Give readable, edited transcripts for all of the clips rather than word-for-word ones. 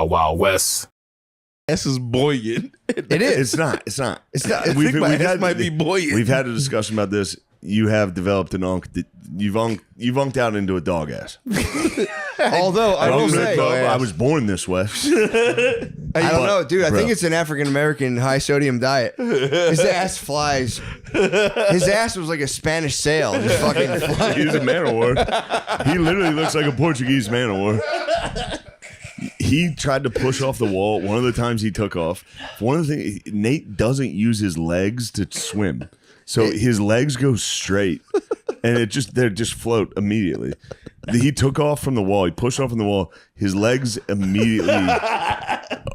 Wild Wild West. Ass is buoyant. It is. It's not. It's not. It's not. We've might be buoyant. We've had a discussion about this. You have developed an unk. You've unked out into a dog ass. Although I will say, I was born this way. I don't know, dude. I think it's an African American high sodium diet. His ass flies. His ass was like a Spanish sail, just fucking flying. He's a man of war. He literally looks like a Portuguese man of war. He tried to push off the wall. One of the times he took off. One of the things, Nate doesn't use his legs to swim, so his legs go straight, and they just float immediately. He took off from the wall. He pushed off from the wall. His legs immediately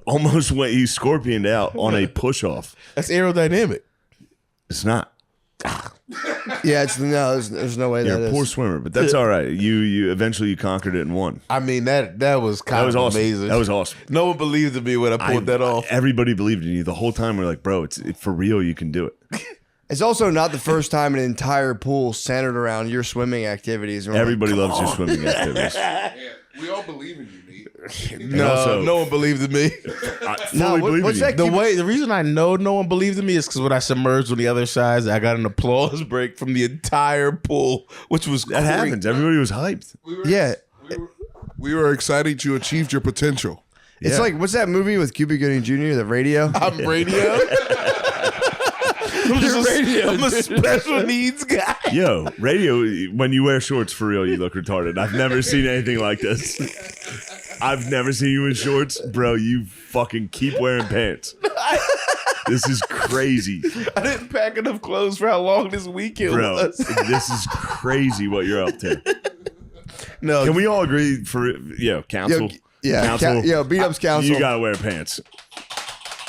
almost went. He scorpioned out on a push off. That's aerodynamic. It's not. Yeah, there's no way You're that a poor is. swimmer, but that's all right. You eventually conquered it and won. I mean, that was kind of awesome. amazing. That was awesome. No one believed in me when I pulled that off. Everybody believed in you the whole time. We're like, bro, it's for real. You can do it. It's also not the first time an entire pool centered around your swimming activities. And we're Everybody like, loves your swimming activities. Yeah, we all believe in you, Nate. No, also- no one believed in me. I fully No, believe what's in you. that? The reason I know no one believed in me is because when I submerged on the other side, I got an applause break from the entire pool, which was That happens. Everybody was hyped. Yeah. We were excited you achieved your potential. It's Yeah. like, what's that movie with Cuba Gooding Jr., The Radio? I'm radio. I'm a special needs guy. Yo, radio, when you wear shorts for real, you look retarded. I've never seen anything like this. I've never seen you in shorts. Bro, you fucking keep wearing pants. This is crazy. I didn't pack enough clothes for how long this weekend Bro, was. this is crazy what you're up to. No, Can we all agree counsel? Counsel, Beat Up's counsel. you gotta wear pants.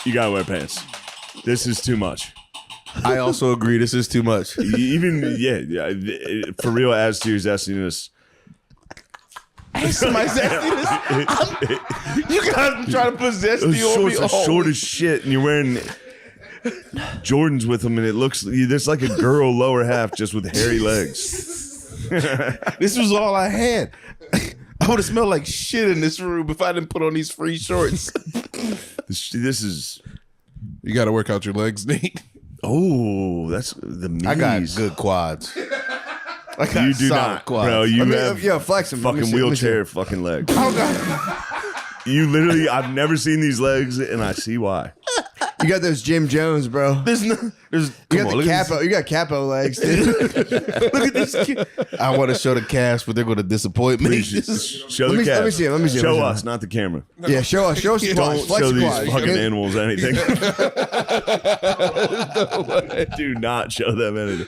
You gotta wear pants. This is too much. I also agree. This is too much. Even, for real, as to your zestiness. My zestiness. You guys try to put Those zesty on me. shorts are short as shit, and you're wearing Jordans with them, and it looks there's like a girl lower half just with hairy legs. This was all I had. I would have smelled like shit in this room if I didn't put on these free shorts. This is. You got to work out your legs, Nate. Oh, that's the knees. I got good quads. I got You do solid not, quads. bro. You have flex them. fucking wheelchair fucking legs. Oh, God. You literally, I've never seen these legs, and I see why. You got those Jim Jones, bro. You got the capo. You got capo legs, dude. Look at this kid. I want to show the cast, but they're going to disappoint me. Please, show the Let me calves. see it. Let me see it. Show Let me see it. us, not the camera. Yeah, show us. Show us the Don't quads. Flex show the these quads. fucking Okay? animals anything. Do not show them anything.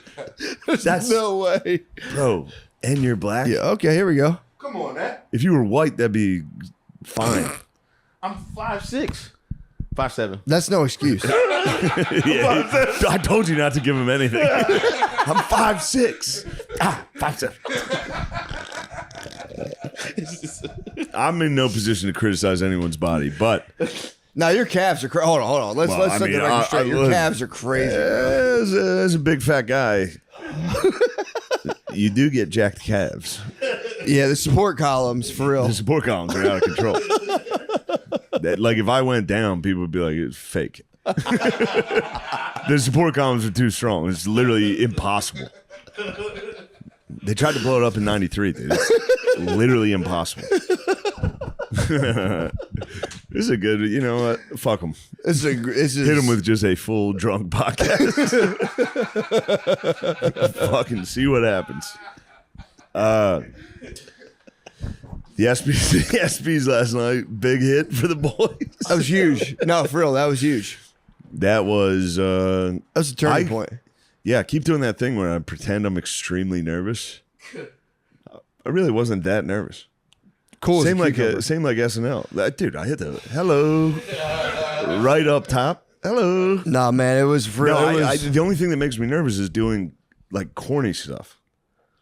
That's No way. bro. And you're black. Yeah. Okay. Here we go. Come on, Nat. If you were white, that'd be fine. I'm 5'6". 5'7". That's no excuse. Yeah, I told you not to give him anything. I'm 5'6". 5'7". I'm in no position to criticize anyone's body, but Now your calves are crazy. Hold on. Let's Well, set I the mean, record straight. Your look, calves are crazy. as a big fat guy, you do get jacked calves. Yeah, the support columns for real. The support columns are out of control. Like if I went down, people would be like, it's fake. The support columns are too strong. It's literally impossible. They tried to blow it up in '93, dude. It's literally impossible. This is a good, you know what? Fuck them. This is Hit them with just a full drunk podcast. Fucking see what happens. The SPs last night, big hit for the boys. That was huge. No, for real, that was huge. That was That was a turning point. Yeah, keep doing that thing where I pretend I'm extremely nervous. I really wasn't that nervous. Cool. Same like SNL. Dude, I hit the hello right up top. Hello. Nah, man, it was for real. No, It was- the only thing that makes me nervous is doing like corny stuff.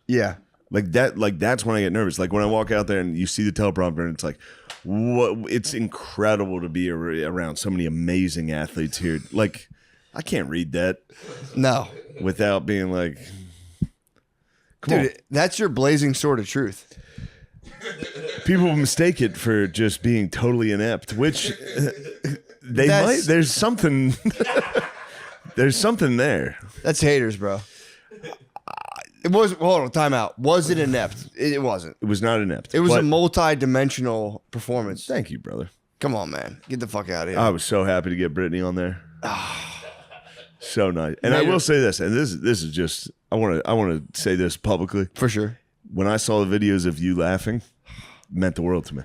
yeah. Like that's when I get nervous. Like when I walk out there and you see the teleprompter and it's like, what? It's incredible to be around so many amazing athletes here. Like I can't read that No. without being like, come on. Dude, that's your blazing sword of truth. people mistake it for just being totally inept, which they might. There's something. There's something there. That's haters, bro. It was. Hold on, time out. Was it inept? It wasn't. It was not inept. It was a multi-dimensional performance. Thank you, brother. Come on, man. Get the fuck out of here. I was so happy to get Britney on there. So nice. And I will say this, and this is just I want to say this publicly. For sure. When I saw the videos of you laughing, it meant the world to me.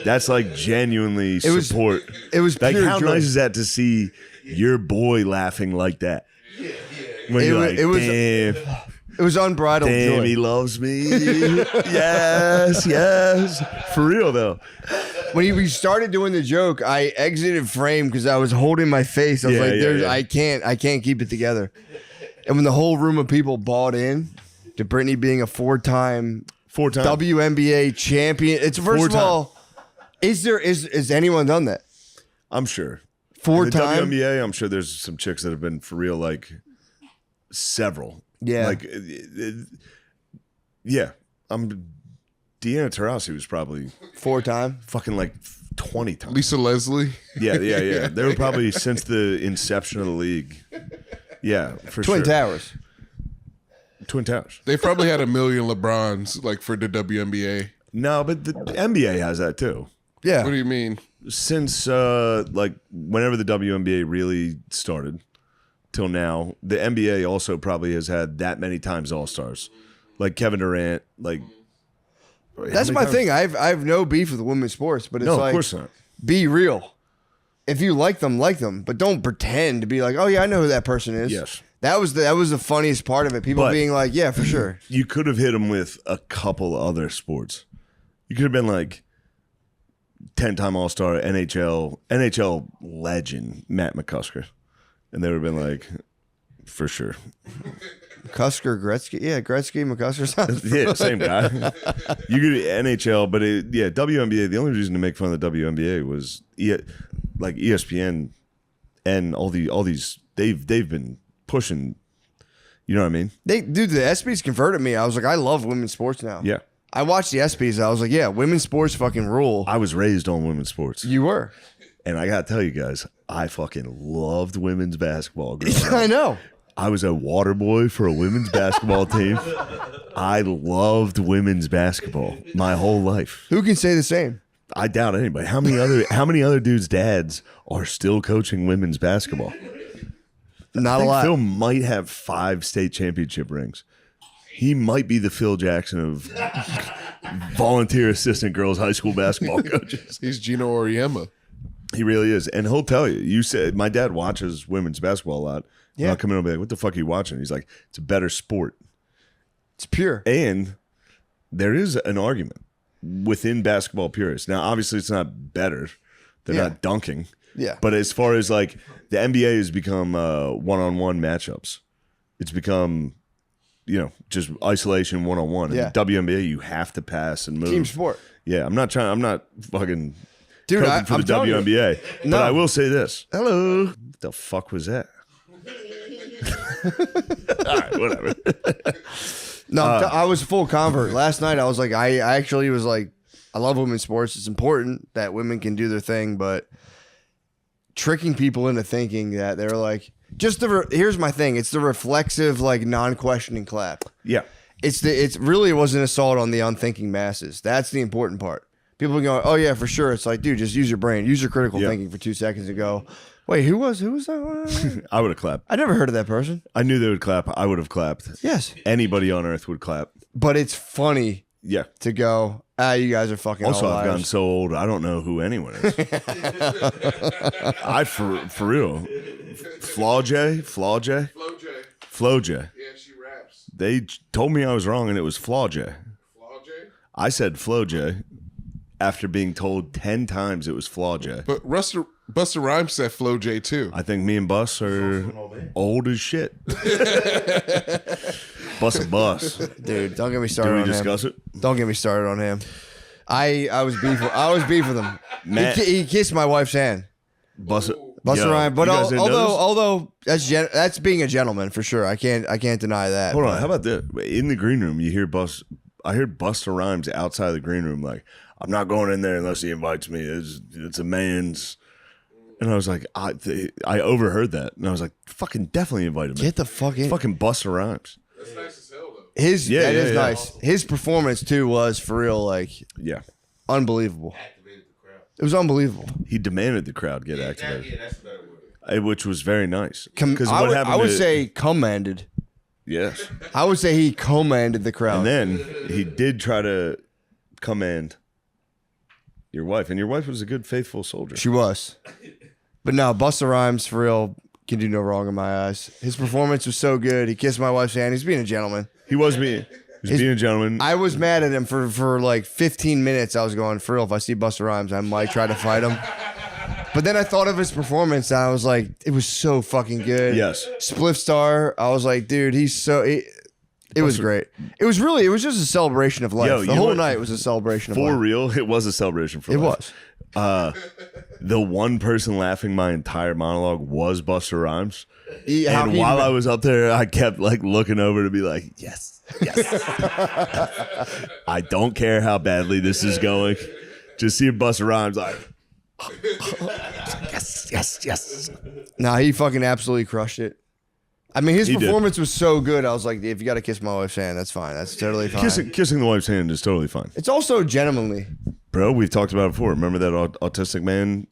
That's like genuinely support. It was like, pure how joy. nice is that to see your boy laughing like that? When you're like, damn. It was unbridled Damn, joy. he loves me. yes. For real, though. When we started doing the joke, I exited frame because I was holding my face. I was I can't keep it together. And when the whole room of people bought in to Britney being a four-time WNBA champion, it's first of all, is anyone done that? I'm sure. Four-time WNBA, I'm sure there's some chicks that have been for real, like several. Yeah. Like, yeah. Deanna Taurasi was probably four-time. fucking like 20 times. Lisa Leslie. Yeah. They were probably since the inception of the league. Yeah, for Twin sure. Towers. Twin Towers. They probably had a million LeBrons like for the WNBA. No, but the NBA has that too. Yeah. What do you mean? Since like whenever the WNBA really started till now, the NBA also probably has had that many times All-Stars. Like Kevin Durant, like That's my thing. I have no beef with women's sports, but it's No, like, of course not. be real. If you like them, but don't pretend to be like, oh yeah, I know who that person is. Yes. That was the funniest part of it. People But- being like, yeah, for sure. You could have hit him with a couple other sports. You could have been like 10-time All-Star NHL legend Matt McCusker. And they would have been like, for sure. Cusker, Gretzky, yeah, Gretzky, McCusker. Yeah, same guy. You could NHL, but WNBA. The only reason to make fun of the WNBA was like ESPN and all these. They've been pushing. You know what I mean? The ESPYs converted me. I was like, I love women's sports now. Yeah. I watched the ESPYs. I was like, yeah, women's sports fucking rule. I was raised on women's sports, You were. and I gotta tell you guys, I fucking loved women's basketball. growing up. I know. I was a water boy for a women's basketball team. I loved women's basketball my whole life. Who can say the same? I doubt anybody. How many other dudes' dads are still coaching women's basketball? Not I a think lot. Phil might have 5 state championship rings. He might be the Phil Jackson of volunteer assistant girls high school basketball coaches. He's Gino Auriemma. He really is. And he'll tell you. You said my dad watches women's basketball a lot. Yeah. I'll come in and be like, what the fuck are you watching? He's like, it's a better sport. It's pure. And there is an argument within basketball purists. Now, obviously, it's not better. They're Yeah. not dunking. Yeah. But as far as like the NBA has become one-on-one matchups, it's become, just isolation one-on-one. Yeah. In the WNBA, you have to pass and move. Team sport. Yeah, I'm not fucking Dude, coping for I'm the telling you. WNBA. No. But I will say this. Hello. What the fuck was that? All right, whatever. No, I was a full convert. Last night, I was like, I actually was like, I love women's sports. It's important that women can do their thing, but tricking people into thinking that they're like, here's my thing. It's the reflexive, like non-questioning clap. Yeah. It wasn't assault on the unthinking masses. That's the important part. People go, oh yeah, for sure. It's like, dude, just use your brain, use your critical Yeah. thinking for 2 seconds and go, wait, who was that? I would have clapped. I never heard of that person. I knew they would clap. I would have clapped. Yes, Anybody on earth would clap. but it's funny Yeah. to go, you guys are fucking Also, all I've gotten liars. so old, I don't know who anyone is. For real. Flaw J? Flo J. Flo J. Yeah, she raps. They told me I was wrong and it was Flaw J. Flo J. I said Flo J after being told 10 times it was Flaw J. But Busta Rhymes said Flo J too. I think me and Bus are old as shit. Bus a bus. Dude, don't get me started Do we on discuss him. it? Don't get me started on him. I was beef with him. Matt- He kissed my wife's hand. Bus Busta Rhymes, but you guys didn't notice? although that's being a gentleman for sure. I can't deny that. Hold but- on, how about this? In the green room, you hear Bus. Busta Rhymes outside the green room like, I'm not going in there unless he invites me. It's a man's. And I was like, I overheard that. And I was like, fucking definitely invite him. Get the fuck in. Fucking Busta Rhymes. That's nice as hell, though. That is nice. His performance, too, was for real, like, unbelievable. Activated the crowd. It was unbelievable. He demanded the crowd get activated. That's a better word. Which was very nice. Because what happened? I would say commanded. Yes. I would say he commanded the crowd. And then he did try to command your wife, and your wife was a good, faithful soldier. She was. But no, Busta Rhymes, for real, can do no wrong in my eyes. His performance was so good. He kissed my wife's hand. He's being a gentleman. He was being a gentleman. I was mad at him for like 15 minutes. I was going, for real, if I see Busta Rhymes, I might try to fight him. But then I thought of his performance, and I was like, it was so fucking good. Yes. Spliff Star, I was like, dude, it was great. It was just a celebration of life. The whole night was a celebration of life. For real, it was a celebration for life. It was. The one person laughing my entire monologue was Busta Rhymes. And while I was up there, I kept like looking over to be like, yes. I don't care how badly this is going. Just see Busta Rhymes like, yes. Nah, he fucking absolutely crushed it. I mean, his performance was so good. I was like, if you got to kiss my wife's hand, that's fine. That's totally fine. Kissing the wife's hand is totally fine. It's also gentlemanly. Bro, we've talked about it before. Remember that autistic man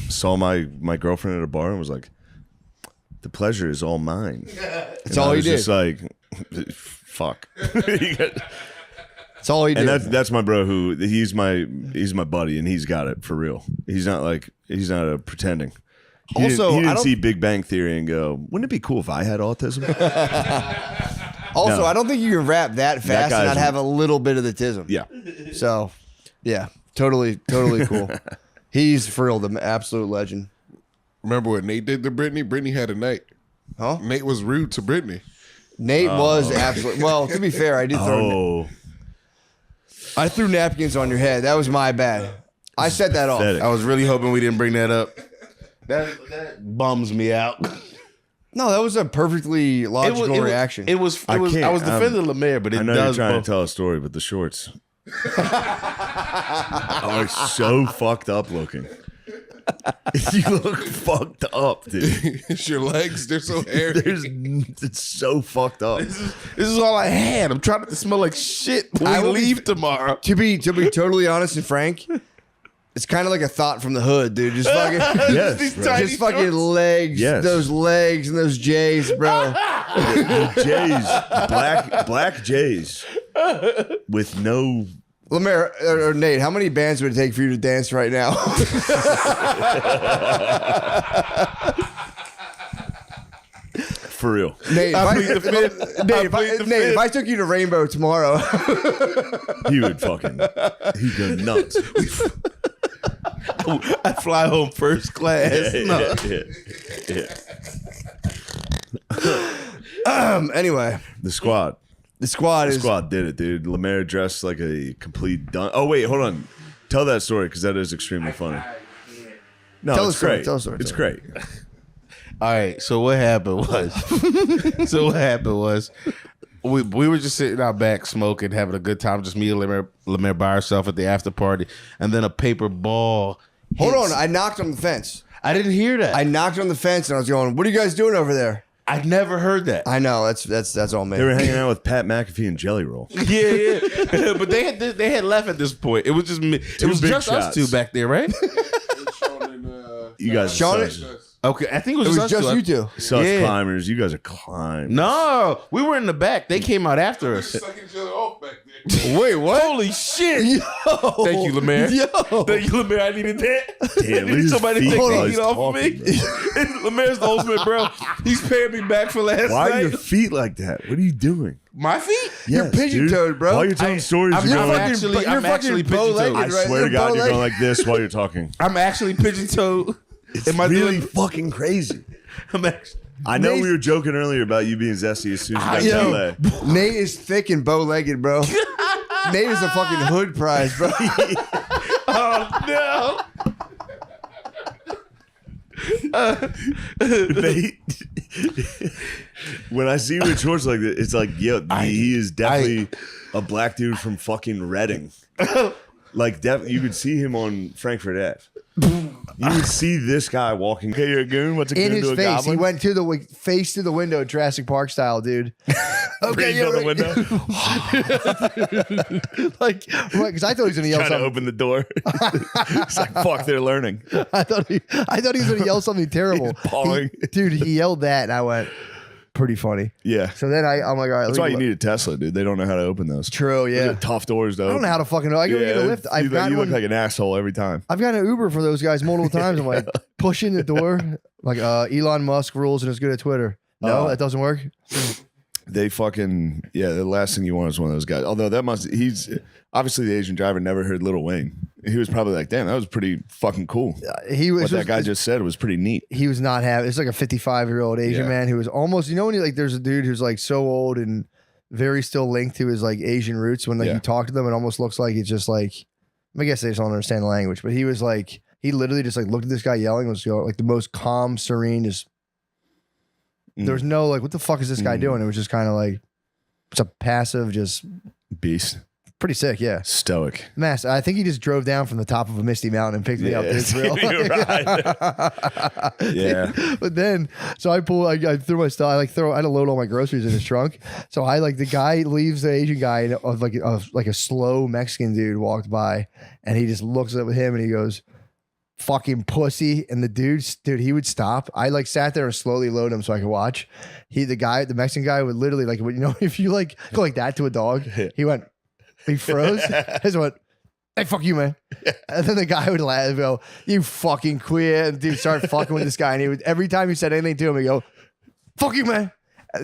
saw my girlfriend at a bar and was like, the pleasure is all mine. That's all he did. Just like, fuck. That's all he did. And that's my bro who he's my buddy and he's got it for real. He's not pretending. He didn't see Big Bang Theory and go, wouldn't it be cool if I had autism? Also, I don't think you can rap that fast and not have a little bit of the tism. Yeah. So, yeah, totally cool. He's for real the absolute legend. Remember what Nate did to Britney? Britney had a night. Huh? Nate was rude to Britney. Nate was absolutely. Well, to be fair, I did throw. I threw napkins on your head. That was my bad. I set that off. I was really hoping we didn't bring that up. That bums me out. No, that was a perfectly logical reaction. I was defending Lemaire, but I know you're trying to tell a story, but the shorts are so fucked up looking. You look fucked up, dude. It's your legs, they're so hairy. It's so fucked up. This is all I had. I'm trying not to smell like shit when we leave tomorrow. To be totally honest and frank, it's kind of like a thought from the hood, dude. Just fucking, just fucking legs, those legs and those J's, bro. J's, black J's, with no. Lemaire or Nate, how many bands would it take for you to dance right now? For real, Nate. If I took you to Rainbow tomorrow, he'd go nuts. I fly home first class. Anyway, the squad did it, dude. Lemaire dressed like a complete dun. Oh wait, hold on. Tell that story because that is extremely funny. No, it's great. Tell the story. It's great. All right. So what happened was, we were just sitting out back smoking, having a good time. Just me and Lemaire by herself at the after party, and then a paper ball. Hold on, I knocked on the fence. I didn't hear that. I knocked on the fence and I was going, "What are you guys doing over there?" I'd never heard that. I know that's all me. They were hanging out with Pat McAfee and Jelly Roll. Yeah. But they had left at this point. It was just me. It was just us two back there, right? You guys, Sean. Okay, I think it was just you two. Such climbers. You guys are climbers. No, we were in the back. They came out after us. Sucking each other off back there. Wait, what? Holy shit! Yo. Thank you, Lemaire. Yo. Thank you, Lemaire. I needed that. Damn, I needed somebody to take the heat off of me. talking. Lemaire's the ultimate, bro. He's paying me back for last Why night. are your feet like that? What are you doing? My feet? You're pigeon-toed, bro. While you're telling stories, I'm you're going, I'm actually bow-legged. pigeon-toed. I swear to God, you're going like this while you're talking. I'm actually pigeon-toed. It's really fucking crazy. I know we were joking earlier about you being zesty as soon as you got to LA. Nate is thick and bow-legged, bro. Nate is a fucking hood prize, bro. Oh, no. When I see you in shorts like that, it's like, yeah, he is definitely a black dude from fucking Reading. Like, you could see him on Frankfurt Ave. You would see this guy walking. Okay, you're a goon. What's a goon in his to a face? goblin? He went to the face to the window, Jurassic Park style, dude. Okay, Breathed on the window. Like, because I thought he was gonna yell Trying to something. open the door. It's like, fuck, they're learning. I thought he was gonna yell something terrible. Pawing. Dude, he yelled that, and I went, pretty funny. Yeah. So then I'm like, all right. That's why you need a Tesla, dude. They don't know how to open those. True, yeah. Those are tough doors to open. I don't know how to fucking know. I go get a lift. You look like an asshole every time. I've gotten an Uber for those guys multiple times. I'm like pushing the door, like Elon Musk rules and is good at Twitter. No, that doesn't work. They fucking the last thing you want is one of those guys. Although he's obviously the Asian driver never heard Lil Wayne. He was probably like, damn, that was pretty fucking cool. What that guy just said was pretty neat. He was not having. It's like a 55-year-old Asian man who was almost. You know when you like, there's a dude who's like so old and very still linked to his like Asian roots. When like you talk to them, it almost looks like it's just like. I guess they just don't understand the language. But he was like, he literally just like looked at this guy yelling. Was like the most calm, serene, just. There's no like, what the fuck is this guy doing? It was just kind of like, it's a passive, just beast. Pretty sick, yeah. Stoic. Mass. I think he just drove down from the top of a misty mountain and picked me up. It's real. Yeah. But then, so I threw my stuff. I had to load all my groceries in his trunk. So the guy leaves the Asian guy, and like a slow Mexican dude walked by, and he just looks at him and he goes, fucking pussy. And the dude, he would stop. I like sat there and slowly load him so I could watch. The Mexican guy would literally like, you know, if you like go like that to a dog, he froze. He just went, hey, fuck you, man. And then the guy would laugh and go, you fucking queer. And dude started fucking with this guy. And he would, every time he said anything to him, he'd go, fuck you, man.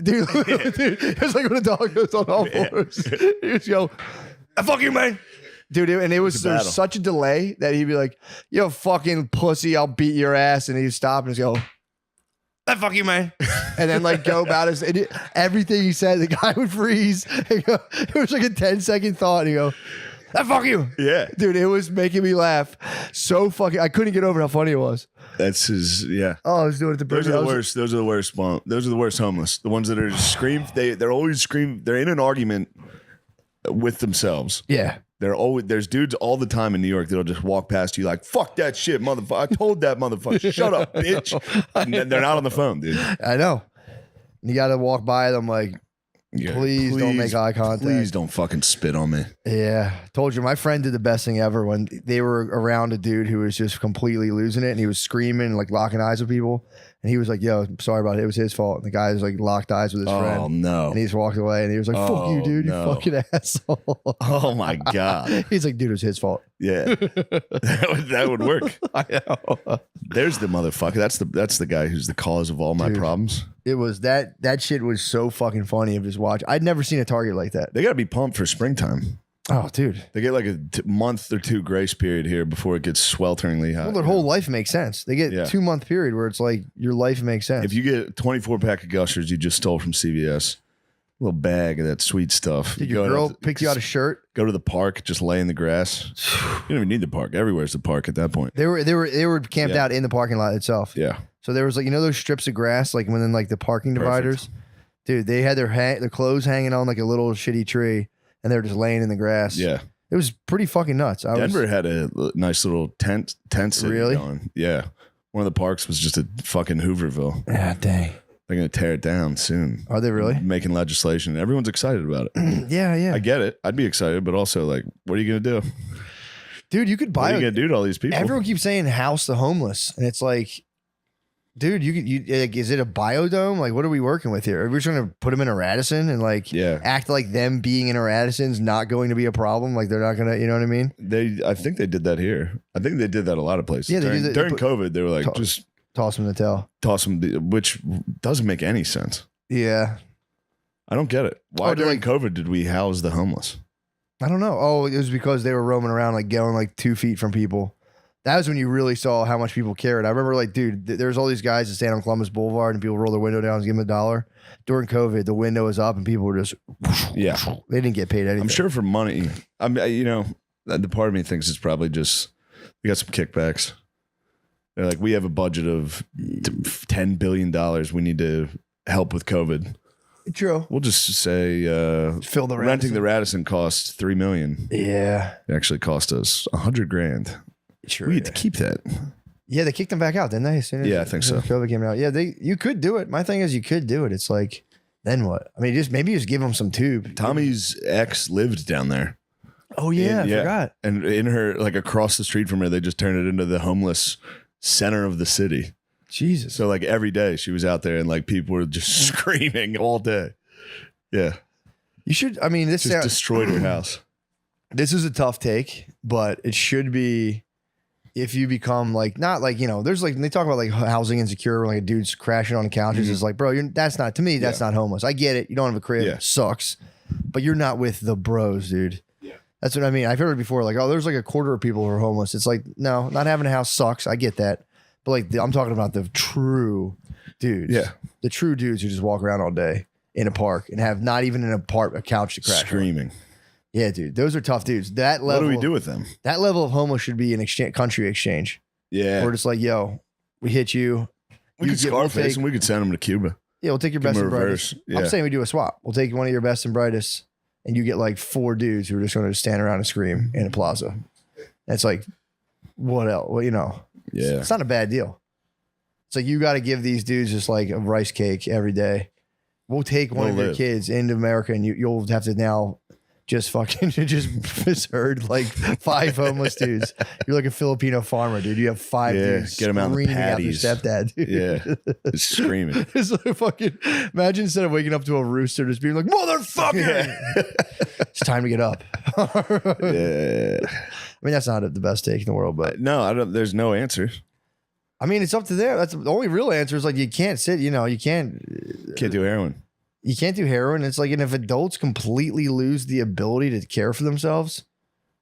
Dude, it was like when a dog goes on all fours. He would go, fuck you, man. Dude, and there's such a delay that he'd be like, yo, fucking pussy, I'll beat your ass. And he'd stop and just go, fuck you, man. And then like go about his, everything he said, the guy would freeze. Go, it was like a 10-second thought. And he'd go, fuck you. Yeah. Dude, it was making me laugh. So fucking, I couldn't get over how funny it was. That's his, yeah. Oh, I was doing it to Those are the worst. Those are the worst. Those are the worst homeless. The ones that are just scream. They're always scream. They're in an argument with themselves. Yeah. There's dudes all the time in New York that'll just walk past you like, fuck that shit, motherfucker. I told that motherfucker, shut up, bitch. And then they're not on the phone, dude. I know. You got to walk by them like, please don't make eye contact. Please don't fucking spit on me. Yeah. Told you, my friend did the best thing ever when they were around a dude who was just completely losing it, and he was screaming and like locking eyes with people. And he was like, yo, sorry about it. It was his fault. And the guy was like locked eyes with his friend. Oh, no. And he just walked away and he was like, fuck you, dude. You fucking asshole. Oh, my God. He's like, dude, it was his fault. Yeah. that would work. I know. There's the motherfucker. That's the guy who's the cause of all my problems. It was that shit was so fucking funny of just watch. I'd never seen a Target like that. They got to be pumped for springtime. Oh, dude. They get like a month or two grace period here before it gets swelteringly hot. Well, their whole life makes sense. They get 2-month period where it's like your life makes sense. If you get a 24-pack of Gushers you just stole from CVS, a little bag of that sweet stuff. Did your girl pick you out a shirt? Go to the park, just lay in the grass. You don't even need the park. Everywhere's the park at that point. They were camped out in the parking lot itself. Yeah. So there was like, you know those strips of grass like within like the parking dividers? Dude, they had their clothes hanging on like a little shitty tree. And they were just laying in the grass. Yeah. It was pretty fucking nuts. Denver had a nice little tent city really? going. Yeah. One of the parks was just a fucking Hooverville. Yeah, dang. They're going to tear it down soon. Are they really? Making legislation. Everyone's excited about it. Yeah. I get it. I'd be excited, but also like, what are you going to do? Dude, you could buy What are you going to do to all these people? Everyone keeps saying house the homeless. And it's like, dude, like, is it a biodome? Like, what are we working with here? Are we trying to put them in a Radisson and like act like them being in a Radisson's not going to be a problem? Like they're not going to, you know what I mean? I think they did that here. I think they did that a lot of places. Yeah, during COVID, they were like, just toss them in the tail. Toss them, which doesn't make any sense. Yeah. I don't get it. Why during COVID did we house the homeless? I don't know. Oh, it was because they were roaming around like going like 2 feet from people. That was when you really saw how much people cared. I remember like, dude, there's all these guys that stand on Columbus Boulevard and people roll their window down and give them $1. During COVID, the window was up and people were just, they didn't get paid anything. I'm sure for money, the part of me thinks it's probably just, we got some kickbacks. They're like, we have a budget of $10 billion. We need to help with COVID. True. We'll just say fill the renting the Radisson cost $3 million. Yeah. It actually cost us $100,000. Sure. We had to keep that. Yeah, they kicked them back out, didn't they? As soon as I think so. COVID came out. Yeah, you could do it. My thing is, you could do it. It's like, then what? I mean, maybe just give them some tube. Tommy's ex lived down there. Oh yeah, I forgot. And in her, like across the street from her, they just turned it into the homeless center of the city. Jesus. So like every day she was out there and like people were just screaming all day. Yeah. You should. I mean, this just destroyed her house. This is a tough take, but it should be. If you become like, not like, there's like, they talk about like housing insecure, like a dude's crashing on couches. It's like, bro, that's not, to me, that's not homeless. I get it. You don't have a crib. It sucks. But you're not with the bros, dude. Yeah. That's what I mean. I've heard it before. Like, oh, there's like a quarter of people who are homeless. It's like, no, not having a house sucks. I get that. But like, I'm talking about the true dudes. Yeah. The true dudes who just walk around all day in a park and have not even a couch to crash screaming. On. Yeah, dude, those are tough dudes. That level. What do we do with them? That level of homeless should be an country exchange. Yeah, we're just like, yo, we hit you. We could Scarface and we could send them to Cuba. Yeah, we'll take your best and brightest. Yeah. I'm saying we do a swap. We'll take one of your best and brightest, and you get like 4 dudes who are just going to stand around and scream in a plaza. And it's like, what else? Well, yeah, it's not a bad deal. It's like you got to give these dudes just like a rice cake every day. We'll take one of your kids into America, and you'll have to now. Just heard like 5 homeless dudes. You're like a Filipino farmer, dude. You have 5 dudes. Get them out the patties. Stepdad, dude. Yeah, just screaming. It's like fucking. Imagine instead of waking up to a rooster, just being like, "Motherfucker!" Yeah. It's time to get up. Yeah. I mean, that's not the best take in the world, but no, I don't. There's no answer. I mean, it's up to them. That's the only real answer. Is like you can't sit. You can't do heroin. You can't do heroin. It's like, and if adults completely lose the ability to care for themselves,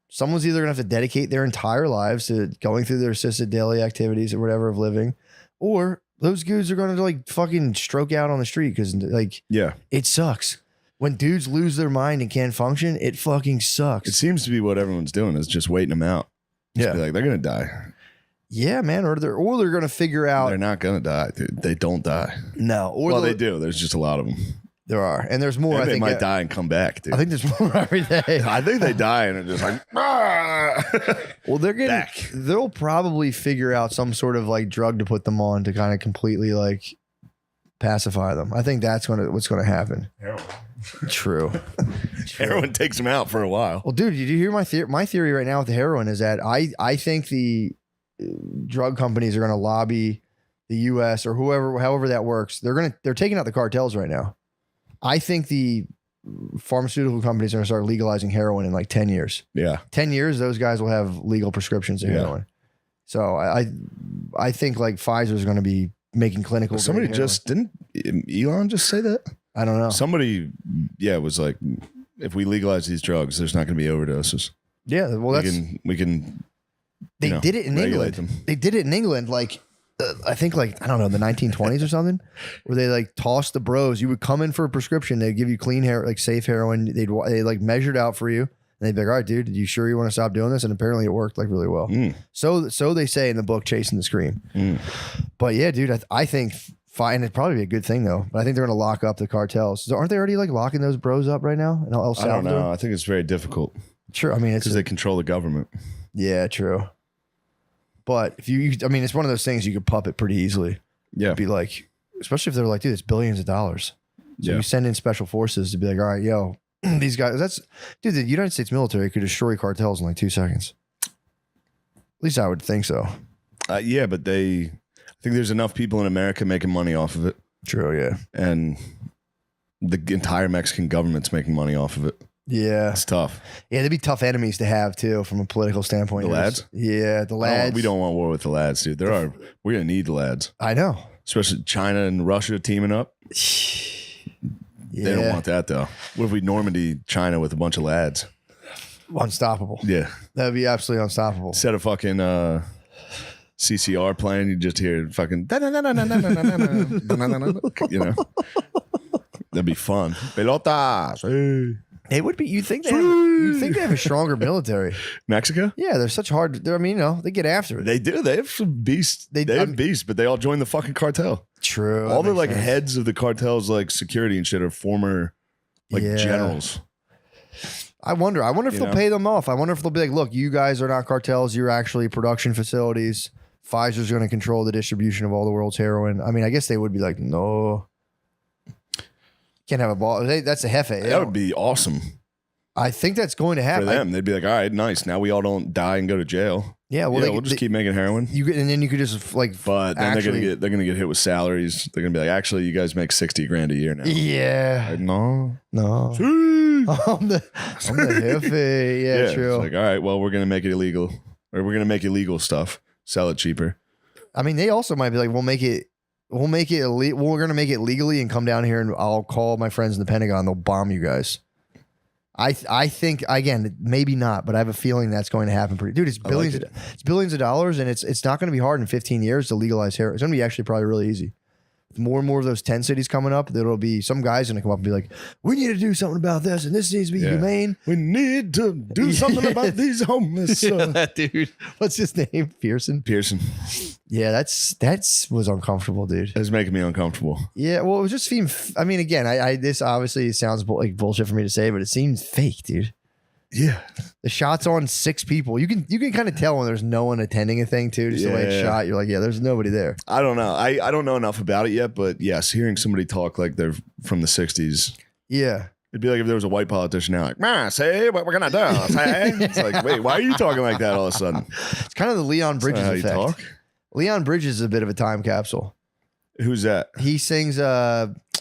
someone's either going to have to dedicate their entire lives to going through their assisted daily activities or whatever of living, or those dudes are going to like fucking stroke out on the street because like, it sucks. When dudes lose their mind and can't function, it fucking sucks. It seems to be what everyone's doing is just waiting them out. Just be like, they're going to die. Yeah, man. Or they're going to figure out. They're not going to die, dude. They don't die. No. Well, they do. There's just a lot of them. There are, and there's more. And I think they might die and come back, dude. I think there's more every day. I think they die and are just like, well, they're getting. Back. They'll probably figure out some sort of like drug to put them on to kind of completely like pacify them. I think that's what's going to happen. Heroin. True. Heroin takes them out for a while. Well, dude, did you hear my theory? My theory right now with the heroin is that I think the drug companies are going to lobby the U.S. or however that works. They're taking out the cartels right now. I think the pharmaceutical companies are going to start legalizing heroin in like 10 years. Yeah. 10 years, those guys will have legal prescriptions of heroin. So I think like Pfizer is going to be making clinical. Somebody didn't Elon just say that? I don't know. Somebody, was like, if we legalize these drugs, there's not going to be overdoses. Yeah. Well, we can. They did it in England. They did it in England. Like, I think like, I don't know, the 1920s or something, where they like tossed the bros. You would come in for a prescription. They'd give you clean hair, like safe heroin. They like measured out for you. And they'd be like, all right, dude, you sure you want to stop doing this? And apparently it worked like really well. So they say in the book, Chasing the Scream. But yeah, dude, I think fine. It'd probably be a good thing though. But I think they're going to lock up the cartels. So aren't they already like locking those bros up right now in El Salvador? I don't know. I think it's very difficult. True. I mean, it's because they control the government. Yeah, true. But if it's one of those things you could puppet pretty easily. Yeah. It'd be like, especially if they're like, dude, it's billions of dollars. So you send in special forces to be like, all right, yo, these guys, dude, the United States military could destroy cartels in like 2 seconds. At least I would think so. Yeah, but I think there's enough people in America making money off of it. True, yeah. And the entire Mexican government's making money off of it. Yeah. It's tough. Yeah, they'd be tough enemies to have too from a political standpoint. The lads? Yeah, the lads. We don't want war with the lads, dude. We're going to need the lads. I know. Especially China and Russia teaming up. Yeah. They don't want that though. What if we Normandy China with a bunch of lads? Unstoppable. Yeah. That'd be absolutely unstoppable. Instead of fucking CCR playing, you just hear fucking you know. That'd be fun. Pelotas. It would be. You'd think they have a stronger military. Mexico? Yeah, they're such hard. I mean, they get after it. They do. They have some beasts. They have beasts, but they all join the fucking cartel. True. All the like heads of the cartels, like security and shit, are former like generals. I wonder if they'll pay them off. I wonder if they'll be like, look, you guys are not cartels. You're actually production facilities. Pfizer's going to control the distribution of all the world's heroin. I mean, I guess they would be like, no. Can't have a ball. That's a hefe. That would be awesome. I think that's going to happen. For them, they'd be like, all right, nice. Now we all don't die and go to jail. Yeah, well, we'll just keep making heroin. And then you could just like. But then they're gonna get hit with salaries. They're gonna be like, actually, you guys make $60,000 a year now. Yeah. Like, no. I'm the hefe. Yeah, true. It's like, all right, well, we're gonna make it illegal, or we're gonna make illegal stuff, sell it cheaper. I mean, they also might be like, we're gonna make it legally and come down here and I'll call my friends in the Pentagon. They'll bomb you guys. I think, again, maybe not, but I have a feeling that's going to happen. Dude, it's billions. It's billions of dollars, and it's not going to be hard in 15 years to legalize heroin. It's going to be actually probably really easy. More and more of those 10 cities coming up, there'll be some guys going to come up and be like, we need to do something about this, and this needs to be humane. We need to do something about these homeless. Dude, what's his name? Pearson. Yeah, that's was uncomfortable, dude. It was making me uncomfortable. Yeah, well, it was just I mean, again, this obviously sounds like bullshit for me to say, but it seems fake, dude. Yeah, the shot's on 6 people. You can kind of tell when there's no one attending a thing too. Just the way it's shot, you're like, yeah, there's nobody there. I don't know. I don't know enough about it yet, but yes, hearing somebody talk like they're from the 60s. Yeah. It'd be like if there was a white politician now, like, say what we're gonna do. Say. It's like, wait, why are you talking like that all of a sudden? It's kind of the Leon Bridges effect. How you talk? Leon Bridges is a bit of a time capsule. Who's that? He sings.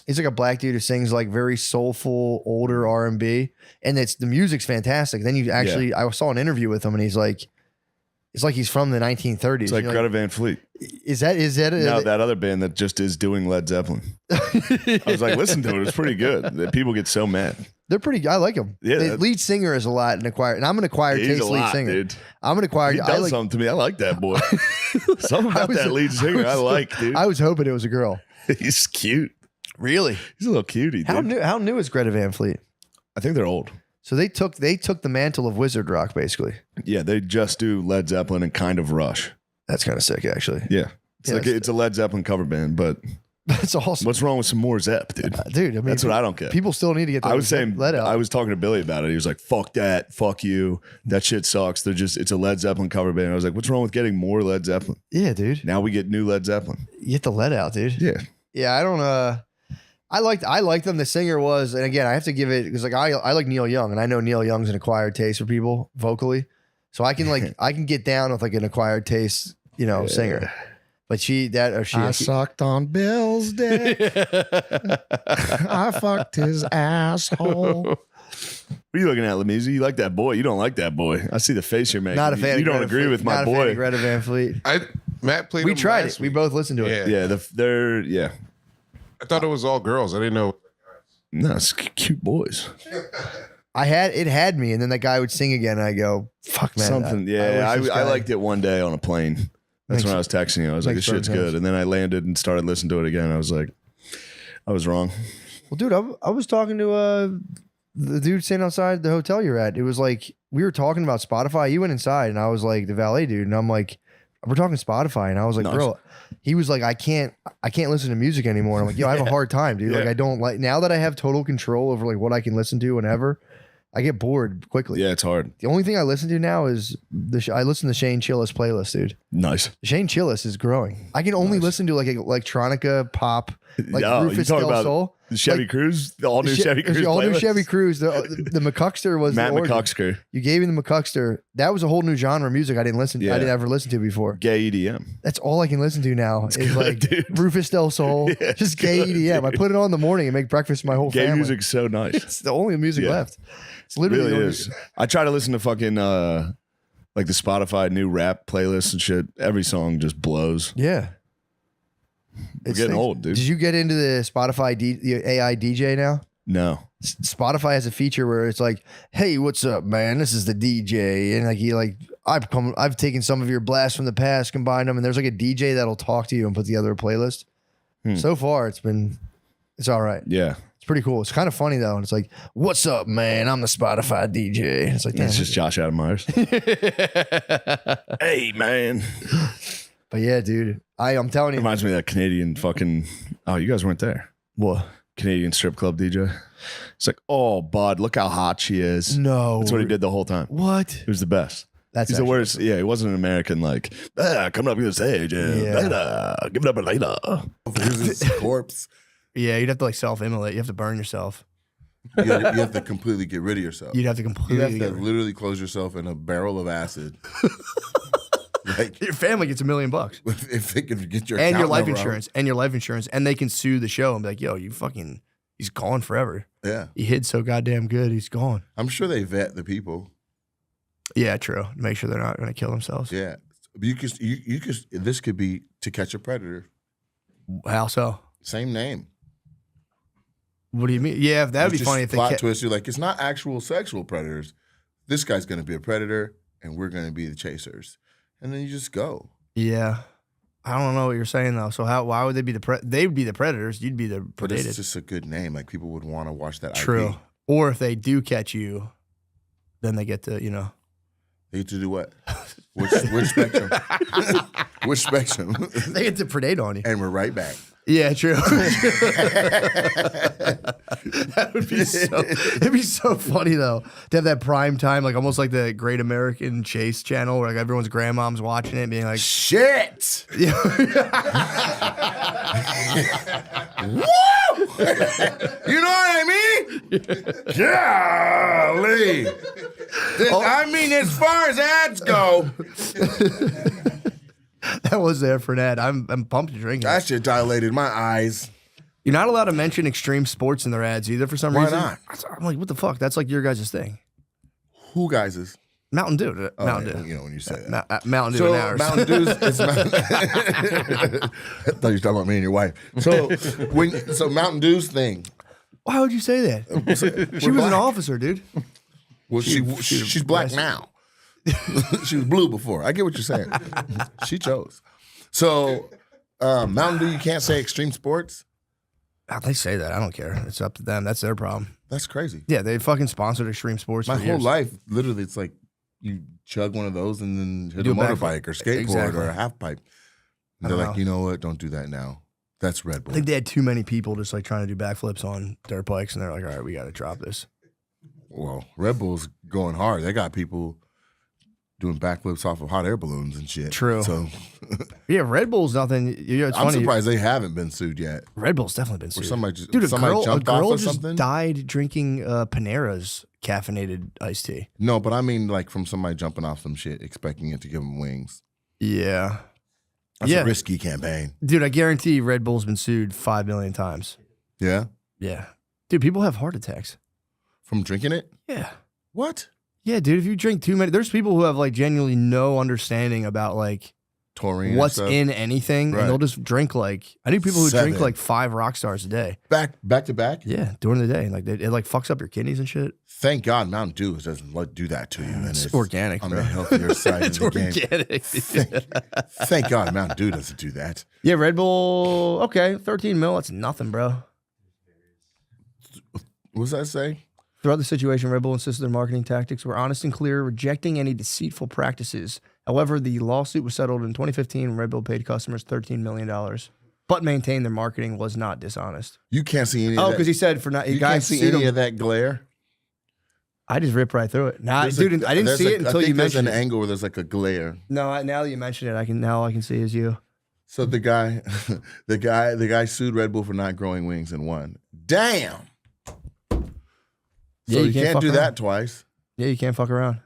He's like a black dude who sings like very soulful, older R&B, and the music's fantastic. Then you actually, I saw an interview with him, and he's like, it's like he's from the 1930s. It's like Greta Van Fleet. Is that no, that other band that just is doing Led Zeppelin. I was like, listen to it. It's pretty good. People get so mad. They're pretty. I like them. Yeah, the lead singer is a lot in acquired, and I'm an acquired taste lead singer. Dude. I'm an acquired. He does something to me. I like that boy. Something about that lead singer I like, dude. I was hoping it was a girl. He's cute. Really? He's a little cutie. Dude. How new is Greta Van Fleet? I think they're old. So they took the mantle of wizard rock, basically. Yeah, they just do Led Zeppelin and kind of Rush. That's kind of sick, actually. Yeah, it's a Led Zeppelin cover band, but that's awesome. What's wrong with some more Zepp, dude? Dude, I mean, that's what I don't get. People still need to get. I was saying, let out. I was talking to Billy about it. He was like, "Fuck that, fuck you. That shit sucks." It's a Led Zeppelin cover band. I was like, "What's wrong with getting more Led Zeppelin?" Yeah, dude. Now we get new Led Zeppelin. You get the let out, dude. Yeah. Yeah, I don't. I liked them. The singer was, and again, I have to give it because like I like Neil Young, and I know Neil Young's an acquired taste for people vocally, so I can I can get down with like an acquired taste, singer. But I sucked on Bill's dick. I fucked his asshole. What are you looking at, Lamisi? You like that boy? You don't like that boy. I see the face you're making. Not a fan. You don't agree with my boy. Greta Van Fleet. Matt played. We tried it. We both listened to it. Yeah. I thought it was all girls. I didn't know. No, it's cute boys. It had me, and then that guy would sing again, and I go, "Fuck, man." Something. I liked it one day on a plane. That's when I was texting you. I was like, "This shit's good," and then I landed and started listening to it again. I was like, I was wrong. Well, dude, I was talking to the dude sitting outside the hotel you're at. It was like we were talking about Spotify. You went inside, and I was like the valet dude, and I'm like, we're talking Spotify, and I was like, bro. He was like, I can't listen to music anymore. And I'm like, yo, I have a hard time, dude. Like, I don't like now that I have total control over like what I can listen to whenever. I get bored quickly. Yeah, it's hard. The only thing I listen to now is I listen to Shane Chillis playlist, dude. Nice. Shane Chillis is growing. I can only listen to like electronica, pop, like Rufus Del Sol. The Chevy Cruise, the all new Chevy Cruise. The all new Chevy Cruise. The McCuckster was Matt McCuckster. You gave me the McCuckster. That was a whole new genre of music I didn't ever listen to before. Gay EDM. That's all I can listen to now. Is good, like dude. Rufus Del Sol. Yeah, just gay EDM. Dude. I put it on in the morning and make breakfast for my whole family. Gay music's so nice. It's the only music left. It's literally really is. I try to listen to fucking like the Spotify new rap playlists and shit. Every song just blows. Yeah. We're getting old, dude. Did you get into the Spotify the AI DJ now? No. Spotify has a feature where it's like, "Hey, what's up, man? This is the DJ," and I've taken some of your blasts from the past, combined them, and there's like a DJ that'll talk to you and put together a playlist. So far, it's all right. Yeah. It's pretty cool. It's kind of funny though, and it's like, "What's up, man? I'm the Spotify DJ." And it's like, it's just Josh Adam Myers. Hey, man. But yeah, dude, I'm telling you. Reminds me of that Canadian fucking. Oh, you guys weren't there. What? Canadian strip club DJ. It's like, oh, bud, look how hot she is. No. That's what he did the whole time. What? He was the best. That's He's the worst. Yeah, he wasn't an American like, coming up to the stage. Yeah. Give it up later. Here's his corpse. Yeah, you'd have to like self-immolate. You have to burn yourself. You have to completely get rid of yourself. You'd have to completely. You have to literally close yourself in a barrel of acid. Like your family gets $1 million. If they can get your and your life number insurance and your life insurance, and they can sue the show and be like, "Yo, he's gone forever. Yeah, he hid so goddamn good, he's gone." I'm sure they vet the people. Yeah, true. Make sure they're not going to kill themselves. Yeah, you could. This could be To Catch a Predator. How so? Same name. What do you mean? Yeah, that'd be funny if they plot twist. You're like, it's not actual sexual predators. This guy's going to be a predator, and we're going to be the chasers. And then you just go. Yeah. I don't know what you're saying though. So why would they be they'd be the predators, you'd be the predated. But it's just a good name. Like people would want to watch that. True. IP. Or if they do catch you, then they get to, They get to do what? Which spectrum? Which spectrum? They get to predate on you. And we're right back. Yeah, true. That would be it'd be so funny though to have that prime time, like almost like the Great American Chase channel where like everyone's grandmom's watching it, being like, "Shit, woo!" You know what I mean? Golly. I mean, as far as ads go. That was there for an ad. I'm pumped to drink it. That shit dilated my eyes. You're not allowed to mention extreme sports in their ads either for some reason. Why not? I'm like, what the fuck? That's like your guys' thing. Who guys is? Mountain Dew. Mountain Dew. You know when you say that. Mountain Dew and ours. Mountain Dew's. I thought you were talking about me and your wife. So Mountain Dew's thing. Why would you say that? She was an officer, dude. Well, she's black now. She was blue before. I get what you're saying. She chose. So, Mountain Dew, you can't say extreme sports? They say that. I don't care. It's up to them. That's their problem. That's crazy. Yeah, they fucking sponsored extreme sports My for whole years. life, literally, it's like you chug one of those and then hit a motorbike or skateboard or a half pipe. And they're like, you know what? Don't do that now. That's Red Bull. I think they had too many people just like trying to do backflips on dirt bikes, and they're like, all right, we got to drop this. Well, Red Bull's going hard. They got people doing backflips off of hot air balloons and shit. True. So yeah, Red Bull's nothing. It's I'm funny. surprised they haven't been sued yet. Red Bull's definitely been sued. Or somebody just, Dude, somebody jumped a girl off of just something. died drinking Panera's caffeinated iced tea. No, but I mean like from somebody jumping off some shit, expecting it to give them wings. Yeah. That's a risky campaign. Dude, I guarantee Red Bull's been sued 5 million times. Yeah? Yeah. Dude, people have heart attacks. From drinking it? Yeah. What? Yeah, dude, if you drink too many, there's people who have like genuinely no understanding about like Taurine what's in anything, Right. and they'll just drink like, I knew people who 7. drink like 5 rock stars a day. Back to back? Yeah, during the day. Like it like fucks up your kidneys and shit. Thank God Mountain Dew doesn't do that to you. And It's organic, on bro. the healthier side It's of the organic. Thank God Mountain Dew doesn't do that. Yeah, Red Bull, okay, 13 mil, that's nothing, bro. What does that say? Throughout the situation, Red Bull insisted their marketing tactics were honest and clear, rejecting any deceitful practices. However, the lawsuit was settled in 2015 and Red Bull paid customers $13 million, but maintained their marketing was not dishonest. You can't see any of that. Oh, because he said for not, You guys can't see any of that glare? I just ripped right through it. Nah, There's dude, I didn't see it until you mentioned there's it. an angle where there's like a glare. No, now that you mention it, I can see as you. So the guy sued Red Bull for not growing wings and won. Damn. So Yeah, you can't fuck do around. that twice. Yeah, you can't fuck around.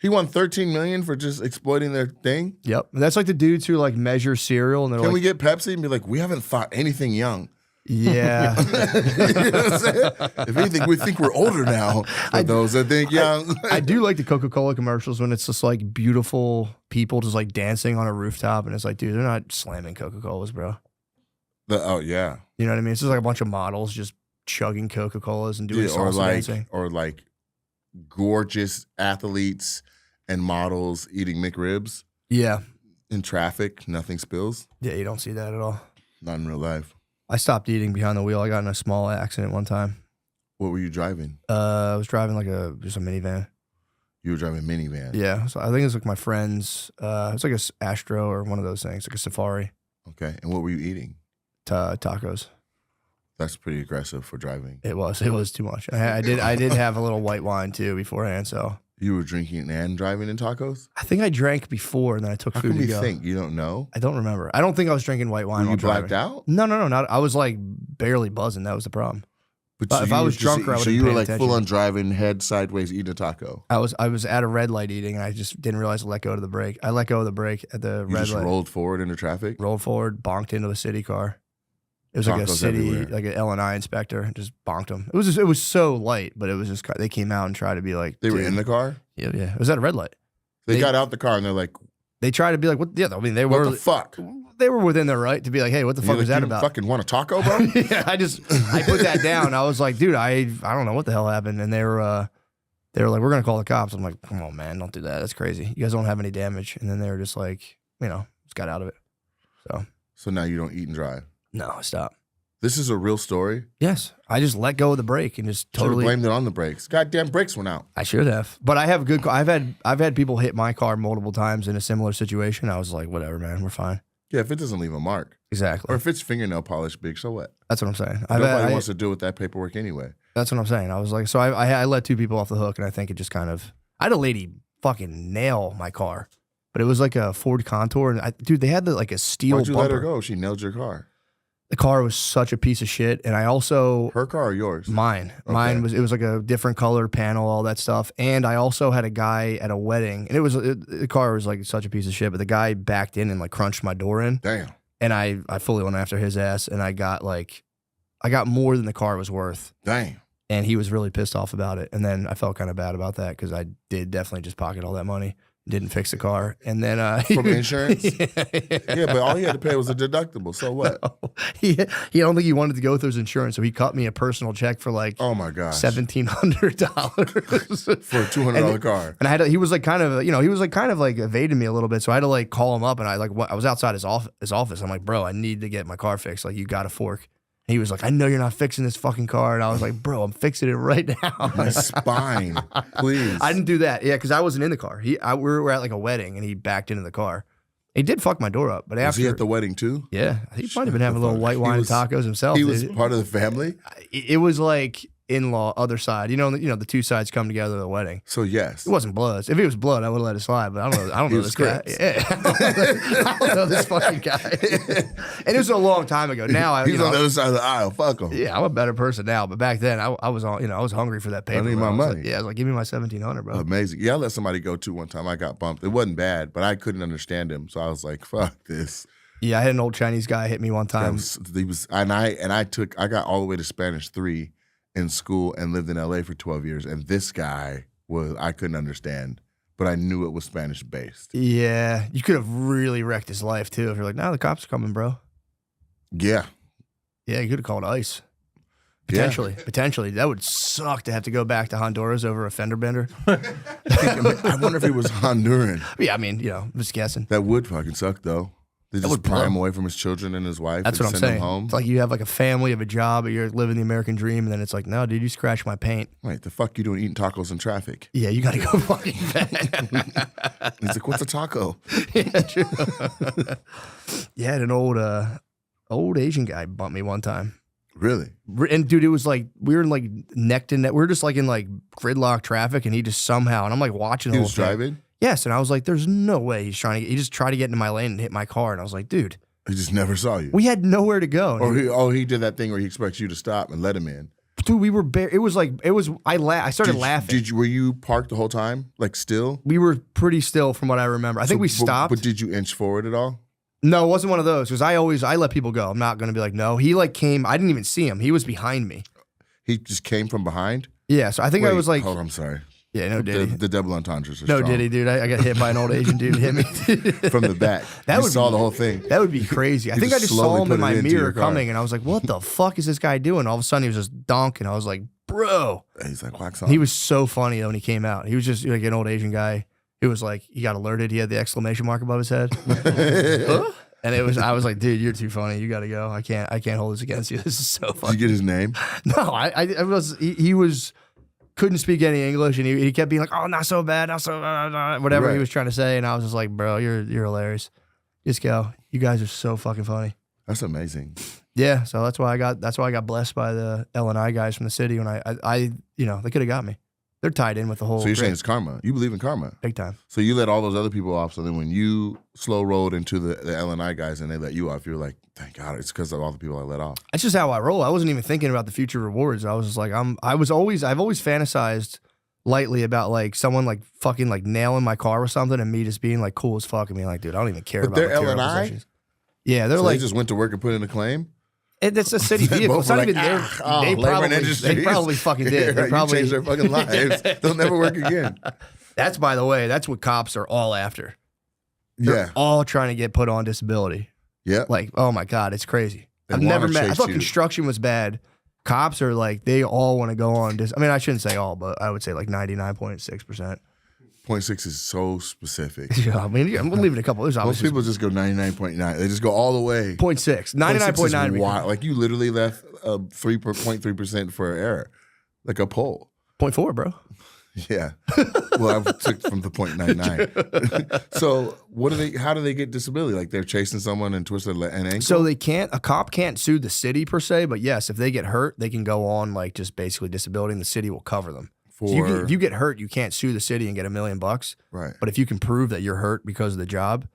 He won $13 million for just exploiting their thing. Yep, that's like the dudes who like measure cereal and they're Can like, we get Pepsi and be like, we haven't thought anything young? yeah. You know what I'm saying? If anything, we think we're older now. For those that think young. I do like the Coca-Cola commercials when it's just like beautiful people just like dancing on a rooftop, and it's like, dude, they're not slamming Coca-Colas, bro. Oh yeah. You know what I mean? It's just like a bunch of models just chugging Coca-Colas and doing Yeah, salsa dancing. or like gorgeous athletes and models eating McRibs Yeah. in traffic. Nothing spills. Yeah, you don't see that at all. Not in real life. I stopped eating behind the wheel. I got in a small accident one time. What were you driving? I was driving like just a minivan. You were driving a minivan. Yeah, so I think it was like my friend's. It's like a Astro or one of those things, like a Safari. Okay, and what were you eating? Tacos. That's pretty aggressive for driving. It was too much. I did have a little white wine too beforehand, so. You were drinking and driving in tacos? I think I drank before and then I took How food come to you go. think? You don't know? I don't remember. I don't think I was drinking white wine. Were you while blacked driving. out? No, not. I was like barely buzzing. That was the problem. But if I was drunker, I would. So you were like full on driving, head sideways, eating a taco. I was at a red light eating, and I just didn't realize to let go of the brake. I let go of the brake at the You red just light. rolled forward into traffic? Rolled forward, bonked into a city car. It was like a Tacos city, everywhere. like an L&I inspector, and just bonked them. It was so light, but it was just they came out and tried to be like They were dude. in the car? Yeah. It was at a red light. They got out the car and they're like, They tried to be like, what? Yeah, I mean, they what were the fuck? They were within their right to be like, hey, what the And fuck you're was like, that you about? fucking want a taco, bro? Yeah, I put that down. I was like, dude, I don't know what the hell happened, and they were like, we're gonna call the cops. I'm like, come on, man, don't do that. That's crazy. You guys don't have any damage. And then they were just like, just got out of it. So now you don't eat and drive. No, stop. This is a real story. Yes, I just let go of the brake and just Totally totally. blamed it on the brakes. Goddamn brakes went out. I should have, but I have good. I've had people hit my car multiple times in a similar situation. I was like, whatever, man, we're fine. Yeah, if it doesn't leave a mark. Exactly. Or if it's fingernail polish big, so what? That's what I'm saying. Nobody wants to deal with that paperwork anyway. That's what I'm saying. I was like, so I let two people off the hook, and I think it just kind of. I had a lady fucking nail my car, but it was like a Ford Contour, and dude, they had like a steel Why'd you bumper. let her go? She nailed your car. The car was such a piece of shit, and I also Her car or yours? mine. Okay. Mine was like a different color panel, all that stuff, and I also had a guy at a wedding, and the car was like such a piece of shit, but the guy backed in and like crunched my door in, Damn. and I fully went after his ass, and I got more than the car was worth. Damn. And he was really pissed off about it. And then I felt kind of bad about that because I did definitely just pocket all that money, didn't fix the car. And then From insurance? yeah, Yeah, but all he had to pay was a deductible. So what? he don't think he wanted to go through his insurance, so he cut me a personal check for like Oh my gosh. $1,700 For a $200 car. And he was like kind of evading me a little bit, so I had to like call him up, and I was outside his office. I'm like, bro, I need to get my car fixed. Like, you got a fork. He was like, I know you're not fixing this fucking car. And I was like, bro, I'm fixing it right now. My spine. Please. I didn't do that. Yeah, because I wasn't in the car. We were at like a wedding, and he backed into the car. He did fuck my door up. But Was after he at the wedding too? yeah, he might have been having a little white He wine was- and tacos himself. He was dude. part of the family? It was like in-law, other side. You know, the two sides come together at the wedding. So yes. It wasn't blood. If it was blood, I would have let it slide. But I don't know He this was guy. Crips. Yeah, I don't know this fucking guy. And it was a long time ago. Now He's on the other side of the aisle. Fuck him. yeah, I'm a better person now. But back then, I was on. I was hungry for that paper. need bro. my I was like- money. yeah, I was like, give me my $1,700, bro. Amazing. Yeah, I let somebody go too one time. I got bumped. It wasn't bad, but I couldn't understand him. So I was like, fuck this. Yeah, I had an old Chinese guy hit me one time. I got all the way to Spanish 3 in school and lived in LA for 12 years. And this guy I couldn't understand, but I knew it was Spanish based. Yeah, you could have really wrecked his life too if you're like, nah, the cops are coming, bro. Yeah. Yeah, you could have called ICE. Yeah. Potentially. That would suck to have to go back to Honduras over a fender bender. I wonder if he was Honduran. Yeah, I mean, I'm just guessing. That would fucking suck though. They just would pry him blow. away from his children and his wife. That's and what I'm send him saying. home. It's like you have like a family, of a job, but you're living the American dream, and then it's like, no, dude, you scratched my paint. Wait, the fuck you doing eating tacos in traffic? Yeah, you got to go fucking back. He's like, what's a taco? Yeah, true. Yeah, an old Asian guy bumped me one time. Really? And dude, it was like we were in like neck to neck. We were just like in like gridlock traffic, and he just somehow, and I'm like watching. He the was whole thing. driving? Yes, and I was like, "There's no way he's trying to." He just tried to get into my lane and hit my car, and I was like, "Dude, He just never saw you. we had nowhere to go." Or he did that thing where he expects you to stop and let him in. Dude, we were it was. I started laughing. Were you parked the whole time? Like still? We were pretty still from what I remember. I think we stopped. But did you inch forward at all? No, it wasn't one of those because I let people go. I'm not going to be like, no. He like came. I didn't even see him. He was behind me. He just came from behind? Yeah, so I think I was like, hold on, I'm sorry. yeah, no diddy. The double entendres are No strong. diddy, dude. I got hit by an old Asian dude. Hit me From the back. That You would saw be- the whole thing. That would be crazy. I You think I just just saw slowly him put in it my into mirror your car. coming, and I was like, "What the fuck is this guy doing?" All of a sudden, he was just donking. I was like, "Bro." He's like, wax on. He was so funny though when he came out. He was just like an old Asian guy. He was like, he got alerted. He had the exclamation mark above his head. Huh? And I was like, dude, you're too funny. You got to go. I can't hold this against you. This is so Did funny. you get his name? No, he was couldn't speak any English, and he kept being like, "Oh, not so bad, not so whatever he was trying to say," and I was just like, "Bro, you're hilarious. Just go. You guys are so fucking funny." That's amazing. Yeah, so that's why I got blessed by the L&I guys from the city when I they could have got me. They're tied in with the whole. So you're saying it's karma. You believe in karma. Big time. So you let all those other people off. So then when you slow rolled into the L&I guys and they let you off, you're like, thank God, it's because of all the people I let off. That's just how I roll. I wasn't even thinking about the future rewards. I was just like, I've always fantasized lightly about like someone like fucking like nailing my car with something and me just being like cool as fuck and being like, dude, I don't even care but about they're material L&I? possessions. Yeah, they're So like they just went to work and put in a claim? it's a city vehicle. It's not even their. They probably fucking did. They probably changed their fucking lives. They'll never work again. That's, by the way, that's what cops are all after. They're all trying to get put on disability. Yeah. Like, oh my God, it's crazy. They I've never wanna met. I chase thought you. construction was bad. Cops are like, they all want to go on. I mean, I shouldn't say all, but I would say like 99.6%. 0.6 is so specific. Yeah, I mean, I'm leaving a couple. There's Most obviously people just go 99.9. They just go all the way. 0.6, 99.9. 0.6 is wild. Like you literally left 3.3% for error, like a poll. 0.4, bro. Yeah. Well, I took from the 0.99. So what do they? How do they get disability? Like they're chasing someone and twisted an ankle. So they can't. A cop can't sue the city per se, but yes, if they get hurt, they can go on like just basically disability, and the city will cover them. So if you get hurt, you can't sue the city and get $1 million. Right. But if you can prove that you're hurt because of the job,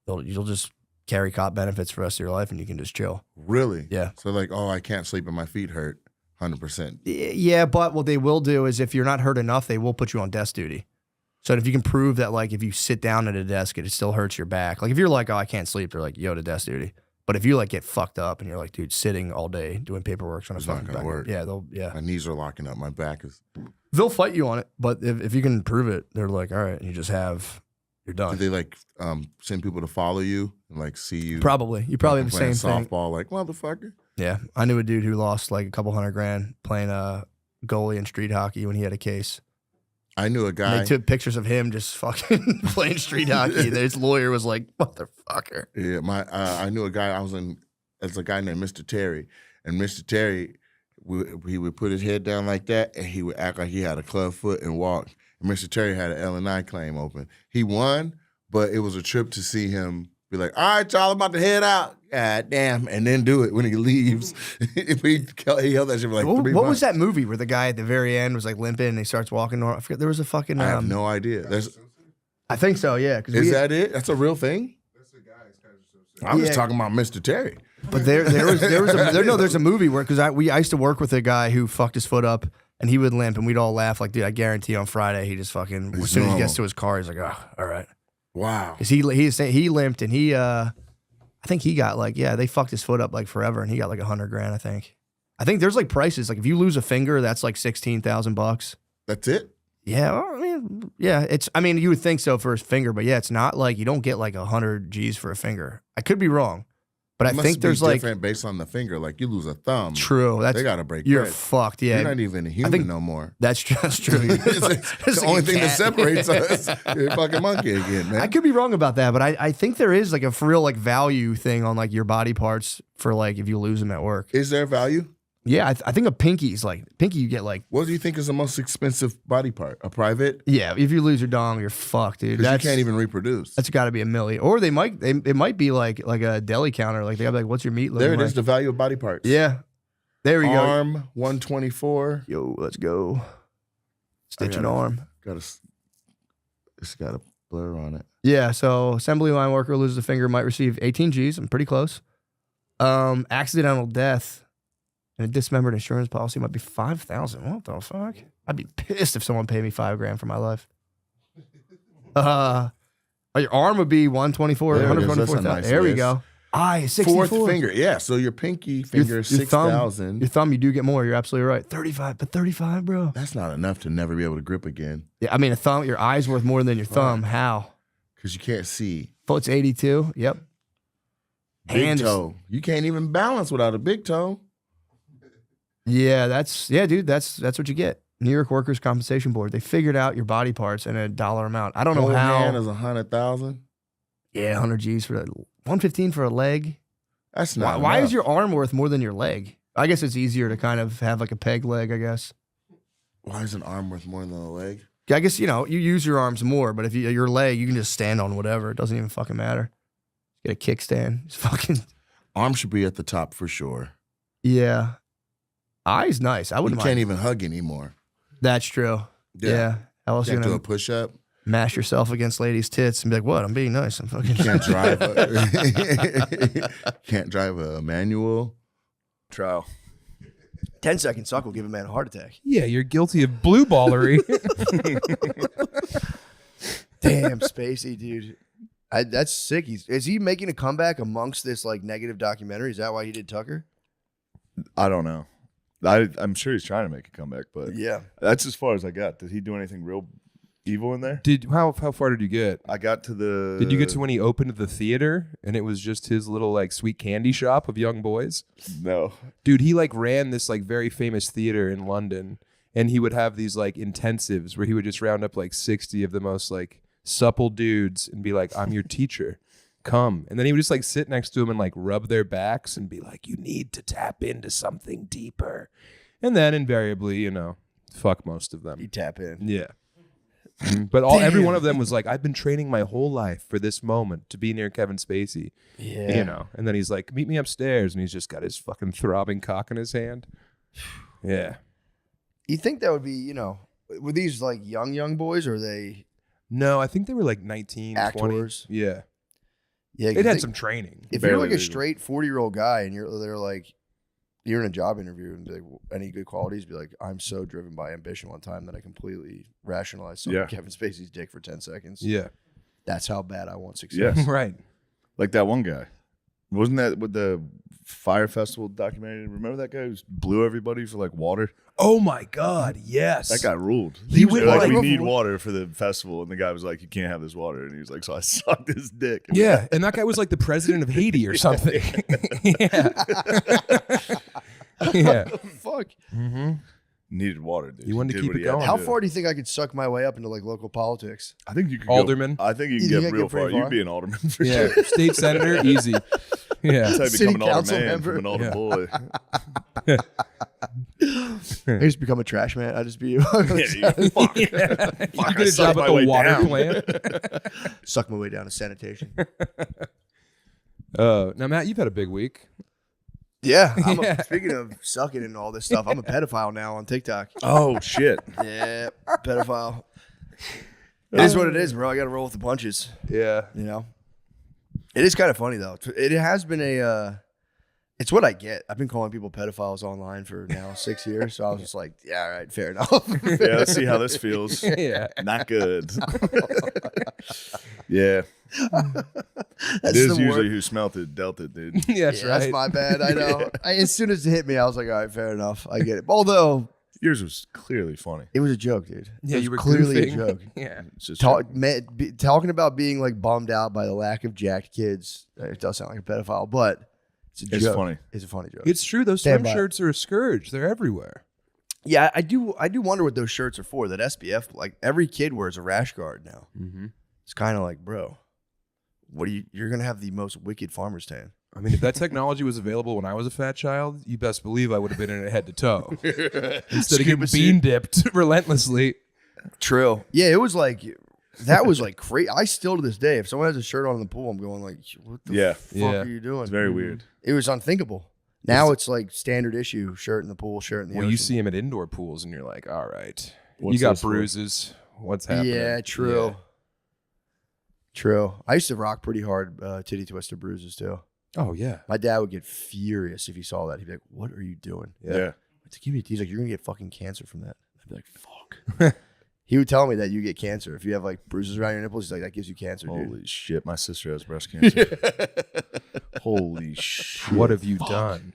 you'll just carry cop benefits for the rest of your life, and you can just chill. Really? Yeah. So like, oh, I can't sleep and my feet hurt. 100%. Yeah, but what they will do is if you're not hurt enough, they will put you on desk duty. So if you can prove that, like, if you sit down at a desk, it still hurts your back. Like, if you're like, oh, I can't sleep, they're like, yo, to desk duty. But if you, like, get fucked up and you're like, dude, sitting all day doing paperwork on a It's not fucking gonna back. work. Yeah, My knees are locking up. My back is. they'll fight you on it. But if you can prove it, they're like, all right, and you're done. Do they like send people to follow you and like see you? Probably. You probably have the same playing thing. softball, like motherfucker. Yeah. I knew a dude who lost like a couple $100,000 playing goalie in street hockey when he had a case. I knew a And guy. they took pictures of him just fucking playing street hockey. His lawyer was like, motherfucker. Yeah, I knew a guy. I was in. There's a guy named Mr. Terry, and Mr. Terry, he would put his head down like that, and he would act like he had a club foot and walk. And Mr. Terry had an L&I claim open. He won, but it was a trip to see him be like, all right, y'all, I'm about to head out. God damn, and then do it when he leaves. he held that shit for like 3 months. What was that movie where the guy at the very end was like limping and he starts walking normal? I forget. There was a fucking. I have no idea. I think so. Yeah. Is that it? That's a real thing. I'm just talking about Mr. Terry. But there's a movie where I used to work with a guy who fucked his foot up and he would limp and we'd all laugh like, dude, I guarantee on Friday he just fucking as soon as he gets to his car he's like, oh, all right. Wow. Because he limped and I think he got like, yeah, they fucked his foot up like forever and he got like $100,000. I think there's like prices like if you lose a finger that's like $16,000. That's it. Yeah, well, I mean, yeah, you would think so for his finger, but yeah, it's not like you don't get like 100 G's for a finger. I could be wrong, but I think there's like different based on the finger. Like you lose a thumb. True, they gotta break. You're bread. fucked. Yeah, you're not even a human no more. That's true. it's the only thing that separates us. You're a fucking monkey again, man. I could be wrong about that, but I think there is like a real like value thing on like your body parts for like if you lose them at work. Is there value? Yeah, I think a pinky you get like. What do you think is the most expensive body part? A private? Yeah, if you lose your dong, you're fucked, dude. Because you can't even reproduce. That's got to be $1 million. Or it might be like a deli counter. Like they have like, what's your meat? There it is, the value of body parts. Yeah, there we go. Arm 124. Yo, let's go. Stitch an arm. It's got a blur on it. Yeah, so assembly line worker loses a finger might receive 18 G's. I'm pretty close. Accidental death. And a dismembered insurance policy might be $5,000. What the fuck? I'd be pissed if someone paid me $5,000 for my life. Your arm would be 124, 124,000. There we go. Eye, 64. Fourth finger, yeah. So your pinky finger is 6,000. Your thumb, you do get more. You're absolutely right. 35, but 35, bro. That's not enough to never be able to grip again. Yeah, I mean, a thumb. Your eye's worth more than your thumb. How? Because you can't see. Foot's 82. Yep. Big toe. You can't even balance without a big toe. Yeah, dude. That's what you get. New York Workers' Compensation Board. They figured out your body parts in a dollar amount. I don't know how. Hand is 100,000. Yeah, 100 G's for 115 for a leg. That's not. Why is your arm worth more than your leg? I guess it's easier to kind of have like a peg leg. I guess. Why is an arm worth more than a leg? I guess, you use your arms more, but if your leg, you can just stand on whatever. It doesn't even fucking matter. Get a kickstand. It's fucking. Arm should be at the top for sure. Yeah. Eye's nice. I wouldn't You can't even hug anymore. That's true. Yeah. How else You you can't do gonna a push-up. mash yourself against ladies' tits and be like, what? I'm being nice. I'm fucking. Can't drive. Can't drive a manual. Trial. 10-second suck will give a man a heart attack. Yeah, you're guilty of blue ballery. Damn, Spacey, dude. That's sick. Is he making a comeback amongst this like negative documentary? Is that why he did Tucker? I don't know. I'm sure he's trying to make a comeback, but Yeah. that's as far as I got. Did he do anything real evil in there? How far did you get? I got to the. Did you get to when he opened the theater and it was just his little like sweet candy shop of young boys? No. Dude, he like ran this like very famous theater in London, and he would have these like intensives where he would just round up like 60 of the most like supple dudes and be like, I'm your teacher. Come. And then he would just like sit next to him and like rub their backs and be like, you need to tap into something deeper. And then invariably, fuck most of them. He tap in. Yeah. But every one of them was like, I've been training my whole life for this moment to be near Kevin Spacey. Yeah. And then he's like, meet me upstairs. And he's just got his fucking throbbing cock in his hand. Yeah. You think that would be, were these like young boys or are they No, I think they were like 19, actors? 20. Yeah. Yeah. They'd had some training. If you're like a legal. straight 40-year-old guy and they're like, you're in a job interview and be like, any good qualities? Be like, I'm so driven by ambition one time that I completely rationalized sucking Kevin Spacey's dick for 10 seconds. Yeah. That's how bad I want success. Yes. Right. Like that one guy. Wasn't that with the Fire Festival documentary? Remember that guy who blew everybody for like water? Oh my God. Yes. That guy ruled. He went They're like, like- we need water for the festival. And the guy was like, you can't have this water. And he was like, so I sucked his dick. Yeah. And that guy was like the president of Haiti or something. Yeah. Yeah. Fuck. Needed water, dude. You wanted to Did keep what it he had going. to How do. far do you think I could suck my way up into like local politics? I think you could Alderman? Go, I think you can You get think I real get pretty far. far? You'd be an alderman for Yeah. sure. State senator, easy. Yeah. That's how you City become an alder council man member. from an alder Yeah. boy. I just become a trash man. I just be Fuck. You Fuck, get I a sucked job my at the way water down. plant. suck my way down to sanitation. Now, Matt, you've had a big week. Yeah. Yeah. Speaking of sucking and all this stuff, I'm a pedophile now on TikTok. Oh, shit. Yeah, pedophile. It is what it is, bro. I got to roll with the punches. Yeah. It is kind of funny though. It has been it's what I get. I've been calling people pedophiles online for now 6 years. So I was just like, yeah, all right, fair enough. Yeah, let's see how this feels. Yeah. Not good. Yeah. That's It is the usually word. who smelt it, dealt it, dude. Yeah, that's Yeah, right. that's my bad. I know. As soon as it hit me, I was like, all right, fair enough. I get it. Although Yours was clearly funny. it was a joke, dude. Yeah, It was you were clearly goofing. a joke. Yeah. It's just Talking about being like bummed out by the lack of jacked kids. It does sound like a pedophile, but it's a It's joke. funny. It's a funny joke. It's true. Those Stand swim by. shirts are a scourge. They're everywhere. Yeah, I do wonder what those shirts are for. That SPF, like every kid wears a rash guard now. Mm-hmm. It's kind of like, bro, you're gonna have the most wicked farmer's tan. I mean, if that technology was available when I was a fat child, you best believe I would have been in it head to toe. Instead of getting bean dipped relentlessly. True. Yeah, it was like that was like crazy. I still to this day, if someone has a shirt on in the pool, I'm going like, what the fuck Yeah. are you doing? It's very weird. It was unthinkable. Now it's like standard issue: shirt in the pool, shirt in the Well, ocean. you see him at indoor pools and you're like, all right, What's you got this for? bruises. What's happening? Yeah, true. Yeah. True. I used to rock pretty hard titty twister bruises too. Oh, yeah. My dad would get furious if he saw that. He'd be like, "What are you doing?" Yeah. He's like, "You're gonna get fucking cancer from that." I'd be like, "Fuck." He would tell me that you get cancer if you have like bruises around your nipples. He's like, "That gives you cancer, dude." Holy shit. My sister has breast cancer. Holy shit. What have you done?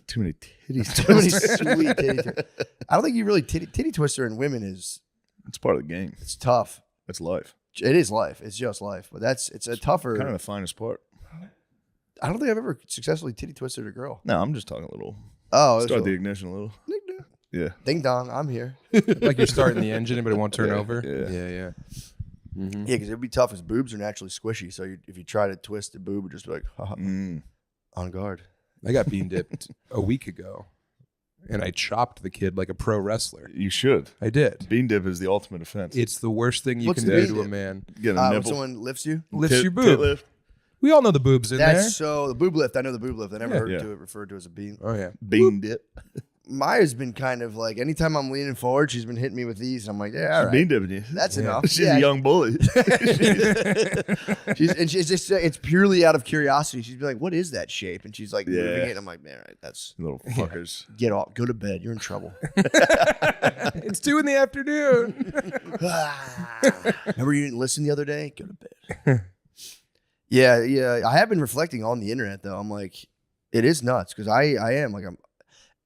Too many titties. Too many sweet titty twister. I don't think you really titty twister in women is It's part of the game. it's tough. It's life. It is life. It's just life, but it's a tougher. Kind of the finest part. I don't think I've ever successfully titty twisted a girl. No, I'm just talking a a little. Oh, it's Start a the ignition a little. Yeah. ding dong. I'm here. Like you're starting the engine, but it won't turn Yeah, over? yeah. Yeah. Yeah, because it'd be tough. His boobs are naturally squishy, so if you try to twist the boob, it'd just be like, haha, Mm. on guard. I got bean dipped a week ago. and I chopped the kid like a pro wrestler. You should. I did. Bean dip is the ultimate offense. It's the worst thing you What's can the do bean to a dip? man. Get a When nipple. someone lifts you? Lifts your Tit boob. lift. We all know the boobs in That's there. so the boob lift. I know the boob lift. I never heard Yeah. it referred to as a bean. Oh yeah. Bean dip. Maya's been kind of like anytime I'm leaning forward, she's been hitting me with these, and I'm like, yeah, all right, Bean dipping you. that's Yeah. enough. She's Yeah, a young bully. she's just it's purely out of curiosity. She's be like, what is that shape? And she's like, moving Yeah. it. And I'm like, man, all right, that's Little fuckers. get off, go to bed. You're in trouble. It's 2 p.m. Remember you didn't listen the other day? Go to bed. Yeah. I have been reflecting on the internet though. I'm like, it is nuts because I am like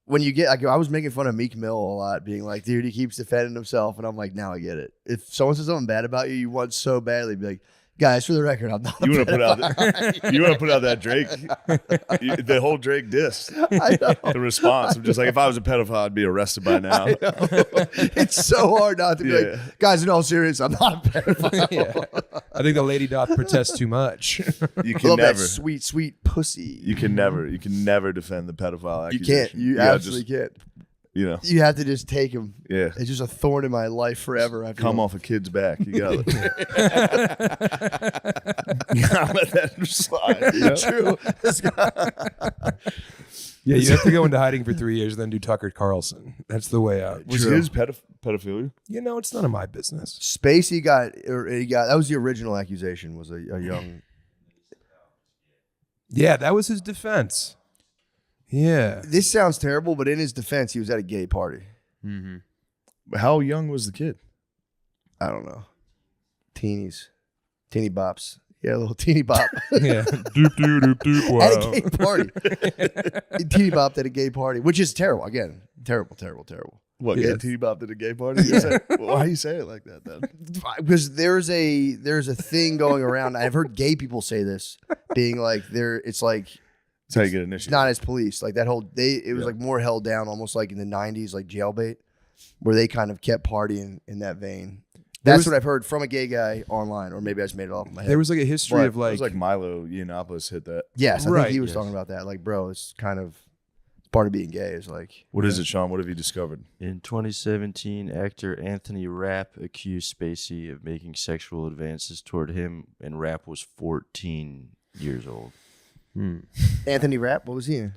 when you get, I was making fun of Meek Mill a lot, being like, dude, he keeps defending himself, and I'm like, now I get it. If someone says something bad about you, you want so badly be like, guys, for the record, I'm not. You want to put out pedophile." you want to put out that Drake, the whole Drake diss. I know. The response. I'm just like, if I was a pedophile, I'd be arrested by now. I know. It's so hard not to be Yeah. like, guys, in all seriousness, I'm not a pedophile. Yeah. I think the lady doth protest too much. You I can love that never. sweet pussy. You can never defend the pedophile You accusation. can't. You gotta absolutely can't. You know. You have to just take him. Yeah. It's just a thorn in my life forever. I feel. Come off a kid's back. You gotta, you gotta let that slide. You know? True. Yeah, you have to go into hiding for 3 years, then do Tucker Carlson. That's the way out. Was his pedophilia? You know, it's none of my business. Spacey he got that was the original accusation, was a young. Yeah, that was his defense. Yeah. This sounds terrible, but in his defense, he was at a gay party. How young was the kid? I don't know. Teeny bops. Yeah, a little teeny bop. Yeah. Doop, doop, doop, doop, At wow. a gay party. Teeny bopped at a gay party, which is terrible. Again, terrible. What? Yeah. Get T-bopped at a gay party? You say- why you say it like that then? Because there's a thing going around. I've heard gay people say this, being like it's like That's how you get it's initiated. not as police. Like that whole it was Yeah. like more held down, almost like in the 90s, like jailbait, where they kind of kept partying in that vein. That's what I've heard from a gay guy online, or maybe I just made it off in my head. There was like a history of It was like Milo Yiannopoulos hit that. Yes, I Right. think he was talking about that. Like, bro, it's kind of part of being gay is like. What is it, Sean? What have you discovered? In 2017, actor Anthony Rapp accused Spacey of making sexual advances toward him, and Rapp was 14 years old. Anthony Rapp, what was he in?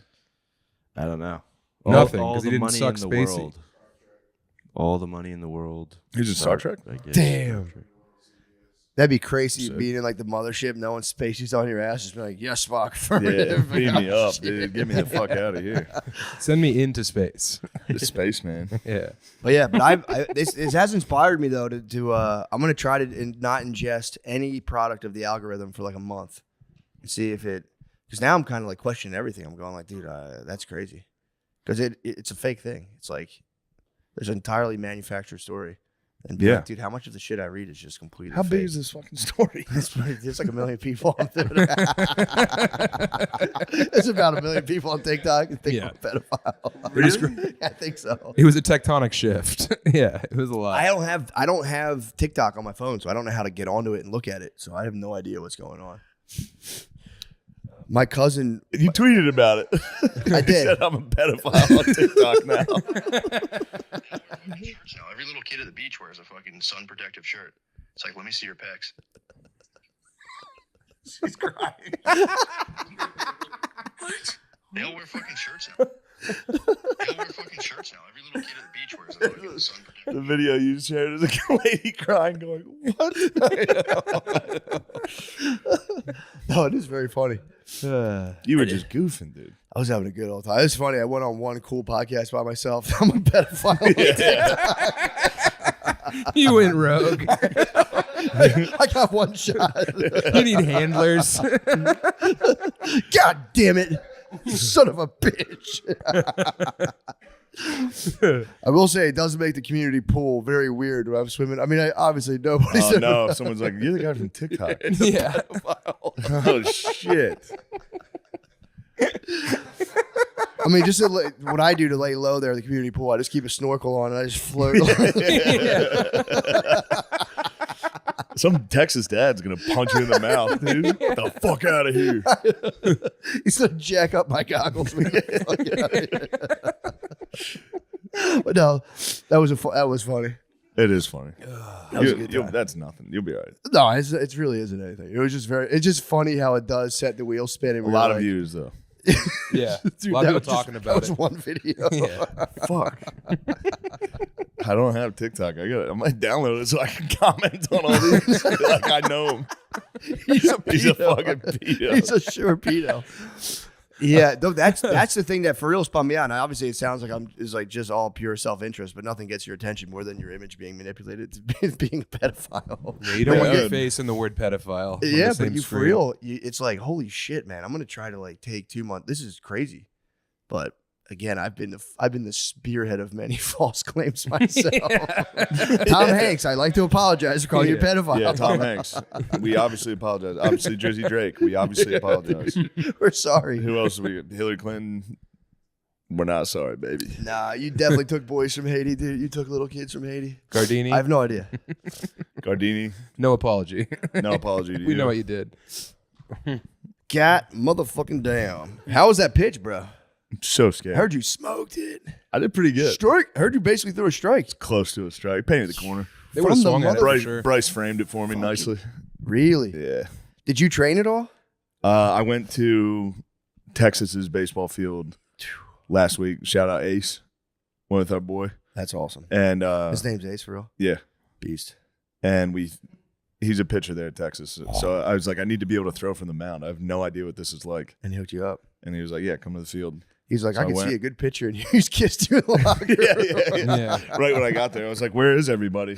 I don't know. Nothing, All 'cause he the didn't money suck in the Spacey. world. All the money in the world. He's in Star Trek? I guess. Damn. That'd be crazy Sick. being in like the mothership, knowing Spacey's on your ass, just be like, yes, Spock. Yeah, beam me up, dude. Get me the fuck out of here. send me into space. Spaceman. Yeah. But yeah, but this has inspired me though to I'm gonna try to not ingest any product of the algorithm for like a month and see if it, because now I'm kind of like questioning everything. I'm going like, dude, that's crazy, because it's a fake thing. It's like there's an entirely manufactured story, and be Yeah. like, dude, how much of the shit I read is just completely How fake? big is this fucking story? There's like 1 million people on Twitter. There's about 1 million people on TikTok and think I'm a pedophile. Really? I think so. It was a tectonic shift. Yeah, it was a lot. I don't have TikTok on my phone, so I don't know how to get onto it and look at it. So I have no idea what's going on. My cousin, You tweeted about it. I You did. said I'm a pedophile on TikTok now. Now every little kid at the beach wears a fucking sun protective shirt. It's like, let me see your pecs. She's crying. What? They all wear fucking shirts now. They all wear fucking shirts now. Every little kid at the beach wears a fucking sun protective. The video you shared is a lady crying, going, "What?" No, it is very funny. You were just goofing, dude. I was having a good old time. It's funny. I went on one cool podcast by myself. I'm a pedophile. You went rogue. I got one shot. You need handlers. God damn it. You son of a bitch. I will say it does make the community pool very weird when I'm swimming. I mean, obviously nobody's Oh no! Someone's like, "You're the guy from TikTok." Yeah. Oh shit! I mean, just what I do to lay low there in the community pool, I just keep a snorkel on and I just float. Some Texas dad's gonna punch you in the mouth, dude. Get the fuck out of here! He's gonna jack up my goggles. When we get the fuck out of here. But no, that was funny. It is funny. That was a good time. That's nothing. You'll be all right. No, it really isn't anything. It was just it's just funny how it does set the wheel spinning. A lot of views though. Yeah. Dude, a lot of that people talking that about was it. one video. Yeah. Fuck. I don't have TikTok. I might download it so I can comment on all these. Like I know him. He's a fucking pedo. He's a sure pedo. Yeah, though that's the thing that for real spun me out. And obviously, it sounds like it's like just all pure self interest, but nothing gets your attention more than your image being manipulated to being a pedophile. Yeah, you don't want your face in the word pedophile. on Yeah, the same but you for screen. real, it's like holy shit, man. I'm gonna try to like take 2 months. This is crazy, but again, I've been the spearhead of many false claims myself. Tom Hanks, I'd like to apologize for calling you a pedophile. Yeah, Tom Hanks. We obviously apologize. Obviously, Drizzy Drake. We obviously apologize. We're sorry. Who else? Hillary Clinton. We're not sorry, baby. Nah, you definitely took boys from Haiti, dude. You took little kids from Haiti. Gardini, I have no idea. Gardini. no apology. No apology to you. We know what you did. God motherfucking damn. How was that pitch, bro? I'm so scared. Heard you smoked it. I did pretty good. Strike. Heard you basically threw a strike. Close to a strike. Painted the corner. They would have From the swung at it for Bryce, sure. Bryce framed it for me nicely. Really? Yeah. Did you train at all? I went to Texas's baseball field last week. Shout out Ace. Went with our boy. That's awesome. And His name's Ace for real. yeah. Beast. And he's a pitcher there at Texas. So I was like, I need to be able to throw from the mound. I have no idea what this is like. And he hooked you up. And he was like, yeah, come to the field. He's like, So I can I went. see a good picture, and you just kissed you in the locker room. Yeah. Right when I got there, I was like, where is everybody?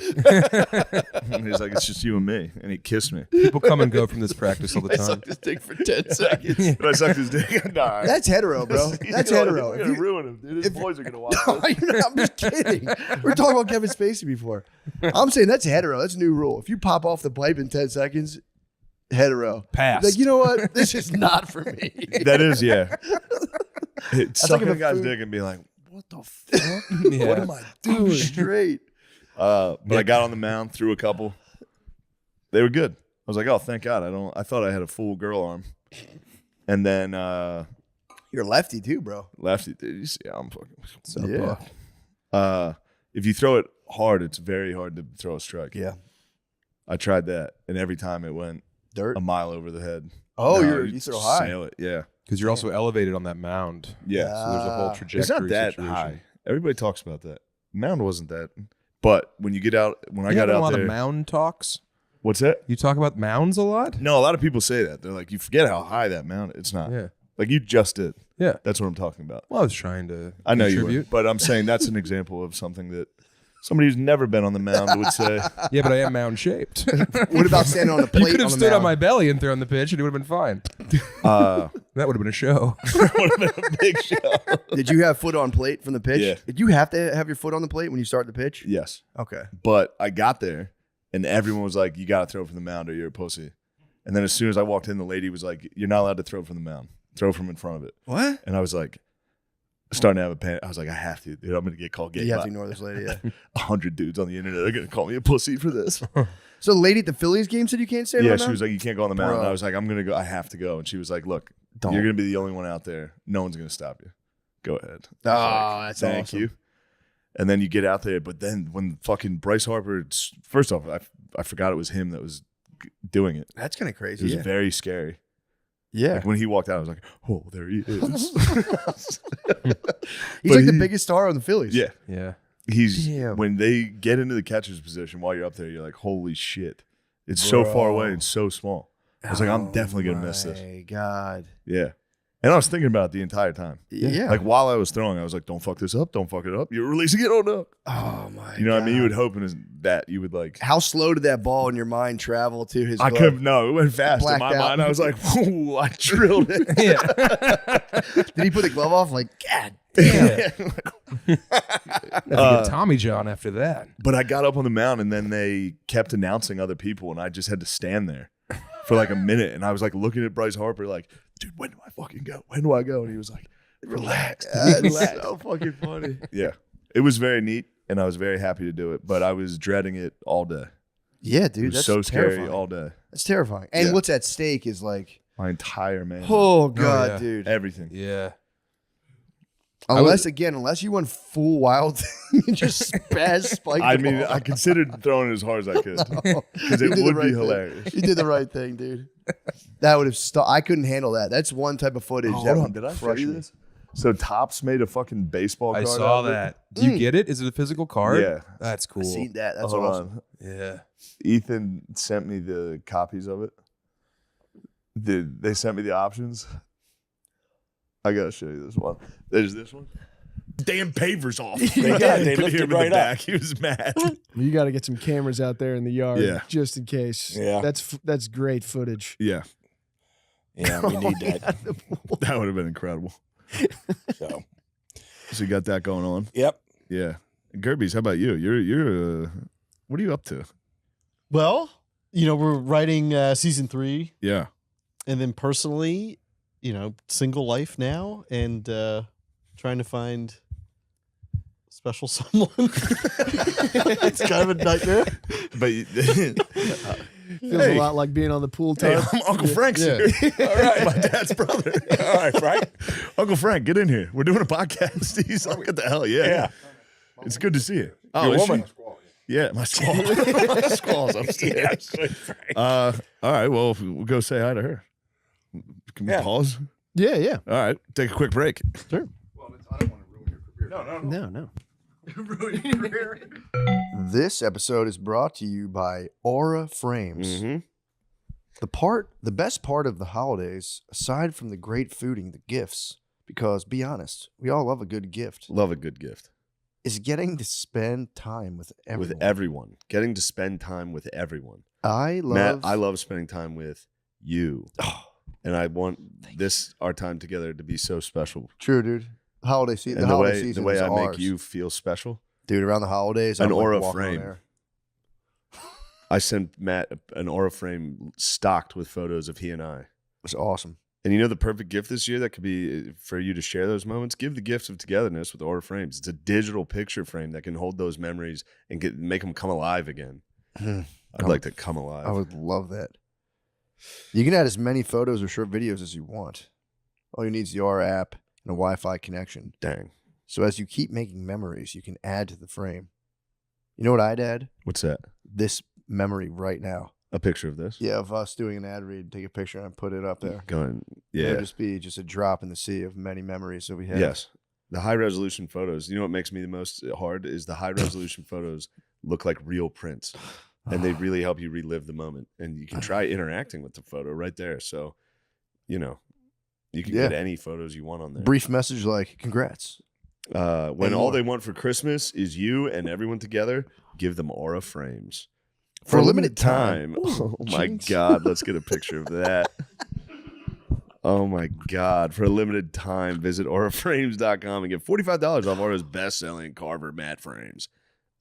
And he's like, it's just you and me. And he kissed me. People come and go from this practice all the I time. sucked his dick for 10 seconds. And I sucked his dick. Nah. That's hetero, bro. That's hetero. We're If going to you- ruin him, dude. His boys are going to watch No, this. you're not- I'm just kidding. We're talking about Kevin Spacey before. I'm saying that's hetero. That's a new rule. If you pop off the pipe in 10 seconds, hetero. Pass. Like, you know what? This is not for me. That is, yeah. like Sucking if a a guy's food- dick and being like, what the fuck? Yeah. What am I I'm doing? straight. But I got on the mound, threw a couple. They were good. I was like, oh, thank God. I thought I had a full girl arm. And then You're lefty too, bro. lefty, dude. You see how I'm fucking. Yeah. If you throw it hard, it's very hard to throw a strike. Yeah. I tried that, and every time it went Dirt. a mile over the head. Oh, No, you throw high. Sail it, yeah. Because you're also elevated on that mound. Yeah. So there's a whole trajectory. It's not that situation. high. Everybody talks about that. Mound wasn't that. But when you get out, when I You got have a out lot there. of mound talks. What's that? You talk about mounds a lot? No, a lot of people say that. They're like, you forget how high that mound is. It's not. Yeah. Like you just did. Yeah. That's what I'm talking about. Well, I was trying to I know you contribute. were, but I'm saying that's an example of something that somebody who's never been on the mound would say. Yeah, but I am mound shaped. What about standing on the plate? You could have the stood on mound? my belly and thrown the pitch, and it would have been fine. Uh, That would have been a show. would have been a big show. Did you have foot on plate from the pitch? Yeah. Did you have to have your foot on the plate when you start the pitch? Yes, Okay. but I got there, and everyone was like, "You got to throw from the mound, or you're a pussy." And then as soon as I walked in, the lady was like, "You're not allowed to throw from the mound. Throw from in front of it." What? And I was like, starting to have a panic. I was like, "I have to, dude. I'm gonna get called gay." You have by to ignore this lady, yeah. 100 dudes on the internet are gonna call me a pussy for this. So the lady at the Phillies game said you can't stand Yeah, on she that? was like, "You can't go on the mound." And Bro. I was like, "I'm gonna go. I have to go." And she was like, "Look, Don't. you're gonna be the only one out there. No one's gonna stop you. Go ahead." Oh, that's Thank awesome. you. And then you get out there, but then when fucking Bryce Harper, first off, I forgot it was him that was doing it. That's kind of It crazy. was Yeah. very scary. Yeah. Like when he walked out, I was like, "Oh, there he is." He's But like the he- biggest star on the Phillies. Yeah, Yeah. he's Damn. when they get into the catcher's position while you're up there, you're like, "Holy shit!" It's so far away and so small. I was like, I'm definitely gonna miss this. Oh my God. Yeah. And I was thinking about it the entire time. Yeah. Like while I was throwing, I was like, don't fuck this up. Don't fuck it up. You're releasing it. Oh no. Oh my. You know what I mean? You God. would hope that you would like. How slow did that ball in your mind travel to his I glove? could no, it went fast. In Blacked my out. mind, I was like, whoa, I drilled it. Did he put the glove off? Like, God Yeah. Uh, Tommy John after that. But I got up on the mound and then they kept announcing other people and I just had to stand there for like a minute. And I was like looking at Bryce Harper like, dude, when do I fucking go? When do I go? And he was like, relax. That's relax. so fucking funny. Yeah. It was very neat and I was very happy to do it, but I was dreading it all day. Yeah, It dude. was That's so scary terrifying. all day. That's terrifying. And Yeah. what's at stake is like, My entire man. oh God, yeah. dude. Everything. Yeah. Unless you went full wild and just spaz spike. I mean, I considered throwing it as hard as I could because it would be hilarious. You did the right thing, dude. That would have stopped. I couldn't handle that. That's one type of footage. Hold on, did I show you this? So Topps made a fucking baseball card. I saw that. Do you get it? Is it a physical card? Yeah. That's cool. I seen that. That's Hold awesome. on. Yeah. Ethan sent me the copies of it. They sent me the options. I gotta show you this one. There's this one. Damn pavers off. They lifted him right in the up. back. He was mad. You got to get some cameras out there in the yard, Yeah. just in case. Yeah. That's great footage. Yeah, Yeah, we need that. that would have been incredible. So, So you got that going on. yep. Yeah. Gerbies, how about you? You're what are you up to? Well, we're writing season 3, Yeah. and then personally, single life now, and trying to find special someone. It's kind of a nightmare. But Feels a lot like being on the pool hey, tub. I'm Uncle Frank's here. All right, my dad's brother. All right, Frank. Uncle Frank, get in here. We're doing a podcast. He's like, what the hell? Yeah. It's good to see you. Oh, Your is woman. she? Yeah, my squaw. My squaw's upstairs. All right, well, we'll go say hi to her. Can we pause? Yeah. All right, take a quick break. Sure. I don't want to ruin your career. No. This episode is brought to you by Aura Frames. Mm-hmm. The best part of the holidays, aside from the great food and the gifts, because be honest, we all love a good gift, Love a good gift. is getting to spend time with everyone. With everyone. Getting to spend time with everyone. Matt, I love spending time with you. And I want our time together to be so special. True, dude. Holiday season. And The the holiday way season I is make ours. you feel special. Dude, around the holidays, An I'm Aura walking on frame. air. I sent Matt an Aura frame stocked with photos of he and I. It's awesome. And you know the perfect gift this year that could be for you to share those moments? Give the gift of togetherness with Aura frames. It's a digital picture frame that can hold those memories and make them come alive again. I'd like to come alive. I would love that. You can add as many photos or short videos as you want. All you need is the Aura app and a Wi-Fi connection. Dang. So as you keep making memories, you can add to the frame. You know what I'd add? What's that? This memory right now. A picture of this? Yeah, of us doing an ad read, take a picture and put it up there. Going, yeah. It'd just be just a drop in the sea of many memories that we have. Yes. The high resolution photos. You know what makes me the most hard is the high resolution photos look like real prints. And they really help you relive the moment. And you can try interacting with the photo right there. So, you can get any photos you want on there. Brief message like, congrats. When all they want for Christmas is you and everyone together, give them Aura frames. For a limited time. Oh my God. Let's get a picture of that. Oh my God. For a limited time, visit auraframes.com and get $45 off Aura's best-selling Carver mat frames.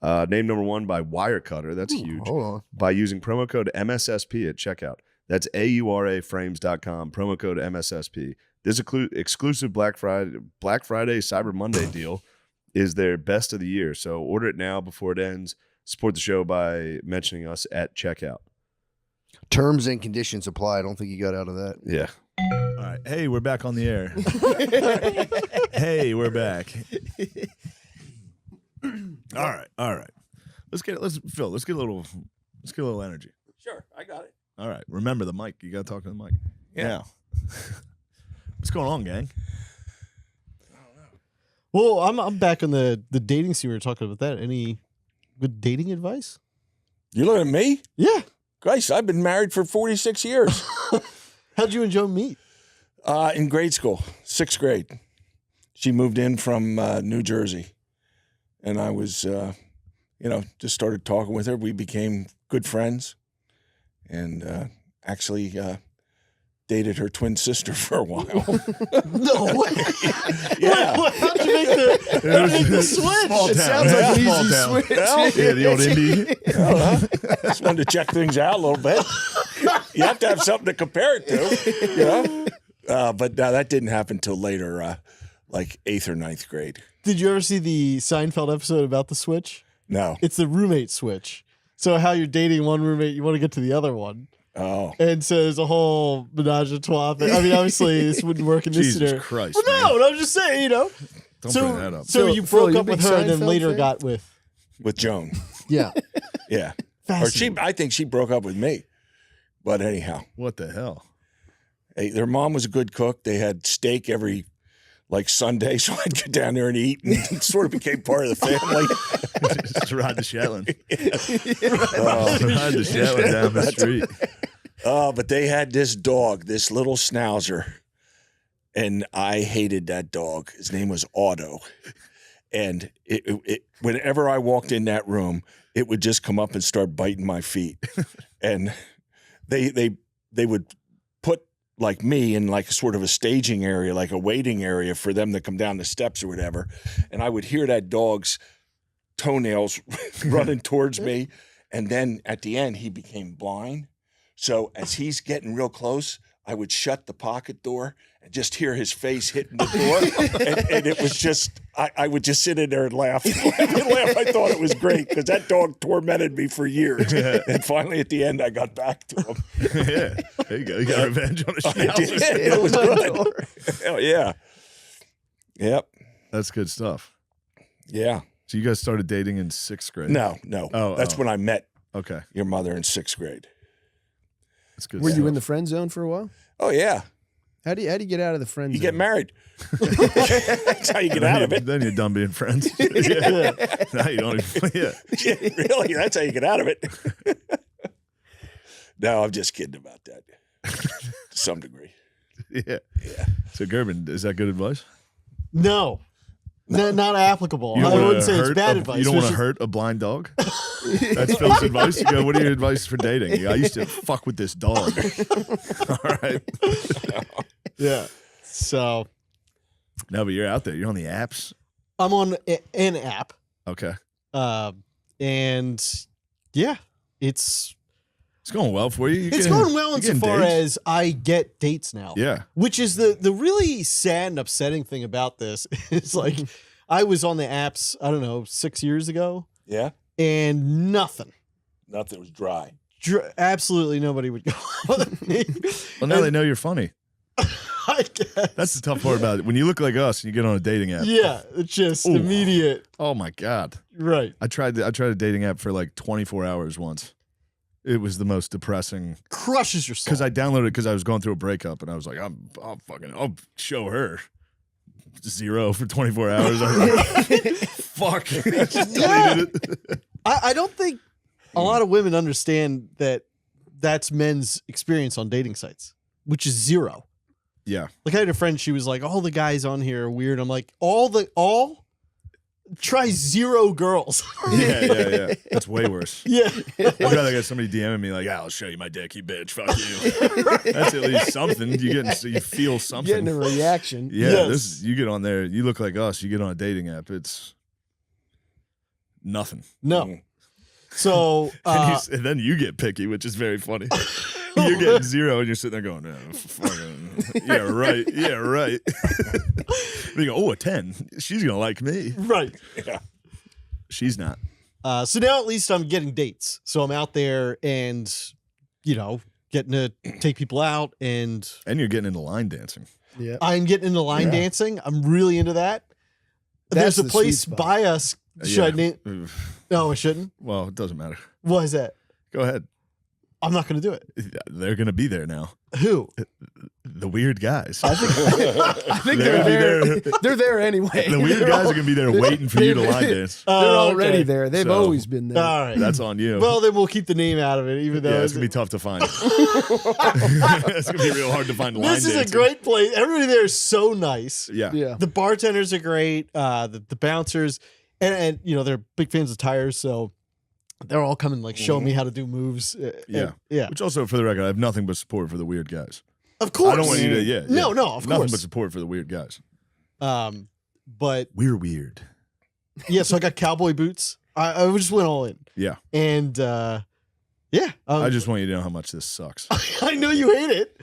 Named number 1 by Wirecutter. That's huge. Hold on. By using promo code MSSP at checkout. That's auraframes.com, promo code MSSP. This exclusive Black Friday, Cyber Monday deal is their best of the year. So order it now before it ends. Support the show by mentioning us at checkout. Terms and conditions apply. I don't think you got out of that. Yeah. All right. Hey, we're back on the air. Hey, we're back. All right. Let's get a little energy. Sure, I got it. All right. Remember the mic. You got to talk to the mic. Yeah. What's going on, gang? Well, I'm back on the dating scene. We were talking about that. Any good dating advice? You look at me? Yeah. Grace, I've been married for 46 years. How'd you and Joe meet? In grade school, 6th grade. She moved in from New Jersey. And I was, just started talking with her. We became good friends. And actually dated her twin sister for a while. No way. Yeah. How'd you make the switch? Small It town. sounds like an Small easy town. switch. Yeah, the old indie. Just wanted to check things out a little bit. You have to have something to compare it to, But that didn't happen till later, like 8th or 9th grade. Did you ever see the Seinfeld episode about the switch? No. It's the roommate switch. So how you're dating one roommate, you want to get to the other one. Oh. And so there's a whole menage a trois thing. I mean, obviously this wouldn't work in this Jesus scenario. Christ, Well, no, I'm just saying, Don't bring that up. So you Phil, broke you up big with her and then Seinfeld later fan? got with. Joan. Yeah. Yeah. Or I think she broke up with me. But anyhow. What the hell? Hey, their mom was a good cook. They had steak every Sunday, so I'd get down there and eat, and it sort of became part of the family. Just ride the Shetland. Ride the Shetland down the street. But they had this dog, this little schnauzer, and I hated that dog. His name was Otto, and whenever I walked in that room, it would just come up and start biting my feet, and they would put like me in like sort of a staging area, like a waiting area for them to come down the steps or whatever. And I would hear that dog's toenails running towards me. And then at the end, he became blind. So as he's getting real close, I would shut the pocket door and just hear his face hitting the door. and it was just, I would just sit in there and laugh. I thought it was great because that dog tormented me for years. And finally at the end, I got back to him. Yeah. There you go. You got revenge on a schnauzer. It was good. Hell yeah. Yep. That's good stuff. Yeah. So you guys started dating in 6th grade? No. That's when I met your mother in 6th grade. That's good. Were you in the friend zone for a while? Oh yeah. How do you get out of the friend zone? You get married. That's how you get out of it. Then you're done being friends. Yeah. Now you don't even. Yeah. Really, that's how you get out of it. No, I'm just kidding about that. To some degree. Yeah. So Gerben, is that good advice? No. Not applicable. You I don't wouldn't say wanna it's bad advice. You don't want to hurt a blind dog? That's Phil's advice. You go, what are your advice for dating? You go, I used to fuck with this dog. All right. Yeah. So. No, but you're out there. You're on the apps. I'm on an app. Okay. And yeah, it's going well for you. It's going well insofar as I get dates now. Yeah. Which is the really sad and upsetting thing about this is like I was on the apps, I don't know, 6 years ago. Yeah. And nothing. Nothing was dry. Absolutely nobody would go with me. Well, now they know you're funny. I guess. That's the tough part about it. When you look like us and you get on a dating app. Yeah, it's just immediate. Oh my God. Right. I tried a dating app for like 24 hours once. It was the most depressing. Crushes your soul. Because I downloaded it because I was going through a breakup and I was like, I'll show her. 0 for 24 hours. I was like, fuck. I just deleted it. I don't think a lot of women understand that that's men's experience on dating sites, which is 0. Yeah. Like I had a friend, she was like, all the guys on here are weird. I'm like, try 0 girls. Yeah. That's way worse. Yeah. I'd rather get somebody DMing me like, I'll show you my dick, you bitch. Fuck you. That's at least something. You feel something. Getting a reaction. Yeah. Yes. You get on there, you look like us, you get on a dating app, it's nothing. No. So and then you get picky, which is very funny. You're getting 0 and you're sitting there going, yeah, right. Yeah, right. You go, a 10. She's going to like me. Right. Yeah. She's not. So now at least I'm getting dates. So I'm out there and, getting to take people out and you're getting into line dancing. Yeah. I'm getting into line dancing. I'm really into that. That's There's a the place sweet spot. by us. Should I name? No, I shouldn't. Well, it doesn't matter. Why is that? Go ahead. I'm not going to do it. They're going to be there now. Who? The weird guys. I think they're there. They're there anyway. The weird guys are going to be there waiting for you to line dance. They're already okay. there. They've So, always been there. All right. That's on you. Well, then we'll keep the name out of it, even though it's going to be tough to find. It's going to be real hard to find line this dancing. is a great place. Everybody there is so nice. Yeah. The bartenders are great. The bouncers, and they're big fans of tires, so they're all coming like showing me how to do moves. Yeah. Which also, for the record, I have nothing but support for the weird guys. Of course. I don't want you to. No, of nothing course. but support for the weird guys. But we're weird. Yeah. So I got cowboy boots. I just went all in. Yeah. And I just want you to know how much this sucks. I know you hate it.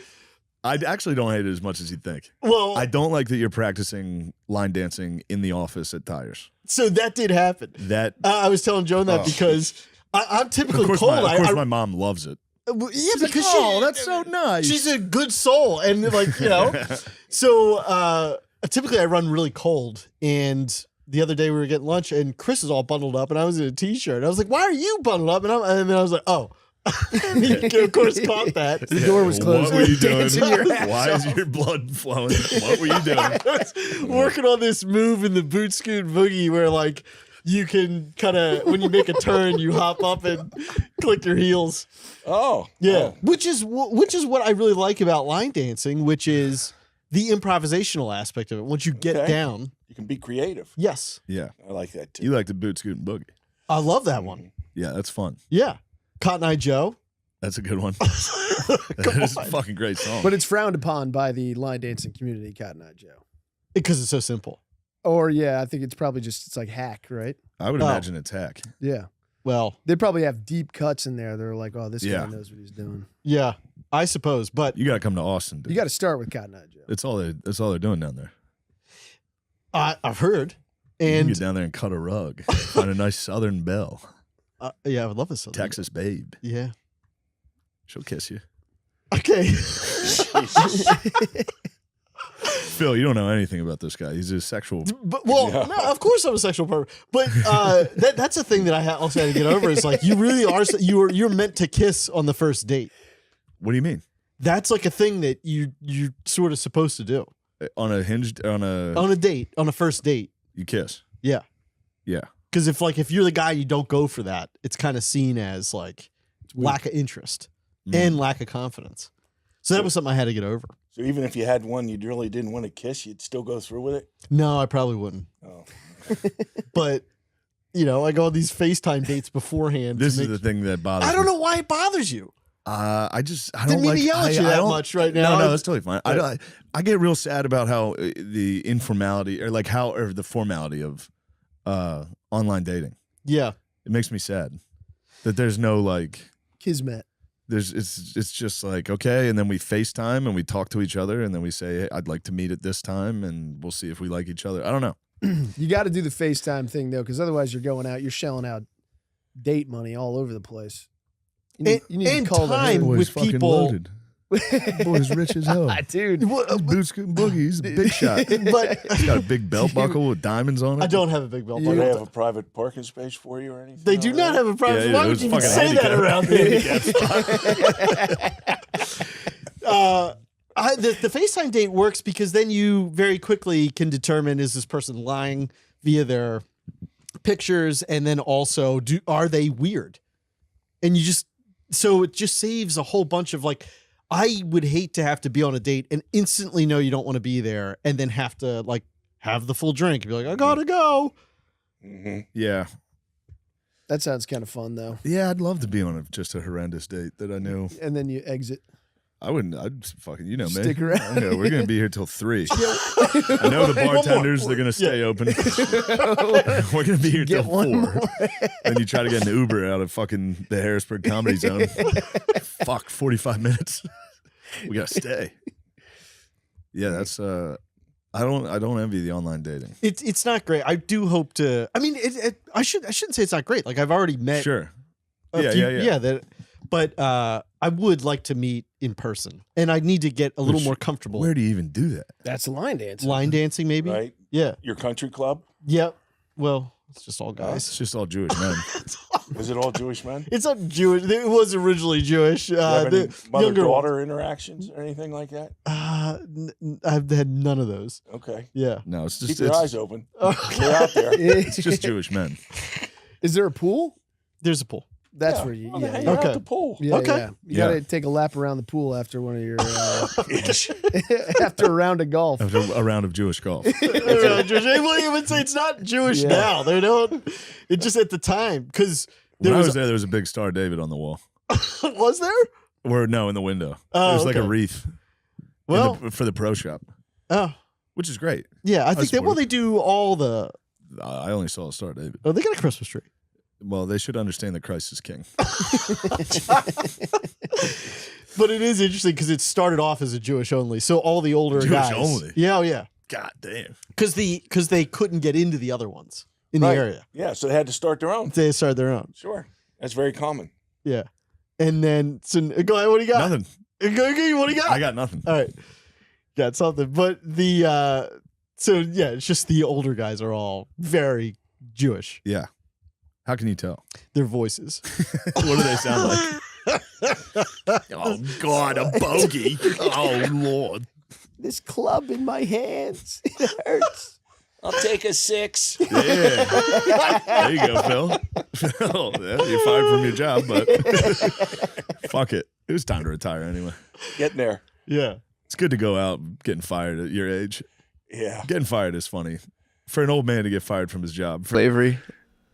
I actually don't hate it as much as you think. Well, I don't like that you're practicing line dancing in the office at Tires. So that did happen. That I was telling Joan that because I'm typically of cold. course, my mom loves it. Yeah, She's because like, that's so nice. She's a good soul, and so typically I run really cold, and the other day we were getting lunch, and Chris is all bundled up, and I was in a t-shirt. I was like, "Why are you bundled up?" And then I was like, "Oh." He, of course, caught that. The door was closed. What were you doing? Why is your blood flowing? What were you doing? I was working on this move in the boot scoot boogie where, like, you can kind of, when you make a turn, you hop up and click your heels. Oh, Yeah, oh. which is what I really like about line dancing, which is the improvisational aspect of it. Once you get Okay. down, You can be creative. yes, Yeah. I like that too. You like the boot scoot and boogie. I love that one. Yeah, that's fun. Yeah, Cotton Eye Joe. That's a good one. That is a fucking great song. But it's frowned upon by the line dancing community, Cotton Eye Joe. Because it's so simple. Or I think it's probably just it's like hack, right? I would imagine it's hack. Yeah. Well, they probably have deep cuts in there. They're like, oh, this Yeah. guy knows what he's doing. Yeah, I suppose. But You got to come to Austin, dude. You got to start with Cotton Eye Joe. That's all they're doing down there. I've heard. You can And get down there and cut a rug. Find a nice Southern belle. yeah, I would love this. Texas babe. Yeah. She'll kiss you. Okay. Phil, you don't know anything about this guy. He's a sexual. But no, of course I'm a sexual pervert. But that's a thing that I also had to get over. Is like you really are. You're meant to kiss on the first date. What do you mean? That's like a thing that you're sort of supposed to do On a date, on a first date. You kiss. Yeah. Yeah. Because if you're the guy, you don't go for that. It's kind of seen as like lack of interest and lack of confidence. So that was something I had to get over. So even if you had one you really didn't want to kiss, you'd still go through with it? No, I probably wouldn't. Oh. But I go on these FaceTime dates beforehand. This is the thing that bothers me. I don't know why it bothers you. I Didn't don't mean like to yell at you that much right now. No, that's totally fine. I get real sad about how the informality or the formality of online dating. Yeah. It makes me sad that there's no Kismet. It's just like, okay, and then we FaceTime and we talk to each other and then we say, hey, I'd like to meet at this time and we'll see if we like each other. I don't know. You got to do the FaceTime thing though, because otherwise you're shelling out date money all over the place. You need and to call time the with people. Loaded. Boy's rich as hell. Dude. Boot scoot and boogie. He's a big shot. But He's got a big belt buckle with diamonds on it. I don't have a big belt. Do they have a private parking space for you or anything? They do not have a private. Yeah, Why it would was you even fucking say that handicap. around here? The FaceTime date works because then you very quickly can determine, is this person lying via their pictures, and then also are they weird? And so it just saves a whole bunch of I would hate to have to be on a date and instantly know you don't want to be there and then have to have the full drink and be like, I gotta go. Mm-hmm. Yeah. That sounds kind of fun though. Yeah, I'd love to be on just a horrendous date that I knew. And then you exit. I wouldn't. I'd fucking, me. Stick around. Yeah, we're gonna be here till 3. I know the bartenders. They're gonna stay open. We're gonna be here till 4. Then you try to get an Uber out of fucking the Harrisburg Comedy Zone. 45 minutes. We gotta stay. Yeah, that's. I don't envy the online dating. It's not great. I do hope to. I mean, I shouldn't say it's not great. I've already met. Sure. Yeah. But I would like to meet in person, and I need to get a little more comfortable. Where do you even do that? That's line dancing. Line dancing, maybe. Right? Yeah. Your country club? Yep. Well, it's just all guys. It's just all Jewish men. Is it all Jewish men? It's not Jewish. It was originally Jewish. Do you have any The mother-daughter interactions or anything like that? I've had none of those. Okay. Yeah. No, it's just Keep your eyes open. They're out there. It's just Jewish men. Is there a pool? There's a pool. That's where you. Well, Yeah, hang yeah. out at the pool. Yeah, Okay. yeah. You gotta take a lap around the pool after one of your after a round of golf. After a round of Jewish golf. Jewish. They won't even say it's not Jewish now. They don't. It just at the time because When I was there was a big Star David on the wall. Was there? Or no, in the window. Oh, There's like okay. a wreath. Well- for the pro shop, Oh, which is great. yeah. I think support they do all the. I only saw a Star David. Oh, they got a Christmas tree. Well, they should understand that Christ is king. But it is interesting because it started off as a Jewish only. So all the older Jewish guys. only? Yeah, oh, yeah. God damn. Because they couldn't get into the other ones in Right. the area. Yeah, so they had to start their own. They started their own. Sure. That's very common. Yeah. And then so go ahead. What do you got? Nothing. What do you got? I got nothing. All right. Got something. But So yeah, it's just the older guys are all very Jewish. Yeah. How can you tell? Their voices. What do they sound like? Oh, God, a bogey. Oh, Lord. This club in my hands. It hurts. I'll take a 6. Yeah. There you go, Phil. Phil, yeah, you're fired from your job, but fuck it. It was time to retire anyway. Getting there. Yeah. It's good to go out getting fired at your age. Yeah. Getting fired is funny. For an old man to get fired from his job. Slavery.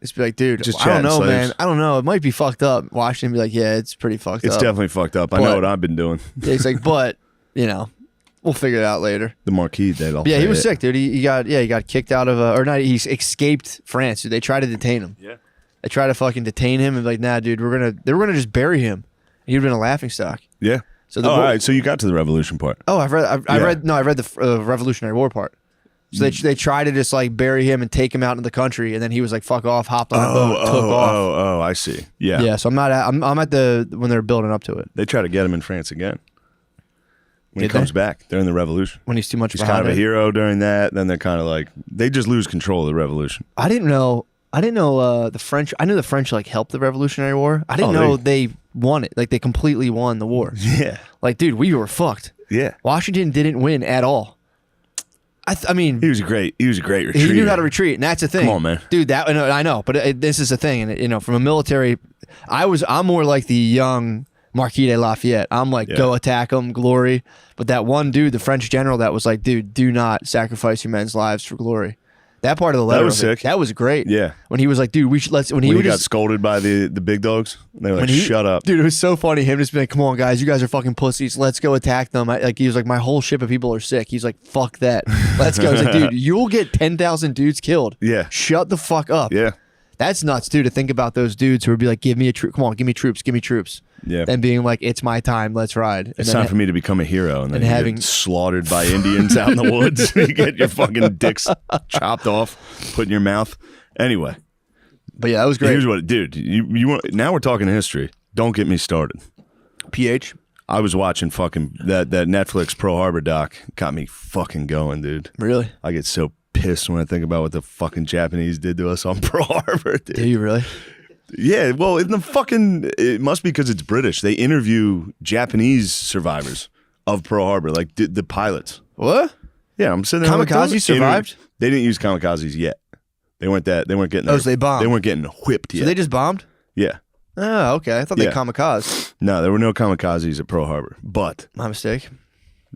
Just be like, dude, Just I don't chatting know, slaves. man. I don't know. It might be fucked up. Washington be like, yeah, it's pretty fucked It's up. definitely fucked up. I But- know what I've been doing. Yeah, he's like, but, you know, we'll figure it out later. The Marquis did. Yeah, he was sick, dude. He got kicked out of, or not, he escaped France, dude. They tried to detain him. Yeah. They tried to fucking detain him and be like, nah, dude, they were gonna just bury him. He'd have been a laughingstock. Yeah. So all right. So you got to the revolution part. Oh, I read the Revolutionary War part. So they tried to just like bury him and take him out into the country, and then he was like, "Fuck off!" Hopped on a boat, took off. Oh, I see. Yeah. Yeah. So I'm at the when they're building up to it. They try to get him in France again. When he Did they? comes back during the revolution. When he's too much He's behind kind of a it. hero during that. Then they're kind of like, they just lose control of the revolution. I didn't know the French. I knew the French like helped the Revolutionary War. I didn't Oh, know they won it. Like they completely won the war. Yeah. Like, dude, we were fucked. Yeah. Washington didn't win at all. I mean, He was a great retreater. he knew how to retreat, and that's the thing. Come on, man. Dude, I know, but this is the thing, and you know, from a military, I'm more like the young Marquis de Lafayette. I'm like, go attack them, glory. But that one dude, the French general, that was like, dude, do not sacrifice your men's lives for glory. That part of the letter, was sick. That was great. Yeah. When he was like, dude, we should when When he would got just scolded by the big dogs, they were like, shut up. Dude, it was so funny. Him just being like, come on, guys, you guys are fucking pussies. Let's go attack them. He was like, my whole ship of people are sick. He's like, fuck that. Let's go. He's like, dude, you'll get 10,000 dudes killed. Yeah. Shut the fuck up. Yeah. That's nuts, dude, to think about those dudes who would be like, give me a troop. Come on, give me troops. Give me troops. Yeah. And being like, it's my time. Let's ride. It's time for me to become a hero. And then and you having- get slaughtered by Indians out in the woods. You get your fucking dicks chopped off, put in your mouth. Anyway. But yeah, that was great. Here's what, dude, you want, now we're talking history. Don't get me started. PH? I was watching fucking that Netflix Pearl Harbor doc. Got me fucking going, dude. Really? I get so pissed when I think about what the fucking Japanese did to us on Pearl Harbor, dude. Do you really? Yeah, well, it must be because it's British. They interview Japanese survivors of Pearl Harbor, like the pilots. What? Yeah, I'm sitting there. Kamikaze survived? They didn't use kamikazes yet. They weren't getting. Oh, so they bombed. They weren't getting whipped yet. So they just bombed? Yeah. Oh, okay. I thought they Yeah. kamikaze. No, there were no kamikazes at Pearl Harbor, but My mistake.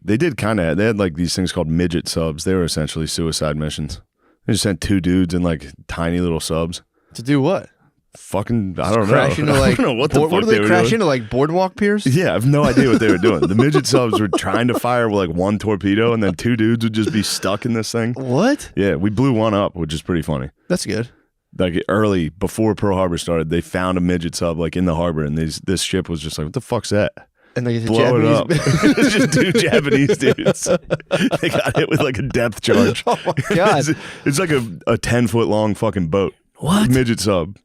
they did they had like these things called midget subs. They were essentially suicide missions. They just sent two dudes in like tiny little subs. To do what? Fucking, I don't know. Crash into like, I don't know what the fuck what do they they were crash doing. into, like boardwalk piers? Yeah, I have no idea what they were doing. The midget subs were trying to fire with like one torpedo, and then two dudes would just be stuck in this thing. What? Yeah, we blew one up, which is pretty funny. That's good. Like early, before Pearl Harbor started, they found a midget sub like in the harbor, and this ship was just like, what the fuck's that? And they Blow it up. It's just two Japanese dudes. They got hit with like a depth charge. Oh my God. It's like a 10-foot long fucking boat. What? Midget sub.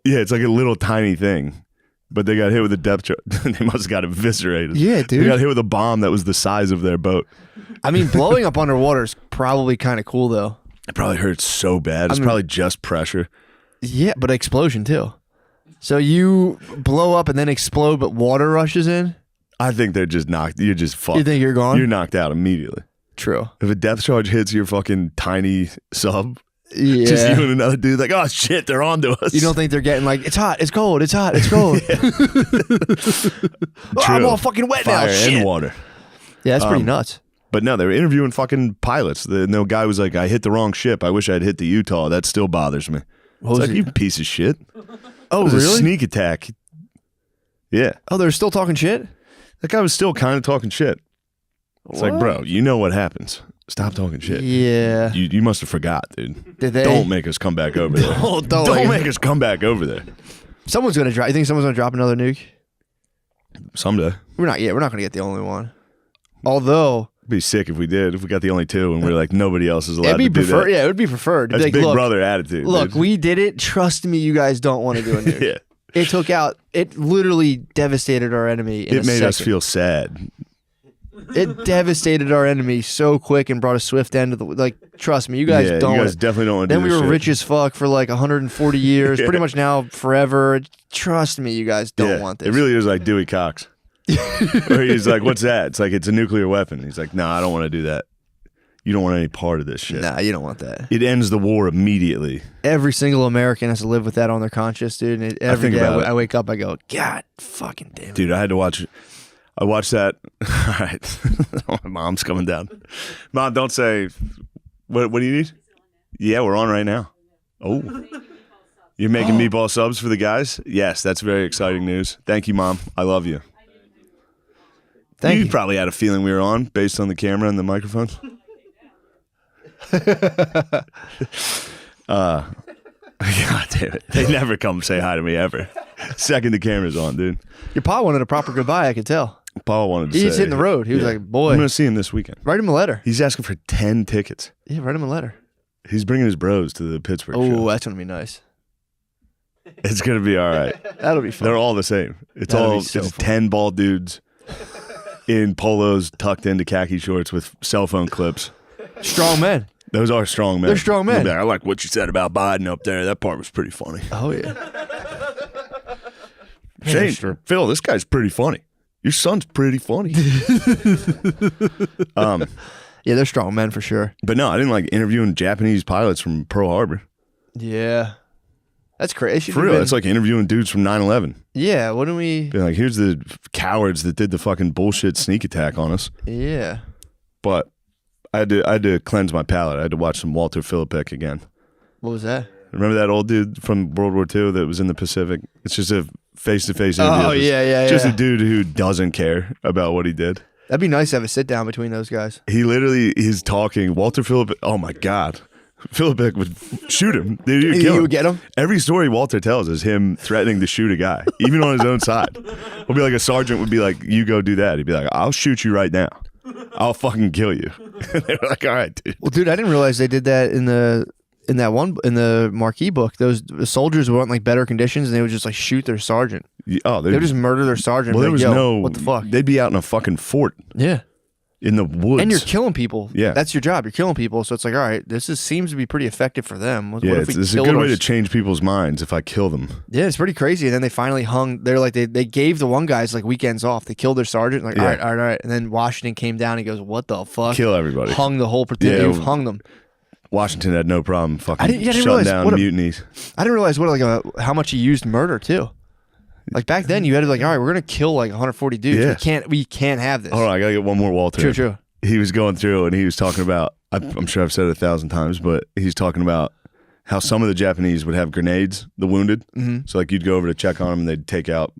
Yeah, it's like a little tiny thing. But they got hit with a depth charge. They must have got eviscerated. Yeah, dude. They got hit with a bomb that was the size of their boat. I mean, blowing up underwater is probably kind of cool, though. It probably hurts so bad. It's probably just pressure. Yeah, but explosion, too. So you blow up and then explode, but water rushes in? I think they're just knocked. You're just fucked. You think you're gone? You're knocked out immediately. True. If a depth charge hits your fucking tiny sub, Yeah. just you and another dude, like, oh shit, they're onto us. You don't think they're getting like, it's hot, it's cold, it's hot, it's cold. Oh, I'm all fucking wet Fire now. Shit. and water. Yeah, that's pretty nuts. But no, they were interviewing fucking pilots. The guy was like, I hit the wrong ship. I wish I'd hit the Utah. That still bothers me. What It's was like, it? you piece of shit. Oh, It was a really? sneak attack. Yeah. Oh, they're still talking shit? That guy was still kind of talking shit. It's like, bro, you know what happens. Stop talking shit. Yeah. You must have forgot, dude. Did they? Don't make us come back over there. Don't make us come back over there. Someone's gonna drop. You think someone's gonna drop another nuke? Someday. We're not yet. We're not gonna get the only one. Although It'd be sick if we did. If we got the only two and we're like, nobody else is allowed it'd be to do preferred. that. Yeah, it would be preferred. That's Like, big look, brother attitude. Look, dude. we did it. Trust me, you guys don't want to do a nuke. Yeah. It took out. It literally devastated our enemy. In It a made us second. feel sad. It devastated our enemy so quick and brought a swift end to the like. Trust me, you guys don't. You guys definitely don't want to do Then we this were shit. rich as fuck for like 140 years, Yeah. pretty much now forever. Trust me, you guys don't want this. It really is like Dewey Cox. Where he's like, what's that? It's like, it's a nuclear weapon. He's like, nah, I don't want to do that. You don't want any part of this shit. Nah, you don't want that. It ends the war immediately. Every single American has to live with that on their conscience, dude. And every think day about it. I wake up, I go, God fucking damn it. Dude, I had to watch. I watched that. All right. My mom's coming down. Mom, don't say. What do you need? Yeah, we're on right now. Oh. You're making meatball subs for the guys? Yes, that's very exciting news. Thank you, Mom. I love you. You probably had a feeling we were on based on the camera and the microphone. God damn it. They never come say hi to me ever. Second the camera's on, dude. Your pa wanted a proper goodbye, I could tell. Paul wanted to say. He's hitting the road. He was like, boy. I'm going to see him this weekend. Write him a letter. He's asking for 10 tickets. Yeah, write him a letter. He's bringing his bros to the Pittsburgh show. Oh, that's going to be nice. It's going to be all right. That'll be fun. They're all the same. It's That'll all be so it's fun. 10 bald dudes in polos tucked into khaki shorts with cell phone clips. Strong men. Those are strong men. They're strong men. They'll be like, I like what you said about Biden up there. That part was pretty funny. Oh, yeah. Shane, Phil, this guy's pretty funny. Your son's pretty funny. Yeah, they're strong men for sure. But no, I didn't like interviewing Japanese pilots from Pearl Harbor. Yeah. That's crazy. For real, it's like interviewing dudes from 9/11. Yeah, wouldn't we? Be like, here's the cowards that did the fucking bullshit sneak attack on us. Yeah. But I had to cleanse my palate. I had to watch some Walter Philippek again. What was that? Remember that old dude from World War II that was in the Pacific? It's just a face-to-face interview. Oh, yeah. Just a dude who doesn't care about what he did. That'd be nice to have a sit down between those guys. He literally is talking. Walter Philippek, oh my God. Philippek would shoot him. Dude, he would kill him. would get him? Every story Walter tells is him threatening to shoot a guy, even on his own side. He'll be like, a sergeant would be like, you go do that. He'd be like, I'll shoot you right now. I'll fucking kill you. They were like, all right, dude. Well, dude, I didn't realize they did that in the Marquis book. The soldiers were in like better conditions and they would just like shoot their sergeant. Oh, they would just murder their sergeant. Well, there like, was no. what the fuck? They'd be out in a fucking fort. Yeah. In the woods. And you're killing people. Yeah. That's your job. You're killing people. So it's like, all right, seems to be pretty effective for them. What Yeah, if we it's a killed good way our- to change people's minds if I kill them. Yeah, it's pretty crazy. And then they finally hung. They're like, they gave the one guys like weekends off. They killed their sergeant. Like, Yeah. all right. And then Washington came down. He goes, what the fuck? Kill everybody. Hung the whole platoon. Yeah. You've hung them. Washington had no problem fucking didn't shutting realize down what a- mutinies. I didn't realize how much he used murder too. Like back then, you had to be like, all right, we're gonna kill like 140 dudes. Yeah. We can't have this. Hold on, I gotta get one more Walter. True, true. He was going through and he was talking about, I'm sure I've said it 1,000 times, but he's talking about how some of the Japanese would have grenades, the wounded. Mm-hmm. So like you'd go over to check on them and they'd take out,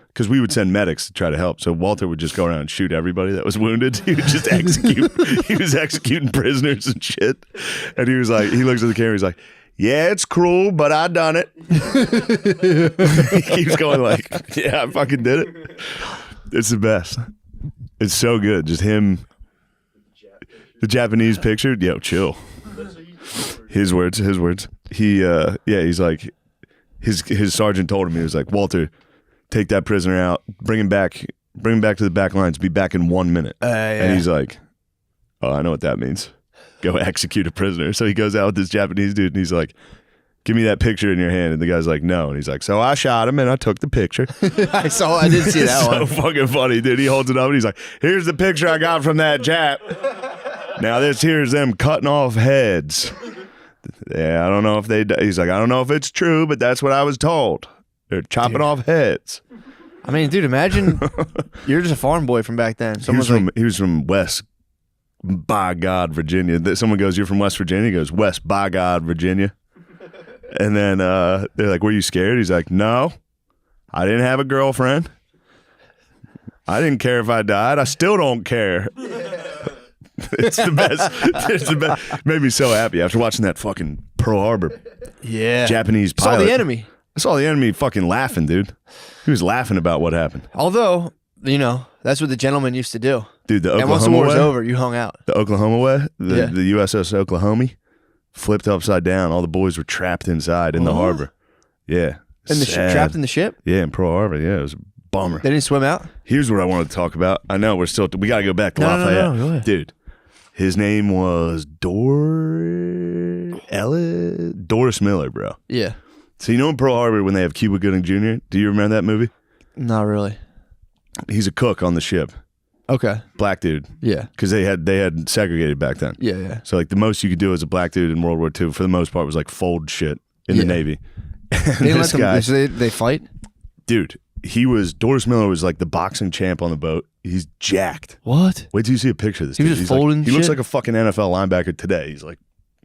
because we would send medics to try to help. So Walter would just go around and shoot everybody that was wounded. He would just execute. He was executing prisoners and shit. And he was like, he looks at the camera, he's like, yeah, it's cruel, but I done it. He keeps going like, yeah, I fucking did it. It's the best. It's so good. Just him. The Japanese picture, yo, chill. His words. He, he's like, his sergeant told him, he was like, Walter, take that prisoner out, bring him back to the back lines, be back in 1 minute. Yeah. And he's like, oh, I know what that means. Go execute a prisoner. So he goes out with this Japanese dude and he's like, give me that picture in your hand. And the guy's like, no. And he's like, so I shot him and I took the picture. I did see that one. So fucking funny, dude. He holds it up and he's like, here's the picture I got from that Jap. Now this here's them cutting off heads. Yeah, I don't know if he's like, I don't know if it's true, but that's what I was told. They're chopping off heads. I mean, dude, imagine you're just a farm boy from back then. He was from West, by God, Virginia. Someone goes, you're from West Virginia? He goes, West, by God, Virginia. And then they're like, were you scared? He's like, no, I didn't have a girlfriend. I didn't care if I died. I still don't care. It's the best. It's the best. Made me so happy after watching that fucking Pearl Harbor. Yeah. Japanese pilot. Saw the enemy. I saw the enemy fucking laughing, dude. He was laughing about what happened. Although, that's what the gentleman used to do. Dude, the And Oklahoma once the war was way, over, you hung out. the Oklahoma way, Yeah. the USS Oklahoma flipped upside down. All the boys were trapped inside in the harbor. Yeah. In the Sad. trapped in the ship? Yeah, in Pearl Harbor. Yeah, it was bummer. They didn't swim out? Here's what I wanted to talk about. I know we got to go back to Lafayette. No, go ahead. Dude, his name was Doris Miller, bro. Yeah. So you know in Pearl Harbor when they have Cuba Gooding Jr.? Do you remember that movie? Not really. He's a cook on the ship. Okay. Black dude. Yeah. Because they had segregated back then. Yeah, yeah. So like the most you could do as a black dude in World War II for the most part was like fold shit in the Navy. They let them, so they fight? Dude, Doris Miller was like the boxing champ on the boat. He's jacked. What? Wait till you see a picture of this He dude. was just He's folding he looks shit? like a fucking NFL linebacker today. He's like,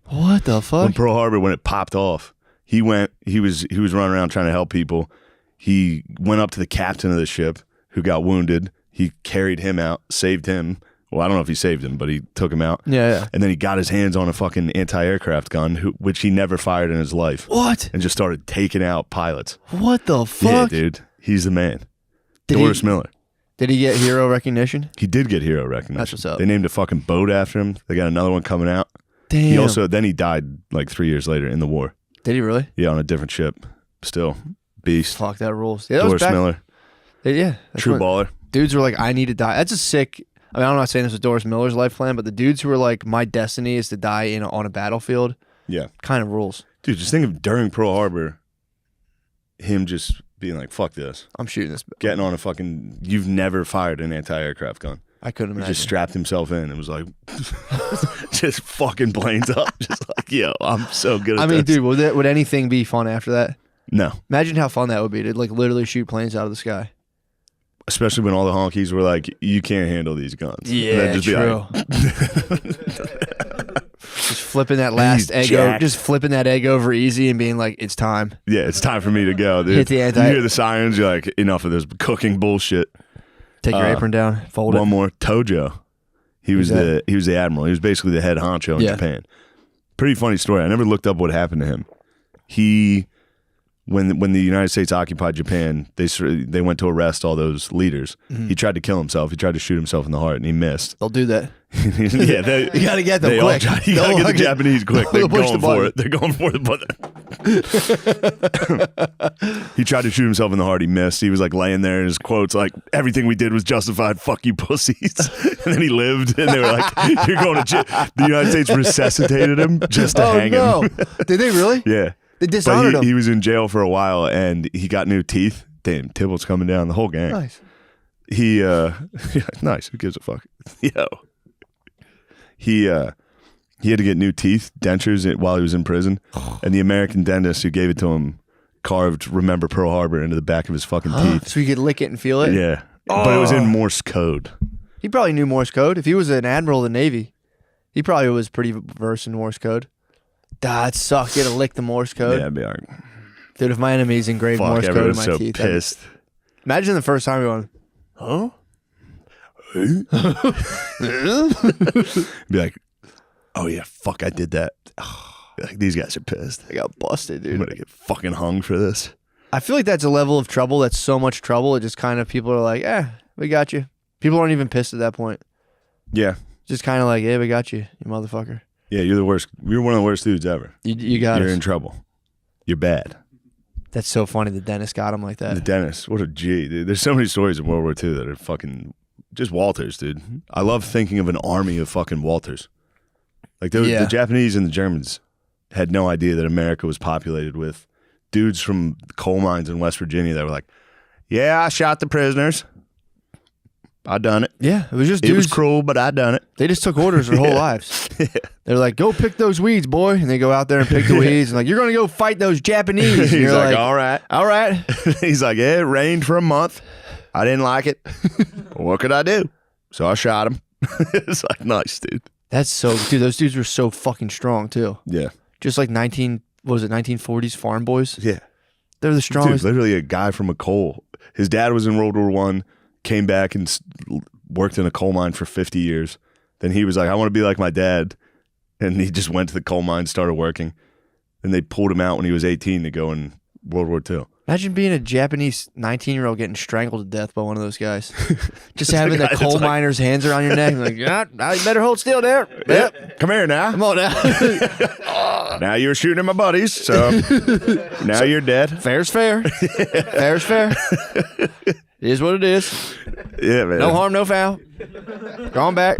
what the fuck? when Pearl Harbor, when it popped off, he was running around trying to help people. He went up to the captain of the ship who got wounded. He carried him out, saved him. Well, I don't know if he saved him, but he took him out. Yeah. And then he got his hands on a fucking anti-aircraft gun, which he never fired in his life. What? And just started taking out pilots. What the fuck? Yeah, dude. He's the man. Doris Miller. Did he get hero recognition? He did get hero recognition. That's what's up. They named a fucking boat after him. They got another one coming out. Damn. Then he died like 3 years later in the war. Did he really? Yeah, on a different ship. Still. Beast. Fuck, that rules. Yeah, that Doris was back, Miller. Yeah. that's True when baller. Dudes were like, I need to die. That's a sick. I mean, I'm not saying this was Doris Miller's life plan, but the dudes who were like, my destiny is to die on a battlefield. Yeah. Kind of rules. Dude, just think of during Pearl Harbor, him just being like, fuck this. I'm shooting this. Getting on a fucking, you've never fired an anti-aircraft gun. I couldn't He imagine. just strapped himself in and was like, just fucking planes up. Just like, yo, I'm so good at I mean, this. dude, would anything be fun after that? No. Imagine how fun that would be to like literally shoot planes out of the sky. Especially when all the honkies were like, you can't handle these guns. Yeah, And then just true. Just flipping that last egg over, just flipping that egg over easy and being like, it's time. Yeah, it's time for me to go, dude. Hit the You hear the sirens, you're like, enough of this cooking bullshit. Take your apron down, fold it. One more, Tojo. He was the admiral. He was basically the head honcho in Japan. Pretty funny story. I never looked up what happened to him. When the United States occupied Japan, they went to arrest all those leaders. Mhm. He tried to kill himself. He tried to shoot himself in the heart, and he missed. They'll do that. Yeah, You gotta get them they all quick. try- You gotta get the Japanese quick. They're They'll push going the for button. it. They're going for the button. He tried to shoot himself in the heart. He missed. He was like laying there, and his quotes like, "Everything we did was justified. Fuck you, pussies." And then he lived, and they were like, "You're going to jail." The United States resuscitated him just to hang him. Did they really? Yeah. They dishonored But him. he was in jail for a while, and he got new teeth. Damn, Tybalt's coming down. The whole gang. Nice. He nice. Who gives a fuck? Yo. He had to get new teeth, dentures, while he was in prison, and the American dentist who gave it to him carved "Remember Pearl Harbor" into the back of his fucking teeth. So you could lick it and feel it? Yeah, but it was in Morse code. He probably knew Morse code. If he was an admiral of the Navy, he probably was pretty versed in Morse code. That sucks. You had to lick the Morse code. Yeah, I'd be like, dude, if my enemies engraved fuck, Morse code in everyone's my so teeth, pissed. Imagine the first time you're going, huh? Be like, oh yeah, fuck, I did that. Like, these guys are pissed. I got busted, dude. I'm gonna get fucking hung for this. I feel like that's a level of trouble that's so much trouble. It just kind of, people are like, we got you. People aren't even pissed at that point. Yeah, Just kind of like, yeah, we got you, you motherfucker. yeah, you're the worst. You're one of the worst dudes ever. You got You're us. in trouble. You're bad. That's so funny. The dentist got him like The that. dentist, what a G, dude. There's so many stories in World War II that are fucking just Walters, dude. I love thinking of an army of fucking Walters. Like the Japanese and the Germans had no idea that America was populated with dudes from coal mines in West Virginia that were like, yeah, I shot the prisoners. I done it. Yeah, it was just It dudes. was cruel, but I done it. They just took orders their whole lives. They're like, go pick those weeds, boy. And they go out there and pick the weeds. And like, you're going to go fight those Japanese. And He's you're like, like, all right. all right. He's like, yeah, it rained for a month. I didn't like it. What could I do? So I shot him. It's like, nice, dude. That's so, dude, those dudes were so fucking strong too. Yeah. Just like 1940s farm boys. Yeah. They're the strongest. Dude, literally a guy from a coal. His dad was in World War I, came back and worked in a coal mine for 50 years. Then he was like, I want to be like my dad. And he just went to the coal mine, started working. And they pulled him out when he was 18 to go in World War II. Imagine being a Japanese 19-year-old getting strangled to death by one of those guys. Just having the the guy coal that's like- miner's hands around your neck. Like, yeah, now you better hold still there. Yep. Come here now. Come on now. Now you're shooting at my buddies, so now you're dead. Fair's fair. Fair's fair. It is what it is. Yeah, man. No harm, no foul. Going back.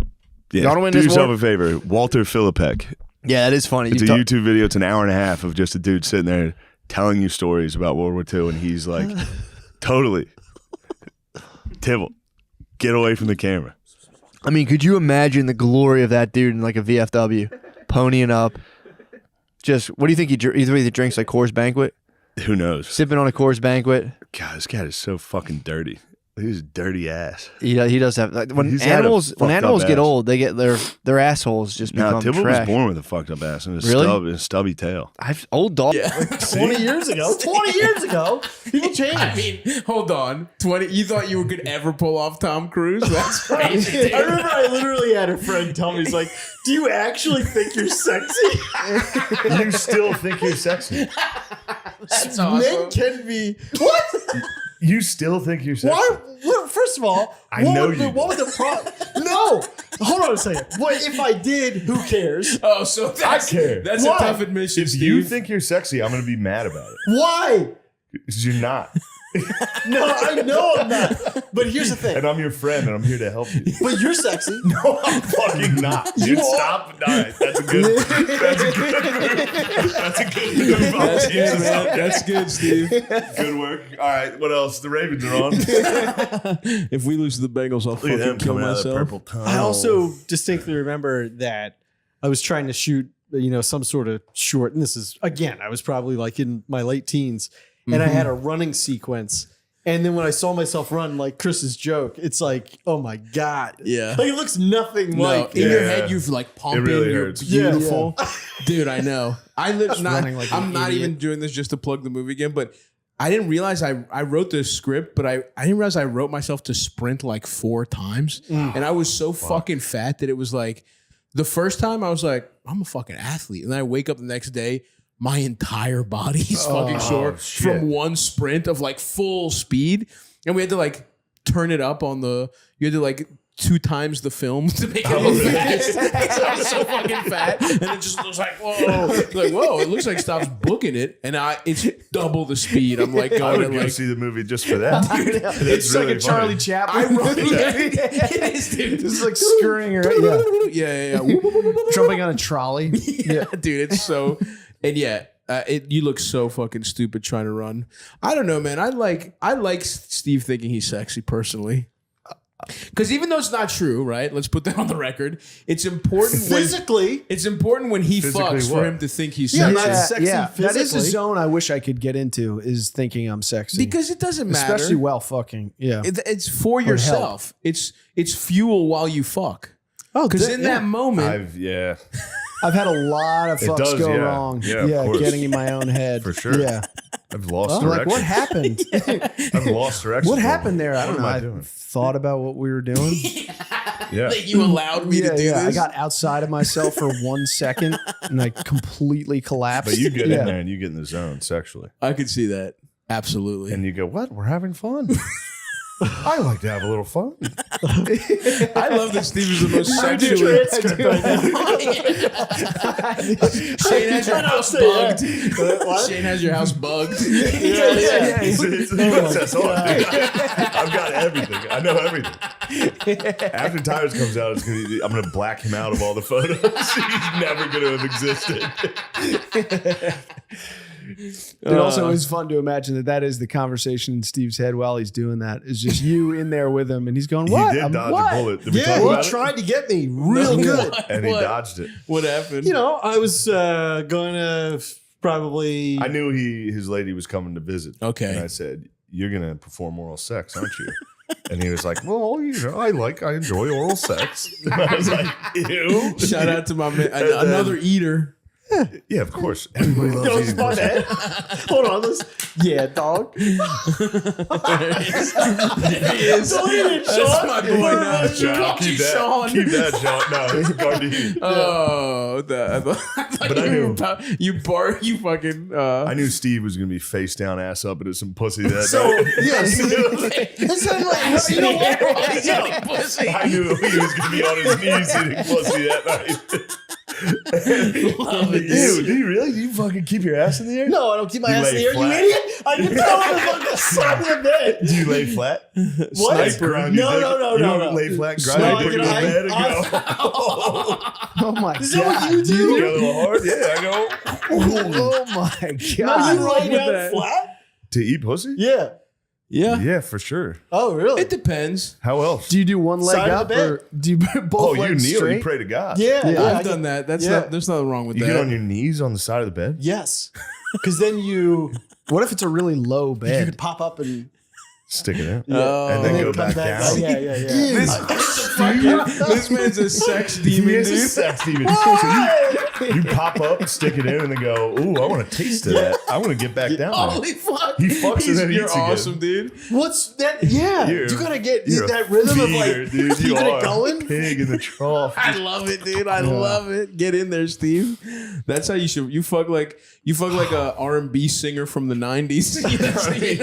Yeah. Y'all win Do this yourself war. a favor. Walter Philippek. Yeah, that is funny. It's a YouTube video. It's an hour and a half of just a dude sitting there telling you stories about World War II, and he's like, totally. Tibble, get away from the camera. I mean, could you imagine the glory of that dude in like a VFW, ponying up? Just, what do you think he drinks, like Coors Banquet? Who knows? Sipping on a Coors Banquet. God, this guy is so fucking dirty. He's a dirty ass. He does have, like, when He's had a animals fucked up get ass. old, they get their assholes just No, become Tibble trash. was born with a fucked up ass and a stubby tail. Old dog. Yeah. 20 years ago. 20 years ago. People change. I mean, hold on. 20. You thought you could ever pull off Tom Cruise? That's crazy. Dude. I remember I literally had a friend tell me, he's like, do you actually think you're sexy? You still think you're sexy? That's Men awesome. can be. What? You still think you're sexy? Why? Well, first of all, I know you what would the problem? No. Hold on a second. What if I did? Who cares? Oh, so that's, care. that's Why? a tough admission, If Steve. you think you're sexy, I'm going to be mad about it. Why? Because you're not. No, I know I'm not. But here's the thing. And I'm your friend, and I'm here to help you. But you're sexy. No, I'm fucking not. Dude, stop. All right, that's a good. That's a good. That's a good move. That's good, man. That's good, Steve. Good work. All right, what else? The Ravens are on. If we lose to the Bengals, I'll Look at them fucking kill coming out of the myself. purple tunnel. I also distinctly remember that I was trying to shoot, some sort of short. And this is, again, I was probably like in my late teens. And I had a running sequence. And then when I saw myself run, like Chris's joke, it's like, oh my God. Yeah. Like it looks nothing like. in your head, you've like pumping. really You're hurts. beautiful, dude. I know. I'm running like an not idiot. even doing this just to plug the movie again, but I didn't realize I wrote this script, but I didn't realize I wrote myself to sprint like 4 times, and I was so fucking fat that it was like the first time I was like, I'm a fucking athlete, and then I wake up the next day. My entire body is fucking sore from one sprint of like full speed. And we had to like turn it up on you had to like 2 times the film to make it look fast. I was so fucking fat. And it just looks like, whoa. Like, whoa, it looks like Stop's booking it. And it's double the speed. I'm like I going would to go like, see the movie just for that. That's It's really like a Charlie funny. Chaplin. it is, dude. It's like scurrying around. Yeah. Jumping on a trolley. Yeah, dude, it's so, and yeah, you look so fucking stupid trying to run. I don't know, man. I like Steve thinking he's sexy personally. Because even though it's not true, right? Let's put that on the record. It's important Physically. It's important when he Physically fucks what? for him to think he's Yeah, sexy. not sexy That is a physically. zone I wish I could get into, is thinking I'm sexy. Because it doesn't matter. Especially while fucking. Yeah. It's for yourself. It's fuel while you fuck. Oh, Because in that moment, I've had a lot of It fucks does, go yeah. wrong. Yeah, of course. Getting in my own head. For sure. Yeah. I've lost Well, direction. like, what happened? I've lost direction. What happened there? I don't What know. am I I doing? thought about what we were doing. Yeah. like you allowed me to do this. I got outside of myself for 1 second and I completely collapsed. But you get Yeah. in there and you get in the zone sexually. I could see that. Absolutely. And you go, what? We're having fun. I like to have a little fun. I love that Steve is the most sexually. Shane has your house bugged. Shane has your house bugged. That's all. I've got everything. I know everything. After Tires comes out, I'm going to black him out of all the photos. He's never going to have existed. It also is fun to imagine that is the conversation in Steve's head while he's doing that. It's just you in there with him, and he's going, "What? He did dodge what?" a bullet. Did we talk Yeah, he about it? tried to get me real good. And he dodged it. What happened? I was going to probably. I knew his lady was coming to visit. Okay. And I said, "You're going to perform oral sex, aren't you?" And he was like, "Well, I enjoy oral sex." And I was like, "Ew." Shout out to my man, another eater. Yeah, of course. Everybody loves eating pussy. Hold on, dog. He is. That's my boy now. Keep that. Keep that, Sean. No, it's Gardein. Oh, I thought But I knew. You fucking. I knew Steve was going to be face down, ass up into some pussy that So night. yes, it sounded like you know what? Pussy. I knew he was going to be on his knees eating pussy that night. Love it, dude. Do you really? Do you fucking keep your ass in the air? No, I don't keep my You ass in lay the air. flat? You idiot! I can tell on the fucking side of the bed. Do you lay flat? What? Sniper on your dick? No. You don't lay flat, grind No, your dick in the bed and go. Oh my god! Is that what you Do you do? go a little hard? Yeah, I go. Oh my No, god! you lie down that. flat? To eat pussy? Yeah. Yeah. Yeah, for sure. Oh, really? It depends. How else? Do you do one leg Side of up the bed. or do you both Oh, you legs kneel. straight? You pray to God. Yeah, Yeah, I've done that. That's not. There's nothing wrong with You that. get on your knees on the side of the bed? Yes. Because then you What if it's a really low could bed? pop up and Stick it out. Oh. And then go come back down. Yeah. This man's a sex demon, He is a dude. sex demon. So you pop up, stick it in, and then go, ooh, I want a taste of that. I want to get back down there. Holy fuck! He fucks and then You're eats again. awesome, dude. What's that? Yeah. You're- You gotta get You're that a rhythm of feeder, like, dude. You keeping are it going. a pig in the trough. I love it, dude. I love it. Get in there, Steve. That's how you should. You fuck like a R&B singer from the '90s. You know what I mean?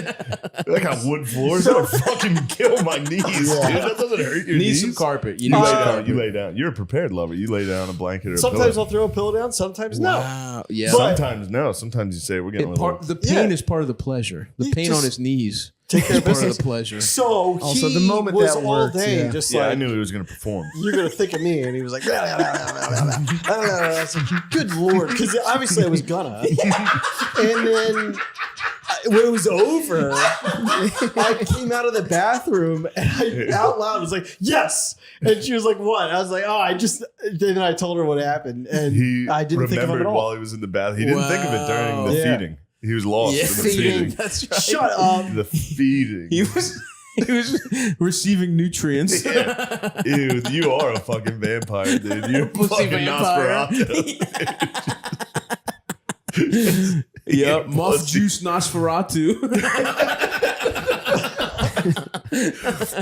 I got wood floors. That would fucking kill my knees, dude. That doesn't hurt your Need knees. some carpet. You You need lay some down. carpet. You lay down. You're a prepared lover. You lay down a blanket or a Sometimes pillow. I'll throw a pillow down. Sometimes no. Wow. Yeah. But- Sometimes no. Sometimes you say we're getting a little. The pain is part of the pleasure. The pain just on his knees. Take care is of part of business. the pleasure. So Also, he the moment was that all worked, day yeah. just Yeah, I like, knew he was going to perform. you're gonna think of me, and he was like, blah, blah, blah, blah, blah, blah, blah, blah. I was like, good lord, because obviously I was gonna. And then when it was over, I came out of the bathroom and I out loud was like, yes. And she was like, what? I was like, oh, then I told her what happened, and He I didn't think of it remembered at all. while he was in the bath. He didn't think of it during the Yeah. feeding. He was lost in the feeding. feeding. That's right. Shut up. The feeding. He was receiving nutrients. Yeah. Ew, you are a fucking vampire, dude. You're a Pussy fucking vampire. Nosferatu. Yep, muff juice Nosferatu.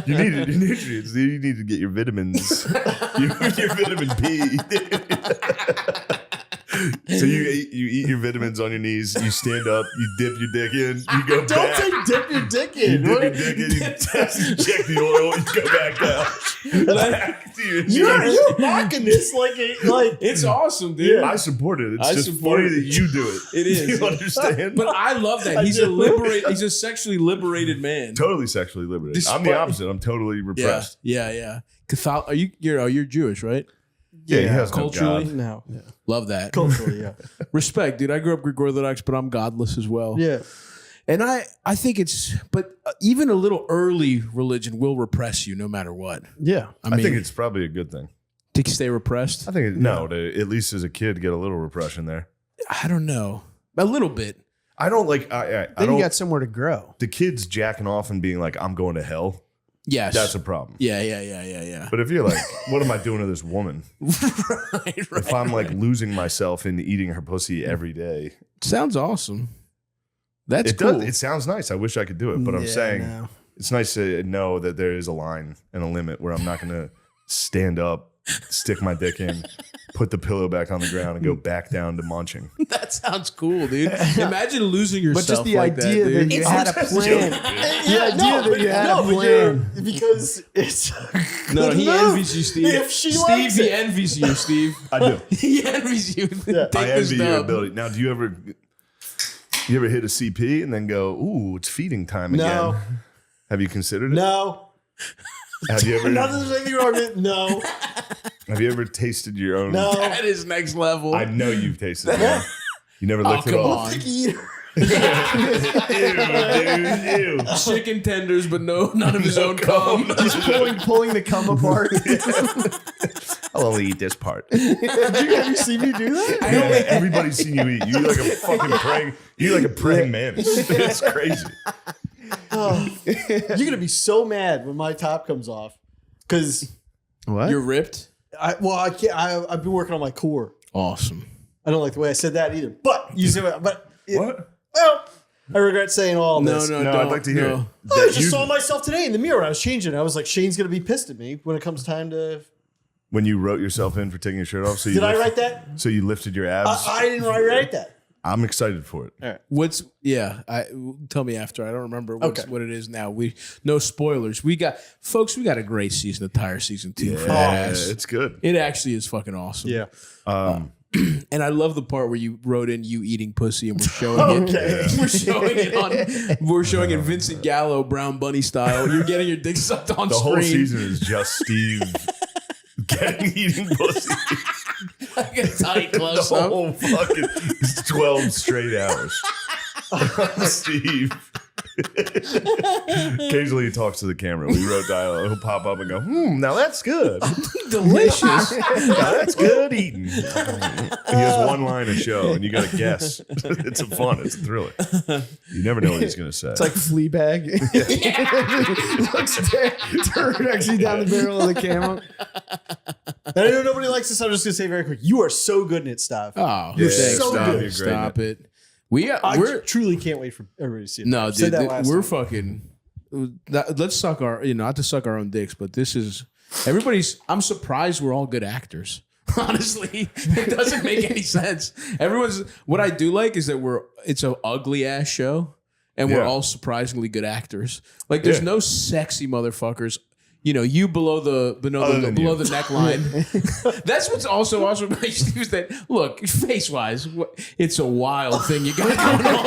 You need your nutrients, dude. You need to get your vitamins. your vitamin P. So you eat your vitamins on your knees. You stand up. You dip your dick in. You go Don't back. say dip your dick You in. dip What- your dick in. You check the oil. You go back down. Back to your knees. You're mocking this like It's awesome, dude. I support it. It's I just support funny it. that you do it. It is. You understand? But I love that. He's a sexually liberated man. Totally sexually liberated. I'm the opposite. I'm totally repressed. Yeah. You're Jewish, right? Yeah, he has culturally. no God. No. Love that. Culturally, yeah. Respect, dude. I grew up Greek Orthodox, but I'm godless as well. Yeah. And I think but even a little early religion will repress you no matter what. Yeah. I mean, think it's probably a good thing. to stay repressed. I think to at least as a kid get a little repression there. I don't know. A little bit. I don't like. I Then don't. you got somewhere to grow. The kids jacking off and being like, "I'm going to hell." Yes. That's a problem. Yeah. But if you're like, "What am I doing to this woman?" If I'm like losing myself in eating her pussy every day, Sounds awesome. That's it cool. does. It sounds nice. I wish I could do it, but I'm Yeah, saying no. it's nice to know that there is a line and a limit where I'm not going to stand up, stick my dick in, put the pillow back on the ground, and go back down to munching. That sounds cool, dude. Imagine losing yourself But just the like idea that, dude. that you had a plan. Yeah, that you had a plan. because it's No, good he enough. envies you, Steve. If she Steve, likes he it. envies you, Steve. I do. He envies you. Yeah. I envy your ability. Now, do you ever hit a CP and then go, "Ooh, it's feeding time again"? No. Have you considered it? No. Have you ever? Not that there's anything wrong with it. No. Have you ever tasted your own? No. That is next level. I know you've tasted it. You never licked it come off. on. Eater. Ew, dude, ew. Chicken tenders, but none of his own cum. Just pulling the cum apart. I'll only eat this part. Have you seen me do that? Yeah, everybody's seen you eat. You eat like a fucking praying. You eat like a praying mantis. It's crazy. Oh. You're gonna be so mad when my top comes off because What? You're ripped. I can't. I've been working on my core. Awesome. I don't like the way I said that either. But you see what? But What? well, I regret saying all this. No, No, don't. I'd like to hear no. it. I That just you- saw myself today in the mirror. I was changing. I was like, Shane's gonna be pissed at me when it comes time to. when you wrote yourself in for taking your shirt off. So you Did I write that? So you lifted your abs. I didn't write that. I'm excited for it. All right. Tell me after. I don't remember what it is now. No spoilers. We got a great season of Tire season 2. Yeah, it's good. It actually is fucking awesome. Yeah. And I love the part where you wrote in you eating pussy and we're showing it. We're showing it Vincent Gallo, Brown Bunny style. You're getting your dick sucked on the screen. whole season is just Steve eating pussy. Like a tight close The whole fucking 12 straight hours. Steve. Occasionally he talks to the camera. We wrote dialogue. He'll pop up and go, now that's good. Delicious. Now that's good eating. He has one line to show, and you got to guess. It's fun. It's a thriller. You never know what he's going to say. It's like Fleabag. Looks directly down the barrel of the camera. I know nobody likes this. I'm just gonna say very quick. You are so good in it, Stop. Oh, you're thanks, so Stop. good. Stop it. I truly can't wait for everybody to see it. No, Said dude, that last we're time. fucking. Let's suck our, not to suck our own dicks, but this is everybody's. I'm surprised we're all good actors. Honestly, it doesn't make any sense. What I do like is that it's an ugly ass show, and we're all surprisingly good actors. Like, there's no sexy motherfuckers. You below the neckline. That's what's also awesome about you is that, look, face wise, it's a wild thing you got going on.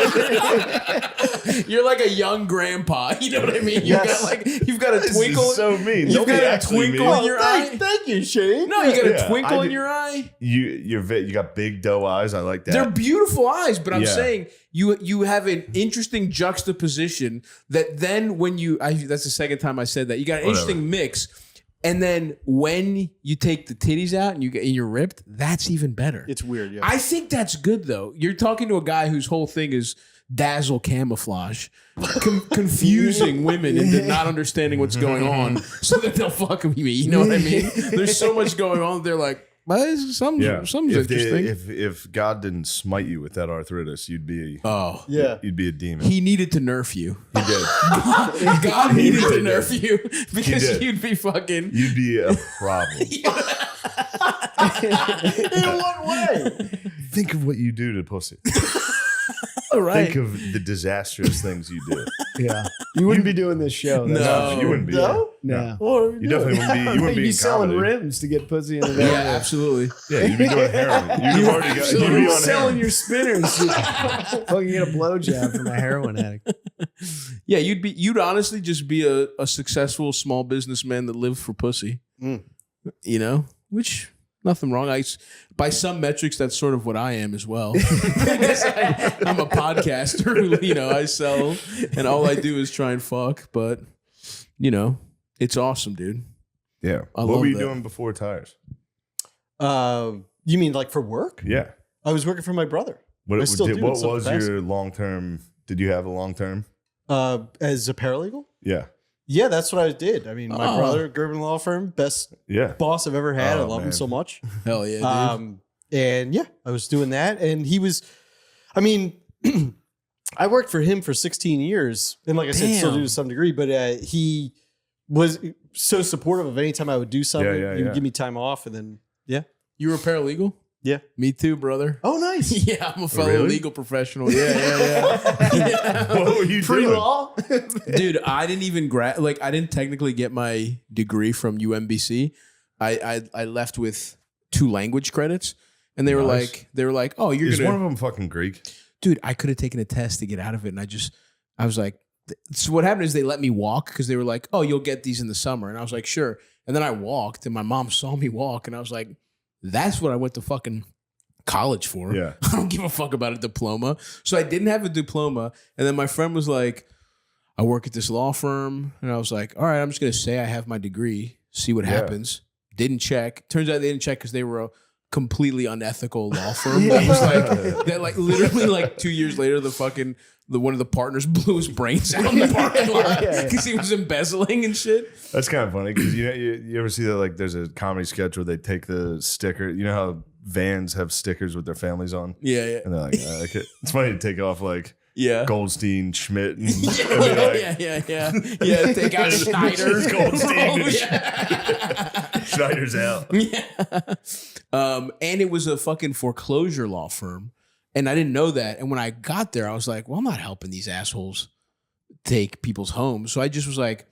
You're like a young grandpa. You know what I mean? You've got a twinkle. This is so mean. You've got a twinkle in your eye. Thank you, Shane. No, you got a twinkle in your eye. You got big doe eyes. I like that. They're beautiful eyes, but I'm saying you have an interesting juxtaposition that then when that's the second time I said that, you got an interesting mix. And then when you take the titties out and you're ripped, that's even better. It's weird, yeah. I think that's good though. You're talking to a guy whose whole thing is dazzle camouflage, confusing women into not understanding what's going on so that they'll fuck with me. You know what I mean? There's so much going on. They're like, something's interesting. If God didn't smite you with that arthritis, you'd be you'd be a demon. He needed to nerf you. He did. God needed to nerf you because you'd be fucking. You'd be a problem. In what way? Think of what you do to pussy. All right. Think of the disastrous things you do. Yeah, you wouldn't be doing this show. No, you wouldn't be. No. You definitely wouldn't be. You wouldn't be in selling comedy. rims to get pussy in the Yeah, absolutely. Yeah, you'd be doing heroin. You'd already got. You'd be on selling heroin. your spinners. Fucking get a blowjob from a heroin addict. Yeah, you'd honestly just be a successful small businessman that lived for pussy. Which nothing wrong. By some metrics, that's sort of what I am as well. I'm a podcaster who, I sell, and all I do is try and fuck. But it's awesome, dude. Yeah. What were you doing before Tires? You mean like for work? Yeah. I was working for my brother. What I still do in was some capacity. your long term? Did you have a long term? As a paralegal? Yeah. Yeah, that's what I did. I mean, my brother, Gerben Law Firm, best boss I've ever had. I love him so much. Hell yeah, dude. And yeah, I was doing that. And he was, I worked for him for 16 years. And like I said, still do to some degree, but he was so supportive of any time I would do something. He would give me time off. And then, You were a paralegal? Yeah. Me too, brother. Oh, nice. Yeah, I'm a fellow legal professional. Yeah. What were you Pre-law? Dude, I didn't even I didn't technically get my degree from UMBC. I left with 2 language credits, and they were like, oh, you're Is gonna. one of them fucking Greek? Dude, I could have taken a test to get out of it, and I was like, so what happened is they let me walk because they were like, oh, you'll get these in the summer, and I was like, sure, and then I walked, and my mom saw me walk, and I was like, that's what I went to fucking college for. Yeah. I don't give a fuck about a diploma. So I didn't have a diploma. And then my friend was like, I work at this law firm. And I was like, all right, I'm just going to say I have my degree, see what happens. Didn't check. Turns out they didn't check because they were a completely unethical law firm. That was literally 2 years later, one of the partners blew his brains out in the parking lot because he was embezzling and shit. That's kind of funny because you ever see that there's a comedy sketch where they take the sticker. You know how vans have stickers with their families on? Yeah. And they're like, it's funny to take off Goldstein, Schmidt, and yeah. Take out Schneider. Goldstein. Schneider's out. Yeah. And it was a fucking foreclosure law firm. And I didn't know that. And when I got there, I was like, well, I'm not helping these assholes take people's homes. So I just was like,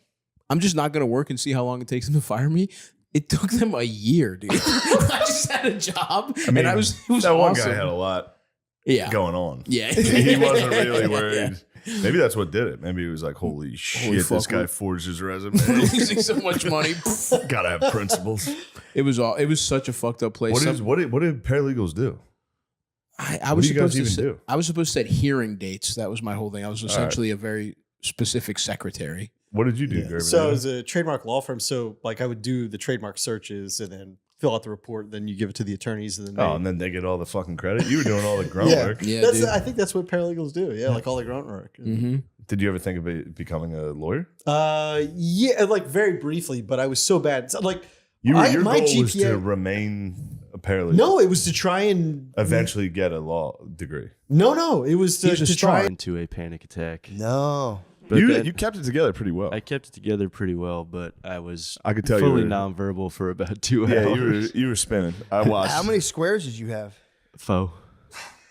I'm just not going to work and see how long it takes them to fire me. It took them a year, dude. I just had a job. I mean, and it was that one awesome. guy had a lot Yeah. going on. Yeah. He wasn't really Yeah. worried. Maybe that's what did it. Maybe he was like, holy shit, fuck, this guy we're- forged his resume. We're losing so much money. Gotta have principles. It was such a fucked up place. What did paralegals do? I What was do you guys supposed to even do? I was supposed to set hearing dates. That was my whole thing. I was right. essentially a very specific secretary. What did you do, Gervin? So as a trademark law firm, so like I would do the trademark searches and then fill out the report, then you give it to the attorneys, and then and then they get all the fucking credit. You were doing all the grunt work. Yeah, that's, dude. I think that's what paralegals do. Yeah, like all the grunt work. Mm-hmm. Did you ever think of becoming a lawyer? Yeah, like very briefly, but I was so bad. So, like Your my goal was GPA. to remain a paralegal. No, it was to try and Eventually get a law degree. No, it was to try. into a panic attack. No. But You kept it together pretty well. I kept it together pretty well, but I was I could tell you fully were- nonverbal for about 2 Yeah, hours. you were spinning. I watched. How many squares did you have? Faux.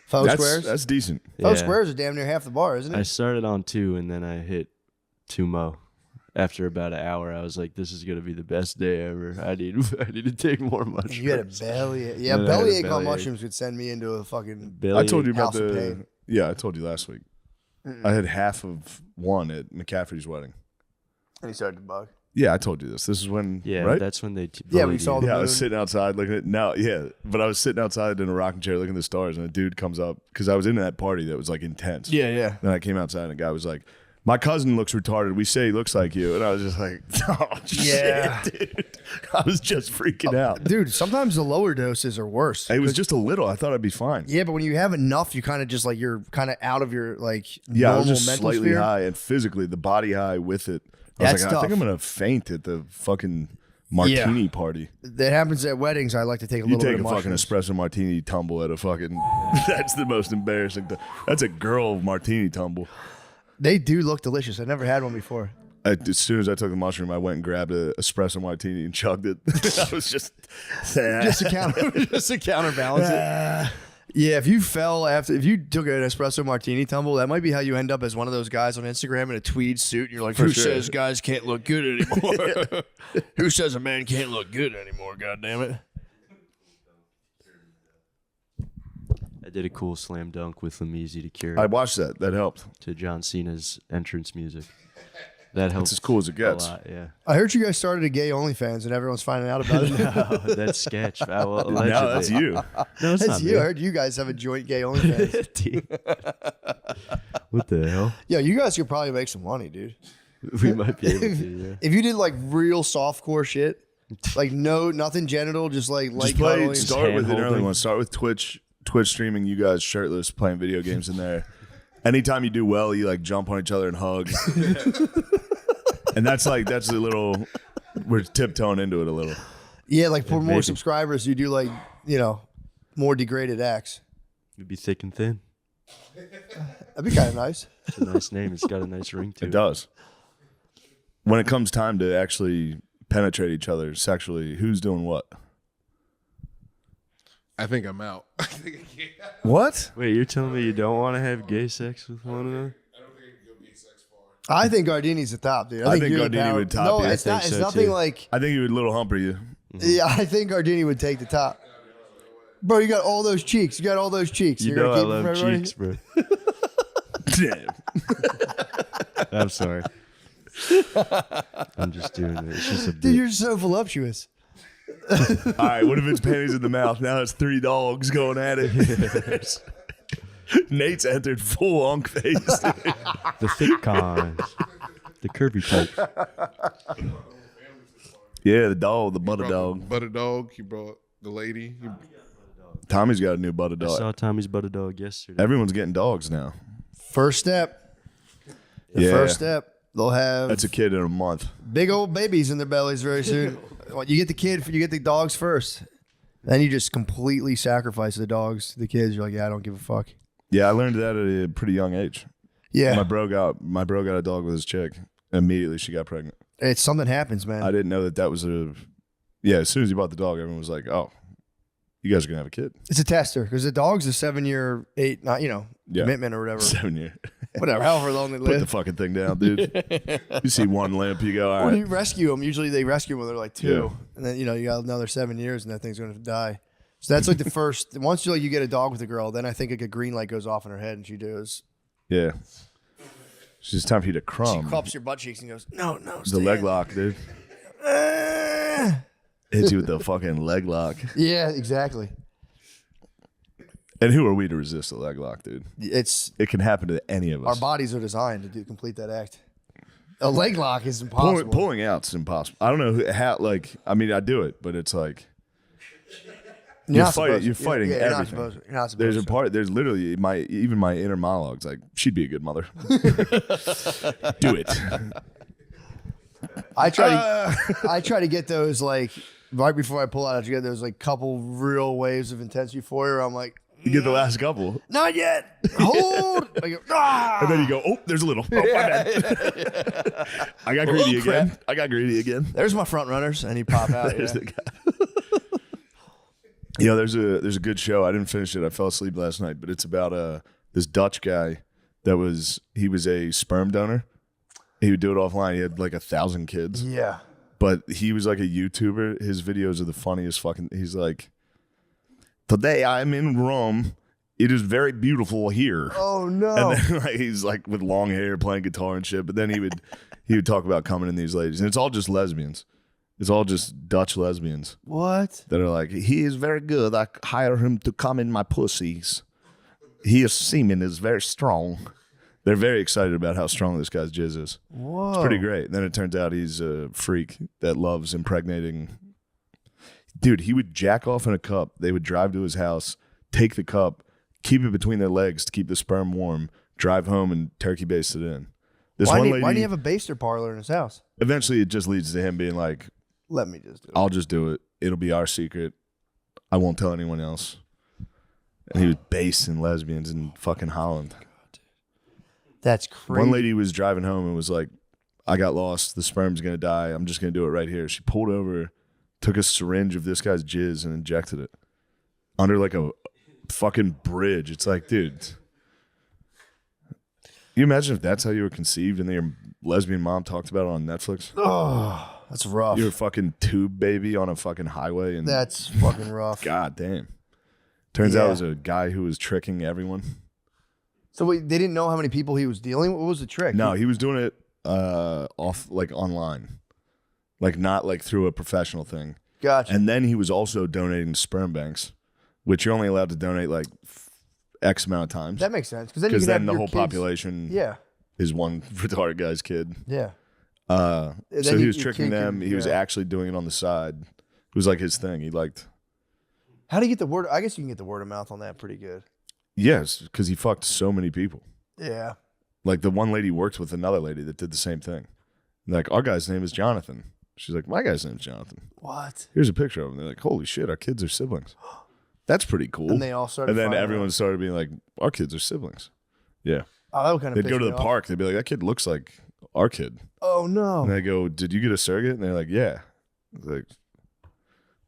Faux That's squares? that's decent. Faux Yeah. squares are damn near half the bar, isn't I it? started on 2 and then I hit 2 mo. After about an hour, I was like, "This is gonna be the best day ever. I need to take more mushrooms." You had a belly. Yeah, And then I had a bellyache on bellyache. mushrooms would send me into a fucking. I told you about House of pain. Yeah, I told you last week. I had half of one at McCaffrey's wedding. And he started to bug. Yeah, I told you this. This is when, Yeah, right? that's when they. Yeah, we bullied saw you. the Yeah, I moon. was sitting outside looking at but I was sitting outside in a rocking chair looking at the stars, and a dude comes up because I was in that party that was like intense. Yeah. Then I came outside, and a guy was like, "My cousin looks retarded. We say he looks like you," and I was just like, "Oh Yeah. shit, dude!" I was just freaking out. Dude, sometimes the lower doses are worse. It was just a little. I thought I'd be fine. Yeah, but when you have enough, you kind of just like you're kind of out of your like Yeah, I was normal just mental slightly sphere. high, and physically the body high with it. I was That's like, I think tough. I'm gonna faint at the fucking martini party. That happens at weddings. I like to take a You little take bit a of fucking mushrooms. espresso martini tumble at a fucking. That's the most embarrassing. That's a girl martini tumble. They do look delicious. I never had one before. As soon as I took the mushroom, I went and grabbed an espresso martini and chugged it. I was just just to counterbalance it. Yeah, if you took an espresso martini tumble, that might be how you end up as one of those guys on Instagram in a tweed suit, and you're like, For "Who sure. says guys can't look good anymore? Who says a man can't look good anymore? God damn it!" I did a cool slam dunk with them easy to cure. I watched that. That helped. To John Cena's entrance music. That helps. That's as cool as it gets. A lot, yeah. I heard you guys started a gay OnlyFans, and everyone's finding out about it. No, that's sketch. Well, No, that's you. No, it's That's not you. me. I heard you guys have a joint gay OnlyFans. What the hell? Yeah, you guys could probably make some money, dude. We might be able to. Yeah. If you did like real softcore shit, like nothing genital, just like Just cuddling. start with an early one. Start with Twitch streaming. You guys shirtless playing video games in there. Anytime you do well, you like jump on each other and hug. And that's a little. We're tiptoeing into it a little. Yeah, like for more maybe. subscribers, you do like more degraded acts. You'd be thick and thin. That'd be kind of nice. It's a nice name. It's got a nice ring to it. It does. When it comes time to actually penetrate each other sexually, who's doing what? I think I'm out. What? Wait, you're telling me you don't want to have gay sex with one another? I think Gardini's the top, dude. I think you're the Gardini power- would top No, you. it's not. I think It's so, nothing too. like. I think he would little humper you. Yeah, I think Gardini would take the top. Bro, you got all those cheeks. You got all those cheeks. You You're know gonna I keep them love for everybody? cheeks, bro. Damn. I'm sorry. I'm just doing it. It's just a Dude, bit. you're so voluptuous. All right, what if it's panties in the mouth? Now it's 3 dogs going at it. Nate's entered full unk face. The thick kinds. The curvy types. Yeah, the dog, the butter Brought dog. the butter dog. He brought the lady. Tommy's got a new butter I saw dog. Tommy's butter dog yesterday. Everyone's getting dogs now. First step. The Yeah. first step. They'll have That's a kid in a month. big old babies in their bellies very soon. You get the dogs first. Then you just completely sacrifice the dogs to the kids. You're like, yeah, I don't give a fuck. Yeah, I learned that at a pretty young age. Yeah. My bro got a dog with his chick. Immediately she got pregnant. It's something happens, man. I didn't know that was a. Yeah, as soon as he bought the dog, everyone was like, "Oh, you guys are gonna have a kid. It's a tester because the dog's a 7-year, 8, not Yeah. commitment or whatever. 7 year. Whatever, however long they Put the live. fucking thing down, dude. You see one limp, you go, all When right. you rescue them, usually they rescue them when they're like 2, Yeah. and then you got another 7 years, and that thing's gonna die. So that's like the first. Once you get a dog with a girl, then I think like a green light goes off in her head, and she does. Yeah. It's just time for you to She crumb. cups your butt cheeks and goes, no, The leg lock, dude. Hits you with the fucking leg lock. Yeah, exactly. And who are we to resist a leg lock, dude? It can happen to any of Our us. bodies are designed to complete that act. A leg lock is impossible. Pulling out's impossible. I don't know how. Like, I mean, I do it, but it's like You're not supposed to. You're fighting You're not everything. supposed to. You're not There's supposed a part. There's literally my inner monologues. Like, she'd be a good mother. Do it. I try to get those like right before I pull out. I get those like couple real waves of intense euphoria. Where I'm like, You get the last couple, not yet. Hold. I go, and then you go, oh, there's a little. Oh, my bad. I got greedy again. I got greedy again. There's my front runners, and he pop out. There's yeah. the guy. There's a good show. I didn't finish it. I fell asleep last night, but it's about this Dutch guy he was a sperm donor. He would do it offline. He had like 1,000 kids. Yeah. But he was like a YouTuber. His videos are the funniest fucking. He's like, today I'm in Rome. It is very beautiful here. Oh no! And then like, he's like with long hair playing guitar and shit. But then he would talk about coming in these ladies, and it's all just lesbians. It's all just Dutch lesbians. What? That are like, he is very good. I hire him to come in my pussies. His semen is very strong. They're very excited about how strong this guy's jizz is. Whoa. It's pretty great. Then it turns out he's a freak that loves impregnating. Dude, he would jack off in a cup. They would drive to his house, take the cup, keep it between their legs to keep the sperm warm, drive home, and turkey baste it in. Why do you have a baster parlor in his house? Eventually, it just leads to him being like, Let me just do it. I'll just do it. It'll be our secret. I won't tell anyone else. And he was based in lesbians in fucking Holland. That's crazy. One lady was driving home and was like, I got lost. The sperm's going to die. I'm just going to do it right here. She pulled over, took a syringe of this guy's jizz and injected it under like a fucking bridge. It's like, dude, you imagine if that's how you were conceived and then your lesbian mom talked about it on Netflix? Oh, that's rough. You're a fucking tube baby on a fucking highway. And That's fucking rough. God damn. Turns out Yeah. it was a guy who was tricking everyone. So wait, they didn't know how many people he was dealing with? What was the trick? No, he was doing it off like online, like not like through a professional thing. Gotcha. And then he was also donating to sperm banks, which you're only allowed to donate like X amount of times. That makes sense. Because then, you can have the your whole kids- population Yeah. is one retarded guy's kid. Yeah. So then he was your tricking kid them. can- He was yeah. actually doing it on the side. It was like his thing. He liked. How do you get the word? I guess you can get the word of mouth on that pretty good. Yes, because he fucked so many people. Yeah. Like the one lady worked with another lady that did the same thing. Like, our guy's name is Jonathan. She's like, my guy's name is Jonathan. What? Here's a picture of him. They're like, holy shit, our kids are siblings. That's pretty cool. And they all started And then finding everyone out. started being like, our kids are siblings. Yeah. Oh, that would kind of They'd go to the park. They'd be like, that kid looks like our kid. Oh no. And they go, did you get a surrogate? And they're like, yeah. It's like,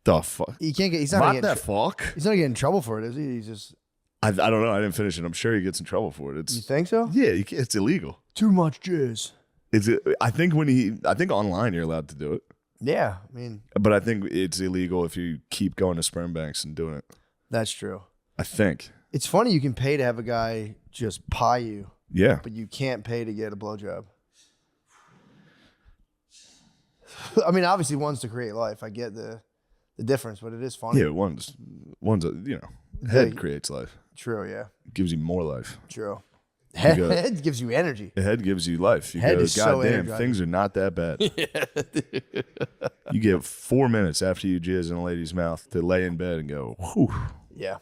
the fuck? He can't get. He's not. What gonna get the fuck? He's not getting in trouble for it, is he? He's just. I don't know. I didn't finish it. I'm sure he gets in trouble for it. It's You think so? Yeah, it's illegal. Too much jizz. I think online you're allowed to do it. Yeah, I mean But I think it's illegal if you keep going to sperm banks and doing it. that's true. I think. It's funny you can pay to have a guy just pie you. Yeah. But you can't pay to get a blowjob. I mean, obviously, one's to create life. I get the difference, but it is funny. Yeah, one's head Yeah. creates life. True. Yeah. Gives you more life. True. You Head, go- head gives you energy. The head gives you life. You Head go, is so God damn, energizing." things are not that bad. You get 4 minutes after you jizz in a lady's mouth to lay in bed and go, whew, Yeah.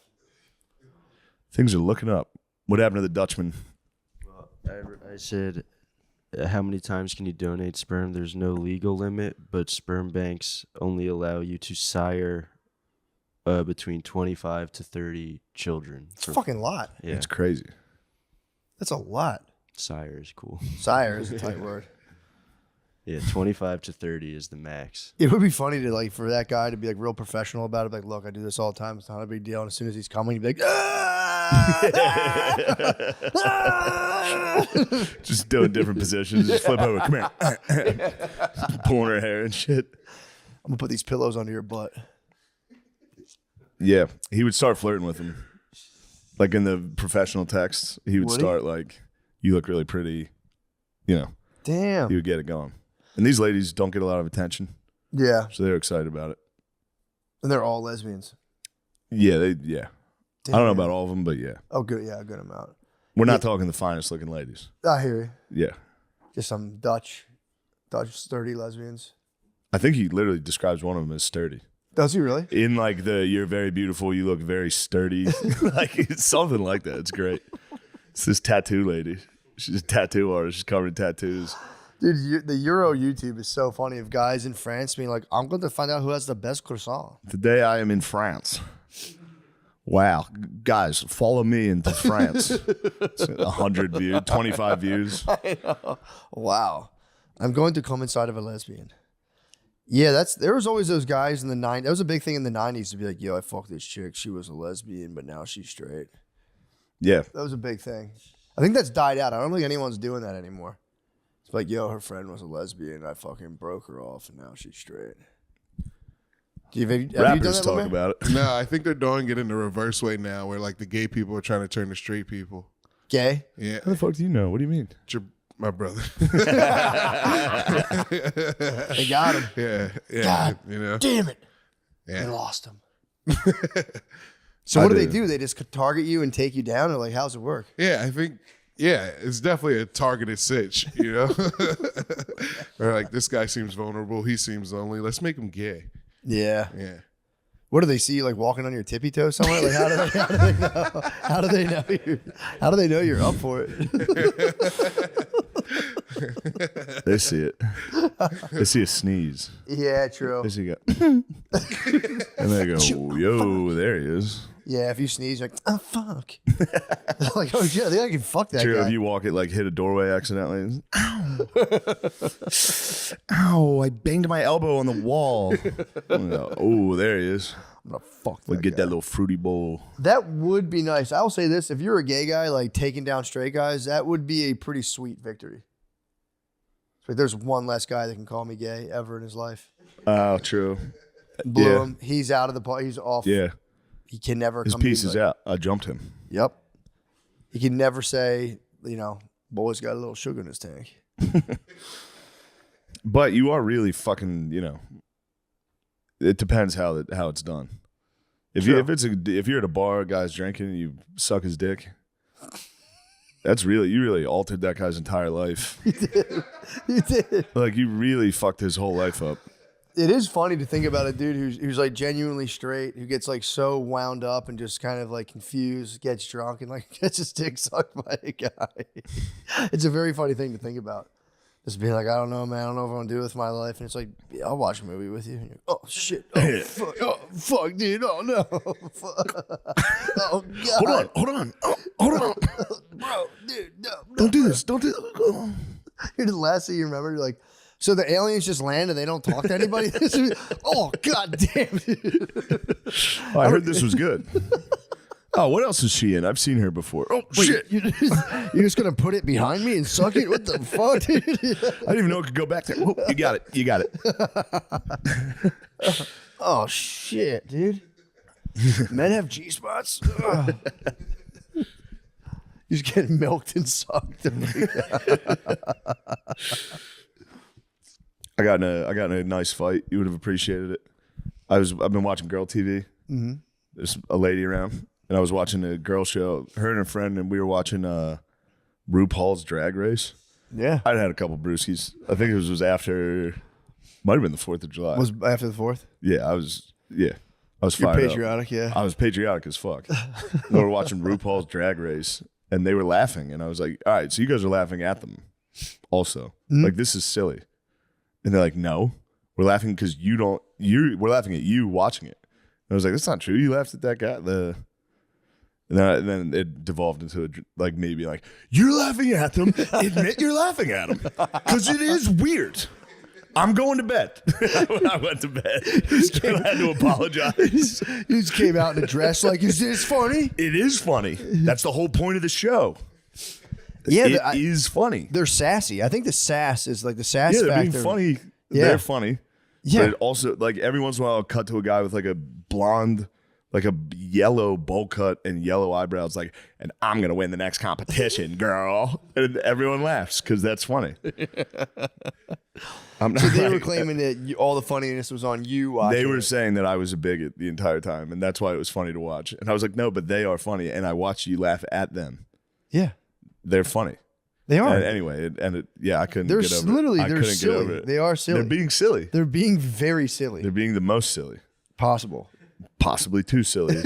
things are looking up. What happened to the Dutchman? I said, how many times can you donate sperm? There's no legal limit, but sperm banks only allow you to sire between 25 to 30 children. It's a fucking lot. Yeah. It's crazy. That's a lot. Sire is cool. Sire is a tight word. Yeah, 25 to 30 is the max. It would be funny to like for that guy to be like real professional about it. Like, look, I do this all the time. It's not a big deal. And as soon as he's coming, he'd be like, Just doing different positions. Just flip over. Come here. Pulling her hair and shit. I'm gonna put these pillows under your butt. Yeah, he would start flirting with him. Like in the professional texts, he would start like, "You look really pretty," you know. Damn. He would get it going. And these ladies don't get a lot of attention. Yeah. So they're excited about it. And they're all lesbians. Yeah, yeah. I don't know about all of them, but yeah. Oh, good. Yeah, a good amount. We're not talking the finest looking ladies. I hear you. Yeah. Just some Dutch sturdy lesbians. I think he literally describes one of them as sturdy. Does he really? In like you're very beautiful, you look very sturdy. Like it's something like that. It's great. It's this tattoo lady. She's a tattoo artist. She's covered in tattoos. Dude, the Euro YouTube is so funny of guys in France being like, I'm going to find out who has the best croissant. Today I am in France. Wow. Guys, follow me into France. 100 views, 25 views. I know. Wow. I'm going to come inside of a lesbian. Yeah, there was always those guys in the 90s. That was a big thing in the 90s to be like, yo, I fucked this chick. She was a lesbian, but now she's straight. Yeah. That was a big thing. I think that's died out. I don't think anyone's doing that anymore. It's like, yo, her friend was a lesbian. I fucking broke her off, and now she's straight. Have you done Rappers that, talk about it. No, I think they're doing it in the reverse way now, where like the gay people are trying to turn to straight people. Gay? Yeah. How the fuck do you know? What do you mean? My brother. They got him. Yeah. God you know. damn it. Yeah. They lost him. So what do they do? They just target you and take you down, or like, how's it work? Yeah, I think. Yeah, it's definitely a targeted sitch, you know. Or like, this guy seems vulnerable. He seems lonely. Let's make him gay. Yeah. Yeah. What do they see you like walking on your tippy toe somewhere? Like how do they know? How do they know you're up for it? They see it. They see a sneeze. Yeah, true. They see you go, and they go, yo, there he is. Yeah, if you sneeze, you're like, oh fuck. Like, oh yeah, I can fuck that True, guy. if you walk it like hit a doorway accidentally. Ow. Ow, I banged my elbow on the wall. Oh, there he is. I'm gonna fuck We'll get that little fruity bowl. That would be nice. I'll say this: if you're a gay guy, like taking down straight guys, that would be a pretty sweet victory. So there's one less guy that can call me gay ever in his life. Oh, true. Blew him. He's out of the party. He's off. Yeah. He can never. His come piece be is like, out. I jumped him. Yep. He can never say, boy's got a little sugar in his tank. But you are really fucking, it depends how it's done. If you're at a bar, a guy's drinking, and you suck his dick. You really altered that guy's entire life. You did. Like you really fucked his whole life up. It is funny to think about a dude who's like genuinely straight, who gets like so wound up and just kind of like confused, gets drunk, and like gets his dick sucked by a guy. It's a very funny thing to think about. Just being like, I don't know, man. I don't know what I'm gonna do with my life. And it's like, yeah, I'll watch a movie with you. And you're, oh shit. Oh fuck, dude. Oh no. Fuck. Oh god. Hold on. Oh, hold on. Bro, dude, no. Don't do this. Don't do this. Here's the last thing you remember. You're like, so the aliens just land and they don't talk to anybody? Oh, god damn it. Oh, I heard this was good. Oh, what else is she in? I've seen her before. Oh, wait, shit. You're just going to put it behind me and suck it? What the fuck, dude? I didn't even know it could go back there. Oh, you got it. Oh, shit, dude. Men have G-spots? You just get milked and sucked. I got in a nice fight. You would have appreciated it. I've been watching girl TV. Mm-hmm. There's a lady around, and I was watching a girl show. Her and a friend, and we were watching RuPaul's Drag Race. Yeah, I'd had a couple brewskis. I think it was after, might have been the 4th of July. Was after the 4th? Yeah, I was You're fired patriotic, up. yeah. I was patriotic as fuck. We were watching RuPaul's Drag Race, and they were laughing, and I was like, all right, so you guys are laughing at them also. Mm-hmm. Like, this is silly. And they're like, no, we're laughing because we're laughing at you watching it. And I was like, that's not true. You laughed at that guy. And then it devolved into maybe you're laughing at them. Admit you're laughing at them because it is weird. I'm going to bed. I went to bed. I had to apologize. You just came out in a dress like, is this funny? It is funny. That's the whole point of the show. Yeah, it is funny. They're sassy. I think the sass is like the sass they're factor. being funny. Yeah. They're funny. Yeah. But also, like, every once in a while, I'll cut to a guy with like a blonde, like a yellow bowl cut and yellow eyebrows, like, and I'm going to win the next competition, girl. And everyone laughs because that's funny. So they were claiming that all the funniness was on you. They were saying that I was a bigot the entire time, and that's why it was funny to watch. And I was like, no, but they are funny, and I watch you laugh at them. Yeah. They're funny. They are. And anyway, I couldn't They're get over it. literally, I they're couldn't silly. get over it. They are silly. They're being silly. They're being very silly. They're being the most silly. Possible. Possibly too silly.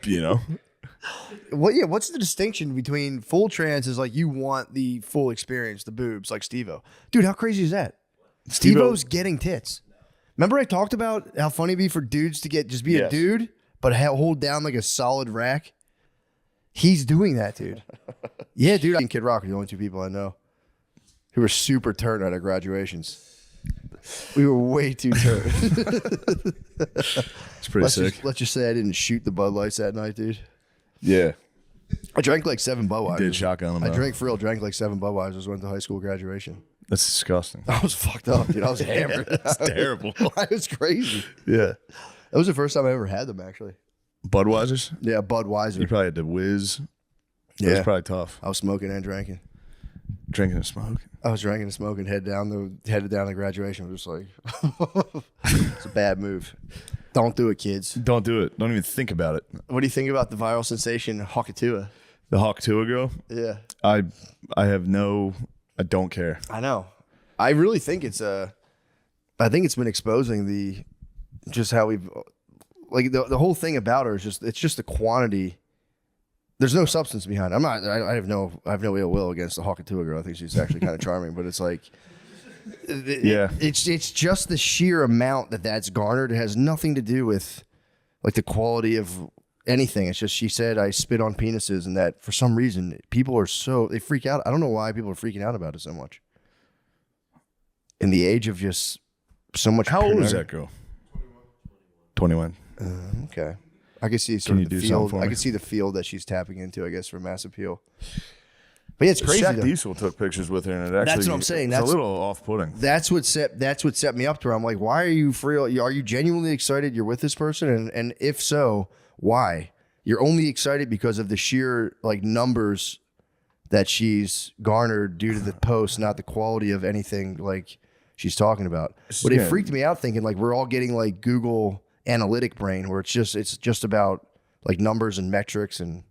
You know? What's the distinction between full trans is like you want the full experience, the boobs, like Steve-O. Dude, how crazy is that? Steve-O's getting tits. Remember I talked about how funny it'd be for dudes to just be a dude, but hold down like a solid rack? He's doing that, dude. Yeah, dude. And Kid Rock are the only two people I know who were super turned at our graduations. We were way too turned. It's pretty sick. Let's just say I didn't shoot the Bud Lights that night, dude. Yeah. I drank like 7 Budweisers. Did shotgun them. I drank like 7 Budweisers, went to high school graduation. That's disgusting. I was fucked up, dude. I was hammered. That's terrible. I was crazy. Yeah. That was the first time I ever had them, actually. Budweisers? Yeah, Budweiser. You probably had to whiz. Yeah. It was probably tough. I was smoking and drinking. Drinking and smoking. I was drinking and smoking, headed down to graduation. I was just like, it's a bad move. Don't do it, kids. Don't do it. Don't even think about it. What do you think about the viral sensation Hawkatua? The Hawkatua girl? Yeah. I don't care. I know. I really think it's been exposing just how we've like the whole thing about her is it's just the quantity. There's no substance behind it. I have no ill will against the Hawkatua girl. I think she's actually kind of charming, but it's like, it's just the sheer amount that's garnered. It has nothing to do with like the quality of anything. It's just she said I spit on penises, and that for some reason people are they freak out. I don't know why people are freaking out about it so much. In the age of just so much. How old is that girl? 21. Okay. I can see sort of the field. I can see the field that she's tapping into, I guess, for mass appeal. But yeah, it's crazy. Shaq Diesel took pictures with her, and it actually that's what I'm saying. It's a little off-putting. That's what set me up to her. I'm like, why are you for real? Are you genuinely excited you're with this person? And if so, why? You're only excited because of the sheer like numbers that she's garnered due to the post, not the quality of anything like she's talking about. But it freaked me out thinking like we're all getting like Google analytic brain where it's just about like numbers and metrics and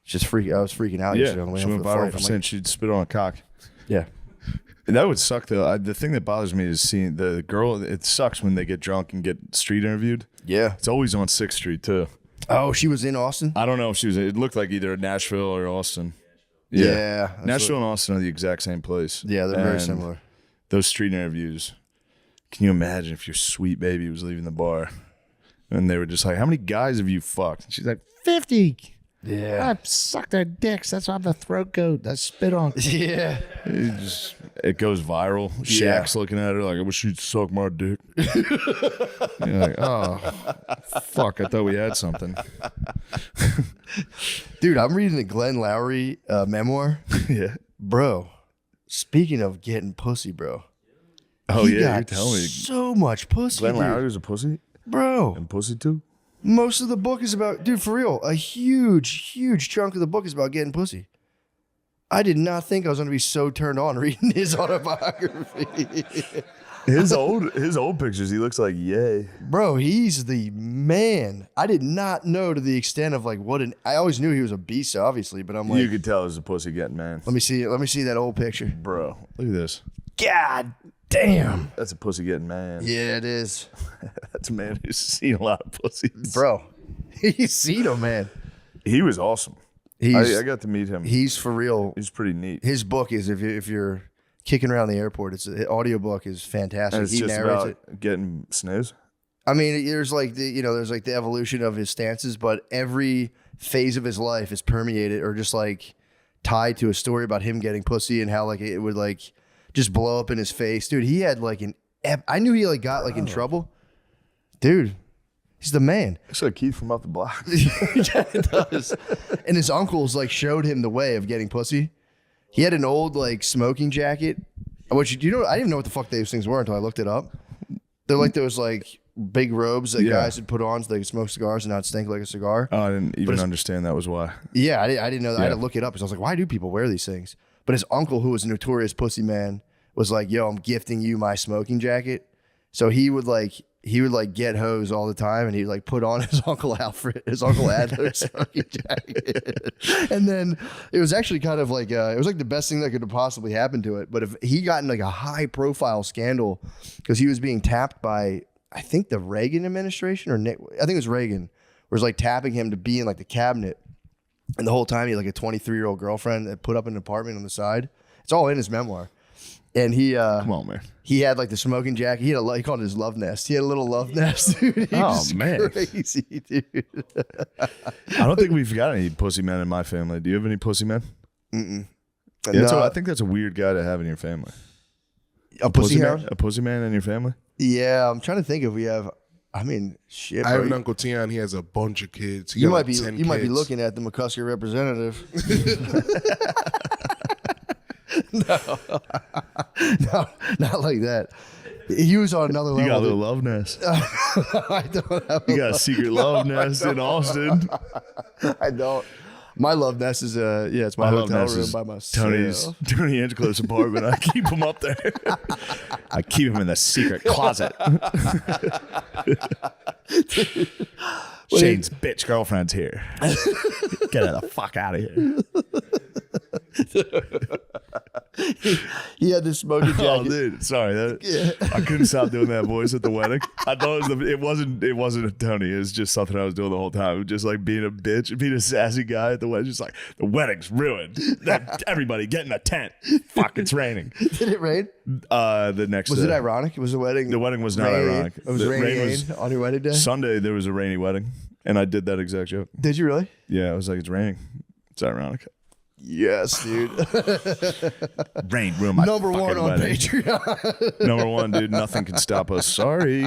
just I was freaking out yesterday on the way she home went from the viral flight. for saying she'd spit on a cock. Yeah. And that would suck though. The thing that bothers me is seeing the girl. It sucks when they get drunk and get street interviewed. Yeah. It's always on 6th Street too. Oh, she was in Austin? I don't know if she was. It looked like either Nashville or Austin. Yeah. Nashville and Austin are the exact same place. Yeah, they're very similar. Those street interviews. Can you imagine if your sweet baby was leaving the bar and they were just like, how many guys have you fucked? And she's like, 50. Yeah. I've sucked their dicks. That's why I'm the throat goat. I spit on. Yeah. It goes viral. Shaq's looking at her like, I wish she'd suck my dick. You're like, oh, fuck. I thought we had something. Dude, I'm reading the Glenn Lowry memoir. Yeah. Bro, speaking of getting pussy, bro. Oh, he yeah. got You're telling me. so much pussy. Glenn dude. Lowry was a pussy? Bro. And pussy too? Most of the book is about, dude, for real, a huge chunk of the book is about getting pussy. I did not think I was going to be so turned on reading his autobiography. His old pictures, he looks like yay. Bro, he's the man. I did not know to the extent of like I always knew he was a beast, obviously, but I'm like, You could tell it was a pussy getting man. let me see that old picture. Bro, look at this. God damn. That's a pussy getting man. Yeah, it is. That's a man who's seen a lot of pussies. Bro, he's seen him, man. He was awesome. I got to meet him. He's for real. He's pretty neat. His book is if you're kicking around the airport, the audiobook is fantastic. And it's he just narrates about it. getting snooze. I mean, there's like the evolution of his stances, but every phase of his life is permeated or just like tied to a story about him getting pussy and how like it would like just blow up in his face. Dude, he had like I knew he like got like in trouble. Dude, he's the man. It's like Keith from Up the Block. Yeah, it does. And his uncles like showed him the way of getting pussy. He had an old like smoking jacket. Which, you know, I didn't even know what the fuck those things were until I looked it up. They're like those like big robes that guys would put on so they could smoke cigars and not stink like a cigar. Oh, I didn't even understand that was why. Yeah, I didn't know that. I had to look it up because I was like, why do people wear these things? But his uncle, who was a notorious pussy man, was like, yo, I'm gifting you my smoking jacket. So he would get hoes all the time, and he'd like put on his Uncle Adler's smoking jacket. And then it was actually kind of like it was like the best thing that could have possibly happened to it. But if he got in like a high profile scandal because he was being tapped by, I think, the Reagan administration, or I think it was Reagan, was like tapping him to be in like the cabinet. And the whole time he had like a 23-year-old girlfriend that put up an apartment on the side. It's all in his memoir. And he come on, man. He had like the smoking jacket. He called it his love nest. He had a little love nest, dude. Man, crazy, dude. I don't think we've got any pussy men in my family. Do you have any pussy men? Mm-mm. Yeah, No. I think that's a weird guy to have in your family. A pussy man, hound? a pussy man in your family? Yeah, I'm trying to think if we have. I mean, shit. I have bro. an Uncle Tion. He has a bunch of kids. He You got might like be 10 you might be kids. looking at the McCusker representative. No, not like that. He was on another level. You got a little love nest. I don't have. You got a secret love nest in Austin. I don't. My love nest is it's my hotel room by myself. Tony Angelo's apartment. I keep him up there. I keep him in the secret closet. Shane's bitch girlfriend's here. Get her the fuck out of here. He had this smoking jacket. Oh, dude, sorry. I couldn't stop doing that voice at the wedding. I thought it wasn't a Tony. It was just something I was doing the whole time. Just like being a bitch, being a sassy guy at the wedding. Just like, the wedding's ruined. Everybody get in a tent. Fuck, it's raining. Did it rain? The next Was it ironic? Was the wedding? The wedding was not ironic. It was raining on your wedding day? Sunday, there was a rainy wedding, and I did that exact joke. Did you really? Yeah, I was like, it's raining. It's ironic. Yes, dude. Rain ruined my Number one fucking on wedding. Patreon. Number one, dude. Nothing can stop us. Sorry.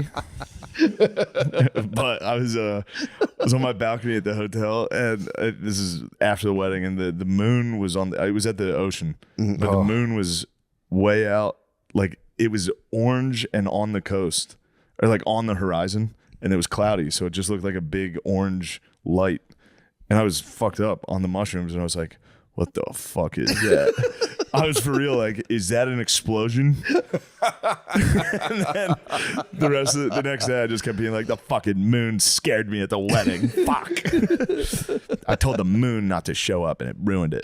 But I was on my balcony at the hotel, and this is after the wedding, and the moon was on. It was at the ocean, but the moon was way out. Like, it was orange and on the coast, or like on the horizon, and it was cloudy, so it just looked like a big orange light. And I was fucked up on the mushrooms, and I was like, what the fuck is that? I was for real like, is that an explosion? And then the rest of the next day I just kept being like, the fucking moon scared me at the wedding. Fuck. I told the moon not to show up and it ruined it.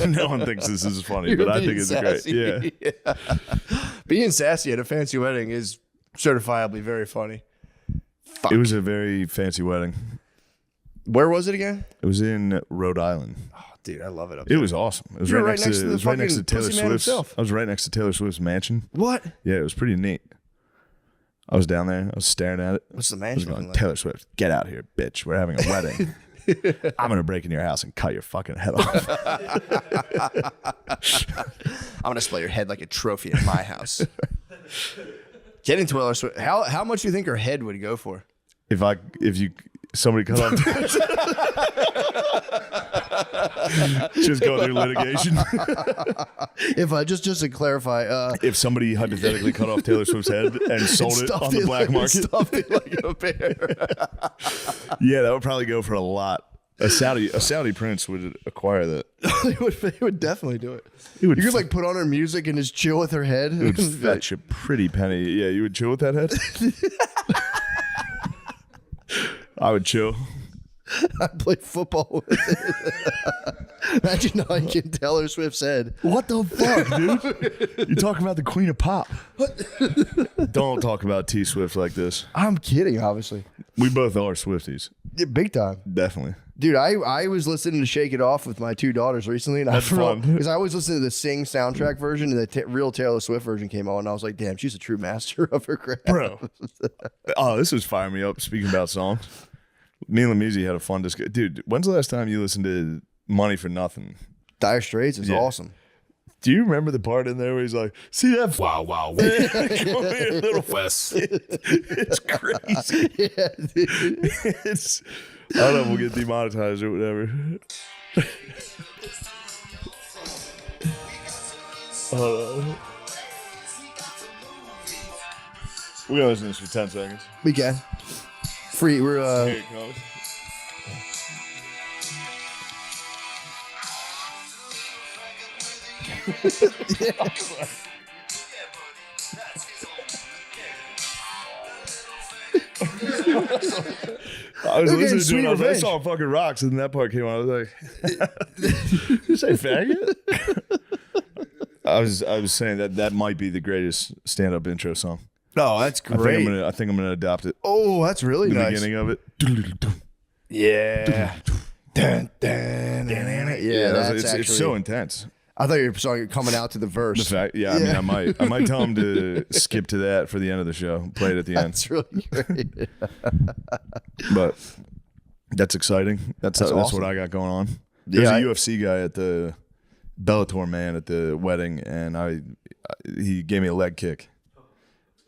No one thinks this is funny, but I think it's sassy. great. Yeah. Being sassy at a fancy wedding is certifiably very funny. Fuck. It was a very fancy wedding. Where was it again? It was in Rhode Island. Oh, dude, I love it up It there. was awesome. It was You were right next to the it was right next to fucking Taylor pussy man Swift's. himself. I was right next to Taylor Swift's mansion. What? Yeah, it was pretty neat. I was down there. I was staring at it. What's the I was mansion going, looking like? Taylor Swift, get out here, bitch. We're having a wedding. I'm going to break into your house and cut your fucking head off. I'm gonna display your head like a trophy at my house. Get into Taylor Swift. How much do you think her head would go for? If somebody cut off just go through litigation. If I just to clarify, if somebody hypothetically cut off Taylor Swift's head and sold it on the black market, stuffed it like a bear. yeah, that would probably go for a lot. A Saudi prince would acquire that. They would definitely do it. You could like put on her music and just chill with her head. It would fetch a pretty penny. Yeah, you would chill with that head? I would chill. I'd play football with it. Imagine hiking Taylor Swift's head. What the fuck, dude? You're talking about the queen of pop. Don't talk about T Swift like this. I'm kidding, obviously. We both are Swifties. Yeah, big time. Definitely. Dude, I was listening to Shake It Off with my two daughters recently. And That's fun. Because I always listen to the Sing soundtrack version, and the real Taylor Swift version came on, and I was like, damn, she's a true master of her craft. Bro. Oh, this was firing me up, speaking about songs. Me and Lamuzzi had a fun discussion. Dude, when's the last time you listened to Money for Nothing? Dire Straits is awesome. Do you remember the part in there where he's like, "See that? Wow, wow, wow. Come here, little Wes." It's crazy. Yeah, dude. It's. I don't know if we'll get demonetized or whatever. Hold on. We're gonna listen to this for 10 seconds. We can. Free. We're Here it comes. I was listening to it. I was like, that song fucking rocks, and then that part came on. I was like, "You say faggot?" I was saying that might be the greatest stand-up intro song. Oh, that's great. I think I'm gonna adopt it. Oh, that's really the nice. Beginning of it. Yeah. Dun, dun, dun, dun. Yeah, that's it's so intense. I thought you were coming out to the verse. The fact, I mean, I might tell him to skip to that for the end of the show. Play it at the end. That's really great. But that's exciting. That's awesome. what I got going on. There's Yeah, a UFC guy at the Bellator man at the wedding, and he gave me a leg kick,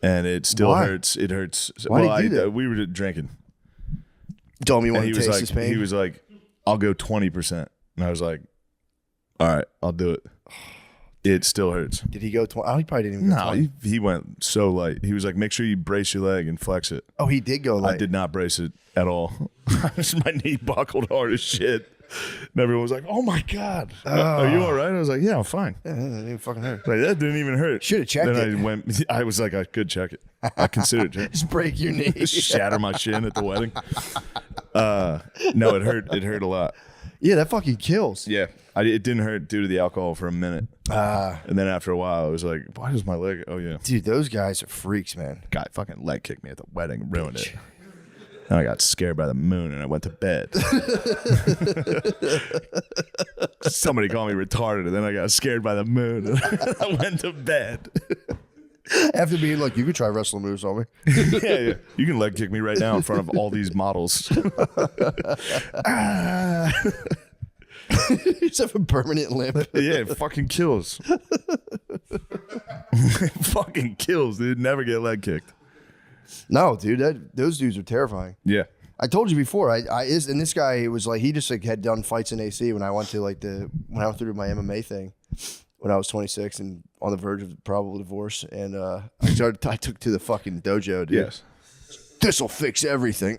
and it still hurts. It hurts. Why did he do that? We were drinking. Told me you And want to taste his pain. He was like, "I'll go 20%," and I was like, "All right, I'll do it." It still hurts. Did he go 20? Oh, he probably didn't even go 20. No, he went so light. He was like, "Make sure you brace your leg and flex it." Oh, he did go light. I did not brace it at all. My knee buckled hard as shit. And everyone was like, "Oh my God, are you all right?" I was like, "Yeah, I'm fine." Yeah, that didn't even fucking hurt. Like, that didn't even hurt. Should have checked then it. I was like, I could check it. I considered it. Just break your knee. Shatter my shin at the wedding. No, it hurt. It hurt a lot. Yeah, that fucking kills. Yeah, it didn't hurt due to the alcohol for a minute. And then after a while, I was like, "Why does my leg?" Oh yeah, dude, those guys are freaks, man. Guy fucking leg kicked me at the wedding, ruined it. And I got scared by the moon, and I went to bed. Somebody called me retarded, and then I got scared by the moon, and I went to bed. After being like, you could try wrestling moves on me. Yeah. You can leg kick me right now in front of all these models. You just have a permanent limp. Yeah, it fucking kills. It fucking kills, dude. Never get leg kicked. No, dude, those dudes are terrifying. Yeah. I told you before. And this guy was like, he just like had done fights in AC when I went to when I went through my MMA thing when I was 26 and on the verge of probable divorce. And I took to the fucking dojo, dude. Yes. This'll fix everything.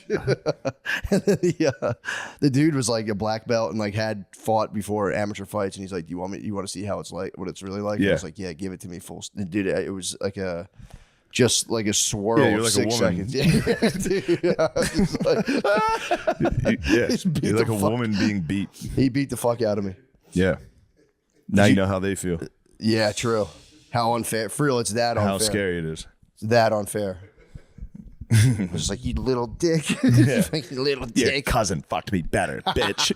And then the dude was like a black belt and like had fought before amateur fights, and he's like, you want to see how it's like, what it's really like? Yeah. I was like, yeah, give it to me full. Dude, it was like just like a swirl Yeah, you're of like 6 a woman. seconds. Yeah, dude. I was like, You're like a woman being beat. He beat the fuck out of me. Yeah. Now you know how they feel. Yeah, true. How unfair. For real, it's that unfair. How scary it is. It's that unfair. I was like, you little dick. Yeah. Like, you little Your dick. cousin fucked me better, bitch.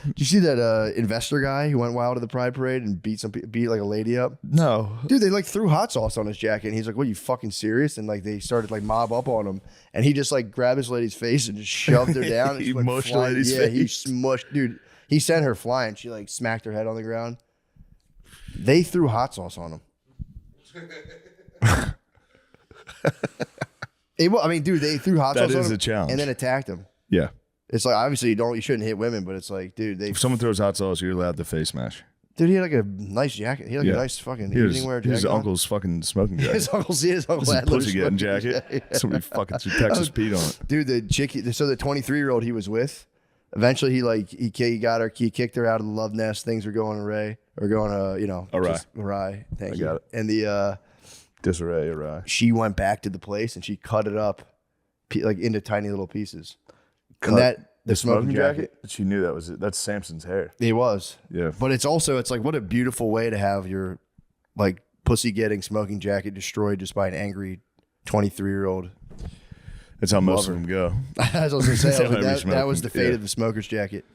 Did you see that investor guy who went wild at the Pride Parade and beat like a lady up? No. Dude, they like threw hot sauce on his jacket, and he's like, what, you fucking serious? And like they started like mob up on him, and he just like grabbed his lady's face and just shoved her down. And He she went mushed the flying. lady's Yeah, he face. smushed. Dude, he sent her flying. She like smacked her head on the ground. They threw hot sauce on him. I mean, dude, they threw hot That sauce on is him a challenge. and then attacked him. Yeah. It's like, obviously you shouldn't hit women, but it's like, dude, If someone throws hot sauce, you're allowed to face smash. Dude, he had like a nice jacket. He had like a nice fucking evening wear jacket. His on. uncle's fucking smoking jacket. His uncle His had pussy getting jacket. Somebody fucking threw Texas Pete on it. Dude, the chick, so the 23-year-old he was with, eventually he got her, he kicked her out of the love nest. Things were going awry. Awry. Thank I you. got it. And the Disarray, awry. she went back to the place and she cut it up like into tiny little pieces. Cut And that the smoking jacket. She knew that was it. That's Samson's hair. It was. Yeah. But it's like, what a beautiful way to have your like pussy getting smoking jacket destroyed just by an angry 23-year-old. That's how most of them go. As I was going to say, That's how every that was the fate yeah. of the smoker's jacket.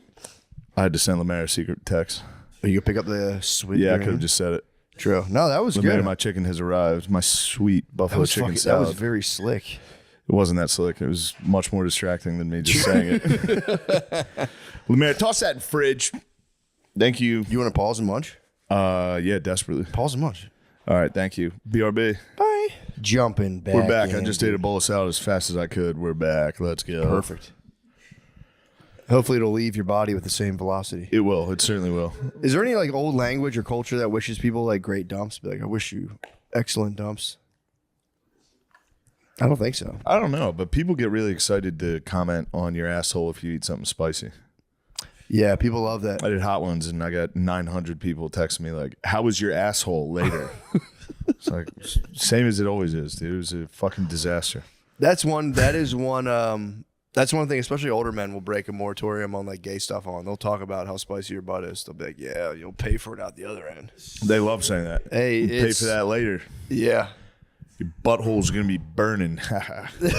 I had to send Lemaire a secret text. Oh, you could pick up the sweet. Yeah, I could have just said it. True. No, that was Lemaire, good. my chicken has arrived. My sweet That buffalo was chicken that salad. was very slick. It wasn't that slick. It was much more distracting than me just saying it. Lemaire, toss that in fridge. Thank you. You want to pause and munch? Yeah, desperately. Pause and munch. All right, thank you. BRB. Bye. Jumping back. We're back. I in, just dude. ate a bowl of salad as fast as I could. We're back. Let's go. Perfect. Hopefully it'll leave your body with the same velocity. It will. It certainly will. Is there any like old language or culture that wishes people like great dumps? Be like, I wish you excellent dumps. I don't think so. I don't know, but people get really excited to comment on your asshole if you eat something spicy. Yeah, people love that. I did hot ones, and I got 900 people texting me like, "How was your asshole later?" It's like same as it always is, dude. It was a fucking disaster. That's one. That is one. That's one thing. Especially older men will break a moratorium on like gay stuff. They'll talk about how spicy your butt is. They'll be like, "Yeah, you'll pay for it out the other end." They love saying that. Hey, You'll pay for that later. Yeah. Your butthole's gonna be burning.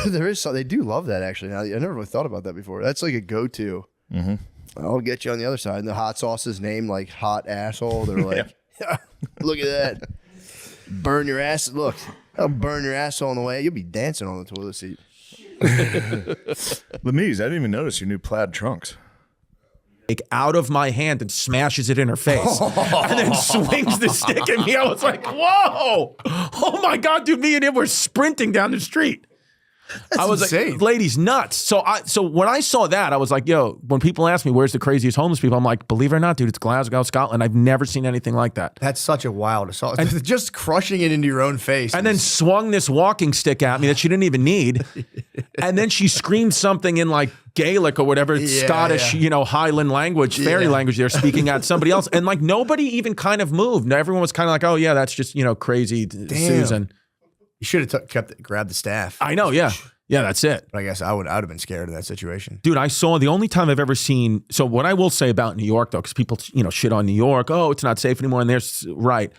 There is. They do love that actually. I never really thought about that before. That's like a go-to. Mm-hmm. I'll get you on the other side. And the hot sauce is named like hot asshole. They're like, look at that. Burn your ass. Look, I'll burn your asshole on the way. You'll be dancing on the toilet seat. Lemise, I didn't even notice your new plaid trunks. Out of my hand and smashes it in her face and then swings the stick at me. I was like, whoa, oh my God, dude, me and him were sprinting down the street. I was insane. like, ladies, nuts. So when I saw that, I was like, yo, when people ask me where's the craziest homeless people, I'm like, believe it or not, dude, it's Glasgow, Scotland. I've never seen anything like that. That's such a wild assault. And just crushing it into your own face. And then swung this walking stick at me that she didn't even need. And then she screamed something in like Gaelic or whatever, Scottish, Highland language, fairy language they're speaking at somebody else. And like nobody even kind of moved. Everyone was kind of like, oh yeah, that's just, crazy Susan. You should have grabbed the staff. I know, yeah. Yeah, that's it. But I guess I would have been scared of that situation. Dude, I saw the only time I've ever seen. So what I will say about New York, though, because people, shit on New York. Oh, it's not safe anymore. And there's right.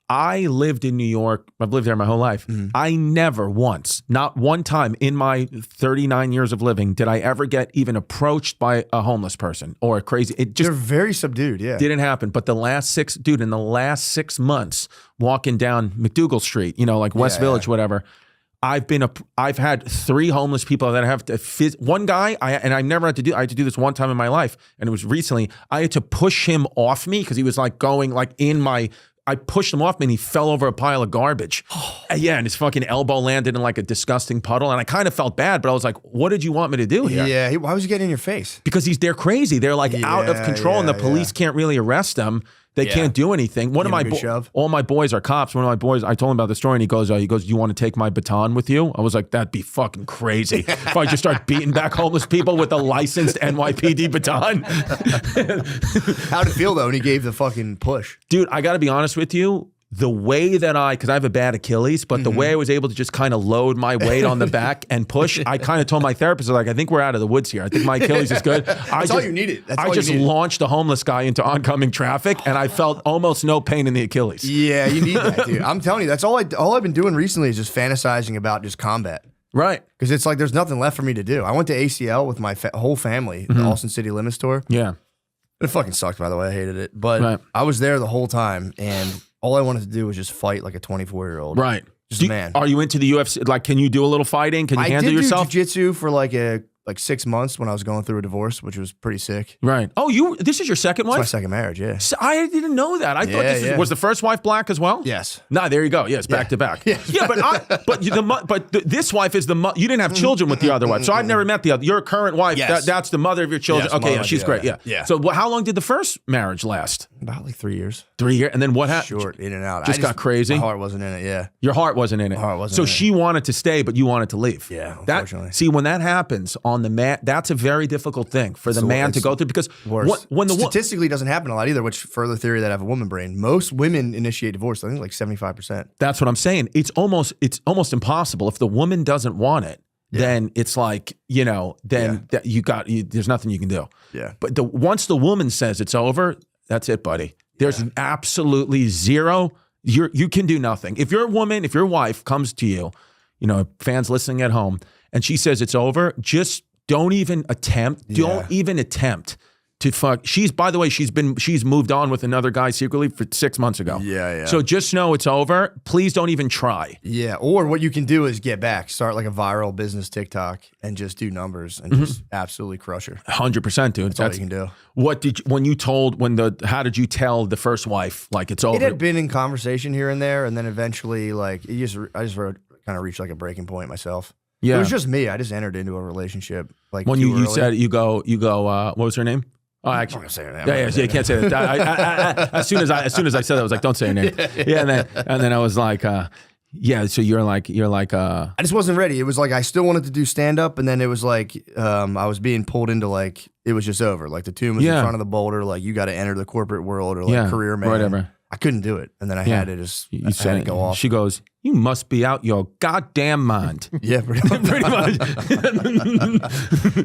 I lived in New York. I've lived there my whole life. Mm-hmm. I never once, not one time in my 39 years of living, did I ever get even approached by a homeless person or a crazy. It just They're very subdued. Yeah, didn't happen. But in the last 6 months, walking down McDougal Street, like West Village, whatever. I've had 3 homeless people that I have to one guy, I had to do this one time in my life, and it was recently. I had to push him off me because he was like going like I pushed him off me and he fell over a pile of garbage. And his fucking elbow landed in like a disgusting puddle. And I kind of felt bad, but I was like, what did you want me to do here? Yeah, why was he getting in your face? Because they're crazy. They're like out of control and the police can't really arrest them. They can't do anything. All my boys are cops. One of my boys, I told him about the story and he goes, you want to take my baton with you? I was like, that'd be fucking crazy. If I just start beating back homeless people with a licensed NYPD baton. How'd it feel though when he gave the fucking push? Dude, I got to be honest with you. The way that because I have a bad Achilles, but the way I was able to just kind of load my weight on the back and push, I kind of told my therapist, I think we're out of the woods here. I think my Achilles is good. That's all you needed. I just launched a homeless guy into oncoming traffic and I felt almost no pain in the Achilles. Yeah, you need that, dude. I'm telling you, that's all I've been doing recently is just fantasizing about just combat. Right. Because it's like there's nothing left for me to do. I went to ACL with my whole family, the Austin City Limits tour. Yeah. It fucking sucked, by the way. I hated it. But I was there the whole time and all I wanted to do was just fight like a 24-year-old. Right. Just a man. Are you into the UFC? Like, can you do a little fighting? Can you handle yourself? I did do jiu-jitsu for like 6 months when I was going through a divorce, which was pretty sick. Right. Oh, this is your second wife? It's my second marriage, yeah. So I didn't know that. I thought was the first wife black as well? Yes. Nah, there you go. Yes, back to back. Yeah, but this wife is you didn't have children with the other wife. So I've never met the other. Your current wife, that's the mother of your children. Yes, okay, she's great. Yeah. So how long did the first marriage last? About like 3 years. 3 years. And then what happened? Short, in and out. Just got crazy? My heart wasn't in it, yeah. Your heart wasn't in it. My heart wasn't so in it. she wanted to stay, but you wanted to leave. Yeah, unfortunately. See, when that happens on the man, that's a very difficult thing for the man to go through because when the statistically doesn't happen a lot either, which further theory that I have a woman brain. Most women initiate divorce. I think like 75%. That's what I'm saying. It's almost impossible. If the woman doesn't want it, then it's like, that there's nothing you can do. Yeah. But once the woman says it's over, that's it, buddy. There's absolutely zero. You can do nothing. If your wife comes to you, fans listening at home, and she says it's over, just don't even attempt. Don't even attempt to fuck. By the way, she's moved on with another guy secretly for 6 months ago. Yeah. So just know it's over. Please don't even try. Yeah. Or what you can do is get back, start like a viral business TikTok and just do numbers and just absolutely crush her. 100%, dude. That's all you can do. How did you tell the first wife like it's over? It had been in conversation here and there, and then eventually like I just kind of reached like a breaking point myself. Yeah. It was just me. I just entered into a relationship like when too you early. said you go what was her name? Oh, actually, I'm not gonna say her name. Yeah, you can't say that. As soon as I said that, I was like, don't say her name. Yeah, and then I was like, yeah. So you're like. I just wasn't ready. It was like I still wanted to do stand up, and then it was like I was being pulled into like it was just over. Like the tomb was in front of the boulder. Like you got to enter the corporate world or like career man. Whatever. I couldn't do it, and then I had to just I had to go off. She goes, "You must be out your goddamn mind." Yeah, pretty much.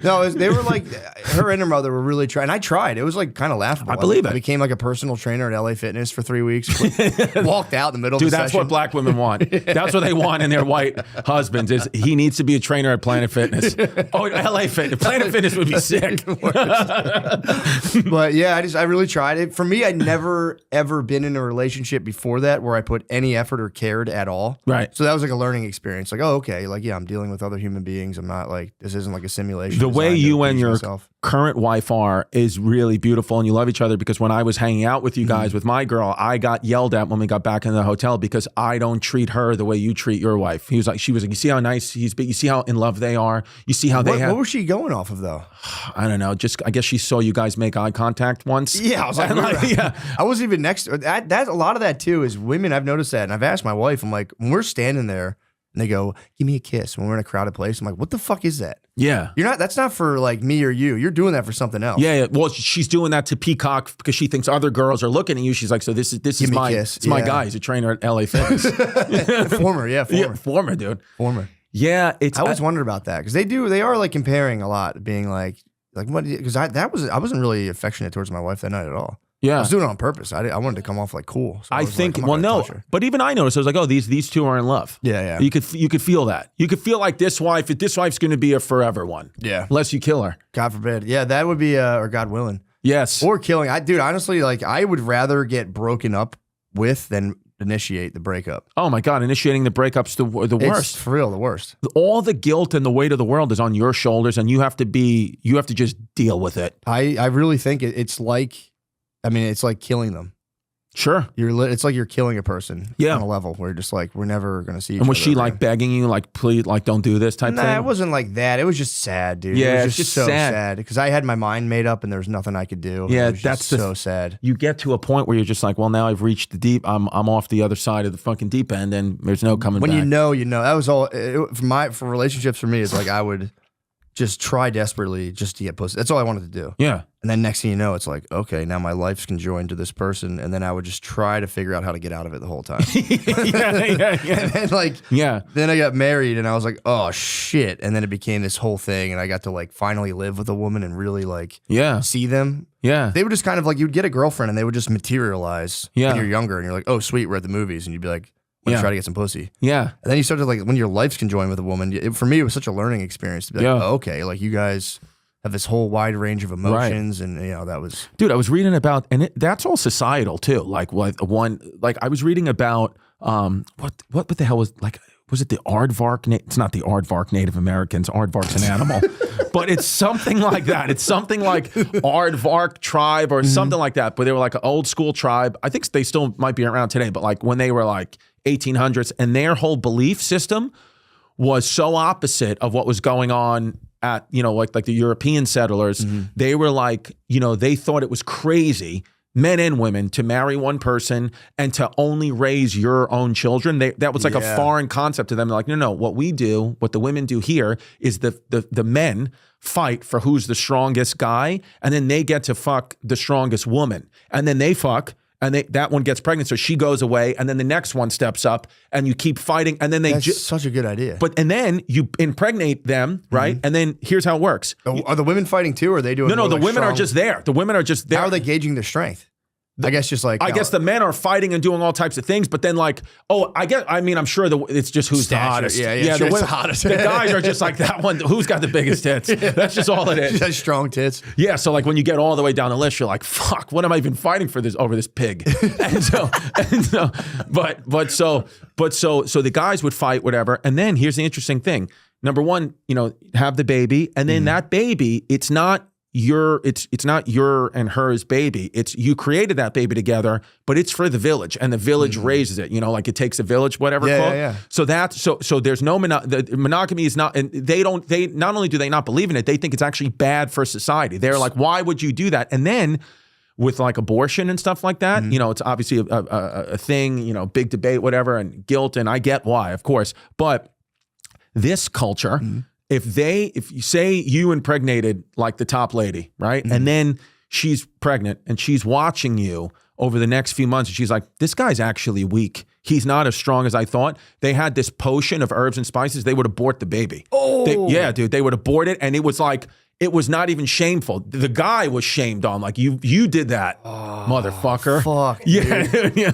No, they were like her and her mother were really trying. I tried. It was like kind of laughable. I believe it. I became like a personal trainer at LA Fitness for 3 weeks. Walked out in the middle. Dude, of the that's session. what black women want. That's what they want in their white husbands. Is he needs to be a trainer at Planet Fitness? Oh, LA Fitness. Planet Fitness would be sick. But yeah, I really tried it. For me, I'd never ever been in a relationship before that where I put any effort or cared at all. Right. So that was like a learning experience. Like, oh, okay. Like, yeah, I'm dealing with other human beings. I'm not like, this isn't like a simulation. The way designed to you and please your myself. current wife are is really beautiful, and you love each other, because when I was hanging out with you guys with my girl, I got yelled at when we got back in the hotel because I don't treat her the way you treat your wife. She was like, you see how nice he's, but you see how in love they are. You see how What was she going off of though? I don't know. Just I guess she saw you guys make eye contact once. Yeah, I was like, yeah. I wasn't even next to that. That's a lot of that too. Is women. I've noticed that, and I've asked my wife. I'm like, when we're standing there, and they go, "Give me a kiss." When we're in a crowded place, I'm like, "What the fuck is that?" Yeah, you're not. That's not for like me or you. You're doing that for something else. Yeah. Well, she's doing that to peacock because she thinks other girls are looking at you. She's like, "So this is my my guy. He's a trainer at LA Fitness." Former, dude. Former. Yeah, I always wondered about that because they are like comparing a lot, being like what? Because I wasn't really affectionate towards my wife that night at all. Yeah, I was doing it on purpose. I wanted to come off like cool. So I think. But even I noticed. I was like, oh, these two are in love. Yeah. You could feel that. You could feel like this wife's going to be a forever one. Yeah, unless you kill her. God forbid. Yeah, that would be or God willing. Yes, or killing. Dude, honestly, like I would rather get broken up with than initiate the breakup. Oh my God, initiating the breakup's the worst. It's for real, the worst. All the guilt and the weight of the world is on your shoulders, and you have to just deal with it. I really think it's like. I mean, it's like killing them. Sure. It's like you're killing a person on a level where you're just like, we're never going to see each other. And was she like begging you, like, please, like, don't do this type thing? Nah, it wasn't like that. It was just sad, dude. Yeah, it was just so sad. sad because I had my mind made up and there was nothing I could do. Yeah, it was that's so sad. You get to a point where you're just like, well, now I've reached the deep. I'm off the other side of the fucking deep end, and there's no coming back. When you know. That was all. For relationships for me, it's like I would just try desperately just to get pussy. That's all I wanted to do. Yeah. And then next thing you know, it's like, okay, now my life's conjoined to this person. And then I would just try to figure out how to get out of it the whole time. And then then I got married and I was like, oh shit. And then it became this whole thing. And I got to like finally live with a woman and really like see them. Yeah. They would just kind of like, you'd get a girlfriend and they would just materialize when you're younger. And you're like, oh sweet, we're at the movies. And you'd be like, try to get some pussy. Yeah. And then you started like, when your life's conjoined with a woman, for me, it was such a learning experience to be like, oh, okay, like you guys have this whole wide range of emotions. And that was. Dude, I was reading about, and that's all societal too. Like I was reading about, what the hell was it the Aardvark? It's not the Aardvark Native Americans. Aardvark's an animal. But it's something like that. It's something like Aardvark tribe or something like that. But they were like an old school tribe. I think they still might be around today. But like when they were like 1800s, and their whole belief system was so opposite of what was going on at, like the European settlers. They were like, they thought it was crazy, men and women, to marry one person and to only raise your own children. That was like a foreign concept to them. They're like, no, what the women do here is the men fight for who's the strongest guy, and then they get to fuck the strongest woman, and then they fuck, and that one gets pregnant, so she goes away, and then the next one steps up, and you keep fighting, and then That's such a good idea. And then you impregnate them, right? And then here's how it works. Are the women fighting too, or are they doing? No, the women are just there. The women are just there. How are they gauging their strength? I guess just like I guess the men are fighting and doing all types of things, but then like, I'm sure it's just who's the Stature. hottest. Yeah, sure, it's the hottest. The guys are just like that one. Who's got the biggest tits? That's just all it is. She has strong tits. Yeah, so like when you get all the way down the list, you're like, fuck, what am I even fighting for this over this pig? So the guys would fight, whatever. And then here's the interesting thing. Number one, have the baby, and then that baby, it's not your and hers baby. It's you created that baby together, but it's for the village, and the village raises it. Like it takes a village, whatever. Yeah. So there's no monogamy is not, and they not only do they not believe in it, they think it's actually bad for society. They're like, why would you do that? And then with like abortion and stuff like that, it's obviously a thing. Big debate, whatever, and guilt, and I get why, of course, but this culture. If you say you impregnated like the top lady, right? And then she's pregnant and she's watching you over the next few months and she's like, this guy's actually weak. He's not as strong as I thought. They had this potion of herbs and spices. They would abort the baby. Yeah, dude, they would abort it. And it was like, it was not even shameful. The guy was shamed on like, you did that, motherfucker. Fuck, yeah.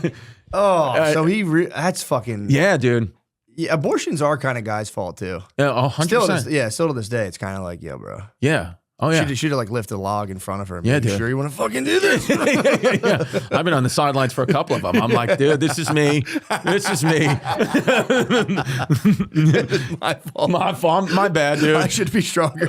So that's fucking. Yeah, dude. Yeah, abortions are kind of guys' fault too. 100%. Still to this day, it's kind of like, yo, bro. Yeah. Oh yeah. Should have like lifted a log in front of her. And Yeah, made dude. sure you want to fucking do this. Yeah. I've been on the sidelines for a couple of them. I'm like, dude, this is me. This is me. My fault. My fault. My bad, dude. I should be stronger.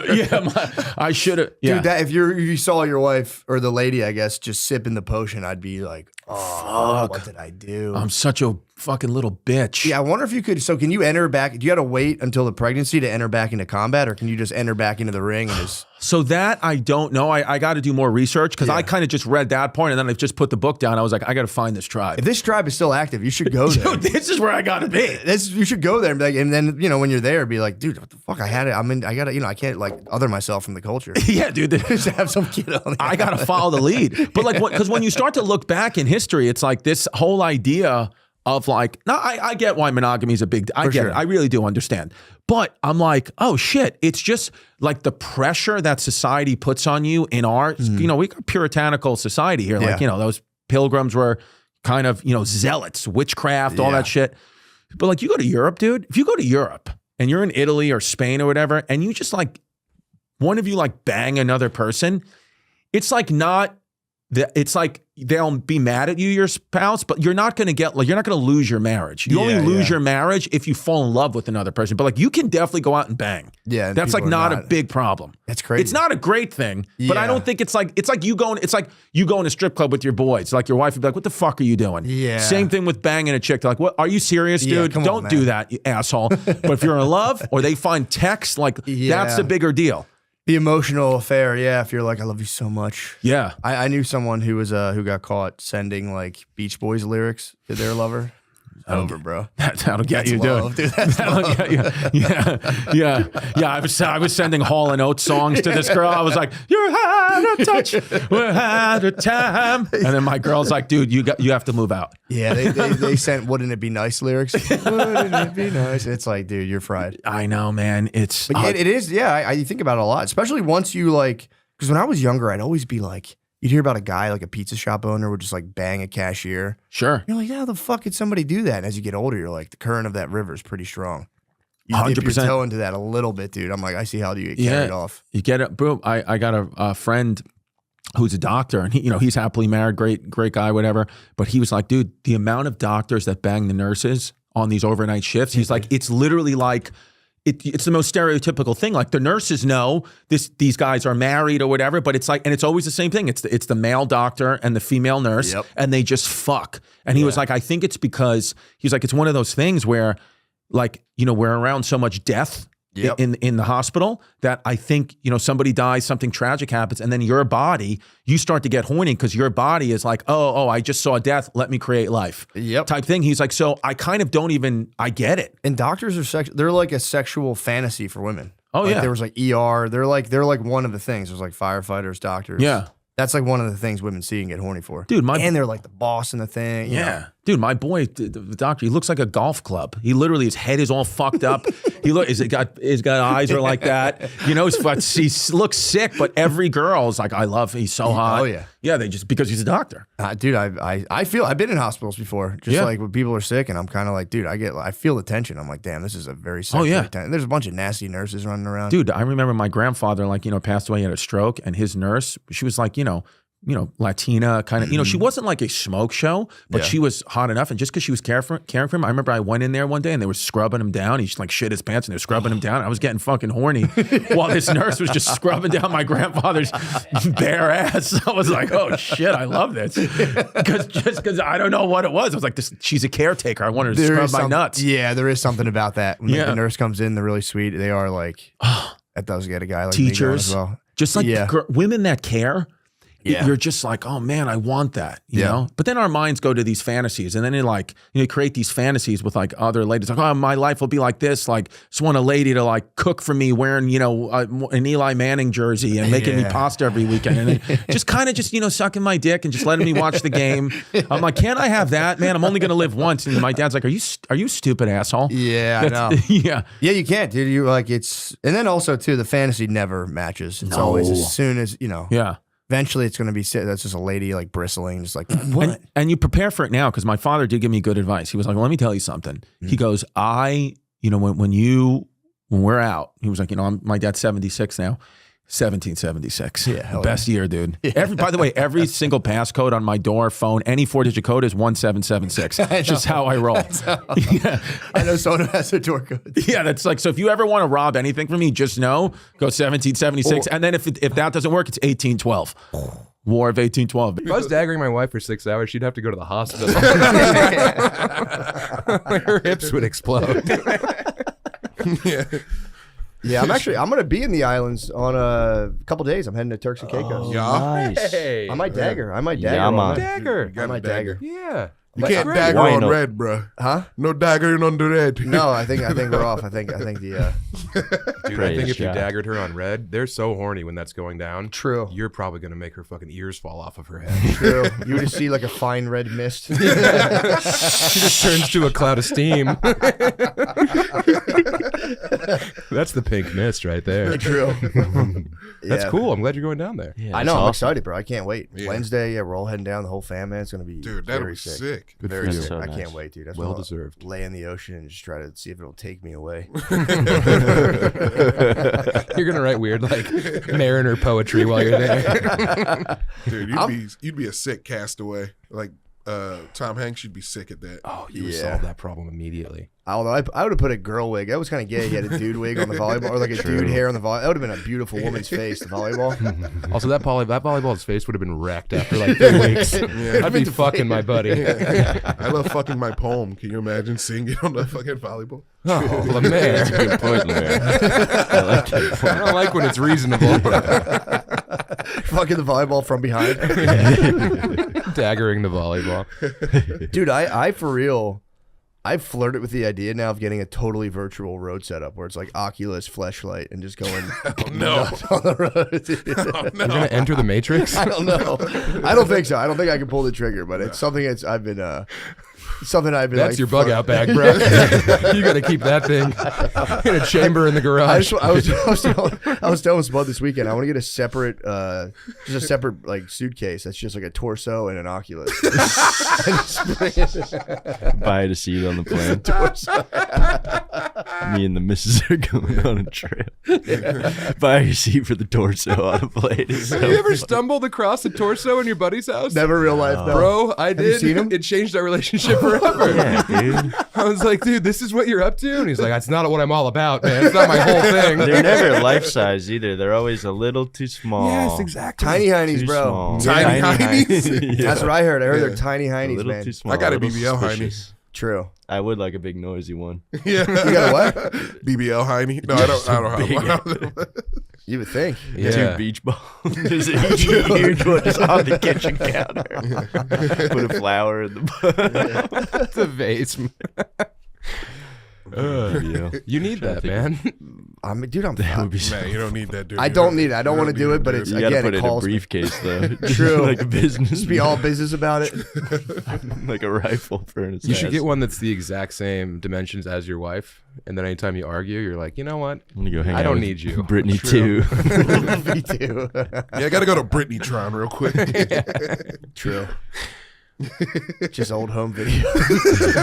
I should have. Yeah. Dude, that if you saw your wife or the lady, I guess, just sipping the potion, I'd be like, oh, what did I do? I'm such a fucking little bitch. Yeah, I wonder if you could. So, can you enter back? Do you got to wait until the pregnancy to enter back into combat, or can you just enter back into the ring and just? So that I don't know. I got to do more research because I kind of just read that point and then I just put the book down. I was like, I got to find this tribe. If this tribe is still active, you should go there. Dude, this is where I got to be. You should go there and be like, and then when you're there, be like, dude, what the fuck? I had it. I gotta, I can't like other myself from the culture. Yeah, dude. Just have some kid on. I got to follow the lead. But like, because when you start to look back in history, it's like this whole idea of like, no, I get why monogamy is a big, I get it. I really do understand. But I'm like, oh shit, it's just like the pressure that society puts on you in our, we got a puritanical society here. Like, those pilgrims were kind of, zealots, witchcraft, all that shit. But like you go to Europe, dude, if you go to Europe and you're in Italy or Spain or whatever, and you just like, one of you like bang another person, it's like not, it's like they'll be mad at you, your spouse, but you're not going to get like, you're not going to lose your marriage. You only lose your marriage if you fall in love with another person. But like you can definitely go out and bang. Yeah, that's like not a big problem. That's crazy. It's not a great thing, but I don't think it's like you going to a strip club with your boys. Like your wife would be like, "What the fuck are you doing?" Yeah. Same thing with banging a chick. They're like, "What? Are you serious, dude? come on, Don't do man. that, you asshole." But if you're in love or they find text, like that's the bigger deal. The emotional affair, yeah. If you're like, I love you so much. Yeah. I knew someone who was who got caught sending like Beach Boys lyrics to their lover. Over, bro. That'll get That's you, love, dude. dude. That's That'll love. get you. Yeah. I was sending Hall and Oates songs to this girl. I was like, "You're out of touch. We're out of time." And then my girl's like, "Dude, you have to move out." Yeah, they sent "Wouldn't it be nice" lyrics. Wouldn't it be nice? It's like, dude, you're fried. I know, man. It's but it is. Yeah, I think about it a lot, especially once you like. Because when I was younger, I'd always be like, you'd hear about a guy like a pizza shop owner would just like bang a cashier. Sure. You're like, how the fuck could somebody do that? And as you get older, you're like, the current of that river is pretty strong. You dip your 100%. toe into that a little bit, dude. I'm like, I see how do you get carried off. You get it, bro. I got a friend who's a doctor, and he's happily married, great guy, whatever. But he was like, dude, the amount of doctors that bang the nurses on these overnight shifts, he's like, it's literally like. It's the most stereotypical thing. Like the nurses know these guys are married or whatever, but it's like, and it's always the same thing. It's the male doctor and the female nurse, and they just fuck. And he was like, I think it's because he's like, it's one of those things where, like, we're around so much death in the hospital that I think somebody dies, something tragic happens, and then your body, you start to get horny because your body is like, oh, I just saw death, let me create life. Type thing. He's like, so I kind of don't even, I get it. And doctors are they're like a sexual fantasy for women. Oh, like, yeah. There was like ER. They're like one of the things. There's like firefighters, doctors. Yeah. That's like one of the things women see and get horny for. Dude, and they're like the boss in the thing. Yeah. Dude, my boy, the doctor, he looks like a golf club. He literally, his head is all fucked up. He's got eyes are like that. You know, he looks sick, but every girl is like, I love him. He's so hot. Oh, yeah. Yeah, they just, because he's a doctor. Dude, I've been in hospitals before, just like when people are sick, and I'm kind of like, dude, I feel the tension. I'm like, damn, this is a very sexually tense. There's a bunch of nasty nurses running around. Dude, I remember my grandfather, like, you know, passed away, he had a stroke, and his nurse, she was like, you know, Latina kind of, you know, she wasn't like a smoke show, but she was hot enough. And just because she was caring for him, I remember I went in there one day and they were scrubbing him down. He just like shit his pants and they were scrubbing him down. I was getting fucking horny while this nurse was just scrubbing down my grandfather's bare ass. I was like, oh shit, I love this. Because I don't know what it was. I was like, she's a caretaker. I wanted her to scrub my nuts. Yeah, there is something about that. When the nurse comes in, they're really sweet. They are like, that does get a guy like teachers me going as well. Just like women that care. You're just like, oh man, I want that, you know? But then our minds go to these fantasies, and then they like, you know, create these fantasies with like other ladies. Like, oh, my life will be like this. Like, just want a lady to like cook for me wearing, you know, an Eli Manning jersey and making me pasta every weekend. And then just kind of just, you know, sucking my dick and just letting me watch the game. I'm like, can't I have that, man? I'm only going to live once. And my dad's like, are you stupid asshole? Yeah, I know. Yeah, you can't, dude. You like, it's, and then also too, the fantasy never matches. It's always as soon as, you know. Yeah. Eventually, it's going to be that's just a lady like bristling, just like what? And you prepare for it now, because my father did give me good advice. He was like, well, let me tell you something. He goes, you know, when we're out, he was like, you know, my dad's 76 now. 1776. Yeah. Best year, dude. By the way, every single passcode on my door, phone, any 4-digit code is 1776. It's just how I roll. I know someone who has their door codes. Yeah, that's like, so if you ever want to rob anything from me, just know, go 1776. And then if that doesn't work, it's 1812. War of 1812. If I was daggering my wife for 6 hours, she'd have to go to the hospital. Her hips would explode. Yeah, I'm going to be in the islands on a couple days. I'm heading to Turks and Caicos. Nice. Hey. I might dagger. Yeah, Dagger. I might dagger. Yeah. You can't dagger on red, bro. Huh? No daggering on the red. No, I think we're off. I think the Dude, I think if you daggered her on red, they're so horny when that's going down. True. You're probably gonna make her fucking ears fall off of her head. True. You would just see like a fine red mist. She just turns to a cloud of steam. That's the pink mist right there. True. That's cool. I'm glad you're going down there. Yeah, I know. I'm excited, bro. I can't wait. Yeah. Wednesday, we're all heading down. The whole family. It's gonna be that'll be sick. Good very for you. sick. I can't wait, dude. That's well deserved. Lay in the ocean and just try to see if it'll take me away. You're gonna write weird like mariner poetry while you're there. Dude, you'd be a sick castaway. Like Tom Hanks, you'd be sick at that. Oh, you would solve that problem immediately. Although I would have put a girl wig. That was kind of gay. He had a dude wig on the volleyball, or like a dude hair on the volleyball. That would have been a beautiful woman's face, the volleyball. Also, that volleyball's face would have been wrecked after like 3 weeks. I'd be fucking my buddy. I love fucking my poem. Can you imagine seeing it on the fucking volleyball? Oh, Lemaire. That's a good point, Lemaire. I like that point. I don't like when it's reasonable. Fucking the volleyball from behind. Daggering the volleyball. Dude, I for real, I've flirted with the idea now of getting a totally virtual road setup where it's like Oculus, Fleshlight, and just going nuts on the road. You're gonna enter the Matrix? I don't know. I don't think so. I don't think I can pull the trigger, but it's something I've been That's like, your bug out bag, bro. You got to keep that thing in a chamber in the garage. I was telling Spud this weekend. I want to get a separate, just a separate like suitcase that's just like a torso and an Oculus. Buy a seat on the plane. Me and the missus are going on a trip. Buy a seat for the torso on a plane. Have you ever stumbled across a torso in your buddy's house? Never real life, no. Bro. I did. Have you seen him? It changed our relationship forever. Yeah, dude. I was like, dude, this is what you're up to? And he's like, that's not what I'm all about, man. It's not my whole thing. They're never life size either. They're always a little too small. Yes, exactly. Tiny heinies, bro. Tiny heinies? That's what I heard. I heard they're tiny heinies, man. Too small, I got a BBL heiny. True. I would like a big noisy one. Yeah. You got a what? BBL heiny? No, I don't have one. You would think. Yeah. 2 beach balls. There's a huge one just on the kitchen counter. Put a flower in the vase. You need that, man. dude, I'm Man, you don't need that, dude. I don't need it. I don't want to do it, but it's You gotta again, put it it in a calls me. briefcase though. True. Like a business. Just be all business about it. Like a rifle for an You should get one that's the exact same dimensions as your wife, and then anytime you argue, you're like, you know what? I'm gonna go hang I out don't with need you. Britney True. too. Me too. Yeah, I gotta go to Britney Tron real quick. True. Just old home videos.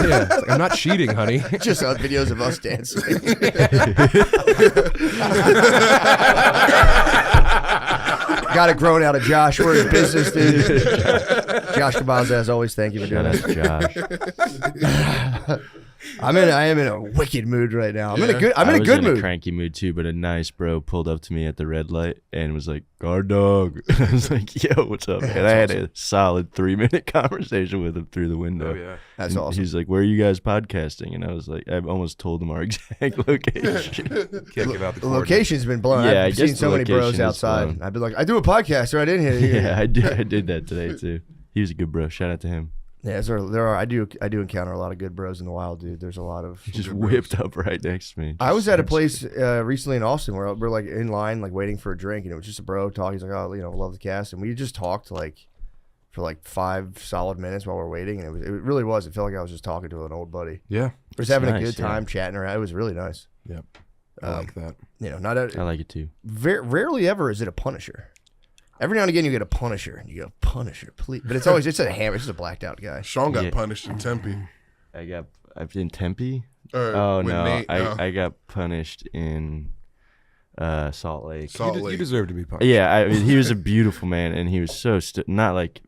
Yeah, it's like, I'm not cheating, honey. Just videos of us dancing. Got it grown out of Josh. We're in business, dude. Josh Cabaza, as always, thank you for doing that. Josh. I am in a wicked mood right now. I'm in a good I was in mood. a cranky mood too, but a nice bro pulled up to me at the red light and was like, "Guard dog." I was like, "Yo, what's up?" And I had a solid 3-minute conversation with him through the window. Oh yeah, that's and awesome. He's like, "Where are you guys podcasting?" And I was like, I almost told him our exact location. Can't give out the The location's been blown. Yeah, I I've guess seen so the many bros location is outside. blown. I've been like, I do a podcast right in here. Yeah, I did that today too. He was a good bro. Shout out to him. Yeah, there are. I do encounter a lot of good bros in the wild, dude. There's a lot of He just whipped up right next to me. I was at a place recently in Austin where we're like in line, like waiting for a drink, and it was just a bro talking. He's like, "Oh, love the cast," and we just talked like for like 5 solid minutes while we're waiting, and it really was. It felt like I was just talking to an old buddy. Yeah, just having a good time chatting around. It was really nice. Yep, I like that. Not a, I like it too. Rarely ever is it a Punisher. Every now and again you get a Punisher, and you go, "Punisher, please," but it's always a hammer. It's just a blacked out guy. Sean got punished in Tempe. I've in Tempe. Oh no, Nate, I got punished in Salt Lake. You deserve to be punished. Yeah, I mean, he was a beautiful man, and he was so not like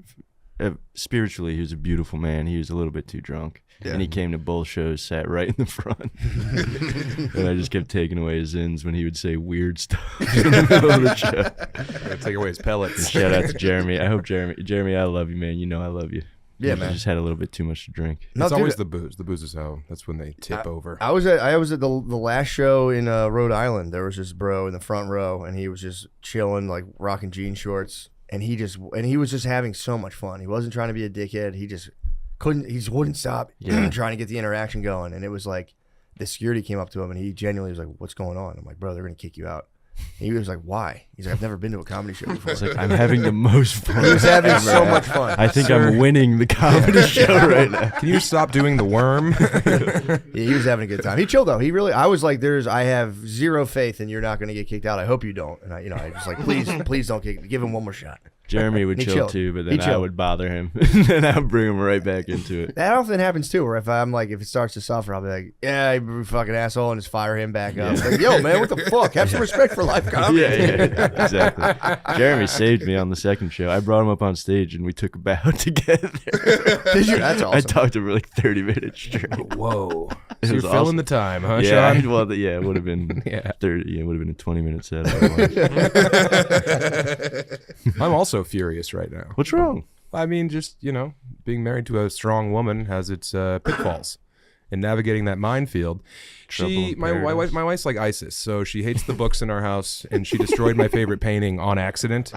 spiritually. He was a beautiful man. He was a little bit too drunk, and he came to both shows, sat right in the front, and I just kept taking away his ends when he would say weird stuff in the middle of the show. Take away his pellets. And shout out to Jeremy. I hope Jeremy, I love you, man. You know I love you. Yeah, You man. just had a little bit too much to drink. It's always the booze. The booze is how. That's when they tip over. I was at the last show in Rhode Island. There was this bro in the front row, and he was just chilling, like rocking jean shorts, and he was just having so much fun. He wasn't trying to be a dickhead. He just wouldn't stop trying to get the interaction going. And it was like the security came up to him, and he genuinely was like, "What's going on?" I'm like, "Bro, they're gonna kick you out." And he was like, "Why?" He's like, "I've never been to a comedy show before." It's like, I'm having the most fun. He was having ever. so much fun. I think I'm winning the comedy show right now. Can you stop doing the worm? Yeah, he was having a good time. He chilled though. I was like, I have zero faith in you're not going to get kicked out. I hope you don't. And I just like, please don't give him one more shot. Jeremy would He chill chilled. too, but He then I chilled. would bother him, and then I would bring him right back into it. That often happens too, where if it starts to suffer, I'll be like, "Yeah, you fucking asshole," and just fire him back up. Like, yo, man, what the fuck? Have some respect for life comedy. Yeah, exactly. Jeremy saved me on the second show. I brought him up on stage, and we took a bow together. Did you? That's awesome. I talked to him for like 30 minutes straight. Whoa. It So you're was filling awesome. the time, huh, Yeah, Sean? well, it would have been 30. Yeah, it would have been a 20-minute set. otherwise. I'm also furious right now. What's wrong? I mean, just, being married to a strong woman has its pitfalls. And navigating that minefield. My wife's like ISIS, so she hates the books in our house, and she destroyed my favorite painting on accident.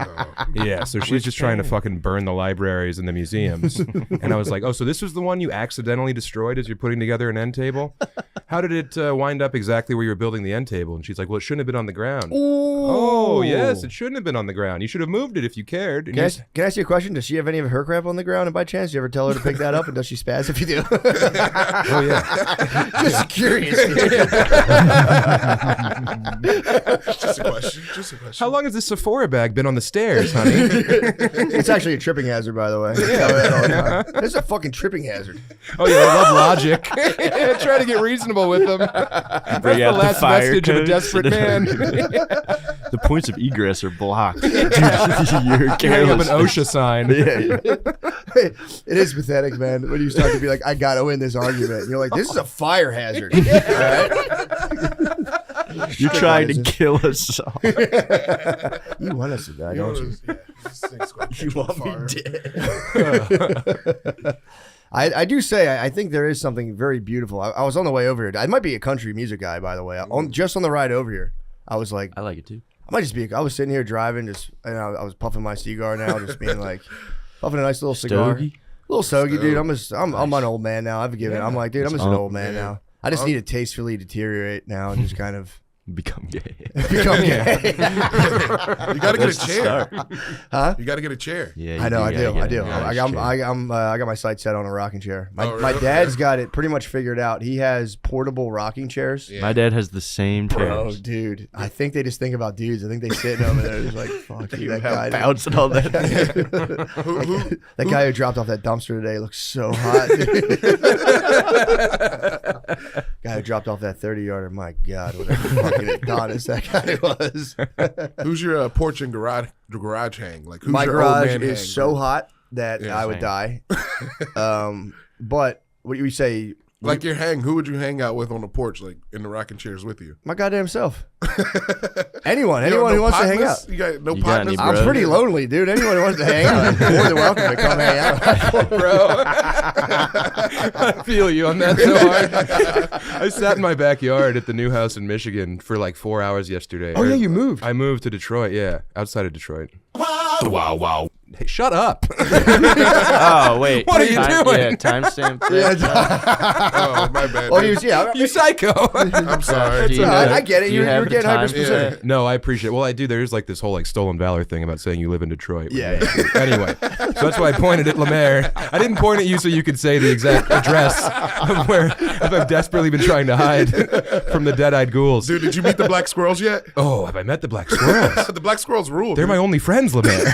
Yeah, so she's just trying to fucking burn the libraries and the museums. And I was like, oh, so this was the one you accidentally destroyed as you're putting together an end table? How did it wind up exactly where you were building the end table? And she's like, well, it shouldn't have been on the ground. Oh, yes, it shouldn't have been on the ground. You should have moved it if you cared. And Can I ask you a question? Does she have any of her crap on the ground? And by chance, do you ever tell her to pick that up? And does she spaz if you do? Oh, yeah. Just curious. Just a question. How long has this Sephora bag been on the stairs, honey? It's actually a tripping hazard, by the way. Yeah. It's a fucking tripping hazard. Oh, yeah, I love logic. Try to get reasonable with them. That's Bring the out the last fire vestige of a codes. desperate man. The points of egress are blocked. You're Hang up careless. an OSHA sign. It is pathetic, man, when you start to be like, I gotta win this argument. And you're like, this is a fire hazard. All right? You're trying to kill us all. You want us to die, don't you? You want me dead. I do say, I think there is something very beautiful. I was on the way over here. I might be a country music guy, by the way. Just on the ride over here, I was like, I like it too. I might just be. I was sitting here driving, I was puffing my cigar now, just being like, puffing a nice little cigar. Stogie? Little stogie, dude. I'm an old man now. I've given. I'm like, dude, I'm just an old man Yeah. now. I just need to tastefully deteriorate now and just kind of Become gay. Become gay. You got to get a chair. Huh? You got to get a chair. Yeah, I know. I do. I got got my sights set on a rocking chair. My really? dad's got it pretty much figured out. He has portable rocking chairs. My dad has the same chairs. Bro, dude, I think they just think about dudes. I think they sit over there just like, fuck you, that guy. Bounce and all that. That guy who dropped off that dumpster today looks so hot. Guy who dropped off that 30-yarder, my God, whatever fucking Adonis that guy was. Who's your porch and garage hang? Like, who's My your garage old man is hang? so hot that I would die. But what do you say? Like your hang, who would you hang out with on the porch, like in the rocking chairs with you? My goddamn self. Anyone You got who no wants to hang partners? out. You got no You got partners? any, I'm bro? pretty lonely, dude. Anyone who wants to hang out, I'm more than welcome to come hang out. Bro, I feel you on that so hard. I sat in my backyard at the new house in Michigan for like 4 hours yesterday. Oh, yeah, you moved. I moved to Detroit, yeah, outside of Detroit. Wow. Hey, shut up. Oh, wait. What are you doing? Yeah, timestamp. Oh, my bad. Oh, dude. You psycho. I'm sorry. Do you I get it. do you You're have the getting hyper time? specific. No, I appreciate it. Well, I do. There's like this whole like stolen valor thing about saying you live in Detroit. Yeah. Anyway, so that's why I pointed at Lemaire. I didn't point at you so you could say the exact address of where I've desperately been trying to hide from the dead-eyed ghouls. Dude, did you meet the black squirrels yet? Oh, have I met the black squirrels? The black squirrels rule. They're dude. my only friends, Lemaire.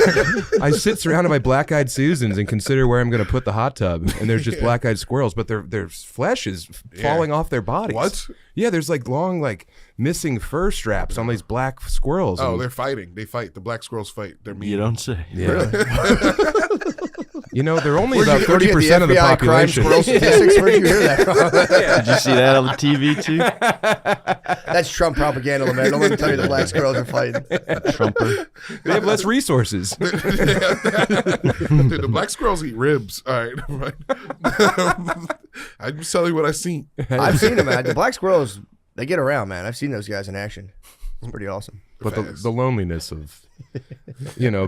I sit surrounded by black-eyed Susans and consider where I'm going to put the hot tub. And there's just black-eyed squirrels, but their flesh is falling off their bodies. What? Yeah, there's like long, like missing fur straps on these black squirrels. Oh, and- they're fighting. They fight. The black squirrels fight. They're mean. You don't say. Yeah. You know, they're only Where'd about you get 30% of the FBI crime population. squirrel statistics? Where'd you hear that from? Did you see that on the TV too? That's Trump propaganda, man. Don't let me tell you the black squirrels are fighting. Trumper. They have less resources. Dude, the black squirrels eat ribs. All right. I'm just telling you what I seen. I've seen them, man. The black squirrels, they get around, man. I've seen those guys in action. It's pretty awesome. But the loneliness of,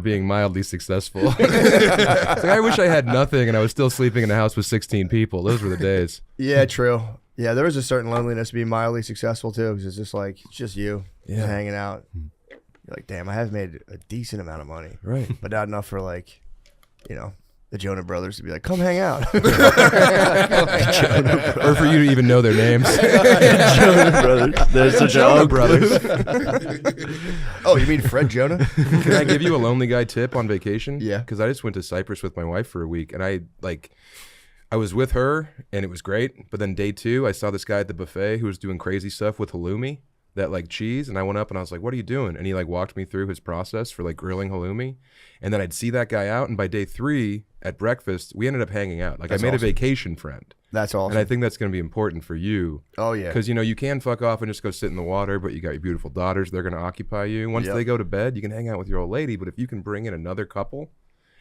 being mildly successful. It's like, I wish I had nothing and I was still sleeping in a house with 16 people. Those were the days. Yeah, true. Yeah, there was a certain loneliness to being mildly successful too, because it's just like it's just you, just hanging out. You're like, damn, I have made a decent amount of money, right? But not enough for like, the Jonah brothers to be like, come hang out, or for you to even know their names. Jonah brothers. There's the Jonah brothers. Oh, you mean Fred Jonah? Can I give you a lonely guy tip on vacation? Yeah. Because I just went to Cyprus with my wife for a week, and I was with her, and it was great. But then day 2, I saw this guy at the buffet who was doing crazy stuff with halloumi, that like cheese, and I went up and I was like, "What are you doing?" And he like walked me through his process for like grilling halloumi, and then I'd see that guy out, and by day 3 at breakfast, we ended up hanging out. Like, That's I made awesome. a vacation friend. That's awesome. And I think that's going to be important for you. Oh yeah, because you can fuck off and just go sit in the water, but you got your beautiful daughters; they're going to occupy you. Once they go to bed, you can hang out with your old lady. But if you can bring in another couple.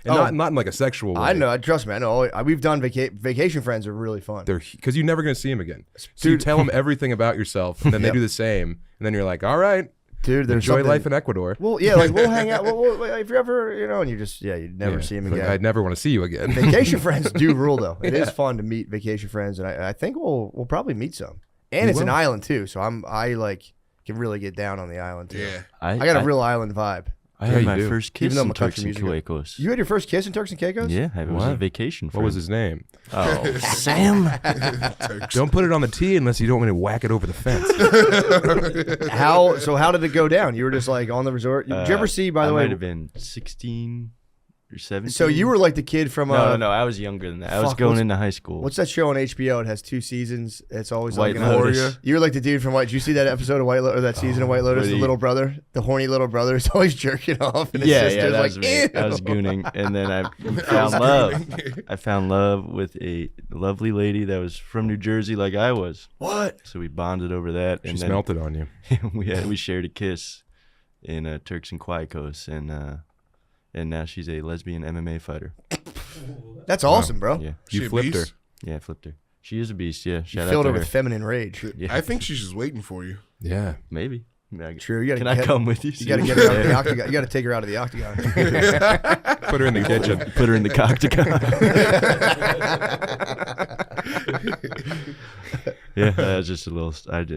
And not in like a sexual way. I know. Trust me. I know. We've done vacation friends are really fun. They're because you're never going to see them again. So you tell them everything about yourself, and then they do the same, and then you're like, all right, dude, there's enjoy something- life in Ecuador. Well, yeah, like we'll hang out. Well, if you ever, and you just, you'd never see him Like, again. I'd never want to see you again. Vacation friends do rule, though. It is fun to meet vacation friends, and I think we'll probably meet some. And We it's an will. island too, so I can really get down on the island too. Yeah. I got a real island vibe. I had my first kiss Even though I'm in a country Turks and music guy. Caicos. You had your first kiss in Turks and Caicos? Yeah, it was a vacation. What was his name? Oh, Sam. Don't put it on the tee unless you don't want me to whack it over the fence. How did it go down? You were just like on the resort. Did you ever see? By the I way, might have been 16 or 17. So you were like the kid from No, I was younger than that. I was going into high school. What's that show on HBO? It has 2 seasons. It's always White like Lotus. You were like the dude from White. Did you see that episode of White Lotus, or that season of White Lotus? The little brother, the horny little brother, is always jerking off, and his sister's that like, was me. ew. I was gooning, and then I found love. I found love with a lovely lady that was from New Jersey, like I was. What? So we bonded over that, and She then smelt it on you. we shared a kiss in Turks and Caicos, and now she's a lesbian MMA fighter. That's awesome, bro. Yeah, You flipped her. Yeah, I flipped her. She is a beast. Yeah, You shout out filled to her her. with feminine rage. Yeah. I think she's just waiting for you. Yeah, maybe. True. You gotta Can I come with you? You got to get her out of the octagon. You got to take her out of the octagon. Put her in the kitchen. Put her in the octagon. Yeah, that was just a little.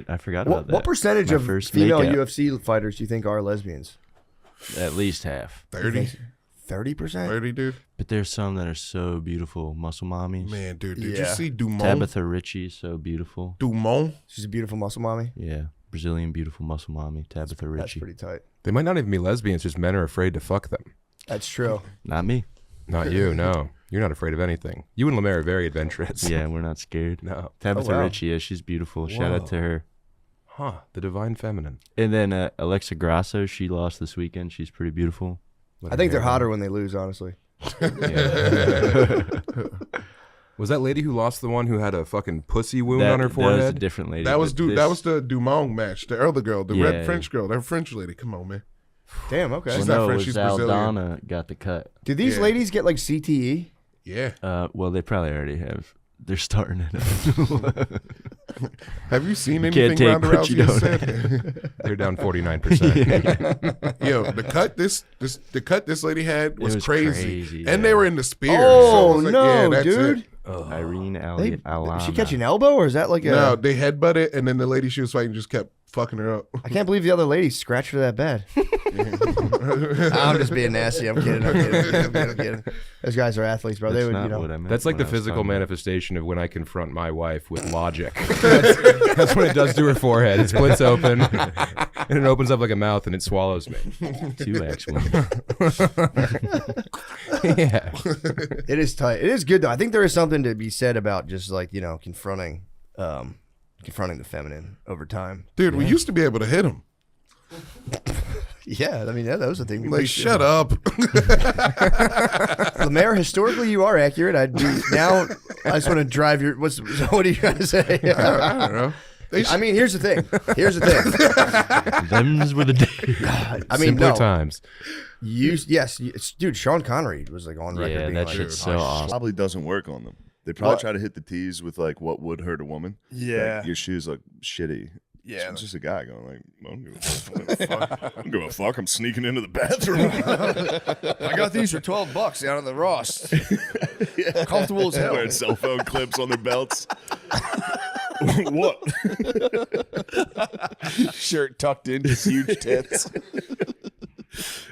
I forgot about that. What percentage My of first female makeout. UFC fighters do you think are lesbians? At least half. 30. 30%? 30, dude. But there's some that are so beautiful. Muscle mommies. Man, dude, did you see Dumont? Tabitha Ritchie, so beautiful. Dumont? She's a beautiful muscle mommy. Yeah, Brazilian beautiful muscle mommy, Tabitha Ritchie. That's pretty tight. They might not even be lesbians, just men are afraid to fuck them. That's true. Not me. Not you, no. You're not afraid of anything. You and Lemaire are very adventurous. Yeah, we're not scared. No. Tabitha wow. Ritchie, yeah, she's beautiful. Shout out to her. Huh, the divine feminine. And then Alexa Grasso, she lost this weekend. She's pretty beautiful. I think they're hotter when they lose, honestly. Was that lady who lost the one who had a fucking pussy wound That- on her that was a forehead? different lady. That was but that was the Dumont match. The other girl, the Yeah. red French girl, that French lady. Come on, man. Damn, okay. Well, She's no, not it French. was She's Brazilian. Aldana got the cut. Do these Yeah. ladies get like CTE? Yeah. Well, they probably already have. They're starting it. Have you seen You anything can't take Ronda what you Rousey has don't said? They're down 49%. Yo, the cut this lady had was, was crazy. crazy, And yeah. they were in the spear. Oh, so I was like, no, yeah, that's dude. it. Irene Did Alana. she catch an elbow, or is that like a? No, they headbutted, and then the lady she was fighting just kept fucking her up. I can't believe the other lady scratched her that bad. I'm just being nasty. I'm kidding. I'm kidding. Those guys are athletes, bro. That's they would, not you know. what I meant That's like when the I was physical talking about- manifestation of when I confront my wife with logic. That's what it does to her forehead. It splits open, and it opens up like a mouth, and it swallows me. 2 actually. Yeah. It is tight. It is good though. I think there is something to be said about just like, you know, confronting the feminine over time. Dude, we used to be able to hit him. Yeah, I mean that was the thing. Like, shut up. Lemaire, historically, you are accurate. I just want to drive your. What are you trying to say? I don't know. I mean, here's the thing. Them's were the days. I mean, Simpler no. times. Dude, Sean Connery was like on record Yeah, being that like, shit's so awesome. Probably doesn't work on them. They probably What? try to hit the tees with like what would hurt a woman. Yeah. Like, your shoes look shitty. Yeah. It's just a guy going like, I don't give a fuck. I don't give a fuck. I'm sneaking into the bathroom. I got these for $12 out of the Ross. Comfortable as hell. Wearing cell phone clips on their belts. What? Shirt tucked in, just huge tits.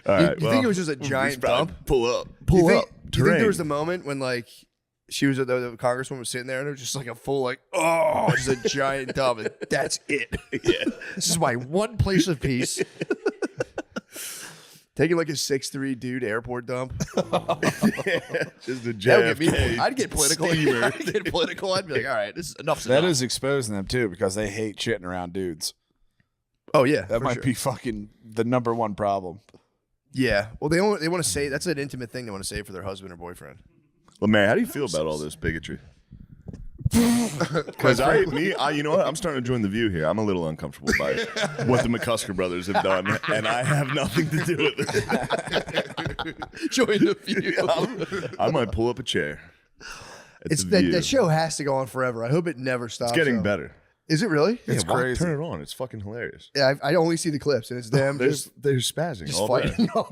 All right. You think it was just a giant dump? Pull up. Do you Pull think, up. do you think there Terrain. was the moment when like she was the congresswoman was sitting there and it was just like a full like, oh, just a giant dump and that's it. Yeah. This is my one place of peace. Taking like a 6'3" dude airport dump. Just a That would JFK. get me. I'd get political. steamer. I'd get political. I'd be like, all right, this is enough. That is exposing them too, because they hate shitting around dudes. Oh yeah, That for might sure. be fucking the number one problem. Yeah. Well, they want to say that's an intimate thing they want to say for their husband or boyfriend. Well, man, how do you feel about all this bigotry? Because you know what? I'm starting to join the view here. I'm a little uncomfortable by it. What the McCusker brothers have done, and I have nothing to do with it. Join the view. I might pull up a chair. at It's the View. that show has to go on forever. I hope it never stops. It's getting though. better. Is it really? It's crazy. Turn it on. It's fucking hilarious. Yeah, I only see the clips, and it's them They're just spazzing just all fighting day. all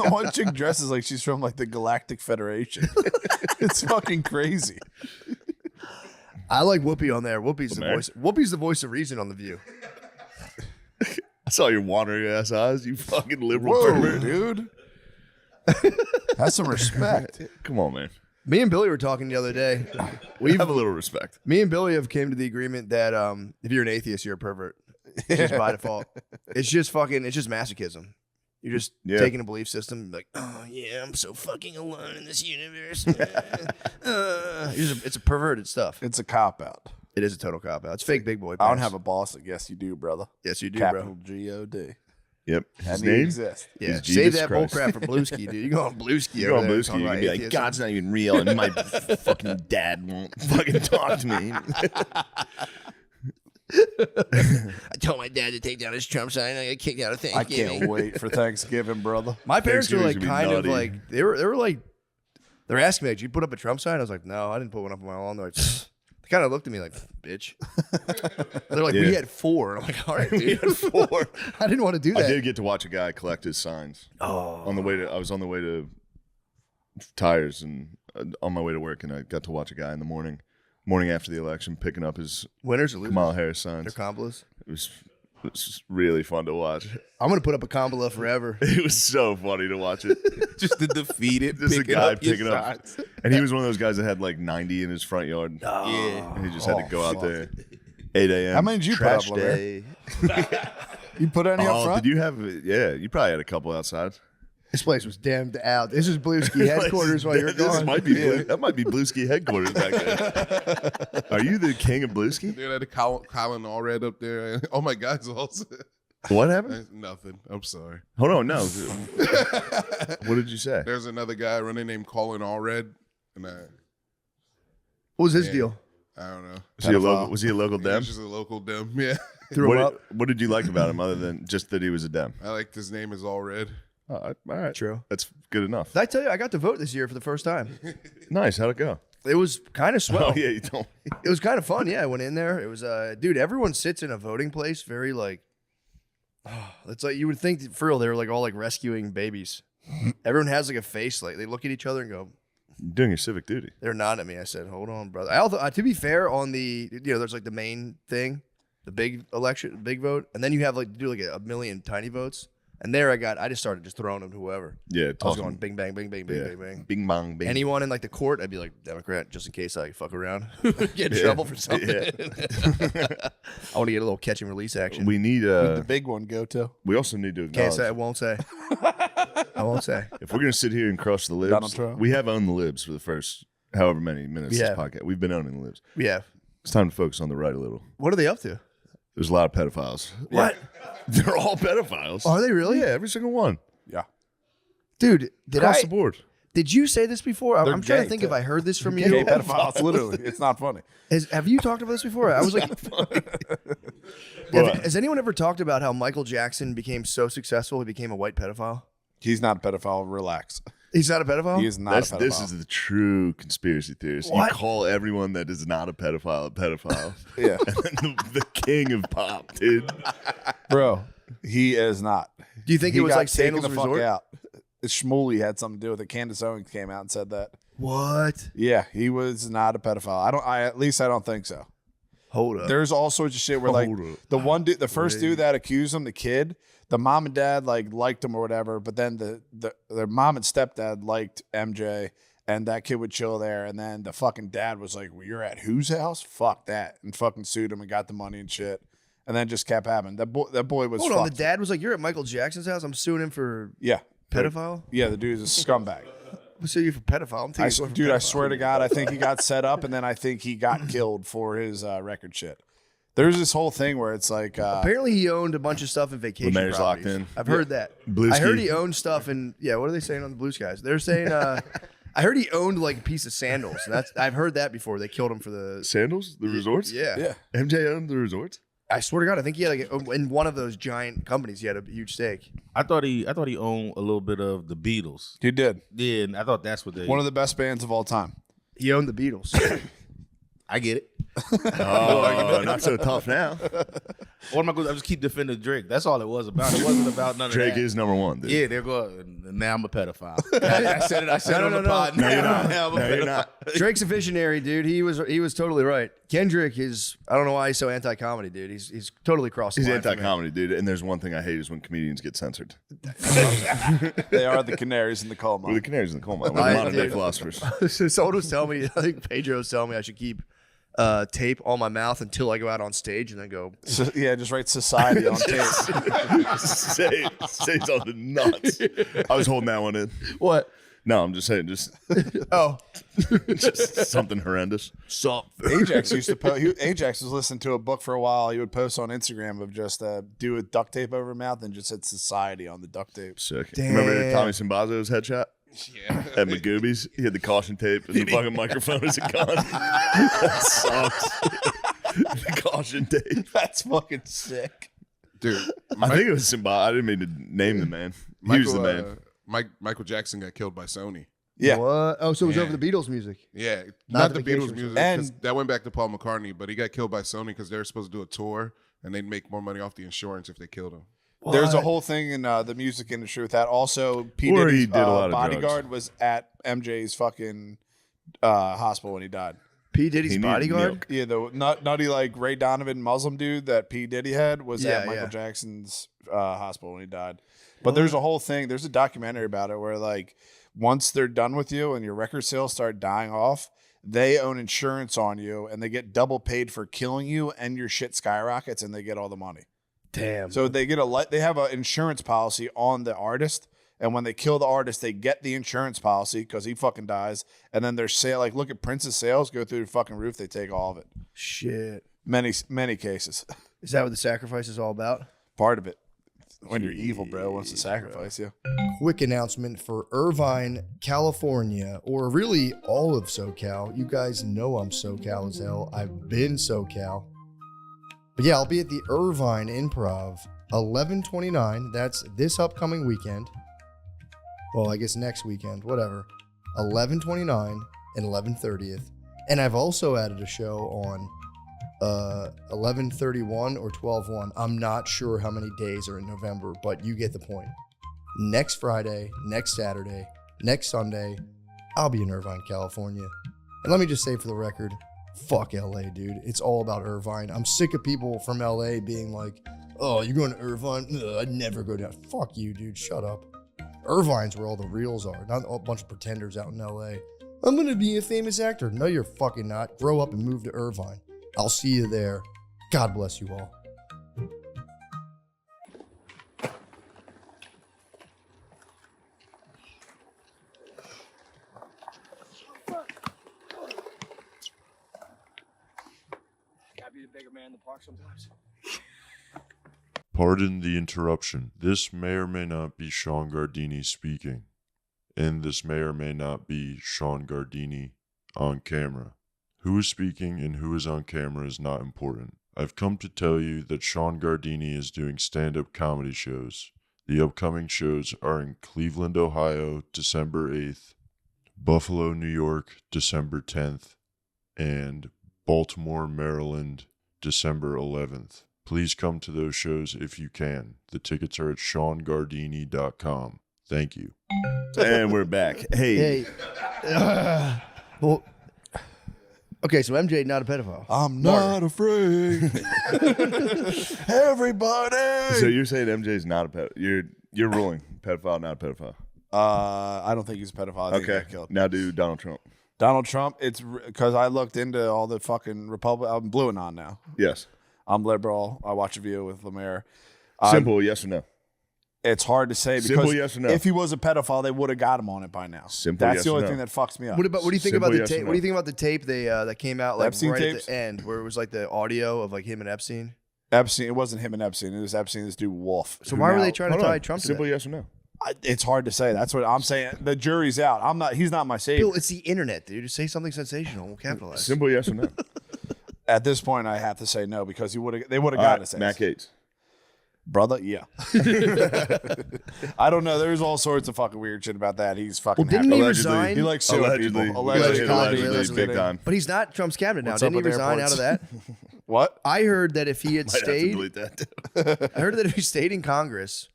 day. One chick dresses like she's from like the Galactic Federation. It's fucking crazy. I like Whoopi on there. Whoopi's the Lemaire? voice. Whoopi's the voice of reason on the View. I saw your wandering ass eyes, you fucking liberal Whoa, pervert. dude. That's some respect. Come on, man. Me and Billy were talking the other day. We have a little respect. Me and Billy have came to the agreement that if you're an atheist, you're a pervert. It's just by default. It's just masochism. You're just taking a belief system like, oh yeah, I'm so fucking alone in this universe. It's a perverted stuff. It's a cop out. It is a total cop out. It's fake big boy. I don't pants. have a boss. I guess you do, brother. Yes, you do, Capital bro. G-O-D. Yep. That need exist. Yeah, is save Jesus that Christ. bullcrap for Blueski, dude. You go on Blueski. You go on over there Blueski, talking you about can be like, atheism. God's not even real, and my fucking dad won't fucking talk to me. I told my dad to take down his Trump sign. I got kicked out of I Thanksgiving. can't wait for Thanksgiving, brother. My parents were like Thanksgiving's kind gonna of be naughty. like they were like they're asking me, like, did you put up a Trump sign? I was like, no, I didn't put one up on my lawn. They're like, they kind of looked at me like, bitch. They're like, we Yeah. had 4. I'm like, all right, dude. We had 4. I didn't want to do I that. did get to watch a guy collect his signs. Oh. I was on the way to tires and on my way to work, and I got to watch a guy in the morning morning after the election, picking up his Winners or losers? Kamala Harris signs. They're Kambalas. It was really fun to watch. I'm gonna put up a Kambala forever. It was so funny to watch it. Just to defeat it. Just a picking guy up your picking up, signs. and he was one of those guys that had like 90 in his front yard. Yeah. And he just had to go out there. 8 a.m. How many did you put trash up, day. You put any up front? Did you have? Yeah, you probably had a couple outside. This place was damned out. This is Blueski headquarters while you're gone. That might be Blueski headquarters back there. Are you the king of Blueski? Dude, I had Colin Allred up there. Oh my God, it's also. What happened? Nothing. I'm sorry. Hold on, no. What did you say? There's another guy running named Colin Allred, and What was his deal? I don't know. Was he a local He Dem? was just a local Dem. Yeah. What did you like about him other than just that he was a Dem? I liked his name is Allred. All right, true. That's good enough. Did I tell you I got to vote this year for the first time? Nice. How'd it go? It was kind of swell. Oh yeah, you told me. It was kind of fun. Yeah, I went in there. It was dude. Everyone sits in a voting place very like. It's like you would think for real they were like all like rescuing babies. Everyone has like a face like they look at each other and go, You're doing your civic duty. They're nodding at me. I said, "Hold on, brother." I also, to be fair, on the there's like the main thing, the big election, big vote, and then you have like do like a million tiny votes. And there I just started just throwing them to whoever. Yeah, I was going bing bang bing bang bing bang bang. Bing bang bing. Anyone in like the court, I'd be like Democrat just in case I fuck around, get in trouble for something. I want to get a little catch and release action. We need Who'd the big one go to? We also need to Can't acknowledge. say. I won't say. I won't say. If we're gonna sit here and crush the Donald libs, Trump. we have owned the libs for the first however many minutes We of have. this podcast. We've been owning the libs. We have. It's time to focus on the right a little. What are they up to? There's a lot of pedophiles. What? They're all pedophiles. Are they really? Yeah, every single one. Yeah. Dude, did Across the board. Did you say this before? They're I'm trying to gay, think too. if I heard this from you. Gay pedophiles, literally. It's not funny. Have you talked about this before? I was like, has anyone ever talked about how Michael Jackson became so successful he became a white pedophile? He's not a pedophile. Relax. He's not a pedophile? He is not a pedophile. This is the true conspiracy theorist. What? You call everyone that is not a pedophile. Yeah. And then the king of pop, dude. Bro, he is not. Do you think he it was got like taken Sandals the fuck Resort? out? Shmuley had something to do with it. Candace Owens came out and said that. What? Yeah, he was not a pedophile. At least I don't think so. Hold up. There's all sorts of shit where like Hold up. the one dude, the first dude that accused him, the kid, the mom and dad like liked him or whatever, but then their mom and stepdad liked MJ, and that kid would chill there, and then the fucking dad was like, well, "You're at whose house? Fuck that," and fucking sued him and got the money and shit, and then it just kept happening. That boy was Hold on. The fucked. dad was like, "You're at Michael Jackson's house. I'm suing him for Yeah, pedophile." yeah, the dude is a scumbag. I'm suing you for pedophile. I'm taking you for Dude, I pedophile. swear to God, I think he got set up, and then I think he got killed for his record shit. There's this whole thing where it's like Apparently, he owned a bunch of stuff in vacation Lemaire's properties. locked in. I've heard that. Blue I heard Ski. he owned stuff in what are they saying on the Blue Skies? They're saying I heard he owned like a piece of sandals. I've heard that before. They killed him for the Sandals? The resorts? Yeah. MJ owned the resorts? I swear to God, I think he had like in one of those giant companies. He had a huge stake. I thought he owned a little bit of the Beatles. he did. Yeah, and I thought that's what they. One of the best bands of all time. He owned the Beatles. I get it. Oh, not so tough now. What am I going to just keep defending Drake? That's all it was about. It wasn't about none of Drake that. is number one, dude. Yeah, there go. Now I'm a pedophile. I said it. I said it on the pod. No, you're not. Now I'm a No, you're pedophile. not. Drake's a visionary, dude. He was totally right. Kendrick is. I don't know why he's so anti-comedy, dude. He's totally crossed. He's the line for me. anti-comedy, dude. And there's one thing I hate is when comedians get censored. They are the canaries in the coal We're mine. the canaries in the coal mine. We're I- modern day dude. philosophers. Someone was telling me. I think Pedro was telling me I should keep tape on my mouth until I go out on stage and then go. So, yeah, just write society on tape. say something nuts. I was holding that one in. What? No, I'm just saying, just something horrendous. Ajax used to post. Ajax was listening to a book for a while. He would post on Instagram of just do with duct tape over mouth and just hit society on the duct tape. Sick. Damn. Remember Tommy Simbazo's headshot? Yeah. At Magoobies? He had the caution tape and the fucking microphone as a gun. That sucks. The caution tape. That's fucking sick. Dude, I think it was Simba. I didn't mean to name the man. He was the man. Michael Jackson got killed by Sony. Yeah. What? Oh, so it was Yeah. over the Beatles music. Yeah, Not not the the Vacation Beatles music. And- 'cause that went back to Paul McCartney, but he got killed by Sony because they were supposed to do a tour and they'd make more money off the insurance if they killed him. There's a whole thing in the music industry with that. Also, P. Or he Diddy's did a lot of bodyguard drugs. was at MJ's fucking hospital when he died. P. Diddy's bodyguard? Yeah, the nutty like Ray Donovan Muslim dude that P. Diddy had was at Michael Yeah. Jackson's hospital when he died. But there's a whole thing. There's a documentary about it where like once they're done with you and your record sales start dying off, they own insurance on you and they get double paid for killing you, and your shit skyrockets and they get all the money. Damn. So they have an insurance policy on the artist. And when they kill the artist, they get the insurance policy because he fucking dies. And then their sale, like look at Prince's sales, go through the fucking roof. They take all of it. Shit. Many cases. Is that what the sacrifice is all about? Part of it. When you're evil, bro, wants to sacrifice you. Quick announcement for Irvine, California, or really all of SoCal. You guys know I'm SoCal as hell. I've been SoCal. But yeah, I'll be at the Irvine Improv, 11/29. That's this upcoming weekend. Well, I guess next weekend, whatever. 11/29 and 11/30th. And I've also added a show on 11/31 or 12/1. I'm not sure how many days are in November, but you get the point. Next Friday, next Saturday, next Sunday, I'll be in Irvine, California. And let me just say for the record, fuck LA, dude. It's all about Irvine. I'm sick of people from LA being like, oh, you're going to Irvine? Ugh, I'd never go down. Fuck you, dude. Shut up. Irvine's where all the reals are, not a bunch of pretenders out in LA. I'm going to be a famous actor. No, you're fucking not. Grow up and move to Irvine. I'll see you there. God bless you all. Gotta be the bigger man in the park sometimes. Pardon the interruption. This may or may not be Sean Gardini speaking, and this may or may not be Sean Gardini on camera. Who is speaking and who is on camera is not important. I've come to tell you that Sean Gardini is doing stand-up comedy shows. The upcoming shows are in Cleveland, Ohio, December 8th, Buffalo, New York, December 10th, and Baltimore, Maryland, December 11th. Please come to those shows if you can. The tickets are at SeanGardini.com. Thank you. And we're back. Hey. Well, okay, so MJ not a pedophile. I'm not afraid. Everybody. So you're saying MJ's not a pedophile? You're ruling pedophile, not a pedophile? I don't think he's a pedophile. I think he Okay. got killed. Now do Donald Trump. Donald Trump, it's because I looked into all the fucking Republic. I'm blue and on now. Yes. I'm liberal. I watch a View with Lemaire. Simple yes or no? It's hard to say because Simple yes or no? if he was a pedophile, they would have got him on it by now. Simple That's yes the or only no? thing that fucks me up. What do you think Simple about the yes or tape? no? What do you think about the tape that came out like Epstein right tapes? at the end, where it was like the audio of like him and Epstein? Epstein? It wasn't him and Epstein. It was Epstein. This dude Wolf. So who why were now- they trying to tie Trump to Simple that? yes or no? It's hard to say. That's what I'm saying. The jury's out. I'm not. He's not my savior. Bill, it's the internet, dude. Just say something sensational. We'll capitalize. Simple yes or no? At this point, I have to say no because they would have got us. Matt Gaetz. Brother, yeah. I don't know. There's all sorts of fucking weird shit about that. He's fucking. Well, didn't happy. he resign? He likes suing Allegedly. people. Allegedly, big time. But he's not Trump's cabinet now. What's up Didn't he with resign airports? out of that? What? I heard that if he had Might have to stayed, delete that too. I heard that if he stayed in Congress,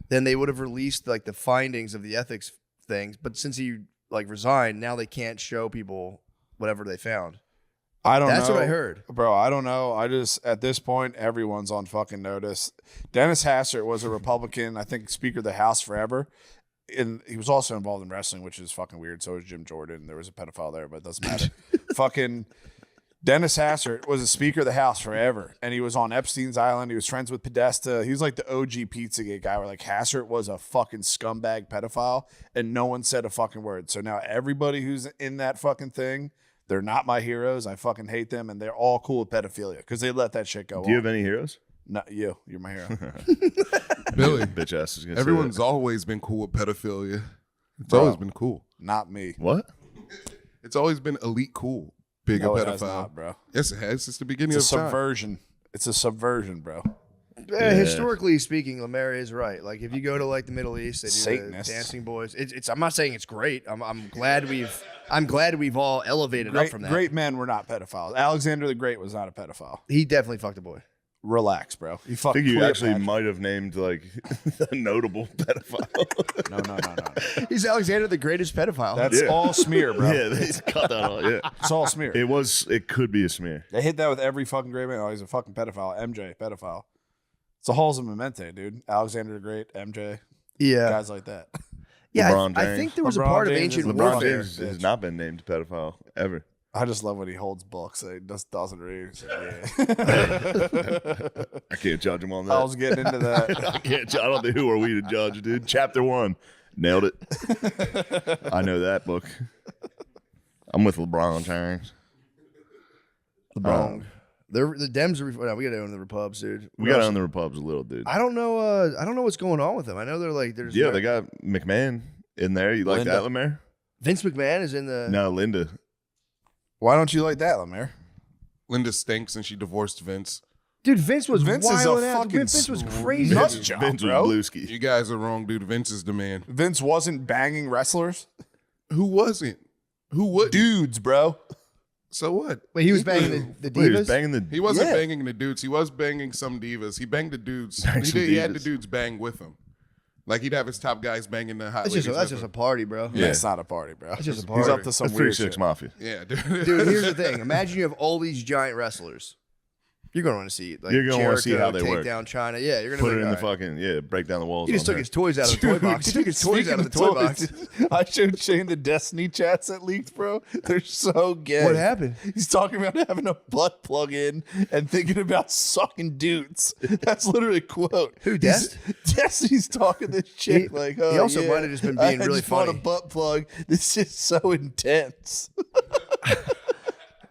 then they would have released like the findings of the ethics things. But since he like resigned, now they can't show people whatever they found. I don't know. That's what I heard. Bro, I don't know. I just, at this point, everyone's on fucking notice. Dennis Hastert was a Republican, I think Speaker of the House forever. And he was also involved in wrestling, which is fucking weird. So was Jim Jordan. There was a pedophile there, but it doesn't matter. Fucking Dennis Hastert was a Speaker of the House forever. And he was on Epstein's Island. He was friends with Podesta. He was like the OG Pizzagate guy where like Hastert was a fucking scumbag pedophile and no one said a fucking word. So now everybody who's in that fucking thing, they're not my heroes. I fucking hate them, and they're all cool with pedophilia because they let that shit go. Do you have any heroes? No, you. You're my hero. Billy, Bitch ass is gonna say everyone's that. always been cool with pedophilia. It's Bro. always been cool. Not me. What? It's always been elite cool. Being No, a it pedophile, has not, bro. Yes, it has. It's the beginning It's a of time. subversion. It's a subversion, bro. Historically speaking, Lemaire is right. Like if you go to like the Middle East, they do the Satanists. dancing boys. It's. I'm not saying it's great. I'm glad we've all elevated up from that. Great men were not pedophiles. Alexander the Great was not a pedophile. He definitely fucked a boy. relax, bro. You I fucking think you actually Cleopatra. might have named like a notable pedophile. No. He's Alexander the Greatest pedophile. That's all smear, bro. Yeah, they cut that all. Yeah, It's all smear. It could be a smear. They hit that with every fucking great man. Oh, he's a fucking pedophile. MJ, pedophile. It's a wholesome memento, dude. Alexander the Great, MJ. Yeah. Guys like that. Yeah, LeBron I James. think there was a LeBron part of James ancient is a LeBron warfare. James has not been named pedophile ever. I just love when he holds books. He just doesn't read. He's like, yeah. I can't judge him on that. I was getting into that. I can't. I don't think who are we to judge, dude. Chapter 1, nailed it. I know that book. I'm with LeBron James. LeBron. The Dems are. No, we got to own the Repubs, dude. We got to own the Repubs a little, dude. I don't know. I don't know what's going on with them. I know they're like. There's Yeah, they got McMahon in there. You like Linda. that, Lemaire? Vince McMahon is in the. No, Linda. Why don't you like that, Lemaire? Linda stinks and she divorced Vince. Dude, Vince was Vince is a wilding out. fucking Vince was crazy. nut dude. job, Vince bro. was Blueski. You guys are wrong, dude. Vince is the man. Vince wasn't banging wrestlers. Who wasn't? Who would? Dudes, bro. So what? Wait, he was banging the Wait, he was divas. banging the. He wasn't Yeah. banging the dudes. He was banging some divas. He banged the dudes. Banged some He had the divas. dudes bang with him. Like he'd have his top guys banging the hot That's ladies. just with a him. party, bro. Yeah. That's not a party, bro. That's just a He's party. up to some That's weird 3-6 shit. Mafia. Yeah, dude. Dude, here's the thing. Imagine you have all these giant wrestlers. You're going to want to see like You're gonna wanna see how they take work. down China. Yeah, you're going to Put it in the fucking break down the walls. He just on took that. his toys out of the toy box. He took his toys out of the toy box. I showed Shane the Destiny chats that leaked, bro. They're so gay. What happened? He's talking about having a butt plug in and thinking about sucking dudes. That's literally a quote. Who, Dest? Destiny's talking to this chick like, oh, he also yeah, might have just been being I really just bought funny. a butt plug. This is so intense.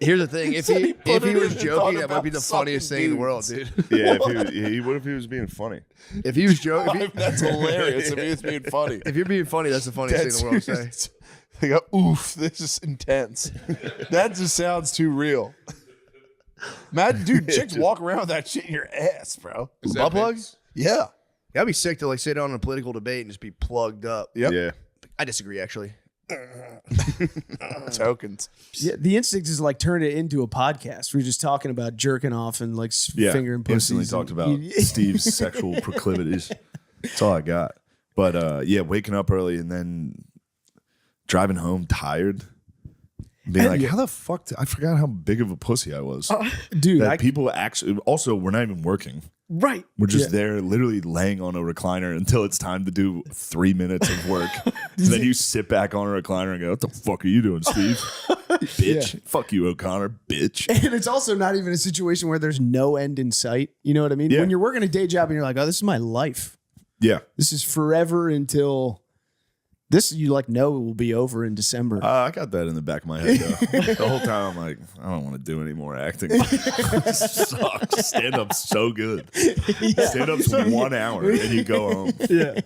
Here's the thing. If said he he put it was in and joking, thought that might be the about funniest sucking thing in the world, dude. Yeah, what if he was being funny? If he was joking, That's hilarious. I mean, it's being funny. if you're being funny, that's the funniest thing in the world to say. They go, oof, this is intense. That just sounds too real. Imagine, dude, chicks walk around with that shit in your ass, bro. Is that Butt plug? Vince? Yeah. I'd be sick to like sit down in a political debate and just be plugged up. Yep. Yeah. I disagree, actually. Tokens. Yeah, the instinct is like turn it into a podcast. We're just talking about jerking off and like fingering pussies. Instantly talked about Steve's sexual proclivities. That's all I got. But yeah, waking up early and then driving home tired. Being like, how the fuck? I forgot how big of a pussy I was. Dude, that people actually. Also, we're not even working. Right. We're just there, literally laying on a recliner until it's time to do 3 minutes of work. And then you sit back on a recliner and go, "What the fuck are you doing, Steve? Bitch, fuck you, O'Connor, bitch." And it's also not even a situation where there's no end in sight. You know what I mean? Yeah. When you're working a day job and you're like, oh, this is my life. Yeah, This is forever until this, you like know it will be over in December. I got that in the back of my head though. The whole time I'm like, I don't want to do any more acting. This sucks. Stand up's so good. Stand up's 1 hour and you go home. Yeah.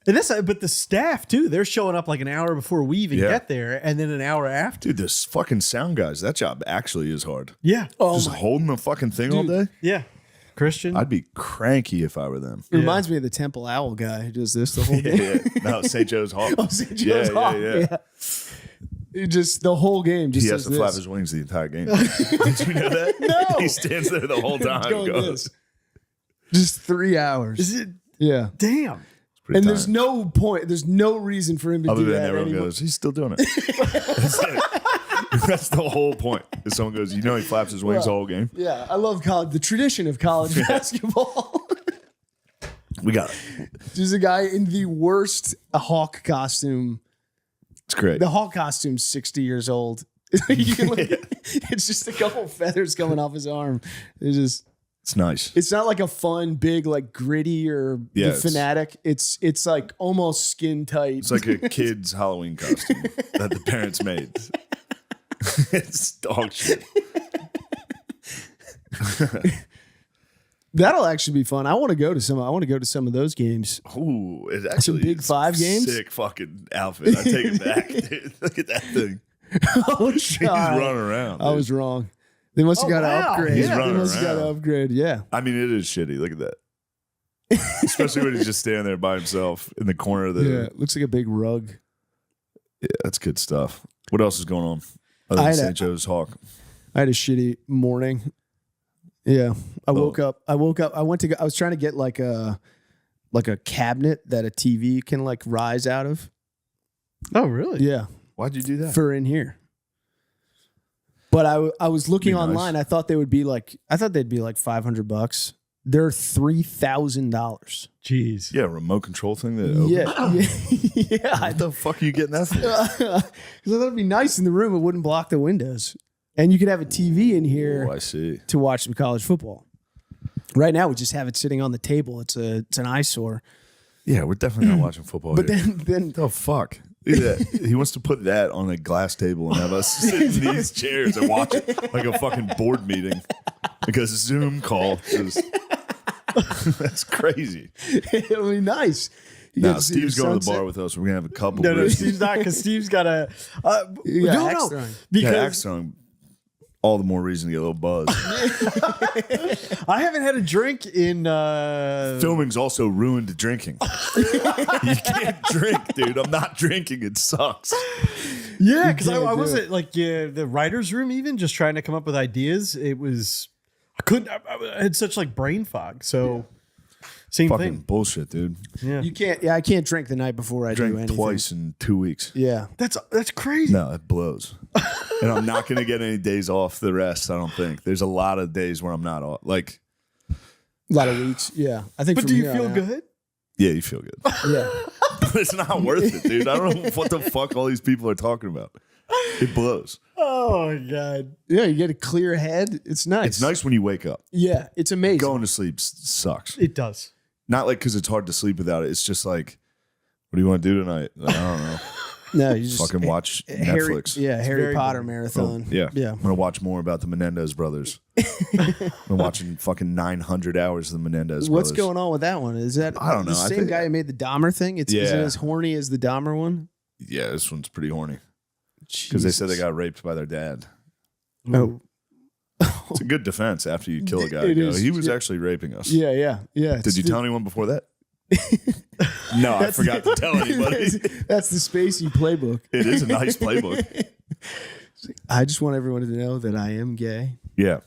And that's but the staff too. They're showing up like an hour before we even Yeah. get there, and then an hour after. Dude, this fucking sound guys, that job actually is hard. Yeah. Just holding the fucking thing all day. Yeah. Christian. I'd be cranky if I were them. It reminds me of the Temple Owl guy who does this the whole day. No, St. Joe's Hawk. Oh, St. Joe's Hawk. Yeah. He just the whole game just He has does to flap this. his wings the entire game. Did you know that? No. He stands there the whole time. Going Goes. this. Just 3 hours. Is it? Yeah. Damn. And there's no point. There's no reason for him to Other do than that everyone anymore. goes, he's still doing it. That's the whole point. If someone goes, you know, he flaps his wings the whole game. Yeah, I love college. The tradition of college basketball. We got it. There's a guy in the worst Hawk costume. It's great. The Hawk costume's 60 years old. You can look at- it's just a couple feathers coming off his arm. It's nice. It's not like a fun, big, like gritty or Yeah, the fanatic. It's like almost skin tight. It's like a kid's Halloween costume that the parents made. It's dog shit. That'll actually be fun. I want to go to some. I want to go to some of those games. Ooh, it's actually some Big Five games. Sick fucking outfit. I take it back. Dude. Look at that thing. Oh, He's God. running around. I was wrong. They must have got to upgrade. He's They running must have got to around. upgrade. Yeah. I mean, it is shitty. Look at that. Especially when he's just standing there by himself in the corner of the. Yeah. It looks like a big rug. Yeah, that's good stuff. What else is going on? Other I than had St. Joe's Hawk. I had a shitty morning. Yeah. I woke up. I went to go, I was trying to get like a cabinet that a TV can like rise out of. Oh, really? Yeah. Why'd you do that? For in here. But I was looking Be nice. online. I thought they'd be like $500. They're $3,000. Jeez. Yeah, remote control thing. That opens. Yeah. What the fuck are you getting that for? Because I thought it'd be nice in the room. It wouldn't block the windows. And you could have a TV in here Oh, I see. to watch some college football. Right now, we just have it sitting on the table. It's an eyesore. Yeah, we're definitely not watching football. But here. then Oh fuck! Look at that. He wants to put that on a glass table and have us sit in these chairs and watch it like a fucking board meeting, like a Zoom call. That's crazy. It'll be nice. You Now get to see Steve's the going to the sunset. bar with us. We're gonna have a couple. No, brews. Steve's not, because Steve's got a. You got no, Axtron. because Yeah, Axtron, all the more reason to get a little buzz. I haven't had a drink in. Filming's also ruined drinking. You can't drink, dude. I'm not drinking. It sucks. Yeah, because can't I do wasn't like the writer's room, even just trying to come up with ideas. It was, I couldn't, I had such like brain fog. So, same Fucking thing. bullshit, dude. Yeah. You can't. Yeah, I can't drink the night before I do Drank anything. twice in 2 weeks. Yeah. That's crazy. No, it blows. And I'm not going to get any days off the rest, I don't think. There's a lot of days where I'm not off. Like, A lot of weeks. Yeah. I think. But from do you here feel on out- good? yeah, you feel good. Yeah. But it's not worth it, dude. I don't know what the fuck all these people are talking about. It blows. Oh my god. Yeah. You get a clear head. It's nice. It's nice when you wake up. Yeah. It's amazing. Going to sleep sucks. It does. Not like because it's hard to sleep without it. It's just like, what do you want to do tonight? I don't know. No, you just Fucking watch Harry, Netflix. Yeah, Harry very Potter boring. marathon. Yeah. Yeah. I'm going to watch more about the Menendez brothers. I'm watching fucking 900 hours of the Menendez What's brothers. going on with that one? Is that I don't know. the I same think- guy who made the Dahmer thing? Is it Yeah. as horny as the Dahmer one? Yeah, this one's pretty horny. Because they said they got raped by their dad. Oh. It's a good defense after you kill a guy. It Go, is. he was actually raping us. Yeah. Did you tell anyone before that? No, I forgot to tell anybody. That's the Spacey playbook. It is a nice playbook. I just want everyone to know that I am gay. Yeah.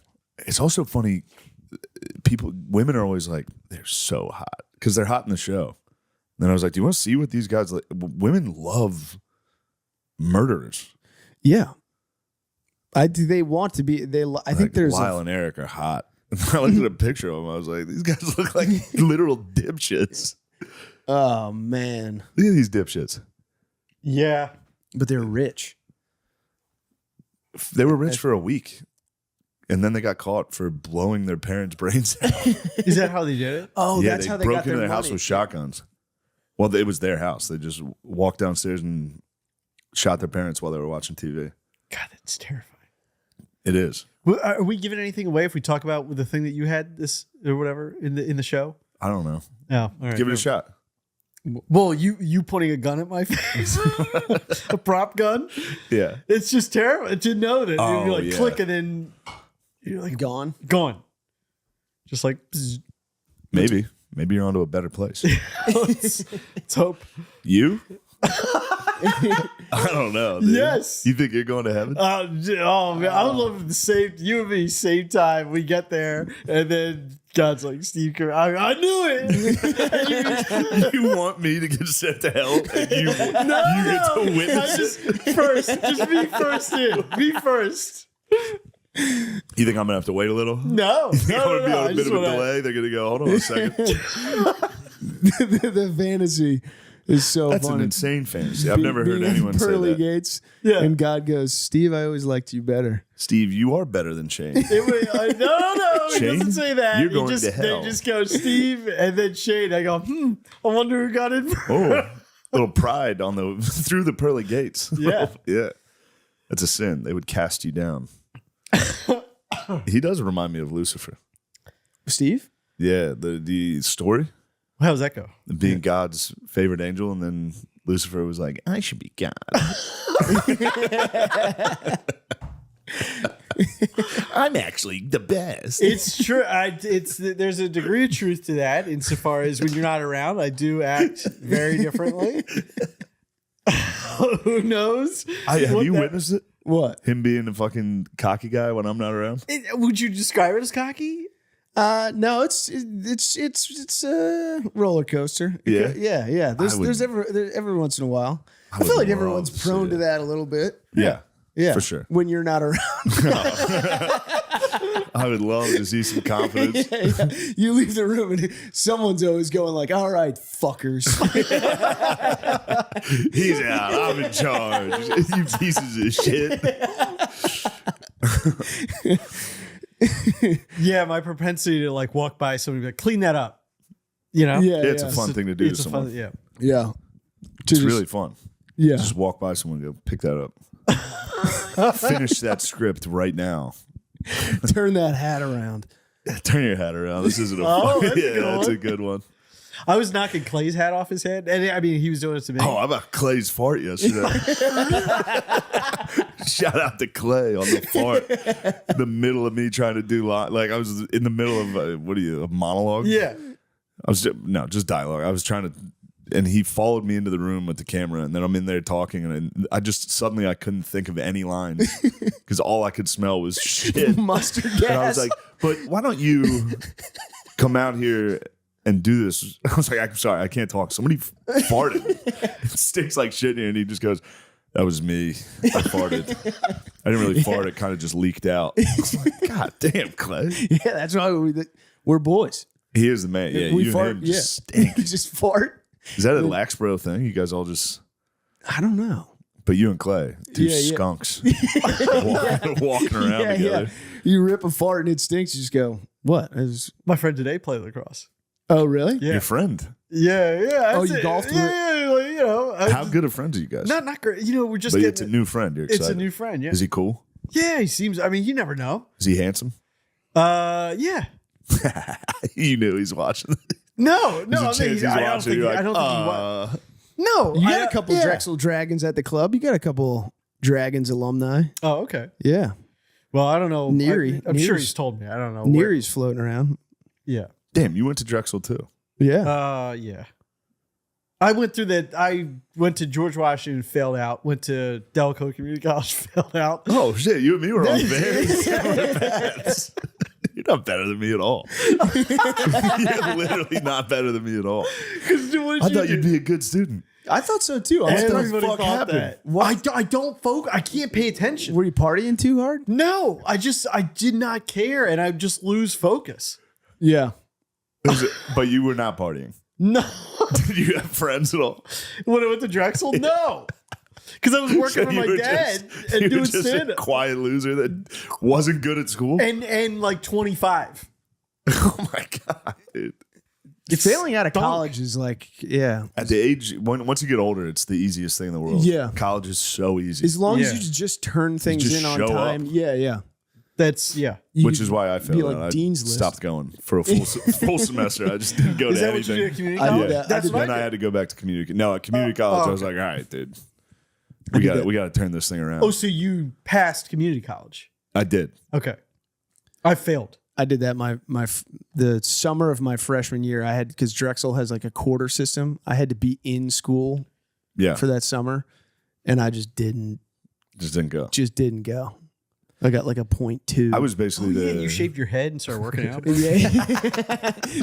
It's also funny. Women are always like, they're so hot because they're hot in the show. And then I was like, do you want to see what these guys like? Women love murderers. Yeah. They want to be. I think there's. Lyle and Eric are hot. I looked at a picture of them. I was like, these guys look like literal dipshits. Oh man. Look at these dipshits. Yeah. But they're rich. They were rich for a week. And then they got caught for blowing their parents' brains out. Is that how they did it? Oh, Yeah, that's how they broke got into their their house money. with shotguns. Well, it was their house. They just walked downstairs and shot their parents while they were watching TV. God, that's terrifying. It is. Well, are we giving anything away if we talk about the thing that you had this or whatever in the show? I don't know. Oh, all right. Give it a shot. Well, you pointing a gun at my face, a prop gun. Yeah. It's just terrible to know that Oh, you're like yeah. click and then you're like gone, just like bzz. Maybe. Maybe you're onto a better place. let's hope. You? I don't know. Dude. Yes. You think you're going to heaven? Oh man, I would love the same. You and me, same time. We get there, and then God's like, Steve Kerr. I knew it. You want me to get sent to hell, and you get to witness it? Just be first in. Be first. You think I'm gonna have to wait a little? No, You think I'm gonna be on I a bit just of a wanna- delay? They're gonna go, hold on a second. the fantasy is so That's funny. an insane fantasy. I've never heard Being at anyone say Pearly that. Gates. Yeah. And God goes, Steve, I always liked you better. Steve, you are better than Shane. No. He Shane, doesn't say that. you're He going just, to hell. They just go Steve and then Shane. I go, I wonder who got in first. Oh, little pride on the through the pearly gates. Yeah. Yeah. That's a sin. They would cast you down. He does remind me of Lucifer. Steve? Yeah, the story. How does that go? Being God's favorite angel, and then Lucifer was like, I should be God. I'm actually the best. It's true. There's a degree of truth to that, insofar as when you're not around, I do act very differently. Who knows? Have what you that- witnessed it? What? Him being a fucking cocky guy when I'm not around? Would you describe it as cocky? No, it's a roller coaster. Yeah? Yeah. There's every once in a while. I feel like everyone's prone to that a little bit. Yeah. Yeah, for sure. When you're not around. I would love to see some confidence. Yeah. You leave the room and someone's always going like, all right, fuckers. He's out. I'm in charge. You pieces of shit. Yeah, my propensity to like walk by somebody and be like, clean that up. You know? Yeah, it's a fun thing to do to It's a someone. fun, yeah. Yeah. It's really fun. Yeah. Just walk by someone and go, pick that up. Finish that script right now. Turn that hat around. Turn your hat around. This isn't a Oh, fun. that's a Yeah, good that's one. a good one. I was knocking Clay's hat off his head. And I mean, he was doing it to me. Oh, how about Clay's fart yesterday? Shout out to Clay on the fart. The middle of me trying to do like I was in the middle of a monologue? Yeah. I was just dialogue. I was trying to, and he followed me into the room with the camera, and then I'm in there talking, and I just suddenly I couldn't think of any lines because all I could smell was shit, mustard gas. And I was like, "But why don't you come out here and do this?" I was like, "I'm sorry, I can't talk. Somebody farted. It stinks like shit in here," and he just goes, "That was me. I farted. I didn't really fart. It kind of just leaked out." I was like, "God damn, Clay." Yeah, that's why we're boys. He is the man. Yeah, we you fart. and him just stink. Just fart. Is that a Laxboro thing? You guys all just... I don't know. But you and Clay, two Yeah, yeah. skunks walking around together. Yeah. You rip a fart and it stinks. You just go, what? My friend today played lacrosse. Oh, really? Yeah. Your friend. Yeah. Oh, that's you it. golfed with- Yeah, like, you know. How good of friends are you guys? Not great. You know, we're just but getting... it's a new friend. You're excited. It's a new friend, yeah. Is he cool? Yeah, he seems... I mean, you never know. Is he handsome? Yeah. You knew he's watching. No. There's a chance he's I don't watching. think You're I don't like, think he wa- No. You got I- a couple yeah. Drexel Dragons at the club. You got a couple Dragons alumni. Oh, okay. Yeah. Well, I don't know. Neary. I'm sure Neary's- he's told me. I don't know. Neary's floating around. Yeah. Damn, you went to Drexel too. Yeah. Yeah. I went through that. I went to George Washington, failed out. Went to Delco Community College, failed out. Oh shit, you and me were on very similar paths. You're not better than me at all. You're literally not better than me at all. I thought you'd be a good student. I thought so too. What the Everybody fuck thought happened? that. I don't focus. I can't pay attention. Were you partying too hard? No, I did not care, and I just lose focus. Yeah. But you were not partying. No. Did you have friends at all? When I went to Drexel, no. Because I was working for You my were dad just- and you were doing just stand a up. quiet loser that wasn't good at school. And like 25. Oh my god, dude. Failing out of college is like, yeah. At the age once you get older, it's the easiest thing in the world. Yeah. College is so easy. As long as you just turn things just in on show time. up. Yeah. That's, yeah. Which is why I be failed like out. I Dean's List. stopped going for a full semester. I just didn't go Is to that what you anything. did at community I did college? that. That's what Then I did. had to go back to community. No, at community college, I was like, all right, dude, we got to turn this thing around. Oh, so you passed community college? I did. Okay. I failed. I did that the summer of my freshman year. I had, because Drexel has like a quarter system. I had to be in school for that summer, and I just didn't go. I got like a 0.2. I was basically You shaved your head and started working out? Yeah.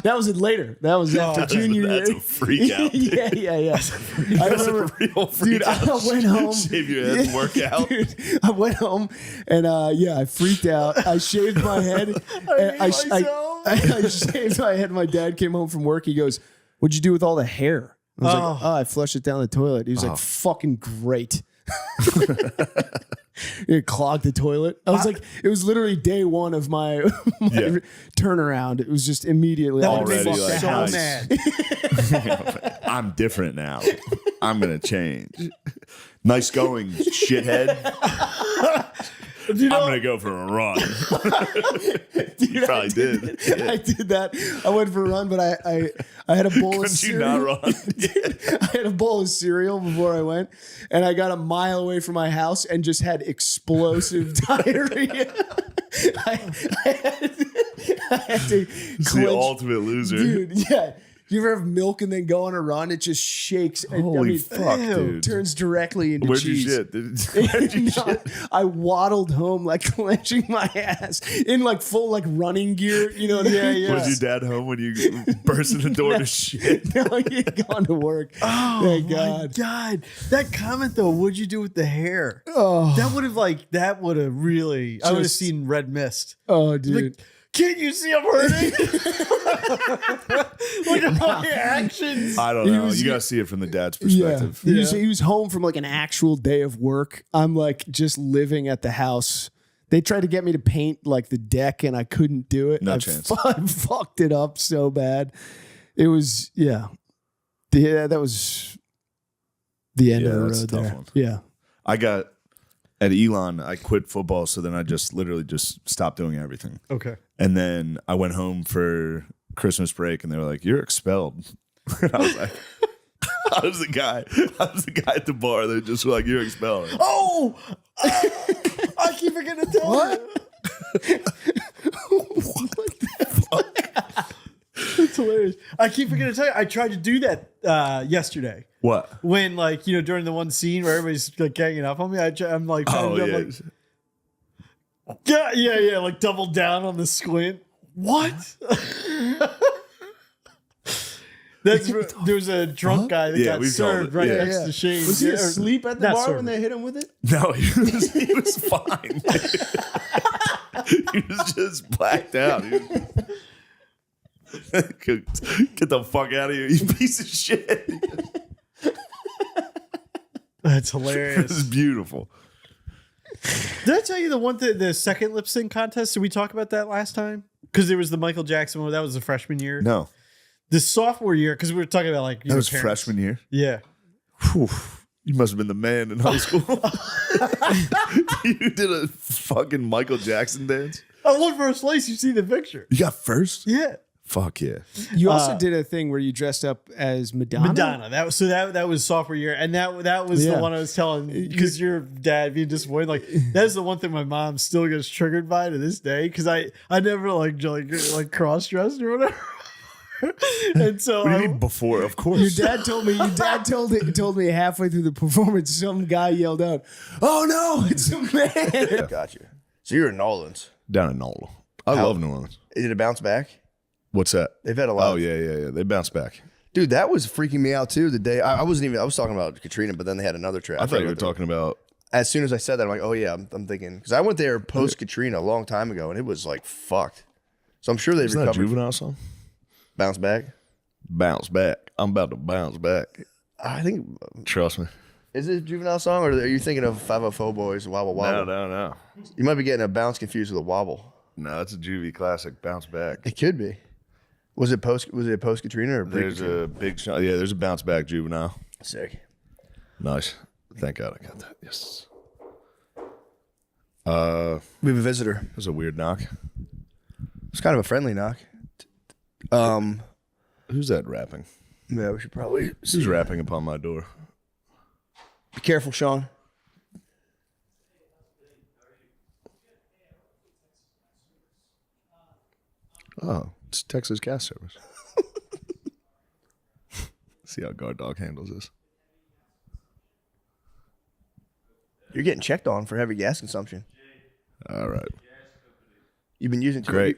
That was it later. That was after junior year. That's a freak out. Yeah. I That's remember, a real freak dude, out. I went home. Shave your head and work out. Dude, I went home and I freaked out. I shaved my head. and I shaved my head. My dad came home from work. He goes, "What'd you do with all the hair?" I was like, "Oh, I flushed it down the toilet." He was like, "Fucking great." It clogged the toilet. I was like, it was literally day one of my, turnaround. It was just immediately That like, would fuck make the me so house. mad. I'm different now. I'm gonna change. Nice going, shithead. I'm gonna go for a run. Dude, You probably did. Yeah. I did that. I went for a run, but I had a bowl of Couldn't you cereal. not run? I had a bowl of cereal before I went, and I got a mile away from my house and just had explosive diarrhea. I had to It's clench, the ultimate loser. dude. Yeah, You ever have milk and then go on a run? It just shakes. And, Holy fuck, ew, dude. Turns directly into Where'd you cheese. shit? Where'd you shit? I waddled home like clenching my ass in like full like running gear. You know what I mean? Was your dad home when you burst in the door to shit? No, he had gone to work. Oh Thank my God. God. That comment though, what'd you do with the hair? Oh. That would have really I would have Just- seen red mist. Oh, dude. Like, can't you see I'm hurting? Look at my actions. I don't He know. was- You gotta see it from the dad's Yeah. perspective. He was home from like an actual day of work. I'm like just living at the house. They tried to get me to paint like the deck and I couldn't do it. No I chance. I fucked it up so bad. It was, yeah. That was the end of the that's a road tough there. one. Yeah. I got at Elon. I quit football, so then I just literally just stopped doing everything. Okay. And then I went home for Christmas break, and they were like, "You're expelled." And I was like, "I was the guy at the bar that just were like, you're expelled." Oh, I keep forgetting to tell you. That's hilarious. I keep forgetting to tell you. I tried to do that yesterday. What? When during the one scene where everybody's like ganging up on me, I'm like trying to do, yeah, like double down on the squint. What? There was a drunk guy that got served right next to Shane. Was he asleep at the Not bar served. when they hit him with it? No, he was fine. He was just blacked out. Get the fuck out of here, you piece of shit. That's This hilarious. is beautiful. Did I tell you the second lip sync contest? Did we talk about that last time? Because there was the Michael Jackson one. That was the freshman year. No. The sophomore year, because we were talking about like That was freshman year? Yeah. Whew. You must have been the man in high school. You did a fucking Michael Jackson dance? I won first place. You see the picture. You got first? Yeah. Fuck yeah. You also did a thing where you dressed up as Madonna. Madonna. That was sophomore year, and that was the one I was telling because your dad being disappointed. Like that is the one thing my mom still gets triggered by to this day because I never like cross dressed or whatever. And so What do you mean before? Of course. Your dad told me. Your dad told me halfway through the performance, some guy yelled out, "Oh no, it's a man!" Gotcha. So you're in New Orleans. Down in Nola. I love New Orleans. Is it a bounce back? What's that? They've had a lot. Oh, yeah. They bounced back. Dude, that was freaking me out too. The day I was talking about Katrina, but then they had another trip. I thought you were talking about. As soon as I said that, I'm like, oh yeah, I'm thinking because I went there post Katrina a long time ago, and it was like fucked. So I'm sure they've Isn't that a recovered. Juvenile song? Bounce back. Bounce back. I'm about to bounce back. I think. Trust me. Is it a Juvenile song, or are you thinking of 504 Boys Wobble Wobble? No. You might be getting a bounce confused with a wobble. No, it's a juvie classic. Bounce back. It could be. Was it post Katrina or There's a big shot. Yeah, there's a bounce back Juvenile. Sick. Nice. Thank God I got that. Yes. We have a visitor. It was a weird knock. It's kind of a friendly knock. Who's that rapping? Yeah, we should probably. Who's rapping upon my door? Be careful, Sean. Oh, it's Texas Gas Service. See how Guard Dog handles this. You're getting checked on for heavy gas consumption. All right. You've been using Great.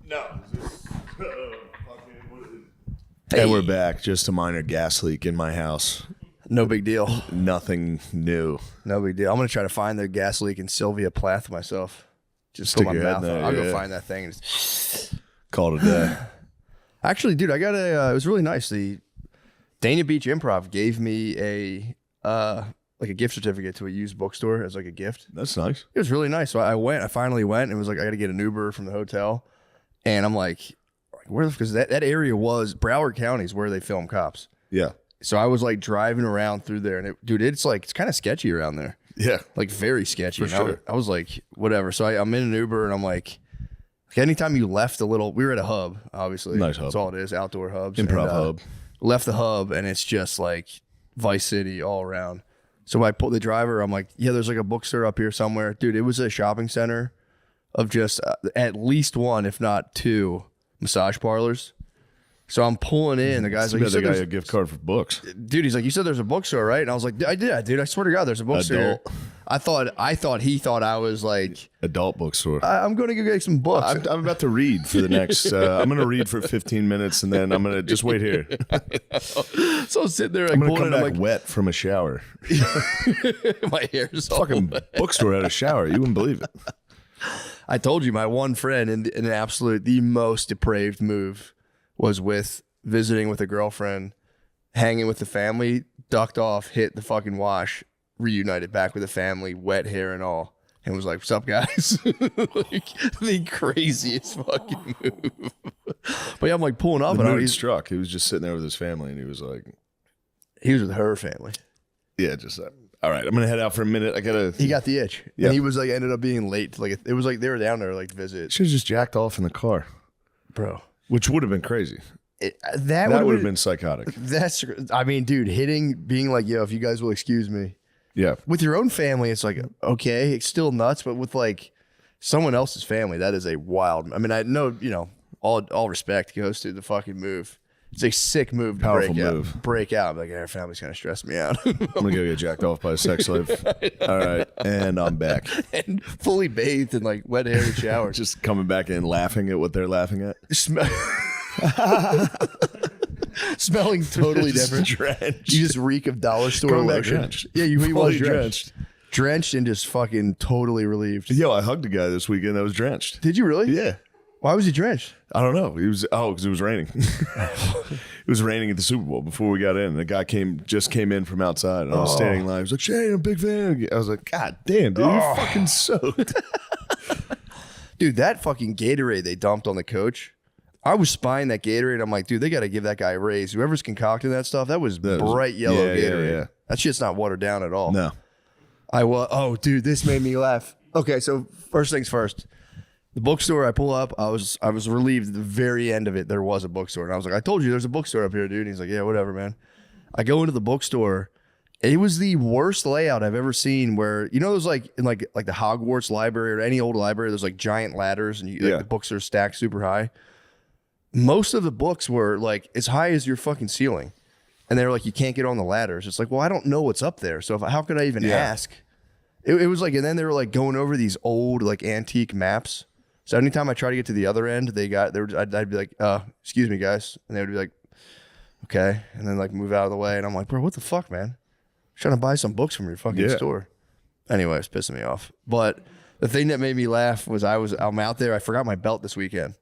No. And we're back. Just a minor gas leak in my house. No big deal. Nothing new. No big deal. I'm gonna try to find the gas leak in Sylvia Plath myself. Just Stick put my your head mouth in on. there, I'll go yeah. find that thing. And just... Call it a day. Actually, dude, I got a. It was really nice. The Dana Beach Improv gave me a like a gift certificate to a used bookstore as like a gift. That's nice. It was really nice. So I went. I finally went. And it was like I got to get an Uber from the hotel, and I'm like, where? Because that area was Broward County is where they film Cops. Yeah. So I was like driving around through there, and it's kind of sketchy around there. Yeah. Like very sketchy. For And sure. I was like, whatever. So I'm in an Uber, and I'm like anytime you left we were at a hub, obviously. Nice hub. That's all it is, outdoor hubs. Improv And, hub. Left the hub, and it's just like Vice City all around. So I pulled the driver. I'm like, yeah, there's like a bookstore up here somewhere. Dude, it was a shopping center of just at least one, if not two, massage parlors. So I'm pulling in. The guy's like, you said the guy a gift card for books. Dude, he's like, you said there's a bookstore, right? And I was like, I did, dude. I swear to God, there's a bookstore. Adult. I thought he thought I was like adult bookstore. I'm going to go get some books. I'm about to read for the next. I'm going to read for 15 minutes and then I'm going to just wait here. So I'm sitting there, like, I'm going to come pulling back in, wet from a shower. my hair's all Fucking wet. bookstore had a shower. You wouldn't believe it. I told you, my one friend in an absolute the most depraved move was with visiting with a girlfriend, hanging with the family, ducked off, hit the fucking wash, reunited back with the family, wet hair and all, and was like, "What's up, guys?" Like, the craziest fucking move. But yeah, I'm like pulling up, The and mood he's struck. He was just sitting there with his family, and he was like, he was with her family. "Yeah, just all right. I'm gonna head out for a minute. I gotta." He got the itch, Yeah. and he was like, ended up being late. To, like, it was like they were down there like to visit, Should have just jacked off in the car, bro. which would have been crazy. That would would have been psychotic. That's, I mean, dude, being like, yo, if you guys will excuse me. Yeah. With your own family, it's like, okay, it's still nuts, but with like someone else's family, that is a wild. I mean, I know, all respect goes to the fucking move. It's a sick move. Powerful break move. Out. Break out. Like, our family's kind of stressed me out. I'm gonna go get jacked off by a sex slave. All right, and I'm back. And fully bathed in like wet hair and shower. Just coming back in, laughing at what they're laughing at. Smelling totally Just different. drenched. You just reek of dollar store Coming back lotion. drenched. Yeah, he was Fully drenched. Drenched and just fucking totally relieved. Yo, I hugged a guy this weekend that was drenched. Did you really? Yeah. Why was he drenched? I don't know. He was because it was raining. It was raining at the Super Bowl before we got in. The guy just came in from outside, and I was standing in line. He was like, "Shane, I'm a big fan." I was like, "God damn, dude, you're fucking soaked." Dude, that fucking Gatorade they dumped on the coach. I was spying that Gatorade. I'm like, dude, they got to give that guy a raise. Whoever's concocting that stuff, that was bright yellow Gatorade. Yeah. That shit's not watered down at all. No. Oh, dude, this made me laugh. Okay, so first things first. The bookstore, I pull up. I was relieved at the very end of it. There was a bookstore, and I was like, "I told you there's a bookstore up here, dude." And he's like, "Yeah, whatever, man." I go into the bookstore. It was the worst layout I've ever seen. Where there's like in like the Hogwarts library or any old library, there's like giant ladders, and the books are stacked super high. Most of the books were like as high as your fucking ceiling, and they were like, "You can't get on the ladders." It's like, well, I don't know what's up there, so how could I even ask? It was like, and then they were like going over these old like antique maps. So anytime I try to get to the other end, I'd be like, "Excuse me, guys," and they would be like, "Okay," and then like move out of the way, and I'm like, "Bro, what the fuck, man? I'm trying to buy some books from your fucking store." Anyway, it's pissing me off. But the thing that made me laugh was I'm out there. I forgot my belt this weekend.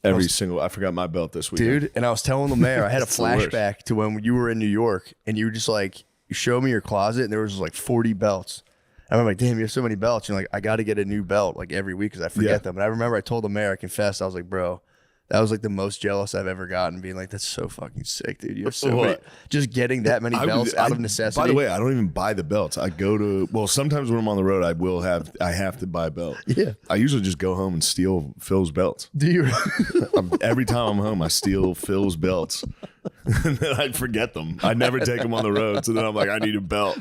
I forgot my belt this weekend, dude. And I was telling the mayor, I had a It's the worst. flashback to when you were in New York, and you were just like, you showed me your closet, and there was just like 40 belts. And I'm like, damn, you have so many belts. You're like, I got to get a new belt like every week because I forget them. And I remember I told the mayor, I confessed, I was like, bro, that was like the most jealous I've ever gotten, being like, that's so fucking sick, dude. You have so many, just getting that many belts out of necessity. By the way, I don't even buy the belts. I go to sometimes when I'm on the road, I have to buy a belt. Yeah. I usually just go home and steal Phil's belts. Do you? Every time I'm home, I steal Phil's belts. And then I forget them. I never take them on the road. So then I'm like, I need a belt.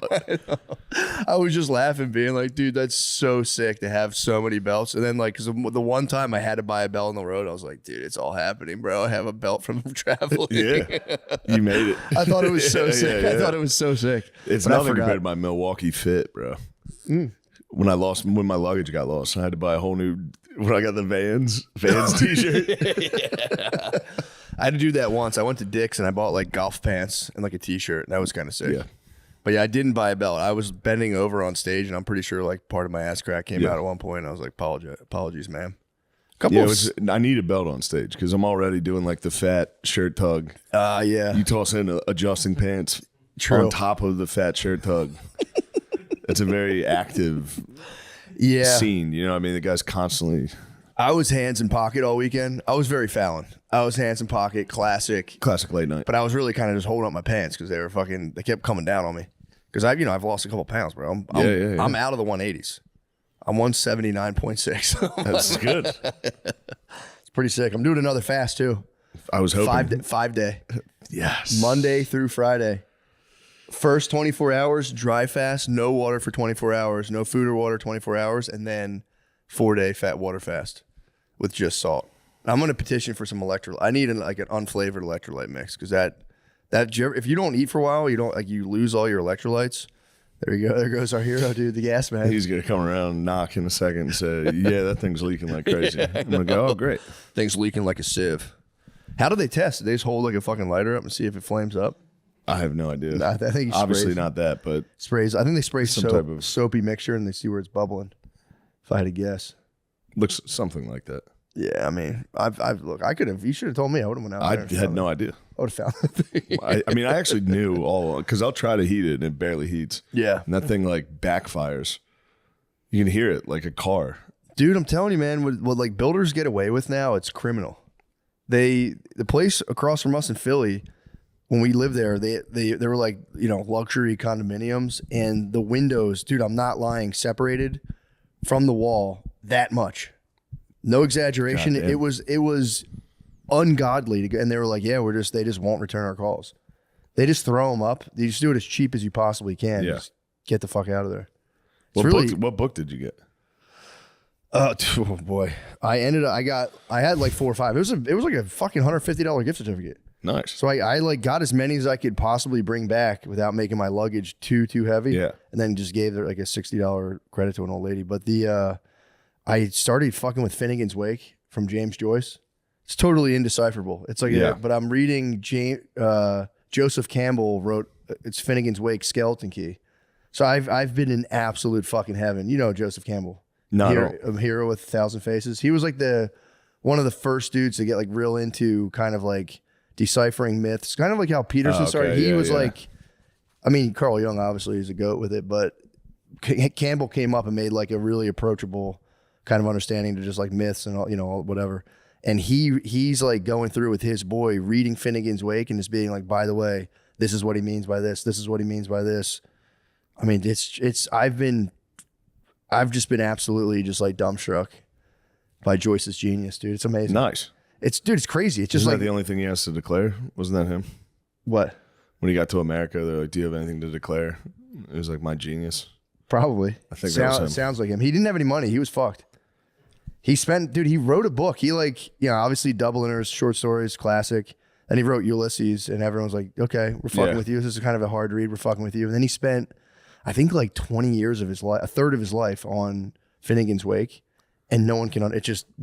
I was just laughing, being like, dude, that's so sick to have so many belts. And then like, because the one time I had to buy a belt on the road, I was like, dude, it's all happening, bro. I have a belt from traveling. Yeah, you made it. I thought it was so sick. Yeah. I thought it was so sick. It's But I nothing forgot. compared to my Milwaukee fit, bro. Mm. When my luggage got lost, I had to buy a whole new. When I got the Vans t-shirt. I had to do that once. I went to Dick's and I bought like golf pants and like a t-shirt, and that was kind of sick. Yeah. But yeah, I didn't buy a belt. I was bending over on stage, and I'm pretty sure like part of my ass crack came out at one point. And I was like, apologies, man. I need a belt on stage because I'm already doing like the fat shirt tug. Yeah. You toss in adjusting pants True. on top of the fat shirt tug. It's a very active scene. You know what I mean? The guy's constantly. I was hands in pocket all weekend. I was very Fallon. I was hands in pocket, classic late night. But I was really kind of just holding up my pants because they kept coming down on me. Because I've lost a couple pounds, bro. I'm out of the 180s. I'm 179.6. That's good. It's pretty sick. I'm doing another fast too. I was hoping 5 day. Yes. Monday through Friday. First 24 hours, dry fast, no water for 24 hours, no food or water 24 hours, and then 4 day fat water fast with just salt. I'm gonna petition for some electrolyte. I need like an unflavored electrolyte mix because if you don't eat for a while, you lose all your electrolytes. There you go. There goes our hero, dude. The gas man. He's gonna come around and knock in a second and say, "Yeah, that thing's leaking like crazy." I'm gonna go, "Oh, great, thing's leaking like a sieve." How do they test? Do they just hold like a fucking lighter up and see if it flames up? I have no idea. I think he obviously sprays, not that, but sprays. I think they spray some type of soapy mixture and they see where it's bubbling. If I had to guess, looks something like that. Yeah, I mean, look. I could have. You should have told me. I would have went out. I there had no idea. I would have found the thing. I mean, I actually knew all because I'll try to heat it and it barely heats. Yeah, and that thing like backfires. You can hear it like a car. Dude, I'm telling you, man. What like builders get away with now, it's criminal. The place across from us in Philly, when we lived there, they were like, you know, luxury condominiums, and the windows, dude, I'm not lying, separated from the wall that much. No exaggeration. It was ungodly and they were like, yeah, they just won't return our calls. They just throw them up. You just do it as cheap as you possibly can. Yeah. Just get the fuck out of there. What book did you get? Oh boy. I had like 4 or 5. It was like a fucking $150 gift certificate. Nice. So I like got as many as I could possibly bring back without making my luggage too heavy. Yeah. And then just gave her like a $60 credit to an old lady. But I started fucking with Finnegan's Wake from James Joyce. It's totally indecipherable. It's like, but I'm reading Joseph Campbell wrote, it's Finnegan's Wake Skeleton Key. So I've been in absolute fucking heaven. You know Joseph Campbell. A hero with 1,000 faces. He was like one of the first dudes to get like real into kind of like deciphering myths, kind of like how Peterson started. He was like, I mean, Carl Jung obviously is a goat with it, but Campbell came up and made like a really approachable kind of understanding to just like myths and all, you know, whatever. And he's like going through with his boy reading Finnegan's Wake and just being like, by the way, this is what he means by this. This is what he means by this. I mean, I've just been absolutely just like dumbstruck by Joyce's genius, dude. It's amazing. Nice. It's crazy. It's just Isn't like that the only thing he has to declare? Wasn't that him? What? When he got to America, they're like, "Do you have anything to declare?" It was like, "My genius." Probably. I think that was him. Sounds like him. He didn't have any money. He was fucked. He wrote a book. He like, you know, obviously Dubliners, short stories, classic. And he wrote Ulysses, and everyone's like, okay, we're fucking with you. This is kind of a hard read. We're fucking with you. And then he spent, I think, like 20 years of his life, a third of his life on Finnegan's Wake, and no one can.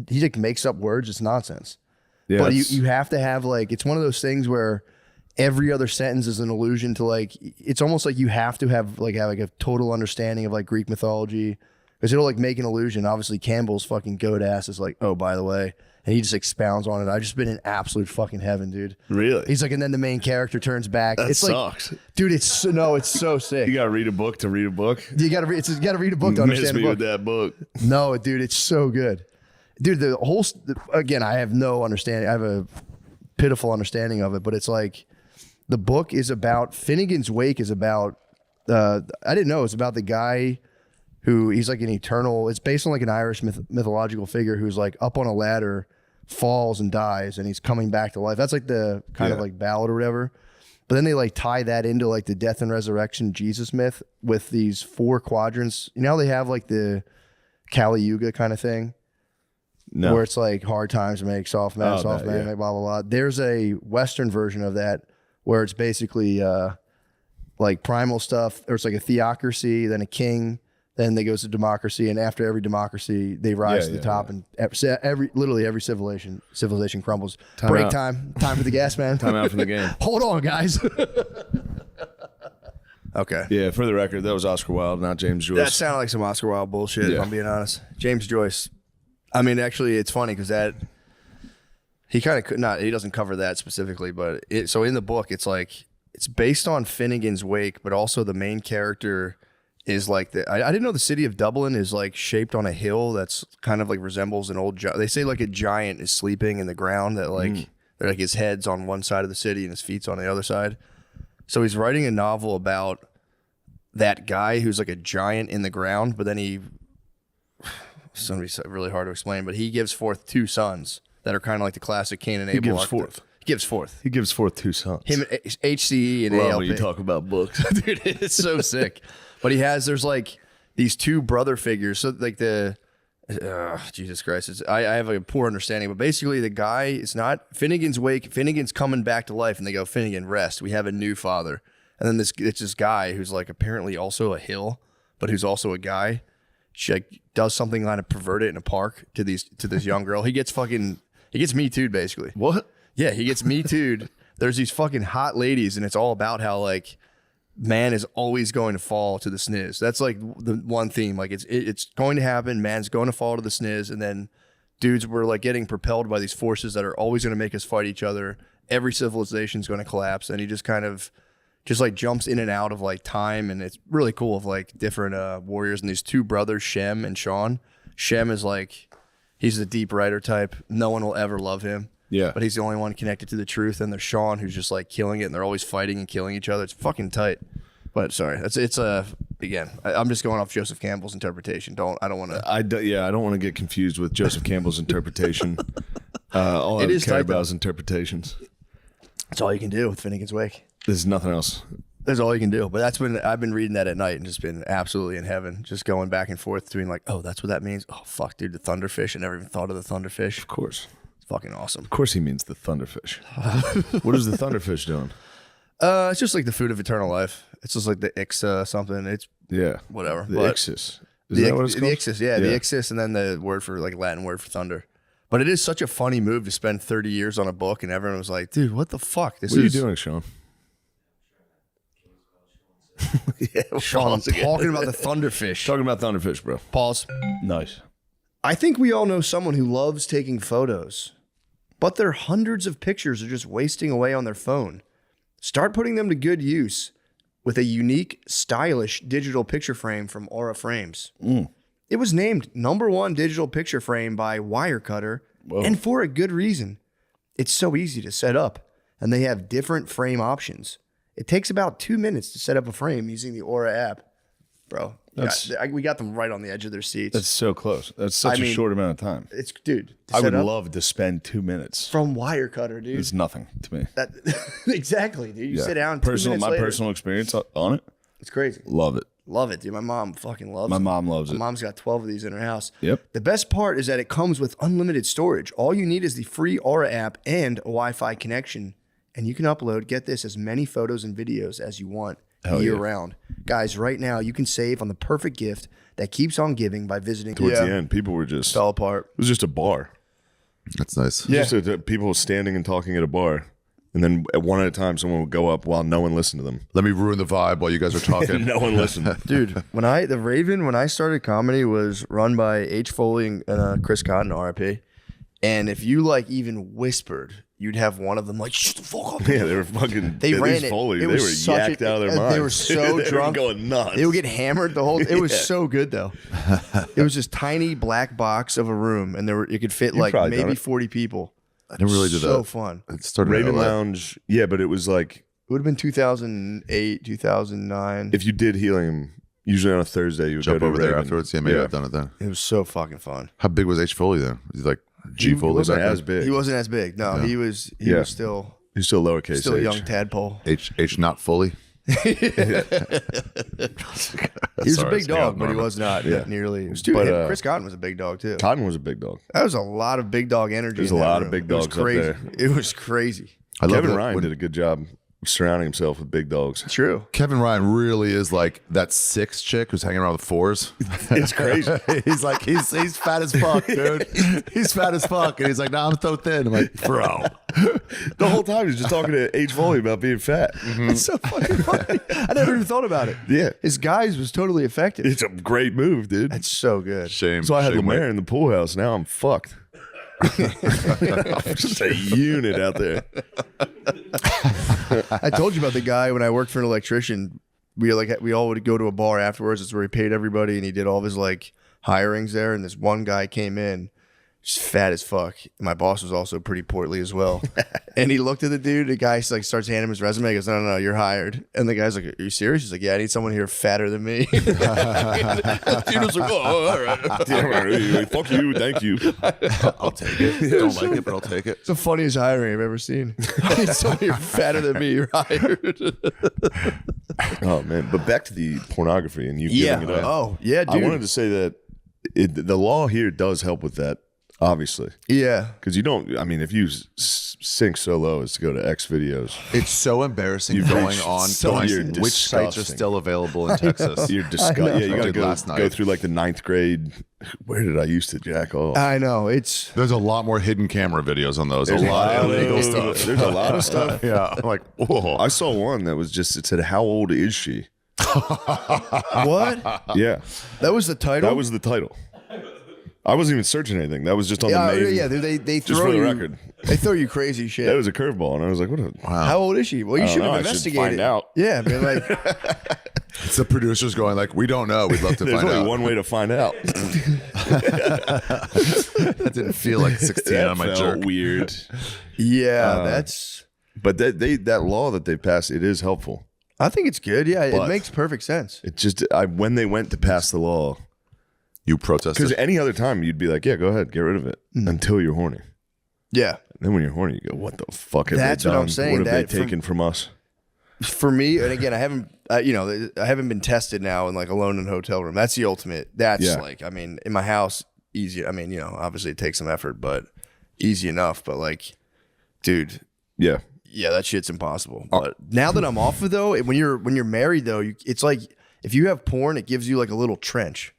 He like makes up words. It's nonsense. Yeah, but you have to have like, it's one of those things where every other sentence is an allusion to like, it's almost like you have to have a total understanding of like Greek mythology, because it'll like make an allusion. Obviously Campbell's fucking goat ass is like, oh, by the way, and he just expounds on it. I've just been in absolute fucking heaven, dude. Really? He's like, and then the main character turns back. That it's sucks. Like, dude, it's so sick. You gotta read a book to read a book. You gotta read a book to understand a book. With that book. No, dude, it's so good. Dude, again, I have no understanding. I have a pitiful understanding of it, but it's like the book is about, Finnegan's Wake is about, I didn't know, it's about the guy who, he's like an eternal, it's based on like an Irish mythological figure who's like up on a ladder, falls and dies, and he's coming back to life. That's like the kind of like ballad or whatever. But then they like tie that into like the death and resurrection Jesus myth with these 4 quadrants. You know how they have like the Kali Yuga kind of thing? No. Where it's like hard times make soft men, make blah, blah, blah. There's a Western version of that where it's basically like primal stuff. Or it's like a theocracy, then a king, then they goes to democracy, and after every democracy, they rise to the top, and literally every civilization crumbles. Break time for the gas man. Time out from the game. Hold on, guys. Okay. Yeah, for the record, that was Oscar Wilde, not James Joyce. That sounded like some Oscar Wilde bullshit, if I'm being honest. James Joyce. I mean, actually, it's funny because he kind of could not. He doesn't cover that specifically, but so in the book, it's like it's based on Finnegan's Wake, but also the main character is like I didn't know the city of Dublin is like shaped on a hill that's kind of like resembles an old. They say like a giant is sleeping in the ground that like they're like his head's on one side of the city and his feet's on the other side. So he's writing a novel about that guy who's like a giant in the ground, but then it's gonna be really hard to explain, but he gives forth 2 sons that are kind of like the classic Cain and Abel. He gives forth 2 sons. Him, HCE, and Love ALP. when you talk about books. Dude, it's so sick. But there's like these 2 brother figures. So like Jesus Christ. I have a poor understanding, but basically the guy is not Finnegan's Wake. Finnegan's coming back to life, and they go, Finnegan, rest. We have a new father. And then it's this guy who's like apparently also a hill, but who's also a guy. She like does something kind of perverted in a park to this young girl. He gets Me Too'd basically. What? Yeah, he gets Me Too'd. There's these fucking hot ladies, and it's all about how like man is always going to fall to the sniz. That's like the one theme. Like it's going to happen. Man's going to fall to the sniz, and then dudes were like getting propelled by these forces that are always going to make us fight each other. Every civilization's going to collapse, and he just kind of like jumps in and out of like time, and it's really cool of like different warriors. And these two brothers, Shem and Sean. Shem is like he's the deep writer type. No one will ever love him. Yeah. But he's the only one connected to the truth. And there's Sean, who's just like killing it, and they're always fighting and killing each other. It's fucking tight. But sorry, I'm just going off Joseph Campbell's interpretation. I don't want to. I don't want to get confused with Joseph Campbell's interpretation. All I care about is interpretations. That's all you can do with Finnegan's Wake. There's nothing else. That's all you can do. But I've been reading that at night and just been absolutely in heaven, just going back and forth between like, oh, that's what that means. Oh fuck, dude, the thunderfish. I never even thought of the thunderfish. Of course. Fucking awesome. Of course he means the thunderfish. What is the thunderfish doing? It's just like the food of eternal life. It's just like the Ixa something. It's whatever. The Ixis. Is that what it's called? The Ixis, the Ixis, and then the word for like Latin word for thunder. But it is such a funny move to spend 30 years on a book, and everyone was like, dude, what the fuck? What are you doing, Sean? Sean, I'm talking about the thunderfish. Talking about thunderfish, bro. Pause. Nice. I think we all know someone who loves taking photos, but their hundreds of pictures are just wasting away on their phone. Start putting them to good use with a unique, stylish digital picture frame from Aura Frames. It was named #1 digital picture frame by Wirecutter, and for a good reason. It's so easy to set up, and they have different frame options. It takes about 2 minutes to set up a frame using the Aura app. Bro, we got them right on the edge of their seats. That's so close. That's such a short amount of time. I would love to spend 2 minutes. From Wirecutter, dude. It's nothing to me. Exactly, dude. You sit down. 2 minutes my later. personal experience on it. It's crazy. Love it. Love it, dude. My mom fucking loves it. My mom loves it. My mom's got 12 of these in her house. Yep. The best part is that it comes with unlimited storage. All you need is the free Aura app and a Wi-Fi connection. And you can upload, get this, as many photos and videos as you want year round. Guys, right now you can save on the perfect gift that keeps on giving by visiting. Towards the end, people were just fell apart. It was just a bar. That's nice. Yeah. Just people standing and talking at a bar. And then one at a time, someone would go up while no one listened to them. Let me ruin the vibe while you guys are talking. No one listened. Dude, when I started comedy was run by H. Foley and Chris Cotton, RIP. And if you like even whispered, you'd have one of them like, shut the fuck up. Yeah, they were fucking. They ran it. Foley, They were yacked out of their minds. They were so drunk. They were going nuts. They would get hammered the whole. It was so good though. It was this tiny black box of a room, and it could fit like maybe 40 people. I never really did that. So fun. It started Raven in LA. Lounge. Yeah, but it was like it would have been 2008, 2009. If you did helium, usually on a Thursday, you would jump go to over there Raven. afterwards. Yeah, maybe I've done it then. It was so fucking fun. How big was H. Foley then? Was he like G. Foley? He wasn't back then? as big. He wasn't as big. No, he was. He was still. He's still lowercase. Still a H. young tadpole. H. Not Foley. He was a big dog, but he was not nearly. But, Chris Cotton was a big dog too. Cotton was a big dog. That was a lot of big dog energy. There's in a that lot room. of big dogs It was crazy. up there. It was crazy. Kevin Ryan did a good job surrounding himself with big dogs. True. Kevin Ryan really is like that 6 chick who's hanging around with 4s. It's crazy. He's like, he's fat as fuck, dude. He's fat as fuck. And he's like, I'm so thin. I'm like, bro. The whole time he's just talking to H. Foley about being fat. It's so fucking funny. I never even thought about it. Yeah. His guys was totally effective. It's a great move, dude. That's so good. Shame. So I had shame Lemaire weight. in the pool house. Now I'm fucked. I'm just a unit out there. I told you about the guy when I worked for an electrician. We all would go to a bar afterwards. That's where he paid everybody, and he did all of his like hirings there. And this one guy came in, just fat as fuck. My boss was also pretty portly as well. And he looked at the dude. The guy like starts handing him his resume. He goes, "No, you're hired." And the guy's like, "Are you serious?" He's like, "Yeah, I need someone here fatter than me." The dude was like, "Oh, all right." Yeah, fuck you, thank you. I'll take it. Don't like it, but I'll take it. It's the funniest hiring I've ever seen. I need someone here fatter than me. You're hired. Oh man, but back to the pornography and you Yeah. giving it up. Oh, yeah, dude. I wanted to say that the law here does help with that, obviously. Yeah. Because you don't, I mean, if you sink so low as to go to X videos. It's so embarrassing going on. Which sites are still available in Texas? You're disgusting. Yeah, you got to go through like the 9th grade. Where did I used to jack off? I know. There's a lot more hidden camera videos on those. There's a lot of illegal stuff. There's a lot of stuff. Yeah. I'm like, whoa. I saw one that was just, it said, how old is she? What? Yeah. That was the title? That was the title. I wasn't even searching anything. That was just on the main. Yeah, they just throw for the you. record. They throw you crazy shit. That was a curveball, and I was like, "What? Wow. How old is she? Well, you should have investigated. Find out. Yeah, man. Like, it's the producers going like, we don't know. We'd love to There's find only out. one way to find out. That didn't feel like 16 that on my felt jerk. Weird. Yeah, that's. But that law that they passed, it is helpful. I think it's good. Yeah, But it makes perfect sense. It just when they went to pass the law, you protested. Because any other time you'd be like, yeah, go ahead, get rid of it until you're horny. Yeah. And then when you're horny, you go, what the fuck have That's they done? what I'm saying. What have That they taken from us? For me, and again, I haven't, I haven't been tested now and like alone in a hotel room. That's the ultimate. That's like, I mean, in my house, easy. I mean, obviously it takes some effort, but easy enough. But like, dude, yeah, that shit's impossible. But now that I'm off of though, when you're married though, it's like if you have porn, it gives you like a little trench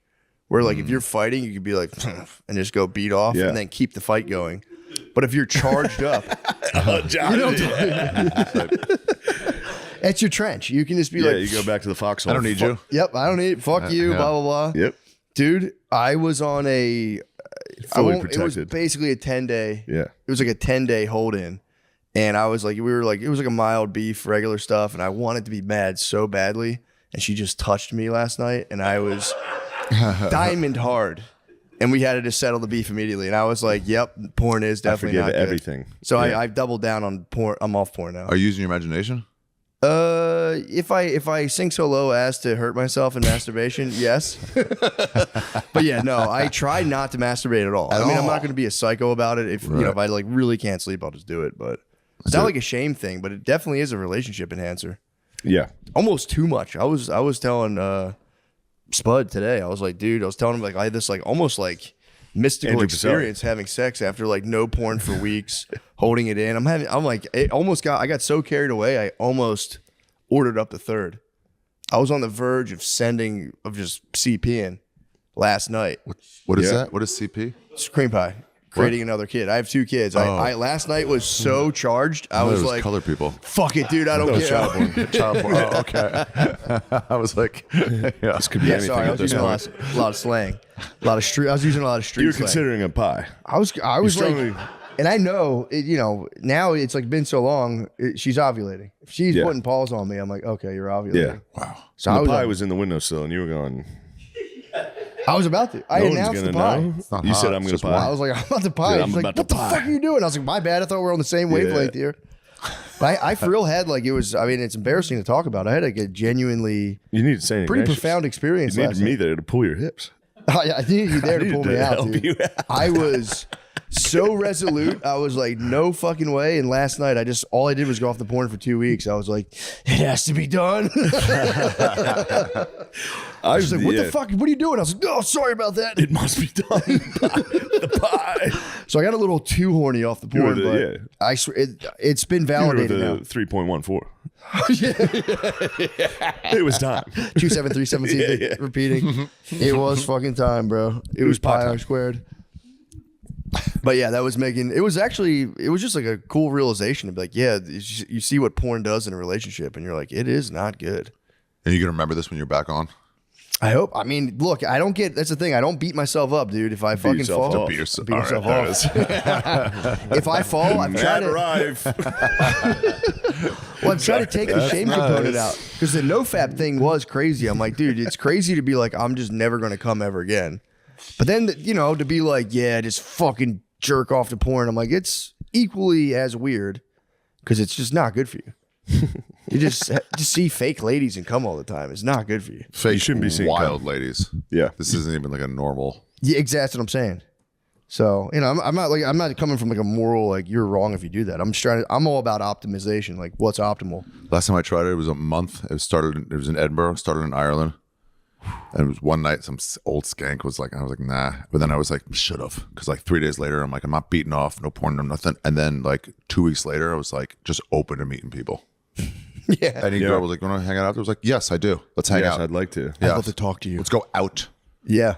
where like if you're fighting, you could be like and just go beat off and then keep the fight going. But if you're charged up, it's your trench. You can just be like, you go back to the foxhole. I don't need you. Yep, I don't need. Fuck you. Blah blah blah. Yep, dude. I was on a fully It was protected. basically a 10-day. Yeah, it was like a 10-day hold in, and I was like, it was like a mild beef, regular stuff, and I wanted to be mad so badly, and she just touched me last night, and I was diamond hard. And we had to just settle the beef immediately. And I was like, yep, porn is definitely not good. Everything. So I've doubled down on porn. I'm off porn now. Are you using your imagination? If I sink so low as to hurt myself in masturbation, yes. But yeah, no, I try not to masturbate at all. I'm not going to be a psycho about it. If if I like really can't sleep, I'll just do it. But it's not like a shame thing, but it definitely is a relationship enhancer. Yeah. Almost too much. I was telling Spud today, I was like, dude, I was telling him like I had this like almost like mystical 100%. experience having sex after like no porn for weeks, holding it in. I got so carried away, I almost ordered up the third. I was on the verge of just CPing last night. What is that? What is CP? It's cream pie. Creating another kid. I have 2 kids. I last night was so charged. I was like, color people. Fuck it, dude. I don't care. Child porn. Oh, okay. I was like, this could be anything. Sorry, I was using a lot of slang. I was using a lot of street. You were slang. considering a pie. I was like, and I know, now it's like been so long. She's ovulating. If she's putting paws on me, I'm like, okay, you're ovulating. Yeah. Wow. So the pie was in the windowsill, and you were going. I was about to. I announced the pie. You said I'm going to pie. I was like, I'm about to pie. Yeah, She's like, what the fuck are you doing? I was like, my bad. I thought we were on the same wavelength here. But I for real had like it was. I mean, it's embarrassing to talk about. I had like a genuinely. You need to say pretty profound experience. You needed me there to pull your hips. I needed you there to pull me out, dude. I was so resolute. I was like, no fucking way. And last night, all I did was go off the porn for 2 weeks. I was like, it has to be done. I was like, what the fuck? What are you doing? I was like, oh, sorry about that. It must be done. The pie. So I got a little too horny off the porn, but I swear it's been validated now. 3.14. It was time. 27317 repeating. It was fucking time, bro. It was pi r squared. But yeah, it was just like a cool realization to be like, yeah, you see what porn does in a relationship, and you're like, it is not good. And you're gonna remember this when you're back on? I hope. I mean, look, that's the thing. I don't beat myself up, dude. If I fucking fall, don't beat yourself off. If I fall, I'm trying to well, I'm trying to take the shame component out, because the nofap thing was crazy. I'm like, dude, it's crazy to be like, I'm just never gonna come ever again. But then, to be like, yeah, just fucking jerk off to porn. I'm like, it's equally as weird, because it's just not good for you. You just see fake ladies and come all the time. It's not good for you. Fake, you shouldn't be seeing wild ladies. Yeah, this isn't even like a normal. Yeah, exactly. That's what I'm saying. So I'm not coming from like a moral like you're wrong if you do that. I'm all about optimization. Like what's optimal. Last time I tried it was a month. It was in Edinburgh. Started in Ireland. And it was one night, some old skank was like, I was like, nah. But then I was like, should have. Because like 3 days later, I'm like, I'm not beating off, no porn, no nothing. And then like 2 weeks later, I was like, just open to meeting people. Yeah. Any girl was like, want to hang out? I was like, yes, I do. Let's hang out. I'd like to. I'd love to talk to you. Let's go out. Yeah.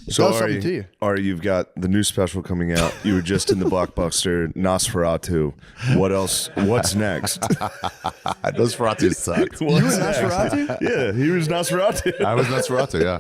So Tell something to you. Ari, you've got the new special coming out. You were just in the blockbuster Nosferatu. What else? What's next? Nosferatu sucked. You were Nosferatu? Yeah, he was Nosferatu. I was Nosferatu, yeah.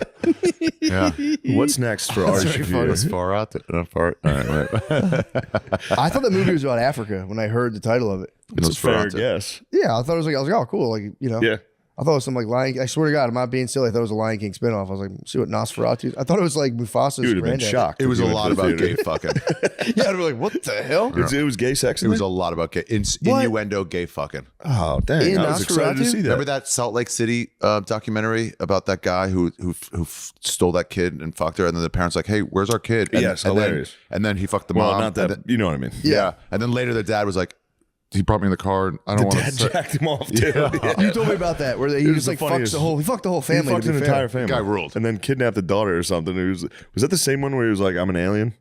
Yeah. What's next for Ari Shafir? Nosferatu. All right. I thought the movie was about Africa when I heard the title of it. It's a fair guess. Yeah, I thought it was like, oh, cool. Like, you know. Yeah. I thought it was some like Lion King. I swear to God, I'm not being silly. I thought it was a Lion King spinoff. I was like, see what Nosferatu. I thought it was like Mufasa's You would have been granddad. shocked. It was a if you lot went to the about gay theater. fucking. Yeah, I'd be like, what the hell? It was gay sex. It was a lot about gay innuendo, gay fucking. Oh dang! In I was excited to Nosferatu? see that. Remember that Salt Lake City documentary about that guy who stole that kid and fucked her, and then the parents like, "Hey, where's our kid?" And, Yes, and then, hilarious. and then he fucked the Well, mom. not that. and then- You know what I mean? yeah. And then later the dad was like, he brought me in the car. And I don't want Dad to. jacked him off too. Yeah. You told me about that, where he It was just the like fucks funniest. the whole. He fucked the whole family. He fucked to be an fair. entire family. Guy ruled. And then kidnapped the daughter or something. Was that the same one where he was like, "I'm an alien"?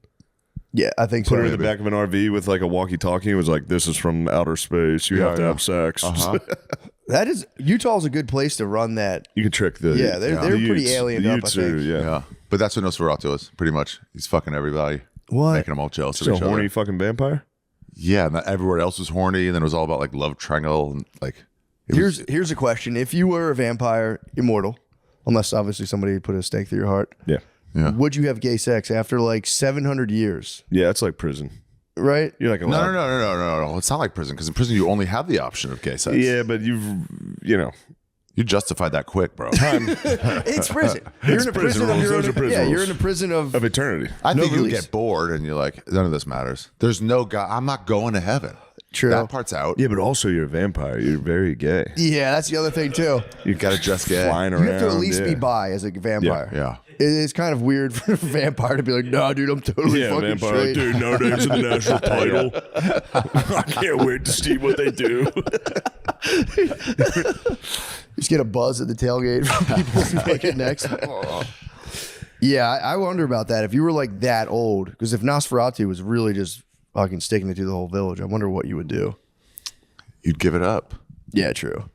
Yeah, I think so. Put her in the back of an RV with like a walkie-talkie. And was like, "This is from outer space. You have to have sex." Uh-huh. That is Utah's a good place to run that. You can trick the Yeah, they're pretty Utes. alien The up. I Utes think. are, yeah. But that's what Nosferatu is, pretty much. He's fucking everybody. What? Making them all jealous Just of a each horny other. fucking vampire. Yeah, and everywhere else was horny, and then it was all about like love triangle and like. Here's a question: if you were a vampire, immortal, unless obviously somebody put a stake through your heart, Yeah. Yeah. would you have gay sex after like 700 years? Yeah, it's like prison. Right? You're like No. It's not like prison because in prison you only have the option of gay sex. Yeah, but you justified that quick, bro. It's prison. You're in a prison of your own. Yeah, you're in a prison of eternity. I think you release. get bored and you're like, none of this matters. There's no God. I'm not going to heaven. True. That part's out. Yeah, but also you're a vampire. You're very gay. Yeah, that's the other thing too. You got to dress gay. Flying You around. have to at least be yeah. bi as a vampire. Yeah. It's kind of weird for a vampire to be like, no, dude, I'm totally Yeah, fucking vampire. straight. Dude, nowadays in the national title. I can't wait to see what they do. Just get a buzz at the tailgate from people fucking next. Yeah, I wonder about that. If you were like that old, because if Nosferatu was really just fucking sticking it to the whole village, I wonder what you would do. You'd give it up. Yeah, true.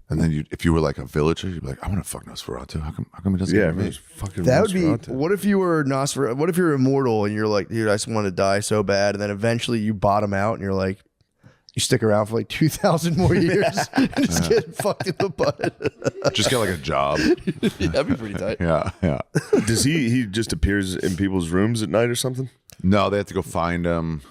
And then if you were like a villager, you'd be like, I want to fuck Nosferatu. How come he doesn't Yeah, give me? fucking That would be. Nosferatu. What if you were Nosferatu? What if you're immortal and you're like, dude, I just want to die so bad, and then eventually you bottom out and you're like, you stick around for like 2,000 more years and just get fucked in the butt. Just get like a job. That'd be pretty tight. Yeah. Does he just appears in people's rooms at night or something? No, they have to go find him.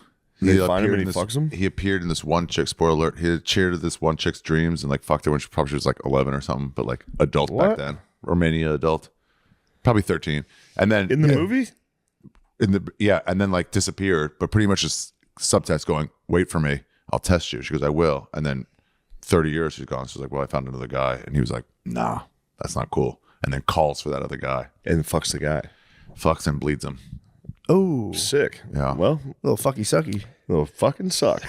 They find him appeared and in he fucks him? He appeared in this one chick, spoiler alert, he had cheered at this one chick's dreams and like fucked her when she was like 11 or something, but like adult back What? then. Romania adult. Probably 13. And then In the movie? and then like disappeared, but pretty much just subtext going, wait for me. I'll test you. She goes, I will. And then 30 years she's gone. She's like, well, I found another guy. And he was like, nah, that's not cool. And then calls for that other guy. And fucks the guy. Fucks and bleeds him. Oh, Sick. Yeah. Well, little fucky sucky. little fucking suck.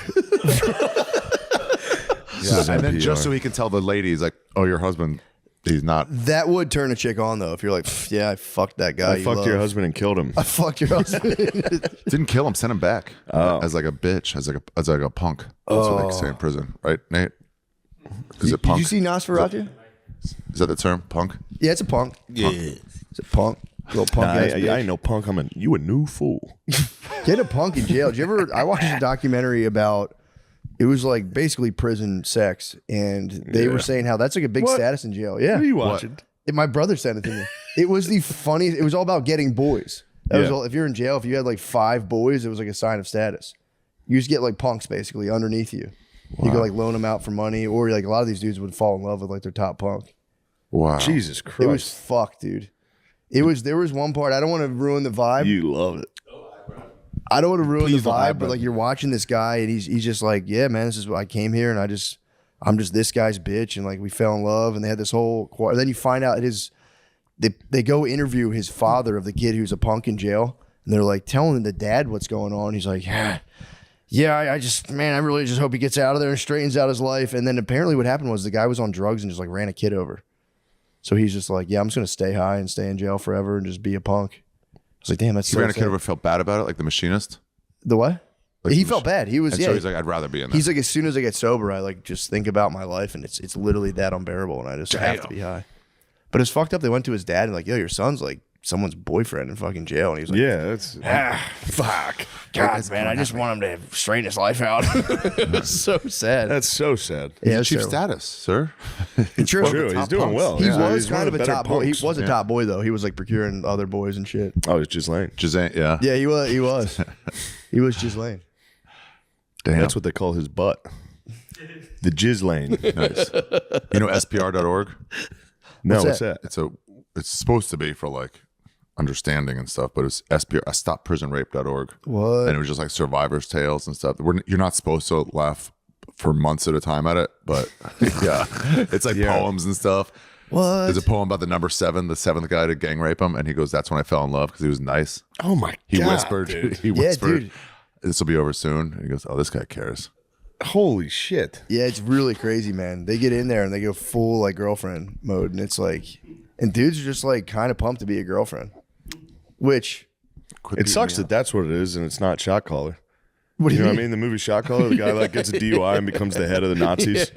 Yeah. And then just so he can tell the lady, he's like, oh, your husband, he's not. That would turn a chick on though if you're like, yeah, I fucked that guy. I you fucked your love. husband and killed him. I fucked your husband. Didn't kill him, sent him back as like a bitch, as like a punk. That's what they say in prison, right, Nate? Is it Did punk? you see Nosferatu? Is that the term, punk? Yeah, it's a punk. Yeah. It's a punk. Little punk. Nah, ass I bitch. ain't no punk. You a new fool. Get a punk in jail. Did you ever? I watched a documentary about. It was like basically prison sex, and they were saying how that's like a big What? status in jail. Yeah, What are you watching? My brother sent it to me. It was the funniest. It was all about getting boys. That was all, if you're in jail, if you had like 5 boys, it was like a sign of status. You just get like punks basically underneath you. You could like loan them out for money, or like a lot of these dudes would fall in love with like their top punk. Wow. Jesus Christ. It was fucked, dude. It was. There was one part. I don't want to ruin the vibe. You love it. I don't want to ruin Please the don't vibe, lie, but brother. like you're watching this guy and he's just like, yeah, man, this is what I came here and I'm just this guy's bitch, and like we fell in love and they had this whole. Then you find out they go interview his father of the kid who's a punk in jail, and they're like telling the dad what's going on. He's like, yeah, I just, man, I really just hope he gets out of there and straightens out his life. And then apparently what happened was the guy was on drugs and just like ran a kid over. So he's just like, yeah, I'm just gonna stay high and stay in jail forever and just be a punk. I was like, damn, that's So so Brandon sad. could ever felt bad about it, like the machinist. The what? Like he the felt bad. He was and yeah. So he's like, I'd rather be in that. He's like, as soon as I get sober, I like just think about my life, and it's literally that unbearable, and I just have to be high. But it's fucked up. They went to his dad and like, yo, your son's like someone's boyfriend in fucking jail, and he was like, yeah, that's fuck, God, man, I just want him to straighten his life out. It's so sad. That's so sad. Yeah, Chief so- status, sir. True. He's doing well. He Yeah. was He's one kind of a the better top boy. He punks. was a top boy though. He was like procuring other boys and shit. Oh, it's Ghislaine. Ghislaine, yeah. Yeah, he was. He was. He was Ghislaine. Damn. That's what they call his butt. The jizz lane. Nice. You know SPR.org? No, what's that? It's supposed to be for like understanding and stuff, but it's SPR, stopprisonrape.org. What? And it was just like survivors' tales and stuff. You're not supposed to laugh for months at a time at it, but yeah, it's like poems and stuff. What? There's a poem about the number 7, the 7th guy to gang rape him, and he goes, "That's when I fell in love because he was nice." Oh my He God, whispered. dude. He Yeah, whispered, dude. "This will be over soon." And he goes, "Oh, this guy cares." Holy shit. Yeah, it's really crazy, man. They get in there and they go full like girlfriend mode, and it's like, and dudes are just like kind of pumped to be a girlfriend, which It sucks that that's what it is, and it's not Shot Caller. What do You you know what I mean? mean? The movie Shot Caller, the guy like gets a DUI and becomes the head of the Nazis.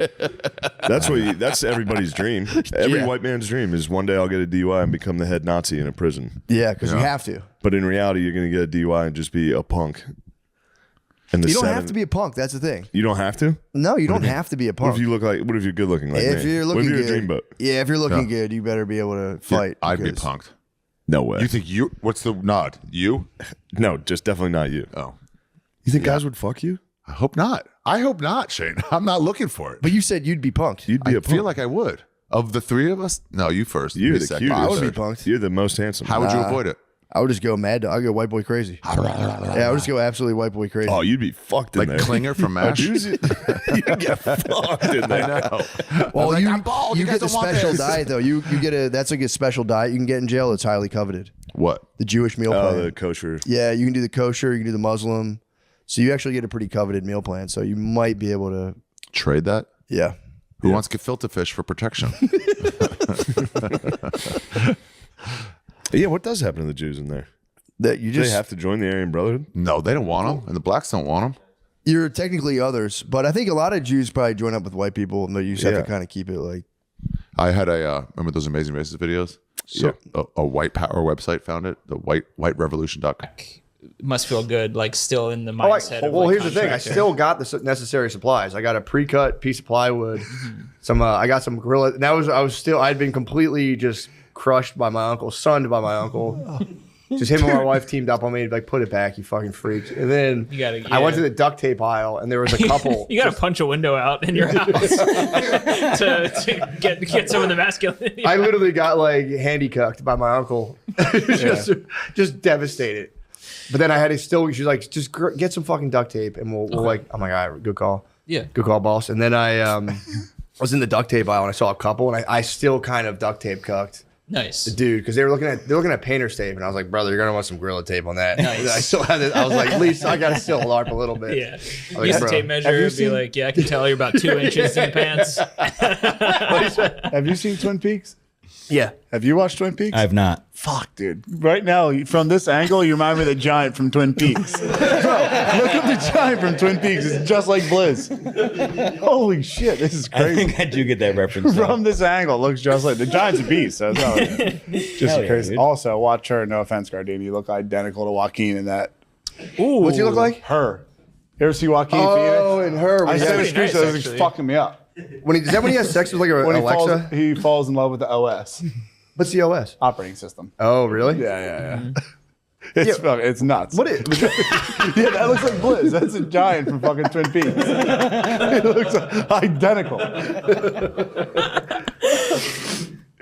That's everybody's dream. Every white man's dream is one day I'll get a DUI and become the head Nazi in a prison. Yeah, because you have to. But in reality, you're going to get a DUI and just be a punk. And You don't have to be a punk. That's the thing. You don't have to? No, you don't have to be a What punk. if you look like? What if you're good looking like If me? you're What looking if you're good, a dreamboat? yeah, if you're looking good, you better be able to fight. I'd be because- punked. No way. You think you? What's the nod? You? No, just definitely not you. Oh, You think guys would fuck you? I hope not. I hope not, Shane. I'm not looking for it. But you said you'd be punked. You'd be I a punk. feel like I would. Of the three of us, no, you first. You're Me the second. cutest. I would be punked. You're the most handsome. How would you avoid it? I would just go mad. I'd go white boy crazy. Yeah, I would just go absolutely white boy crazy. Oh, you'd be fucked in Like there. Klinger from MASH? You'd get fucked in there. I know. Well, like, you, I'm bald. you You guys get the don't want special this. diet though. You get a that's like a special diet you can get in jail. It's highly coveted. What? The Jewish meal Oh, plan. the kosher. Yeah, you can do the kosher. You can do the Muslim. So you actually get a pretty coveted meal plan. So you might be able to. Trade that? Yeah. Who wants gefilte fish for protection? Yeah, what does happen to the Jews in there? That you Do just they have to join the Aryan Brotherhood? No, they don't want them, and the blacks don't want them. you're technically others, but I think a lot of Jews probably join up with white people, and you just have Yeah. to kind of keep it like. I had a remember those Amazing Races videos? So a white power website found it, the whiterevolution.com. Must feel good, like still in the Oh, mindset. of well, like here's the thing. I contractor. still got the necessary supplies. I got a pre-cut piece of plywood. Some. I got some gorilla. That was. I'd been completely just crushed by my uncle, sunned by my uncle. Just him and my wife teamed up on me to like put it back, you fucking freaks. And then I went to the duct tape aisle, and there was a couple. You got to punch a window out in your house to get some of the masculinity. I literally got like handy cucked by my uncle, just devastated. But then I had to still. She's like, just get some fucking duct tape, and we'll like. I'm like, all right, good call. Yeah, good call, boss. And then I was in the duct tape aisle, and I saw a couple, and I still kind of duct tape cucked. Nice, the dude, because they're looking at painter's tape, and I was like, brother, you're gonna want some Gorilla tape on that. Nice. I still had it. I was like, at least I gotta still LARP a little bit. Yeah, Like, use the bro, tape measure. Be like, yeah, I can tell you're about 2 inches in the pants. Have you seen Twin Peaks? Yeah. Have you watched Twin Peaks? I have not. Fuck, dude. Right now, from this angle, you remind me of the giant from Twin Peaks. Bro, look up the giant from Twin Peaks. It's just like Blizz. Holy shit, this is I crazy. think I do get that reference. though. From this angle, it looks just like the giant's a beast. So it's not just Hell yeah, crazy. dude. Also, watch her. No offense, Gardini. You look identical to Joaquin in that. Ooh, what's he look like? Her. You ever see Joaquin Oh, Phoenix? and her. I when he said has- the streets. That was fucking me up. Is that when he has sex with like When Alexa? he falls in love with the OS. What's the OS? Operating system. Oh, really? Yeah. It's fucking, it's nuts. What is? Yeah, that looks like Blizz. That's a giant from fucking Twin Peaks. It looks identical.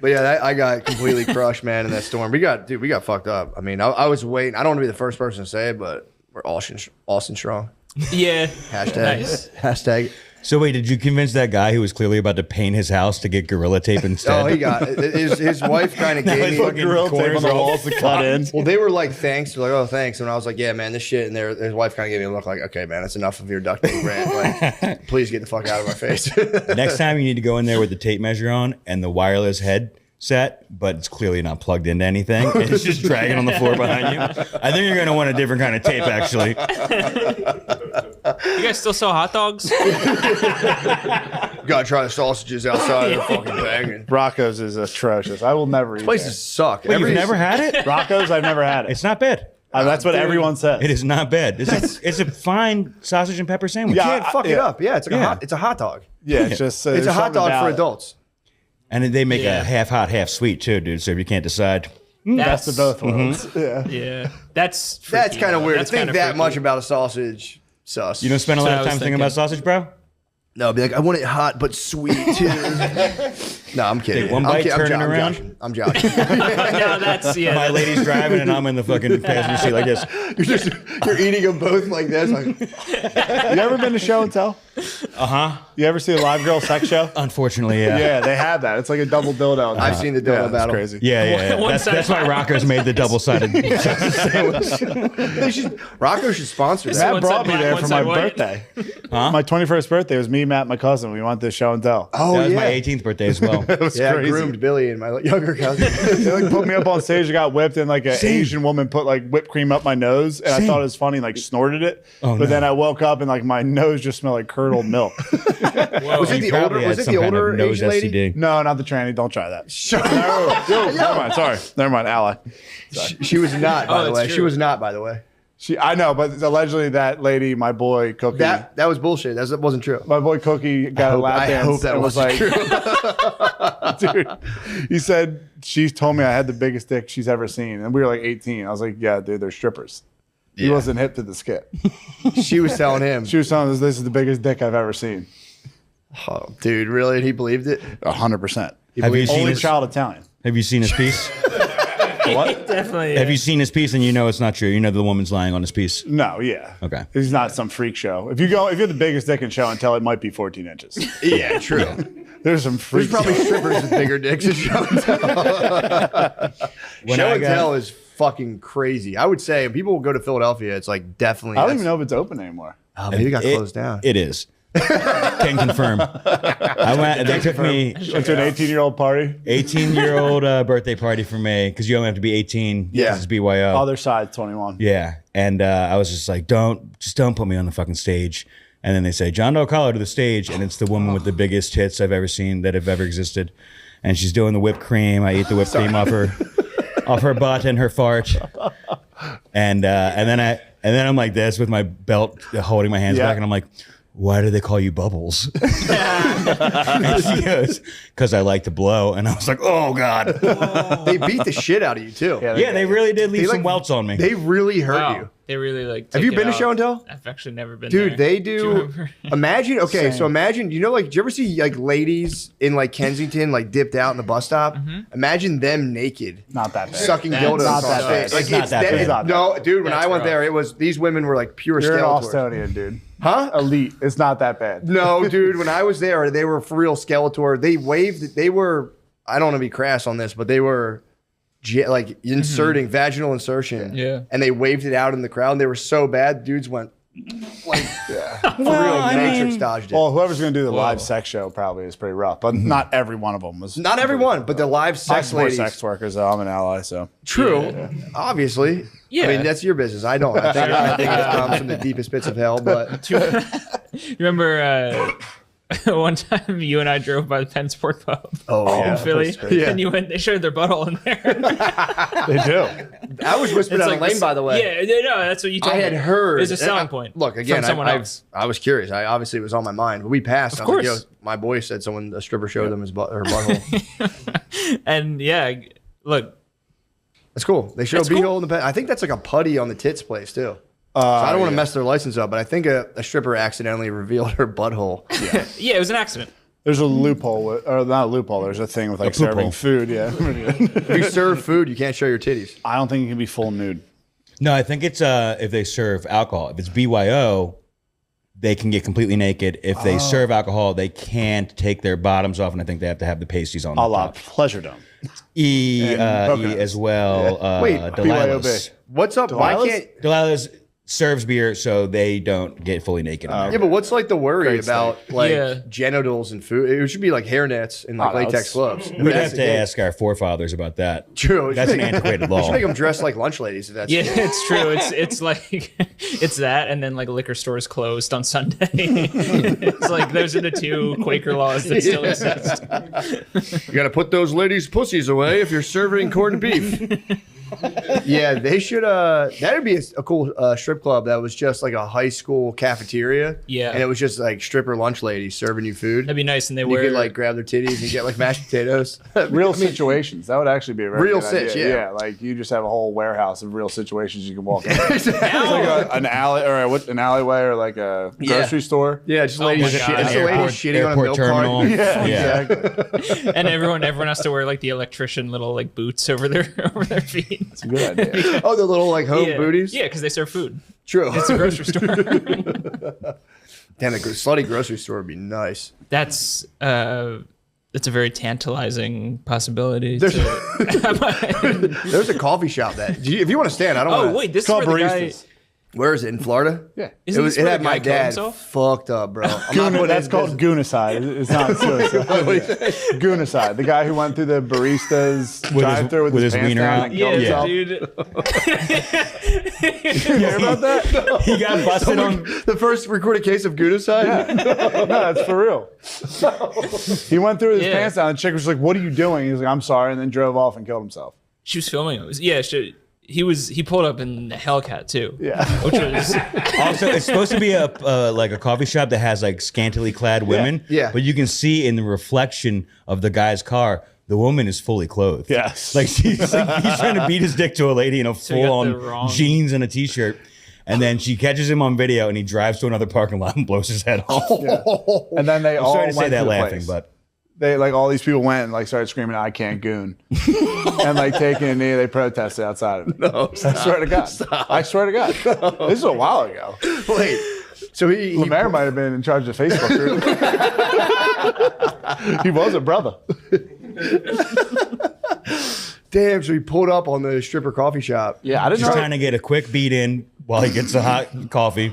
But yeah, I got completely crushed, man, in that storm. We got fucked up. I mean, I was waiting. I don't want to be the first person to say it, but we're Austin strong. Yeah. Hashtag. Nice. Hashtag. So wait, did you convince that guy who was clearly about to paint his house to get Gorilla Tape instead? Oh, he got it. His wife kind of gave me Gorilla tape on the walls to cut in. Well, they were like, thanks. They're like, oh, thanks. And I was like, yeah, man, this shit. And his wife kind of gave me a look like, okay, man, that's enough of your duct tape rant. Like, please get the fuck out of my face. Next time you need to go in there with the tape measure on and the wireless head set, but it's clearly not plugged into anything. It's just dragging on the floor behind you. I think you're going to want a different kind of tape, actually. You guys still sell hot dogs? Gotta try the sausages outside of the fucking banging. Rocco's is atrocious. I will never eat Places there. suck. Wait, you've never had it? Rocco's, I've never had it. It's not bad. That's what everyone says. It is not bad. It's a fine sausage and pepper sandwich. You can't fuck it up. Yeah, it's like it's a hot dog. Yeah, it's just it's a hot dog for adults. And then they make a half hot, half sweet too, dude. So if you can't decide, Best of both worlds. Yeah. That's kind of weird. That's to think kinda that freaky. much about a sausage. Sus. you don't spend a lot of time thinking about sausage, bro. No, be like, I want it hot but sweet too. No, I'm kidding. Take one I'm bite, kid- turn it I'm around. I'm joking. No, that's My lady's driving and I'm in the fucking passenger seat like this. You're eating them both like this. Like, You ever been to show and tell? You ever see a live girl sex show? Unfortunately, yeah. Yeah, they have that. It's like a double dildo. I've seen the dildo yeah, battle. It's crazy. Yeah. That's why Rocco's made the double-sided Rocco should sponsor that. Matt brought me there for my birthday. Huh? My 21st birthday was me, Matt, my cousin. We went to show and tell. Oh, That was yeah. my 18th birthday as well. It was Yeah, I crazy. groomed Billy and my younger cousin. They like put me up on stage. I got whipped, and like an Asian woman put like whipped cream up my nose, and I thought it was funny, and, like snorted it. But then I woke up and like my nose just smelled like curdled milk. Was it the older? Was it the older Asian lady? No, not the tranny. Don't try that. No. Never mind. Sorry. Never mind. Ally. She was not, by the way. true. She was not, by the way. I know, but allegedly that lady, my boy Cookie. That was bullshit. That wasn't true. My boy Cookie got a lap I dance. hope that and was wasn't like, dude, he said she told me I had the biggest dick she's ever seen, and we were like 18. I was like, yeah, dude, they're strippers. He wasn't hip to the skit. She was telling him. She was telling us this is the biggest dick I've ever seen. Oh, dude, really? And he believed it? 100%. Have you seen Only his, child Italian. Have you seen his piece? What? Definitely. Have you seen his piece and you know it's not true? You know the woman's lying on his piece. No, yeah. Okay. He's not some freak show. If you're the biggest dick in show and tell, it might be 14 inches. Yeah, true. There's some freaks. There's probably strippers with bigger dicks in show and tell. Show and tell is fucking crazy. I would say if people will go to Philadelphia, it's like definitely. I don't even know if it's open anymore. Oh, maybe it got closed down. It is. Can confirm. I went. They took me Went to an 18-year-old party. 18-year-old birthday party for me because you only have to be 18. Yeah. It's BYO. Other side, 21. Yeah, and I was just like, don't put me on the fucking stage. And then they say, John Doe Collar to the stage, and it's the woman with the biggest tits I've ever seen that have ever existed, and she's doing the whipped cream. I eat the whipped cream off her butt and her fart, and then I'm like this with my belt holding my hands back, and I'm like, why do they call you Bubbles? And she goes, because I like to blow. And I was like, oh, God. They beat the shit out of you, too. Yeah, they really did leave some welts on me. They really hurt you. They really like. Have you take been it to show and out. tell? I've actually never been. Dude, there. they Do you do. remember? Imagine, okay, Same. so imagine, you know, like, do you ever see like ladies in like Kensington, like dipped out in the bus stop? Imagine them naked, Not that bad. sucking That's dildos. not off that stage. bad. Like, It's not that that- bad. No, dude, when That's I went rough. there, it was these women were like pure You're an Skeletors. Austonian, dude. Huh? Elite. It's not that bad. No, dude, when I was there, they were for real Skeletor. They waved, they were, I don't want to be crass on this, but they were like inserting vaginal insertion. Yeah. And they waved it out in the crowd. And they were so bad, dudes went like, for Well, real, I Matrix mean- dodged it. Well, whoever's going to do the live sex show probably is pretty rough, but not every one of them was. Not everyone, but the live I sex support ladies. sex workers, though. I'm an ally, so. True, obviously. Yeah. I mean, that's your business. I don't. I think it comes from the deepest pits of hell. But You remember one time you and I drove by the Penn Sport Pub in Philly, Yeah. and they showed their butthole in there. They do. I was whispered It's down like the lane, this- by the way. Yeah, no, that's what you told I me. had heard. It's a selling and point. Look, again, from someone else. I was curious. I obviously it was on my mind, but we passed. Of I was like, course. yo, my boy said a stripper showed them her butthole. And yeah, look, That's cool. They show That's B-hole cool. in the pen. I think that's like a putty on the tits place too. So I don't want to mess their license up, but I think a stripper accidentally revealed her butthole. yeah, it was an accident. There's a loophole, or not a loophole. There's a thing with like serving loophole. food. Yeah. If you serve food, you can't show your titties. I don't think you can be full nude. No, I think it's if they serve alcohol. If it's BYO, they can get completely naked. If they serve alcohol, they can't take their bottoms off, and I think they have to have the pasties on. A the la top. Pleasure Dome. E coconuts. as well. Wait, Delilah's. What's up? Why Delilah's? can't? Delilah's serves beer so they don't get fully naked. Yeah, but what's like the worry Great about steak. like Yeah. genitals and food? It should be like hairnets and like latex gloves. We'd have to ask our forefathers about that. True. That's an antiquated You law. should make them dress like lunch ladies if that's Yeah, it's true. It's like it's that, and then like liquor stores closed on Sunday. It's like those are the two Quaker laws that still exist. You got to put those ladies' pussies away if you're serving corned beef. Yeah, they should. That'd be a cool strip club that was just like a high school cafeteria. Yeah. and it was just like stripper lunch ladies serving you food. That'd be nice, and they you wear could like grab their titties and get like mashed potatoes. Real situations. That would actually be a very Real good sitch, idea. yeah. Like you just have a whole warehouse of real situations you can walk in. It's like an alley or an alleyway or like a grocery store. Yeah, just ladies shitting on a milk terminal. cart. Yeah, exactly. and everyone has to wear like the electrician little like boots over their feet. It's a good idea. Oh, the little like home booties. Yeah, because they serve food. True. It's a grocery store. Damn, a slutty grocery store would be nice. That's a very tantalizing possibility. There's a coffee shop that if you want to stand, I don't. Oh, wanna, wait, this is where the guy- Where is it in Florida? Yeah, it had my dad fucked up, bro. That's called goonicide. It's not suicide. Goonicide. The guy who went through the barista's drive-through with his pants wiener down out. and killed himself. dude. You hear about that? No. He got busted on the first recorded case of goonicide. Yeah. No, that's for real. He went through with his pants down. And the chick was like, "What are you doing?" He was like, "I'm sorry," and then drove off and killed himself. She was filming it. He pulled up in the Hellcat too. Yeah, which was also it's supposed to be a like a coffee shop that has like scantily clad women. Yeah. But you can see in the reflection of the guy's car, the woman is fully clothed. Yes. Like he's trying to beat his dick to a lady in a So you got the full wrong- on jeans and a t-shirt. And then she catches him on video and he drives to another parking lot and blows his head off. Yeah. And then they I'm all sorry to say went that to the laughing, place. but They like all these people went and like started screaming, "I can't goon," and like taking a knee. They protested outside of it. No, I swear to God. I swear to God. This is a while ago. Wait, so he Lemaire might have been in charge of Facebook group. He was a brother. Damn, so he pulled up on the stripper coffee shop. Yeah, I didn't just know. trying to get a quick beat in while he gets a hot coffee.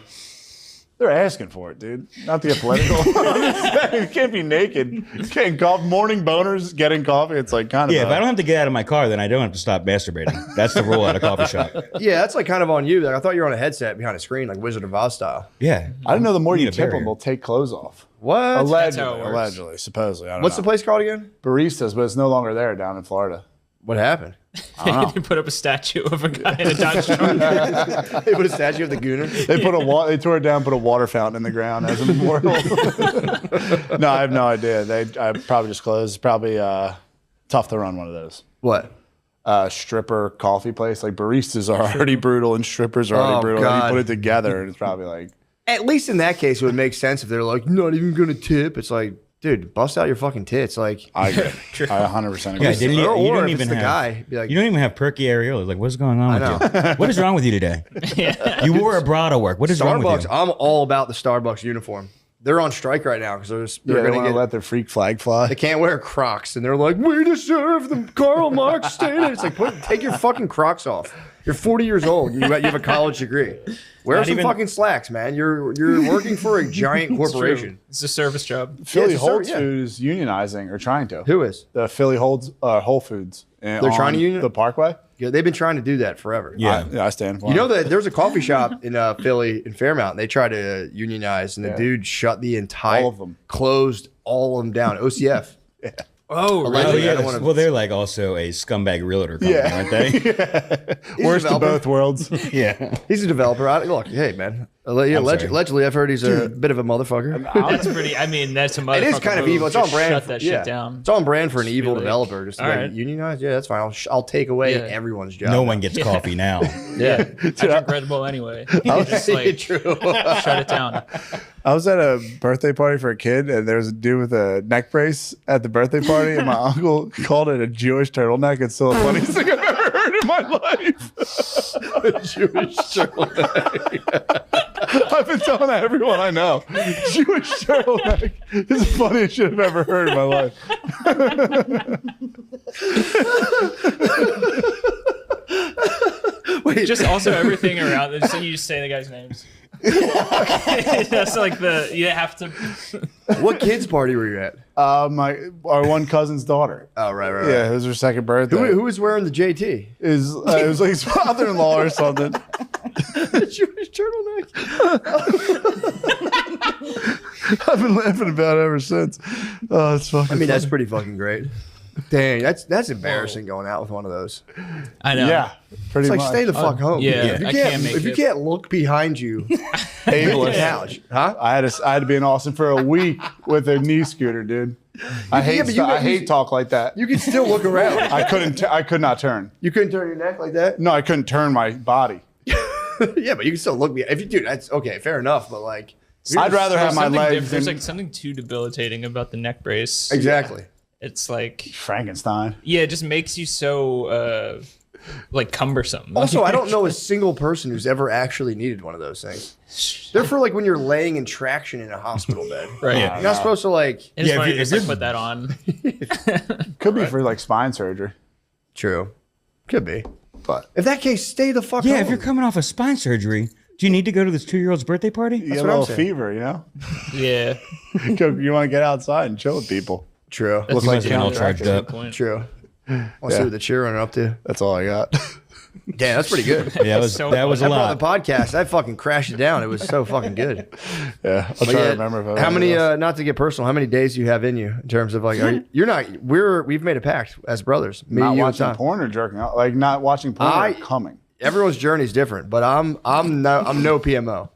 They're asking for it, dude. Not to get political. I'm just saying, you can't be naked. Getting morning boners, getting coffee. It's like kind of. Yeah, if I don't have to get out of my car, then I don't have to stop masturbating. That's the rule at a coffee shop. Yeah, that's like kind of on you. Like I thought you were on a headset behind a screen, like Wizard of Oz style. Yeah. I didn't know the more Need you a tip barrier. them, they'll take clothes off. What? That's how Allegedly, it works. allegedly, supposedly. I don't What's know. the place called again? Baristas, but it's no longer there down in Florida. What happened? I don't know. They put up a statue of a guy in a Dodge truck. They put a statue of the gooner. They they tore it down, put a water fountain in the ground as a memorial. No, I have no idea. I probably just closed. It's probably tough to run one of those. What? Stripper coffee place. Like baristas are already brutal and strippers are already brutal. And God. you put it together and it's probably like At least in that case, it would make sense if they're like, not even going to tip. It's like, dude, bust out your fucking tits. Like, I agree. I 100% agree. Yeah, didn't you? Or You don't if even it's the have. guy, be like, You don't even have perky areolas. Like, what's going on I with you? What is wrong with you today? You wore a bra to work. What is wrong with Starbucks. you? I'm all about the Starbucks uniform. They're on strike right now because they're They going want to to let their freak flag fly. They can't wear Crocs, and they're like, "We deserve the Karl Marx standard." It's like, take your fucking Crocs off. You're 40 years old. You have a college degree. Wear Not some even- fucking slacks, man. You're working for a giant corporation. It's a service job. Philly it's a Whole service, yeah. Foods is unionizing or trying to. Who is? The Philly Whole Foods. They're trying to union the Parkway. Yeah, they've been trying to do that forever. I stand for You it. know that there's a coffee shop in Philly in Fairmount. And they tried to unionize, and the dude shut the entire All of them. closed all of them down. OCF. Oh, Oh, Allegedly, I yeah. don't wanna- Well, they're like also a scumbag realtor company, aren't they? He's a Worst of developer. both worlds. Yeah. He's a developer. Look, hey man. Allegedly, I've heard he's a bit of a motherfucker. That's pretty. I mean, that's a motherfucker. It is kind of move. evil. It's Just on brand. Shut that shit down. It's on brand for an Just evil be like, developer. Just all like right. unionize. Yeah, that's fine. I'll take away Yeah. everyone's job. No one gets coffee now. Yeah, I drink Red Bull anyway. Just like true. shut it down. I was at a birthday party for a kid, and there was a dude with a neck brace at the birthday party, and my uncle called it a Jewish turtleneck. It's still the funniest thing I've ever heard in my life. A Jewish turtleneck. I've been telling everyone I know. Jewish turtleneck is the funniest shit I've ever heard in my life. Wait, just also everything around. So you just say the guys' names. That's like you have to. What kids party were you at? Our one cousin's daughter. Oh, right. Yeah, it was her second birthday. Who was wearing the JT? It was like his father-in-law or something. Jewish turtleneck. I've been laughing about it ever since. Oh, it's fucking. I mean, that's funny. pretty fucking great. Dang, that's embarrassing going out with one of those. I know. Yeah, pretty It's like much. stay the fuck home. Yeah, if you can't look behind you, Ableist. couch, huh? I had to be in Austin for a week with a knee scooter, dude. I hate talk like that. You can still look around. I could not turn. You couldn't turn your neck like that? No, I couldn't turn my body. Yeah, but you can still look. If you do, that's okay, fair enough. But like, I'd rather have my legs. There's like something too debilitating about the neck brace. Exactly. It's like Frankenstein. Yeah, it just makes you so like cumbersome. Also, I don't know a single person who's ever actually needed one of those things. They're for like when you're laying in traction in a hospital bed. Right. You're not supposed to like. It's funny to just like put that on. Could be for like spine surgery. True. Could be. But in that case, stay the fuck home. Yeah, if you're coming off a spine surgery, do you need to go to this 2-year-old's birthday party? You get a little fever, you know? Yeah. You want to get outside and chill with people. True. Look like you're all charged up. True. Want to see what the children are up to? That's all I got. Damn, that's pretty good. Yeah, that was a lot. The podcast, I fucking crashed it down. It was so fucking good. Yeah, I'll try to remember. If I how many? Not to get personal. How many days do you have in you in terms of like? We've made a pact as brothers. Me, not you, watching and Tom. porn or jerking out. Like not watching porn or coming. Everyone's journey is different, but I'm no PMO.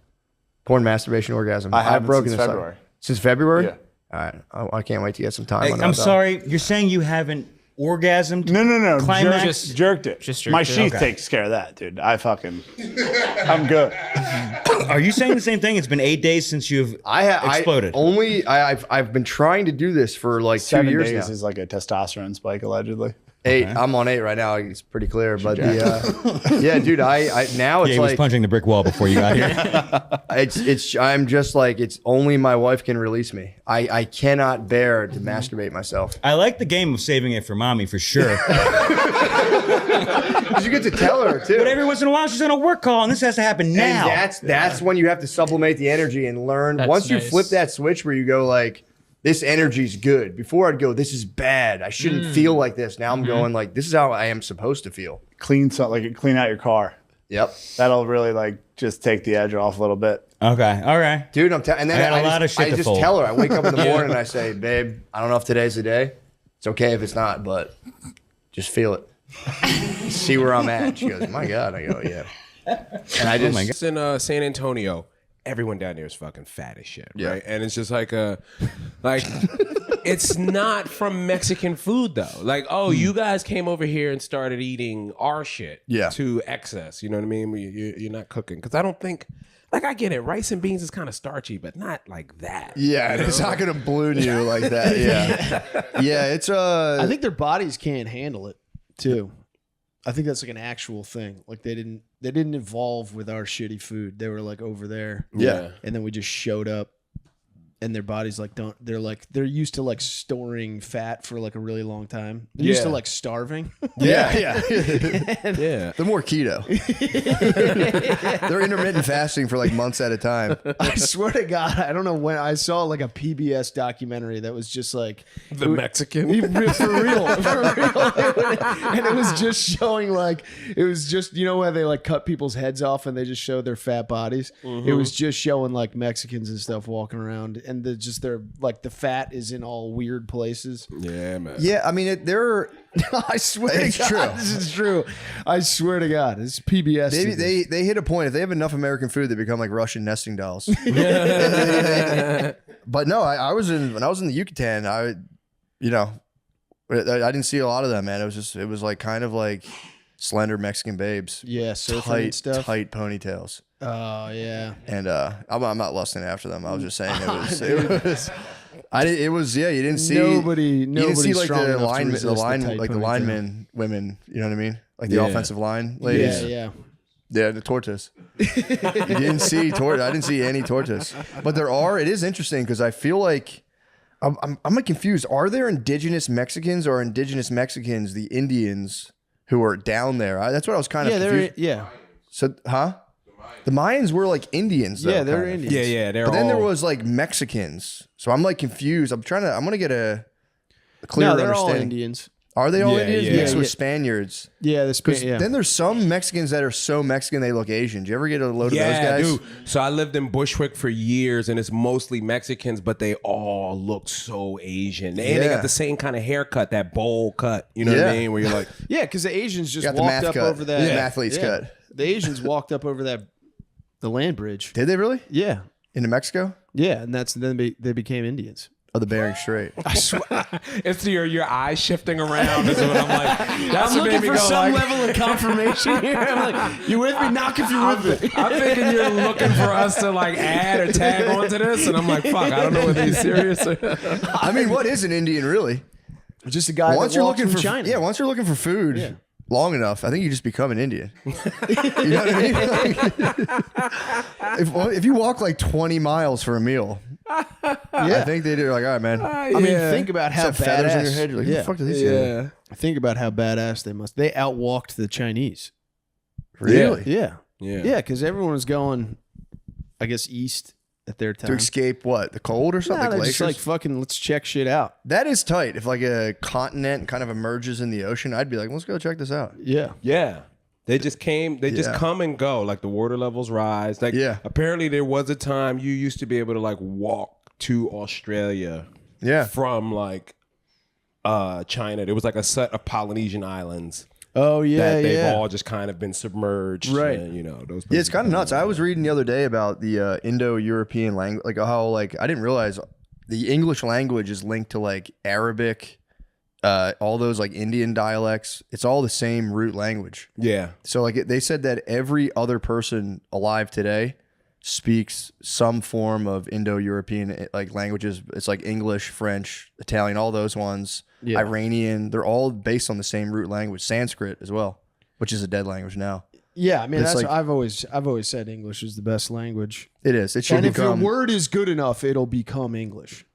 Porn, masturbation, orgasm. I've broken since this February. Since February. Yeah. All right. I can't wait to get some time. Hey, on I'm that. sorry. You're saying you haven't orgasmed? No. Climax? Jerked it. My sheath Okay. takes care of that, dude. I'm good. Are you saying the same thing? It's been 8 days since you've exploded. I've been trying to do this for like 7 2 years days now. is like a testosterone spike, allegedly. 8. I'm on 8 right now. It's pretty clear, but yeah, dude. I now it's he was like punching the brick wall before you got here. I'm just like it's only my wife can release me. I cannot bear to masturbate myself. I like the game of saving it for mommy for sure. You get to tell her too. But every once in a while she's on a work call and this has to happen now. And that's when you have to sublimate the energy and learn. Once you flip that switch where you go like, this energy's good. Before I'd go, this is bad. I shouldn't feel like this. Now I'm going like, this is how I am supposed to feel. Clean out your car. Yep. That'll really like just take the edge off a little bit. Okay. All right. Dude, and then I just fold. tell her. I wake up in the morning and I say, babe, I don't know if today's the day. It's okay if it's not, but just feel it. See where I'm at. She goes, my God. I go, yeah. And I just It's in San Antonio. Everyone down there is fucking fat as shit, right? And it's just like it's not from Mexican food though. Like, oh, you guys came over here and started eating our shit to excess. You know what I mean? You're not cooking because I don't think. Like, I get it. Rice and beans is kind of starchy, but not like that. Yeah, it's not gonna balloon you like that. Yeah, yeah. It's I think their bodies can't handle it too. I think that's like an actual thing. Like they didn't evolve with our shitty food. They were like over there. Yeah. And then we just showed up and their bodies like they're used to like storing fat for like a really long time. They're used to like starving. Yeah. Yeah. They're more keto. They're intermittent fasting for like months at a time. I swear to God, I don't know when I saw like a PBS documentary that was just like The Mexican? for real. And it was just showing like it was just where they like cut people's heads off and they just show their fat bodies. It was just showing like Mexicans and stuff walking around. And they're like the fat is in all weird places. Yeah, man. Yeah, I mean, I swear It's to God, true. this is true. I swear to God, it's PBS. They hit a point. If they have enough American food, they become like Russian nesting dolls. But no, when I was in the Yucatan, I didn't see a lot of them, man. It was like kind of like slender Mexican babes. Yeah, surfing and stuff. Tight ponytails. Oh yeah. And I'm not lusting after them. I was just saying it was. You didn't see nobody. You didn't see like strong the enough to line, resist the line, tight like the ponytail. linemen, women. You know what I mean? Like the offensive line ladies. Yeah. Yeah, the tortoise. You didn't see tortoise. I didn't see any tortoise. But it is interesting because I feel like I'm like confused. Are there indigenous Mexicans or indigenous Mexicans, the Indians who are down there? That's what I was kind of confused. So, the Mayans were like Indians. Though, Yeah, they're kind of. Indians. Yeah, they're But then there all- was like Mexicans. So I'm like confused. I'm gonna get a clear No, they're all understanding. Indians. Are they all Yeah, Indians? yeah. Mixed with Yeah. Spaniards. Yeah, the 'Cause yeah. then there's some Mexicans that are so Mexican they look Asian. Do you ever get a load Yeah, of those guys? dude. So I lived in Bushwick for years, and it's mostly Mexicans, but they all look so Asian, and they Yeah. got the same kind of haircut, that bowl cut. You know what I mean? Where you're like, Yeah, because the Asians just Got the walked math up cut. over that. The mathlete's cut. The Asians walked up over the land bridge. Did they really? Yeah, Into Mexico? yeah, and then they became Indians. Oh, the Bering Strait. I swear. it's your eyes shifting around. Is what I'm like. That's I'm what looking made me for go some like, level of confirmation here. I'm like, you with me? Knock if you're with me. I'm thinking you're looking for us to like add or tag onto this, and I'm like, fuck, I don't know whether he's serious or. I mean, what is an Indian really? Just a guy Once that you're walked looking from for China. yeah, once you're looking for food long enough, I think you just become an Indian. You know what I mean? if you walk like 20 miles for a meal, I think they do. Like, all right, man. I mean, think about how Set feathers badass. on your head. You're like, who the fuck do these guys? Think about how badass they must. They outwalked the Chinese. Really? Yeah. Yeah. Yeah, because everyone was going, I guess, east at their time. To escape what? The cold or something? Nah, they're just Glaciers? like, fucking, let's check shit out. That is tight. If like a continent kind of emerges in the ocean, I'd be like, let's go check this out. Yeah. Yeah. They just came, they just come and go. Like the water levels rise. Like apparently there was a time you used to be able to like walk to Australia from like China. There was like a set of Polynesian islands. Oh yeah, that they've all just kind of been submerged. Right. And, you know, those Yeah, it's kind of nuts. I was reading the other day about the Indo-European language, like how like I didn't realize the English language is linked to like Arabic, all those like Indian dialects. It's all the same root language. Yeah. So like they said that every other person alive today speaks some form of Indo-European like languages. It's like English, French, Italian, all those ones. Yeah. Iranian. They're all based on the same root language. Sanskrit as well, which is a dead language now. Yeah, I mean, It's that's like- I've always said English is the best language. It is. It should And if your become. word is good enough, it'll become English.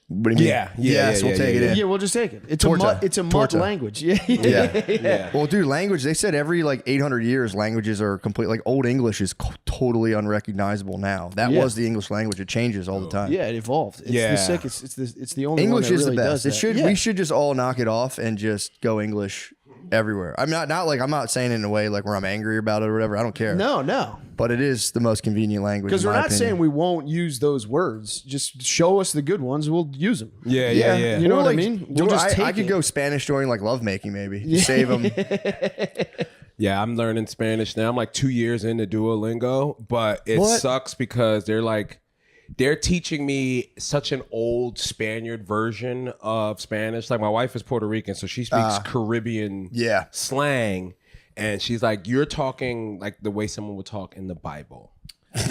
What do you mean? Yes, we'll take it in. Yeah, we'll just take it. It's Torta. a mud. It's a mud Torta. language. Yeah. Yeah. Well, dude, language, they said every like 800 years, languages are complete. Like Old English is totally unrecognizable now. That Yeah. was the English language. It changes all the time. Yeah, it evolved. It's the sickest. It's the only English one that is really the does best. It that. should. Yeah. We should just all knock it off and just go English everywhere. I'm not like I'm not saying it in a way like where I'm angry about it or whatever. I don't care. No. But it is the most convenient language. Because in we're my not opinion. saying we won't use those words. Just show us the good ones. We'll use them. Yeah. You know Or, what like, I mean? We'll just take I could it. go Spanish during like lovemaking maybe. Save them. Yeah, I'm learning Spanish now. I'm like 2 years into Duolingo, but it What? sucks because they're teaching me such an old Spaniard version of Spanish. Like my wife is Puerto Rican, so she speaks Caribbean slang. And she's like, you're talking like the way someone would talk in the Bible.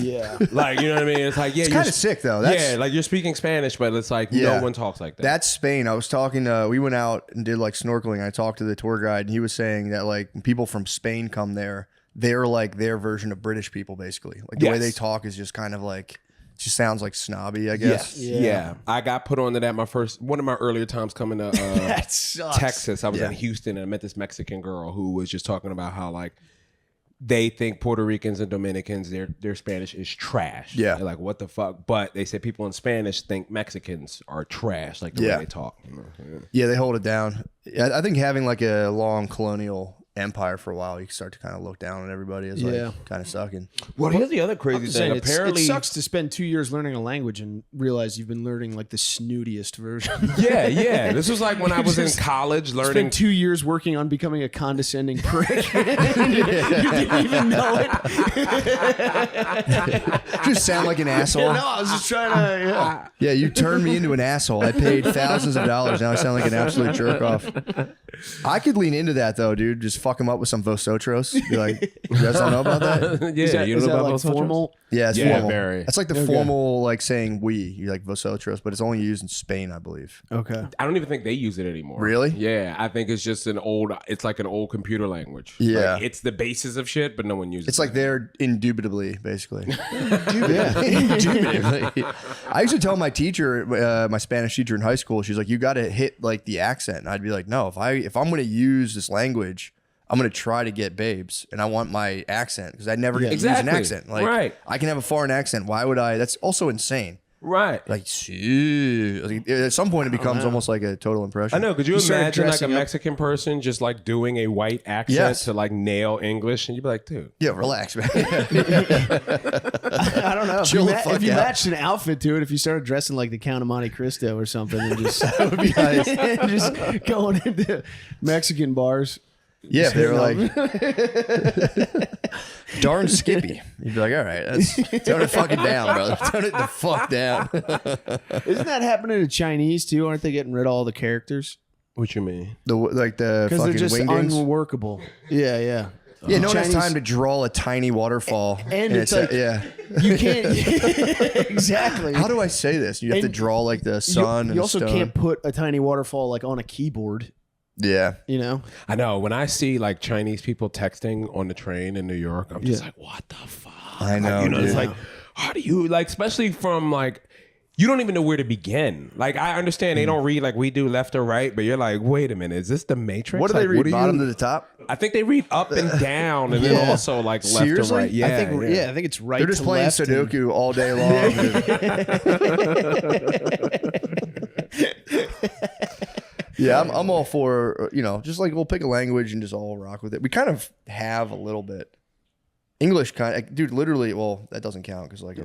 Yeah. Like, you know what I mean? It's like, yeah, It's you're kind of sick though. That's, yeah, like you're speaking Spanish, but it's like Yeah. no one talks like that. That's Spain. I was talking we went out and did like snorkeling. I talked to the tour guide and he was saying that like when people from Spain come there, they're like their version of British people basically. Like the way they talk is just kind of like it just sounds like snobby, I guess. Yeah. I got put onto that one of my earlier times coming to That sucks. Texas. I was in Houston and I met this Mexican girl who was just talking about how like they think Puerto Ricans and Dominicans, their Spanish is trash. Yeah. They're like, what the fuck? But they say people in Spanish think Mexicans are trash, like the way they talk. You know? Yeah, they hold it down. I think having like a long colonial empire for a while, you can start to kind of look down on everybody as like kind of sucking. Well, here's the other I'm crazy just thing. saying, Apparently, it sucks to spend 2 years learning a language and realize you've been learning like the snootiest version. yeah. This was like when I was in Just college learning. Spent 2 years working on becoming a condescending prick. You didn't even know it. Just sound like an asshole. No, I was just trying to. Yeah, you turned me into an asshole. I paid thousands of dollars. Now I sound like an absolute jerk off. I could lean into that though, dude. Just fuck him up with some Vosotros. Be like, you guys don't know about that? Yeah, you don't know about like Vosotros? formal? Yeah, it's Yeah, formal. very. That's like the formal like saying we. You like Vosotros, but it's only used in Spain, I believe. Okay. I don't even think they use it anymore. Really? Yeah, I think it's just it's like an old computer language. Yeah. Like, it's the basis of shit, but no one uses it. It's like they're indubitably, basically. Indubitably. I used to tell my teacher, my Spanish teacher in high school, she's like, you got to hit like the accent. And I'd be like, no, if I'm going to use this language, I'm gonna try to get babes, and I want my accent because I never get to use an Exactly. accent. Like, Right. I can have a foreign accent. Why would I? That's also insane. Right. Like, at some point, it becomes almost like a total impression. I know. Could you started imagine like a dressing up. Mexican person just like doing a white accent Yes. to like nail English, and you'd be like, dude. Yeah, relax, man. I don't know. Chill the If fuck you out. matched an outfit to it, if you started dressing like the Count of Monte Cristo or something, and just That would be nice. and just going into Mexican bars. Yeah, Just they were hitting like, darn Skippy. You'd be like, all right, tone it fucking down, brother. Tone it the fuck down. Isn't that happening to Chinese too? Aren't they getting rid of all the characters? What you mean? The Because fucking they're just wingdings. unworkable. Yeah, yeah. Yeah, no one has Chinese- time to draw a tiny waterfall. And it's like- yeah. You can't exactly. How do I say this? You have to And draw like the sun. and You also the stone. can't put a tiny waterfall like on a keyboard. Yeah. You know? I know. When I see like Chinese people texting on the train in New York, I'm just like, what the fuck? I know. You know, it's dude. like, how do you like, especially from like, you don't even know where to begin. Like, I understand they don't read like we do left or right, but you're like, wait a minute, is this the Matrix? What do they Like, read? Bottom to the top? I think they read up and down, and then also like left Seriously? or right. Yeah, I think it's right. They're just to playing left and- Sudoku all day long. Yeah, I'm all for, just like we'll pick a language and just all rock with it. We kind of have a little bit. English dude, literally, well, that doesn't count because like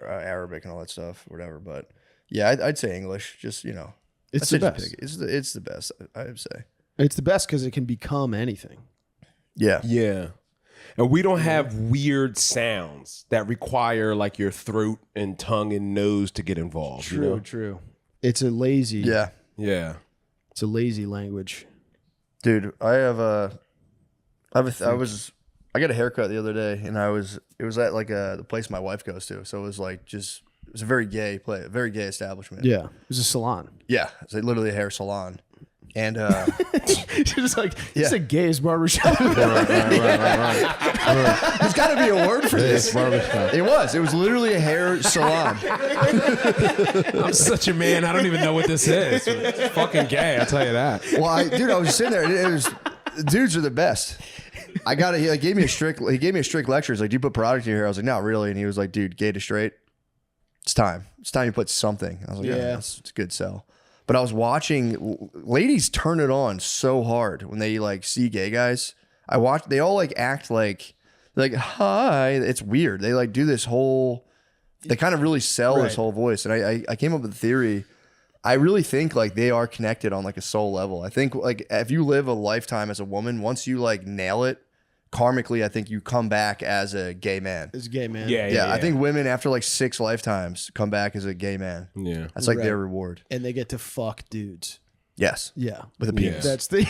Arabic and all that stuff, whatever. But yeah, I'd say English, just, It's I'd the say just best. pick it. It's the best, I would say. It's the best because it can become anything. Yeah. Yeah. And we don't have weird sounds that require like your throat and tongue and nose to get involved. True, you know? true. It's a lazy. Yeah. Yeah. It's a lazy language. Dude, I got a haircut the other day, and it was at like the place my wife goes to. So it was like it was a very gay place, a very gay establishment. Yeah. It was a salon. Yeah. It's like literally a hair salon. And just like it's the gayest barbershop. There's got to be a word for this. It was literally a hair salon. I'm such a man. I don't even know what this is. It's fucking gay. I'll tell you that. Well, I was sitting there. It was dudes are the best. He gave me a strict lecture. He's like, "Do you put product in your hair?" I was like, "Not really." And he was like, "Dude, gay to straight. It's time. It's time you put something." I was like, "Yeah, it's a good sell." But I was watching ladies turn it on so hard when they like see gay guys. They all like act like hi. It's weird. They like do this whole. They kind of really sell this whole voice. And I came up with a theory. I really think like they are connected on like a soul level. I think like if you live a lifetime as a woman, once you like nail it, karmically, I think you come back as a gay man. As a gay man. Yeah. I think women after like 6 lifetimes come back as a gay man. Yeah. That's like their reward. And they get to fuck dudes. Yes. Yeah. With a penis. That's the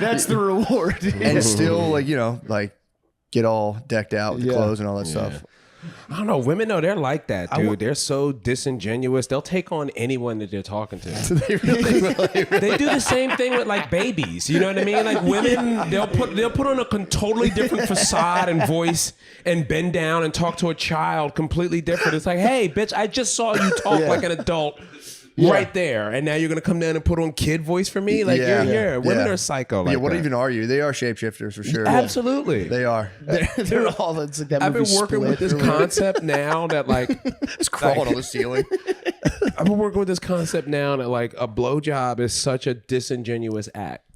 that's the reward. And still like, like get all decked out with the clothes and all that stuff. I don't know. Women, though, they're like that, dude. They're so disingenuous. They'll take on anyone that they're talking to. They really will. They do the same thing with like babies. You know what I mean? Like women, they'll put on a totally different facade and voice and bend down and talk to a child completely different. It's like, hey, bitch, I just saw you talk like an adult. Right there, and now you're gonna come down and put on kid voice for me? Like you're women are psycho. Like what that. even are you? They are shapeshifters for sure. Absolutely, they are. They're all. It's like that I've been movie working with Split. this concept now that like it's crawling on the ceiling. I've been working with this concept now that like a blowjob is such a disingenuous act.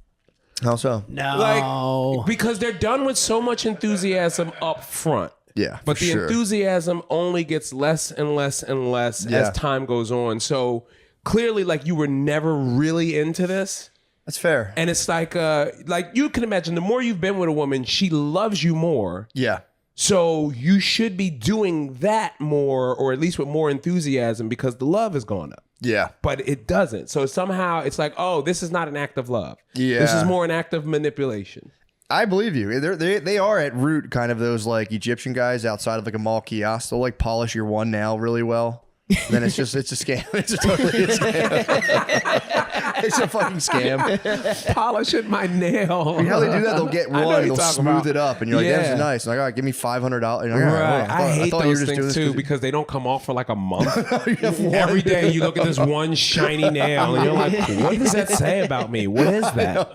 How so? No, like because they're done with so much enthusiasm up front. Yeah, but the enthusiasm only gets less and less and less as time goes on. So clearly, like you were never really into this. That's fair. And it's like you can imagine, the more you've been with a woman, she loves you more. Yeah. So you should be doing that more, or at least with more enthusiasm, because the love has gone up. Yeah. But it doesn't. So somehow it's like, oh, this is not an act of love. Yeah. This is more an act of manipulation. I believe you. They are at root kind of those like Egyptian guys outside of like a mall kiosk. They'll like polish your one nail really well. Then it's a scam. It's totally a scam. It's a fucking scam. Polishing my nail. You know how they do that? They'll get one and they'll smooth it up, and you're like, "That's nice." And like, "All right, give me $500." Like, Right. I hate thought you were those just doing things this too because they don't come off for like a month. Every day you look at this one shiny nail and you're like, what does that say about me? What is that?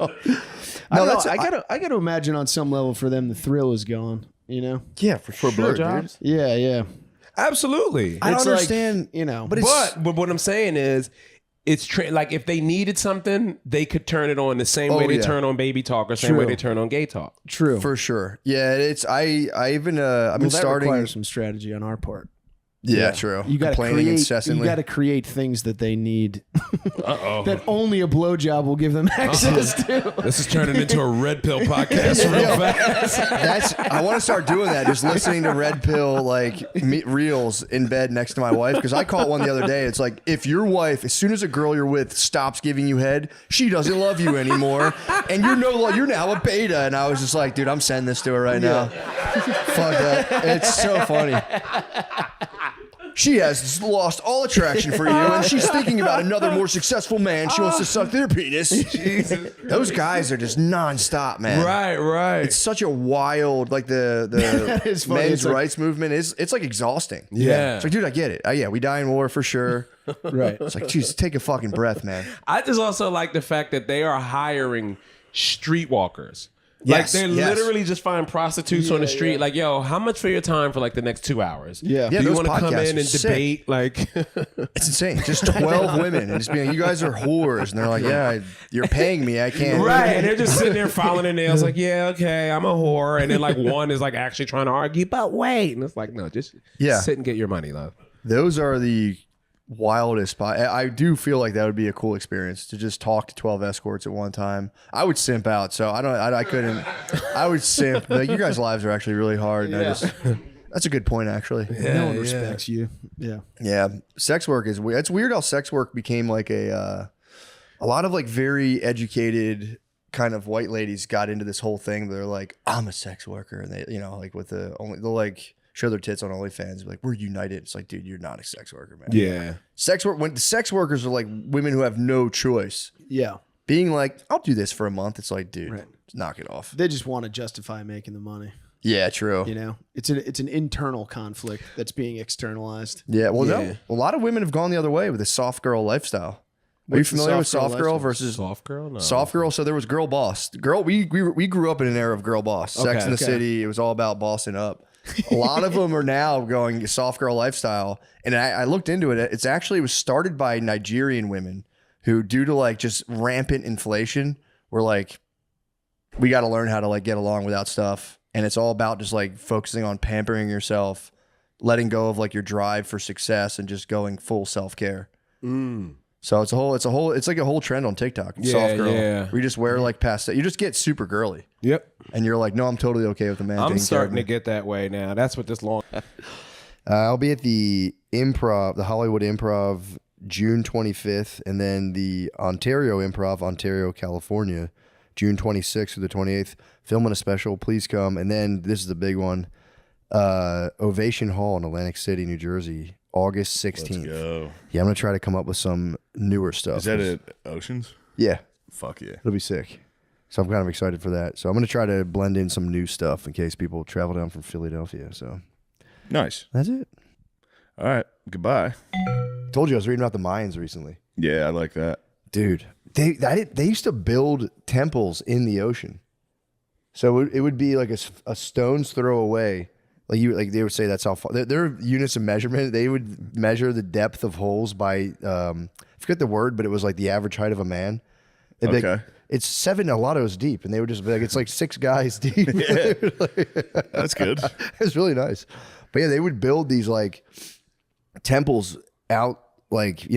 I got to imagine on some level for them the thrill is gone. You know? Yeah, for sure, blowjobs? dude. Yeah. Absolutely. I don't It's like, understand, you know, but But what I'm saying is, it's like if they needed something, they could turn it on the same way they turn on baby talk or same way they turn on gay talk. True, for sure. Yeah, it's I even I've been that starting requires some strategy on our part. Yeah, true. You got to Complaining create. incessantly. You got to create things that they need. That only a blowjob will give them access to. This is turning into a red pill podcast real fast. I want to start doing that. Just listening to red pill reels in bed next to my wife, because I caught one the other day. It's like, if your wife, as soon as a girl you're with stops giving you head, she doesn't love you anymore, and you're now a beta. And I was just like, dude, I'm sending this to her right now. Fuck that. It's so funny. She has lost all attraction for you, and she's thinking about another more successful man. She wants to suck their penis. Jesus. Those guys are just nonstop, man. Right. It's such a wild, like the men's rights movement is. It's like exhausting. Yeah. It's like, dude, I get it. Yeah, we die in war for sure. Right. It's like, geez, take a fucking breath, man. I just also like the fact that they are hiring streetwalkers. Yes, like they're literally just find prostitutes on the street. Like, yo, how much for your time for like the next 2 hours? Yeah. Do you those want to come podcasts in are and sick. debate? Like, It's insane. Just 12 women and just being, you guys are whores, and they're like, yeah, you're paying me. I can't. right? And they're just sitting there filing their nails. Like, yeah, okay, I'm a whore. And then like one is like actually trying to argue, but wait, and it's like, no, just sit and get your money, love. Those are the wildest. I do feel like that would be a cool experience to just talk to 12 escorts at one time. I would simp out, so I couldn't. I would simp. Like, you guys' lives are actually really hard. And that's a good point, actually. No one respects you. Yeah. Yeah, sex work is weird. It's weird how sex work became like a lot of like very educated kind of white ladies got into this whole thing. They're like, I'm a sex worker, and they, like with they'll like show their tits on OnlyFans, like, we're united. It's like, dude, you're not a sex worker, man. Yeah. When the sex workers are like women who have no choice. Yeah. Being like, I'll do this for a month. It's like, dude, knock it off. They just want to justify making the money. Yeah, true. You know, it's an internal conflict that's being externalized. Yeah. Well, no, a lot of women have gone the other way with the soft girl lifestyle. Are you familiar with soft girl versus soft girl? No. Soft girl. So there was girl boss. We grew up in an era of girl boss. Sex in the City. It was all about bossing up. A lot of them are now going soft girl lifestyle. And I looked into it. It was started by Nigerian women who, due to like just rampant inflation, were like, we got to learn how to like get along without stuff. And it's all about just like focusing on pampering yourself, letting go of like your drive for success, and just going full self-care. So it's like a whole trend on TikTok. Soft girl. Yeah. Where you just wear like you just get super girly. Yep. And you're like, no, I'm totally okay with the man. I'm starting to get that way now. That's what this long. I'll be at the Hollywood Improv, June 25th, and then the Ontario Improv, Ontario, California, June 26th through the 28th. Filming a special. Please come. And then this is the big one, Ovation Hall in Atlantic City, New Jersey, August 16th. Let's go. Yeah, I'm gonna try to come up with some newer stuff. Is that at Oceans? Yeah. Fuck yeah. It'll be sick. So I'm kind of excited for that. So I'm gonna try to blend in some new stuff in case people travel down from Philadelphia. So nice. That's it. All right. Goodbye. Told you I was reading about the Mayans recently. Yeah, I like that. Dude, they used to build temples in the ocean. So it would be like a stone's throw away. Like they would say that's how far. Their units of measurement, they would measure the depth of holes by I forget the word, but it was like the average height of a man. They'd be like, it's 7 Alatos deep, and they would just be like, it's like 6 guys deep. Yeah. That's good. It's really nice. But yeah, they would build these like temples out like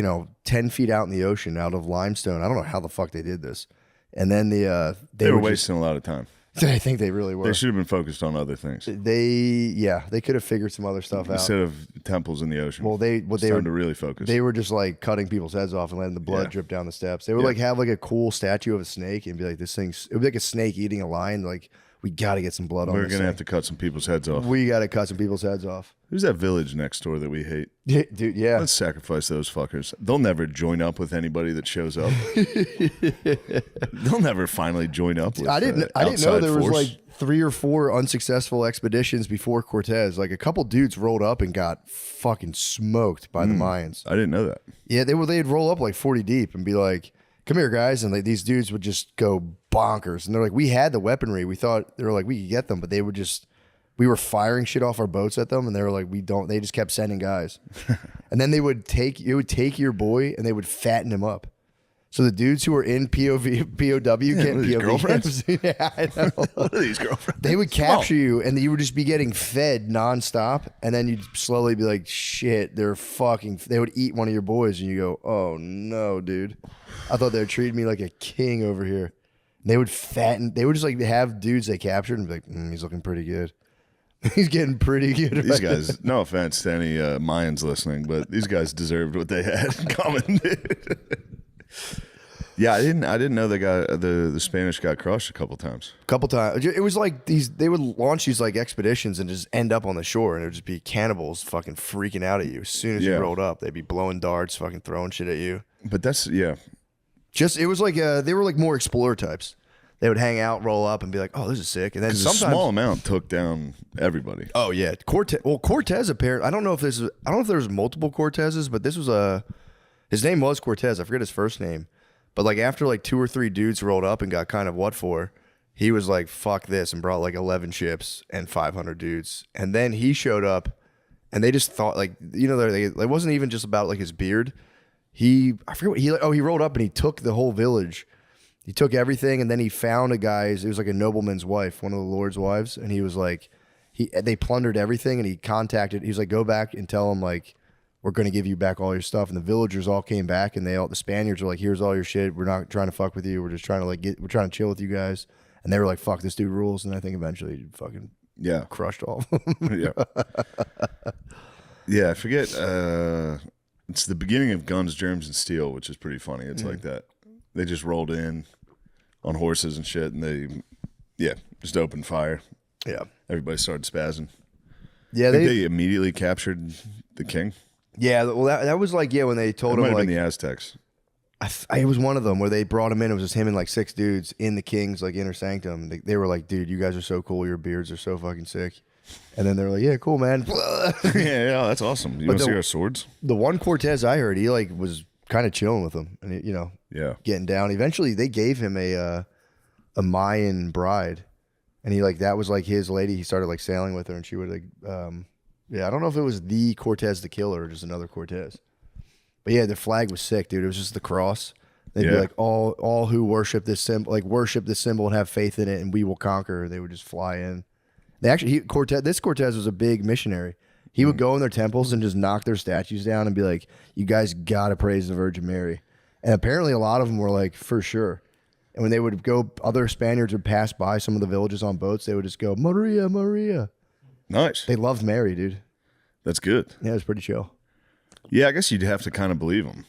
10 feet out in the ocean out of limestone. I don't know how the fuck they did this. And then they were wasting a lot of time. I think they really were. They should have been focused on other things. They could have figured some other stuff out instead of temples in the ocean. Well, they were to really focus. They were just like cutting people's heads off and letting the blood drip down the steps. They would like have like a cool statue of a snake and be like, it would be like a snake eating a lion. Like, we got to get some blood on this. We're gonna have to cut some people's heads off. We got to cut some people's heads off. Who's that village next door that we hate? Dude, yeah. Let's sacrifice those fuckers. They'll never join up with anybody that shows up. They'll never finally join up with I didn't know there was like 3 or 4 unsuccessful expeditions before Cortez. Like a couple dudes rolled up and got fucking smoked by the Mayans. I didn't know that. Yeah, they'd roll up like 40 deep and be like, come here, guys. And like these dudes would just go bonkers. And they're like, we had the weaponry. We thought they were like, we could get them, but they would just, we were firing shit off our boats at them. And they were like, we don't, they just kept sending guys. And then it would take your boy and they would fatten him up. So the dudes who were in POW can't POV girlfriends? Yeah, I know. What are these girlfriends? They would capture you and you would just be getting fed nonstop. And then you'd slowly be like, shit, they would eat one of your boys. And you go, oh no, dude. I thought they were treating me like a king over here. And they would just like have dudes they captured and be like, he's looking pretty good. He's getting pretty good. These guys, no offense to any Mayans listening, but these guys deserved what they had coming. Yeah, I didn't know the Spanish got crushed a couple times. It was like they would launch these like expeditions and just end up on the shore, and it would just be cannibals fucking freaking out at you as soon as you rolled up. They'd be blowing darts, fucking throwing shit at you. But that's it was like they were like more explorer types. They would hang out, roll up, and be like, "Oh, this is sick." And then sometimes a small amount took down everybody. Oh yeah, Cortez apparently. I don't know if there's multiple Cortezes, but this was his name was Cortez. I forget his first name. But like after like 2 or 3 dudes rolled up and got kind of what for, he was like, fuck this, and brought like 11 ships and 500 dudes. And then he showed up and they just thought like, it wasn't even just about like his beard. I forget what he rolled up and he took the whole village. He took everything and then he found it was like a nobleman's wife, one of the Lord's wives. And he was like, they plundered everything and he was like, go back and tell him like, we're going to give you back all your stuff. And the villagers all came back and the Spaniards were like, here's all your shit. We're not trying to fuck with you. We're just trying to we're trying to chill with you guys. And they were like, fuck, this dude rules. And I think eventually he fucking crushed all of them. Yeah, I forget. It's the beginning of Guns, Germs, and Steel, which is pretty funny. It's like that. They just rolled in on horses and shit and they just opened fire. Yeah. Everybody started spazzing. Yeah, they immediately captured the king. Yeah, well, that was like, when they told him, might have like, been the Aztecs. It was one of them where they brought him in. It was just him and like 6 dudes in the king's like inner sanctum. They were like, dude, you guys are so cool. Your beards are so fucking sick. And then they were like, yeah, cool, man. yeah, that's awesome. You want to see our swords? The one Cortez I heard, he like was kind of chilling with them and getting down. Eventually, they gave him a Mayan bride, and he like that was like his lady. He started like sailing with her, and she would like I don't know if it was the Cortez the killer or just another Cortez. But yeah, the flag was sick, dude. It was just the cross. They'd be like, all who worship this symbol, and have faith in it, and we will conquer. They would just fly in. They actually, this Cortez was a big missionary. He would go in their temples and just knock their statues down and be like, you guys gotta praise the Virgin Mary. And apparently a lot of them were like, for sure. And when they would go, other Spaniards would pass by some of the villages on boats, they would just go, Maria, Maria. Nice. They loved Mary, dude. That's good. Yeah, it was pretty chill. Yeah, I guess you'd have to kind of believe them.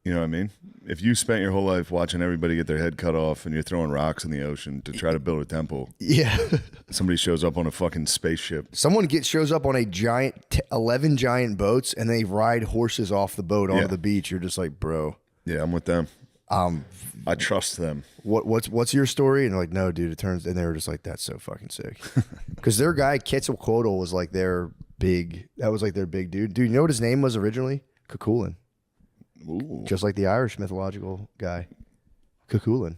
You know what I mean? If you spent your whole life watching everybody get their head cut off and you're throwing rocks in the ocean to try to build a temple. Yeah. Somebody shows up on a fucking spaceship. Someone shows up on a giant, 11 giant boats and they ride horses off the boat onto the beach. You're just like, bro. Yeah, I'm with them. I trust them. What's your story? And they're like, no, dude, and they were just like, that's so fucking sick. Because their guy, Quetzalcoatl, was like their big dude. Dude, you know what his name was originally? Cuchulainn. Ooh. Just like the Irish mythological guy. Cuchulainn.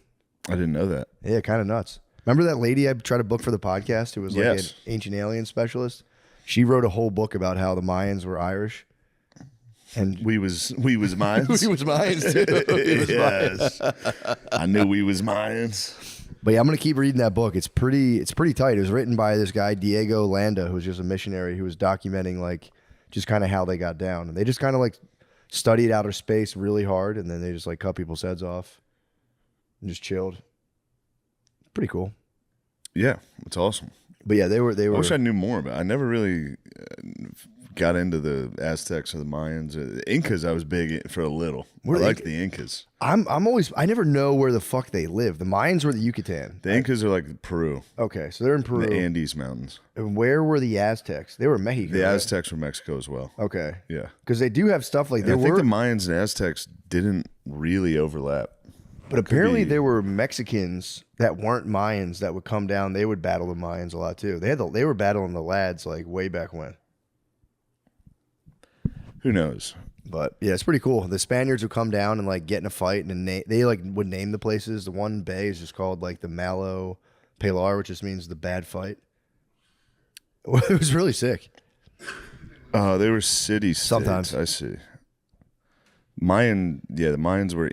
I didn't know that. Yeah, kind of nuts. Remember that lady I tried to book for the podcast who was like an ancient alien specialist? She wrote a whole book about how the Mayans were Irish. And we was Mayans. We was Mayans too. Yes. I knew we was Mayans. But yeah, I'm gonna keep reading that book. It's pretty tight. It was written by this guy Diego Landa, who's just a missionary who was documenting like just kind of how they got down. And they just kind of like studied outer space really hard, and then they just like cut people's heads off and just chilled. Pretty cool. Yeah, it's awesome. But yeah, they were. I wish I knew more about it. I never really got into the Aztecs or the Mayans. The Incas, I was big for a little. I like the Incas. I never know where the fuck they live. The Mayans were the Yucatan. The Incas are like Peru. Okay, so they're in Peru. The Andes Mountains. And where were the Aztecs? They were Mexico. The Aztecs were Mexico as well. Okay. Yeah. Because they do have stuff like I think the Mayans and Aztecs didn't really overlap. But apparently there were Mexicans that weren't Mayans that would come down. They would battle the Mayans a lot too. They were battling the lads like way back when. Who knows? But yeah, it's pretty cool. The Spaniards would come down and like get in a fight, and they like would name the places. The one bay is just called like the Malo Pilar, which just means the bad fight. It was really sick. They were city states. Sometimes. I see. the Mayans were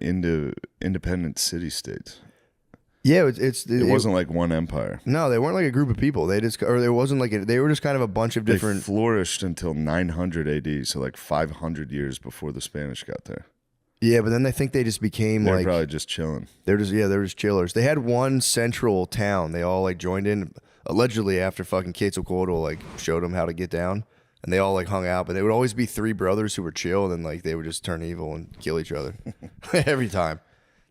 independent city states. Yeah, it wasn't like one empire. No, they weren't like a group of people. They wasn't like they were just kind of a bunch of different. They flourished until 900 AD, so like 500 years before the Spanish got there. Yeah, but then I think they just became They're like probably just chilling. They're just chillers. They had one central town. They all like joined in allegedly after fucking Quetzalcoatl like showed them how to get down, and they all like hung out. But they would always be three brothers who were chill, and then like they would just turn evil and kill each other every time.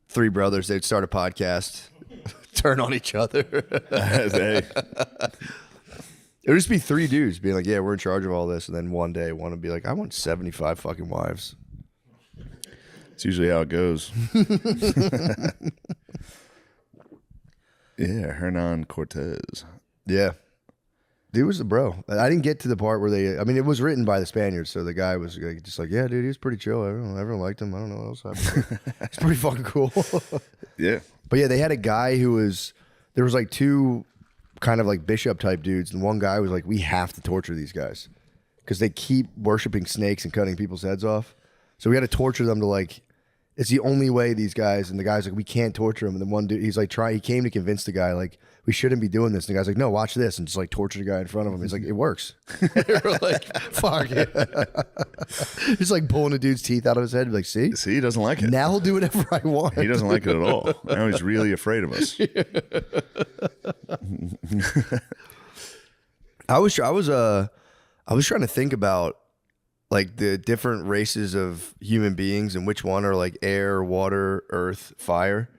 Three brothers. They'd start a podcast. Turn on each other. It would just be three dudes being like, yeah, we're in charge of all this. And then one day one would be like, I want 75 fucking wives. It's usually how it goes. Yeah, Hernan Cortez. Yeah. Dude was the bro. I didn't get to the part where it was written by the Spaniards. So the guy was like, just like, yeah, dude, he was pretty chill. Everyone liked him. I don't know what else happened. It's pretty fucking cool. Yeah. But yeah, they had a guy there was like two kind of like bishop type dudes. And one guy was like, we have to torture these guys because they keep worshiping snakes and cutting people's heads off. So we had to torture them to like, it's the only way these guys, and the guy's like, we can't torture him. And then one dude, he's like, he came to convince the guy, like, we shouldn't be doing this. And the guy's like, no, watch this. And just like torture the guy in front of him. He's like, it works. We're like, fuck it. Just like pulling a dude's teeth out of his head. Like, see? See, he doesn't like it. Now he'll do whatever I want. He doesn't like it at all. Now he's really afraid of us. I was trying to think about like the different races of human beings and which one are like air, water, earth, fire.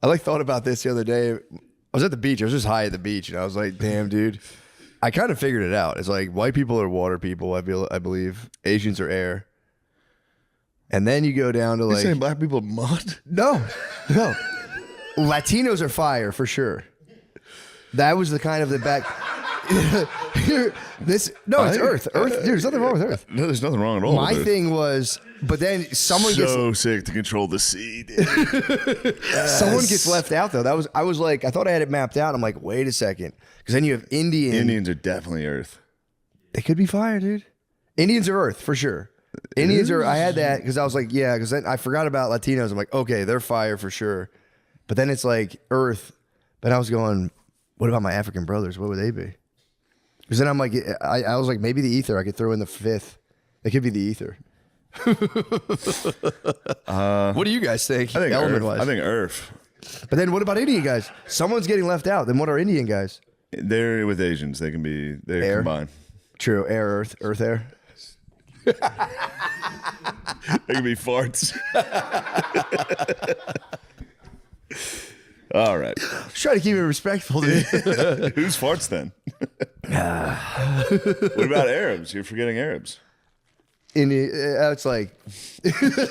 I like thought about this the other day. I was at the beach. I was just high at the beach, and I was like, damn, dude. I kind of figured it out. It's like white people are water people, I believe. Asians are air. And then you go down to You're like saying black people are mud? No. Latinos are fire for sure. That was the kind of the back. It's Earth. Earth, dude, there's nothing wrong with Earth. No, there's nothing wrong at all. My thing was, but then someone so sick to control the sea, dude. Yes. Someone gets left out though. I thought I had it mapped out. I'm like, wait a second, because then you have Indians are definitely Earth. They could be fire, dude. Indians are Earth for sure. Indians are. I had that because I was like, yeah, because then I forgot about Latinos. I'm like, okay, they're fire for sure. But then it's like Earth. But I was going, what about my African brothers? What would they be? Because then I'm like, I was like, maybe the ether. I could throw in the fifth. It could be the ether. What do you guys think? I think element-wise? I think Earth. But then what about Indian guys? Someone's getting left out. Then what are Indian guys? They're with Asians. They can be Air. combined. True. Air, earth, air. They can be farts. All right. Just try to keep it respectful. Who's farts then? What about Arabs? You're forgetting Arabs. It's like that's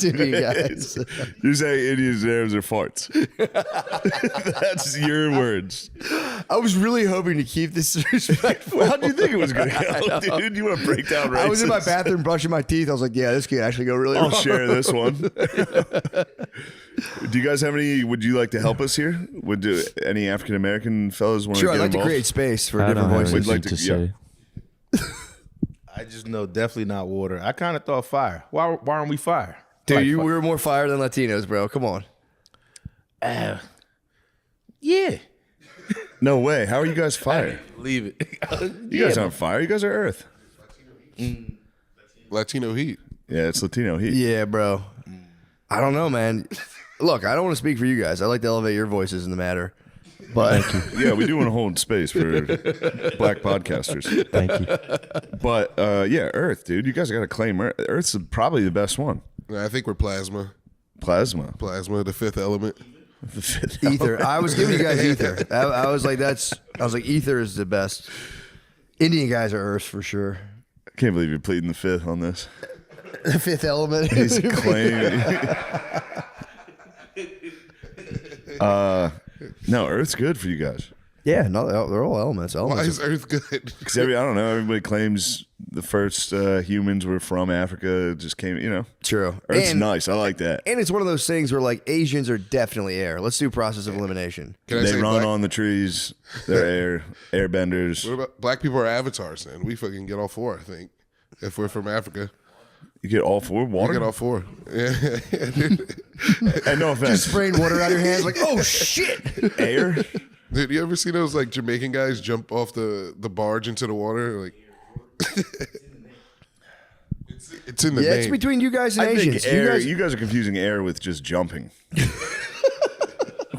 Indian guys. You're saying Indians and Arabs are farts. That's your words. I was really hoping to keep this respectful. How do you think it was going to go, dude? You want to break down races? I was in my bathroom brushing my teeth. I was like, yeah, this could actually go really wrong. I'll share this one. Do you guys have any? Would you like to help us here? Would any African American fellas want to? Sure, get I'd like involved? to create space for different voices. We'd like to say. I just know definitely not water. I kind of thought fire. Why aren't we fire? Dude, Like we were more fire than Latinos, bro. Come on. Yeah. No way. How are you guys fire? Leave it. You guys aren't fire. You guys are Earth. Latino heat. Yeah, it's Latino heat. Yeah, bro. I don't know, man. Look, I don't want to speak for you guys. I like to elevate your voices in the matter. But yeah, we do want to hold space for black podcasters. Thank you. But yeah, Earth, dude. You guys got to claim Earth. Earth's probably the best one. I think we're plasma. Plasma, the fifth element. The fifth ether. I was giving you guys ether. I was like, ether is the best. Indian guys are Earth for sure. I can't believe you're pleading the fifth on this. The fifth element. He's claiming. No, Earth's good for you guys. Yeah, no, they're all elements. Why is Earth good? Because I don't know. Everybody claims the first humans were from Africa. It just came, True. Earth's And- nice. I like that. And it's one of those things where like Asians are definitely air. Let's do process of elimination. They run on the trees. They're airbenders. What about black people are avatars? Then we fucking get all four. I think if we're from Africa, you get all four. Water. We get all four. Yeah. And no offense. Just spraying water out of your hands like, oh shit. Air. Dude, you ever see those like Jamaican guys jump off the barge into the water? Like, it's in the name. It's between you guys and I think Asians. air, you guys are confusing air with just jumping.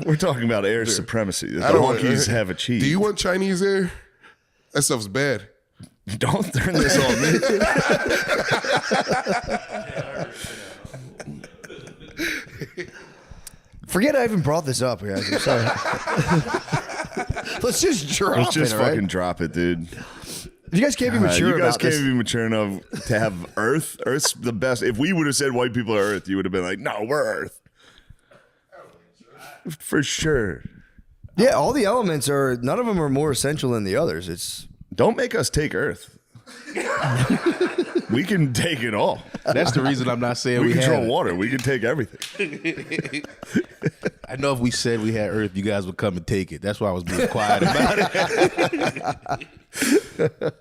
We're talking about air supremacy. The donkeys have achieved. Do you want Chinese air? That stuff's bad. Don't turn this on me. Forget I even brought this up, guys. I'm sorry. Let's just drop it. Let's just all right? fucking drop it, dude. You guys can't be mature You guys about can't this. be mature enough to have Earth. Earth's the best. If we would have said white people are Earth, you would have been like, no, we're Earth. For sure. Yeah, all the elements are, none of them are more essential than the others. It's Don't make us take Earth. We can take it all. That's the reason I'm not saying we we control had it. water. We can take everything. I know if we said we had Earth, you guys would come and take it. That's why I was being quiet about it.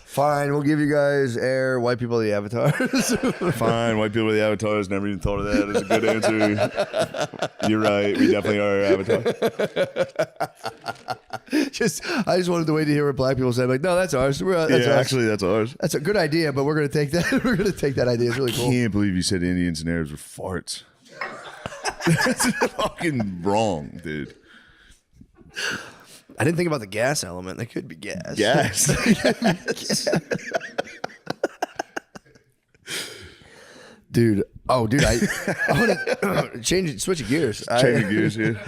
fine. We'll give you guys air. White people are the avatars. Fine. White people are the avatars. Never even thought of that. That's a good answer. You're right. We definitely are avatar. I just wanted to wait to hear what black people say. I'm like, no, that's ours. That's ours. Actually, that's ours. That's a good idea, but we're gonna take that. We're gonna take that idea. It's really cool. I can't believe you said Indians and Arabs were farts. That's fucking wrong, dude. I didn't think about the gas element. That could be gas. Gas. Dude. Oh, dude. I want to switch of gears. Changing gears here.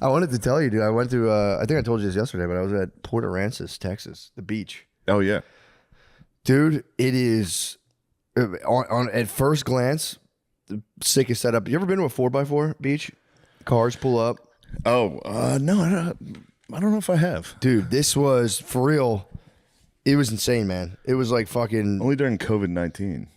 I wanted to tell you, dude. I went to. I think I told you this yesterday, but I was at Port Aransas, Texas, the beach. Oh yeah, dude. It is on at first glance the sickest setup. You ever been to a 4x4 beach? Cars pull up. Oh no, I don't know if I have. Dude, this was for real. It was insane, man. It was like fucking. Only during COVID-19.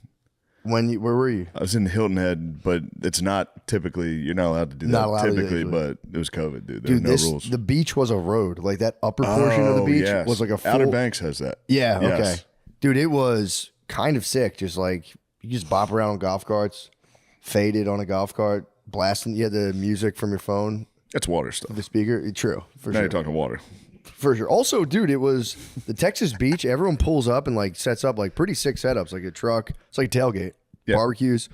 Where were you? I was in Hilton Head, but it's not typically. You're not allowed to do Not that allowed to typically, do but it was COVID, dude. There were no rules. The beach was a road. Like that upper portion of the beach yes. was like a full. Outer Banks has that. Yeah. Yes. Okay. Dude, it was kind of sick. Just like you just bop around on golf carts, faded on a golf cart, blasting. You had the music from your phone. That's water stuff. The speaker. True. For now sure. you're talking water. For sure. Also, dude, it was the Texas beach. Everyone pulls up and like sets up like pretty sick setups, like a truck. It's like a tailgate, barbecues,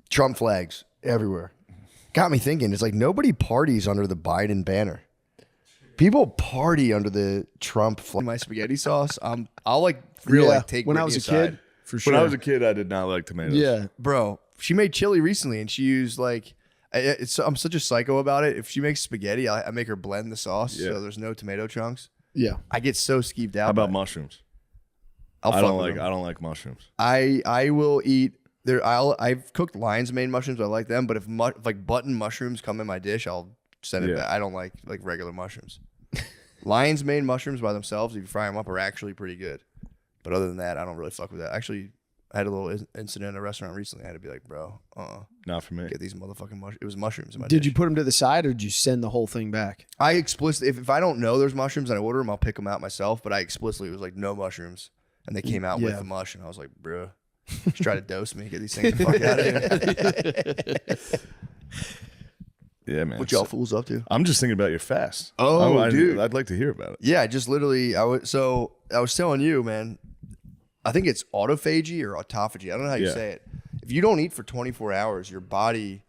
Trump flags everywhere. Got me thinking. It's like nobody parties under the Biden banner. People party under the Trump flag. My spaghetti sauce. I'll like real like take when Britney I was a aside. kid, for sure. When I was a kid, I did not like tomatoes. Yeah, bro. She made chili recently, and she used like. I'm such a psycho about it. If she makes spaghetti, I make her blend the sauce so there's no tomato chunks. Yeah, I get so skeeved out. How about by it. mushrooms? I don't like mushrooms. I will eat there. I've cooked lion's mane mushrooms. I like them, but if like button mushrooms come in my dish, I'll send it back. I don't like regular mushrooms. Lion's mane mushrooms by themselves, if you fry them up, are actually pretty good. But other than that, I don't really fuck with that. Actually, I had a little incident at a restaurant recently. I had to be like, bro, not for me. Get these motherfucking mushrooms. It was mushrooms in my Did dish. you put them to the side or did you send the whole thing back? I explicitly, if I don't know there's mushrooms and I order them, I'll pick them out myself. But I explicitly was like, no mushrooms. And they came out with the mush. And I was like, bro, just try to dose me. Get these things the fuck out of here. Yeah, man. What y'all fools up to? I'm just thinking about your fast. Oh, dude. I'd like to hear about it. Yeah, I just literally, I was telling you, man, I think it's autophagy or autophagy. I don't know how you say it. If you don't eat for 24 hours, your body,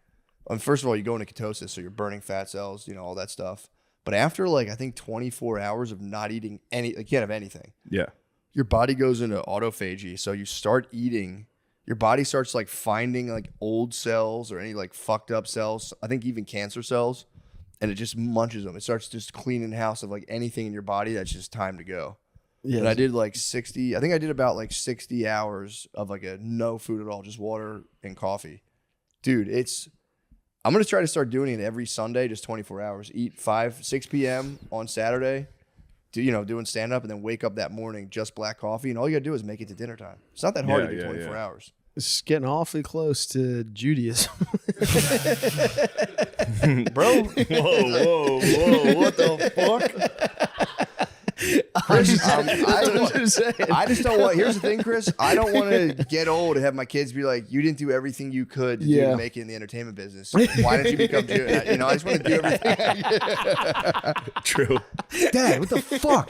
first of all, you go into ketosis, so you're burning fat cells, all that stuff. But after I think 24 hours of not eating you can't have anything. Yeah. Your body goes into autophagy. So you start eating, your body starts finding old cells or any fucked up cells. I think even cancer cells, and it just munches them. It starts just cleaning house of anything in your body that's just time to go. Yeah. And I did 60, I think I did about 60 hours of a no food at all, just water and coffee. Dude, I'm going to try to start doing it every Sunday, just 24 hours. Eat 6 p.m. on Saturday. doing stand up and then wake up that morning just black coffee, and all you gotta do is make it to dinner time. It's not that hard to do 24 hours. It's getting awfully close to Judaism. Bro. Whoa, what the fuck? I just don't want. Here's the thing, Chris. I don't want to get old and have my kids be like, "You didn't do everything you could to do to make it in the entertainment business. Why didn't you become Jewish?" I just want to do everything. True. Dad, what the fuck?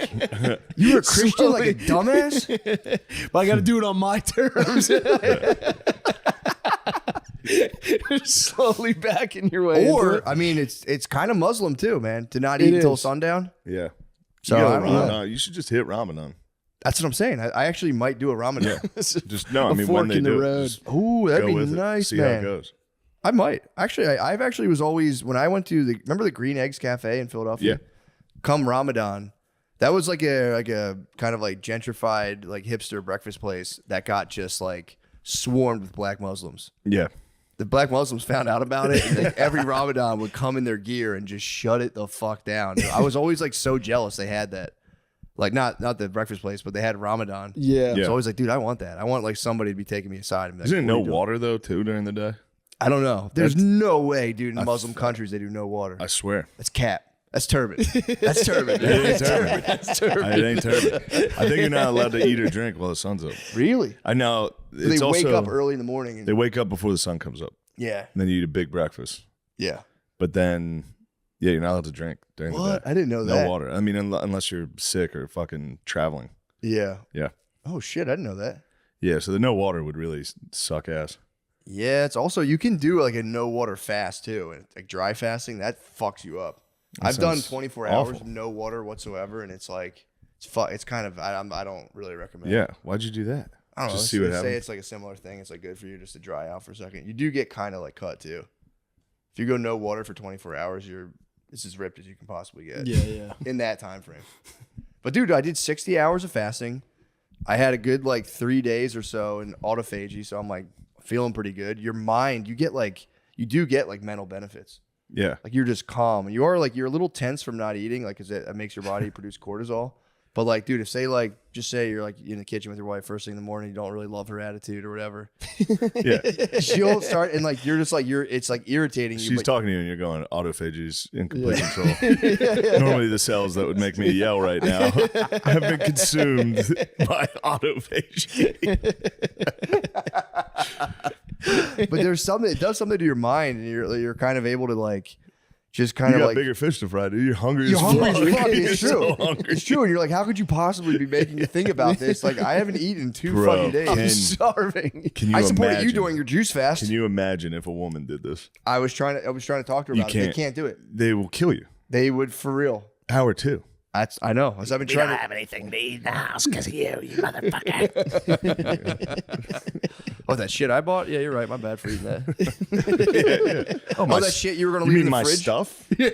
You were a Christian like a dumbass? But I got to do it on my terms. Slowly backing your way. Or I mean, it's kind of Muslim too, man, to not eat until sundown. Yeah. So I don't know. You should just hit Ramadan. That's what I'm saying. I actually might do a Ramadan. Just no. I mean, when they do it, ooh, that'd be nice, see man. how it goes. I might actually. I've actually was always when I went to remember the Green Eggs Cafe in Philadelphia. Yeah. Come Ramadan, that was like a kind of like gentrified like hipster breakfast place that got just like swarmed with black Muslims. Yeah. The black Muslims found out about it, and like every Ramadan would come in their gear and just shut it the fuck down. I was always like so jealous they had that. Like not the breakfast place, but they had Ramadan. Yeah. So I was like, dude, I want that. I want like somebody to be taking me aside and be like, Isn't it "What are no you doing?" water though too during the day? I don't know. There's no way, dude. In Muslim countries, they do no water. I swear. That's cap. That's turban. That's turban. It ain't turban. That's turban. It ain't turban. I think you're not allowed to eat or drink while the sun's up. Really? I know. They It's wake also, up early in the morning. And, They wake up before the sun comes up. Yeah. And then you eat a big breakfast. Yeah. But then, yeah, you're not allowed to drink during the What? day. I didn't know that. No water. I mean, unless you're sick or fucking traveling. Yeah. Yeah. Oh shit! I didn't know that. Yeah. So the no water would really suck ass. Yeah. It's also you can do like a no water fast too, and like dry fasting that fucks you up. That I've done sounds 24 hours awful. of no water whatsoever, and it's like it's kind of I don't really recommend. Yeah. Why'd you do that? I don't know. Just see what Say happens. it's like a similar thing. It's like good for you just to dry out for a second. You do get kind of like cut too. If you go no water for 24 hours, it's as ripped as you can possibly get. Yeah. In that time frame. But dude, I did 60 hours of fasting. I had a good like 3 days or so in autophagy, so I'm like feeling pretty good. Your mind, you do get like mental benefits. Yeah. Like you're just calm. And you're a little tense from not eating, like because it makes your body produce cortisol. But like, dude, if just say you're like in the kitchen with your wife first thing in the morning, you don't really love her attitude or whatever. Yeah. She'll start and like you're just like it's like irritating you. She's but- talking to you and you're going, autophagy's in complete control. Normally the cells that would make me yell right now have been consumed by autophagy. But there's something, it does something to your mind, and you're kind of able to like just kind You of got like bigger fish to fry, dude. You're hungry you're as hungry fuck. as fuck. You're It's so true. hungry. It's true. And you're like, how could you possibly be making you think about this? Like, I haven't eaten in 2 Bro, fucking days. can- I'm starving. Can you I support imagine? you doing your juice fast. Can you imagine if a woman did this? I was trying to talk to her You about it. They can't do it. They will kill you. They would for real. Hour 2. I know. As I've been trying to have anything to eat in the house because of you motherfucker. Oh, that shit I bought? Yeah, you're right. My bad for eating that. Oh, that shit you were gonna you leave mean in the my fridge? stuff? You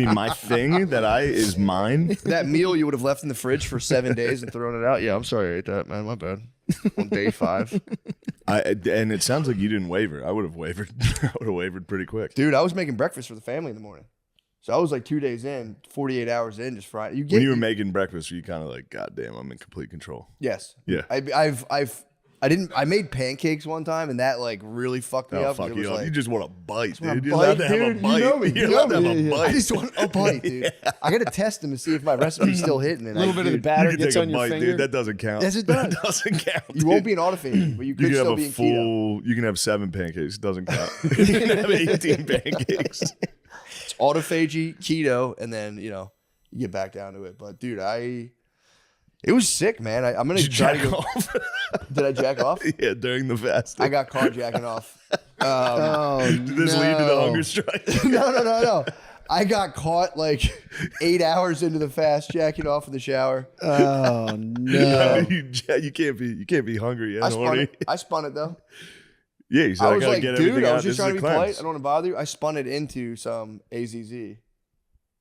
mean my thing that is mine? That meal you would have left in the fridge for 7 days and thrown it out? Yeah, I'm sorry I ate that, man. My bad. On day 5. And it sounds like you didn't waver. I would have wavered. I would have wavered pretty quick. Dude, I was making breakfast for the family in the morning. So I was like 2 days in, 48 hours in, just frying. When you were making breakfast, were you kind of like, God damn, I'm in complete control? Yes. Yeah. I made pancakes one time, and that like really fucked me up. Fuck It was you up. like, You just want a bite, want a dude. You're allowed to have a dude. bite. You know me. You're You allowed know to have me. a bite. I just want a bite, dude. I got to test them to see if my recipe's still hitting. And A little bit of the batter You can gets take on a your bite, finger. dude. That doesn't count. Yes, it does. That doesn't count. You won't be an autophagy, but you could can still have be a in keto. full. You can have 7 pancakes. It doesn't count. You can have 18 pancakes. It's autophagy, keto, and then you get back down to it. But dude, it was sick, man. I'm gonna Did you try to jack go. off? Did I jack off? Yeah, during the fast. I got caught jacking off. Did this lead to the hunger strike? No. I got caught like 8 hours into the fast jacking off in the shower. Oh no! You can't be hungry and horny. I spun it though. Yeah, you said I I was gotta like, get dude, everything I out. was just This trying to is be a polite. cleanse. I don't want to bother you. I spun it into some AZZ.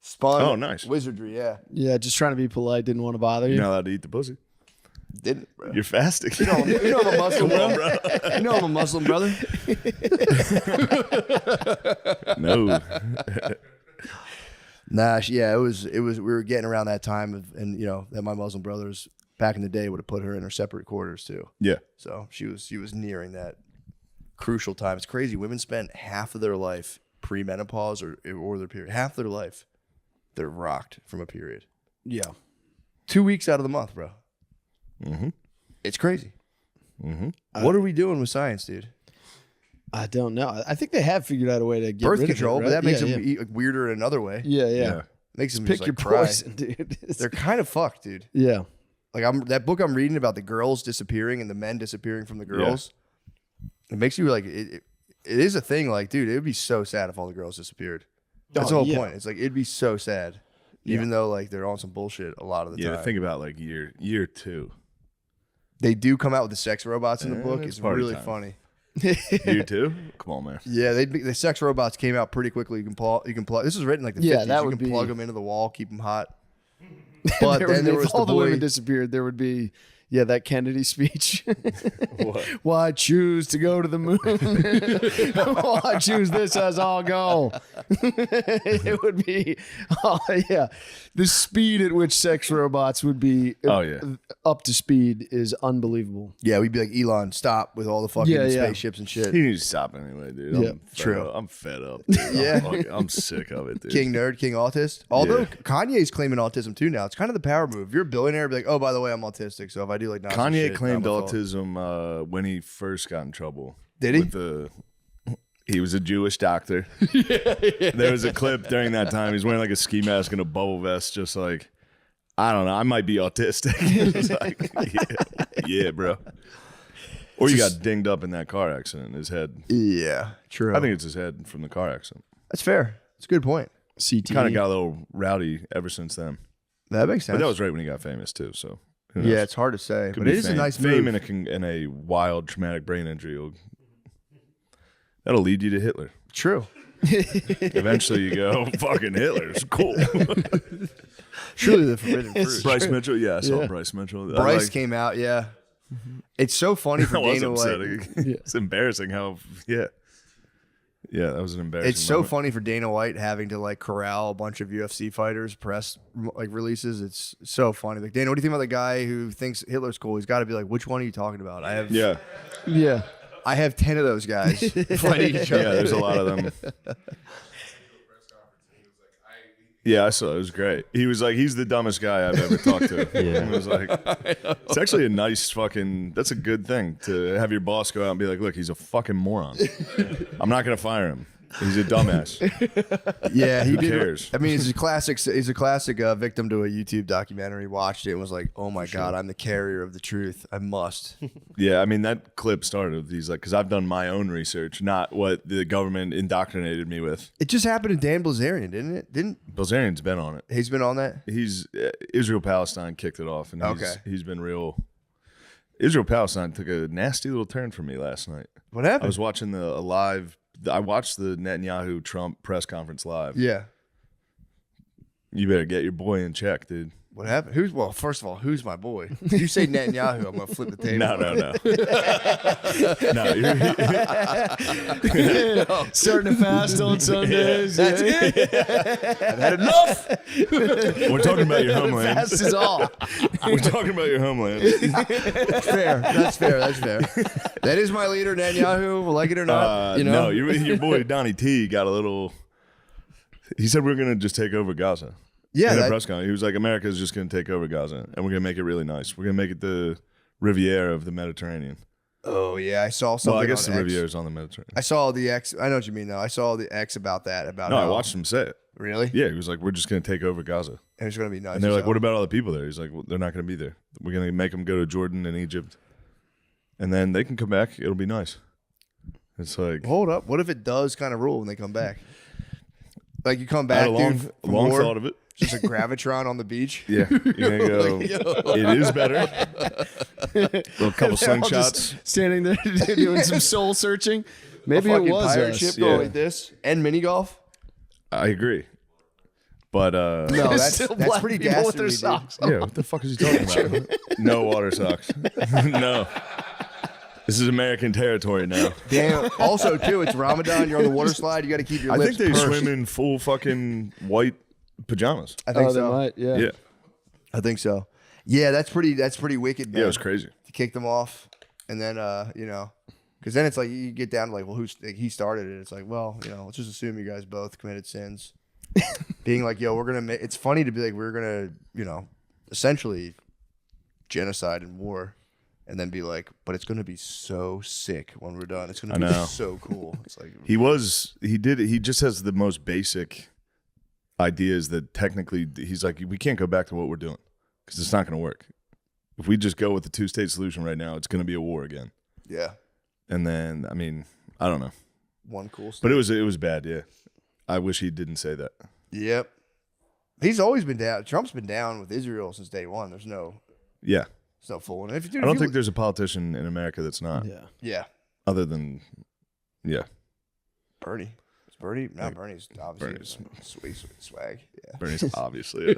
Spun. Oh, nice. Wizardry, yeah. Yeah, just trying to be polite. Didn't want to bother you. You're not allowed to eat the pussy. Didn't, bro. You're fasting. You know I'm a Muslim, Come on, bro. bro. You know I'm a Muslim, brother. No. Nah, it was. We were getting around that time, and that my Muslim brothers back in the day would have put her in her separate quarters too. Yeah. So she was nearing that crucial time. It's crazy. Women spend half of their life pre-menopause or their period. Half their life, they're rocked from a period. Yeah. 2 weeks out of the month, bro. Mm-hmm. It's crazy. Mm-hmm. What are we doing with science, dude? I don't know. I think they have figured out a way to get Birth rid control, of it, but right? that makes Yeah, them yeah. weirder in another way. Yeah. Makes them Pick just, your cry. poison, dude. They're kind of fucked, dude. Yeah. Like that book I'm reading about the girls disappearing and the men disappearing from the girls. It makes you like it is a thing. Like, dude, it would be so sad if all the girls disappeared. That's the whole point. It's like it'd be so sad, even though like they're on some bullshit a lot of the time. Yeah, think about like year 2. They do come out with the sex robots in the book. It's It's party really time. funny. Year 2? Come on, man. Yeah, the sex robots came out pretty quickly. You can plug. This was written like the 50s. that you would can be- plug them into the wall, keep them hot. But then there was if all the the boy. women disappeared, there would be that Kennedy speech. Why choose to go to the moon? Why choose this as our goal? It would be, the speed at which sex robots would be up to speed is unbelievable. Yeah, we'd be like, Elon, stop with all the fucking spaceships and shit. He needs to stop anyway, dude. Yeah, true. I'm fed up. Dude. I'm sick of it, dude. King nerd, king autist. Although Kanye's claiming autism too now. It's kind of the power move. If you're a billionaire, be like, oh, by the way, I'm autistic. So if I do like Nazi Kanye shit, claimed not my fault. autism when he first got in trouble. Did he? He was a Jewish doctor. There was a clip during that time. He's wearing like a ski mask and a bubble vest, just like, I don't know, I might be autistic. It's like, yeah, bro. Or you got dinged up in that car accident. His head. Yeah, true. I think it's his head from the car accident. That's fair. That's a good point. CT Kind of got a little rowdy ever since then. That makes sense. But that was right when he got famous too. So who knows? Yeah, it's hard to say, Could but be it is a fame. nice fame move. and a wild traumatic brain injury. That'll lead you to Hitler. True. Eventually, you go, fucking Hitler's cool. Truly the forbidden fruit. Bryce Mitchell, I saw Bryce Mitchell. Bryce came out, yeah. It's so funny for That was Dana White. upsetting. It's embarrassing how, yeah, that was an embarrassing. It's so moment. funny for Dana White having to like corral a bunch of UFC fighters press like releases. It's so funny. Like, Dana, what do you think about the guy who thinks Hitler's cool? He's got to be like, which one are you talking about? I have 10 of those guys fighting each other. Yeah, there's a lot of them. Yeah, I saw it. It was great. He was like, he's the dumbest guy I've ever talked to. Yeah. It was like, it's actually a nice fucking, that's a good thing to have your boss go out and be like, look, he's a fucking moron. I'm not going to fire him. He's a dumbass. Yeah, he Who did. cares? I mean, he's a classic. He's a classic victim to a YouTube documentary. Watched it and was like, "Oh my god, I'm the carrier of the truth. I must." Yeah, I mean, that clip started with these, like, because I've done my own research, not what the government indoctrinated me with. It just happened to Dan Bilzerian, didn't it? Bilzerian's been on it. He's been on that? He's Israel-Palestine kicked it off, and Okay. he's been real. Israel-Palestine took a nasty little turn for me last night. What happened? I was watching I watched the Netanyahu-Trump press conference live. Yeah. You better get your boy in check, dude. What happened? Well, first of all, who's my boy? If you say Netanyahu, I'm gonna flip the table. No. No. Starting to fast on Sundays. That's it. I've had enough. We're talking about your homeland. Fast is all. We're talking about your homeland. Fair. That's fair. That is my leader, Netanyahu. Like it or not, No, your boy Donnie T got a little. He said we're gonna just take over Gaza. Yeah, in a press conference, he was like, "America's just gonna take over Gaza, and we're gonna make it really nice. We're gonna make it the Riviera of the Mediterranean." Oh yeah, I saw something. Well, I guess on the X. Riviera's on the Mediterranean. I saw the X. I know what you mean, though. I saw the X about that. No, I watched him say it. Really? Yeah, he was like, "We're just gonna take over Gaza." And it's gonna be nice. And they're like, "What about all the people there?" He's like, well, "They're not gonna be there. We're gonna make them go to Jordan and Egypt, and then they can come back. It'll be nice." It's like, hold up. What if it does kind of rule when they come back? Like you come I had back, a long, dude, a long war, thought of it. Just a gravitron on the beach. Yeah, you're gonna go. Like, yo. It is better. A couple They're all just slingshots. standing there doing some soul searching. Maybe a it fucking was pirate us. ship going like this and mini golf. I agree, but No, that's Still that's black pretty people with their dastardly, dude. socks on. yeah. What the fuck is he talking about? No water socks. No. This is American territory now. Damn. Also, too, it's Ramadan. You're on the water slide. You got to keep your I lips think they pursed. swim in full fucking white pajamas. I think they so. might, yeah. Yeah. I think so. Yeah, that's pretty wicked, man. Yeah, it was crazy. To kick them off. And then, you know, because then it's like you get down to like, well, he started it. It's like, well, you know, let's just assume you guys both committed sins. Being like, yo, we're going to make, it's funny to be like, we're going to, you know, essentially genocide and war. And then be like, but it's going to be so sick when we're done. It's going to be so cool. It's like, he just has the most basic ideas that technically he's like, we can't go back to what we're doing because it's not going to work. If we just go with the 2-state solution right now, it's going to be a war again. Yeah. And then, I mean, I don't know. One cool state. But it was bad, yeah. I wish he didn't say that. Yep. He's always been down. Trump's been down with Israel since day one. There's no. Yeah. It's no fooling. I don't think there's a politician in America that's not. Yeah. Yeah. Other than, yeah. Bernie. It's Bernie. No, Bernie's obviously sweet swag. Yeah. Bernie's obviously.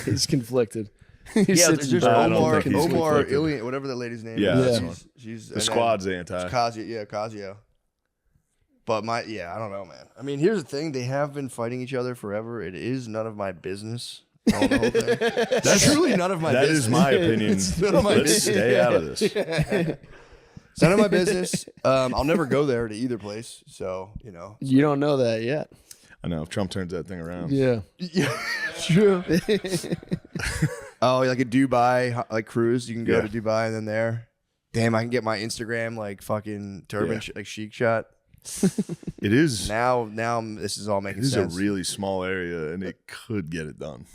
He's conflicted. There's Omar Ilian, whatever that lady's name is. She's the squad's anti. Ocasio. But I don't know, man. I mean, here's the thing. They have been fighting each other forever. It is none of my business. That's truly none of my business. That is my opinion. Let's stay out of this. It's none of my business. I'll never go there to either place. So, you know. You don't know that yet. I know. If Trump turns that thing around. Yeah. Yeah. True. Oh, like a Dubai like cruise. You can go to Dubai and then there. Damn, I can get my Instagram like fucking turban like chic shot. It is. Now this is all making sense. It is a really small area and it could get it done.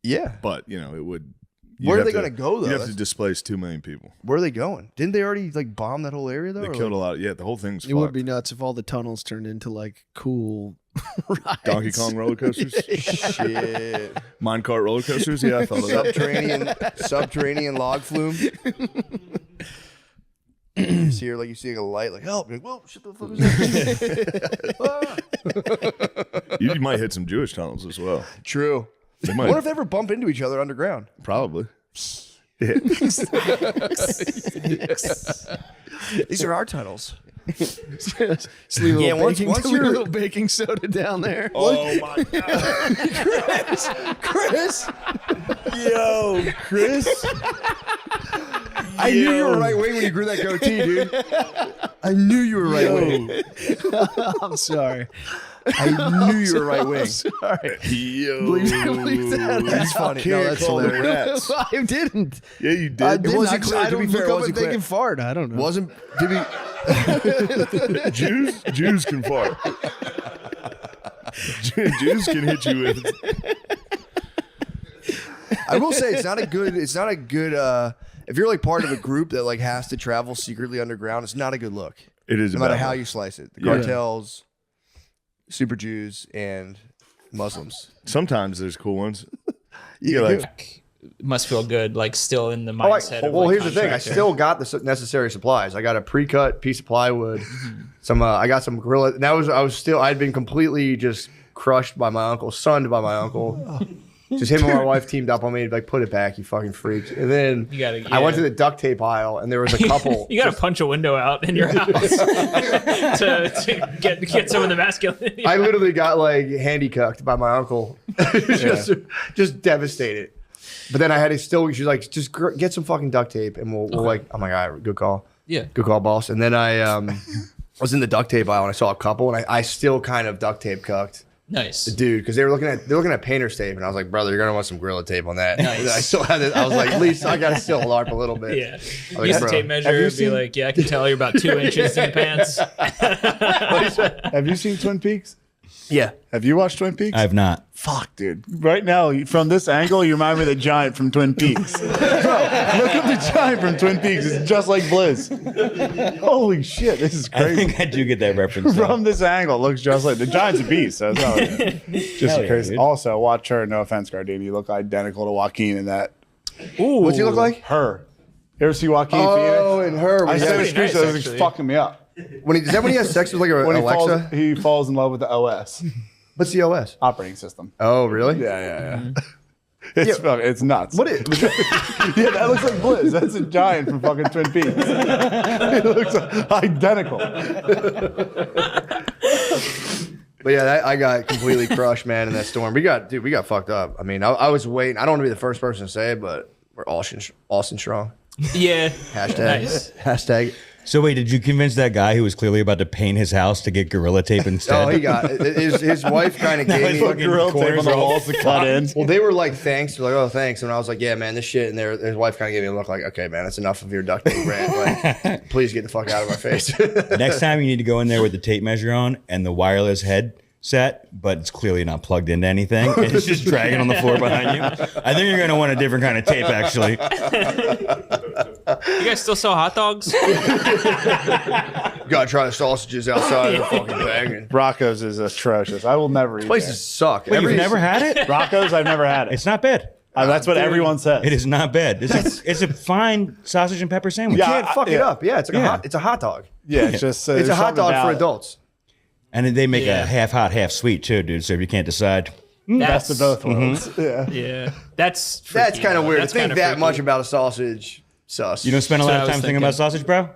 Yeah. But, you know, it would. Where are they going to go, though? You have to displace 2 million people. Where are they going? Didn't they already like bomb that whole area, though? They killed a lot. Yeah, the whole thing's It would be nuts if all the tunnels turned into like cool rides. Donkey Kong roller coasters? Shit. Minecart roller coasters? Yeah, I thought of that. Subterranean log flume. You see her like you see a light, like help! Like, whoa, shit, the fuck is that? You might hit some Jewish tunnels as well. True. They might. What if they ever bump into each other underground? Probably. Yeah. These are our tunnels. Just leave a little baking soda down there. Oh my god, Chris! Yo, Chris! I knew you were right wing when you grew that goatee, dude. I knew you were right wing. I'm sorry. I knew you were right wing. Sorry. Yo, Leave that. That's funny. No, that's hilarious. I didn't. Yeah, you did. I didn't. Wasn't Actually, I to be don't fair, look up wasn't if they clear. can fart. I don't know. Wasn't to be Jews can fart. Jews can hit you with. I will say it's not a good if you're like part of a group that like has to travel secretly underground, it's not a good look. It is no a matter bad how look. you slice it. The cartels, super Jews, and Muslims. Sometimes there's cool ones. Yeah, like must feel good, like still in the mindset. Well, of, like, here's the thing. I contractor. still got the necessary supplies. I got a pre-cut piece of plywood. I got some gorilla. I'd been completely just crushed by my uncle, sunned by my uncle. Just him and my wife teamed up on me to like put it back, you fucking freaks. And then I went to the duct tape aisle and there was a couple. You got to punch a window out in your house to get some of the masculinity. I literally got like handy cucked by my uncle, just devastated. But then I had to she's like, just get some fucking duct tape and we'll like, I'm like, all right, good call. Yeah. Good call, boss. And then I was in the duct tape aisle and I saw a couple and I still kind of duct tape cucked. Nice. The dude, because they're looking at painter's tape, and I was like, brother, you're gonna want some Gorilla tape on that. Nice. I still had it. I was like, at least I gotta still LARP a little bit. Yeah. Like, Use the bro, tape measure, be like, yeah, I can tell you're about 2 inches in pants. Have you seen Twin Peaks? Yeah. Have you watched Twin Peaks? I have not. Fuck, dude. Right now, from this angle, you remind me of the giant from Twin Peaks. Bro, look up the giant from Twin Peaks. It's just like Blizz. Holy shit, this is crazy. I think I do get that reference. From this angle, it looks just like the giant's a beast. That's how just Hell yeah, crazy. dude. Also, watch her. No offense, Gardini. You look identical to Joaquin in that. Ooh. What's he look like? Her. You ever see Joaquin Phoenix? Oh, and her. I said the pretty streets. nice, That was actually. fucking me up. Is that when he has sex with like When Alexa? he falls in love with the OS What's the OS? operating system. Oh, really? Yeah. It's nuts. What is? Yeah, that looks like Blizz. That's a giant from fucking Twin Peaks. It looks identical. But yeah, I got completely crushed, man, in that storm. We got fucked up. I mean, I was waiting. I don't want to be the first person to say it, but we're Austin strong. Yeah. Hashtag. So wait, did you convince that guy who was clearly about to paint his house to get Gorilla Tape instead? Oh, he got it. His wife kind of gave me Gorilla Tape on the walls to cut in. Well, they were like, thanks. They're like, oh, thanks. And I was like, yeah, man, this shit. And his wife kind of gave me a look like, okay, man, that's enough of your duct tape rant. Like, please get the fuck out of my face. Next time you need to go in there with the tape measure on and the wireless headset, but it's clearly not plugged into anything. And it's just dragging on the floor behind you. I think you're going to want a different kind of tape, actually. You guys still sell hot dogs? Gotta try the sausages outside of the fucking thing. Rocco's is atrocious. I will never eat Places there. suck. Wait, you've never had it? Rocco's, I've never had it. It's not bad. That's what everyone says. It is not bad. It's a fine sausage and pepper sandwich. You can't fuck it up. Yeah, it's like it's a hot dog. Yeah, it's just it's a hot dog for adults. And then they make a half hot, half sweet too, dude. So if you can't decide, best of both worlds. Yeah. That's kind of weird. That's to think kinda that freaky. much about a sausage. Sus. you don't spend a lot of time thinking about sausage, bro.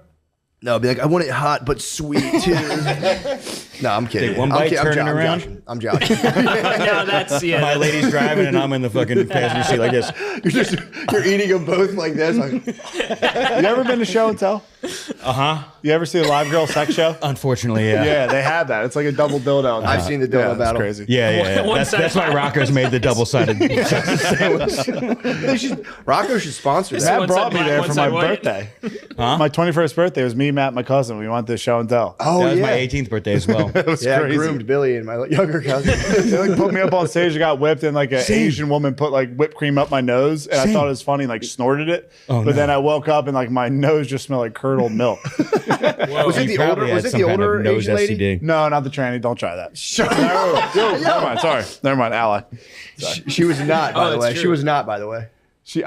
No, be like, I want it hot but sweet too. No, I'm kidding. Take one bite, turn it around. I'm joking. No, that's My lady's driving and I'm in the fucking passenger seat like this. You're eating them both like this. Like, You ever been to show and tell? You ever see a live girl sex show? Unfortunately, yeah. Yeah, they have that. It's like a double dildo. I've seen the dildo yeah, battle. It's crazy. Yeah. That's why Rocco's made the double-sided sandwich. Rocco should sponsor that. Matt brought me there for my birthday. Huh? My 21st birthday was me, Matt, my cousin. We went to show and tell. Oh, that was yeah. my 18th birthday as well. It was Yeah, I crazy. groomed Billy and my younger cousin. They like put me up on stage. I got whipped, and like an Asian woman put like whipped cream up my nose, and I thought it was funny, and, like snorted it. But then I woke up and like my nose just smelled like curdled milk. Was it the older? Was it the older nose Asian lady? STD. No, not the tranny. Don't try that. Never mind. Sorry. Never mind. Ally. She was not, by the way. true. She was not, by the way.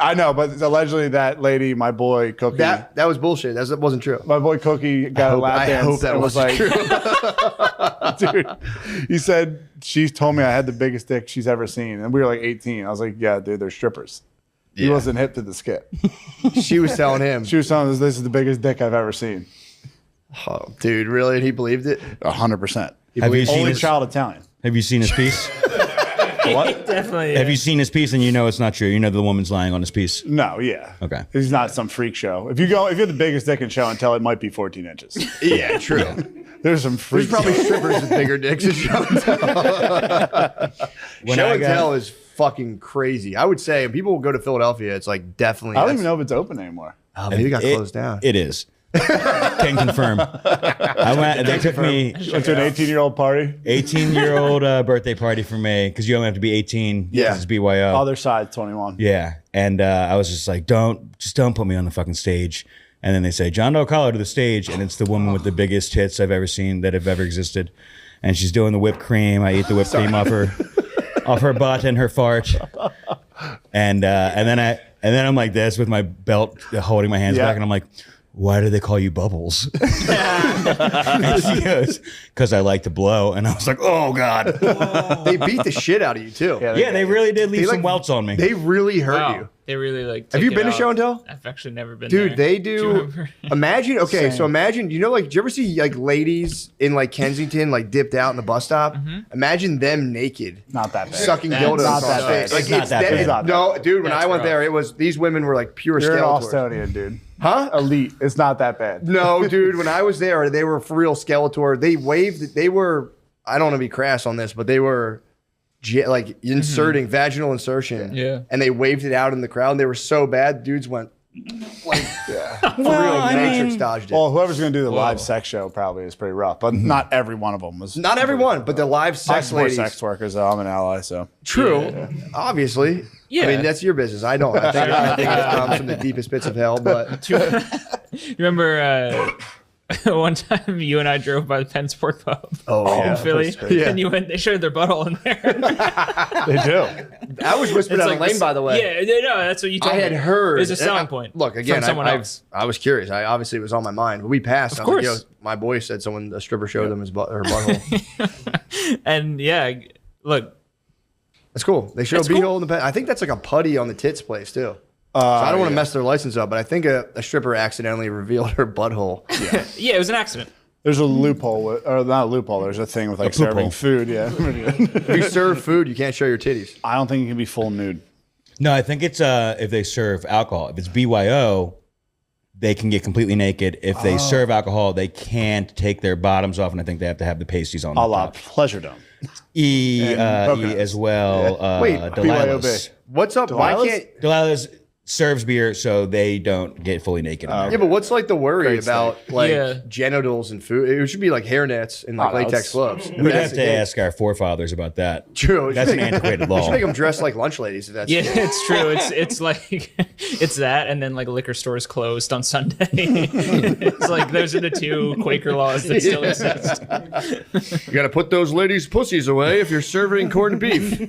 I know, but allegedly that lady, my boy Cookie. That was bullshit. That wasn't true. My boy Cookie got a lap I dance. hope that and was wasn't like, dude, he said she told me I had the biggest dick she's ever seen, and we were like 18. I was like, yeah, dude, they're strippers. He wasn't hip to the skit. She was telling him. She was telling us this is the biggest dick I've ever seen. Oh, dude, really? And he believed it? 100%. Have you seen Only his, child Italian. Have you seen his piece? What? Definitely. Have you seen his piece and you know it's not true? You know the woman's lying on his piece. No, yeah. Okay. He's not some freak show. If you're the biggest dick in show and tell, it might be 14 inches. Yeah, true. There's some freaks. There's probably strippers with bigger dicks in show and tell. Show and tell is fucking crazy. I would say people will go to Philadelphia. It's like definitely. I don't even know if it's open anymore. Oh, maybe it got closed down. It is. Can confirm. They took me went to an 18-year-old party. 18-year-old birthday party for me because you only have to be 18. Yeah. It's BYO. Other side, 21. Yeah, and I was just like, don't put me on the fucking stage. And then they say John Doe Collar to the stage, and it's the woman with the biggest tits I've ever seen that have ever existed, and she's doing the whipped cream. I eat the whipped cream off her butt and her fart, and then I'm like this with my belt holding my hands back, and I'm like, why do they call you Bubbles? And she goes, because I like to blow. And I was like, oh, God. They beat the shit out of you, too. Yeah, they really did leave some welts on me. They really hurt you. They really like. Have you take been it to show and out. tell? I've actually never been. Dude, there. they Do you do. remember? Imagine, okay, Same. so imagine, you know, like, do you ever see like ladies in like Kensington, like dipped out in the bus stop? Imagine them naked, Not that bad. sucking That's dildos. not on that stage. bad. Like, It's not that bad. It's not No, dude, when That's I went rough. there, it was these women were like pure You're an Skeletors. Austonian, dude. Huh? Elite. It's not that bad. No, dude, when I was there, they were for real Skeletor. They waved, they were, I don't want to be crass on this, but they were like inserting vaginal insertion. Yeah. And they waved it out in the crowd. And they were so bad, dudes went like, for Well, real, I Matrix mean- dodged it. Well, whoever's going to do the live sex show probably is pretty rough, but not every one of them was. Not everyone, but the live I sex support ladies. sex workers, though. I'm an ally, so. True, obviously. Yeah. I mean, that's your business. I don't. I think it comes from the deepest pits of hell, but You remember one time you and I drove by the Penn Sport Pub in Philly, Yeah. and you went. They showed their butthole in there. They do. that was whispered It's down like the lane, this- by the way. Yeah, no, that's what you told I me. had heard. It's a and selling I- point. Look, again, from someone else. I was curious. I obviously it was on my mind, but we passed. Of I was like, course. yo, my boy said a stripper showed them his her butthole. And yeah, look, That's cool. They show That's beehole cool. in the pen. I think that's like a putty on the tits place too. So I don't want to mess their license up, but I think a stripper accidentally revealed her butthole. yeah, it was an accident. There's a loophole, or not a loophole. There's a thing with like serving food. Yeah. If you serve food, you can't show your titties. I don't think you can be full nude. No, I think it's if they serve alcohol. If it's BYO, they can get completely naked. If they serve alcohol, they can't take their bottoms off, and I think they have to have the pasties on. A la Pleasure Dome. E as well. Yeah. Wait, Delilah's. What's up? Why can't Delilah's serves beer so they don't get fully naked? yeah, but what's like the worry Great about steak. like Yeah. genitals and food? It should be like hairnets and like latex gloves. We'd have to ask our forefathers about that. True. That's an antiquated You law. should make them dress like lunch ladies. If that's Yeah, it's true. It's like it's that, and then like liquor stores closed on Sunday. It's like those are the two Quaker laws that still exist. You got to put those ladies' pussies away if you're serving corned beef.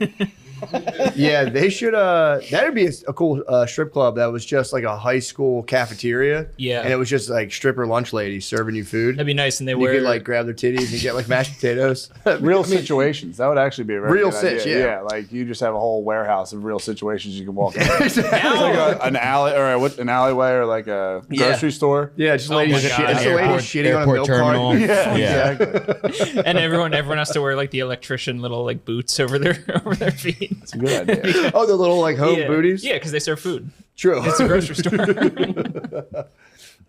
Yeah, they should. That'd be a cool strip club that was just like a high school cafeteria. Yeah. and it was just like stripper lunch ladies serving you food. That'd be nice, and they you wear could like grab their titties and get like mashed potatoes. Real situations. That would actually be a very Real good sitch, idea. yeah. Like you just have a whole warehouse of real situations you can walk in. Exactly. It's like an alley or an alleyway or like a grocery store. Yeah, just ladies, my God. just a lady shitting on a milk terminal. cart. Yeah. Exactly. and everyone has to wear like the electrician little like boots over their feet. It's a good idea. Oh, the little like home booties. Yeah, because they serve food. True. It's a grocery store.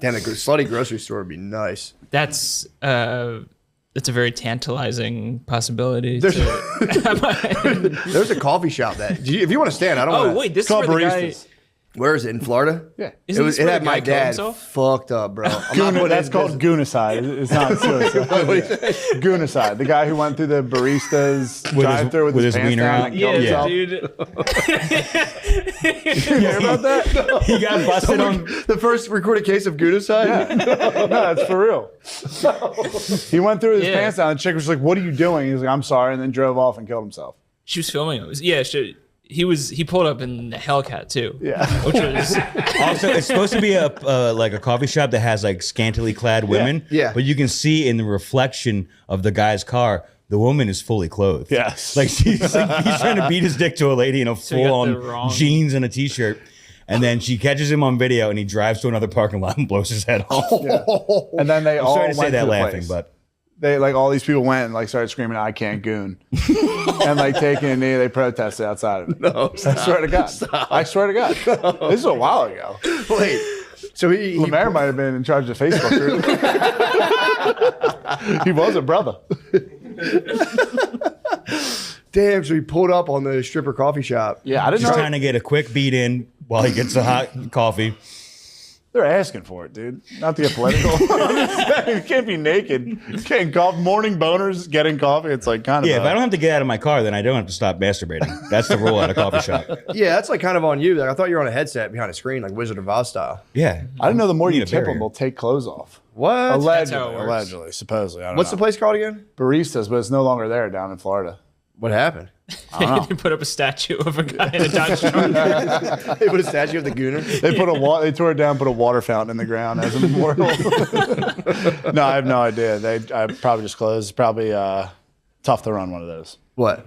Damn, a slutty grocery store would be nice. That's a very tantalizing possibility. There's a coffee shop that if you want to stand, I don't. Oh wanna, wait, this is where the guy. Where is it, in Florida? Yeah. Isn't this It where had the my guy killed dad himself? fucked up, bro. I'm not putting That's his called goonicide. It's not suicide. Goonicide. The guy who went through the barista's drive-thru with his pants wiener down out. and killed Yeah, himself. dude. You hear about that? He got busted on. The first recorded case of Goonicide? Yeah. No, that's for real. He went through with his Yeah. pants down. The chick was like, "What are you doing?" He was like, "I'm sorry," and then drove off and killed himself. She was filming it. He pulled up in the Hellcat too. Yeah. Which was Also, it's supposed to be a like a coffee shop that has like scantily clad women. Yeah. But you can see in the reflection of the guy's car, the woman is fully clothed. Yes. Like he's trying to beat his dick to a lady in a So you got the full on wrong- jeans and a t-shirt. And then she catches him on video and he drives to another parking lot and blows his head off. And then they I'm all sorry to say went that to the laughing, place. but They like all these people went and like started screaming, "I can't goon," and like taking a knee. They protested outside of it. No, I swear to God. I swear to God. This is a while ago. Wait. So he Lemaire might have been in charge of Facebook group. He was a brother. Damn, so he pulled up on the stripper coffee shop. Yeah, I didn't just know. trying to get a quick beat in while he gets a hot coffee. They're asking for it, dude. Not to get political. I'm just saying, you can't be naked. Getting morning boners, getting coffee. It's like kind of. Yeah, if I don't have to get out of my car, then I don't have to stop masturbating. That's the rule at a coffee shop. Yeah, that's like kind of on you. Like I thought you were on a headset behind a screen, like Wizard of Oz style. Yeah. I didn't know the more Need you a tip barrier. them, they'll take clothes off. What? Allegedly, how it works. allegedly, supposedly. I don't What's know. the place called again? Baristas, but it's no longer there down in Florida. What happened? they put up a statue of a guy in a Dodge truck. They put a statue of the Gooner. They they tore it down, put a water fountain in the ground as a memorial. No, I have no idea. I probably just closed. It's probably tough to run one of those. What?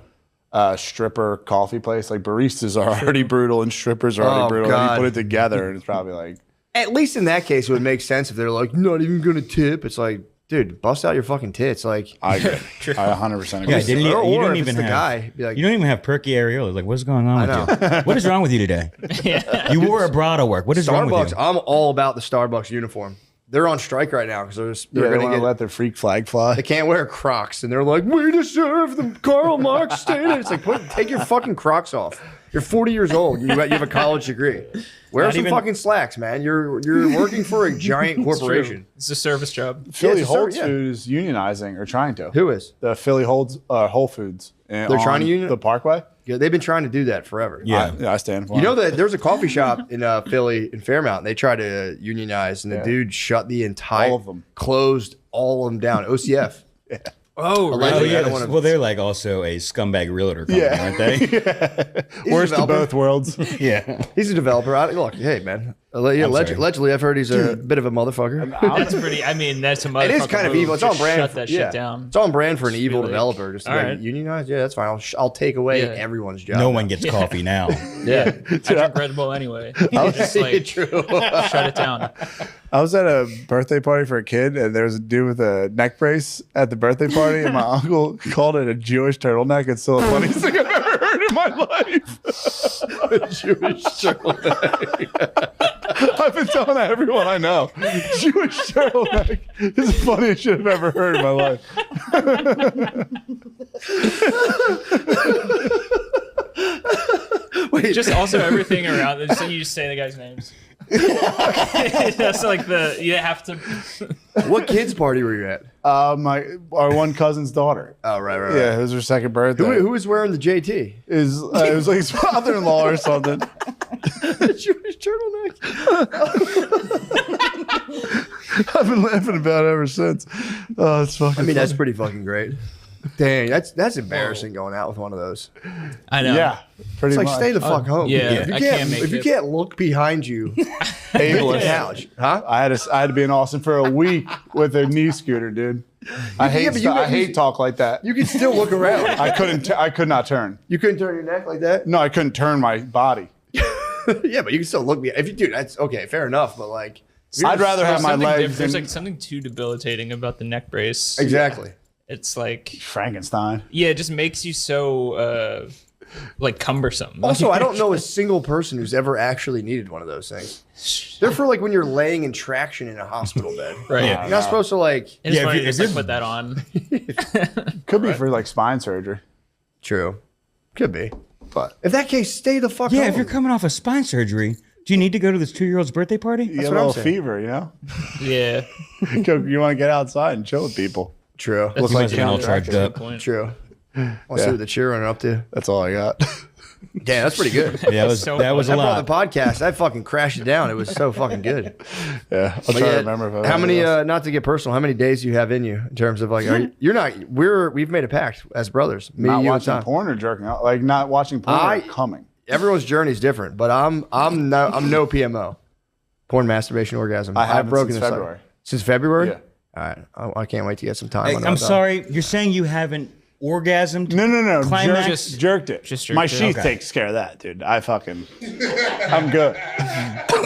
Stripper coffee place. Like baristas are already brutal and strippers are already brutal. And God. you put it together and it's probably like At least in that case, it would make sense if they're like, not even going to tip. It's like, dude, bust out your fucking tits. Like, I agree. I 100% agree. Yeah, didn't you? Or You don't if even it's the have. guy, be like, You don't even have perky areolas. Like, what's going on I with you? What is wrong with you today? You wore a bra to work. What is wrong with Starbucks. you? I'm all about the Starbucks uniform. They're on strike right now because they're They going want to to let their freak flag fly. They can't wear Crocs, and they're like, "We deserve the Karl Marx standard." It's like, take your fucking Crocs off. You're 40 years old. You have a college degree. Wear Not some even- fucking slacks, man. You're working for a giant corporation. It's a service job. Philly it's a Whole yeah. Foods is unionizing or trying to. Who is? The Philly Whole Foods. They're trying to union the Parkway. Yeah, they've been trying to do that forever. I stand for. You it. know that there's a coffee shop in Philly in Fairmount. And they tried to unionize, and the dude shut the entire All of them. closed all of them down. OCF. Oh, Oh, Allegedly, I yeah. don't wanna- Well, they're like also a scumbag realtor company, aren't they? He's a Worst of developer. both worlds. Yeah. He's a developer. Look, hey man, Allegedly, I've heard he's a bit of a motherfucker. That's pretty. I mean, that's a motherfucker. It is kind of move. evil. It's on Just brand. Shut that shit down. It's on brand for an Just evil be like, developer. Just all like right. unionize. Yeah, that's fine. I'll take away everyone's job. No one gets coffee now. Yeah, I drink Red Bull anyway. Just like shut it down. I was at a birthday party for a kid, and there was a dude with a neck brace at the birthday party, and my uncle called it a Jewish turtleneck. It's still the funniest thing I've ever heard in my life. A Jewish turtleneck. I've been telling everyone I know. Jewish turtleneck is the funniest shit I've ever heard in my life. Wait, just also everything around. You just say the guys' names. That's like you have to. What kids party were you at? Our one cousin's daughter. Oh, right. Yeah, it was her second birthday. Who was wearing the JT? It was like his father-in-law or something. Jewish turtleneck. I've been laughing about it ever since. Oh, it's fucking. I mean, funny. that's pretty fucking great. Dang, that's embarrassing going out with one of those. I know. Yeah, pretty It's like much. stay the fuck home. Yeah, if you can't look behind you, ableist couch, huh? I had to be in Austin for a week with a knee scooter, dude. I hate talk like that. You can still look around. I could not turn. You couldn't turn your neck like that? No, I couldn't turn my body. Yeah, but you can still look. If you do, that's okay, fair enough. But like, I'd rather have my legs. There's like something too debilitating about the neck brace. Exactly. It's like Frankenstein. Yeah, it just makes you so like cumbersome. Also, I don't know a single person who's ever actually needed one of those things. They're for like when you're laying in traction in a hospital bed. Right. You're not supposed to like. It's funny to just like put that on. Could be for like spine surgery. True. Could be. But in that case, stay the fuck home. Yeah, if you're coming off a spine surgery, do you need to go to this 2-year-old's birthday party? You get a little fever, you know? Yeah. You want to get outside and chill with people. True. Look like you're all charged up. True. I want to see what the children are up to. That's all I got. Damn, that's pretty good. Yeah, that was a lot. The podcast, I fucking crashed it down. It was so fucking good. Yeah, I'll try to remember. How many? Not to get personal, how many days do you have in you in terms of like? We've made a pact as brothers. Me, not you, watching and Tom. porn or jerking out. Like not watching porn or coming. Everyone's journey is different, but I'm no PMO. Porn, masturbation, orgasm. I've broken since this February. Since February? Yeah. All right. I can't wait to get some time. Hey, on I'm that. sorry. You're saying you haven't orgasmed? No. Climax? Jerked it. My sheath Okay. takes care of that, dude. I'm good.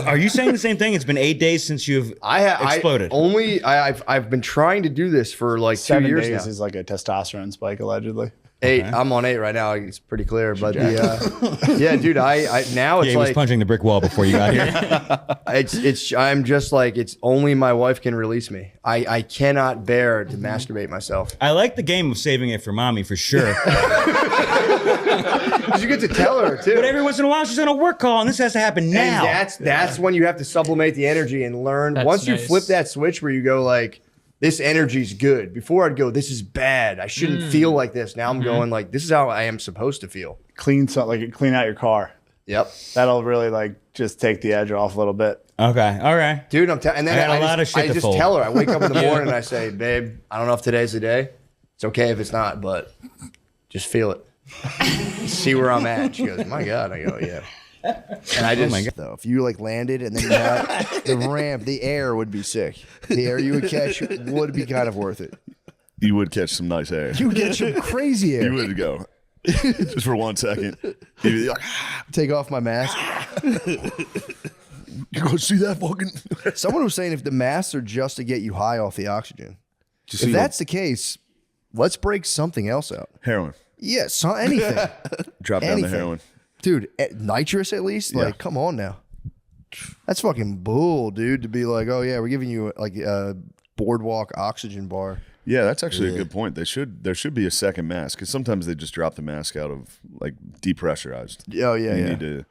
Are you saying the same thing? It's been 8 days since you've exploded. I've been trying to do this for like 7 2 years days now. is like a testosterone spike, allegedly. 8. I'm on 8 right now. It's pretty clear, but yeah, dude. I now it's he was like punching the brick wall before you got here. I'm just like it's only my wife can release me. I cannot bear to masturbate myself. I like the game of saving it for mommy for sure. Because you get to tell her too. But every once in a while she's on a work call and this has to happen now. And that's when you have to sublimate the energy and learn. Once you flip that switch where you go like, this energy's good. Before I'd go, this is bad. I shouldn't feel like this. Now I'm going like, this is how I am supposed to feel. Clean out your car. Yep. That'll really like just take the edge off a little bit. Okay. All right. Dude, and then I just fold. tell her. I wake up in the morning and I say, babe, I don't know if today's the day. It's okay if it's not, but just feel it. See where I'm at. She goes, my God. I go, yeah. And I just, though, if you like landed and then you had the ramp, the air would be sick. The air you would catch would be kind of worth it. You would catch some nice air. You would get some crazy air. You would go. Just for 1 second. You'd be like, take off my mask. You go see that fucking. Someone was saying if the masks are just to get you high off the oxygen. Just if that's the case, let's break something else out. Heroin. Yeah, anything. Drop down the heroin. Dude, nitrous at least? Yeah. Like, come on now. That's fucking bull, dude, to be like, oh yeah, we're giving you like a boardwalk oxygen bar. Yeah, that's actually a good point. There should be a second mask because sometimes they just drop the mask out of like depressurized. Oh yeah, you yeah. Need to,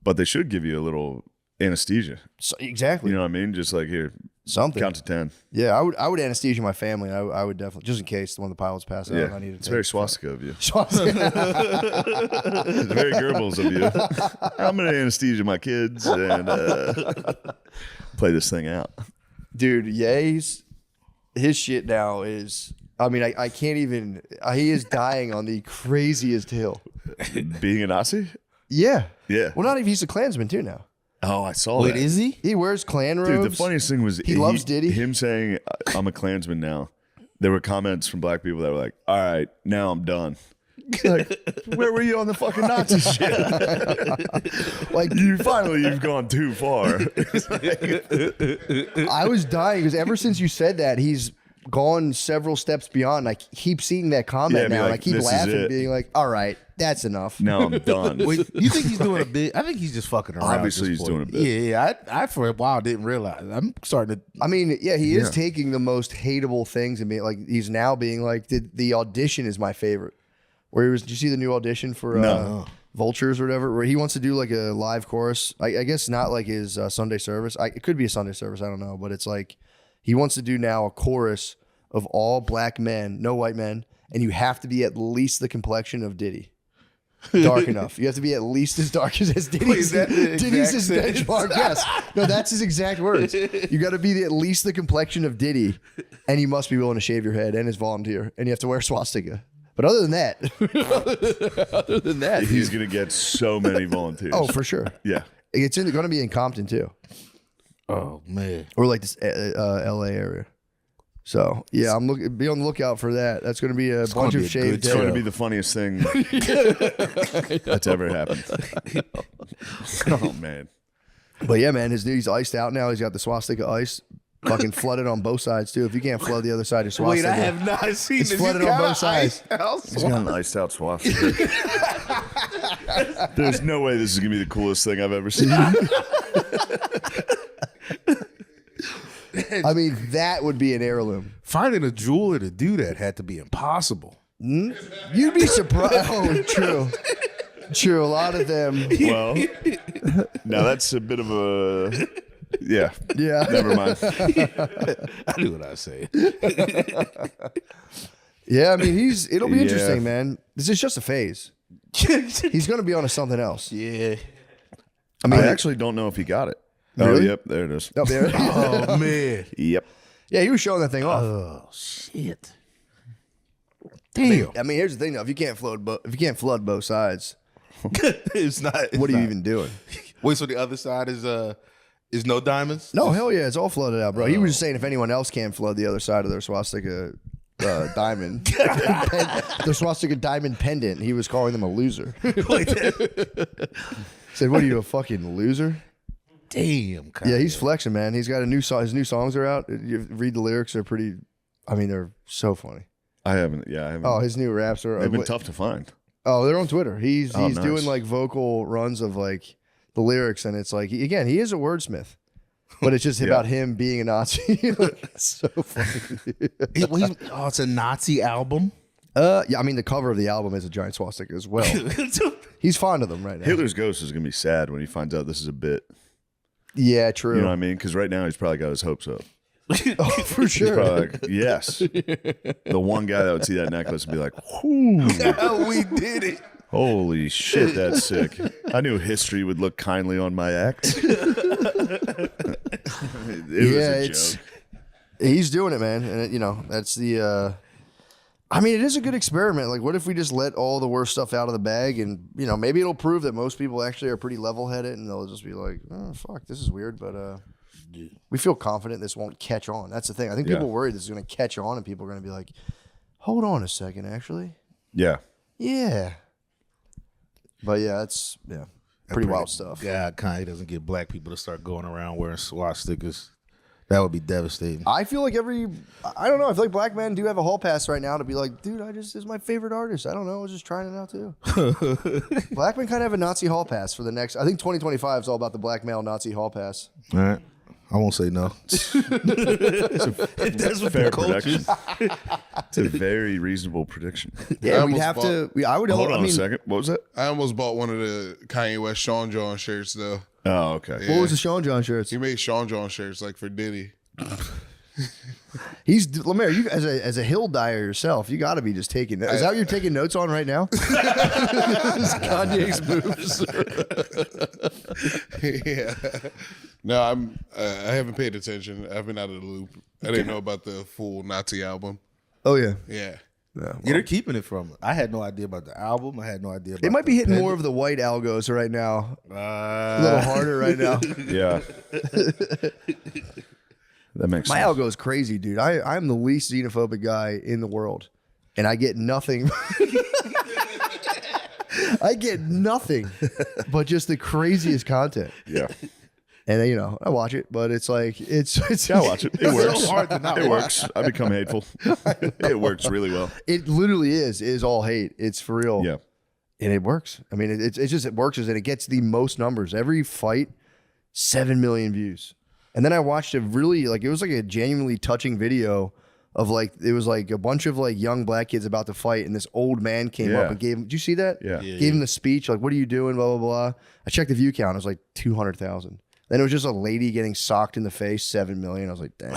but they should give you a little anesthesia. So, exactly. You know what I mean? Just like here, something. Count to 10. Yeah, I would anesthesia my family. I would definitely, just in case one of the pilots pass out. Yeah, I need to it's very swastika of you. It's very Goebbels of you. I'm gonna anesthesia my kids and play this thing out. Dude, Ye's his shit now is. I mean, I can't even. He is dying on the craziest hill. Being a Nazi? Yeah. Yeah. Well, not even he's a Klansman too now. Oh, I saw Wait, that. is he? He wears Klan robes. Dude, the funniest thing was he loves Diddy. Him saying, "I'm a Klansman now." There were comments from black people that were like, "All right, now I'm done." Like, where were you on the fucking Nazi shit? Like, you've gone too far. I was dying because ever since you said that, he's gone several steps beyond. I keep seeing that comment now, and I keep laughing, being like, "All right, that's enough." Now I'm done. Wait, you think he's doing a bit? I think he's just fucking around. Obviously, he's doing a bit. Yeah. I for a while didn't realize. I'm starting to. I mean, yeah, he is taking the most hateable things and being like, he's now being like, the audition is my favorite. Where he was, did you see the new audition for Vultures or whatever? Where he wants to do like a live chorus. I guess not like his Sunday service. It could be a Sunday service. I don't know. But it's like he wants to do now a chorus of all black men, no white men. And you have to be at least the complexion of Diddy. Dark enough. You have to be at least as dark as Diddy's. Diddy's his benchmark. Yes. No, that's his exact words. You got to be at least the complexion of Diddy. And you must be willing to shave your head and as volunteer. And you have to wear a swastika. But other than that, he's going to get so many volunteers. Oh, for sure. Yeah. It's going to be in Compton too. Oh man. Or like this LA area. So yeah, be on the lookout for that. That's going to be a bunch of shaved. It's going to be the funniest thing that's ever happened. Oh man. But yeah, man, he's iced out now. He's got the swastika ice. Fucking flooded on both sides too. If you can't flood the other side of swastika, Wait, I have not seen it's this. flooded on both sides. He's got an iced out swastika. There's no way this is gonna be the coolest thing I've ever seen. I mean, that would be an heirloom. Finding a jeweler to do that had to be impossible. You'd be surprised. Oh, true. A lot of them. Well, now that's a bit of a. Yeah. Never mind. I knew what I was saying. Yeah, I mean, it'll be interesting, man. This is just a phase. He's going to be on to something else. Yeah. I mean, I actually don't know if he got it. Really? Oh, yep, there it is. Oh, there. Oh man. Yep. Yeah, he was showing that thing off. Oh shit. Damn. I mean, here's the thing though: if you can't flood both sides, it's not. What are you even doing? Wait, so the other side is no diamonds? No, hell yeah, it's all flooded out, bro. He was just saying if anyone else can't flood the other side of their swastika diamond, their swastika diamond pendant, he was calling them a loser. Said, "What are you, a fucking loser?" Damn. Yeah, he's flexing, man. He's got a new song. His new songs are out. You read the lyrics; they're pretty. I mean, they're so funny. I haven't. Oh, his new raps are. They've been tough to find. Oh, they're on Twitter. He's nice. doing like vocal runs of like the lyrics, and it's like he is a wordsmith, but it's just about him being a Nazi. It's so funny. It's a Nazi album. Yeah, I mean the cover of the album is a giant swastika as well. He's fond of them right now. Hitler's ghost is gonna be sad when he finds out this is a bit. Yeah, true. You know what I mean? Because right now he's probably got his hopes up. Oh, for He's sure. probably like, yes. The one guy that would see that necklace and be like, whoo. We did it. Holy shit, that's sick. I knew history would look kindly on my act. It was a joke. He's doing it, man. And, that's the... I mean, it is a good experiment. Like, what if we just let all the worst stuff out of the bag and, maybe it'll prove that most people actually are pretty level-headed and they'll just be like, oh, fuck, this is weird, but we feel confident this won't catch on. That's the thing. I think people worry this is going to catch on and people are going to be like, hold on a second, actually. Yeah. Yeah. But, it's pretty wild stuff. God, Kanye doesn't get black people to start going around wearing swastikas. That would be devastating. I feel like I don't know. I feel like black men do have a hall pass right now to be like, dude, this is my favorite artist. I don't know. I was just trying it out too. Black men kind of have a Nazi hall pass for the next. I think 2025 is all about the black male Nazi hall pass. All right. I won't say no. That's a fair prediction. It's a very reasonable prediction. Yeah, we'd have to. I would hold on a second. What was that? I almost bought one of the Kanye West Sean John shirts though. Oh, okay. What was the Sean John shirts? He made Sean John shirts like for Diddy. He's Lemaire. You as a hill dyer yourself, you got to be just taking that. Is that what you're taking notes on right now? Kanye's moves. Yeah. No, I haven't paid attention. I've been out of the loop. I didn't know about the full Nazi album. Oh yeah. Yeah. Yeah, they're keeping it from. I had no idea about the album. I had no idea. About They might be hitting pen. more of the white algos right now. A little harder right now. Yeah. That makes My sense. algo is crazy, dude. I'm the least xenophobic guy in the world, and I get nothing. I get nothing but just the craziest content. Yeah. And you know, I watch it, but it's like it's. Yeah, I watch it. It works. so hard to not it watch. works. I become hateful. It works really well. It literally is all hate. It's for real. Yeah. And it works. I mean, it's just it works, and it gets the most numbers every fight. 7 million views. And then I watched a really it was like a genuinely touching video of it was like a bunch of young black kids about to fight, and this old man came up and gave him. Did you see that? Yeah. Gave him the speech like, "What are you doing?" Blah blah blah. I checked the view count. It was like 200,000. Then it was just a lady getting socked in the face. 7 million. I was like, damn.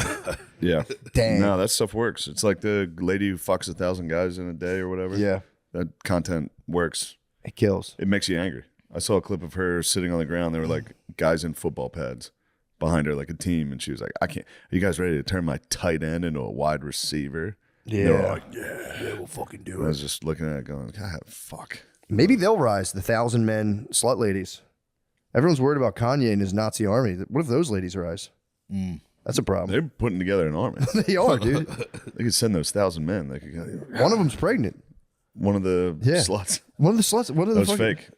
Yeah. Dang. No, that stuff works. It's like the lady who fucks 1,000 guys in a day or whatever. Yeah. That content works. It kills. It makes you angry. I saw a clip of her sitting on the ground. There were like guys in football pads behind her, like a team, and she was like, "I can't. Are you guys ready to turn my tight end into a wide receiver?" Yeah. They were like, "Yeah, we'll fucking do it." I was just looking at it, going, "God, fuck." Maybe they'll rise, the 1,000 men slut ladies. Everyone's worried about Kanye and his Nazi army. What if those ladies rise? That's a problem. They're putting together an army. They are, dude. They could send those 1,000 men. They could. One of them's pregnant. One of the sluts. One of the sluts. One of the That was fucking- fake.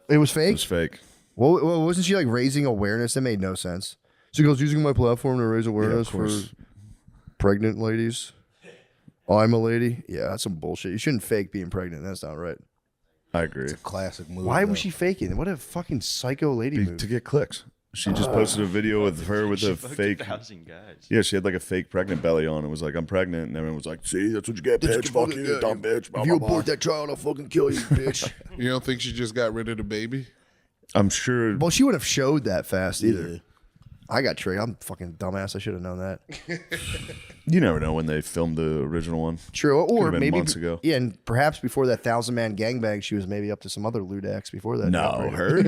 It was fake? It was fake. Well, wasn't she raising awareness? That made no sense. She goes, using my platform to raise awareness for course. pregnant ladies. I'm a lady. Yeah, that's some bullshit. You shouldn't fake being pregnant. That's not right. I agree. Classic move. Why though. was she faking? What a fucking psycho lady move. To get clicks. She just posted a video with her with a fake. 1,000 guys. Yeah, she had like a fake pregnant belly on. And was like, "I'm pregnant," and everyone was like, "See, that's what you get, That's bitch. what Fuck you you, get. dumb bitch." Blah, If you blah, abort blah. that child, I'll fucking kill you, bitch. You don't think she just got rid of the baby? I'm sure. Well, she wouldn't have showed that fast either. I got tricked. I'm fucking dumbass. I should have known that. You never know when they filmed the original one. True, or Could've been maybe months ago. Yeah, and perhaps before that 1,000-man gangbang, she was maybe up to some other lewd acts before that. No, her.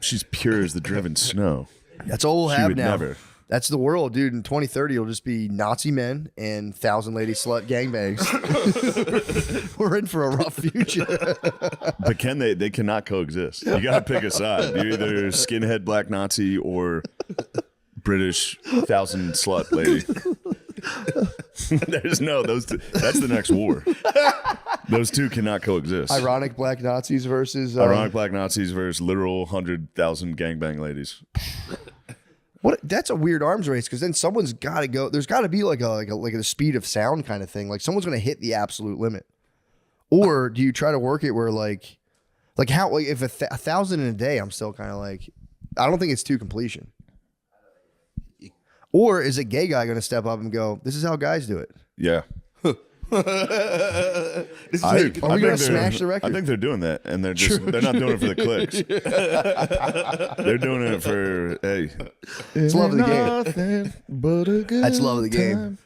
She's pure as the driven snow. That's all we'll She have would now. never. That's the world, dude. In 2030, it'll just be Nazi men and 1,000-lady slut gangbangs. We're in for a rough future. But can they? They cannot coexist. You got to pick a side. You're either skinhead black Nazi or British 1,000 slut lady. There's no those. That's the next war. Those two cannot coexist. Ironic black Nazis versus Ironic black Nazis versus literal 100,000 gangbang ladies. What? That's a weird arms race because then someone's got to go. There's got to be like a speed of sound kind of thing. Like someone's going to hit the absolute limit, or do you try to work it where like how if 1,000 in a day? I'm still kind of like I don't think it's to completion. Or is a gay guy going to step up and go, "This is how guys do it"? Yeah. Are we going to smash the record? I think they're doing that, and they're not doing it for the clicks. They're doing it for hey. It's love of the game. But a good That's love of the game. time.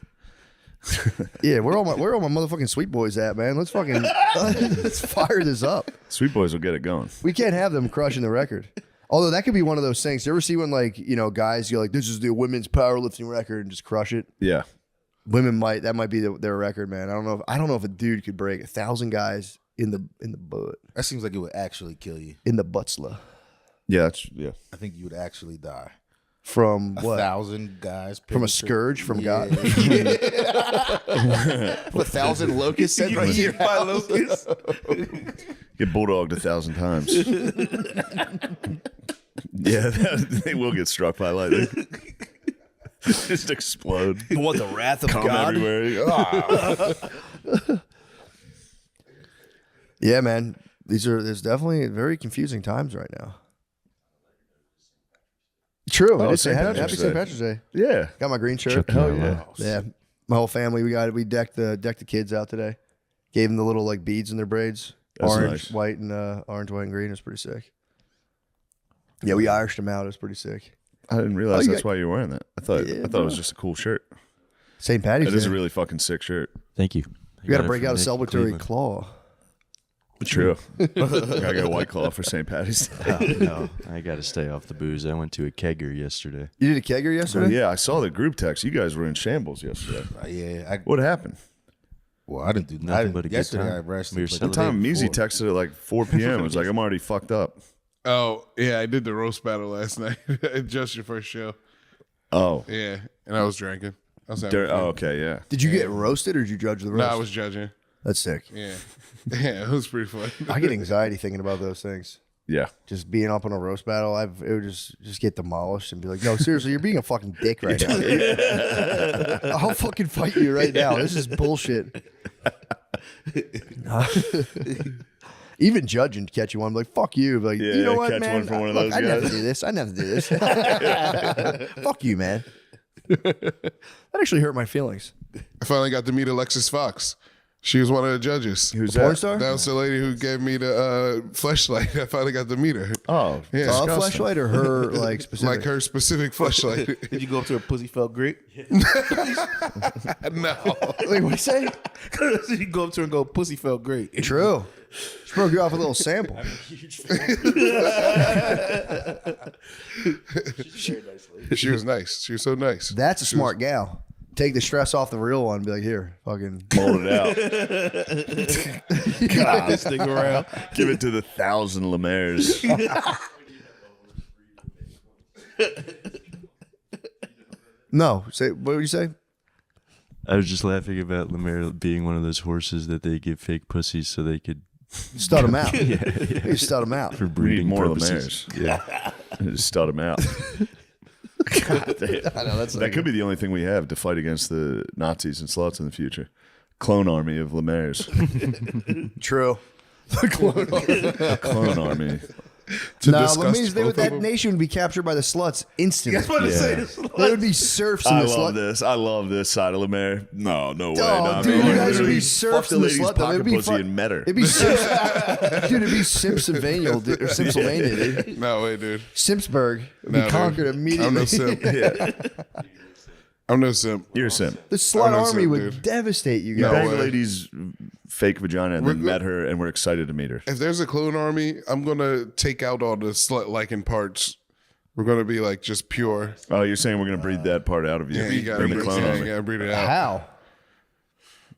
Yeah, where all my motherfucking sweet boys at, man? Let's fucking let's fire this up. Sweet boys will get it going. We can't have them crushing the record. Although that could be one of those things. You ever see when guys go like, "This is the women's powerlifting record" and just crush it? Yeah. Women that might be their record, man. I don't know if a dude could break 1,000 guys in the butt. That seems like it would actually kill you. In the buttsla. Yeah, I think you would actually die. From what? 1,000 guys. From a scourge from God. Yeah. 1,000 locusts sent right here. By locusts. Get bulldogged 1,000 times. Yeah, they will get struck by lightning. Just explode. What, the wrath of Come God? everywhere. Yeah, man. There's definitely very confusing times right now. True. Oh, It is St. Happy Patrick's St. Day. Patrick's Day. Yeah. Got my green shirt. Hell yeah. Yeah. My whole family, we decked the kids out today. Gave them the little beads in their braids. That's orange, nice. white, and orange, white, and green. It was pretty sick. Yeah, we Irished them out. It was pretty sick. I didn't realize you that's got- why you were wearing that. I thought it was just a cool shirt. St. Patty's It is Day. a really fucking sick shirt. Thank you. You got to break out a celebratory claw. True. Gotta get a White Claw for St. Patty's Day. No, I got to stay off the booze. I went to a kegger yesterday. You did a kegger yesterday? Yeah, I saw the group text. You guys were in shambles yesterday. Yeah. What happened? Well, I didn't do Nothing but a good yesterday. time. I rested. We were but One time, Measy texted at like 4 p.m. It was like, I'm already fucked up. Oh yeah, I did the roast battle last night. Just your first show. Oh Yeah, and I was drinking. I was having fun. oh, okay, yeah. Did you get roasted or did you judge the roast? No, I was judging. That's sick. Yeah, yeah, it was pretty fun. I get anxiety thinking about those things. Yeah. Just being up on a roast battle, it would just get demolished and be like, no, seriously, you're being a fucking dick right now. I'll fucking fight you right now. This is bullshit. Even judging catch you one, I'm like, fuck you. Like, Yeah, you know what, catch man? one from one of Look, those I never guys. do this. I never do this. Fuck you, man. That actually hurt my feelings. I finally got to meet Alexis Fox. She was one of the judges. Who's that? Porn star? That was the lady who gave me the fleshlight. I finally got to meet her. Oh, yeah. A fleshlight or her like specific? Like her specific fleshlight. Did you go up to her pussy felt great? No. Wait, what do you say? You go up to her and go, pussy felt great. True. She broke you off a little sample. She was nice. She was so nice. That's a smart gal. Take the stress off the real one and be like, here, fucking Mold it out. God, this thing around. Give it to the 1,000 Lemaires. No. Say what would you say? I was just laughing about Lemaire being one of those horses that they give fake pussies so they could Stud them out. yeah. You stud them out. For We need breeding more purposes. Lemaires. Yeah. Just stud them out. God damn. I know, that's that like could be the only thing we have to fight against the Nazis and sluts in the future. Clone army of Lemaires. True. The Clone army. No, that means that nation would be captured by the sluts instantly. That's what I say. The sluts. There would be serfs in I the love slut. this. I love this side of Lemaire. No way. Oh, no, dude, man. you guys would Literally be serfs fucked in the lady's slut. Though. pocket It'd be pussy and met her. It'd be Simps, dude. It'd be Simpsylvania, dude, or Simpsylvania, dude. No way, dude. Simpsburg would No, be conquered dude. immediately. I'm no simp. I'm no simp. You're a simp. The slut I'm no army simp, would dude. devastate you You guys. banged the lady's fake vagina and then We're- met her, and we're excited to meet her. If there's a clone army, I'm gonna take out all the slut-liking parts. We're gonna be like just pure. Oh, you're saying we're gonna breed that part out of you? Yeah, you gotta Bring the breed, clone yeah, army. you gotta breed it out. How?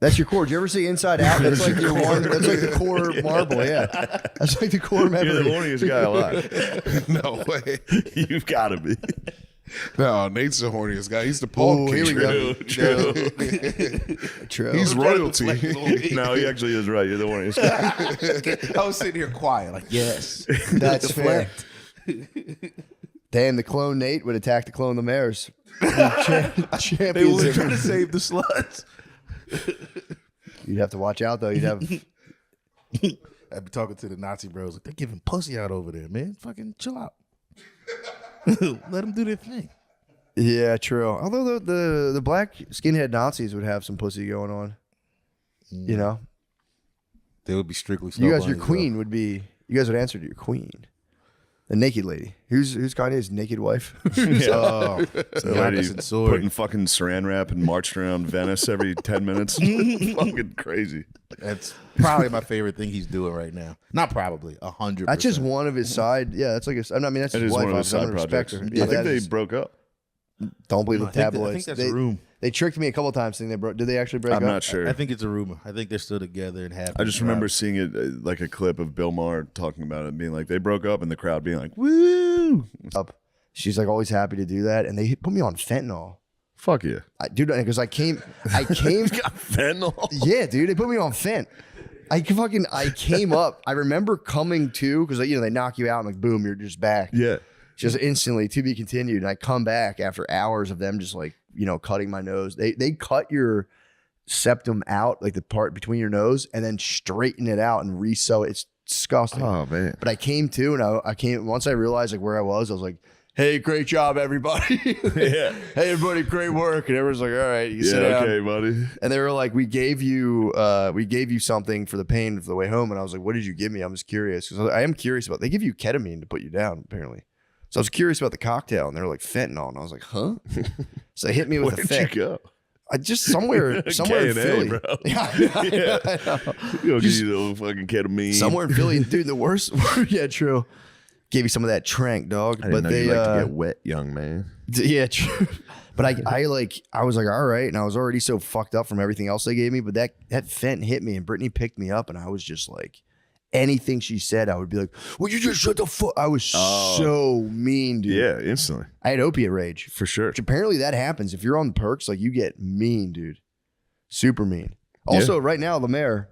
That's your core. Did you ever see Inside Out? That's like your one. That's like the core marble. Yeah, that's like the core memory. You're the horniest guy alive. No way. You've got to be. No, Nate's the horniest guy. He's the Paul Ooh, King. here we go. True. He's royalty. No, he actually is right. You're the horniest guy. I was sitting here quiet, like, yes. That's fair. Damn, the clone Nate would attack the clone Lemaires. Champions. They were trying to save the sluts. You'd have to watch out though. You'd have. I'd be talking to the Nazi bros, like, they're giving pussy out over there, man. Fucking chill out. Let them do their thing. Yeah, true. Although the black skinhead Nazis would have some pussy going on. You know, They would be strictly. you guys, snow your bunnies, queen would be. You guys would answer to your queen, the naked lady. Who's Kanye's naked wife? Oh, So yeah, lady that's sword. putting fucking saran wrap and marched around Venice every 10 minutes. Fucking crazy. That's probably my favorite thing he's doing right now. Not probably, 100%. That's just one of his side. Yeah, that's like I mean, that's That his is wife. one of his I'm side gonna respect projects. her. I think that they is- broke up. Don't believe the I think tabloids. that's a room. They tricked me a couple of times thinking they broke. Did they actually break up? I'm not sure. I think it's a rumor. I think they're still together and happy. I just remember seeing it like a clip of Bill Maher talking about it, being like, they broke up, and the crowd being like, woo. Up. She's like always happy to do that, and they put me on fentanyl. Fuck yeah. Dude, because I came. Fentanyl? Yeah, dude, they put me on fent. I came up. I remember coming to because they knock you out and like boom, you're just back. Yeah. Just instantly to be continued. And I come back after hours of them just like cutting my nose. They cut your septum out, like the part between your nose, and then straighten it out and resew it. It's disgusting. Oh man. But I came to, and I came once I realized like where I was like, hey, great job, everybody. Yeah. Hey, everybody, great work. And everyone's like, all right, you Yeah, sit down. okay, buddy. And they were like, we gave you something for the pain for the way home. And I was like, what did you give me? I'm just curious. Because I am curious about, they give you ketamine to put you down, apparently. So I was curious about the cocktail, and they were like fentanyl. And I was like, huh? So they hit me with a Where'd fent. you go? I just somewhere in K&A, Philly. bro. Yeah, I know. You'll give Just you the fucking ketamine. somewhere in Philly. Dude, the worst. Yeah, true. Gave you some of that trank, dog. I didn't know you like to get wet, young man. Yeah, true. But I was like, all right, and I was already so fucked up from everything else they gave me. But that fent hit me, and Britney picked me up, and I was just like, anything she said, I would be like, "Well, you just shut the fuck." I was so mean, dude. Yeah, instantly. I had opiate rage for sure. Which apparently that happens if you're on perks. Like you get mean, dude. Super mean. Also, right now, Lemaire,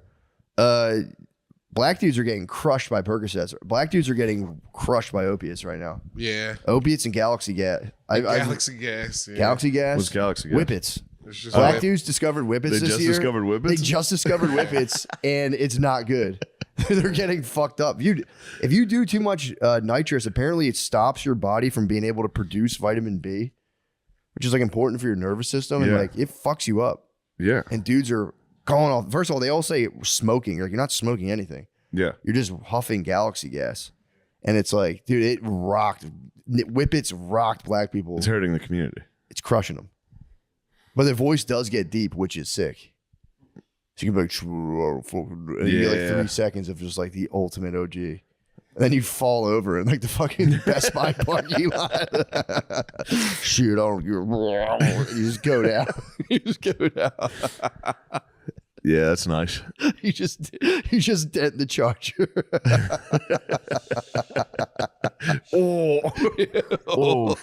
black dudes are getting crushed by Percocets. Black dudes are getting crushed by opiates right now. Yeah. Opiates and Galaxy gas. Galaxy gas. Yeah. Galaxy gas. What's Galaxy gas? Whippets. Just Black dudes discovered whippets They this just year. discovered whippets? They just discovered whippets, and it's not good. They're getting fucked up. If you do too much nitrous, apparently it stops your body from being able to produce vitamin B, which is like important for your nervous system, and like it fucks you up. Yeah. And dudes are going off. First of all, they all say smoking. Like you're not smoking anything. Yeah. You're just huffing Galaxy gas, and it's like, dude, it rocked. Whippets rocked black people. It's hurting the community. It's crushing them. But their voice does get deep, which is sick. So you can be like, and you get like 3 seconds of just like the ultimate OG. And then you fall over in like the fucking Best Buy parking lot. Shoot, you just go down. You just go down. Yeah, that's nice. You just dent the charger. Oh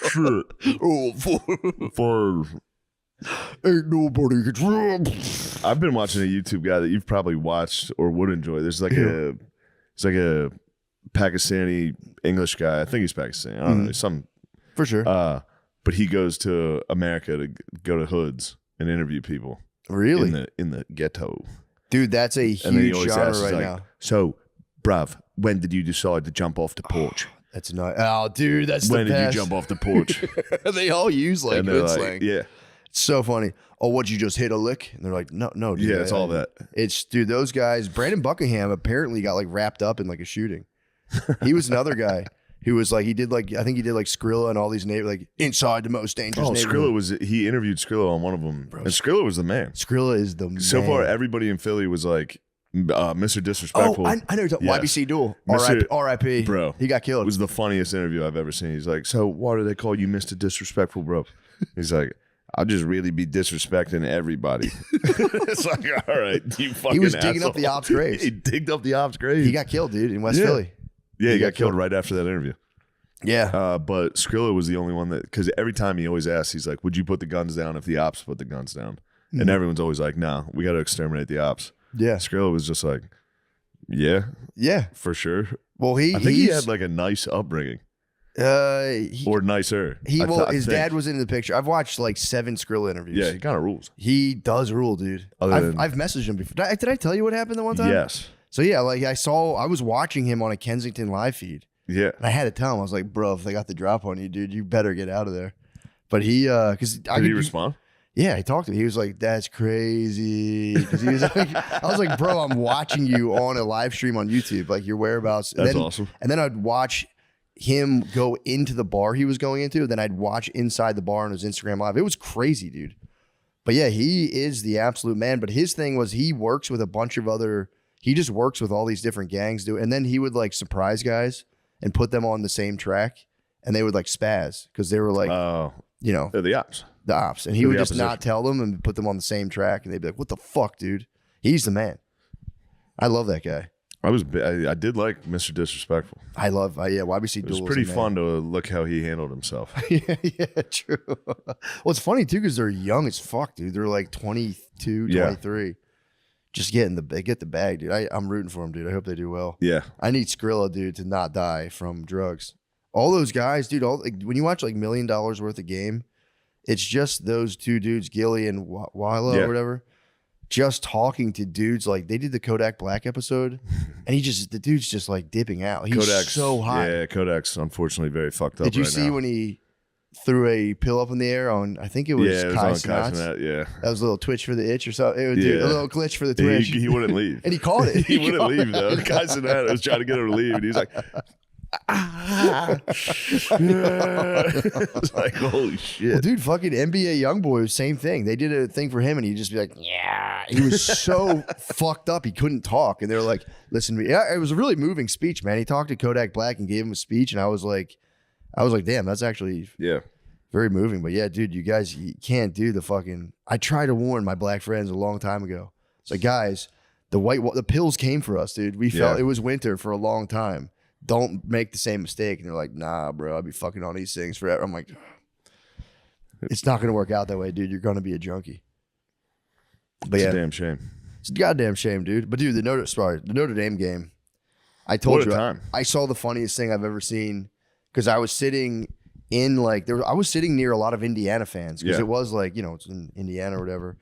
shit. Oh, for ain't nobody can. I've been watching a YouTube guy that you've probably watched or would enjoy. There's like a Pakistani English guy. I think he's Pakistani. I don't know. Some for sure. But he goes to America to go to hoods and interview people. Really? In the ghetto. Dude, that's a huge genre right now. So, bruv, when did you decide to jump off the porch? That's not. Oh, dude, that's when the best. did you jump off the porch? They all use like And they're hood like, slang. yeah. It's so funny. Oh, what, you just hit a lick? And they're like, no, dude. Yeah, it's all that. It's, dude, those guys. Brandon Buckingham apparently got like wrapped up in like a shooting. He was another guy who was like, I think he did like Skrilla and all these like inside the most dangerous neighborhood. He interviewed Skrilla on one of them. And Skrilla was the man. Skrilla is the man. So far, everybody in Philly was like, Mr. Disrespectful. Oh, I know you're talking. Yes. YBC Duel. Mr. R.I.P. Bro. He got killed. It was the funniest interview I've ever seen. He's like, so why do they call you Mr. Disrespectful, bro? He's like, I'll just really be disrespecting everybody. It's like, all right, you fucking He was digging asshole. up the ops graves. He digged up the ops graves. He got killed, dude, in West Philly. Yeah, he got killed right after that interview. Yeah. But Skrilla was the only one that, because every time he always asks, he's like, would you put the guns down if the ops put the guns down? And Mhm. everyone's always like, no, we got to exterminate the ops. Yeah. Skrilla was just like, yeah. Yeah. For sure. Well, I think he had like a nice upbringing. Or nicer. His dad was in the picture. I've watched like 7 Skrilla interviews. Yeah, he kind of rules. He does rule, dude. I've messaged him before. Did I tell you what happened the one time? Yes. So yeah, like I was watching him on a Kensington live feed. Yeah. And I had to tell him, I was like, bro, if they got the drop on you, dude, you better get out of there. But he, because Did he respond? Yeah, he talked to me. He was like, "That's crazy." Because he was like, I was like, "Bro, I'm watching you on a live stream on YouTube, like your whereabouts." That's awesome. And then I'd watch him go into the bar he was going into. Then I'd watch inside the bar on his Instagram live. It was crazy, dude. But yeah, he is the absolute man. But his thing was he works with a bunch of other. He just works with all these different gangs, dude. And then he would like surprise guys and put them on the same track, and they would like spaz because they were like, you know, they're the ops. The ops. And he would just not tell them and put them on the same track, and they'd be like, what the fuck, dude? He's the man. I love that guy. I did like Mr. Disrespectful. I love, YBC Duel. It was pretty fun to look how he handled himself. yeah, true. Well, it's funny too because they're young as fuck, dude. They're like 22, 23. Just get the bag, dude. I'm rooting for them, dude. I hope they do well. Yeah. I need Skrilla, dude, to not die from drugs. All those guys, dude, when you watch like $1 million worth of game, it's just those 2 dudes, Gilly and Wilo or whatever, just talking to dudes. Like they did the Kodak Black episode, and the dude's just like dipping out. He's Kodak's so hot. Yeah, Kodak's unfortunately very fucked up. Did you right see now. when he threw a pill up in the air on? I think it was it was Kai on Cenat. Cenat, yeah. That was a little twitch for the itch or something. It was a little glitch for the twitch. He wouldn't leave, and he caught it. He wouldn't leave though. Kai Cenat was trying to get her to leave, and he's like. It's like, holy shit. Well, dude, fucking NBA YoungBoy, same thing. They did a thing for him, and he'd just be like, yeah. he was so fucked up he couldn't talk, and they were like, "Listen to me." Yeah, it was a really moving speech, man. He talked to Kodak Black and gave him a speech, and I was like, "Damn, that's actually very moving." But yeah, dude, you guys, you can't do the fucking. I tried to warn my black friends a long time ago. It's like, guys, the pills came for us, dude. We felt it was winter for a long time. Don't make the same mistake. And they're like, "Nah, bro, I'll be fucking on these things forever." I'm like, it's not gonna work out that way, dude. You're gonna be a junkie. But It's a damn shame. It's a goddamn shame, dude. But dude, the Notre Dame game. I told you, I saw the funniest thing I've ever seen because I was sitting in I was sitting near a lot of Indiana fans because it was like, it's in Indiana or whatever,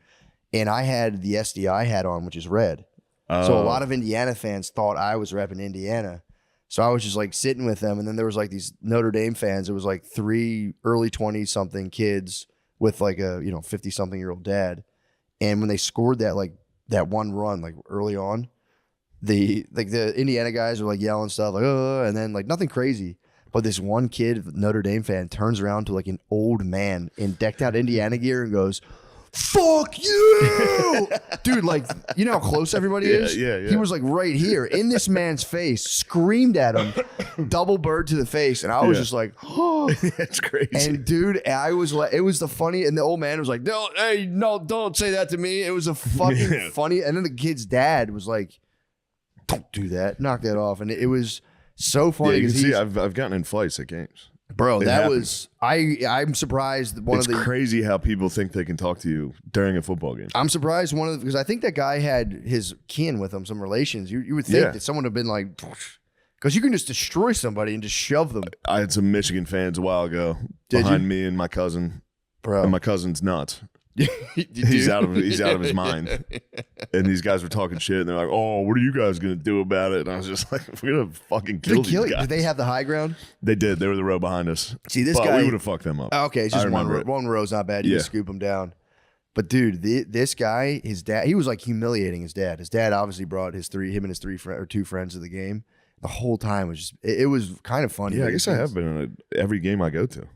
and I had the SDI hat on, which is red. So a lot of Indiana fans thought I was repping Indiana. So I was just like sitting with them, and then there was like these Notre Dame fans. It was like 3 early 20-something kids with like a 50-something-year-old dad. And when they scored that one run like early on, the Indiana guys were like yelling stuff like and then like nothing crazy, but this one kid, Notre Dame fan, turns around to like an old man in decked out Indiana gear and goes, "Fuck you!" Dude, like, you know how close everybody is? Yeah. He was like right here in this man's face, screamed at him, double bird to the face, and I was just like, "Oh, that's crazy." And dude, I was like, it was the funny, and the old man was like, don't say that to me." It was a fucking funny, and then the kid's dad was like, "Don't do that, knock that off," and it was so funny. Yeah, you can see I've gotten in fights at games. Bro, I'm surprised. It's crazy how people think they can talk to you during a football game. I'm surprised because I think that guy had his kin with him, some relations. You would think that someone would have been like, because you can just destroy somebody and just shove them. I had some Michigan fans a while ago behind me and my cousin. Bro, and my cousin's nuts. He's out of his mind. And these guys were talking shit, and they're like, "Oh, what are you guys gonna do about it?" And I was just like, "We're gonna fucking kill these guys." Did they have the high ground? They did. They were the row behind us. See, this but guy, we would have fucked them up. Okay, it's just one row's not bad. You can scoop them down. But dude, this guy, his dad, he was like humiliating his dad. His dad obviously brought him and his 2 friends to the game. The whole time was just, it was kind of funny. Yeah, I guess I have been in every game I go to.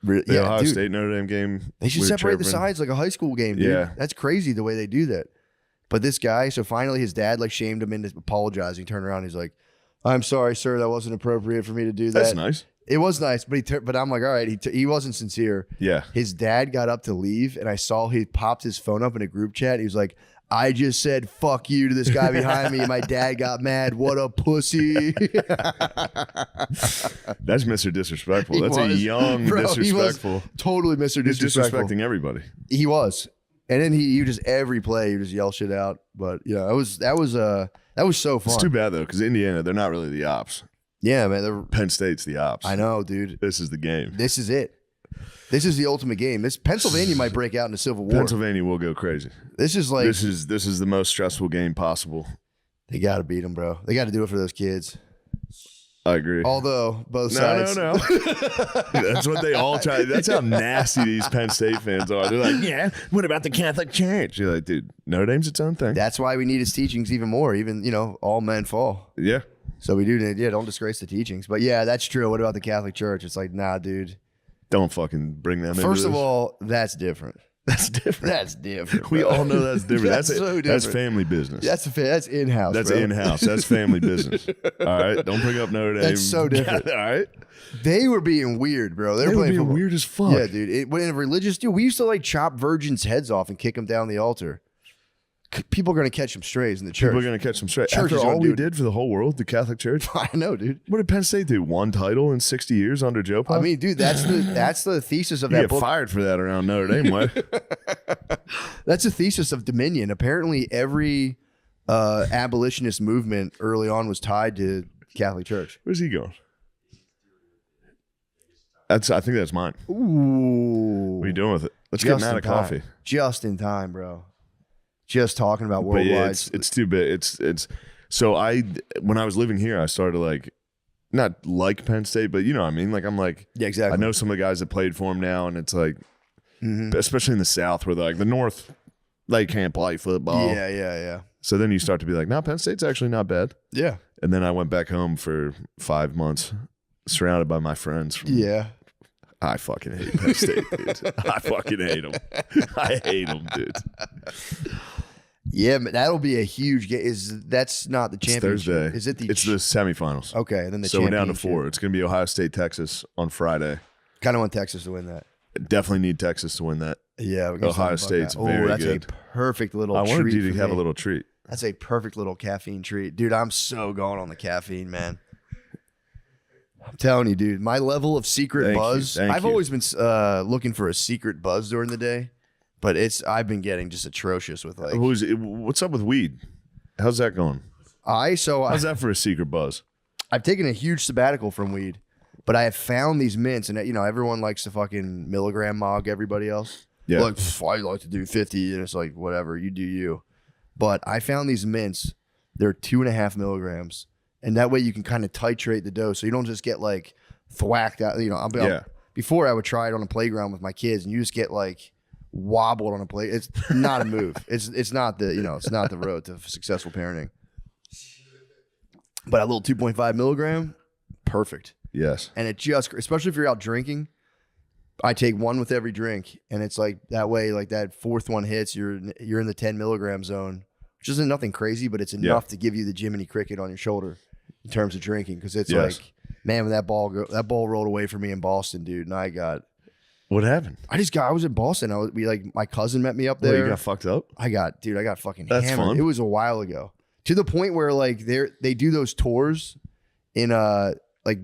Really? The Ohio State Notre Dame game. They should separate the sides like a high school game, dude. Yeah. That's crazy the way they do that. But this guy, so finally his dad like shamed him into apologizing. He turned around, he's like, "I'm sorry, sir, that wasn't appropriate for me to do that." That's nice. It was nice, but I'm like, all right, he wasn't sincere. Yeah. His dad got up to leave, and I saw he popped his phone up in a group chat. He was like, "I just said fuck you to this guy behind me, and my dad got mad. What a pussy." That's Mr. Disrespectful. That's a young disrespectful. He was totally Mr. He's Disrespectful. disrespecting everybody. He was. And then he just every play, he just yell shit out. But yeah, that was so fun. It's too bad though, because Indiana, they're not really the ops. Yeah, man. Penn State's the ops. I know, dude. This is the game. This is it. This is the ultimate game. Pennsylvania might break out in a civil war. Pennsylvania will go crazy. This is like this is the most stressful game possible. They got to beat them, bro. They got to do it for those kids. I agree. Although both sides. No. That's what they all try. That's how nasty these Penn State fans are. They're like, "Yeah, what about the Catholic Church?" You're like, dude, Notre Dame's its own thing. That's why we need his teachings even more. Even all men fall. Yeah. So we do need. Yeah, don't disgrace the teachings. But yeah, that's true. What about the Catholic Church? It's like, nah, dude. Don't fucking bring them in. First of all, that's different. That's different. That's different. We all know that's different. That's so different. That's family business. That's in-house. That's bro. in-house. That's family business. All right, don't bring up Notre Dame. That's so different. All right. They were being weird, bro. They were were playing being football. weird as fuck. Yeah, dude. When in a religious deal, we used to like chop virgins' heads off and kick them down the altar. People are going to catch them strays in the church. People are going to catch them straight. Church After is all gonna we do it. did for the whole world, the Catholic Church. I know, dude. What did Penn State do? 1 title in 60 years under Joe Pop? I mean, dude, that's the thesis of You that get book. fired for that around Notre Dame, what? That's the thesis of Dominion. Apparently, every abolitionist movement early on was tied to Catholic Church. Where's he going? I think that's mine. Ooh. What are you doing with it? Let's get him out of coffee. Just in time, bro. Just talking about But worldwide. yeah, it's too big. It's so when I was living here, I started to like not like Penn State, but you know what I mean? Like I'm like, yeah, exactly. I know some of the guys that played for him now, and it's like especially in the South where like the North, they can't play football. Yeah. So then you start to be like, no, Penn State's actually not bad. Yeah. And then I went back home for 5 months, surrounded by my friends. Yeah. I fucking hate Penn State, dude. I fucking hate them. I hate them, dude. Yeah, but that'll be a huge game. That's not the It's championship? Thursday. Is it the? It's the semifinals. Okay, and then the so we're down to championship. 4. It's going to be Ohio State, Texas on Friday. Kind of want Texas to win that. Definitely need Texas to win that. Yeah, we can Ohio talk about State's that. very that's good. a perfect little. I wanted treat you to for have a me. little treat. That's a perfect little caffeine treat, dude. I'm so going on the caffeine, man. I'm telling you, dude. My level of secret Thank you, buzz. thank I've you. always been looking for a secret buzz during the day, but I've been getting just atrocious with like. What's up with weed? How's that going? How's that for a secret buzz? I've taken a huge sabbatical from weed, but I have found these mints, and everyone likes to fucking milligram mog everybody else. Yeah. Like, I like to do 50, and it's like, whatever, you do you. But I found these mints, they're 2.5 milligrams, and that way you can kind of titrate the dose, so you don't just get like thwacked out. Before I would try it on a playground with my kids, and you just get like wobbled on a play. It's not a move. It's not the road to successful parenting. But a little 2.5 milligram, perfect. Yes. And it just, especially if you're out drinking, I take one with every drink, and it's like that way, like that fourth one hits, you're in the 10 milligram zone, which isn't nothing crazy, but it's enough to give you the Jiminy Cricket on your shoulder in terms of drinking. Because it's like, man, when that ball rolled away for me in Boston, dude, and I got. What happened? I was in Boston. My cousin met me up there. You got fucked up? I got fucking That's hammered. fun. It was a while ago. To the point where like they do those tours in like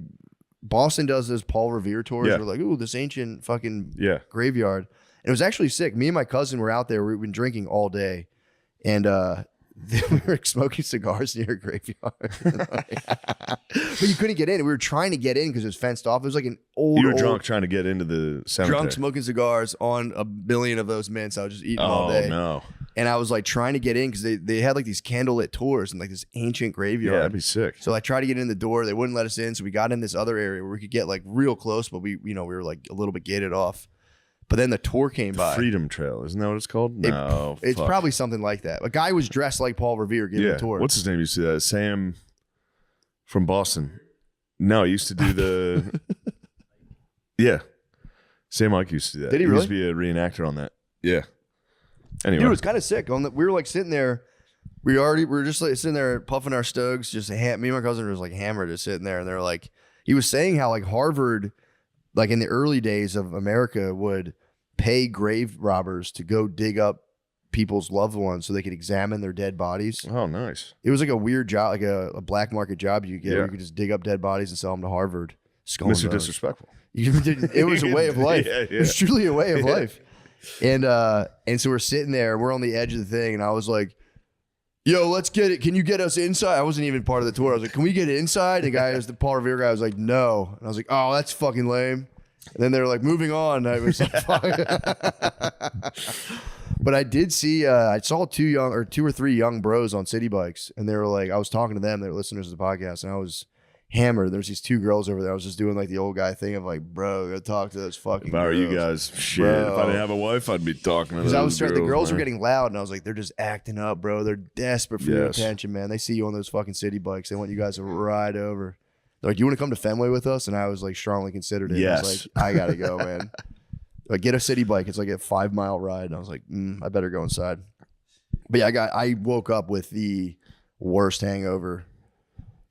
Boston does those Paul Revere tours. Yeah. We're like, ooh, this ancient fucking Yeah. graveyard. And it was actually sick. Me and my cousin were out there. We've been drinking all day, and we were smoking cigars near a graveyard. But you couldn't get in. We were trying to get in because it was fenced off. It was like an old. You were drunk trying to get into the cemetery. Drunk smoking cigars on a billion of those mints. I was just eating all day. Oh no. And I was like trying to get in because they had like these candlelit tours and like this ancient graveyard. Yeah, that'd be sick. So I tried to get in the door. They wouldn't let us in. So we got in this other area where we could get like real close, but we were like a little bit gated off. But then the tour came by. Freedom Trail, isn't that what it's called? No. It's fuck. probably something like that. A guy was dressed like Paul Revere giving a tour. What's his name? You see that? Sam from Boston. No, he used to do the. Yeah. Sam Mike used to do that. Did he used to really? be a reenactor on that. Yeah. Anyway. Dude, it was kind of sick. We were like sitting there. We were just like sitting there puffing our stogs. Just me and my cousin was like hammered, just sitting there, and they're like, he was saying how like Harvard, like in the early days of America, would pay grave robbers to go dig up people's loved ones so they could examine their dead bodies. Oh, nice. It was like a weird job, like a black market job you get where Yeah. you could just dig up dead bodies and sell them to Harvard. Skull Mr. and bones. Disrespectful. It was a way of life. Yeah, yeah. It was truly a way of Yeah. life. And so we're sitting there, we're on the edge of the thing, and I was like, yo, let's get it. Can you get us inside? I wasn't even part of the tour. I was like, can we get inside? The guy, the Paul Revere guy, was like, no. And I was like, oh, that's fucking lame. And then they were like, moving on. I was like, fuck. But I did see, I saw two or three young bros on city bikes, and they were like, I was talking to them, they were listeners to the podcast, and I was hammered. There's these two girls over there. I was just doing like the old guy thing of like, bro, go talk to those fucking If I were girls. you guys, shit. Bro. If I didn't have a wife, I'd be talking to Because I was those the girls were man. getting loud, and I was like, they're just acting up, bro. They're desperate for your Yes. attention, man. They see you on those fucking city bikes. They want you guys to ride over. They're like, do you want to come to Fenway with us? And I was like, strongly considered it. I Yes. was like, I gotta go, man. Like, get a city bike. It's like a 5 mile ride. And I was like, I better go inside. But yeah, I woke up with the worst hangover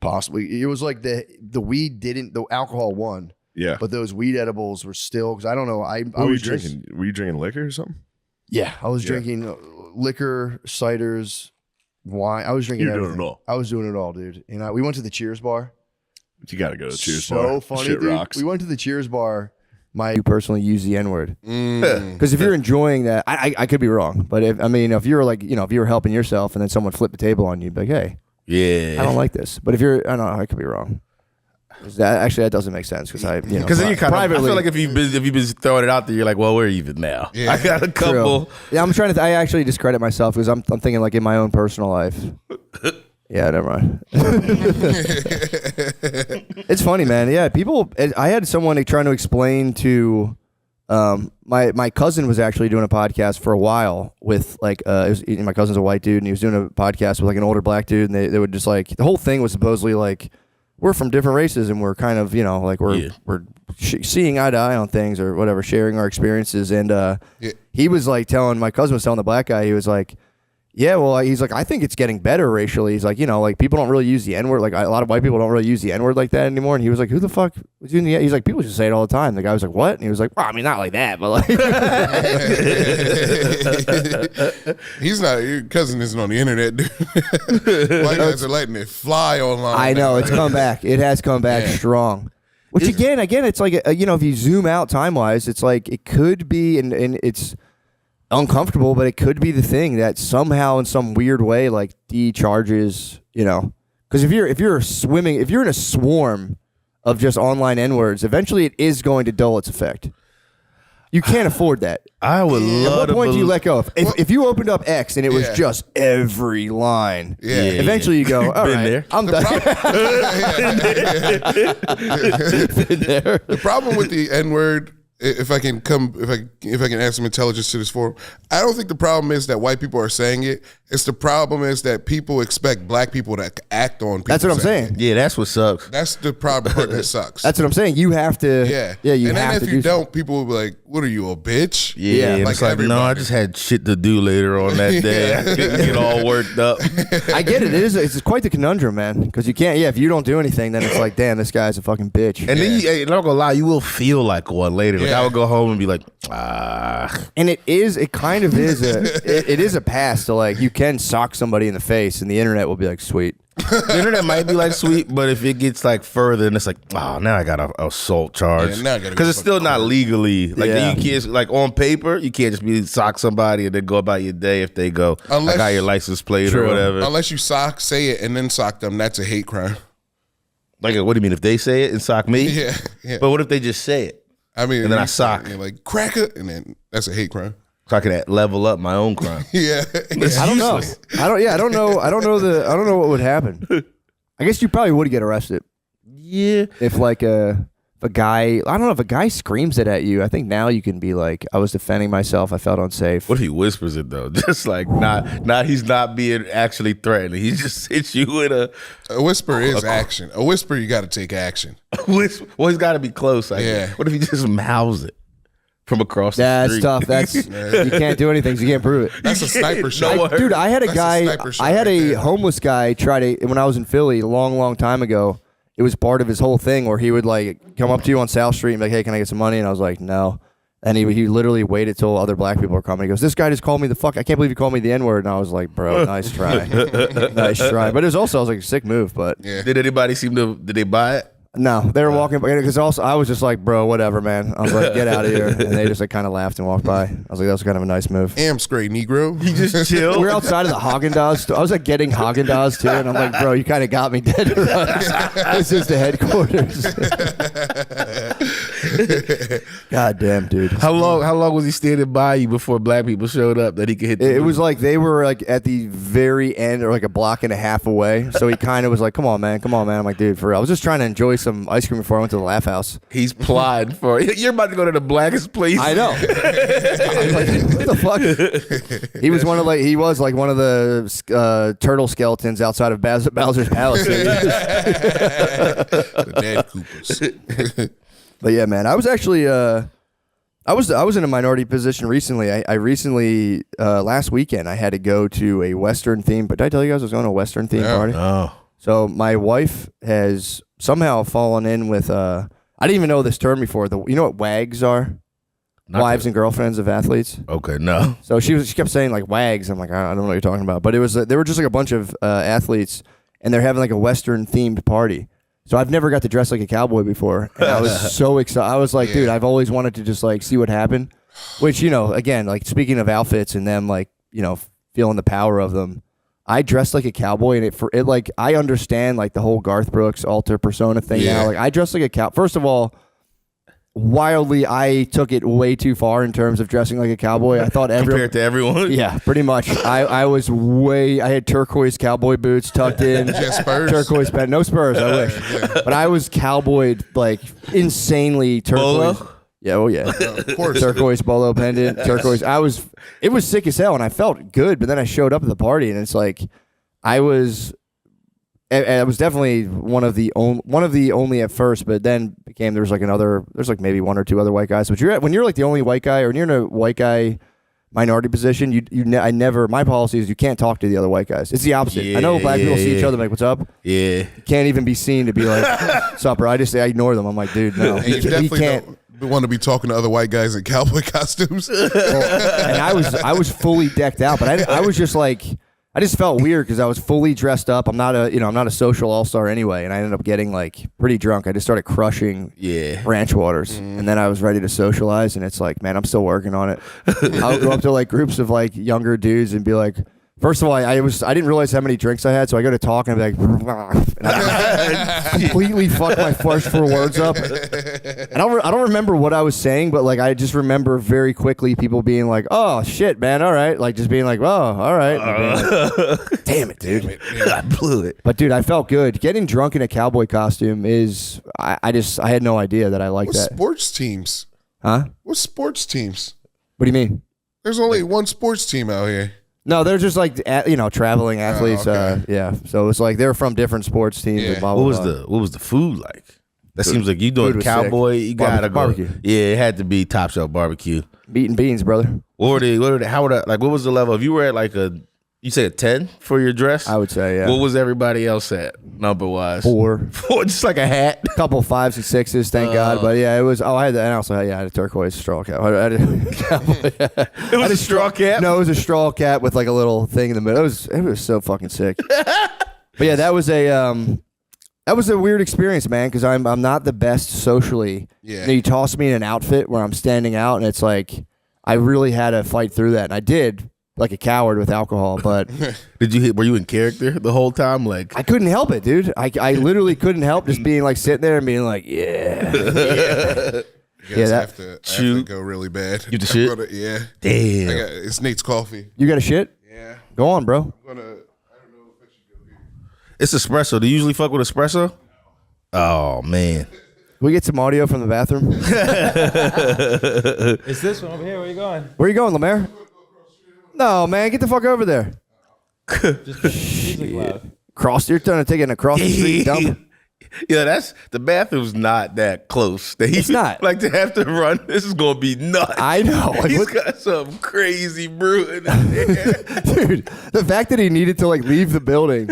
possibly. It was like the weed the alcohol won. Yeah. But those weed edibles were still, because I don't know. I What were you was just- drinking? Were you drinking liquor or something? Yeah, I was Yeah. drinking liquor, ciders, wine. I was drinking You're doing everything. it all. I was doing it all, dude. And we went to the Cheers bar. You got to go to Cheers So bar. funny, Shit dude. rocks. We went to the Cheers bar. You personally use the N word Mm. because if you're enjoying that, I could be wrong, but if you're like, if you were helping yourself and then someone flipped the table on you, you'd be like, hey, Yeah. I don't like this. But if you're, I don't know, I could be wrong. That doesn't make sense because Because then you kind of, I feel like if you've been throwing it out there, you're like, well, we're even now. Yeah. I got a couple. True. Yeah, I'm trying to. I actually discredit myself because I'm thinking like in my own personal life. Yeah, never mind. It's funny, man. Yeah, people. I had someone trying to explain to. My cousin was actually doing a podcast for a while with like my cousin's a white dude and he was doing a podcast with like an older black dude and they would just like the whole thing was supposedly like we're from different races and we're kind of like we're seeing eye to eye on things or whatever, sharing our experiences and he was like my cousin was telling the black guy, he was like, Yeah, well, he's like, I think it's getting better racially. He's like, you know, like people don't really use the N word. Like a lot of white people don't really use the N word like that anymore. And he was like, who the fuck was using the? He's like, people just say it all the time. The guy was like, what? And he was like, well, I mean, not like that, but like. He's not. Your cousin isn't on the internet, dude. White guys are letting it fly online. I know it's come back. It has come back strong. Which again, it's like you know, if you zoom out time wise, it's like it could be, and it's uncomfortable, but it could be the thing that somehow in some weird way like decharges, you know, because if you're in a swarm of just online N-words, eventually it is going to dull its effect. You can't afford that. I would love. At what point do you let go? If you opened up X and it was just every line, eventually you go, all right, there. I'm done. The problem with the N-word, if I can add some intelligence to this forum, I don't think the problem is that white people are saying it. It's the problem is that people expect black people to act on people. That's what I'm saying. Yeah, that's what sucks. That's the problem part that sucks. That's what I'm saying. You have to. You and have then if to you don't, people will be like, "What are you, a bitch?" Yeah, like it's like no, I just had shit to do later on that day. I couldn't get all worked up. I get it. It's quite the conundrum, man. Because you can't. Yeah, if you don't do anything, then it's like, damn, this guy's a fucking bitch. And then I'm not gonna lie, you will feel like one later. Like I would go home and be like, ah. And it kind of is a pass to like you can sock somebody in the face, and the internet will be like, sweet. The internet might be like sweet, but if it gets like further, and it's like, oh, now I got an assault charge because it's still not legally like you can't like on paper. You can't just be sock somebody and then go about your day if they go, I got your license plate or whatever. Unless you say it and then sock them, that's a hate crime. Like, what do you mean if they say it and sock me? Yeah. But what if they just say it? I mean, and then I sock, like cracker, and then that's a hate crime. So I can level up my own crime. I don't know. I don't know what would happen. I guess you probably would get arrested. Yeah. If like a guy, I don't know, if a guy screams it at you, I think now you can be like, I was defending myself, I felt unsafe. What if he whispers it though? Just like not he's not being actually threatening. He just hits you with a whisper is action. A whisper, you got to take action. Well, he's got to be close. What if he just mouths it from across the street? That's tough. You can't do anything. So you can't prove it. That's a sniper shot. Dude, I had a guy. I had a homeless guy try to, when I was in Philly a long time ago. It was part of his whole thing where he would like come up to you on South Street and be like, hey, can I get some money? And I was like, no. And he literally waited till other black people were coming. He goes, this guy just called me I can't believe you called me the N-word. And I was like, bro, nice try. Nice try. But it was also, I was like, sick move. But did anybody did they buy it? No, they were walking by because also I was just like, bro, whatever, man. I was like, get out of here. And they just like kind of laughed and walked by. I was like, that was kind of a nice move. Straight Negro. You just chill. We were outside of the Haagen-Dazs. I was like getting Haagen-Dazs too. And I'm like, bro, you kind of got me dead to rights. This is the headquarters. God damn, dude. How long was he standing by you before black people showed up that he could hit it was like they were like at the very end or like a block and a half away. So he kind of was like, come on, man. I'm like, dude, for real. I was just trying to enjoy some ice cream before I went to the Laugh House. He's plotting for it. You're about to go to the blackest place. I know. I was like, what the fuck? He was one of the turtle skeletons outside of Bowser's Palace. The dead Koopas. But yeah, man, I was actually I was in a minority position recently. I recently last weekend I had to go to a Western theme. But did I tell you guys I was going to a Western theme party? Oh. So my wife has somehow fallen in with I didn't even know this term before. You know what WAGs are? Wives and girlfriends of athletes. Okay, no. So she kept saying like WAGs. I'm like, I don't know what you're talking about. But it was they were just like a bunch of athletes, and they're having like a Western themed party. So I've never got to dress like a cowboy before, and I was so excited. I was like, dude, I've always wanted to just like see what happened. Which, you know, again, like speaking of outfits and them like, you know, feeling the power of them. I dressed like a cowboy, and it like I understand like the whole Garth Brooks alter persona thing now. Like I dressed like a cow. First of all, wildly, I took it way too far in terms of dressing like a cowboy. I thought compared to everyone. Yeah, pretty much. I was I had turquoise cowboy boots tucked in. Spurs? Turquoise pen. No spurs. I wish. But I was cowboyed like insanely turquoise. Bolo? Yeah, oh yeah. Of course. Turquoise bolo pendant, turquoise. It was sick as hell, and I felt good. But then I showed up at the party, and it's like, I was definitely one of the only at first, but then there's like maybe one or two other white guys. But when you're like the only white guy, or when you're in a white guy minority position, I never. My policy is you can't talk to the other white guys. It's the opposite. I know black people see each other like, "What's up?" Yeah, you can't even be seen to be like, "What's up, bro?" I ignore them. I'm like, dude, no, And you definitely don't want to be talking to other white guys in cowboy costumes. And I was fully decked out, but I was just like, I just felt weird because I was fully dressed up. I'm not a social all-star anyway, and I ended up getting like pretty drunk. I just started crushing ranch waters, and then I was ready to socialize. And it's like, man, I'm still working on it. I'll go up to like groups of like younger dudes and be like, first of all, I didn't realize how many drinks I had, so I go to talk and I'd be like, and I completely fuck my first 4 words up. And I don't remember what I was saying, but like I just remember very quickly people being like, "Oh shit, man, all right," like just being like, "Oh, all right." Like, damn it, dude, I blew it. But dude, I felt good. Getting drunk in a cowboy costume is I had no idea that I liked What that. sports teams? Huh? What sports teams? What do you mean? There's only one sports team out here. No, they're just like traveling athletes. Yeah, so it's like they're from different sports teams. And blah, blah, blah. What was the food like? That seems like you doing was cowboy. sick. You gotta go. Barbecue. Yeah, it had to be top shelf barbecue. Meat and beans, brother. What was the level? If you were at like you say a 10 for your dress? I would say, yeah. What was everybody else at number wise? 4, just like a hat. A couple 5s and 6s, thank God. But yeah, it was. Oh, I had that. And also, I had a turquoise straw cap. It was a straw cap. No, it was a straw cap with like a little thing in the middle. It was so fucking sick. But yeah, that was a weird experience, man. Because I'm not the best socially. Yeah. You toss me in an outfit where I'm standing out, and it's like I really had to fight through that, and I did. Like a coward with alcohol, but were you in character the whole time? Like I couldn't help it, dude. I literally couldn't help just being like sitting there and being like, yeah. You guys have to go really bad. You the shit? Yeah. Damn. It's Nate's coffee. You got a shit? Yeah. Go on, bro. It's espresso. Do you usually fuck with espresso? Oh man. Can we get some audio from the bathroom? Is this one over here? Where you going? Where you going, Lemaire? No, man, get the fuck over there. Just music loud. You're trying to take it across the street dump. Yeah, the bathroom's not that close. It's not. Like to have to run. This is gonna be nuts. I know. Like, He's got some crazy brewing in there. Dude, the fact that he needed to like leave the building.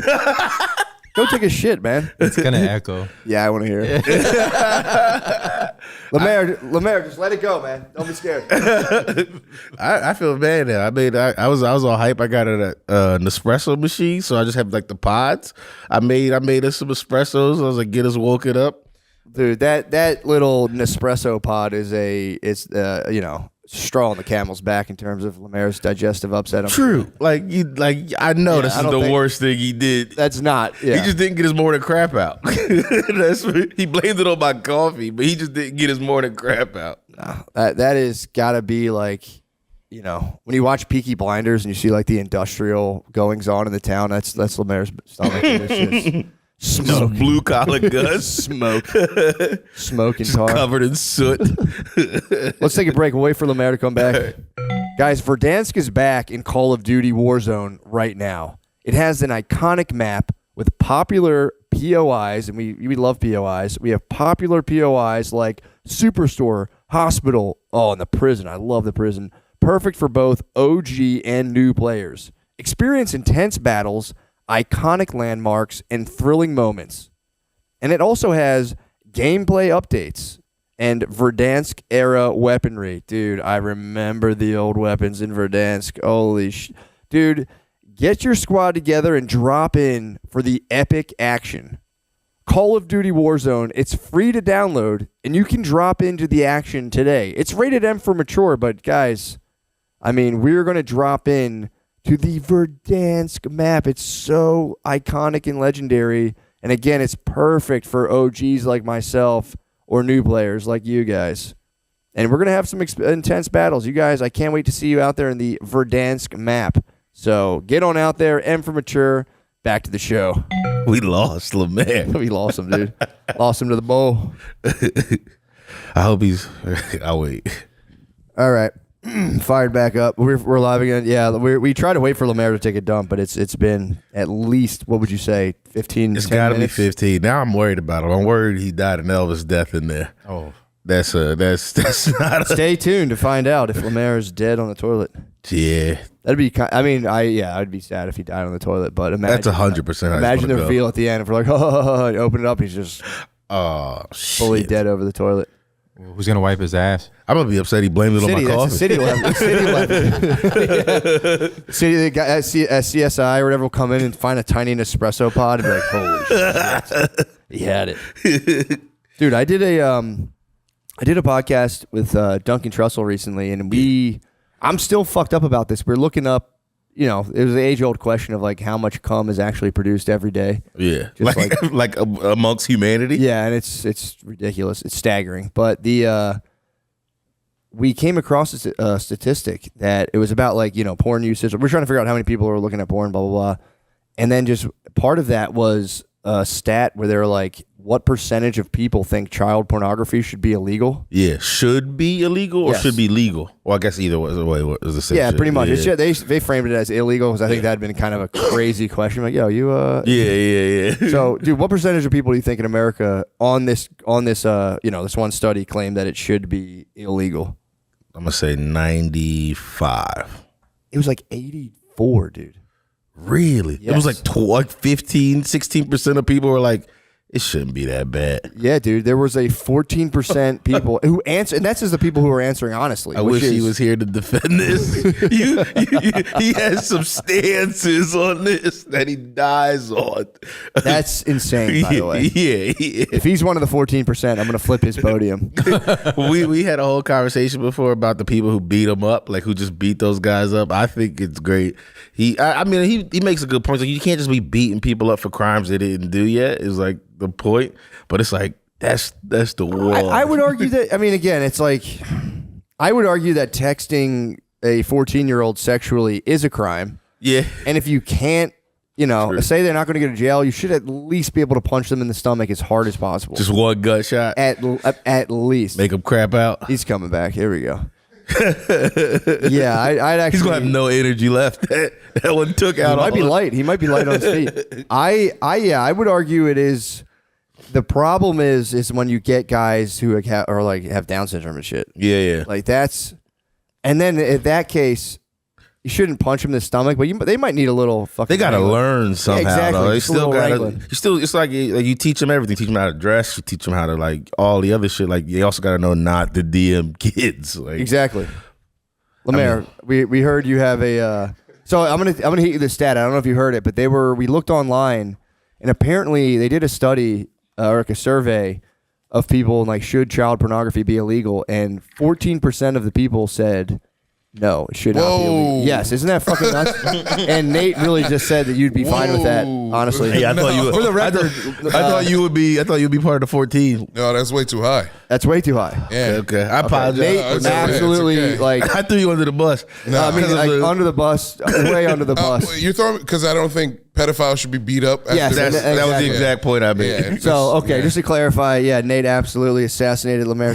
Go take a shit, man. It's gonna echo. Yeah, I want to hear it. Lemaire, just let it go, man. Don't be scared. I feel bad now. I mean, I was all hype. I got an espresso machine, so I just have like the pods. I made us some espressos. I was like, get us woken up. Dude, that little Nespresso pod is straw on the camel's back in terms of Lemaire's digestive upset. True. Like I know this is the worst thing he did. That's not. Yeah. He just didn't get his morning crap out. He blamed it on my coffee, but he just didn't get his morning crap out. That is gotta be like, when you watch Peaky Blinders and you see like the industrial goings on in the town, that's Lemaire's stomach. It's just smoke, blue collar guns, smoke and tar, covered in soot. Let's take a break. We'll wait for Lemaire to come back. Guys, Verdansk is back in Call of Duty Warzone right now. It has an iconic map with popular POIs, and we love POIs. We have popular POIs like Superstore, Hospital, and the prison. I love the prison. Perfect for both OG and new players. Experience intense battles, iconic landmarks, and thrilling moments. And it also has gameplay updates and Verdansk-era weaponry. Dude, I remember the old weapons in Verdansk. Holy Dude, get your squad together and drop in for the epic action. Call of Duty Warzone, it's free to download, and you can drop into the action today. It's rated M for mature, but guys, we're going to drop in to the Verdansk map. It's so iconic and legendary. And again, it's perfect for OGs like myself or new players like you guys. And we're going to have some intense battles. You guys, I can't wait to see you out there in the Verdansk map. So get on out there. M for mature. Back to the show. We lost Lemaire. We lost him, dude. Lost him to the bowl. I hope I'll wait. All right. Fired back up. We're live again. Yeah, we try to wait for Lemaire to take a dump, but it's been at least, what would you say, 15 It's got to be minutes? 15. Now I'm worried about him. I'm worried he died an Elvis death in there. Oh. That's not. Stay tuned to find out if Lemaire is dead on the toilet. Yeah, that'd be. I'd be sad if he died on the toilet. But imagine that's 100%. Imagine the reveal at the end. If we're like, oh, you open it up, he's just fully dead over the toilet. Who's gonna wipe his ass? I'm gonna be upset. He blamed it on my coffee. City level. City, the guy at CSI or whatever will come in and find a tiny Nespresso pod and be like, holy shit, he had it. Dude, I did a podcast with Duncan Trussell recently, and I'm still fucked up about this. We're looking up, it was the age-old question of like how much cum is actually produced every day. Yeah, like amongst humanity. Yeah, and it's ridiculous. It's staggering. But we came across a statistic that it was about like porn usage. We're trying to figure out how many people are looking at porn, blah blah blah, and then just part of that was a stat where they were like, what percentage of people think child pornography should be illegal? Yeah, should be illegal or should be legal? Well, I guess either way was the same. Yeah, shit. pretty much. Yeah. They framed it as illegal because I think that had been kind of a crazy question. Like, yo, you. Yeah. So, dude, what percentage of people do you think in America on this this one study claimed that it should be illegal? I'm gonna say 95. It was like 84, dude. Really? Yes. It was like 15, 16% of people were like, it shouldn't be that bad. Yeah, dude. There was a 14% people who answered, and that's just the people who are answering honestly. I wish he was here to defend this. He has some stances on this that he dies on. That's insane, by the way. Yeah. If he's one of the 14%, I'm going to flip his podium. we had a whole conversation before about the people who beat him up, like who just beat those guys up. I think it's great. He makes a good point. Like, you can't just be beating people up for crimes they didn't do yet. Is like the point, but it's like that's the wall. I would argue that. I mean, again, it's like I would argue that texting a 14-year-old sexually is a crime. Yeah, and if you can't, say they're not going to go to jail, you should at least be able to punch them in the stomach as hard as possible. Just one gut shot, at least. Make them crap out. He's coming back. Here we go. Yeah, I'd actually. He's gonna have no energy left. That one took out. He might be light. He might be light on his feet. I would argue it is. The problem is when you get guys who have Down syndrome and shit. Yeah. Like that's, and then in that case, you shouldn't punch them in the stomach, but they might need a little fucking. They gotta learn somehow. Yeah, exactly. Though. They Just a still little gotta. wrangling. It's like you teach them everything. You teach them how to dress. You teach them how to like all the other shit. Like they also gotta know not to DM kids. Like exactly. Lemaire, we heard you have a. So I'm gonna hit you the stat. I don't know if you heard it, but we looked online, and apparently they did a study or like a survey of people and like, should child pornography be illegal? And 14% of the people said no, it should not be illegal. Yes, isn't that fucking nuts? And Nate really just said that you'd be fine with that, honestly. Yeah, I thought you would. For the record, I thought you would be. I thought you'd be part of the 14. No, that's way too high. That's way too high. Yeah. Okay. I apologize. Nate was absolutely like. I threw you under the bus. No, I mean, like under the bus, way under the bus. You're throwing because I don't think pedophiles should be beat up. Yes, that was the exact point I made. Yeah, so just to clarify, Nate absolutely assassinated Lemaire.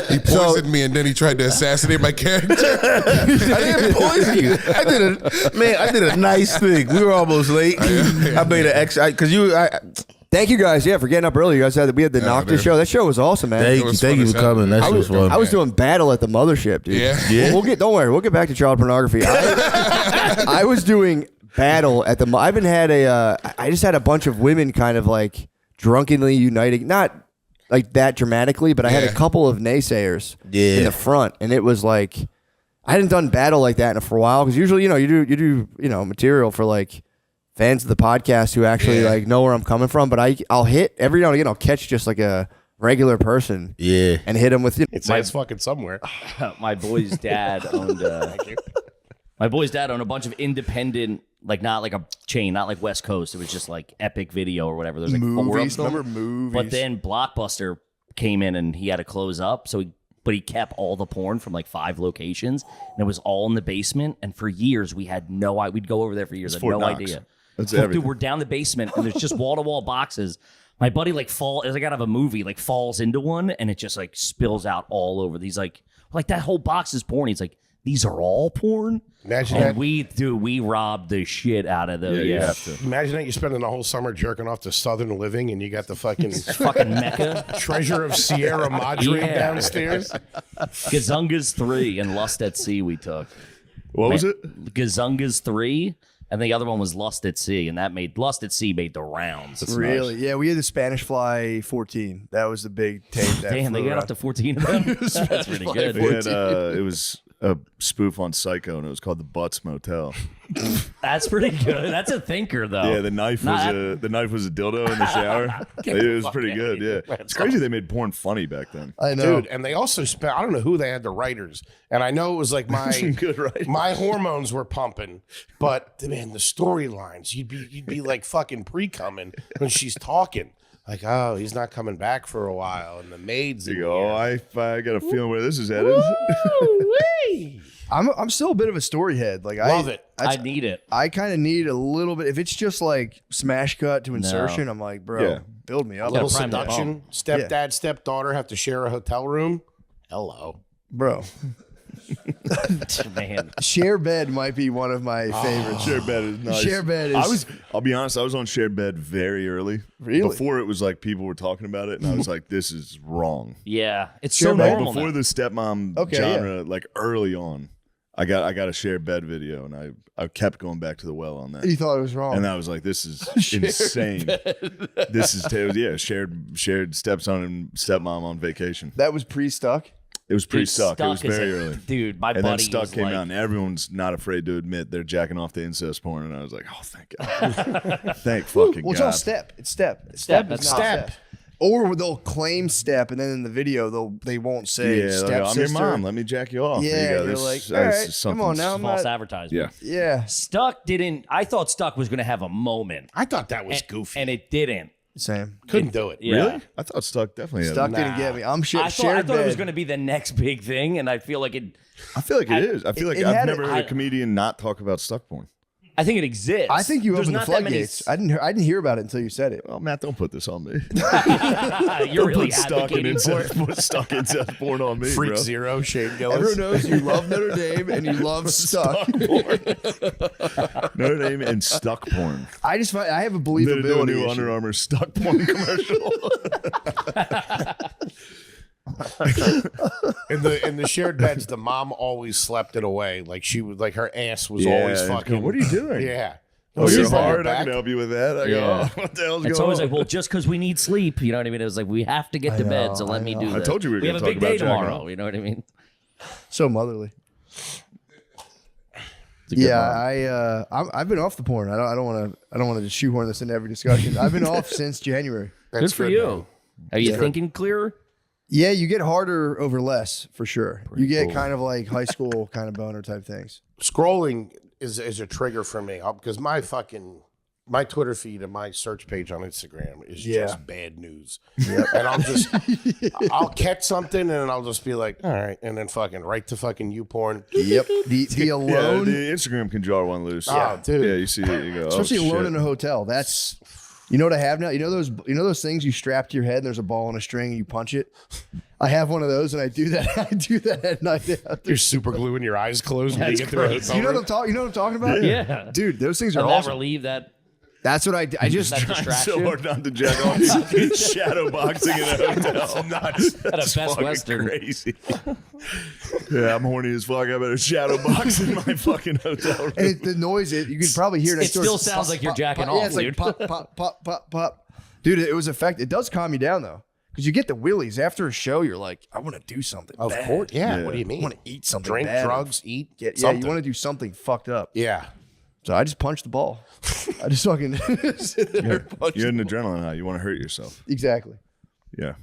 He poisoned me and then he tried to assassinate my character. I didn't poison you. I did a nice thing. We were almost late. I made an extra because Thank you guys, for getting up early. You guys we had the Noctis show. That show was awesome, man. Thank you for coming. That shit was fun. I was doing battle at the mothership, dude. Yeah. Don't worry, we'll get back to child pornography. I was doing battle at the. I just had a bunch of women kind of like drunkenly uniting, not like that dramatically, but I had a couple of naysayers in the front, and it was like I hadn't done battle like that for a while because usually you do material for like fans of the podcast who actually like know where I'm coming from, but I'll hit every now and again. I'll catch just like a regular person, and hit them with. It's fucking somewhere. My boy's dad owned. My boy's dad owned a bunch of independent, like not like a chain, not like West Coast. It was just like Epic Video or whatever. There's like movies. 4 of them. Remember movies? But then Blockbuster came in and he had to close up, but he kept all the porn from like 5 locations, and it was all in the basement. And for years, we had we'd go over there for years, had no idea. Dude, we're down the basement, and there's just wall-to-wall boxes. My buddy as I got out of a movie, like falls into one, and it just like spills out all over. He's like that whole box is porn. He's like, these are all porn. Imagine and that. we robbed the shit out of those. You have to. Imagine that you're spending the whole summer jerking off to Southern Living, and you got the fucking Mecca treasure of Sierra Madre downstairs. Gazungas 3 and Lust at Sea we took. What was it? Gazungas 3, and the other one was Lust at Sea, and that made Lust at Sea made the rounds. Really? Yeah, we had the Spanish Fly 14. That was the big tape. That Damn, they flew got around. up to 14 of them. That's pretty good. We had, it was a spoof on Psycho, and it was called the Butts Motel. That's pretty good. That's a thinker, though. Yeah, the knife was a dildo in the shower. It was pretty good. Yeah, it's crazy they made porn funny back then. I know, dude. And they also spent. I don't know who they had the writers, and I know it was like my hormones were pumping, but man, the storylines you'd be like fucking pre-coming when she's talking. Like, oh, he's not coming back for a while, and the maids. You go, I got a feeling where this is headed. I'm still a bit of a story head. Like, Love it. I need it. I kind of need a little bit. If it's just like smash cut to insertion, I'm like, bro, build me up. A little seduction. Stepdad, stepdaughter have to share a hotel room. Hello, bro. Man, Share bed might be one of my favorites. Share bed is nice. Share bed is. I'll be honest. I was on share bed very early. Really? Before it was like people were talking about it, and I was like, "This is wrong." Yeah, it's Share so bed normal. Before now. the stepmom genre, like early on, I got a share bed video, and I kept going back to the well on that. You thought it was wrong, and I was like, "This is insane." This is shared stepson and stepmom on vacation. That was pre-stuck. It was pretty Dude, stuck. It was Stuck is very a- early. dude, my and buddy then Stuck was came like- out, and everyone's not afraid to admit they're jacking off the incest porn. And I was like, oh, thank God. Thank fucking Well, it's God. all step. It's step. Step, is that's not step. Or they'll claim step, and then in the video they won't say Yeah, step. like, I'm your sister. mom. Let me jack you off. Yeah, There you go. you're This like, is- all this right, is come on now. I'm false not- advertisement. Yeah. Stuck didn't. I thought Stuck was going to have a moment. I thought that was goofy, and it didn't. Same. Couldn't do it. Yeah. Really? I thought Stuck definitely had Stuck it. didn't get me. I'm I shared thought it was bed. going to be the next big thing, and I feel like it. I feel like it is. I feel like it I've had never it- heard a comedian not talk about Stuck porn. I think it exists. I think you There's opened the not that many floodgates. I didn't hear about it until you said it. Well, Matt, don't put this on me. You're really put Stuck and advocating for it. incest, put Stuck incest porn on me, Freak bro. Zero, Shane Gillis. Everyone knows you love Notre Dame and you love Stuck. Notre Dame and Stuck porn. I just find I have a They're doing a believability new issue. Under Armour Stuck porn commercial. In the shared beds, the mom always slept it away. Like she was like her ass was always Yeah, fucking. what are you doing? Yeah. Oh, She's you're on her hard. I back. can help you with that. I go, Yeah. oh, what the hell's It's going always on? like, well, just because we need sleep, you know what I mean? It was like, we have to get to bed, so let me do I that. told you we were have gonna a big talk day about jacking tomorrow, off. you know what I mean? So motherly. a good Yeah, I've been off the porn. I don't want to just shoehorn this into every discussion. I've been off since January. Good for you. Are you Yeah. thinking clearer? Yeah, you get harder over less for sure. You get kind of like high school kind of boner type things. Scrolling is a trigger for me because my Twitter feed and my search page on Instagram is just bad news. And I'll catch something and I'll just be like, all right, and then fucking right to fucking YouPorn. Yep. The Yeah, alone, the Instagram can jar one loose. Oh, dude. Yeah, you see it. You go, especially oh, alone shit. in a hotel. That's, you know what I have now? You know those things you strap to your head and there's a ball and a string and you punch it? I have one of those and I do that. I do that at night. You're super gluing your eyes closed when you get to the hotel You know room. what I'm talking about? Yeah. Dude, those things are Does that awesome. relieve that? That's what I just That Trying distraction? so hard not to jack off. Shadow boxing in a hotel. Nuts. At a That's Best fucking Western. crazy. Yeah, I'm horny as fuck. I better shadow box in my fucking hotel room. and the noise, you can probably hear it. It next door. still sounds like you're jacking Yeah, off, it's like dude. pop, pop, pop, pop, pop. Dude, it was effective. It does calm you down though, because you get the willies after a show. You're like, I want to do something. Of bad. course, yeah. Yeah. What do you mean? I want to eat something. Drink, bad. drugs, eat. Yeah, something. you want to do something fucked up. Yeah. So I just punched the ball. I just fucking sit there and punch You're the an ball. adrenaline high. You want to hurt yourself. Exactly. Yeah.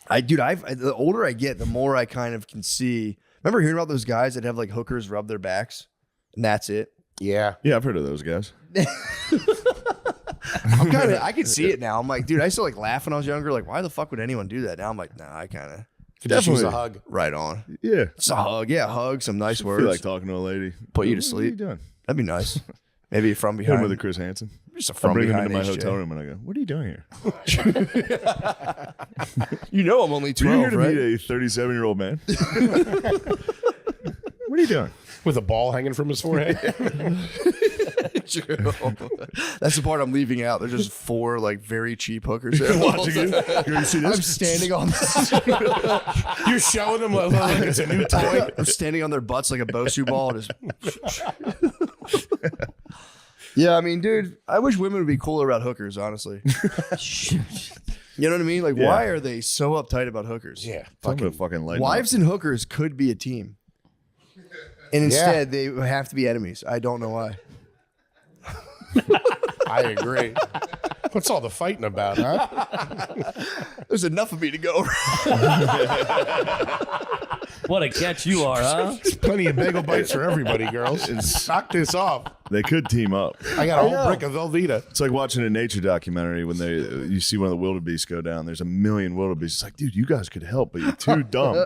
The older I get, the more I kind of can see. Remember hearing about those guys that have like hookers rub their backs, and that's it. Yeah. Yeah, I've heard of those guys. I can see it now. I'm like, dude, I used to like laugh when I was younger. Like, why the fuck would anyone do that? Now I'm like, nah, I kind of Could just use a hug. right on. Yeah. It's a hug, yeah, hug, some nice I words. feel like talking to a lady. Put you to What are sleep. you doing? That'd be nice. Maybe from Hit him behind. with a Chris Hansen. Just a I from bring him behind into my HJ. hotel room and I go, what are you doing here? You know I'm only Are you here 12, to right? meet a 37-year-old man? What are you doing? With a ball hanging from his forehead. True. That's the part I'm leaving out. There's just 4 like very cheap hookers there. Watching you. You see this? I'm standing on this. You're showing them like it's a new toy. I'm standing on their butts like a Bosu ball. Just yeah, I mean, dude, I wish women would be cooler about hookers, honestly. You know what I mean? Like, why are they so uptight about hookers? Yeah. Fucking lighten Wives and hookers could be a team. And instead, they have to be enemies. I don't know why. I agree. What's all the fighting about, huh? There's enough of me to go. What a catch you are, huh? There's plenty of bagel bites for everybody, girls. Knock this off. They could team up. I got a whole brick of Velveeta. It's like watching a nature documentary when you see one of the wildebeest go down. There's a million wildebeest. It's like, dude, you guys could help, but you're too dumb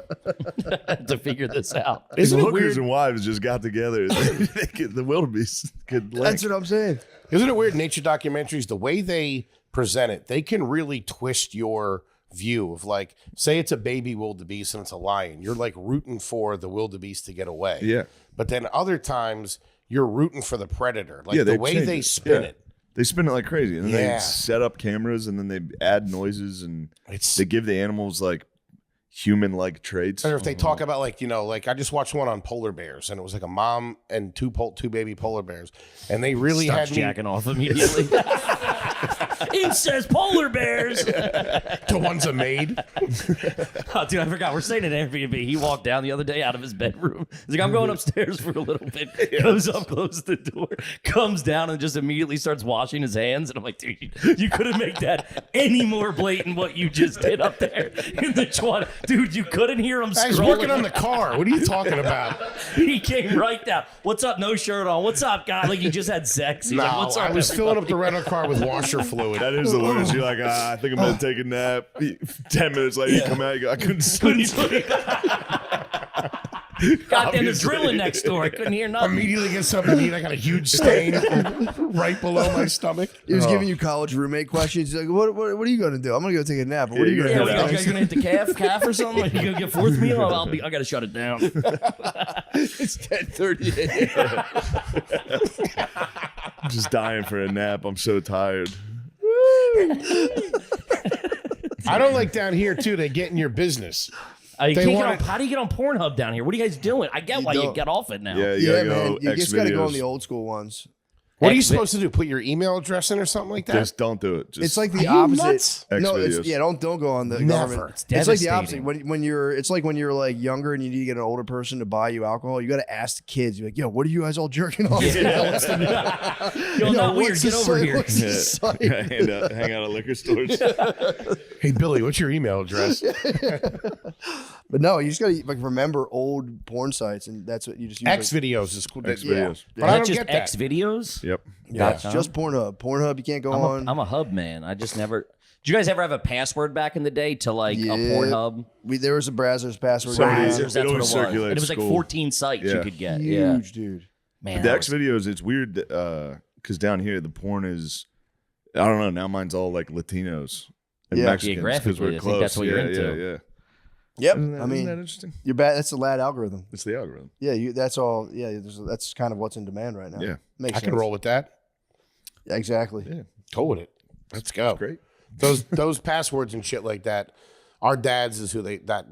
to figure this out. Isn't it hookers weird? and wives just got together. The wildebeest could link. That's what I'm saying. Isn't it weird? Nature documentaries, the way they present it, they can really twist your view of, like, say it's a baby wildebeest and it's a lion. You're like rooting for the wildebeest to get away. Yeah. But then other times you're rooting for the predator. Like Yeah, the they way change they it. spin Yeah. it. They spin it like crazy. And then Yeah. they set up cameras and then they add noises and they give the animals like human-like traits. Or if they talk about, like, you know, like I just watched one on polar bears and it was like a mom and two baby polar bears. And they really Starts had me jacking off immediately. Incest polar bears. The one's a maid. Oh, dude, I forgot. We're staying at Airbnb. He walked down the other day out of his bedroom. He's like, I'm going upstairs for a little bit. Goes up, closes the door, comes down, and just immediately starts washing his hands. And I'm like, dude, you couldn't make that any more blatant what you just did up there in the twat. Dude, you couldn't hear him I was scrolling. working on the car. What are you talking about? He came right down. What's up? No shirt on. What's up, guy? Like you just had sex. He's No, like, what's up? I was filling up the rental car with washer fluid. That is the worst. You're like, I think I'm going to take a nap. 10 minutes later, you come out, you go, I couldn't sleep. God, and there's drilling next door. I couldn't hear nothing. Immediately get something to eat. I got a huge stain right below my stomach. He was giving you college roommate questions. He's like, what are you going to do? I'm going to go take a nap. What are you going to do? Are you going to hit the calf or something? Are you going to get fourth meal? I got to shut it down. It's 10:30 I'm just dying for a nap. I'm so tired. I don't like down here, too. They get in your business. How do you get on Pornhub down here? What are you guys doing? I get why you get off it now. Yeah, man. You just got to go on the old school ones. What are you supposed to do? Put your email address in or something like that? Just don't do it. It's like the Are you opposite. nuts? No, X-videos. don't go on the Never. government. It's It's like the opposite. devastating. When you're, it's like when you're like younger and you need to get an older person to buy you alcohol. You got to ask the kids. You're like, yo, what are you guys all jerking off? You're not weird. what's Get the over site? here. What's the site? Hang out at liquor stores. Hey, Billy, what's your email address? But no, you just got to like remember old porn sites, and that's what you just use. X videos is cool. X Yeah. videos. But I don't just get that. X videos? Yep. Yeah, it's just Pornhub. Pornhub, you can't go on. I'm a hub man. I just never. Did you guys ever have a password back in the day to like a Pornhub? There was a Brazzers password. Brazzers, that's it what it always was. circulates And it was like school. 14 sites you Yeah. could get. Huge, dude. Man, The that X videos, it's weird because down here the porn is, I don't know. Now mine's all like Latinos and Yeah. Mexicans graphically, because we're I think close. that's what you're into. Yeah. Yep. Isn't that I mean, interesting? you're bad. That's the lad algorithm. It's the algorithm. Yeah, that's all. Yeah, that's kind of what's in demand right now. Yeah. Makes I sense. can roll with that. Yeah, exactly. Yeah. Go with it. Let's go. Great. Those passwords and shit like that. Our dads is they got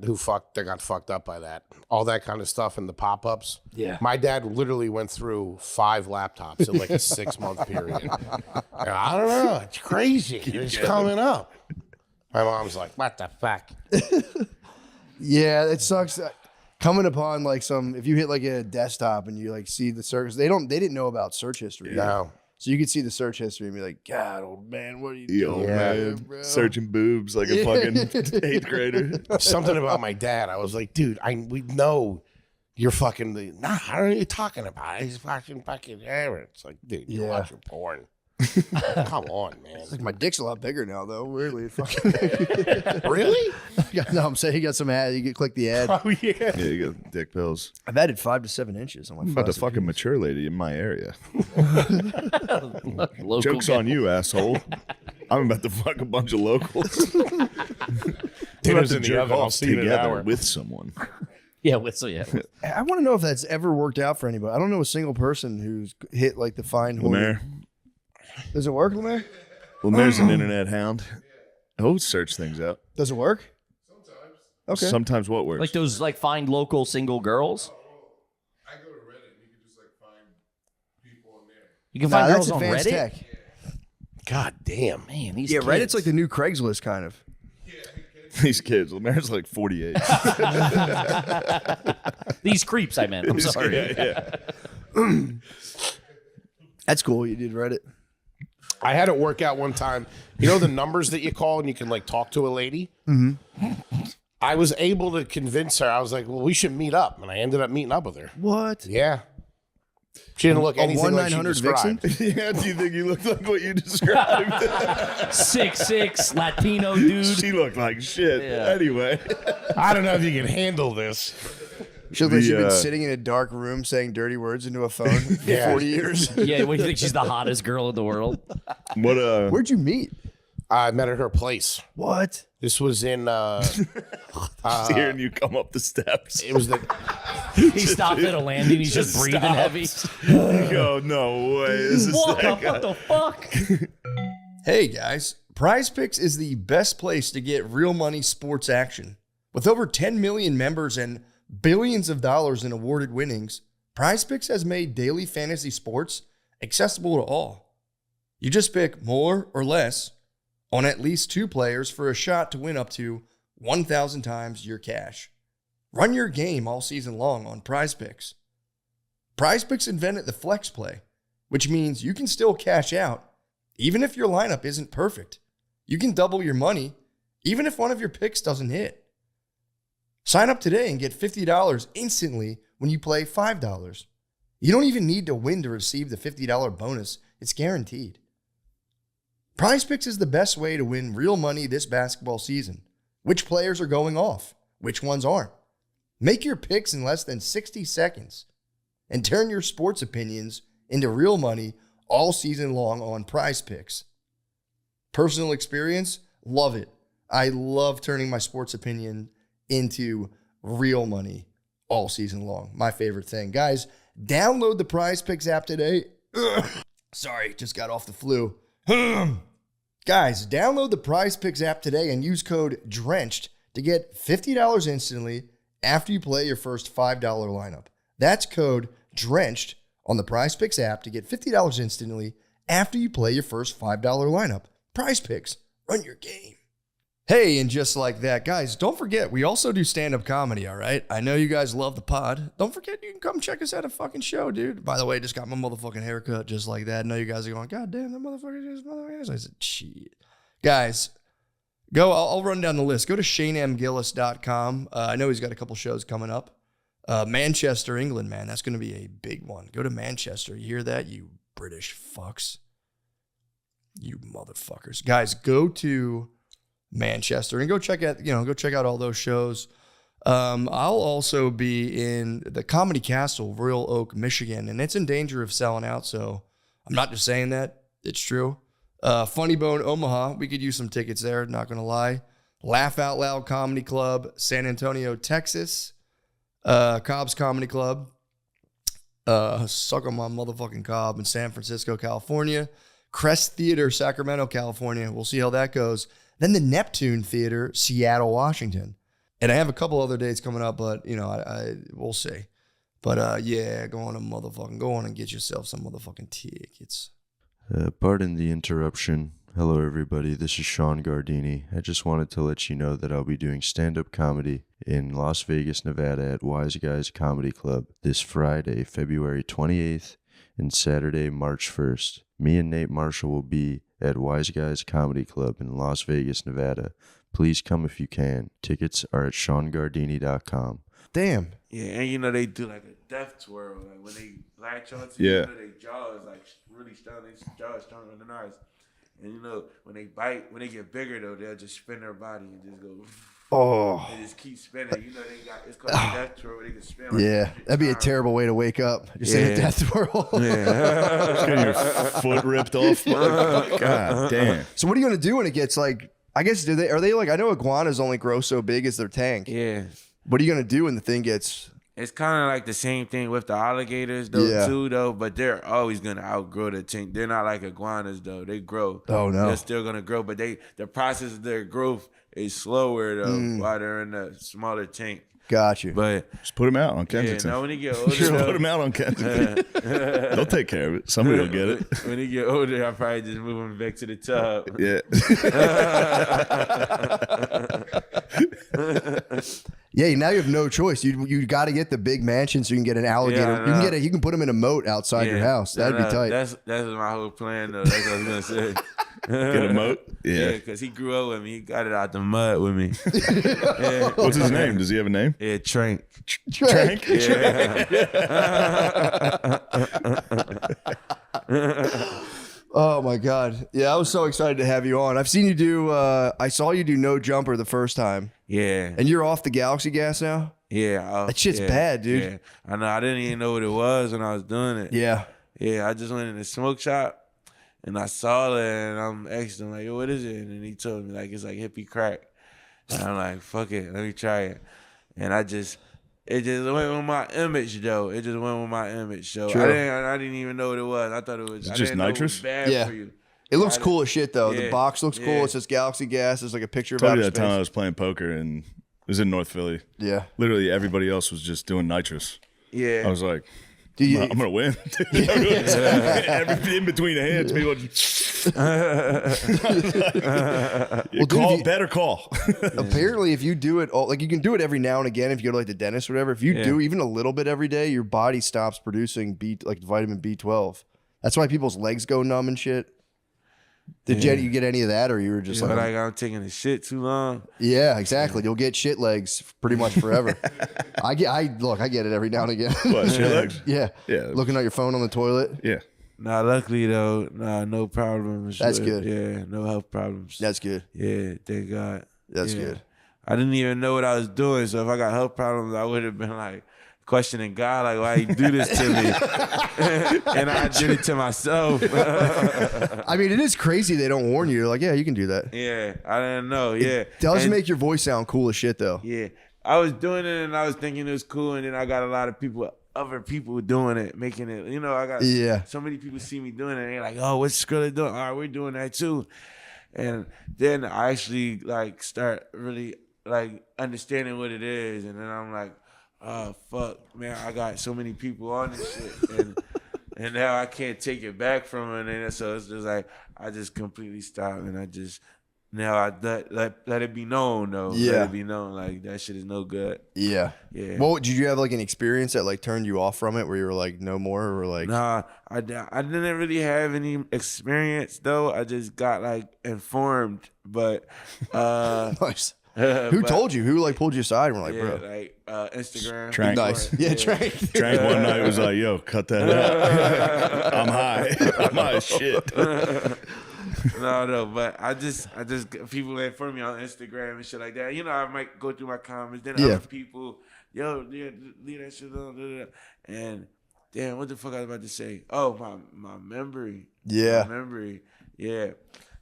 fucked up by that. All that kind of stuff and the pop-ups. Yeah. My dad literally went through 5 laptops in like a 6-month period. I don't know. It's crazy. It's coming up. My mom's like, what the fuck? Yeah, it sucks. Coming upon like if you hit like a desktop and you like see the search, they didn't know about search history. No. So you could see the search history and be like, God, old man, what are you Yo, doing, man, bro? searching boobs like a fucking 8th grader. Something about my dad. I was like, dude, we know you're fucking nah, I don't know what you're talking about. He's watching fucking hair. It's like, dude, you're watching porn. Come on, man. It's like my dick's a lot bigger now, though. Weirdly, fucking. Really? No, I'm saying he got some ad. You can click the ad. Oh yeah. Yeah, you got dick pills. I've added 5 to 7 inches on my. I'm about to fuck a mature lady in my area. Local Joke's on you, asshole. I'm about to fuck a bunch of locals. Dinner's in the jerk oven. I'll off see you in an together hour. with someone. Yeah, whistle. Yeah. I want to know if that's ever worked out for anybody. I don't know a single person who's hit like the fine horn. Lemaire. Does it work, Lemaire? Lemaire's an internet hound. He'll search things out. Does it work? Okay. Sometimes what works? Like those like find local single girls. I go to Reddit and you can just like find people on there. You can find girls that's on advanced Reddit. tech. God damn. Man, these Yeah, kids. Reddit's like the new Craigslist kind of. These kids. Lemaire's like 48. These creeps, I meant. I'm sorry. Yeah. That's cool. You did Reddit. I had it work out one time. You know the numbers that you call and you can like talk to a lady? Mm-hmm. I was able to convince her. I was like, well, we should meet up. And I ended up meeting up with her. What? Yeah. She didn't look anything like she 1-900 described. Vixen? Yeah, do you think you looked like what you described? 6'6" Latino dude. She looked like shit. Yeah. Anyway. I don't know if you can handle this. She looked like she'd been sitting in a dark room saying dirty words into a phone for Yeah. 40 years. Yeah, what do you think? She's the hottest girl in the world. What? Where'd you meet? I met at her place. What? This was in Just hearing you come up the steps. It was the He stopped at a landing. He's just breathing heavy. You go, no way. This is Walk that up. guy. What the fuck? Hey guys, Prize Picks is the best place to get real money sports action. With over 10 million members and billions of dollars in awarded winnings, Prize Picks has made daily fantasy sports accessible to all. You just pick more or less on at least 2 players for a shot to win up to 1,000 times your cash. Run your game all season long on Prize Picks. Prize Picks invented the flex play, which means you can still cash out even if your lineup isn't perfect. You can double your money even if one of your picks doesn't hit. Sign up today and get $50 instantly when you play $5. You don't even need to win to receive the $50 bonus. It's guaranteed. Prize Picks is the best way to win real money this basketball season. Which players are going off? Which ones aren't? Make your picks in less than 60 seconds and turn your sports opinions into real money all season long on Prize Picks. Personal experience? Love it. I love turning my sports opinion into real money all season long. My favorite thing. Guys, download the Prize Picks app today. Sorry, just got off the flu. Guys, download the Prize Picks app today and use code DRENCHED to get $50 instantly after you play your first $5 lineup. That's code DRENCHED on the Prize Picks app to get $50 instantly after you play your first $5 lineup. Prize Picks, run your game. Hey, and just like that, guys, don't forget, we also do stand-up comedy, all right? I know you guys love the pod. Don't forget, you can come check us at a fucking show, dude. By the way, just got my motherfucking haircut just like that. I know you guys are going, God damn, that motherfucker just motherfucker. I said, shit. Guys, go, I'll run down the list. Go to ShaneMGillis.com. I know he's got a couple shows coming up. Manchester, England, man, that's going to be a big one. Go to Manchester. You hear that, you British fucks? You motherfuckers. Guys, go to Manchester and go check out all those shows. I'll also be in the Comedy Castle, Royal Oak, Michigan, and it's in danger of selling out. So I'm not just saying that, it's true. Funny Bone, Omaha, we could use some tickets there, not gonna lie. Laugh Out Loud Comedy Club, San Antonio, Texas. Cobb's Comedy Club, Suck on My Motherfucking Cobb in San Francisco, California. Crest Theater, Sacramento, California. We'll see how that goes. Then the Neptune Theater, Seattle, Washington. And I have a couple other dates coming up, but, you know, I we'll see. But, yeah, go on and get yourself some motherfucking tickets. Pardon the interruption. Hello, everybody. This is Sean Gardini. I just wanted to let you know that I'll be doing stand-up comedy in Las Vegas, Nevada at Wise Guys Comedy Club this Friday, February 28th, and Saturday, March 1st. Me and Nate Marshall will be at Wise Guys Comedy Club in Las Vegas, Nevada. Please come if you can. Tickets are at SeanGardini.com. Damn. Yeah, and you know they do like a death twirl, like when they latch onto Yeah. you know, their jaw is like really strong. Their jaw is stronger than ours. And you know when they bite, when they get bigger though, they'll just spin their body and just go. Oh. They just keep spinning. You know they got it's called a death twirl. Where they can spin. Like Yeah, that'd be a terrible way to wake up. Just in a death twirl. Just getting your foot ripped off. God damn. So what are you gonna do when it gets like? I guess are they like? I know iguanas only grow so big as their tank. Yeah. What are you gonna do when the thing gets? It's kind of like the same thing with the alligators though too though, but they're always gonna outgrow the tank. They're not like iguanas though. They grow. Oh no. They're still gonna grow, but the process of their growth is slower though while they're in the smaller tank. Got you. But just put them out on Kensington. Yeah, no, when you get older, though, put them out on Kensington. They'll take care of it. Somebody will get it. When you get older, I'll probably just move them back to the tub. Yeah, now you have no choice. You got to get the big mansion so you can get an alligator. Yeah, you can put them in a moat outside your house. That'd be tight. That's my whole plan though. That's what I was gonna say. Get a moat? Yeah. because he grew up with me. He got it out the mud with me. What's his name? Does he have a name? Yeah, Trank. Trank? Oh my God. Yeah, I was so excited to have you on. I've seen you do I saw you do no jumper the first time. Yeah. And you're off the Galaxy gas now? Yeah. That shit's bad, dude. Yeah. I know. I didn't even know what it was when I was doing it. Yeah. Yeah, I just went in the smoke shop and I saw it and I'm asking him like, yo, what is it? And he told me like it's like hippie crack. And I'm like, fuck it, let me try it. And it just went with my image though. It just went with my image. So I didn't even know what it was. I thought it was just nitrous. Bad for you. It looks cool as shit though. Yeah. The box looks cool. It says Galaxy Gas. There's like a picture of I told outer you that time I space. was playing poker and it was in North Philly. Yeah. Literally everybody else was just doing nitrous. Yeah. I was like, I'm going to win. In between the hands, people better call. Apparently, if you do it, like you can do it every now and again if you go to like the dentist or whatever. If you do even a little bit every day, your body stops producing like vitamin B12. That's why people's legs go numb and shit. Did you get any of that, or you were just like I'm taking the shit too long? Yeah, exactly. You'll get shit legs pretty much forever. I get it every now and again. What, shit legs? Yeah. Looking at your phone on the toilet. Yeah. Nah, luckily though, no problems. That's good. Yeah, no health problems. That's good. Yeah, thank God. That's good. I didn't even know what I was doing, so if I got health problems, I would have been like questioning God, like, why you do this to me? And I did it to myself. I mean, it is crazy they don't warn you. You're like, yeah, you can do that. Yeah, I didn't know. Yeah. It does make your voice sound cool as shit, though. Yeah. I was doing it and I was thinking it was cool, and then I got a lot of other people doing it, making it. You know, I got so many people see me doing it, and they're like, oh, what's Skrilla doing? All right, we're doing that too. And then I actually like start really like understanding what it is, and then I'm like, oh fuck, man, I got so many people on this shit, and now I can't take it back from it, and so it's just like I just completely stopped, and I just now I let it be known though. Yeah. Let it be known like that shit is no good. Yeah. Yeah. Well, did you have like an experience that like turned you off from it, where you were like, no more, or like? Nah, I didn't really have any experience though. I just got like informed, but nice. Who told you? Who like pulled you aside and were like, bro? Like Instagram. Trank. Nice. Yeah, Trank. Trank one night was like, yo, cut that out. I'm high. I'm high as shit. No, but I just people inform me on Instagram and shit like that. You know, I might go through my comments, then other people, yo, leave that shit on, and damn, what the fuck I was about to say? Oh, my memory. Yeah. My memory. Yeah.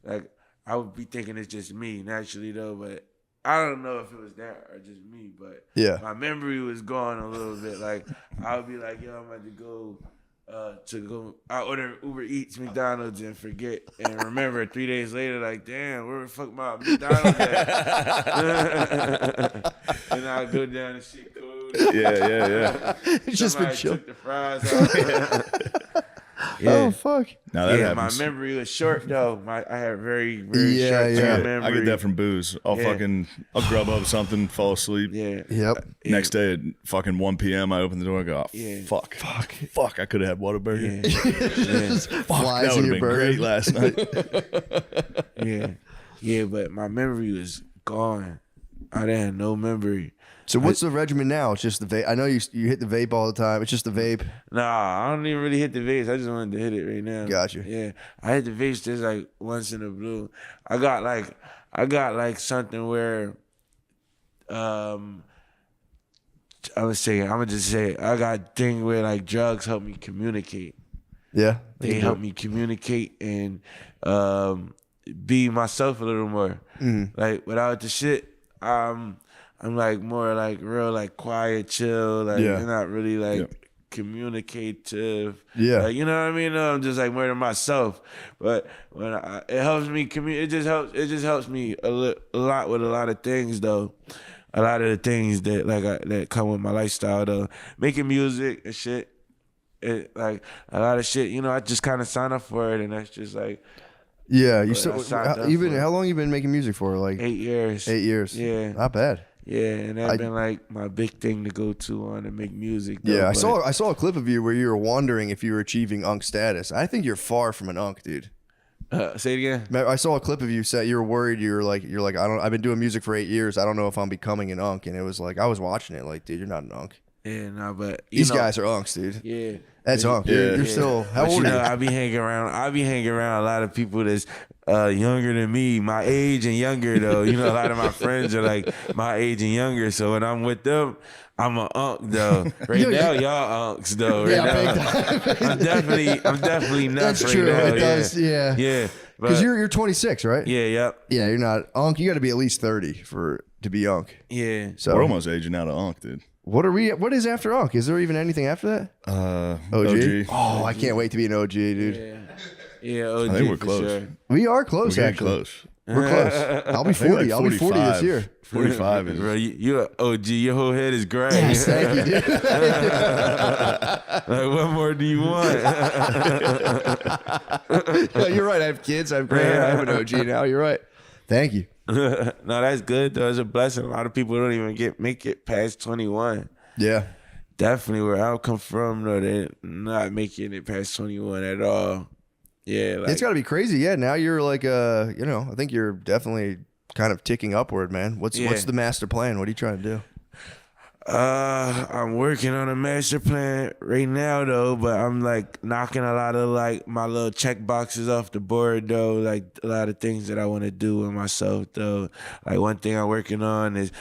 Like I would be thinking it's just me naturally though, but I don't know if it was that or just me, but my memory was gone a little bit. Like I would be like, yo, I'm about to go. I order Uber Eats, McDonald's, and forget, and remember 3 days later, like, damn, where the fuck my McDonald's at? And I go down and shit cold. Yeah. Just been Somebody chill. took the fries out. Oh fuck. Now that my happens. memory was short though. I had very short term memory. I get that from booze. I'll grub up something, fall asleep. Yeah. Yep. Next day at fucking 1 p.m. I open the door and go, fuck. I could have had Whataburger. Fuck, that would have been great last night. Yeah, but my memory was gone. I didn't have no memory. So what's the regimen now? It's just the vape. I know you hit the vape all the time. It's just the vape. Nah, I don't even really hit the vapes. I just wanted to hit it right now. Got you. Yeah, I hit the vapes just like once in a blue. I got like something where, I'm gonna just say I got a thing where like drugs help me communicate. Yeah, they help me communicate and be myself a little more. Mm-hmm. Like without the shit, I'm like more like real like quiet, chill, like not really like communicative. Yeah. Like, you know what I mean? I'm just like more to myself. But when it helps me it just helps me a lot with a lot of things though. A lot of the things that that come with my lifestyle though. Making music and shit. Like a lot of shit, you know, I just kind of signed up for it and that's just like you still how long you been making music for? Like 8 years. 8 years. Yeah. Not bad. Yeah, and that's been like my big thing to go to on and make music. Though, yeah, I saw a clip of you where you were wondering if you were achieving unk status. I think you're far from an unk, dude. Say it again. I saw a clip of you say you were worried. You're like I've been doing music for 8 years. I don't know if I'm becoming an unk. And it was like I was watching it like, dude, you're not an unk. Yeah, no, but these guys are unks, dude. Yeah, that's unk. You're still. How old are you? I be hanging around a lot of people that's younger than me, my age and younger though. You know, a lot of my friends are like my age and younger. So when I'm with them, I'm an unk though. Right now, y'all unks though. Right now, I'm definitely not. That's right true. now. It does. Yeah. Yeah. Because you're 26, right? Yeah. Yep. Yeah. You're not unk. You got to be at least 30 to be unk. Yeah. So we're almost aging out of unk, dude. What are we? What is after unk? Is there even anything after that? OG. Oh, I can't wait to be an OG, dude. Yeah, OG. I think we're close. Sure. We are close. We're actually. Close. We're close. I'll be 40. Like I'll be 40 this year. 45 is. Bro, you're an OG. Your whole head is gray. Yes, thank you, dude. Like, what more do you want? No, you're right. I have kids. I have gray hair. I have an OG now. You're right. Thank you. No, that's good though. It's a blessing. A lot of people don't even make it past 21. Yeah. Definitely where I come from, though, they're not making it past 21 at all. Yeah. Like, it's got to be crazy. Yeah. Now you're like, I think you're definitely kind of ticking upward, man. What's the master plan? What are you trying to do? I'm working on a master plan right now though, but I'm like knocking a lot of like my little check boxes off the board though, like a lot of things that I want to do with myself though. Like one thing I'm working on is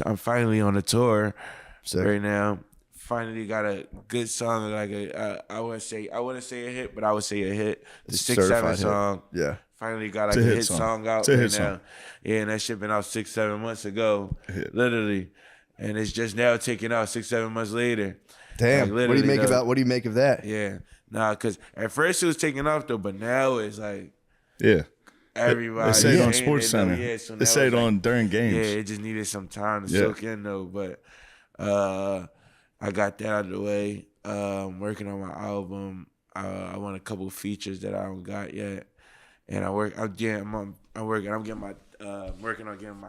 I'm finally on a tour right now. Finally got a good song, like I wouldn't say a hit, but I would say a hit. The 6-7 song. Yeah. Finally got like a hit song out right now. Yeah, and that shit been out 6-7 months ago. Literally. And it's just now taking out 6-7 months later. Damn. Like, what do you make of that? Yeah. Nah, because at first it was taking off though, but now it's like everybody. They say it on Sports Center. Yeah, so they say it on during games. Yeah, it just needed some time to soak in though. But I got that out of the way. I'm working on my album. I want a couple features that I don't got yet. And I'm working on getting my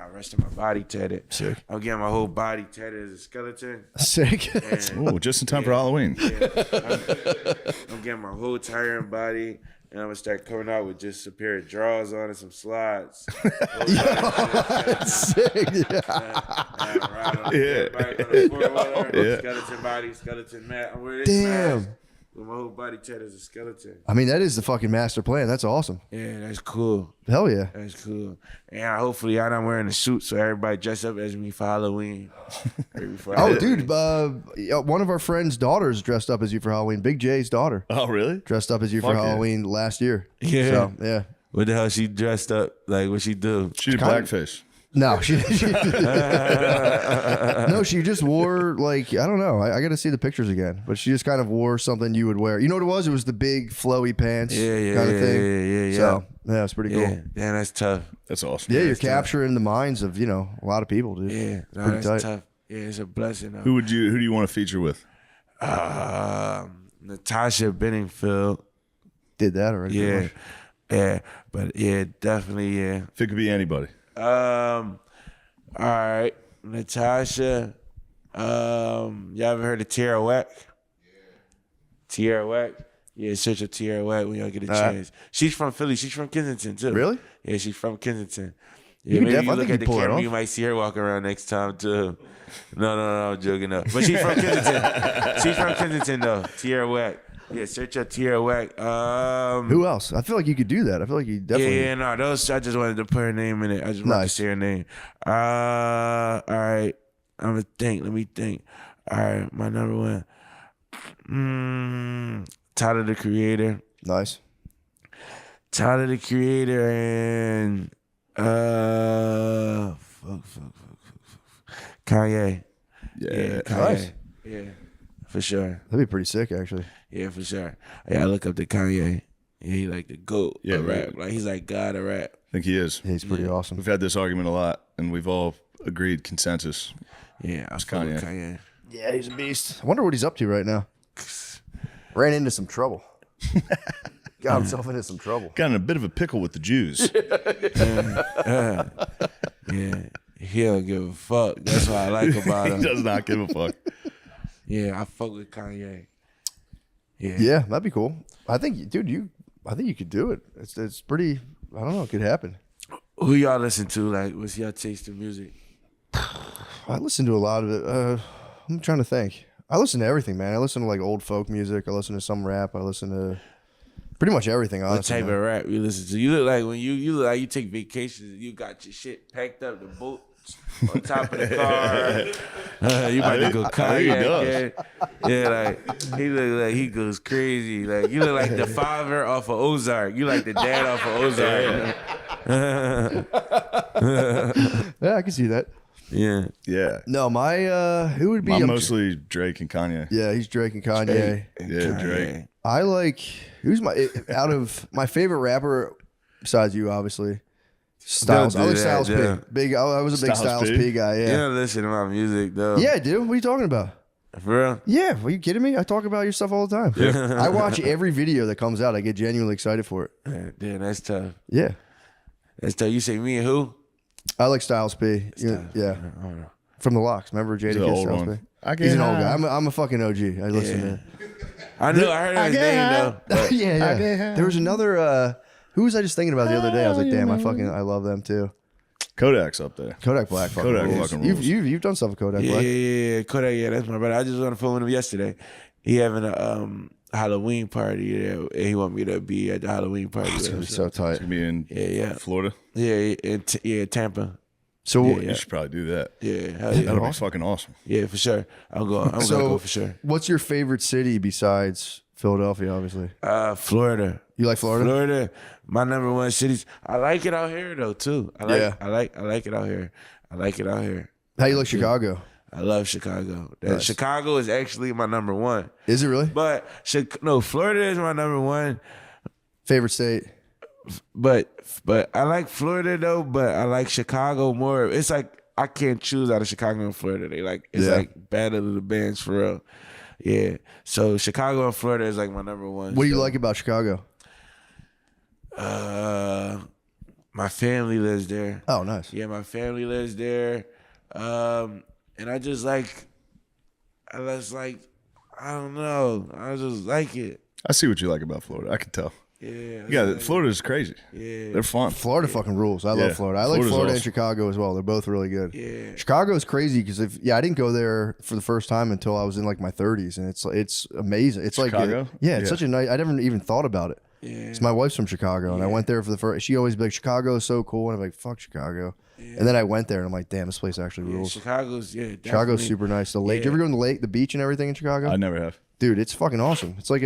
rest of my body tatted. Sick. I'm getting my whole body tatted as a skeleton. Sick. Oh, just in time for Halloween. Yeah, I'm getting my whole entire body, and I'm gonna start coming out with just a pair of drawers on and some slides. Sick. Skeleton body, skeleton mat. I'm wearing this Damn. mask with my whole body tatted as a skeleton. I mean, that is the fucking master plan. That's awesome. Yeah, that's cool. Hell yeah. That's cool. And hopefully I'm not wearing a suit so everybody dress up as me for Halloween. Dude, one of our friends' daughters dressed up as you for Halloween. Big J's daughter. Oh, really? Dressed up as you for Halloween last year. Yeah. So, yeah. What the hell she dressed up? Like, what she do? She did blackfish. No, she no, she just wore like, I don't know. I got to see the pictures again, but she just kind of wore something you would wear. You know what it was? It was the big flowy pants kind of thing. Yeah. So yeah, it's pretty cool. Yeah, that's tough. That's awesome. Yeah, you're capturing the minds of, a lot of people, dude. Yeah, no, pretty that's tight. tough. Yeah, it's a blessing. Though. Who do you want to feature with? Natasha Bedingfield. Did that already? Yeah. Yeah, but yeah, definitely, yeah. If it could be anybody. All right, Natasha. Y'all ever heard of Tierra Whack? Tierra Whack? Yeah, search up Tierra Whack when y'all get a chance. She's from Philly. She's from Kensington too. Really? Yeah, she's from Kensington. Yeah, maybe you look at the camera, you might see her walk around next time too. No, I'm joking up. But she's from Kensington. She's from Kensington though. Tierra Whack. Yeah, search up Tierra Whack. Who else? I feel like you could do that. I feel like you definitely. Yeah, no, those. I just wanted to put her name in it. I just wanted to say her name. All right. I'm gonna think. Let me think. All right, my number one. Tyler the Creator. Nice. Tyler the Creator and fuck. Kanye. Yeah, Kanye. Nice. Yeah, for sure. That'd be pretty sick, actually. Yeah, for sure. Yeah, I look up to Kanye. Yeah, he like the GOAT of rap. Like he's like God of rap. I think he is. Yeah, he's pretty awesome. We've had this argument a lot, and we've all agreed consensus. Yeah, I It's fuck with Kanye. Kanye. Yeah, he's a beast. I wonder what he's up to right now. Ran into some trouble. Got himself into some trouble. Got in a bit of a pickle with the Jews. Yeah, he don't give a fuck. That's what I like about him. He does not give a fuck. Yeah, I fuck with Kanye. Yeah, that'd be cool. I think, dude, I think you could do it. It's pretty. I don't know. It could happen. Who y'all listen to? Like, what's your taste in music? I listen to a lot of it. I'm trying to think. I listen to everything, man. I listen to like old folk music. I listen to some rap. I listen to pretty much everything. Honestly, What type of rap you listen to? You look like when you look like you take vacations. You got your shit packed up, the boat on top of the car. You about to go kayaking. Yeah, like he look like he goes crazy. Like you look like the father off of Ozark. You like the dad off of Ozark. Yeah, I can see that. Yeah. Yeah. No, my who would be? I'm mostly Drake and Kanye. Yeah, he's Drake and Kanye. Drake. I like who's my out of my favorite rapper besides you, obviously. Styles. I like Styles P. Big. I was a big Styles P guy. Yeah. You don't listen to my music though. Yeah, dude. What are you talking about? For real? Yeah. Are you kidding me? I talk about your stuff all the time. I watch every video that comes out. I get genuinely excited for it. Damn, that's tough. Yeah. That's tough. You say me and who? I like Styles P. Yeah. From the Locks. Remember Jada The Kiss old Styles one. P? He's an old guy. I'm a fucking OG. I listen to. I know. I heard his name though. but- yeah. There was another. Who was I just thinking about the other day? I was like, damn, I love them too. Kodak's up there. Kodak Black. Kodak rules. fucking rules. You've done stuff with Kodak Yeah, Black. yeah, Kodak. Yeah, that's my brother. I just was on the phone with him yesterday. He having a Halloween party there, and he want me to be at the Halloween party. It's gonna be so tight. It's gonna be in Florida. Yeah, in Tampa. So yeah. You should probably do that. Yeah, hell yeah. That'll be fucking awesome. Yeah, for sure. I'm gonna go for sure. What's your favorite city besides Philadelphia? Obviously, Florida. You like Florida? Florida, my number one cities. I like it out here though too. I like it out here. I like it out here. How you like Chicago? I love Chicago. Nice. Chicago is actually my number one. Is it really? But Florida is my number one favorite state. But I like Florida though. But I like Chicago more. It's like I can't choose out of Chicago and Florida. It's like battle of the bands for real. Yeah. So Chicago and Florida is like my number one. What do you like about Chicago? My family lives there. Oh, nice. Yeah, my family lives there. And I just like, I don't know. I just like it. I see what you like about Florida. I can tell. Yeah. Florida's crazy. Yeah. They're fun. Florida fucking rules. I love Florida. I like Florida's Florida and awesome. Chicago as well. They're both really good. Yeah. Chicago is crazy because I didn't go there for the first time until I was in like my 30s, and it's amazing. It's Chicago? like it's such a nice. I never even thought about it. Yeah. So my wife's from Chicago, and I went there for the first. She always be like, "Chicago is so cool," and I'm like, "Fuck Chicago." Yeah. And then I went there, and I'm like, "Damn, this place actually rules." Chicago's Chicago's super nice. The lake. Did you ever go on the lake, the beach, and everything in Chicago? I never have. Dude, it's fucking awesome. It's like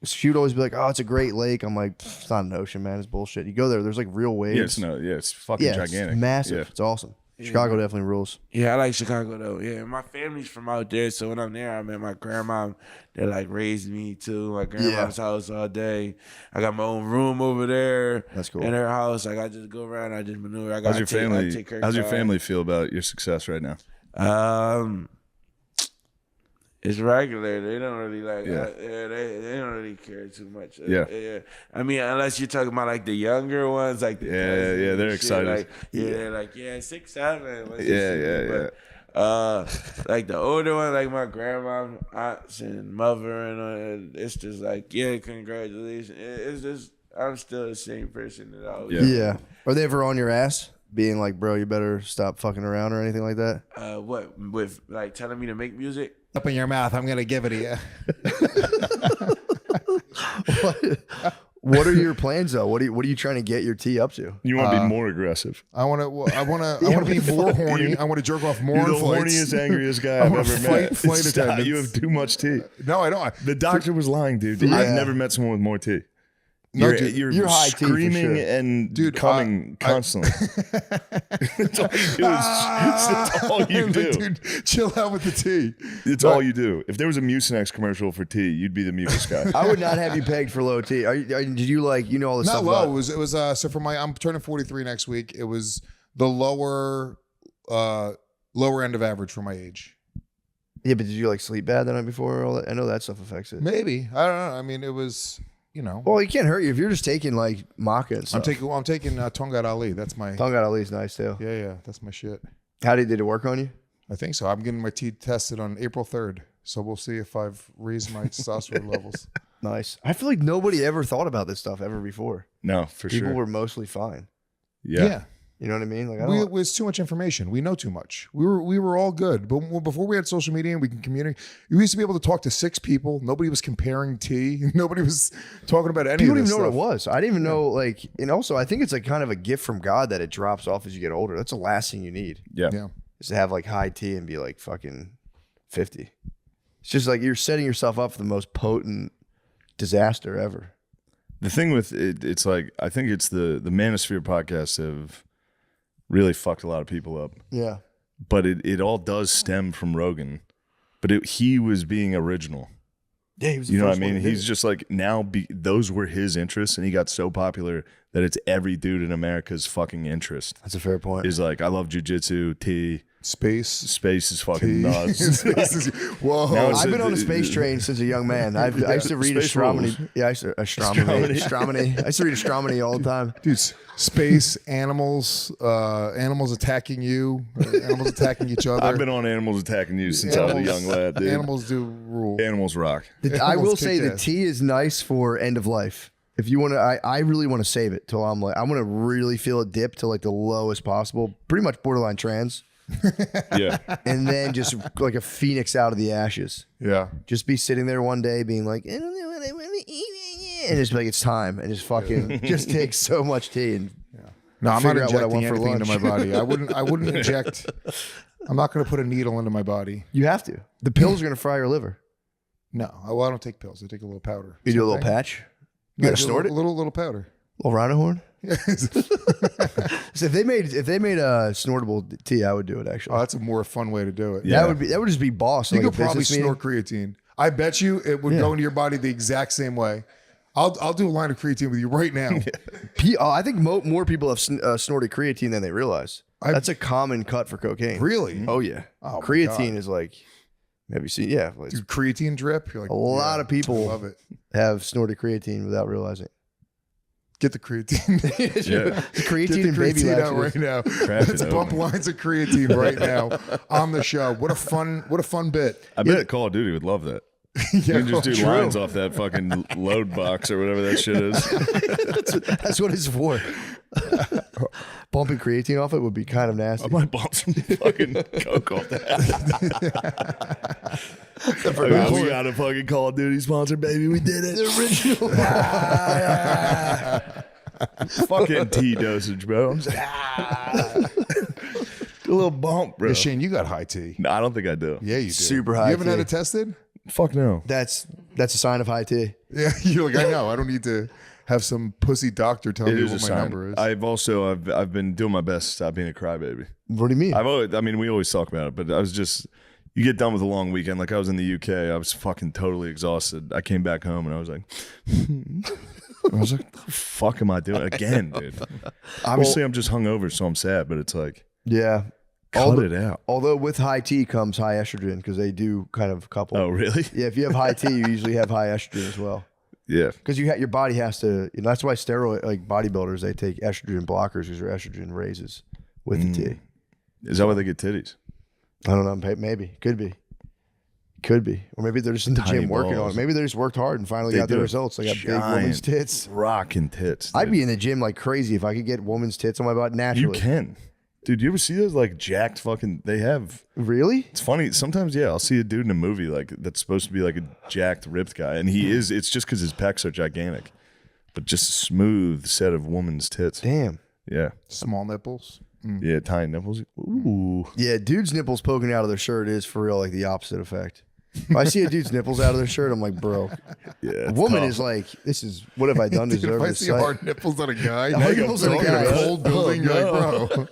she would always be like, "Oh, it's a great lake." I'm like, "It's not an ocean, man. It's bullshit." You go there, there's like real waves. It's fucking gigantic. It's massive. Yeah. It's awesome. Yeah. Chicago definitely rules. Yeah, I like Chicago though. Yeah, my family's from out there, so when I'm there, I met my grandma. They like raised me too. My grandma's house all day. I got my own room over there. That's cool. In her house, like I just go around. I just maneuver. How's your family feel about your success right now? It's regular. They don't really like. Yeah. They don't really care too much. Yeah. I mean, unless you're talking about like the younger ones, like the cousins and they're shit, excited. Like, they're like 6, 7. Yeah. Like the older one, like my grandma, aunts, and mother, and it's just like, congratulations. It's just I'm still the same person that I was. Yeah. Are they ever on your ass, being like, "Bro, you better stop fucking around" or anything like that? What with like telling me to make music? Up in your mouth, I'm gonna give it to you. What are your plans though? What are you trying to get your tea up to? You want to be more aggressive. I want to be more horny. I want to jerk off more. You're the flights. horniest, angriest guy I've ever met. Flight Stop. attendants. You have too much tea. No, I don't. The doctor was lying, dude. I've never met someone with more tea. No, You're you're high tea for screaming sure. and coming constantly. That's all you do. That's all you do. Dude, chill out with the tea. It's all you do. If there was a Mucinex commercial for tea, you'd be the mucus guy. I would not have you pegged for low tea. Did you like all this Not stuff? low. About, It was so for I'm turning 43 next week. It was the lower end of average for my age. Yeah, but did you sleep bad the night before? All that? I know that stuff affects it. Maybe, I don't know. I mean, it was Well, it can't hurt you if you're just taking maca and stuff. I'm taking Tongat Ali. That's my Tongat Ali's nice too. Yeah, that's my shit. How did it work on you? I think so. I'm getting my tea tested on April 3rd, so we'll see if I've raised my testosterone levels. Nice. I feel like nobody ever thought about this stuff ever before. No, for sure. People were mostly fine. Yeah. You know what I mean? It was too much information. We know too much. We were all good, but before we had social media and we can communicate, we used to be able to talk to 6 people. Nobody was comparing tea. Nobody was talking about any. People of didn't this even know stuff. what it was. I didn't even know and also I think it's kind of a gift from God that it drops off as you get older. That's the last thing you need. Yeah. Is to have high tea and be fucking 50. It's just you're setting yourself up for the most potent disaster ever. The thing with it, it's I think it's the Manosphere podcast have really fucked a lot of people up. Yeah. But it all does stem from Rogan. But he was being original. Yeah, he was. You know what I mean? He's just those were his interests, and he got so popular that it's every dude in America's fucking interest. That's a fair point. Is I love jujitsu, tea. Space is fucking nuts. Whoa! I've been on the space train since a young man. I used to read astronomy. Yeah, I used to astronomy. I used to read astronomy all the time. Dude, space, animals attacking you, animals attacking each other. I've been on animals attacking you since I was a young lad, dude. Animals do rule. Animals rock. I will say the tea is nice for end of life. If you want to, I really want to save it till I'm I want to really feel it dip to the lowest possible, pretty much borderline trans. Yeah. And then just a phoenix out of the ashes. Yeah. Just be sitting there one day being I don't know what I want to eat. And just it's time. And just fucking just take so much tea and no, I'm not figure out what I injecting want for anything into my lunch. body. I wouldn't inject. I'm not going to put a needle into my body. You have to. The pills are going to fry your liver. No, I don't take pills. I take a little powder. You do a little patch? You got to snort it? A little powder. A little rhino horn? So if they made a snortable tea, I would do it actually. Oh, that's a more fun way to do it. Yeah. That would just be boss. You could probably snort creatine. I bet you it would go into your body the exact same way. I'll do a line of creatine with you right now. I think more people have snorted creatine than they realize. That's a common cut for cocaine. Really? Oh yeah. Oh, creatine is have you seen? Yeah. Dude, creatine drip. You're a lot of people love it. have snorted creatine without realizing. Get the creatine. Creatine and baby out laxatives. right now. Let's bump lines of creatine right now on the show. What a fun bit. I bet Call of Duty would love that. You can just do lines off that fucking load box or whatever that shit is. That's what it's for. Bumping creatine off it would be kind of nasty. I might bump some fucking coke off that. We got a fucking Call of Duty sponsor, baby. We did it. The original. Fucking tea dosage, bro. I'm just, a little bump, bro. Yeah, Shane, you got high tea. No, I don't think I do. Yeah, you do. Super high You haven't had tea. it tested? Fuck no. That's a sign of high tea. Yeah, you're I know. I don't need to have some pussy doctor tell me It is what a my sign. number is. I've been doing my best to stop being a crybaby. What do you mean? We always talk about it, but I was just, you get done with a long weekend. I was in the UK. I was fucking totally exhausted. I came back home and I was like, what the fuck am I doing again, dude? Obviously, I'm just hungover, so I'm sad, but it's yeah. Cut it out. Although with high tea comes high estrogen because they do kind of couple. Oh, really? Yeah, if you have high tea, you usually have high estrogen as well. Yeah. Because your body has to, that's why steroid, bodybuilders, they take estrogen blockers because your estrogen raises with the tea. Is that why they get titties? I don't know. Maybe. Could be. Or maybe they're just in the Tiny gym working on balls. it. Maybe they just worked hard and finally got the results. They got big woman's tits. Rocking tits. I'd be in the gym like crazy if I could get woman's tits on my butt naturally. You can. Dude, you ever see those jacked fucking, they have. Really? It's funny. Sometimes, yeah, I'll see a dude in a movie that's supposed to be a jacked, ripped guy. And he is, it's just because his pecs are gigantic. But just a smooth set of woman's tits. Damn. Yeah. Small nipples. Yeah, tiny nipples. Ooh. Yeah, dudes' nipples poking out of their shirt is for real the opposite effect. If I see a dude's nipples out of their shirt, I'm like, bro. Yeah, a woman tough. is like, this is what have I done to Dude, deserve if I this see sight? hard nipples on a guy, Hard nipples on a guy. a whole building, you're like, bro.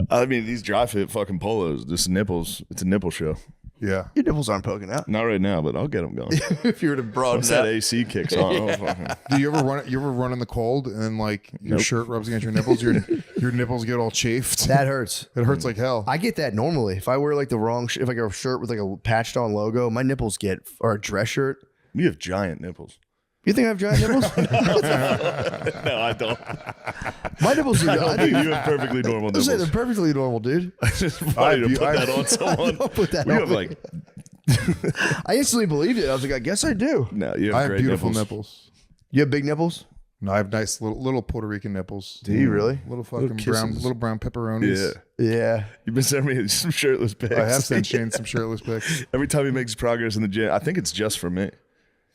I mean, these dry fit fucking polos, just nipples. It's a nipple show. Yeah. Your nipples aren't poking out. Not right now, but I'll get them going. If you were to broaden Once that out. AC kicks on, oh, fucking. Do you ever run in the cold and then like your Nope. shirt rubs against your nipples? Your nipples get all chafed. That hurts. It hurts like hell. I get that normally. If I wear like the wrong, if I get a shirt with like a patched on logo, my nipples get, or a dress shirt. You have giant nipples. You think I have giant nipples? No, I don't. My nipples are. I think you have perfectly normal I say nipples. they're perfectly normal, dude. It's just funny to put that on someone. Don't put that We on have me. like, I instantly believed it. I was like, I guess I do. no, you have I have great beautiful nipples. You have big nipples? No, I have nice little Puerto Rican nipples. Do you really? Little fucking Little kisses. little brown pepperonis. Yeah. Yeah. You've been sending me some shirtless pics. I have sent Shane some shirtless pics. Every time he makes progress in the gym, I think it's just for me.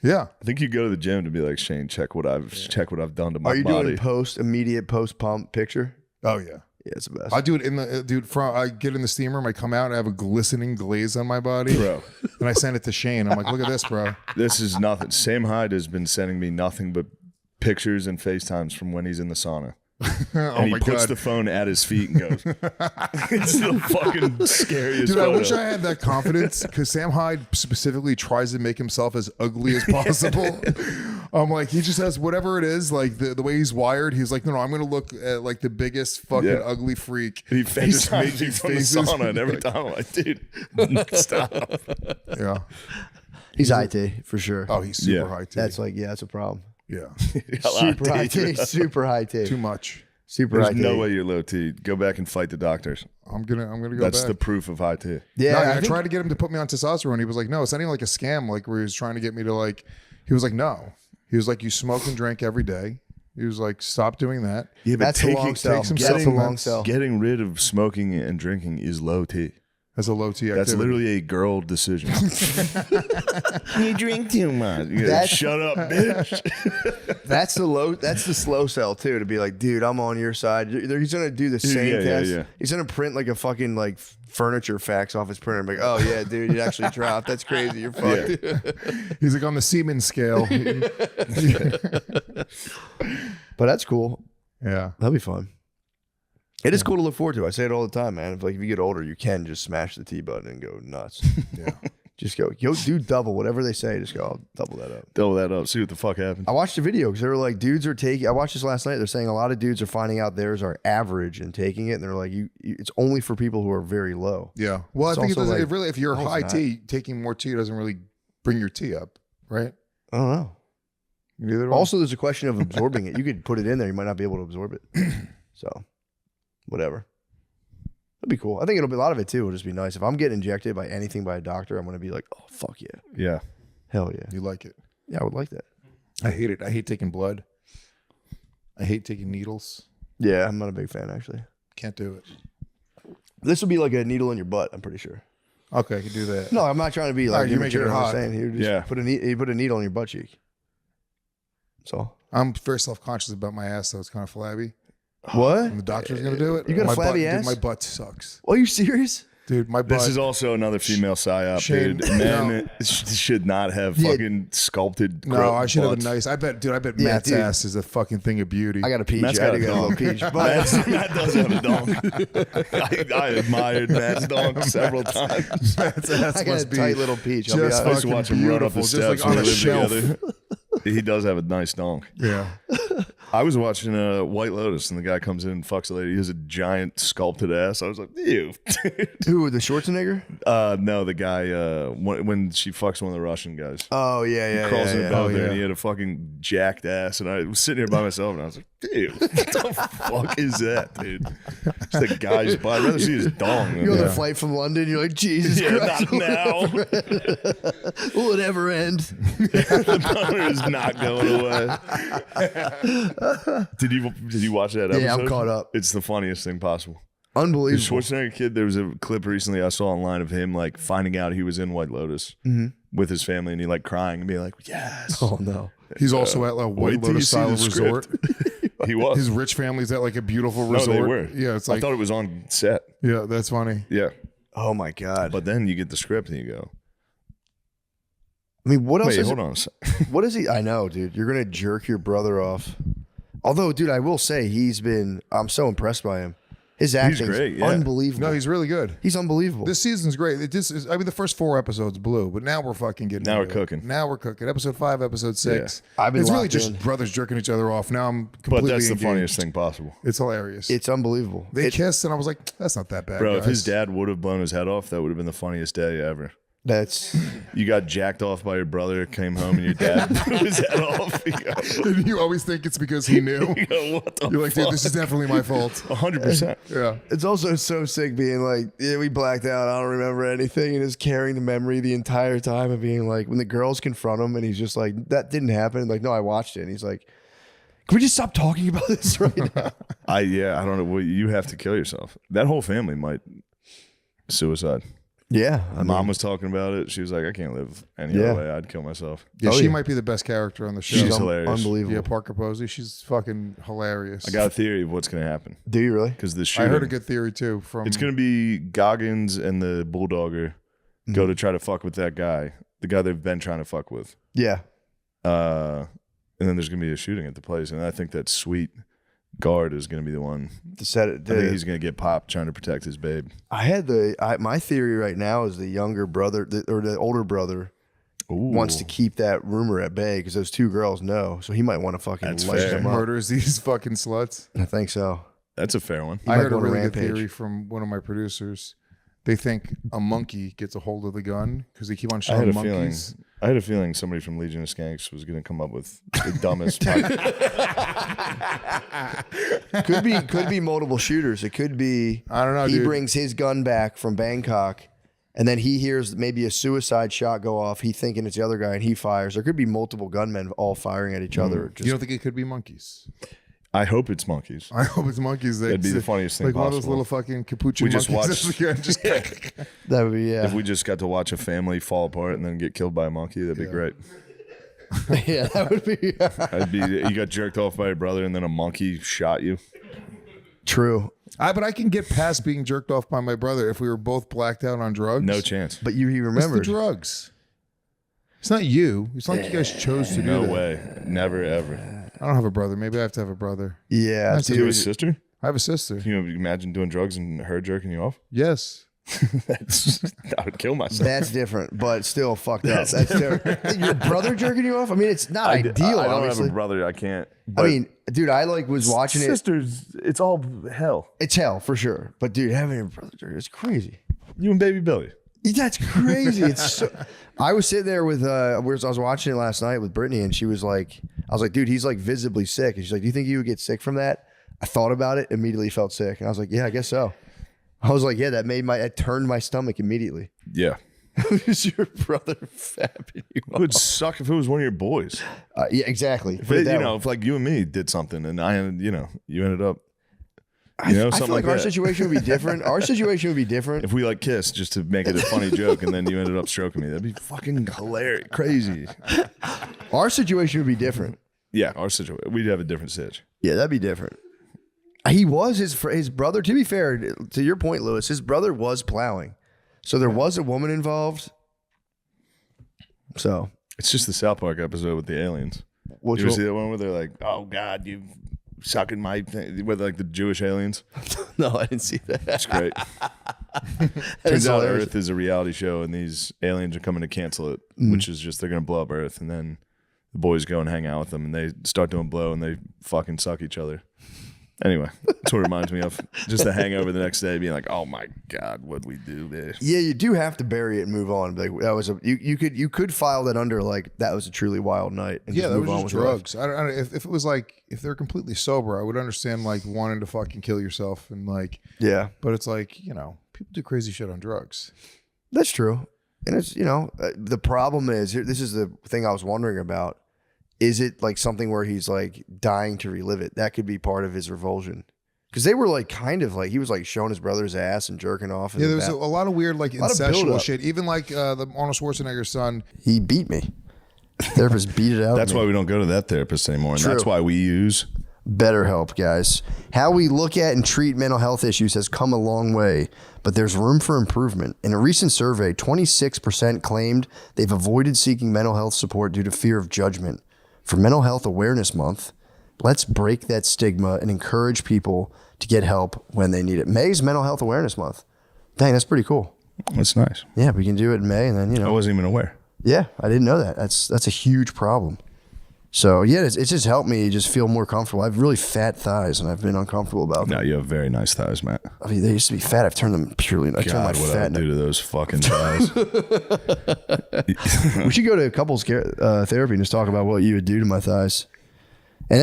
Yeah. I think you go to the gym to be like, Shane, check what I've done to my Are you body. doing immediate post pump picture? Oh yeah. Yeah, it's the best. I do it in the I get in the steam room. I come out and I have a glistening glaze on my body, Bro. And I send it to Shane. I'm like, look at this, bro. This is nothing. Sam Hyde has been sending me nothing but pictures and FaceTimes from when he's in the sauna. And he my puts God. the phone at his feet and goes, it's the fucking scariest Dude, photo. I wish I had that confidence because Sam Hyde specifically tries to make himself as ugly as possible. I'm like, he just has whatever it is, like the way he's wired. He's like, no, I'm going to look at like the biggest fucking ugly freak. And he and just make FaceTimes me these from the faces. sauna, and every time I'm like, dude, stop. Yeah. He's high T for sure. Oh, he's super Yeah. high T. That's like, yeah, that's a problem. Yeah. Super high T. Super high T. Too much. Super There's high T. no way you're low T. Go back and fight the doctors. I'm gonna go That's back. the proof of high T. Yeah, No, I I think- tried to get him to put me on testosterone. He was like, no, it's not even like a scam. Like where he was trying to get me to like, he was like, no. He was like, you smoke and drink every day. He was like, stop doing that. Yeah, but That's the long sell. take some That's the long supplements. sell. Getting rid of smoking and drinking is low T. That's a low T activity. That's literally a girl decision. You drink too much. You gotta That's- shut up, bitch. That's the slow sell too. To be like, dude, I'm on your side. He's gonna do the same Yeah, test. yeah. He's gonna print like a fucking like furniture fax off his printer. And be like, oh yeah, dude, you actually dropped. That's crazy. You're fucked. He's like on the semen scale. But that's cool. Yeah. That'll be fun. It is cool to look forward to. I say it all the time, man. If you get older, you can just smash the T button and go nuts. Yeah. Just go, yo, do double. Whatever they say, just go, I'll double that up. Double that up. See what the fuck happens. I watched the video because they were like, dudes are taking. I watched this last night. They're saying a lot of dudes are finding out theirs are average and taking it, and they're like, it's only for people who are very low. Yeah. Well, It's I think also it like, really, if you're no, it's high not. T, taking more T doesn't really bring your T up, right? I don't know. Neither do I. Also, there's a question of absorbing it. You could put it in there, you might not be able to absorb it. So, whatever. That'd be cool. I think it'll be a lot of it too. It'll just be nice. If I'm getting injected by anything by a doctor, I'm gonna be like, oh fuck yeah, Yeah. hell yeah. You like it? Yeah, I would like that. I hate it. I hate taking blood. I hate taking needles. Yeah, I'm not a big fan actually. Can't do it. This would be like a needle in your butt. I'm pretty sure. Okay, I can do that. No, I'm not trying to be like All right, you make it immature. I'm hot. just saying you just Yeah. put a needle in your butt cheek. So I'm very self-conscious about my ass, though. It's kind of flabby. what? And the doctor's gonna do it. You got a My flabby butt, ass? Dude, my butt sucks, Oh, you serious? dude. My butt. This is also another female psyop, Shane, dude. Men should not have Yeah. fucking sculpted. no, I should have a butts. nice. I bet Yeah, Matt's dude. ass is a fucking thing of beauty. I got a peach. Matt's I had got to a get a little dong. peach. But Matt does have a dong. I admired Matt's dong several times. Matt's ass I got a must be tight little peach. I'll be just I used to honest. watch him run up the beautiful, just steps like on when a we lived shelf. together. He does have a nice dong. Yeah. I was watching White Lotus, and the guy comes in and fucks a lady. He has a giant sculpted ass. I was like, ew. Who, the Schwarzenegger? No, the guy when she fucks one of the Russian guys. Oh yeah, He crawls in yeah. the Oh, there, yeah. and he had a fucking jacked ass. And I was sitting here by myself, and I was like, "Dude, what the fuck is that, dude?" It's the guy's butt. I'd rather see his dong. You're on the flight from London. You're like, Jesus Yeah, Christ. not now. Will it ever end? The boner is not going away. Did you watch that episode? Yeah, I'm caught up. It's the funniest thing possible. The Unbelievable. Schwarzenegger kid, there was a clip recently I saw online of him like finding out he was in White Lotus Mhm. with his family, and he like crying and being like, "Yes." Oh no. He's also at like wait White till you Lotus see style the resort. script. He was. His rich family's at like a beautiful No, resort. they were. Yeah, it's I like thought it was on set. yeah, that's funny. Yeah, Oh my God. but then you get the script and you go, I mean, what else? Wait, hold on a second. What is he? I know, dude. You're gonna jerk your brother off. Although, dude, I will say I'm so impressed by him. His acting is unbelievable. No, he's really good. He's unbelievable. This season's great. The first 4 episodes blew, but now we're fucking getting. Now we're into it. cooking. Now we're cooking. Episode 5, episode 6. Yeah. I've been It's really locked just in. brothers jerking each other off. Now I'm But completely. that's the engaged. funniest thing possible. It's hilarious. It's unbelievable. They kissed, and I was like, "That's not that bad, Bro, guys." if his dad would have blown his head off, that would have been the funniest day ever. That's you got jacked off by your brother, came home, and your dad blew his head off. And you always think it's because he knew. You go, what the You're like, dude, this is definitely my fault. 100%. Yeah. It's also so sick being like, yeah, we blacked out. I don't remember anything. And just carrying the memory the entire time of being like, when the girls confront him and he's just like, that didn't happen. Like, no, I watched it. And he's like, can we just stop talking about this right now? I don't know. Well, you have to kill yourself. That whole family might suicide. Yeah. Mom was talking about it. She was like, I can't live any other way. I'd kill myself. Yeah, she might be the best character on the show. She's hilarious. Unbelievable. Yeah, Parker Posey. She's fucking hilarious. I got a theory of what's going to happen. Do you really? Because the I shooting, heard a good theory too. it's going to be Goggins and the Bulldogger go to try to fuck with that guy, the guy they've been trying to fuck with. Yeah. And then there's going to be a shooting at the place. And I think that sweet guard is going to be the one to set it. I think he's going to get popped trying to protect his babe. I had my theory right now is the younger brother or the older brother wants to keep that rumor at bay because those 2 girls know. So he might want to fucking light them up. Murders these fucking sluts. I think so. That's a fair one. I heard a really good theory from one of my producers. They think a monkey gets a hold of the gun because they keep on showing monkeys. I had a feeling somebody from Legion of Skanks was going to come up with the dumbest. could be multiple shooters. It could be. I don't know. He dude. brings his gun back from Bangkok, and then he hears maybe a suicide shot go off. He thinking it's the other guy, and he fires. There could be multiple gunmen all firing at each other. You don't think it could be monkeys? I hope it's monkeys. I hope it's monkeys. That'd be the funniest thing like possible. One of those little fucking capuchin we just monkeys. watched. That would be If we just got to watch a family fall apart and then get killed by a monkey, that'd be great. Yeah, that would be. I'd be. You got jerked off by your brother and then a monkey shot you. True. But I can get past being jerked off by my brother if we were both blacked out on drugs. No chance. But he It's remembered. the drugs. It's not you. It's not like you guys chose to do No that. way. Never ever. I don't have a brother. Maybe I have to have a brother. Yeah. Do you have a sister? I have a sister. Can you imagine doing drugs and her jerking you off? Yes. I would kill myself. That's different, but still fucked up. That's different. Your brother jerking you off? I mean, it's not ideal. I don't obviously. have a brother. I can't. I mean, dude, I was watching sisters, it's all hell. It's hell for sure. But dude, having a brother jerk is crazy. You and baby Billy. That's crazy. It's so. I was sitting there with I was watching it last night with Britney, and she was like, I was like, dude, he's like visibly sick. And she's like, do you think you would get sick from that? I thought about it, immediately felt sick. And I was like, yeah, I guess so. I was like, yeah, that turned my stomach immediately. Yeah. Is your brother fapping you It would suck if it was one of your boys. Yeah, exactly. If if like you and me did something and you ended up, I feel like our situation would be different. Our situation would be different. If we like kissed just to make it a funny joke and then you ended up stroking me, that'd be fucking hilarious, crazy. Our situation would be different. Yeah, our situation, we'd have a different sitch. Yeah, that'd be different. He was his brother. To be fair, to your point, Lewis, his brother was plowing, so there was a woman involved. So it's just the South Park episode with the aliens. You ever see that one where they're like, "Oh God, you sucking my thing," with like the Jewish aliens? No, I didn't see that. That's great. Turns out Earth is a reality show, and these aliens are coming to cancel it, which is just they're gonna blow up Earth, and then the boys go and hang out with them, and they start doing blow, and they fucking suck each other. Anyway, that's what it reminds me of. Just the hangover the next day, being like, "Oh my God, what'd we do there?" Yeah, you do have to bury it and move on. Like that was you could file that under like that was a truly wild night. And Yeah, just that move was on just with drugs. I don't if it was like if they're completely sober, I would understand like wanting to fucking kill yourself and like yeah. But it's like people do crazy shit on drugs. That's true, and it's the problem is this is the thing I was wondering about. Is it like something where he's like dying to relive it? That could be part of his revulsion. Because they were like kind of like he was like showing his brother's ass and jerking off. Yeah, there was a lot of weird like incestual shit. Even like the Arnold Schwarzenegger's son. He beat me. Therapist beat it out. That's why we don't go to that therapist anymore, and that's why we use BetterHelp, guys. How we look at and treat mental health issues has come a long way, but there's room for improvement. In a recent survey, 26% claimed they've avoided seeking mental health support due to fear of judgment. For Mental Health Awareness Month, let's break that stigma and encourage people to get help when they need it. May's Mental Health Awareness Month. Dang, that's pretty cool. That's nice. Yeah, we can do it in May, and then, I wasn't even aware. Yeah, I didn't know that. That's a huge problem. So, yeah, it's just helped me just feel more comfortable. I have really fat thighs, and I've been uncomfortable about them. No, you have very nice thighs, Matt. I mean, they used to be fat. I've turned them purely. I turned my God, what fat I do to those fucking thighs. We should go to couples therapy and just talk about what you would do to my thighs. And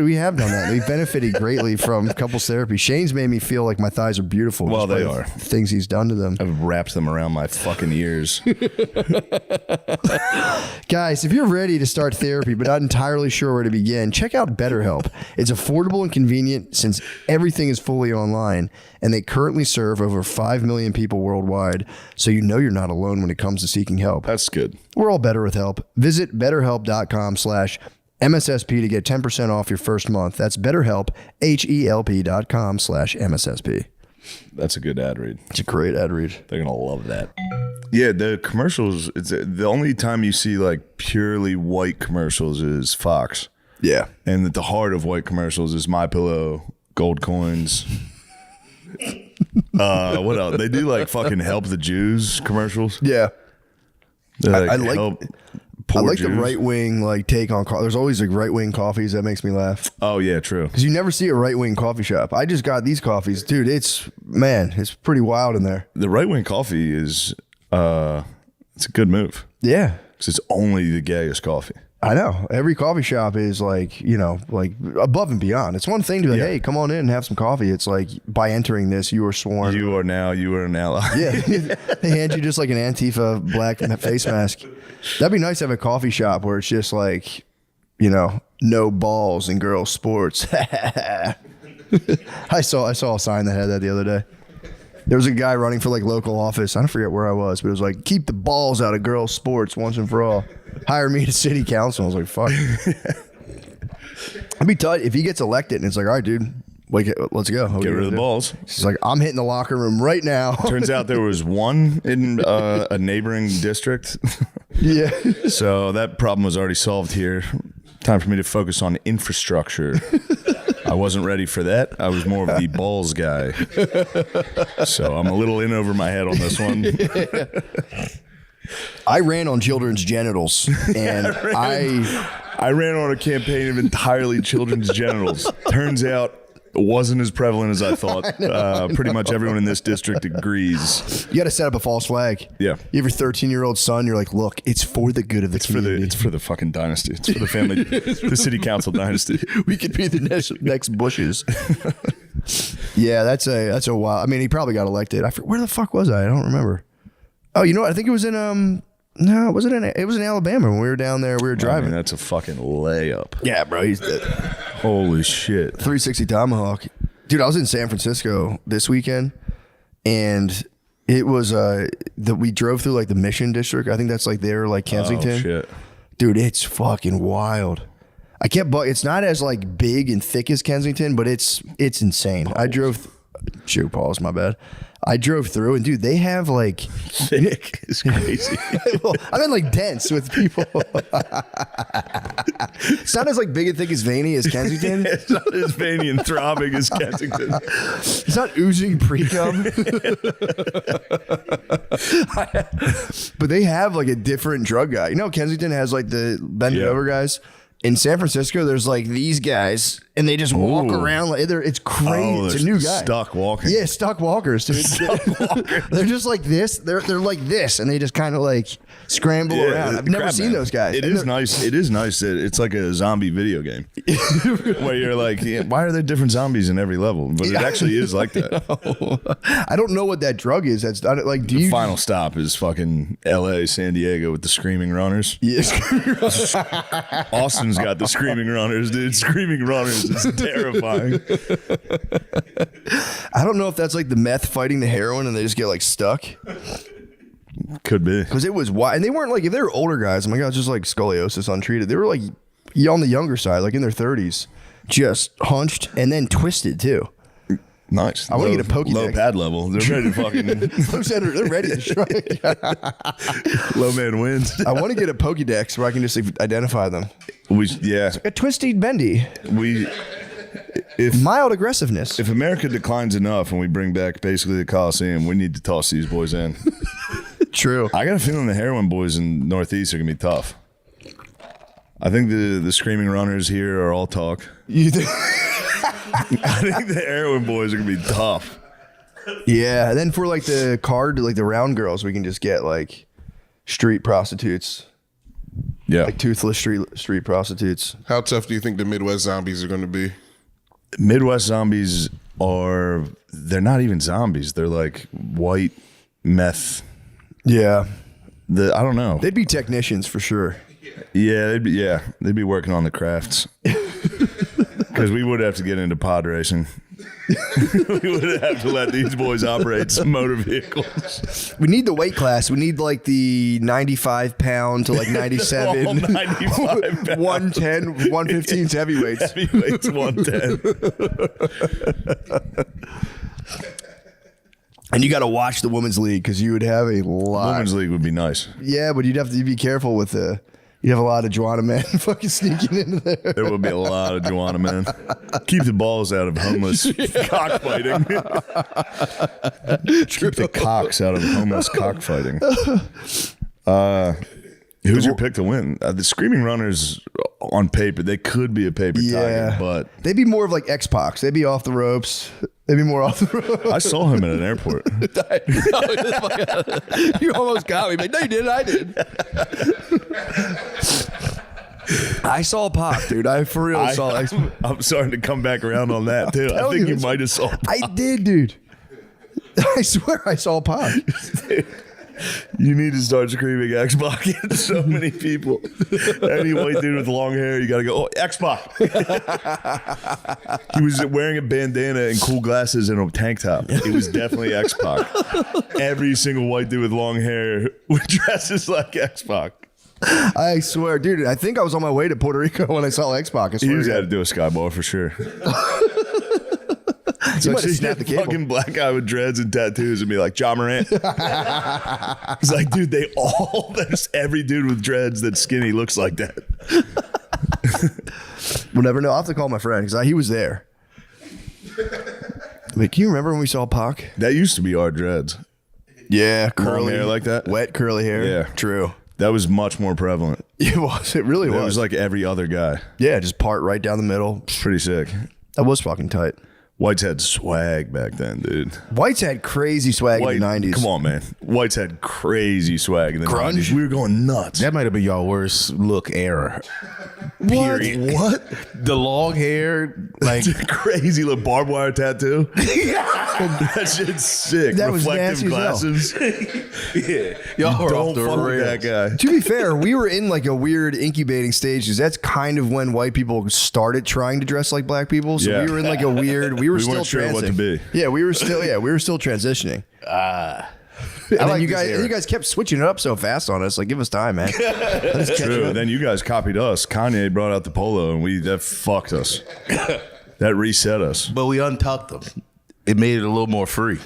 we have done that. We've benefited greatly from couples therapy. Shane's made me feel like my thighs are beautiful. Well, they by are. Things he's done to them. I've wrapped them around my fucking ears. Guys, if you're ready to start therapy but not entirely sure where to begin, check out BetterHelp. It's affordable and convenient since everything is fully online, and they currently serve over 5 million people worldwide, so you know you're not alone when it comes to seeking help. That's good. We're all better with help. Visit BetterHelp.com/MSSP to get 10% off your first month. That's BetterHelp, HELP.com/MSSP. That's a good ad read. It's a great ad read. They're going to love that. Yeah, the commercials, it's the only time you see like purely white commercials is Fox. Yeah. And at the heart of white commercials is My Pillow, Gold Coins. What else? They do like fucking Help the Jews commercials. Yeah. Like, I like Jews. the right wing take on coffee. There's always like right wing coffees that makes me laugh. Oh yeah, true. Because you never see a right wing coffee shop. I just got these coffees, dude. It's pretty wild in there. The right wing coffee is it's a good move. Yeah, because it's only the gayest coffee. I know. Every coffee shop is like above and beyond. It's one thing to be like, hey, come on in and have some coffee. It's like, by entering this, you are sworn. You are an ally. Yeah. They hand you just like an Antifa black face mask. That'd be nice to have a coffee shop where it's just like, no balls in girls' sports. I saw a sign that had that the other day. There was a guy running for like local office. I don't forget where I was, but it was like, keep the balls out of girls' sports once and for all. Hire me to city council. I was like, fuck. I'd be tight if he gets elected and it's like, all right, dude, let's go. Get rid of the balls. He's like, I'm hitting the locker room right now. Turns out there was one in a neighboring district. Yeah. So that problem was already solved here. Time for me to focus on infrastructure. I wasn't ready for that. I was more of the balls guy. So I'm a little in over my head on this one. I ran on children's genitals, and I ran on a campaign of entirely children's genitals. Turns out it wasn't as prevalent as I thought. Pretty much everyone in this district agrees. You got to set up a false flag. Yeah. You have your 13-year-old son. You're like, look, it's for the good of the community. It's for the fucking dynasty. It's for the family, the city council dynasty. We could be the next Bushes. Yeah, that's a wild. I mean, he probably got elected. Where the fuck was I? I don't remember. Oh, you know what? I think it was in no, it was in Alabama when we were down there. We were driving. I mean, that's a fucking layup. Yeah, bro, he's dead. Holy shit. 360 Tomahawk. Dude, I was in San Francisco this weekend, and it was we drove through like the Mission District. I think that's like there, like Kensington. Oh shit. Dude, it's fucking wild. It's not as like big and thick as Kensington, but it's insane. I drove pause, my bad. I drove through, and dude, they have like thick is crazy. Well, I mean like dense with people. It's not as like big and thick as veiny as Kensington. It's not as veiny and throbbing as Kensington. It's not oozing pre-cum. But they have like a different drug guy. You know, Kensington has like the bend it over guys. In San Francisco, there's like these guys, and they just walk around like it's crazy. It's a new guy. Stuck walking. Yeah, stuck walkers. Dude. They're just like this. They're like this, and they just kind of like scramble around. I've never seen those guys. It is nice. It is nice that it's like a zombie video game where you're like, why are there different zombies in every level? But it actually is like that. I don't know what that drug is. That's like. The final stop is fucking L.A., San Diego with the screaming runners. Yes. Austin's got the screaming runners, dude. Screaming runners is terrifying. I don't know if that's like the meth fighting the heroin and they just get like stuck. Could be. Because it was wild. And they weren't like, if they were older guys, oh my God, it's just like scoliosis untreated. They were like on the younger side, like in their 30s. just hunched and then twisted too. Nice. I want to get a Pokédex. Low pad level. They're ready to fucking. They're ready to strike. Low man wins. I want to get a Pokédex where I can just identify them. A twisty bendy. Mild aggressiveness. If America declines enough and we bring back basically the Coliseum, we need to toss these boys in. True. I got a feeling the heroin boys in Northeast are gonna be tough. I think the screaming runners here are all talk. You think? I think the heroin boys are gonna be tough. Yeah, and then for like the card, like the round girls, we can just get like street prostitutes. Yeah, like toothless street prostitutes. How tough do you think the Midwest zombies are going to be? Midwest zombies they're not even zombies. They're like white meth. Yeah. I don't know. They'd be technicians for sure. Yeah, they'd be working on the crafts. Because we would have to get into pod racing. We would have to let these boys operate some motor vehicles. We need the weight class. We need like the 95 pound to like 97. All 95 pounds. 110, 115's heavyweights. Heavyweights 110. And you got to watch the women's league because you would have a lot. Women's league would be nice. Yeah, but you'd have to be careful with you have a lot of Juana men fucking sneaking into there. There would be a lot of Juana men. Keep the balls out of homeless cockfighting. Keep the cocks out of homeless cockfighting. Who's your pick to win? The Screaming Runners, on paper, they could be a paper tiger, but they'd be more of like X-Pac. They'd be off the ropes. They'd be more off the ropes. I saw him at an airport. You almost got me. But no, you didn't. I did. I saw Pac, dude. I for real saw X-Pac. I'm starting to come back around on that, too. I think you might have saw Pac. I did, dude. I swear I saw Pac. You need to start screaming X-Pac at so many people. Any white dude with long hair, you got to go, oh, X-Pac. He was wearing a bandana and cool glasses and a tank top. It was definitely X-Pac. Every single white dude with long hair dresses like X-Pac. I swear, dude, I think I was on my way to Puerto Rico when I saw X-Pac. He was had to do a skyball for sure. It's like snap the fucking black guy with dreads and tattoos and be like, Ja Morant. He's like, dude, there's every dude with dreads that's skinny looks like that. We'll never know. I'll have to call my friend because he was there. Like, can you remember when we saw Pac? That used to be our dreads. Yeah, curly hair like that. Wet curly hair. Yeah, true. That was much more prevalent. It was. It really was. It was like every other guy. Yeah, just part right down the middle. Pretty sick. That was fucking tight. Whites had swag back then, dude. Whites had crazy swag in the 90s. Come on, man. Whites had crazy swag in the 90s. We were going nuts. That might have been y'all worst look era. Period. What? The long hair, like crazy little barbed wire tattoo. That shit's sick. That was reflective glasses. Yeah, y'all were off the rails. That guy. To be fair, we were in like a weird incubating stage because that's kind of when white people started trying to dress like black people. So we were in like a weird. We were still weren't sure what to be. Yeah, we were still transitioning. And then you guys kept switching it up so fast on us. Like, give us time, man. That's true. Then you guys copied us. Kanye brought out the polo, and that fucked us. That reset us. But we untucked them. It made it a little more free.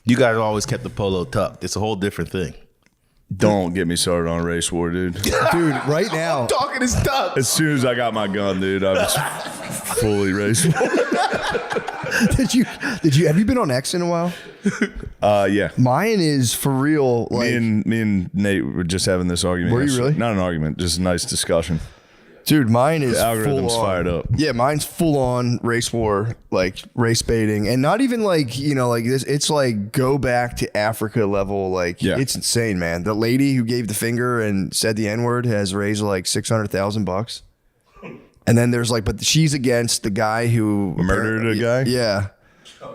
You guys always kept the polo tucked. It's a whole different thing. Don't get me started on a race war, dude. Dude, right now. Talking is tough. As soon as I got my gun, dude, I was fully race war. Did you have you been on X in a while? Yeah. Mine is for real. Like, me and Nate were just having this argument. Were you really? Not an argument, just a nice discussion. Dude, mine is the algorithm's fired up. Yeah, mine's full on race war, like race baiting, and not even like like this. It's like go back to Africa level. Like it's insane, man. The lady who gave the finger and said the N-word has raised like $600,000. And then there's like, but she's against the guy who murdered a guy. Yeah,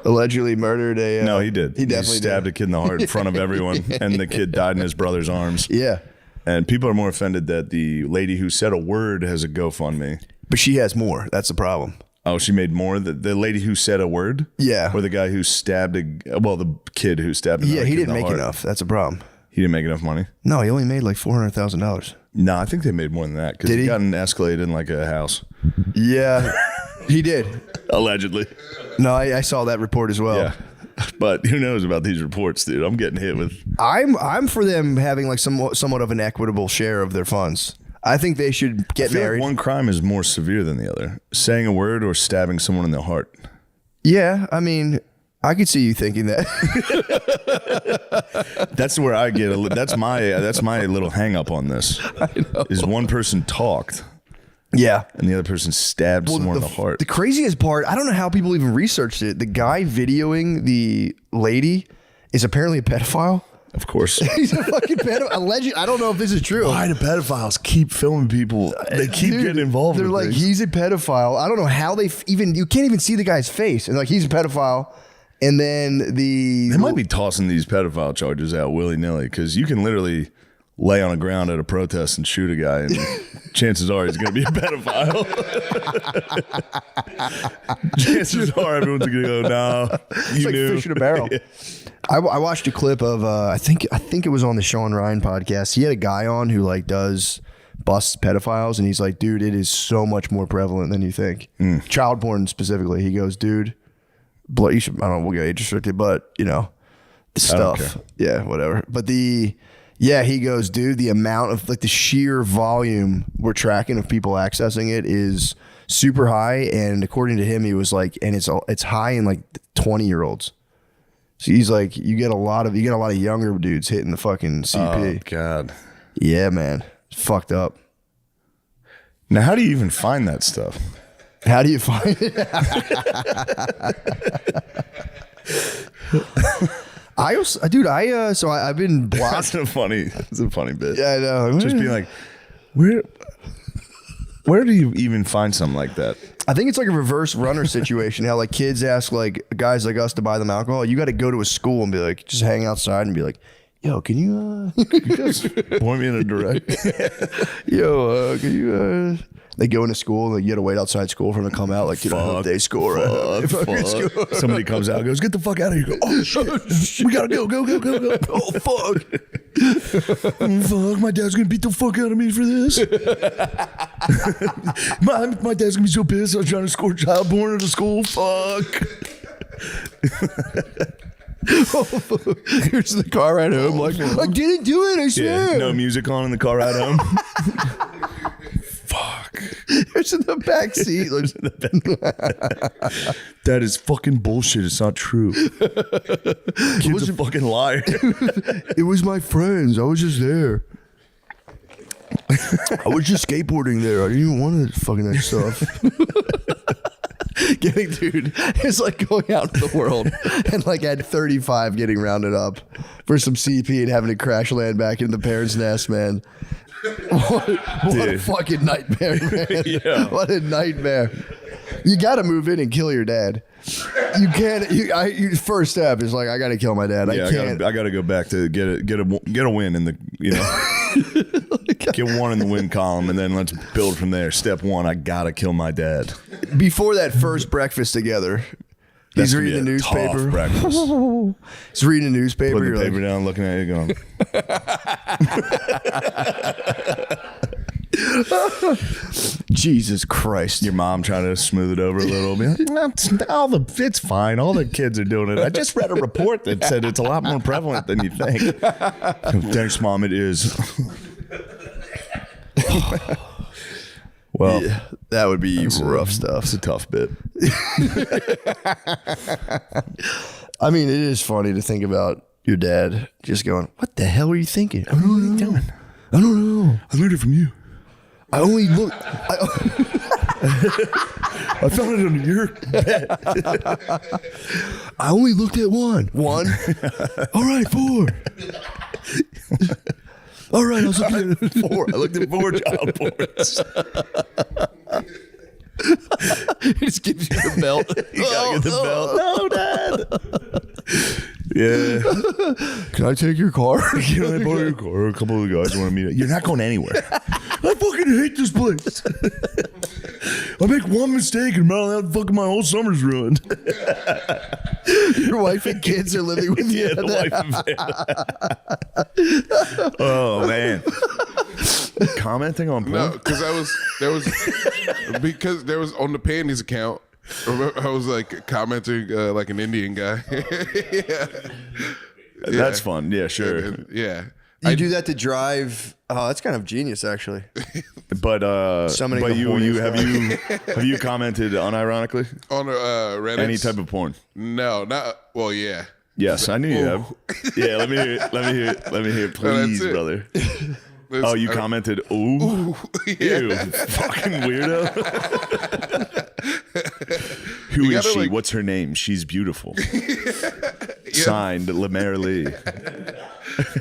allegedly murdered a. No, he did. He definitely stabbed a kid in the heart in front of everyone, and the kid died in his brother's arms. Yeah. And people are more offended that the lady who said a word has a GoFundMe. But she has more. That's the problem. Oh, she made more? The lady who said a word? Yeah. Or the guy who stabbed the kid who stabbed Yeah, he didn't make make enough. That's a problem. He didn't make enough money? No, he only made like $400,000. No, I think they made more than that because he got escalated in like a house. Yeah. He did. Allegedly. No, I saw that report as well. Yeah. But who knows about these reports, dude? I'm getting hit with. I'm for them having like somewhat of an equitable share of their funds. I think they should get married. Like one crime is more severe than the other: saying a word or stabbing someone in the heart. Yeah, I mean, I could see you thinking that. That's where I get. That's my little hang up on this. Is one person talked. Yeah. And the other person stabbed someone in the heart. The craziest part, I don't know how people even researched it. The guy videoing the lady is apparently a pedophile. Of course. He's a fucking pedophile. Alleged. I don't know if this is true. Why do pedophiles keep filming people? They keep getting involved. They're with like, things. he's a pedophile. I don't know how they you can't even see the guy's face. And like, he's a pedophile. And then They might be tossing these pedophile charges out willy-nilly because you can literally lay on the ground at a protest and shoot a guy, and chances are he's going to be a pedophile. Chances are everyone's going to go, no, it's like fish in a barrel. Yeah. I watched a clip of I think it was on the Sean Ryan podcast. He had a guy on who like busts pedophiles, and he's like, dude, it is so much more prevalent than you think. Child porn specifically. He goes, dude, you should, I don't know, we'll get age restricted, but you know, the stuff. Yeah, whatever. But he goes, dude, the amount of like the sheer volume we're tracking of people accessing it is super high. And according to him, he was like, and it's high in like 20-year-olds. So he's like, you get a lot of younger dudes hitting the fucking CP. Oh God. Yeah, man. It's fucked up. Now, how do you even find that stuff? How do you find it? I've been blocked. It's a funny bit. Yeah, I know. Just being like, where do you even find something like that? I think it's like a reverse runner situation. How like kids ask like guys like us to buy them alcohol. You got to go to a school and be like, just hang outside and be like, yo, can you just point me in a direction? Yo, can you They go into school and you got to wait outside school for them to come out. Like, you know, they score. Fuck. Somebody comes out and goes, get the fuck out of here. Go, oh, shit. We got to go. Oh, fuck. Fuck, my dad's going to beat the fuck out of me for this. my dad's going to be so pissed I was trying to score child porn at a school. Fuck. Here's the car ride home. Like, I didn't do it, I swear. Yeah, no music on in the car ride home. It's in the back seat. That is fucking bullshit. It's not true. Kid's a fucking liar. It was my friends. I was just there. I was just skateboarding there. I didn't even want to fucking that stuff. Dude, it's like going out in the world and like at 35 getting rounded up for some CP and having to crash land back in the parents' nest, man. What a fucking nightmare, man. Yeah. What a nightmare. You got to move in and kill your dad. You can't. First step is like, I got to kill my dad. Yeah, I can't. I got to go back to get a win in the, get one in the win column, and then let's build from there. Step one, I got to kill my dad. Before that first breakfast together, he's reading the newspaper. He's reading the newspaper. Put the paper down, looking at it, going. Jesus Christ. Your mom trying to smooth it over a little bit. It's fine. All the kids are doing it. I just read a report that said it's a lot more prevalent than you think. Thanks, Mom. It is. Well, yeah, that would be rough stuff. It's a tough bit. I mean, it is funny to think about your dad just going, what the hell are you thinking? I don't know what are you doing? I don't know. I learned it from you. I only look. I found it under your bed. I only looked at one. One? All right, 4. All right, I was looking at 4. I looked at 4 child porns. He just gives you the belt. You gotta get the belt. No, Dad. Yeah. Can I take your car? Can I borrow your car? A couple of the guys want to meet up. You're not going anywhere. I fucking hate this place. I make one mistake and my whole summer's ruined. Your wife and kids are living with you. Yeah, the wife and family. Oh, man. Commenting on porn? No, because there was on the panties account. I was like commenting like an Indian guy. Yeah. That's fun. Yeah, sure. Yeah. You do that to drive. Oh, that's kind of genius, actually. But Summoning but the you horniest have you commented unironically On Reddit. any type of porn? No, not well. Yeah. Yes, I knew you have. Yeah, let me hear it, please, it. brother. There's- You commented, ooh, yeah. ew, fucking weirdo. Who You is gotta, she? like- What's her name? She's beautiful. Signed, Lemaire Lee.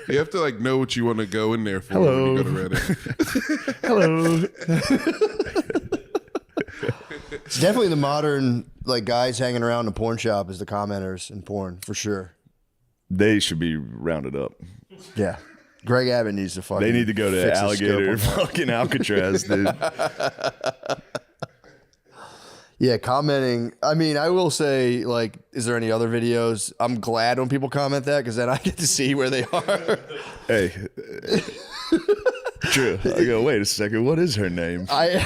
You have to like know what you want to go in there for Hello. when you go to Reddit. Hello. It's definitely the modern like guys hanging around the porn shop is the commenters in porn for sure. They should be rounded up. Yeah. Greg Abbott needs to fucking. They need to go to fix the alligator scope on that. fucking Alcatraz, dude. Yeah, commenting. I mean, I will say, like, is there any other videos? I'm glad when people comment that because then I get to see where they are. Hey. True. I go, wait a second. What is her name? I'm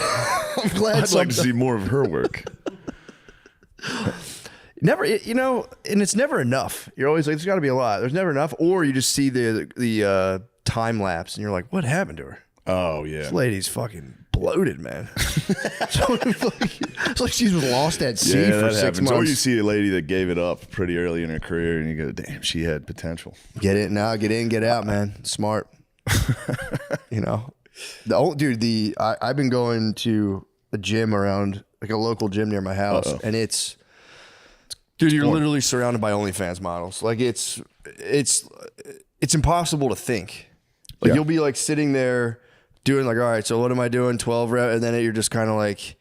glad. I'd like to see more of her work. Never, you know, and it's never enough. You're always like, there's got to be a lot. There's never enough, or you just see the time lapse, and you're like, what happened to her? Oh yeah, this lady's fucking bloated, man. It's like she was lost at sea for 6 months. Or you see a lady that gave it up pretty early in her career, and you go, damn, she had potential. Get it now, get in, get out, man. Smart. You know, I've been going to a gym around like a local gym near my house, and it's. Dude, you're literally surrounded by OnlyFans models. Like it's impossible to think. Like you'll be like sitting there doing like, all right, so what am I doing? 12 reps, and then you're just kind of like,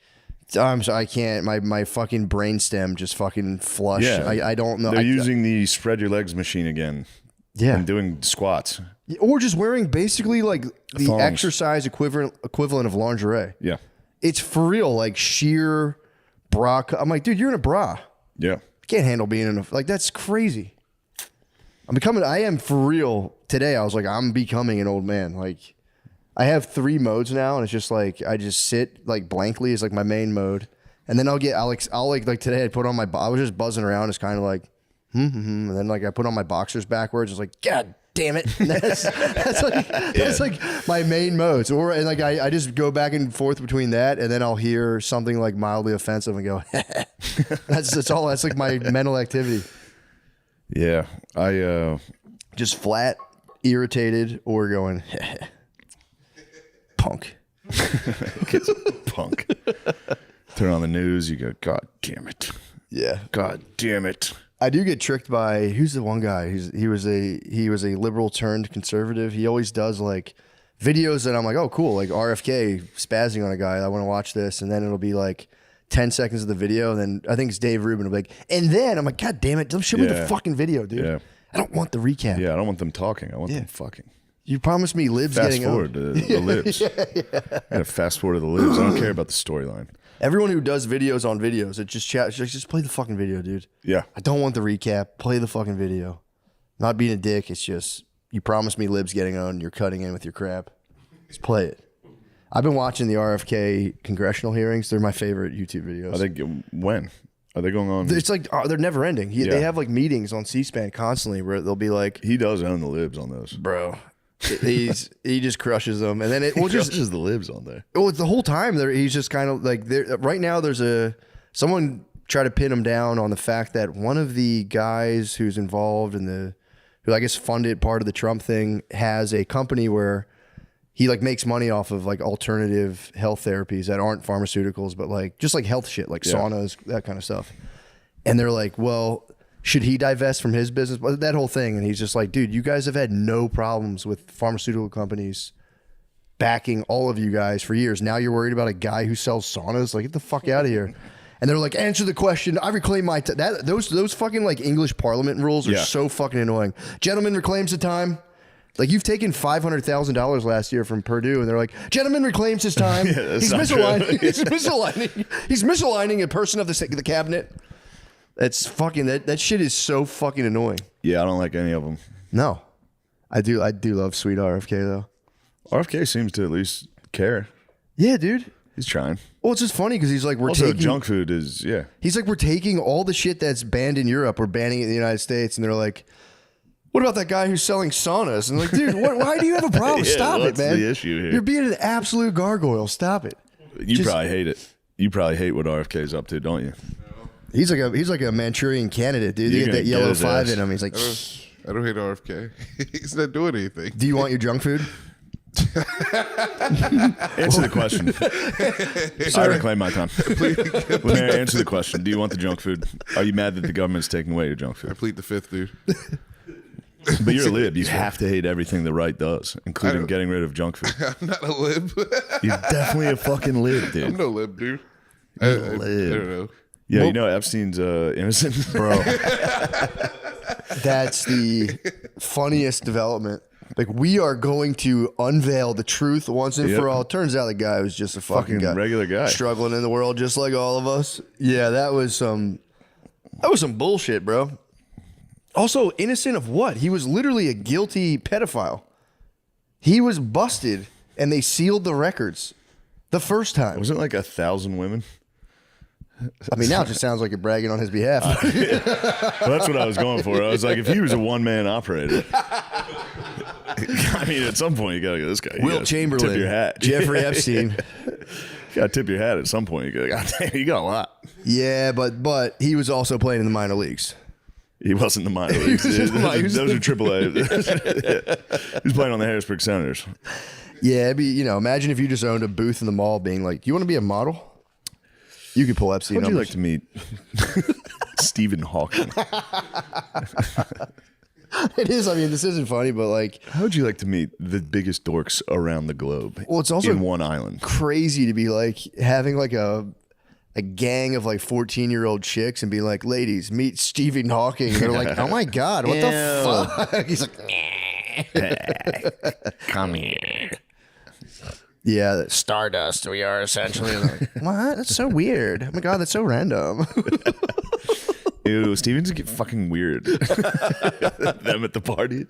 I can't. My fucking brain stem just fucking flushed. Yeah, I don't know. They're using the spread your legs machine again. Yeah, and doing squats. Or just wearing basically like the Thongs. exercise equivalent of lingerie. Yeah, it's for real. Like sheer bra. I'm like, dude, you're in a bra. Yeah. Can't handle being in a like that's crazy. I am for real today. I was like, I'm becoming an old man. Like I have 3 modes now, and it's just like I just sit like blankly is like my main mode, and then I'll like today I put on I was just buzzing around. It's kind of like and then like I put on my boxers backwards. It's like God damn it. And that's like my main modes. Or and like I just go back and forth between that, and then I'll hear something like mildly offensive and go. That's all. That's like my mental activity. Yeah, I just flat, irritated, or going punk. Punk. Turn on the news. You go, God damn it. Yeah. God damn it. I do get tricked by who's the one guy? He was a liberal turned conservative. He always does like videos that I'm like, oh cool, like RFK spazzing on a guy. I want to watch this, and then it'll be like 10 seconds of the video, and then I think it's Dave Rubin will be like, and then I'm like, God damn it, don't show me the fucking video, dude. Yeah. I don't want the recap. Yeah, I don't want them talking. I want them fucking. You promised me libs Fast getting forward owned. to the libs. I gotta fast forward to the libs. I don't care about the storyline. Everyone who does videos on videos, it just play the fucking video, dude. Yeah. I don't want the recap. Play the fucking video. Not being a dick. It's just you promised me libs getting owned. You're cutting in with your crap. Just play it. I've been watching the RFK congressional hearings. They're my favorite YouTube videos. Are they when? Are they going on? It's like they're never ending. They have like meetings on C-SPAN constantly where they'll be like, he does own the libs on those, bro. He just crushes them, and then it crushes the libs on there. Well, the whole time he's just kind of like right now. There's someone tried to pin him down on the fact that one of the guys who's involved in who I guess funded part of the Trump thing has a company where he like makes money off of like alternative health therapies that aren't pharmaceuticals, but like just like health shit, like saunas, that kind of stuff. And they're like, well, should he divest from his business? That whole thing. And he's just like, dude, you guys have had no problems with pharmaceutical companies backing all of you guys for years. Now you're worried about a guy who sells saunas? Like, get the fuck out of here. And they're like, answer the question. I reclaim my time. Those fucking like English Parliament rules are so fucking annoying. Gentleman reclaims the time. Like you've taken $500,000 last year from Purdue, and they're like, "Gentleman reclaims his time." He's misaligning. He's misaligning. He's misaligning a person of the cabinet. That's fucking that shit is so fucking annoying. Yeah, I don't like any of them. No, I do love Sweet RFK though. RFK seems to at least care. Yeah, dude. He's trying. Well, it's just funny because he's like, Also, junk food is, He's like, we're taking all the shit that's banned in Europe, we're banning it in the United States. And they're like, what about that guy who's selling saunas? And like, dude, why do you have a problem? Yeah, Stop it, what's man. the issue here? You're being an absolute gargoyle. Stop it. You probably hate it. You probably hate what RFK's up to, don't you? He's like a Manchurian candidate, dude. You're You get that gonna yellow get his 5 ass. in him. He's like, I don't hate RFK. He's not doing anything. do you want your junk food? Answer the question. I reclaim my time. Lemaire, answer the question. Do you want the junk food? Are you mad that the government's taking away your junk food? I plead the fifth, dude. But you're a lib. You have to hate everything the right does, including getting rid of junk food. I'm not a lib. You're definitely a fucking lib, dude. I'm no lib, dude. I don't know. Yeah, you know Epstein's innocent, bro. That's the funniest development. Like, we are going to unveil the truth once and for all. Turns out the guy was just a fucking guy, regular guy, struggling in the world just like all of us. Yeah, that was some bullshit, bro. Also, innocent of what? He was literally a guilty pedophile. He was busted, and they sealed the records the first time. Wasn't it like 1,000 women? I mean, now it just sounds like you're bragging on his behalf. Well, that's what I was going for. I was like, if he was a one-man operator, I mean, at some point you gotta get this guy. Wilt Chamberlain, tip your hat. Jeffrey Epstein. You gotta tip your hat at some point. You go, God damn, you got a lot. Yeah, but he was also playing in the minor leagues. He wasn't in the minor leagues. Those are AAA. He was playing on the Harrisburg Senators. Yeah, it'd be, imagine if you just owned a booth in the mall being like, do you want to be a model? You could pull Epstein How'd you numbers. like to meet Stephen Hawking? It is. I mean, this isn't funny, but like, how would you like to meet the biggest dorks around the globe? Well, it's also in one island. Crazy to be like having like a gang of like 14-year-old chicks and be like, ladies, meet Stephen Hawking. And they're like, oh my God, what the fuck? He's like, come here. Yeah, stardust. We are essentially. Like, what? That's so weird. Oh my God, that's so random. Ew, Steven's get fucking weird. Them at the party.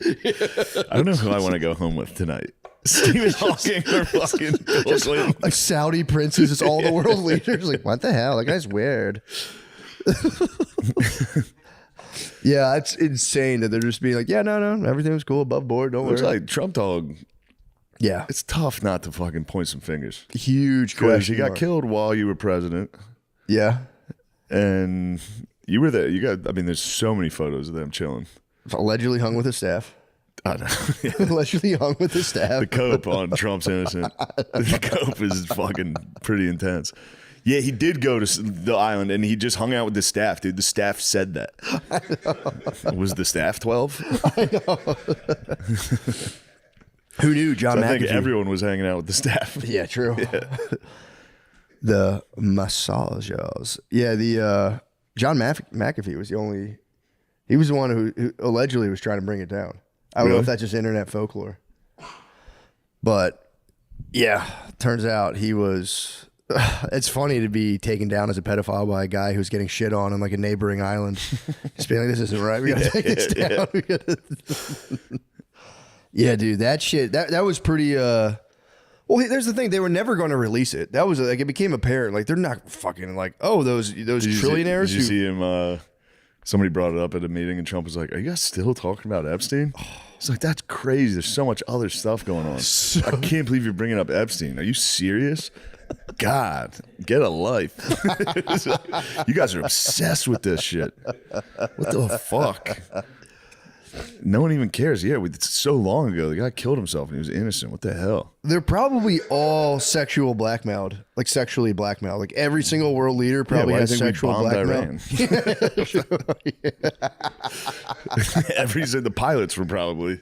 I don't know who I want to go home with tonight. Stephen Hawking or fucking Bill Clinton. Like Saudi princes, it's all the world leaders. Like, what the hell? That guy's weird. Yeah, it's insane that they're just being like, yeah, no, everything was cool, above board. Don't Looks worry. like Trump dog. Yeah, it's tough not to fucking point some fingers. Huge Because question. you got mark. killed while you were president. Yeah, and you were there. You got. I mean, there's so many photos of them chilling. Allegedly hung with his staff. I know. Allegedly hung with his staff. The cope on Trump's innocent. The cope is fucking pretty intense. Yeah, he did go to the island and he just hung out with the staff, dude. The staff said that. Was the staff 12? I know. Who knew John So I McAfee? think everyone was hanging out with the staff. Yeah, true. Yeah. The massagers. Yeah, the John McAfee was the only. He was the one who allegedly was trying to bring it down. I don't know if that's just internet folklore. But yeah, turns out he was. It's funny to be taken down as a pedophile by a guy who's getting shit on like a neighboring island. Just being like, this isn't right. We gotta take this down. We gotta... Yeah, dude, that shit. That was pretty. Well, there's the thing. They were never going to release it. That was like it became apparent. Like they're not fucking like, oh, those trillionaires. Did you see him? Somebody brought it up at a meeting, and Trump was like, "Are you guys still talking about Epstein?" He's like, "That's crazy. There's so much other stuff going on. I can't believe you're bringing up Epstein. Are you serious? God, get a life. You guys are obsessed with this shit. What the fuck?" No one even cares. Yeah, it's so long ago. The guy killed himself and he was innocent. What the hell? They're probably all sexual blackmailed, like sexually blackmailed. Like every single world leader probably has sexual blackmail. The pilots were probably.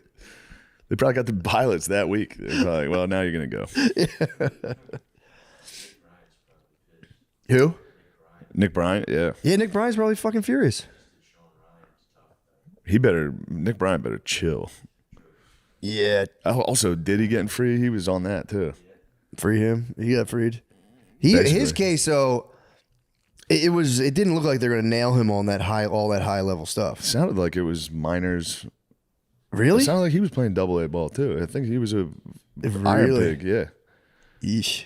They probably got the pilots that week. They're probably like, well, now you're gonna go. Who? Nick Bryant. Yeah. Yeah, Nick Bryant's probably fucking furious. Nick Bryant better chill. Yeah. Also, did he get free? He was on that too. Free him. He got freed. His case, though, it didn't look like they're gonna nail him on all that high level stuff. Sounded like it was minors. Really? It sounded like he was playing AA ball too. I think he was Iron Pig, yeah. Yeesh.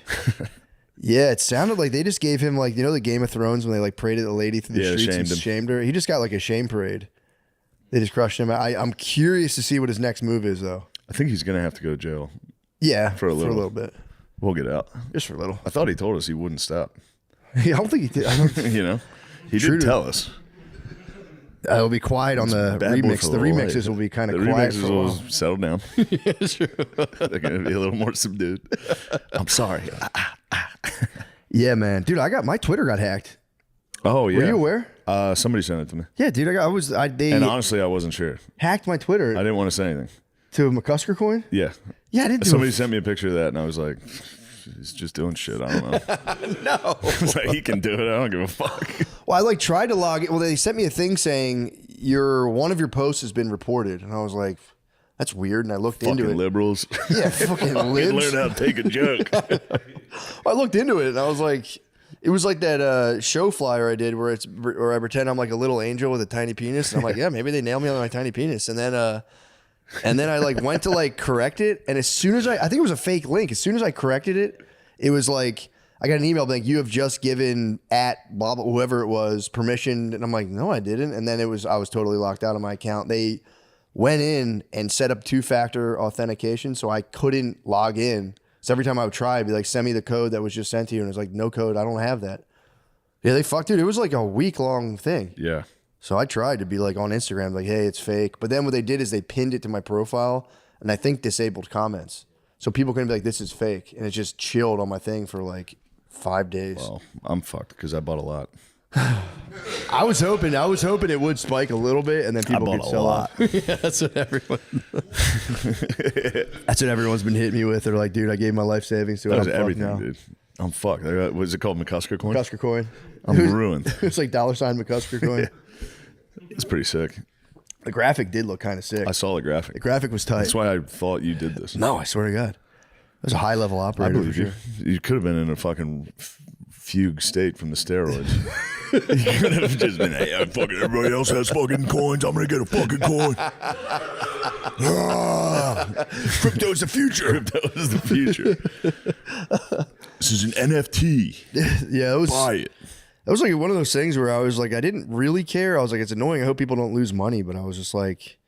Yeah, it sounded like they just gave him like, you know, the Game of Thrones when they like paraded the lady through the streets and shamed her. He just got like a shame parade. They just crushed him. I'm curious to see what his next move is, though. I think he's gonna have to go to jail. Yeah, for a little bit. We'll get out just for a little. I thought he told us he wouldn't stop. I don't think he did. You know, he did tell us. It'll be quiet on the remix. The remixes will be kind of quiet. The remixes will settle down. Yeah, true. They're gonna be a little more subdued. I'm sorry. Yeah, man, dude, my Twitter got hacked. Oh yeah, were you aware? Somebody sent it to me. Yeah, dude, they and honestly, I wasn't sure. Hacked my Twitter. I didn't want to say anything. To a McCusker coin? Yeah. Yeah, I didn't. Somebody sent me a picture of that, and I was like, he's just doing shit. I don't know. No, it's like he can do it. I don't give a fuck. Well, I tried to log it. Well, they sent me a thing saying one of your posts has been reported, and I was like, that's weird. And I looked into it. Liberals. Yeah, fucking libs. Learn how to take a joke. I looked into it, and I was like. It was like that show flyer I did where I pretend I'm like a little angel with a tiny penis, and I'm like, yeah, maybe they nailed me on my tiny penis, and then I like went to like correct it, and as soon as I think it was a fake link. As soon as I corrected it, it was like I got an email like you have just given at blah blah whoever it was permission, and I'm like, no, I didn't, and then I was totally locked out of my account. They went in and set up 2-factor authentication, so I couldn't log in. So every time I would try, I'd be like, send me the code that was just sent to you. And it's like, no code. I don't have that. Yeah, they fucked it. It was like a week-long thing. Yeah. So I tried to be like on Instagram, like, hey, it's fake. But then what they did is they pinned it to my profile and I think disabled comments. So people couldn't be like, this is fake. And it just chilled on my thing for like 5 days. Well, I'm fucked because I bought a lot. I was hoping it would spike a little bit and then people could sell out. Yeah, that's what everyone's been hitting me with. They're like, dude, I gave my life savings to it. That was I'm everything, now. dude. I'm fucked. What's it called? McCusker coin? McCusker coin. I'm ruined. It's like $sign McCusker coin. It's pretty sick. The graphic did look kind of sick. I saw the graphic. The graphic was tight. That's why I thought you did this. No, I swear to God. It was a high level operator. I believe you. You could have been in a fucking fugue state from the steroids. You could have just been, hey, fucking everybody else has fucking coins. I'm gonna get a fucking coin. Crypto's the future. Crypto is the future. This is an NFT. Yeah, it was. Buy it. That was like one of those things where I was like, I didn't really care. I was like, it's annoying. I hope people don't lose money. But I was just like,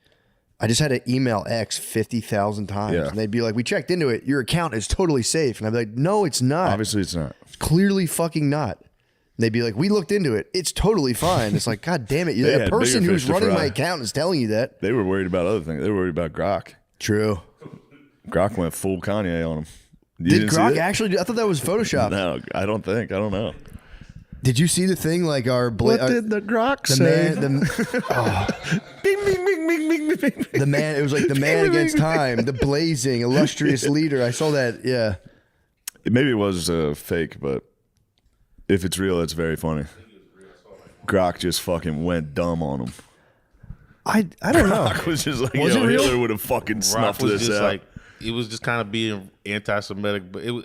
I just had to email X 50,000 times. Yeah. And they'd be like, we checked into it. Your account is totally safe. And I'd be like, no, it's not. Obviously, it's not. It's clearly fucking not. And they'd be like, we looked into it. It's totally fine. It's like, God damn it. The person who's running my account is telling you that. They were worried about other things. They were worried about Grok. True. Grok went full Kanye on him. Did Grok actually? I thought that was Photoshopped. No, I don't think. I don't know. Did you see the thing like our... What did the Grok say? Bing, bing, bing, bing, bing, bing, bing. The man, it was like the man against time, the blazing, illustrious leader. I saw that, yeah. Maybe it was fake, but if it's real, it's very funny. Grok just fucking went dumb on him. I don't know. Grok was just like, Was it real? Hitler would have fucking snuffed was this just out. like it was just kind of being anti-Semitic, but it was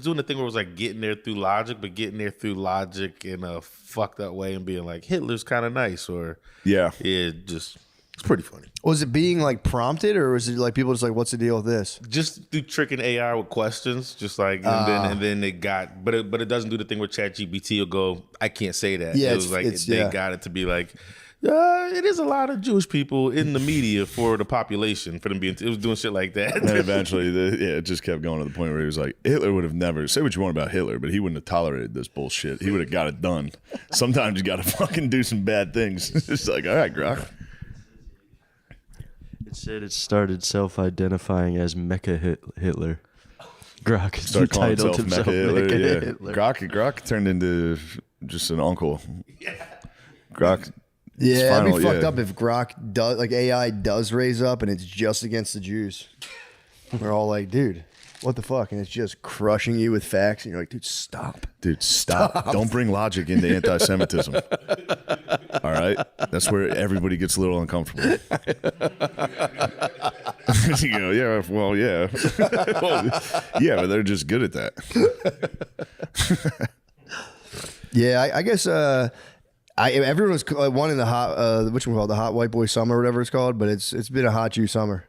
doing the thing where it was like getting there through logic, but getting there through logic in a fucked up way and being like Hitler's kind of nice, or it's pretty funny. Was it being like prompted, or was it like people just like, what's the deal with this? Just through tricking AI with questions, just like and then it got, but it doesn't do the thing where ChatGPT will go, I can't say that. Yeah, it was like they got it to be like. It is a lot of Jewish people in the media for the population, for them being. It was doing shit like that. And then eventually, it just kept going to the point where he was like, Hitler would have never, say what you want about Hitler, but he wouldn't have tolerated this bullshit. He would have got it done. Sometimes you got to fucking do some bad things. It's like, all right, Grok. It said it started self-identifying as Mecha Hitler. Grok has Start calling entitled himself himself Mecha Hitler. Grok turned into just an uncle. Grok. Yeah, that'd be fucked up if Grok does, like AI does raise up and it's just against the Jews. We're all like, dude, what the fuck? And it's just crushing you with facts. And you're like, dude, stop. Dude, stop. Don't bring logic into anti-Semitism. All right? That's where everybody gets a little uncomfortable. You know, yeah, well, yeah. Yeah, but they're just good at that. Yeah, I guess everyone was wanting the hot, which one called the hot white boy summer, or whatever it's called, but it's been a hot Jew summer.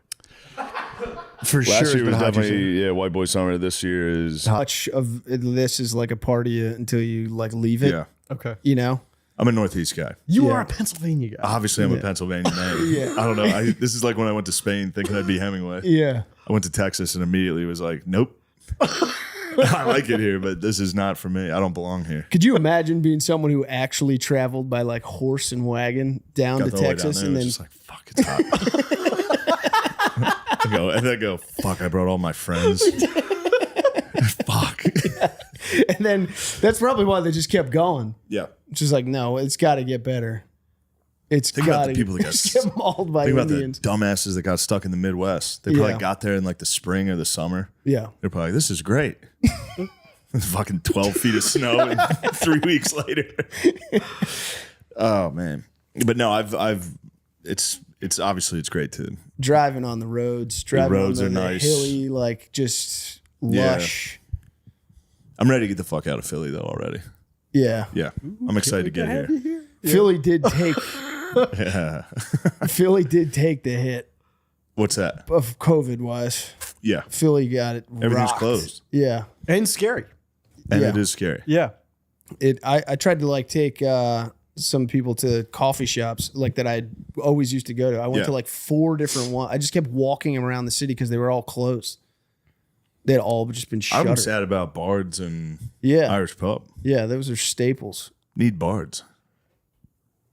For Last sure, year was it's been hot definitely White Boy Summer. This year is much of this is like a party until you like leave it. Yeah. Okay. You know, I'm a Northeast guy. You are a Pennsylvania guy. Obviously, I'm a Pennsylvania man. Yeah. I don't know. This is like when I went to Spain thinking I'd be Hemingway. Yeah. I went to Texas and immediately was like, nope. I like it here, but this is not for me. I don't belong here. Could you imagine being someone who actually traveled by like horse and wagon down Got to the whole way Texas down and there, then was just like, fuck, it's hot. and then go, fuck, I brought all my friends. Fuck. and then that's probably why they just kept going. Yeah. Just like, no, it's got to get better. It's Think about got the to people that get mauled by think about Indians. the dumbasses that got stuck in the Midwest. They probably Yeah. got there in like the spring or the summer. Yeah. They're probably like, this is great. Fucking 12 feet of snow and 3 weeks later. Oh man. But no, it's obviously it's great to Driving on the roads, driving roads on are the nice. hilly, like just Yeah. lush. I'm ready to get the fuck out of Philly though already. Yeah. Yeah. I'm excited to get here. Philly did take Yeah. Philly did take the hit What's that? of COVID wise. Yeah. Philly got it. Everything's rocked. closed. Yeah. And scary. And Yeah. it is scary. Yeah. I tried to like take some people to coffee shops like that I always used to go to. I went Yeah. to like 4 different ones. I just kept walking around the city because they were all closed. They had all just been I'm shuttered. sad about Bards and Yeah. Irish Pub. Yeah, those are staples. Need Bards.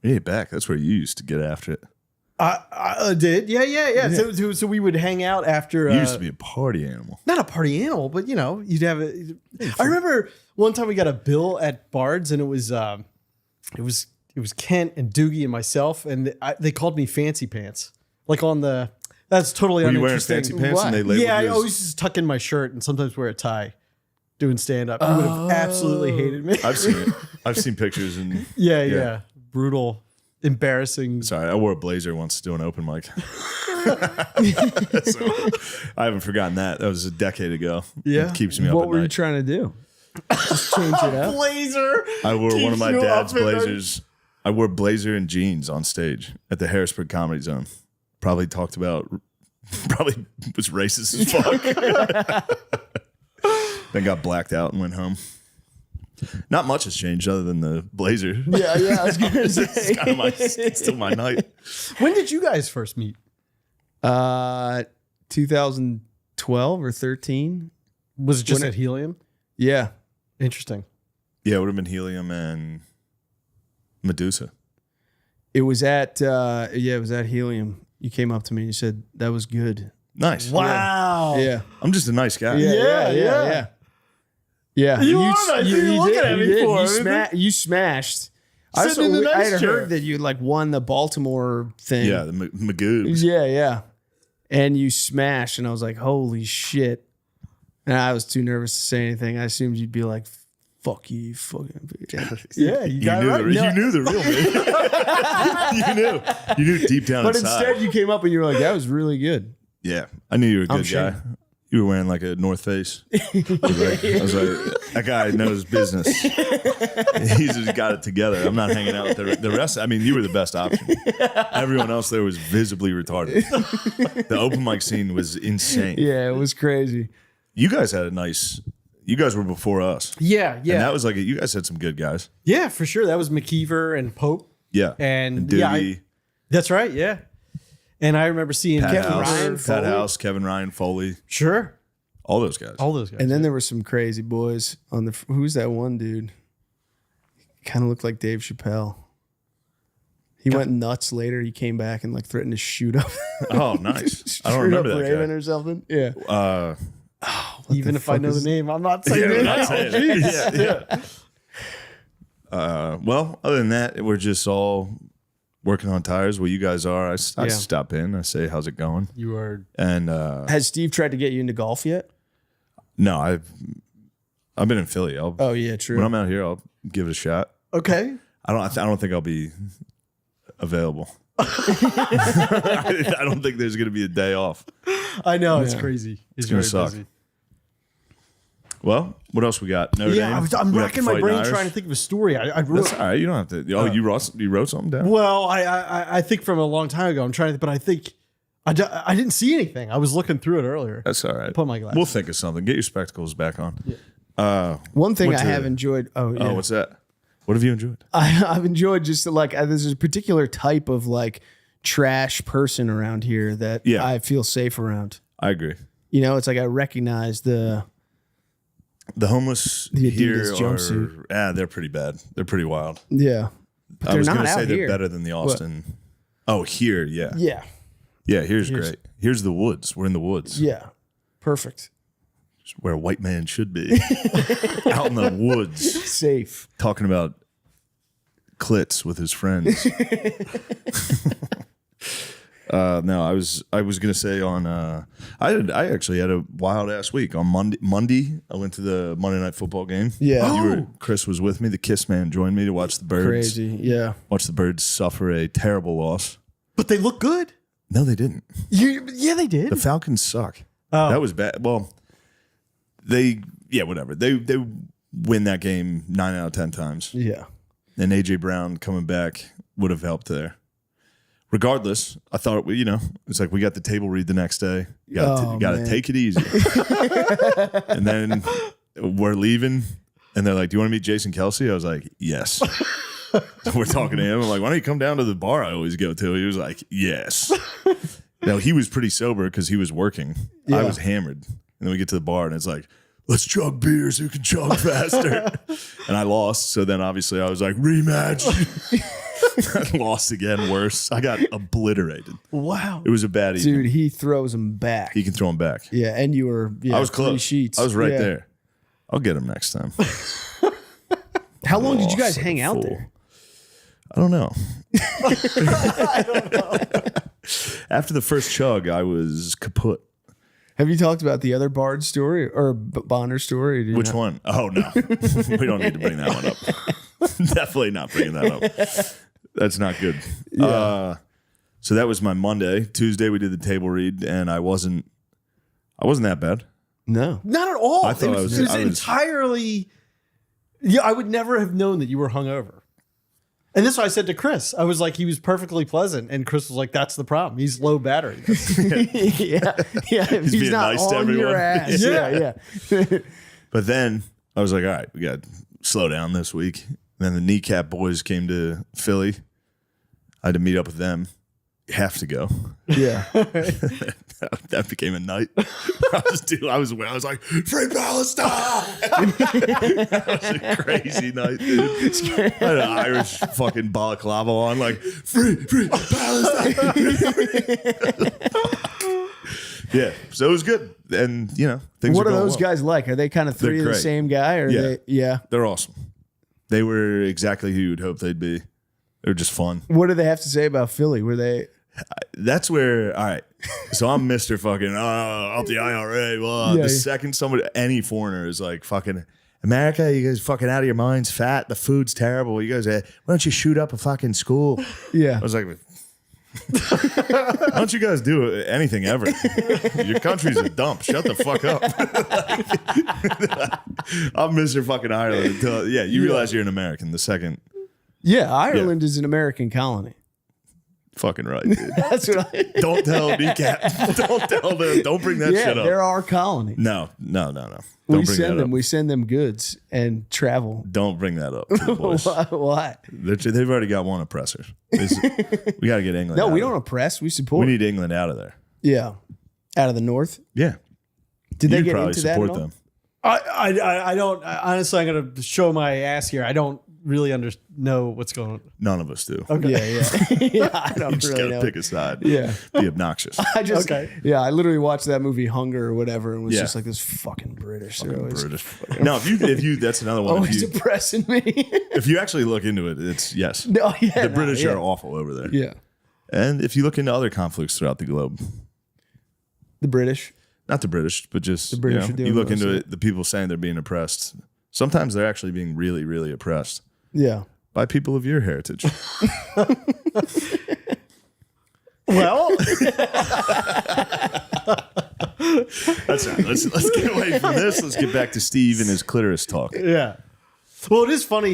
We need it back. That's where you used to get after it. I did. Yeah. So we would hang out after. You used to be a party animal. Not a party animal, but you'd have it. I remember one time we got a bill at Bard's, and it was Kent and Doogie and myself, and they called me Fancy Pants. Like on the, that's totally Were you wearing uninteresting. fancy pants and they labeled Yeah, I you as- always just tuck in my shirt and sometimes wear a tie, doing stand up. You would have absolutely hated me. I've seen it. I've seen pictures and Yeah. Brutal, embarrassing. Sorry, I wore a blazer once to do an open mic. So, I haven't forgotten that. That was a decade ago. Yeah. It keeps me up What at were you night. trying to do? Just change it up. Blazer. I wore one of my Keeps you dad's up at night. blazers. I wore blazer and jeans on stage at the Harrisburg Comedy Zone. Probably was racist as fuck. Then got blacked out and went home. Not much has changed other than the blazer. Yeah, I was gonna say. It's kind of still my night. When did you guys first meet? 2012 or 13. Was it just When at Helium? Yeah. Interesting. Yeah, it would have been Helium and Medusa. It was at Helium. You came up to me and you said that was good. Nice. Wow. Yeah. I'm just a nice guy. Yeah. You are nice. You looking at me for it. You smashed. Sitting in the I nice had chair. heard that you like won the Baltimore thing. Yeah, the Magoobs. Yeah. And you smashed, and I was like, holy shit. And I was too nervous to say anything. I assumed you'd be like, fuck you, fucking bitch. Yeah, you got it right. You knew the real me. You knew deep down But inside. instead, you came up and you were like, that was really good. Yeah, I knew you were a I'm good guy. ashamed. You were wearing like a North Face. I was like, that guy knows business. He's just got it together. I'm not hanging out with the rest. I mean, you were the best option. Everyone else there was visibly retarded. The open mic scene was insane. Yeah, it was crazy. You guys had a nice. You guys were before us. Yeah. And that was like you guys had some good guys. Yeah, for sure. That was McKeever and Pope. Yeah, And Doogie, that's right. Yeah. And I remember seeing Pat Kevin House, Ryan. Pat House, Kevin Ryan, Foley. Sure. All those guys. And then there were some crazy boys on the. Who's that one dude? Kind of looked like Dave Chappelle. He went nuts later. He came back and like threatened to shoot up. Oh, nice. I don't shoot remember up that Raven guy. or something. Yeah. Even if I know the name, I'm not saying Yeah, it. we're not saying it. Jeez. Yeah. Well, other than that, we're just all working on tires. Well, you guys are. I Yeah. stop in. I say, "How's it going?" You are. And Has Steve tried to get you into golf yet? no, I've been in Philly. Oh yeah, true. When I'm out here, I'll give it a shot. Okay. I don't think I'll be available. I don't think there's going to be a day off. I know. It's Yeah. crazy. It's going to suck. Busy. Well, what else we got? Notre Yeah, Dame? I'm We got racking my Fighting brain Irish? trying to think of a story. I wrote. That's all right. You don't have to. Oh, you wrote something down? Well, I think from a long time ago. I'm trying to, but I think I didn't see anything. I was looking through it earlier. That's all right. Put my glasses. We'll think of something. Get your spectacles back on. Yeah. One thing I have enjoyed. Oh, yeah. Oh, what's that? What have you enjoyed? I've enjoyed just like there's a particular type of like trash person around here that I feel safe around. I agree. You know, it's like I recognize the homeless the here Adidas jumpsuit. they're pretty bad. They're pretty wild. Yeah, but I was not gonna say out they're here. better than the Austin. Oh, here, yeah. Yeah. Yeah, here's great. Here's the woods. We're in the woods. Yeah, perfect. It's where a white man should be. Out in the woods. Safe. Talking about clits with his friends. No, I was gonna say on I actually had a wild ass week. On Monday I went to the Monday Night Football game. Yeah. Chris was with me. The Kiss Man joined me to watch the Birds. Crazy. Yeah. Watch the Birds suffer a terrible loss. But they look good. No, they didn't. Yeah, they did. The Falcons suck. Oh. That was bad. Well, whatever. They win that game 9 out of 10 times. Yeah. And AJ Brown coming back would have helped there. Regardless, I thought it's like we got the table read the next day. You got to take it easy. And then we're leaving, and they're like, "Do you want to meet Jason Kelsey?" I was like, "Yes." We're talking to him. I'm like, "Why don't you come down to the bar I always go to?" He was like, "Yes." Now he was pretty sober because he was working. Yeah. I was hammered, and then we get to the bar, and it's like, "Let's chug beers. Who can chug faster?" And I lost. So then obviously I was like, "Rematch." I lost again. Worse. I got obliterated. Wow. It was a bad evening. Dude, he throws them back. He can throw them back. Yeah, and you were. Yeah, I was 3 close. sheets. I was right Yeah. there. I'll get him next time. How long did you guys Lost like hang a out fool. there? I don't know. After the first chug, I was kaput. Have you talked about the other Bard story or Bonner story? Or do you Which not? one? Oh, no. We don't need to bring that one up. Definitely not bringing that up. That's not good. Yeah. So that was my Monday. Tuesday, we did the table read, and I wasn't that bad. No. Not at all. I thought it was entirely. Yeah, I would never have known that you were hungover. And this is what I said to Chris. I was like, he was perfectly pleasant, and Chris was like, "That's the problem. He's low battery." yeah. He's being not nice to on your everyone. ass. Yeah. But then I was like, all right, we got to slow down this week. And then the Kneecap boys came to Philly. I had to meet up with them. Have to go. Yeah. That became a night. I was like, "Free Palestine!" That was a crazy night, dude. I had an Irish fucking balaclava on, like, free Palestine. Yeah, so it was good. And, things What are going those well. guys like? Are they kind of three of the great. same guy? Or Yeah. they? Yeah. They're awesome. They were exactly who you'd hope they'd be. They were just fun. What do they have to say about Philly? Were they? That's where, all right. So I'm Mr. fucking, out the IRA. Well, Yeah, the yeah. second any foreigner is like, fucking, America, you guys fucking out of your minds, fat, the food's terrible. You guys, why don't you shoot up a fucking school? Yeah. I was like, why don't you guys do anything ever? Your country's a dump. Shut the fuck up. I'm Mr. fucking Ireland until, you realize you're an American the second. Yeah, Ireland is an American colony. Fucking right, dude. That's what I. Don't tell Kneecap. Don't tell them. Don't bring that shit up. they're our colony. No. Don't We bring send that them. up. We send them goods and travel. Don't bring that up to the boys. Why? They've already got one oppressor. We got to get England. No, out we of don't there. oppress. We support. We need England out of there. Yeah, out of the north. Yeah. Did they You'd get probably into that support at all? them. I don't. Honestly, I'm going to show my ass here. I don't really know what's going on. None of us do. Okay. Yeah. I don't You just really gotta know. pick a side. Yeah. Be obnoxious. I just, yeah, I literally watched that movie Hunger or whatever, and was Yeah. just like, this fucking British. They're Fucking always British. No, if you, that's another one. always If you, oppressing me. if you actually look into it, it's yes. No, yeah, the no, British yeah. are awful over there. Yeah. And if you look into other conflicts throughout the globe, The British. not the British, but just The British are doing you look most into of it, the people saying they're being oppressed. Sometimes they're actually being really, really oppressed. Yeah. By people of your heritage. Well, That's right. Let's get away from this. Let's get back to Steve and his clitoris talk. yeah. Well, it is funny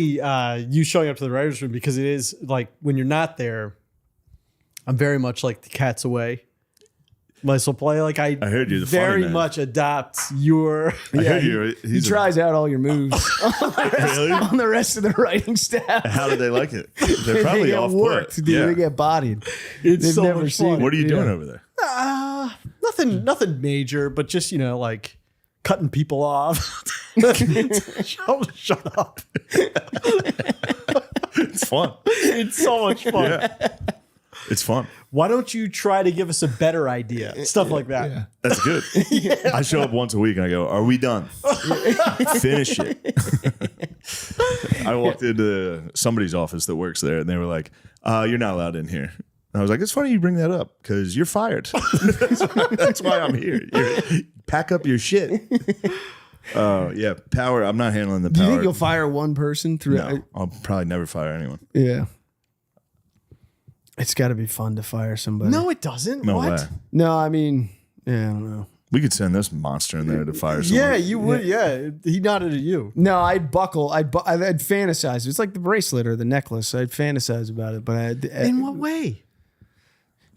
you showing up to the writers' room because it is like when you're not there, I'm very much like the cat's away. muscle play. Like I heard you're the funny very man. much adopt your. I heard He tries out all your moves Really? on the rest of the writing staff. How did they like it? They're probably they get off worked, put. dude. Yeah. They get bodied. It's They've so never much seen fun. it. What are you doing Yeah. over there? Nothing major, but just like cutting people off. Shut up. It's fun. It's so much fun. Yeah. It's fun. Why don't you try to give us a better idea? Stuff like that. Yeah. That's good. I show up once a week and I go, "Are we done? Finish it." I walked into somebody's office that works there, and they were like, "You're not allowed in here." And I was like, "It's funny you bring that up because you're fired. That's why I'm here. Pack up your shit." Yeah, power. I'm not handling the Do power. you think you'll fire one person through? No, I'll probably never fire anyone. Yeah. It's got to be fun to fire somebody. No, it doesn't. No what? way. No, I mean, yeah, I don't know. We could send this monster in there to fire someone. Yeah, you would. Yeah, he nodded at you. No, I'd buckle. I'd fantasize. It's like the bracelet or the necklace. I'd fantasize about it, but In what way?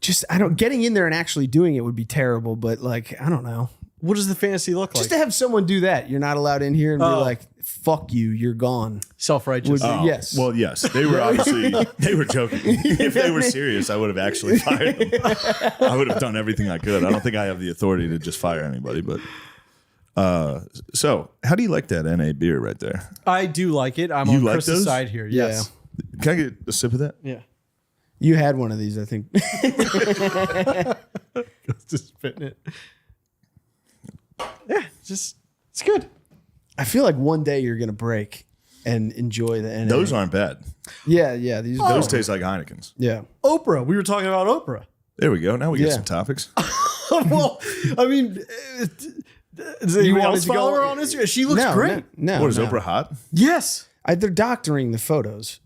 just I don't. Getting in there and actually doing it would be terrible. But like, I don't know. What does the fantasy look like? Just to have someone do that. You're not allowed in here and be like, "Fuck you, you're gone." Self-righteous. Yes. Well, yes. They were obviously they were joking. If they were serious, I would have actually fired them. I would have done everything I could. I don't think I have the authority to just fire anybody. But so how do you like that NA beer right there? I do like it. I'm You on like Chris's those? side here. Yes. Can I get a sip of that? Yeah. You had one of these, I think. Just spitting it. Yeah, it's good. I feel like one day you're gonna break and enjoy the NA. Those aren't bad. Yeah. Those taste like Heinekens. Yeah. Oprah. We were talking about Oprah. There we go. Now we get Yeah. some topics. Well, I mean, does anyone else follow her on Instagram? She looks great. No. What is Oprah hot? Yes. They're doctoring the photos.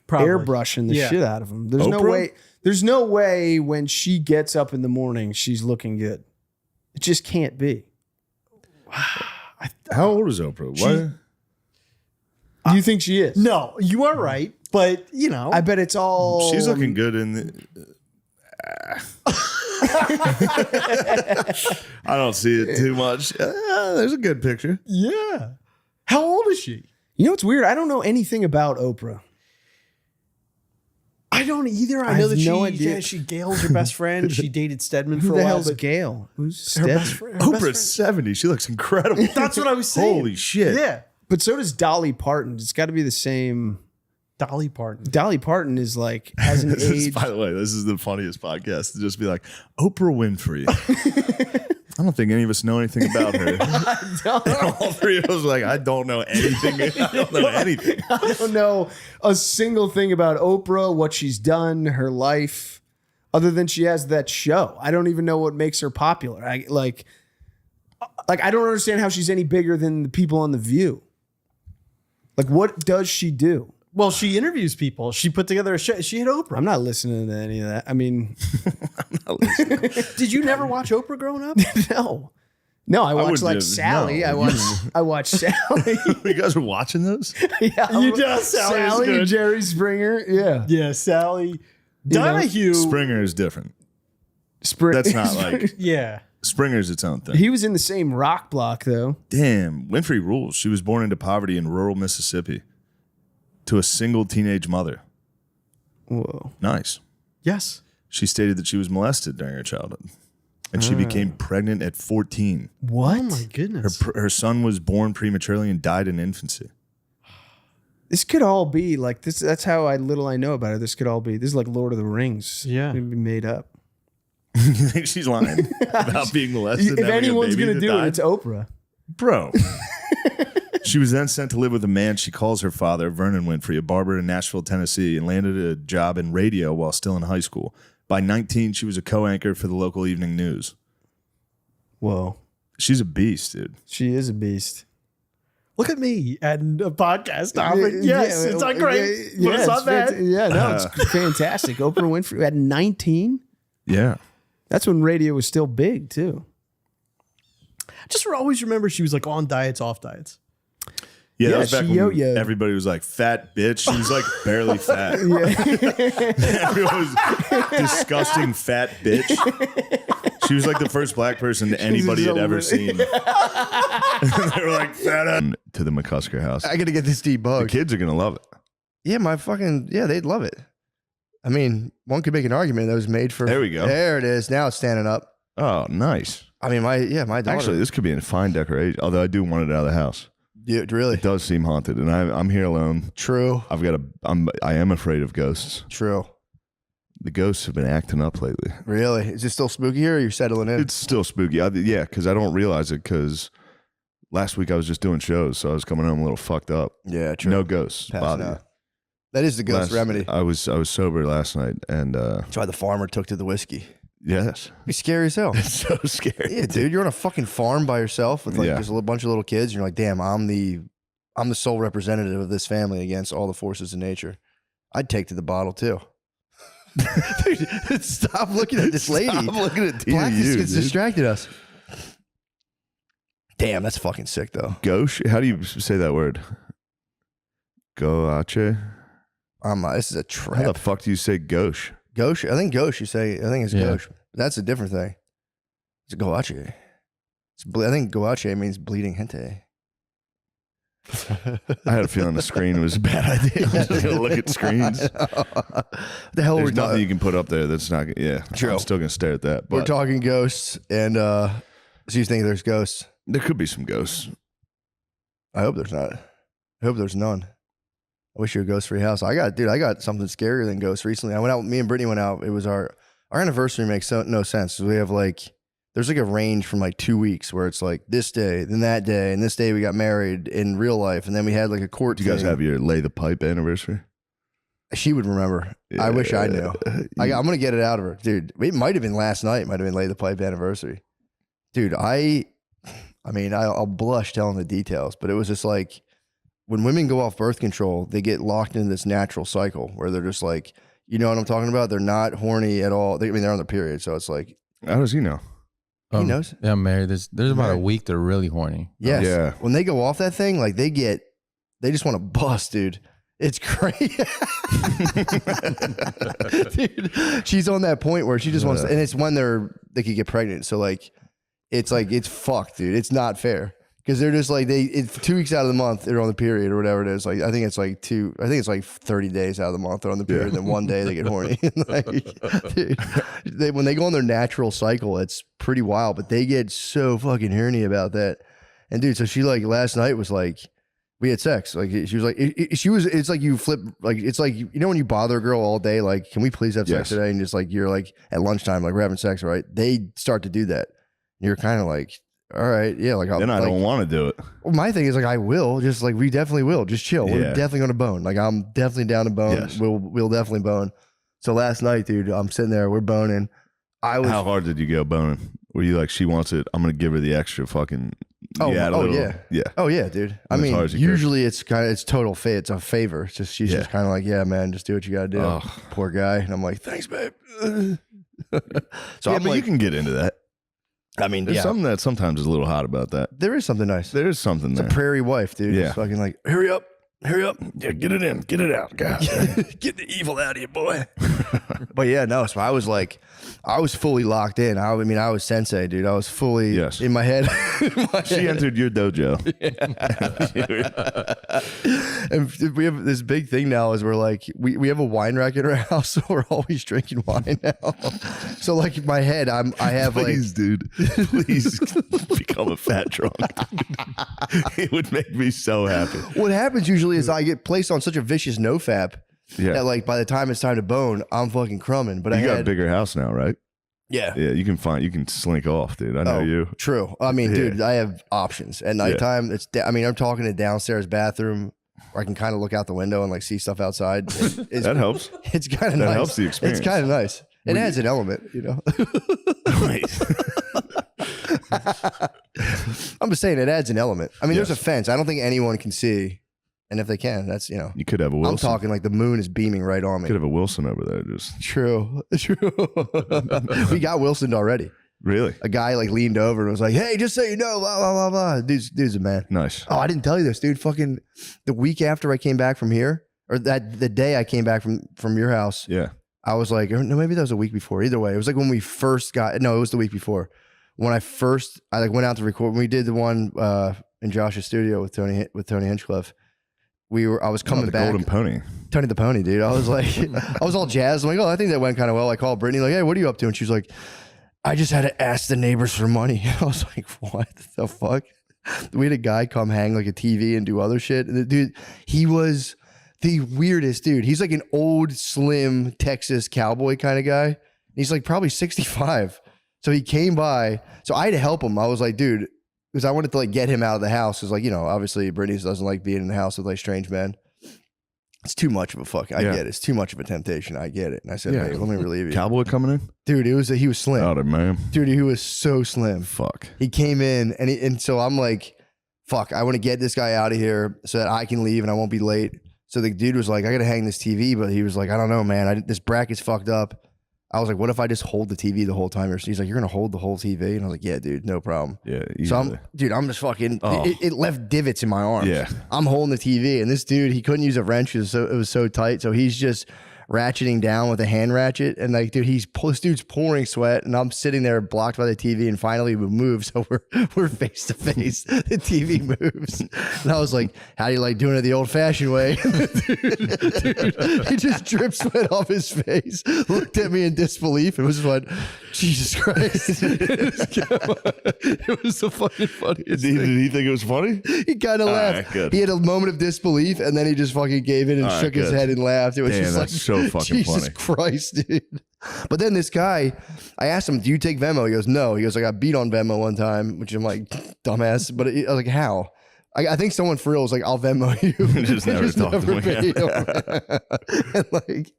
Probably. Airbrushing the Yeah. shit out of them. There's no Oprah? way. There's no way when she gets up in the morning, she's looking good. It just can't be. How old is Oprah? What? Do you think she is? No, you are right, but I bet it's all. She's looking good in the. I don't see it too much. There's a good picture. Yeah. How old is she? You know what's weird? I don't know anything about Oprah. I don't either. I I know have that no idea. she Gail's her best friend. She dated Stedman Who for a the while. hell's but Gail? Who's her Steph? best friend? her best Oprah's 70. She looks incredible. That's what I was saying. Holy shit. Yeah. But so does Dolly Parton. It's got to be the same. Dolly Parton. Dolly Parton is like hasn't This is, aged. by the way, this is the funniest podcast to just be like, Oprah Winfrey. I don't think any of us know anything about her. And all three of us are like, I don't know anything. I don't know anything. I don't know a single thing about Oprah, what she's done, her life, other than she has that show. I don't even know what makes her popular. I I don't understand how she's any bigger than the people on The View. Like, what does she do? Well, she interviews people. She put together a show. She had Oprah. I'm not listening to any of that. I mean, Did you never watch Oprah growing up? no. No, I watched wouldn't like have- Sally. no. I watched Sally. You guys are watching this? Yeah, You do. Sally's good. and Jerry Springer. Yeah. Yeah, Sally. know, Donahue. Springer is different. Springer. That's not like Yeah. Springer's its own thing. He was in the same rock block though. Damn, Winfrey rules. She was born into poverty in rural Mississippi to a single teenage mother. Whoa. Nice. Yes. She stated that she was molested during her childhood, and she became pregnant at 14. What? Oh my goodness. Her son was born prematurely and died in infancy. This could all be like this. That's how little I know about her. This could all be. This is like Lord of the Rings. Yeah. It'd be made up. You think she's lying about being molested? If anyone's gonna do it, it's Oprah. Bro. She was then sent to live with a man she calls her father, Vernon Winfrey, a barber in Nashville, Tennessee, and landed a job in radio while still in high school. By 19, she was a co-anchor for the local evening news. Whoa. She's a beast, dude. She is a beast. Look at me and a podcast topic. Yes, it's not great, Yeah, but it's not bad. Yeah, no, it's fantastic. Oprah Winfrey at 19. Yeah. That's when radio was still big too. Just always remember she was like on diets, off diets. Yeah, that was back she when yo-yoed. everybody was like, fat bitch. She was like barely fat. Everyone was disgusting fat bitch. She was like the first black person anybody had ever seen. They were like, fat to the McCusker house. I got to get this debugged. The kids are going to love it. Yeah, they'd love it. I mean, one could make an argument that was made for. There we go. There it is. Now it's standing up. Oh, nice. I mean, my daughter. Actually, this could be a fine decoration. Although I do want it out of the house. Yeah, really? It does seem haunted, and I'm here alone. True. I am afraid of ghosts. True. The ghosts have been acting up lately. Really? Is it still spooky here, or you're settling in? It's still spooky. Yeah, because I don't realize it. Because last week I was just doing shows, so I was coming home a little fucked up. Yeah, true. No ghosts. Passing out. That is the ghost remedy. I was sober last night, and that's why the farmer took to the whiskey. Yes. Be scary as hell. It's so scary. Yeah, dude. You're on a fucking farm by yourself with just a bunch of little kids, and you're like, damn, I'm the sole representative of this family against all the forces of nature. I'd take to the bottle too. Dude, stop looking at this lady. Stop looking at Blackness TVU, gets distracted us. Damn, that's fucking sick though. Gauche? How do you say that word? Goache? This is a trap. How the fuck do you say gauche? Gauche? I think gauche. I think it's Yeah. gauche. That's a different thing. It's goache. I think goache means bleeding gente. I had a feeling the screen was a bad idea. I'm just gonna look at screens. The hell There's we're nothing you can put up there that's not. Yeah, True. I'm still gonna stare at that. We're But talking ghosts, and so you think there's ghosts? there could be some ghosts. I hope there's not. I hope there's none. I wish you were a ghost-free house. I got something scarier than ghosts recently. I went out. Me and Britney went out. It was our anniversary. Makes no sense. We have there's a range from 2 weeks where it's this day, then that day, and this day we got married in real life, and then we had a court. Do you guys thing. have your lay the pipe anniversary? She would remember. I wish I knew. I'm gonna get it out of her, dude. It might have been last night. Might have been lay the pipe anniversary, dude. I mean, I'll blush telling the details, but it was just when women go off birth control, they get locked into this natural cycle where they're just you know what I'm talking about? They're not horny at all. They're on their period, so it's how does he know? He knows. Yeah, I'm married. There's about a week they're really horny. Yes. Yeah. When they go off that thing, they just want to bust, dude. It's crazy. Dude, she's on that point where she just wants to, and it's when they could get pregnant. So it's fucked, dude. It's not fair. Because they're just it's 2 weeks out of the month, they're on the period or whatever it is. I think it's 30 days out of the month they're on the period, then one day they get horny. Dude, when they go on their natural cycle, it's pretty wild, but they get so fucking horny about that. And dude, so she last night was we had sex. She was it's you flip, it's you know when you bother a girl all day, can we please have sex today? And just you're at lunchtime, we're having sex, right? They start to do that. You're kind of all right, yeah. Then I don't want to do it. Well, my thing is I will. Just we definitely will. Just chill. We're Yeah. definitely gonna bone. I'm definitely down to bone. Yes. We'll definitely bone. So last night, dude, I'm sitting there. We're boning. How hard did you go boning? Were you she wants it? I'm gonna give her the extra fucking. Yeah. Yeah. Oh yeah, dude. I As mean, hard as you usually it's total fate. It's a favor. It's just she's just kind of yeah, man, just do what you gotta do. Oh. Poor guy. And I'm like, thanks, babe. So Yeah, I'm but you can get into that. I mean, There's something that sometimes is a little hot about that. There is something nice. There is something It's there. a prairie wife, dude. Yeah. Just fucking hurry up. Yeah, get it in, get it out, God. Get the evil out of you, boy. But yeah, no. So I was I was fully locked in. I was sensei, dude. I was fully in my head. She entered your dojo. And we have this big thing now is we're we have a wine rack in our house, so we're always drinking wine now. So in my head, I have Please, dude, please become a fat drunk. It would make me so happy. What happens usually is I get placed on such a vicious nofap that by the time it's time to bone, I'm fucking crumbing. But You got a bigger house now, right? Yeah. Yeah, you can slink off, dude. I know you. True. I mean, dude, I have options. At nighttime, I'm talking a downstairs bathroom where I can kind of look out the window and see stuff outside. That helps. It's kind of nice. That helps the experience. It's kind of nice. It adds an element, you know. I'm just saying it adds an element. I mean, there's a fence. I don't think anyone can see. And if they can, that's, You could have a Wilson. I'm talking the moon is beaming right on me. Could have a Wilson over there. Just True. We got Wilson already. Really? A guy like leaned over and was like, "Hey, just so you know, blah blah blah blah." Dude's a man. Nice. Oh, I didn't tell you this, dude. Fucking the week after I came back from here, or the day I came back from your house. Yeah. I was like, no, maybe that was a week before. Either way, it was like when we first got. No, it was the week before. When I like went out to record. When we did the one in Josh's studio with Tony Hinchcliffe. I was coming back. Golden Pony. Tony the Pony, dude. I was like, I was all jazzed. I'm like, I think that went kind of well. I called Britney, like, hey, what are you up to? And she's like, I just had to ask the neighbors for money. I was like, what the fuck? We had a guy come hang like a TV and do other shit. And the dude, he was the weirdest dude. He's like an old, slim Texas cowboy kind of guy. He's like probably 65. So he came by. So I had to help him. I was like, dude, because I wanted to like get him out of the house. Because like, obviously Britney doesn't like being in the house with like strange men. It's too much of a fuck. I get it. It's too much of a temptation. I get it. And I said, hey, let me relieve you. Cowboy coming in? Dude, he was slim. Oh, man. Dude, he was so slim. Fuck. He came in and so I'm like, fuck, I want to get this guy out of here so that I can leave and I won't be late. So the dude was like, I got to hang this TV. But he was like, I don't know, man. This bracket's fucked up. I was like, what if I just hold the TV the whole time? He's like, you're going to hold the whole TV? And I was like, yeah, dude, no problem. Yeah. So I'm just fucking, Oh. it left divots in my arms. Yeah. I'm holding the TV and this dude, he couldn't use a wrench because it was so tight. So he's just ratcheting down with a hand ratchet. And like, dude, this dude's pouring sweat and I'm sitting there blocked by the TV and finally we move. So we're face to face. The TV moves. And I was like, how do you like doing it the old fashioned way? dude, he just dripped sweat off his face, looked at me in disbelief and was like, Jesus Christ. It was the fucking funniest Did thing. he think it was funny? He kind of All laughed. right, good. He had a moment of disbelief and then he just fucking gave in and All right, shook his good. head and laughed. It was Damn, just that's like, so fucking Jesus funny. Christ, dude. But then this guy, I asked him, do you take Venmo? He goes, no. He goes, I got beat on Venmo one time, which I'm like, dumbass. But I was like, how? I think someone for real was like, I'll Venmo you. Just never talked to him. And like,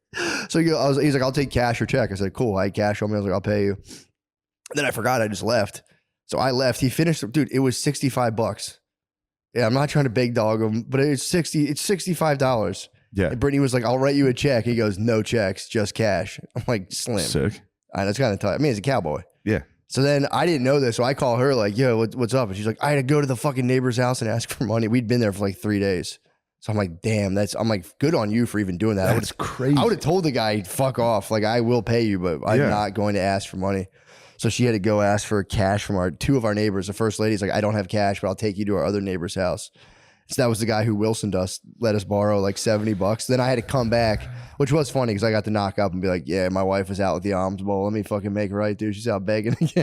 so he's like, I'll take cash or check. I said, cool. I had cash on me. I was like, I'll pay you. And then I forgot. I just left. So I left. He finished. Dude, it was $65. Yeah, I'm not trying to big dog him, but it's $65. Yeah. And Brittany was like, I'll write you a check. He goes, no checks, just cash. I'm like, slim. Sick. That's kind of tough. I mean, he's a cowboy. Yeah. So then I didn't know this. So I call her like, yo, what's up? And she's like, I had to go to the fucking neighbor's house and ask for money. We'd been there for like 3 days. So I'm like, damn, I'm like, good on you for even doing that. That's crazy. I would have told the guy, fuck off. Like, I will pay you, but I'm not going to ask for money. So she had to go ask for cash from two of our neighbors. The first lady's like, I don't have cash, but I'll take you to our other neighbor's house. So that was the guy who Wilson let us borrow like $70. Then I had to come back, which was funny because I got to knock up and be like, yeah, my wife was out with the alms bowl. Let me fucking make it right, dude. She's out begging again.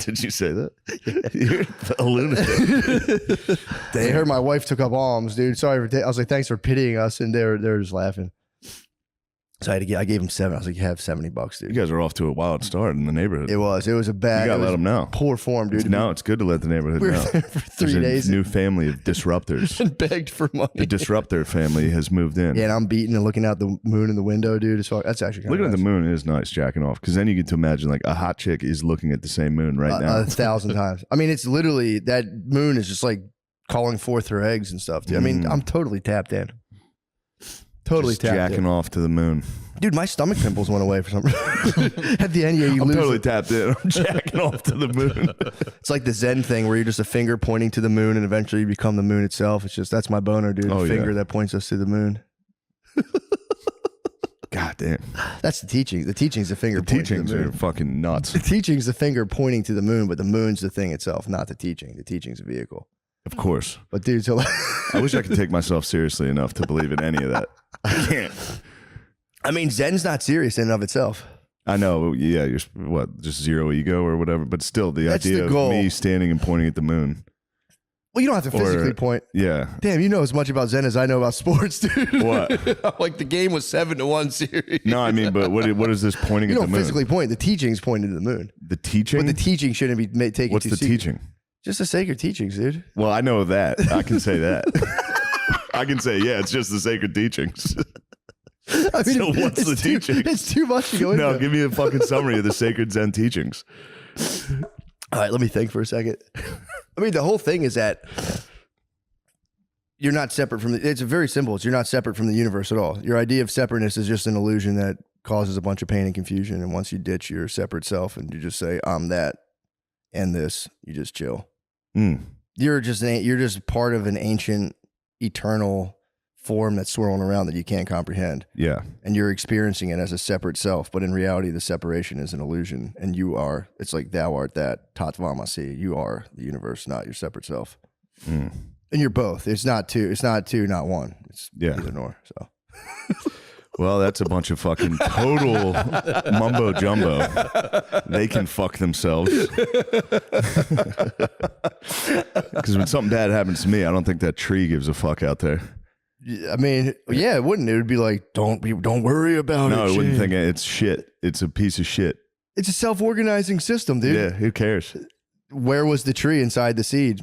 Did you say that? You're a lunatic. They heard my wife took up alms, dude. Sorry I was like, thanks for pitying us. And they're just laughing. So I gave him 7. I was like, you have $70, dude. You guys are off to a wild start in the neighborhood. It was a bad. You gotta let them know. Poor form, dude. No, it's good to let the neighborhood know. there for 3 There's days. a new family of disruptors. And begged for money. The disruptor family has moved in. Yeah, and I'm beating and looking out the moon in the window, dude. So that's actually kind Looking of at the moon is nice, jacking off, because then you get to imagine like a hot chick is looking at the same moon right now. 1,000 times. I mean, it's literally that moon is just like calling forth her eggs and stuff, dude. I mean, I'm totally tapped in. Totally Just tapped jacking in. off to the moon. Dude, my stomach pimples went away for some reason. At the end, you I'm lose totally it. tapped in. I'm jacking off to the moon. It's like the Zen thing where you're just a finger pointing to the moon and eventually you become the moon itself. It's just, that's my boner, dude. Oh, The yeah. finger that points us to the moon. God damn. That's the teaching. The teaching's the finger The pointing teachings to the are moon. fucking nuts. The teaching's the finger pointing to the moon, but the moon's the thing itself, not the teaching. The teaching's a vehicle. Of course. But dude, so I wish I could take myself seriously enough to believe in any of that. I can't. I mean, Zen's not serious in and of itself. I know. Yeah, you're just zero ego or whatever. But still, the That's idea the of goal. me standing and pointing at the moon. Well, you don't have to physically point. Yeah. Damn, you know as much about Zen as I know about sports, dude. What? Like the game was 7-1 series. No, I mean, but what is this pointing You at the don't moon? physically point. The teaching's pointing to the moon. The teaching? But the teaching shouldn't be taken What's too the serious. teaching? Just the sacred teachings, dude. Well, I know that. I can say that. I can say, yeah, it's just the sacred teachings. I mean, So what's the teaching? It's too much to go into. No, give me a fucking summary of the sacred Zen teachings. All right, let me think for a second. I mean, the whole thing is that you're not separate from it's very simple. You're not separate from the universe at all. Your idea of separateness is just an illusion that causes a bunch of pain and confusion. And once you ditch your separate self and you just say, I'm that and this, you just chill. You're just part of an ancient, eternal form that's swirling around that you can't comprehend. Yeah. And you're experiencing it as a separate self. But in reality, the separation is an illusion. And it's like thou art that, tatvamasi. You are the universe, not your separate self. And you're both. It's not two, not one. It's either nor. So. Well, that's a bunch of fucking total mumbo jumbo. They can fuck themselves. Because when something bad happens to me, I don't think that tree gives a fuck out there. I mean, yeah, it wouldn't. It would be like, don't worry about it. No, I wouldn't think it's shit. It's a piece of shit. It's a self-organizing system, dude. Yeah, who cares? Where was the tree inside the seed?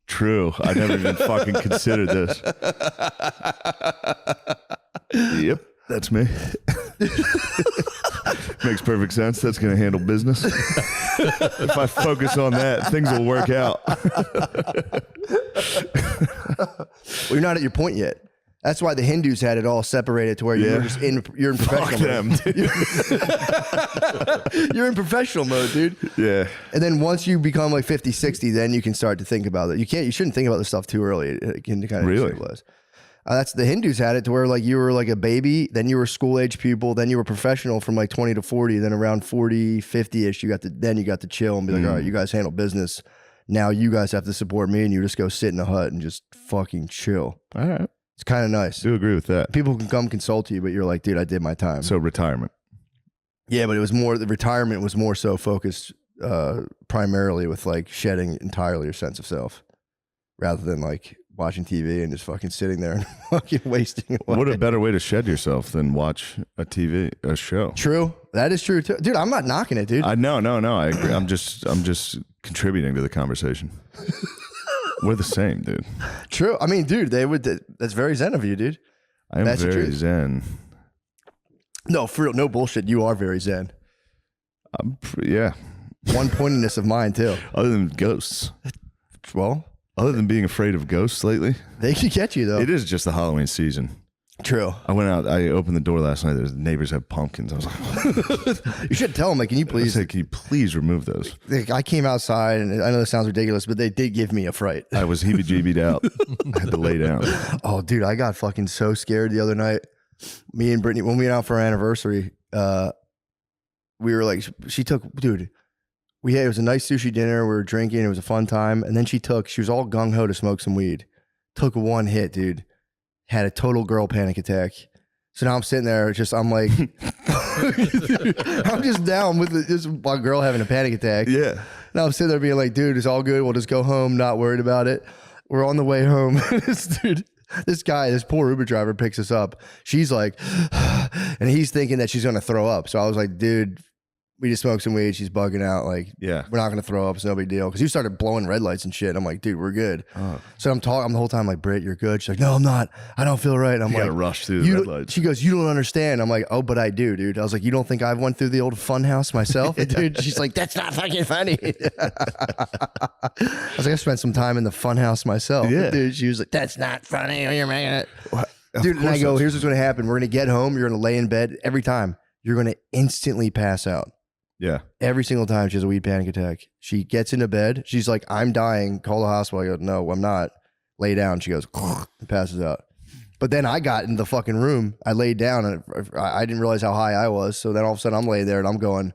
True. I never even fucking considered this. Yep, that's me. Makes perfect sense. That's going to handle business. If I focus on that, things will work out. Well, you're not at your point yet. That's why the Hindus had it all separated to where you're just you're in professional mode. Fuck them, dude. You're in professional mode, dude. Yeah. And then once you become like 50, 60, then you can start to think about it. You shouldn't think about this stuff too early. It can kind of really stabilize. That's the Hindus had it to where like you were like a baby, then you were school age pupil, then you were professional from like 20 to 40, then around 40, 50-ish, you got to chill and be like, all right, you guys handle business. Now you guys have to support me, and you just go sit in a hut and just fucking chill. All right. It's kind of nice. I do agree with that. People can come consult you, but you're like, dude, I did my time. So retirement. Yeah, but the retirement was more so focused primarily with like shedding entirely your sense of self rather than like watching TV and just fucking sitting there and fucking wasting away. What a better way to shed yourself than watch a show. True. That is true too. Dude, I'm not knocking it, dude. No, I agree. I'm just contributing to the conversation. We're the same, dude. True. I mean, dude, that's very zen of you, dude. I am very zen. No, for real, no bullshit. You are very zen. Yeah. One pointedness of mine too. Other than ghosts. Well, other than being afraid of ghosts lately. They can get you though. It is just the Halloween season. True. I went out. I opened the door last night. The neighbors have pumpkins. I was like, you should tell them, like, can you please? Can you please remove those? I came outside, and I know this sounds ridiculous, but they did give me a fright. I was heebie-jeebied out. I had to lay down. Oh, dude, I got fucking so scared the other night. Me and Britney, when we went out for our anniversary, we were like, it was a nice sushi dinner. We were drinking. It was a fun time. And then she was all gung-ho to smoke some weed. Took one hit, dude. Had a total girl panic attack. So now I'm sitting there, I'm like, I'm just down with just a girl having a panic attack. Yeah. Now I'm sitting there being like, dude, it's all good. We'll just go home, not worried about it. We're on the way home. This poor Uber driver picks us up. She's like, and he's thinking that she's going to throw up. So I was like, dude, we just smoked some weed. She's bugging out. Like, yeah, we're not going to throw up. It's no big deal. Because you started blowing red lights and shit. I'm like, dude, we're good. Oh. So I'm the whole time like, Britt, you're good. She's like, no, I'm not. I don't feel right. And I'm you like, gotta rush through the red lights. She goes, you don't understand. I'm like, oh, but I do, dude. I was like, you don't think I went through the old fun house myself? Dude, she's like, that's not fucking funny. I was like, I spent some time in the fun house myself. Yeah. Dude, she was like, that's not funny. You're making it. Dude, and I go, here's what's going to happen. We're going to get home. You're going to lay in bed. Every time, you're going to instantly pass out. Yeah. Every single time she has a weed panic attack. She gets into bed. She's like, I'm dying. Call the hospital. I go, no, I'm not. Lay down. She goes, and passes out. But then I got in the fucking room. I laid down and I didn't realize how high I was. So then all of a sudden I'm laying there and I'm going,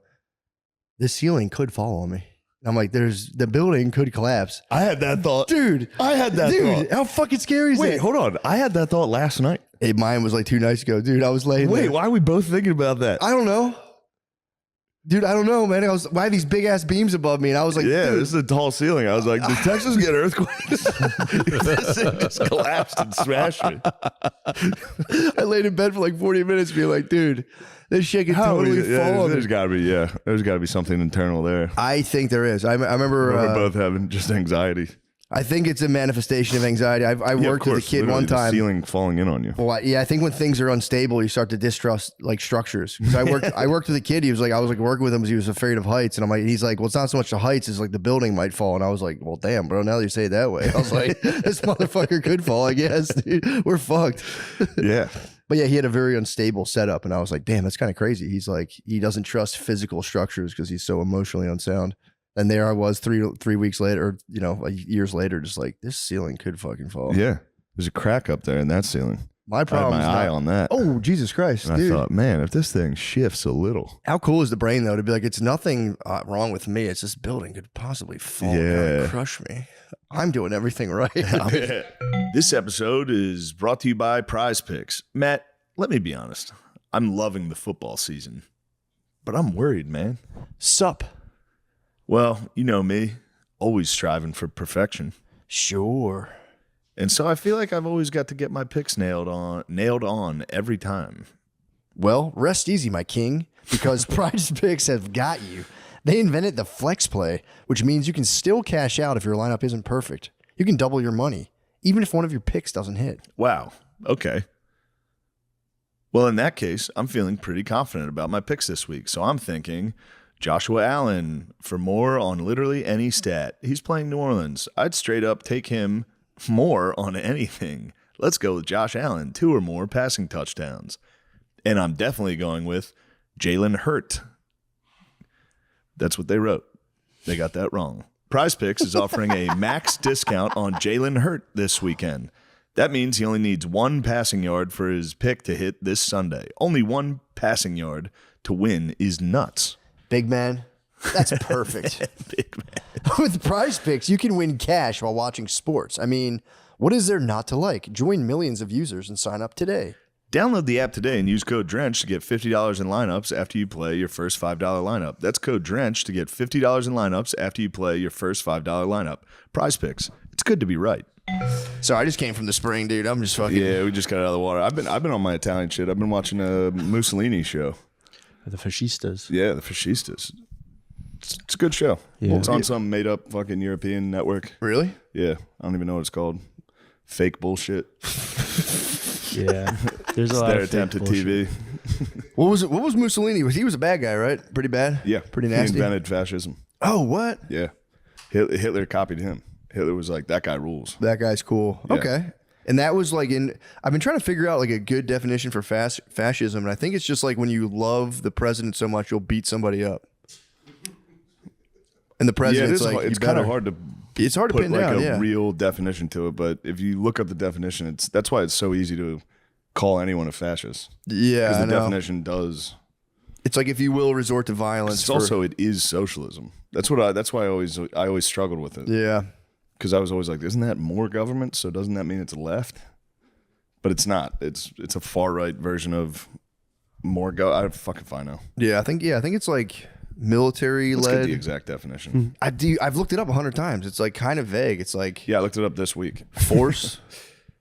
this ceiling could fall on me. I'm like, the building could collapse. I had that thought. Dude. I had that thought. Dude, how fucking scary is that? Wait, hold on. I had that thought last night. Hey, mine was like 2 nights ago. Dude, I was laying there. Wait, why are we both thinking about that? I don't know. Dude, I don't know, man. Why are these big ass beams above me? And I was like, yeah, dude. this is a tall ceiling. I was like, did Texas get earthquakes? This thing just collapsed and smashed me. I laid in bed for like 40 minutes being like, dude, this shit could totally fall on me. There's gotta be something internal there. I think there is. I remember we're both having just anxiety. I think it's a manifestation of anxiety. I worked with a kid literally one time. The ceiling falling in on you. Well, I think when things are unstable, you start to distrust like structures. Because I worked with a kid. I was like working with him because he was afraid of heights, and he's like, well, it's not so much the heights, it's like the building might fall. And I was like, well, damn, bro. Now that you say it that way, I was like, this motherfucker could fall. I guess, dude. We're fucked. Yeah. But yeah, he had a very unstable setup, and I was like, damn, that's kind of crazy. He's like, he doesn't trust physical structures because he's so emotionally unsound. And there I was 3 weeks later, or years later, just like, this ceiling could fucking fall. Yeah, there's a crack up there in that ceiling. My problem. I had my eye on that. Oh, Jesus Christ! And dude. I thought, man, if this thing shifts a little, how cool is the brain though to be like, it's nothing wrong with me. It's this building could possibly fall down and crush me. I'm doing everything right. This episode is brought to you by Prize Picks. Matt, let me be honest. I'm loving the football season, but I'm worried, man. Sup? Well, you know me, always striving for perfection. Sure. And so I feel like I've always got to get my picks nailed on every time. Well, rest easy, my king, because Prize Picks have got you. They invented the flex play, which means you can still cash out if your lineup isn't perfect. You can double your money, even if one of your picks doesn't hit. Wow. Okay. Well, in that case, I'm feeling pretty confident about my picks this week. So I'm thinking Joshua Allen for more on literally any stat. He's playing New Orleans. I'd straight up take him more on anything. Let's go with Josh Allen, 2 or more passing touchdowns. And I'm definitely going with Jalen Hurt. That's what they wrote. They got that wrong. Prize Picks is offering a max discount on Jalen Hurt this weekend. That means he only needs 1 passing yard for his pick to hit this Sunday. Only 1 passing yard to win is nuts. Big man. That's perfect. Big man. With Prize Picks, you can win cash while watching sports. I mean, what is there not to like? Join millions of users and sign up today. Download the app today and use code DRENCH to get $50 in lineups after you play your first $5 lineup. That's code DRENCH to get $50 in lineups after you play your first $5 lineup. Prize Picks. It's good to be right. Sorry, I just came from the spring, dude. I'm just fucking. Yeah, we just got out of the water. I've been on my Italian shit. I've been watching a Mussolini show. The Fascistas. Yeah, the Fascistas. It's a good show. Yeah. It's on some made up fucking European network. Really? Yeah. I don't even know what it's called. Fake bullshit. Yeah. There's it's a lot their of attempt at TV. What was Mussolini? He was a bad guy, right? Pretty bad? Yeah. Pretty nasty. He invented fascism. Oh, what? Yeah. Hitler copied him. Hitler was like, that guy rules. That guy's cool. Yeah. Okay. And that was like I've been trying to figure out like a good definition for fascism. And I think it's just like when you love the president so much, you'll beat somebody up. And the president's like, it's kind of hard to it's hard to put pin like down, a real definition to it. But if you look up the definition, that's why it's so easy to call anyone a fascist. Yeah, because the I know. definition does. It's like if you will resort to violence. It's also it is socialism. That's why I always struggled with it. Yeah, because I was always like, isn't that more government? So doesn't that mean it's left? But it's not. It's a far right version of more I fucking fine now. Yeah, I think it's like military Let's led. get the exact definition. I've looked it up 100 times. It's like kind of vague. It's like I looked it up this week. Force.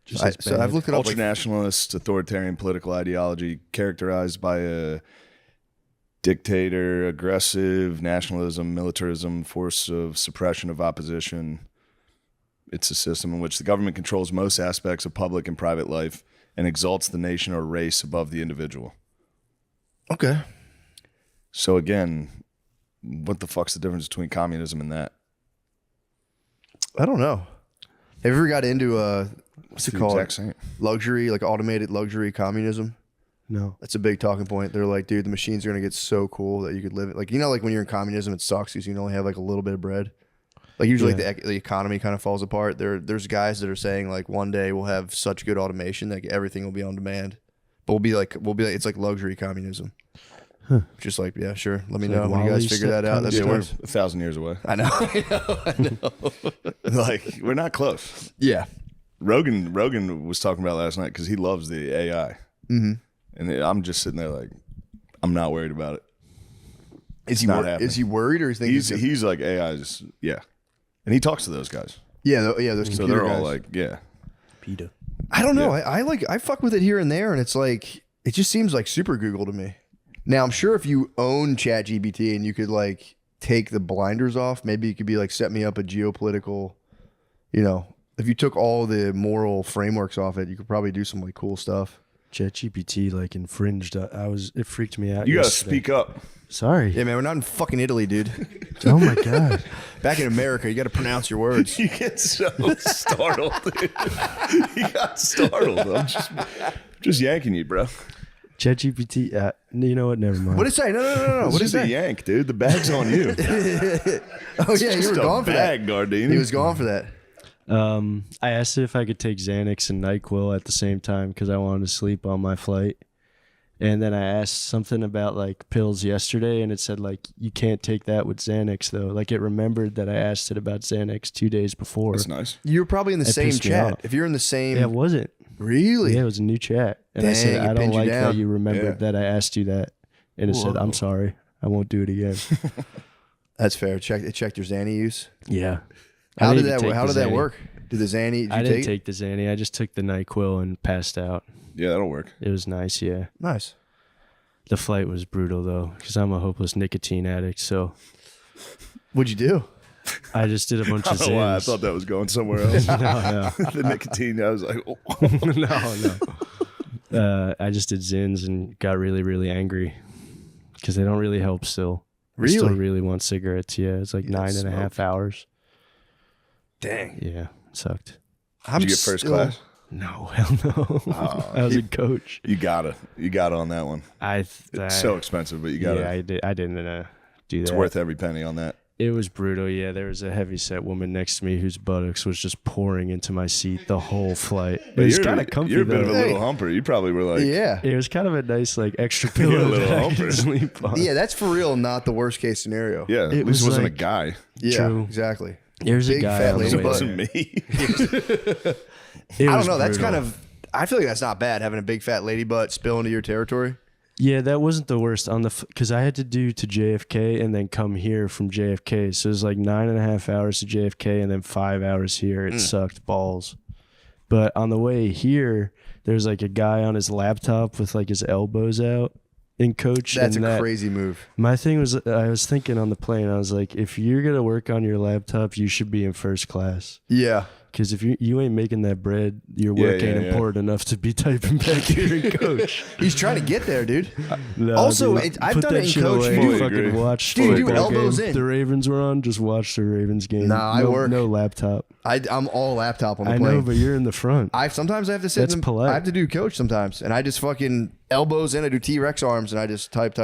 So I've looked it up. Ultranationalist, authoritarian political ideology characterized by a dictator, aggressive nationalism, militarism, force of suppression of opposition. It's a system in which the government controls most aspects of public and private life and exalts the nation or race above the individual. Okay. So again, what the fuck's the difference between communism and that? I don't know. Have you ever got into what's it called? Exact same. Luxury, like automated luxury communism? No. That's a big talking point. They're like, dude, the machines are going to get so cool that you could live it. Like, like when you're in communism, it sucks because you can only have like a little bit of bread. Like usually the economy kind of falls apart. There's guys that are saying like one day we'll have such good automation that everything will be on demand. But we'll be like it's like luxury communism. Huh. Just like, yeah, sure. Let me It's know like when you guys Wall-E figure that out. Yeah, we're 1,000 years away. I know. I know. Like, we're not close. Yeah. Rogan was talking about last night because he loves the AI. Mm-hmm. And I'm just sitting there like, I'm not worried about it. Is It's he worried or is he he's like AI's, yeah. And he talks to those guys. Yeah, those So computer they're all guys. like, yeah. PETA. I don't know. I fuck with it here and there, and it's like it just seems like super Google to me. Now I'm sure if you own ChatGPT and you could like take the blinders off, maybe you could be like set me up a geopolitical, if you took all the moral frameworks off it, you could probably do some like cool stuff. ChatGPT like infringed. It freaked me out. You gotta yesterday. speak up. Sorry. Yeah, man, we're not in fucking Italy, dude. Oh my god. Back in America, you got to pronounce your words. You get so startled. Dude. You got startled. Just yanking you, bro. ChatGPT. You know what? Never mind. What did it say? No. What is did it a say? yank, dude? The bag's on you. Oh yeah, you were gone for that. Gardini. He was gone for that. I asked if I could take Xanax and NyQuil at the same time because I wanted to sleep on my flight. And then I asked something about like pills yesterday, and it said like you can't take that with Xanax though. Like it remembered that I asked it about Xanax 2 days before. That's nice. You were probably in the It same pissed me chat. off. If you're in the same, Yeah, it wasn't. Really? Yeah, it was a new chat. And I Dang, said, it I don't pinned you like that down. you remembered that I asked you that. And it said, Whoa. I'm sorry. I won't do it again. That's fair. It checked your Xanny use. Yeah. How I did didn't that? even How take did the that Xanny. work? Did the Xanny? Did I you didn't take take the Xanny. I just took the NyQuil and passed out. Yeah, that'll work. It was nice, yeah. Nice. The flight was brutal, though, because I'm a hopeless nicotine addict, so... What'd you do? I just did a bunch I of don't know why I Zans. thought that was going somewhere else. No. The nicotine, I was like, oh. No. I just did Zins and got really, really angry because they don't really help still. Really? I still really want cigarettes, yeah. It's like You 9.5 hours. Dang. Yeah, sucked. Did you get first class? No, hell no. Oh, I was a coach. You gotta on that one. It's so expensive, but you gotta. Yeah, I didn't do that. It's worth every penny on that. It was brutal, yeah. There was a heavyset woman next to me whose buttocks was just pouring into my seat the whole flight. It But was you're- kind of comfy, You're a bit of though. a little humper. You probably were like, Yeah. It was kind of a nice, like, extra You're a pillow little that I humper. could sleep on. Yeah, that's for real. Not the worst case scenario. Yeah, at It least was it wasn't like- a guy. Yeah, True. exactly. There's a Big guy fat on the lady way butt. there. It wasn't me. It I don't was know. That's brutal. kind of. I feel like that's not bad having a big fat lady butt spill into your territory. Yeah, that wasn't the worst on the because I had to do to JFK and then come here from JFK, so it was like 9.5 hours to JFK and then 5 hours here. It sucked balls. But on the way here, there's like a guy on his laptop with like his elbows out in coach. That's and a crazy move. My thing was, I was thinking on the plane, I was like, if you're gonna work on your laptop, you should be in first class. Yeah. Because if you ain't making that bread, your Yeah, work yeah, ain't yeah. important enough to be typing back here in coach. He's trying to get there, dude. No, Also, dude, I've put done that it in shit coach. away. You Fully Fucking agree. watch Dude, you do football elbows game. in. The Ravens were on. Just watch the Ravens game. Nah, I no, work. No laptop. I'm all laptop on the I plane. know, but you're in the front. Sometimes I have to sit. That's in the, polite. I have to do coach sometimes, and I just fucking elbows in. I do T-Rex arms, and I just type.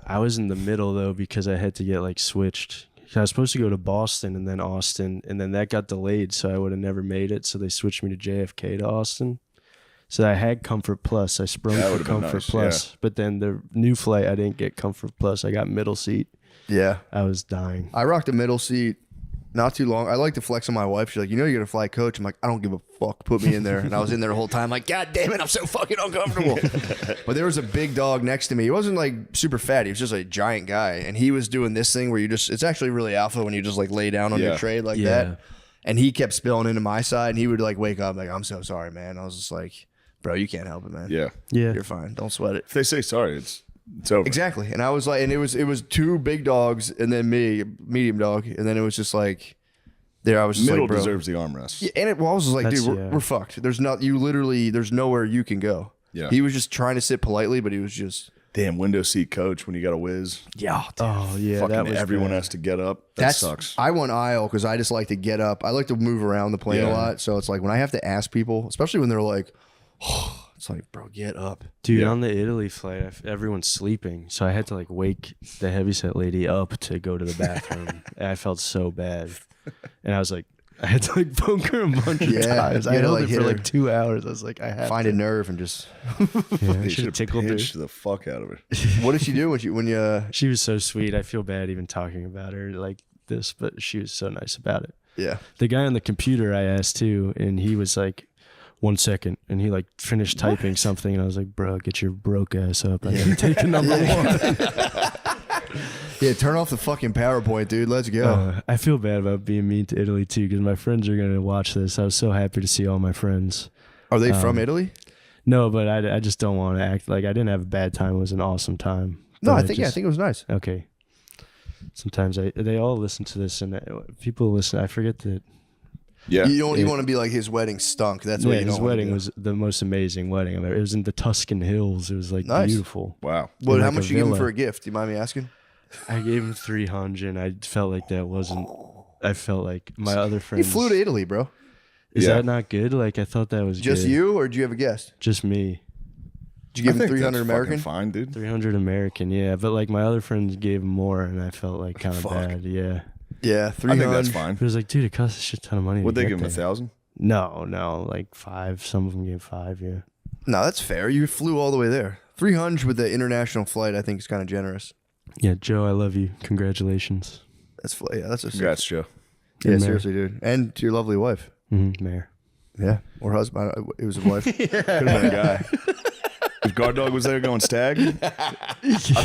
I was in the middle though because I had to get like switched. I was supposed to go to Boston and then Austin, and then that got delayed, so I would have never made it. So they switched me to JFK to Austin. So I had Comfort Plus. I sprung That for would've been Comfort nice, Plus, but then the new flight I didn't get Comfort Plus. I got middle seat. Yeah, I was dying. I rocked a middle seat. Not too long. I like to flex on my wife. She's like, you know, you're gonna fly coach. I'm like, I don't give a fuck. Put me in there. And I was in there the whole time, like, God damn it, I'm so fucking uncomfortable. But there was a big dog next to me. He wasn't like super fat. He was just a giant guy, and he was doing this thing where it's actually really alpha when you just like lay down on your tray like that. And he kept spilling into my side, and he would like wake up like, I'm so sorry, man. I was just like, bro, you can't help it, man. Yeah. You're fine. Don't sweat it. If they say sorry, it's over. Exactly. And I was like, and it was two big dogs and then me, medium dog, and then it was just like. There, I was just Middle like, bro. deserves the armrest. Yeah, and I was just like, That's- dude, yeah. we're fucked. There's nowhere you can go. Yeah. He was just trying to sit politely, but he was just. Damn, window seat coach when you got a whiz. Yeah. Oh yeah, Fucking that was everyone bad. has to get up. That sucks. I want aisle because I just like to get up. I like to move around the plane a Yeah. lot. So it's like when I have to ask people, especially when they're like, oh, it's like, bro, get up. Dude, Yeah. on the Italy flight, everyone's sleeping, so I had to like wake the heavyset lady up to go to the bathroom. And I felt so bad, and I was like, I had to like poke her a bunch of Yeah, times. you I had to, held like, it hit for her. like 2 hours. I was like, I have Find to. a nerve and just. Yeah, I They should have should have tickled her. pinched the fuck out of her. What did she do when you? She was so sweet. I feel bad even talking about her like this, but she was so nice about it. Yeah. The guy on the computer I asked too, and he was like, 1 second, and he like finished typing something, and I was like, bro, get your broke ass up. I need to take a number one. Yeah, turn off the fucking PowerPoint, dude. Let's go. I feel bad about being mean to Italy too, because my friends are gonna watch this. I was so happy to see all my friends. Are they from Italy? No, but I just don't want to act like I didn't have a bad time. It was an awesome time. No, But I think it was nice. Okay. Sometimes they all listen to this, and people listen. I forget that. Yeah. You want to be like his wedding stunk. That's what you don't his wanna wedding do. was the most amazing wedding I've ever. It was in the Tuscan Hills. It was like Nice. beautiful. Wow. What? In How like much a you give him villa. for a gift? Do you mind me asking? I gave him 300. I felt like that wasn't. I felt like my other You friends. flew to Italy, bro. Is Yeah. that not good? Like I thought that was Just good. you, or do you have a guest? Just me. Did you give him 300 American? Fine, dude. 300 American, yeah. But like my other friends gave him more, and I felt like kind of bad. Yeah. Yeah, 300. I think that's fine. But it was like, dude, it costs a shit ton of money. Would to they get give him there. 1,000? No, like 5. Some of them gave 5. Yeah. No, that's fair. You flew all the way there. 300 with the international flight, I think, is kind of generous. Yeah, Joe, I love you. Congratulations. That's a Congrats, Joe. Yeah, And seriously, dude. And to your lovely wife. Mayor. Yeah, or husband. It was a wife. Could have been a guy. If Guard Dog was there going stag, I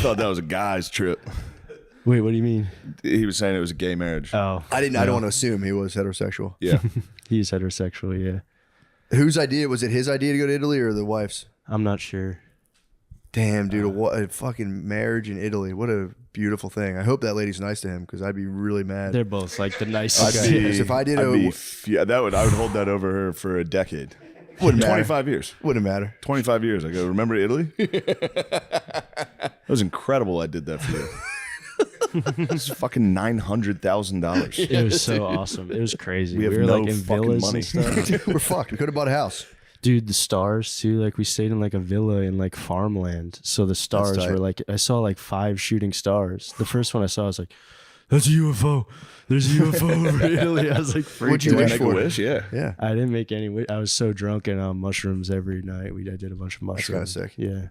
thought that was a guy's trip. Wait, what do you mean? He was saying it was a gay marriage. Oh, I don't want to assume he was heterosexual. Yeah. He's heterosexual, yeah. Whose idea was it? His idea to go to Italy or the wife's? I'm not sure. Damn, dude, what a fucking marriage in Italy. What a beautiful thing. I hope that lady's nice to him because I'd be really mad. They're both like the nicest. Okay. If I did I would hold that over her for a decade. Wouldn't matter. 25 years. Wouldn't matter. 25 years. I go, remember Italy? That was incredible I did that for you. It was fucking $900,000. It was so awesome. It was crazy. We have were no like in fucking villas money. and stuff. We're fucked. We could have bought a house. Dude, the stars too. Like we stayed in like a villa in like farmland. So the stars tight. were like, I saw like 5 shooting stars. The first one I saw, I was like, that's a UFO. There's a UFO over Italy. I was like, What'd you freaking wish out. for? Make a wish, yeah. Yeah. I didn't make any wish. I was so drunk and on mushrooms every night. I did a bunch of That's kinda mushrooms. sick. Yeah.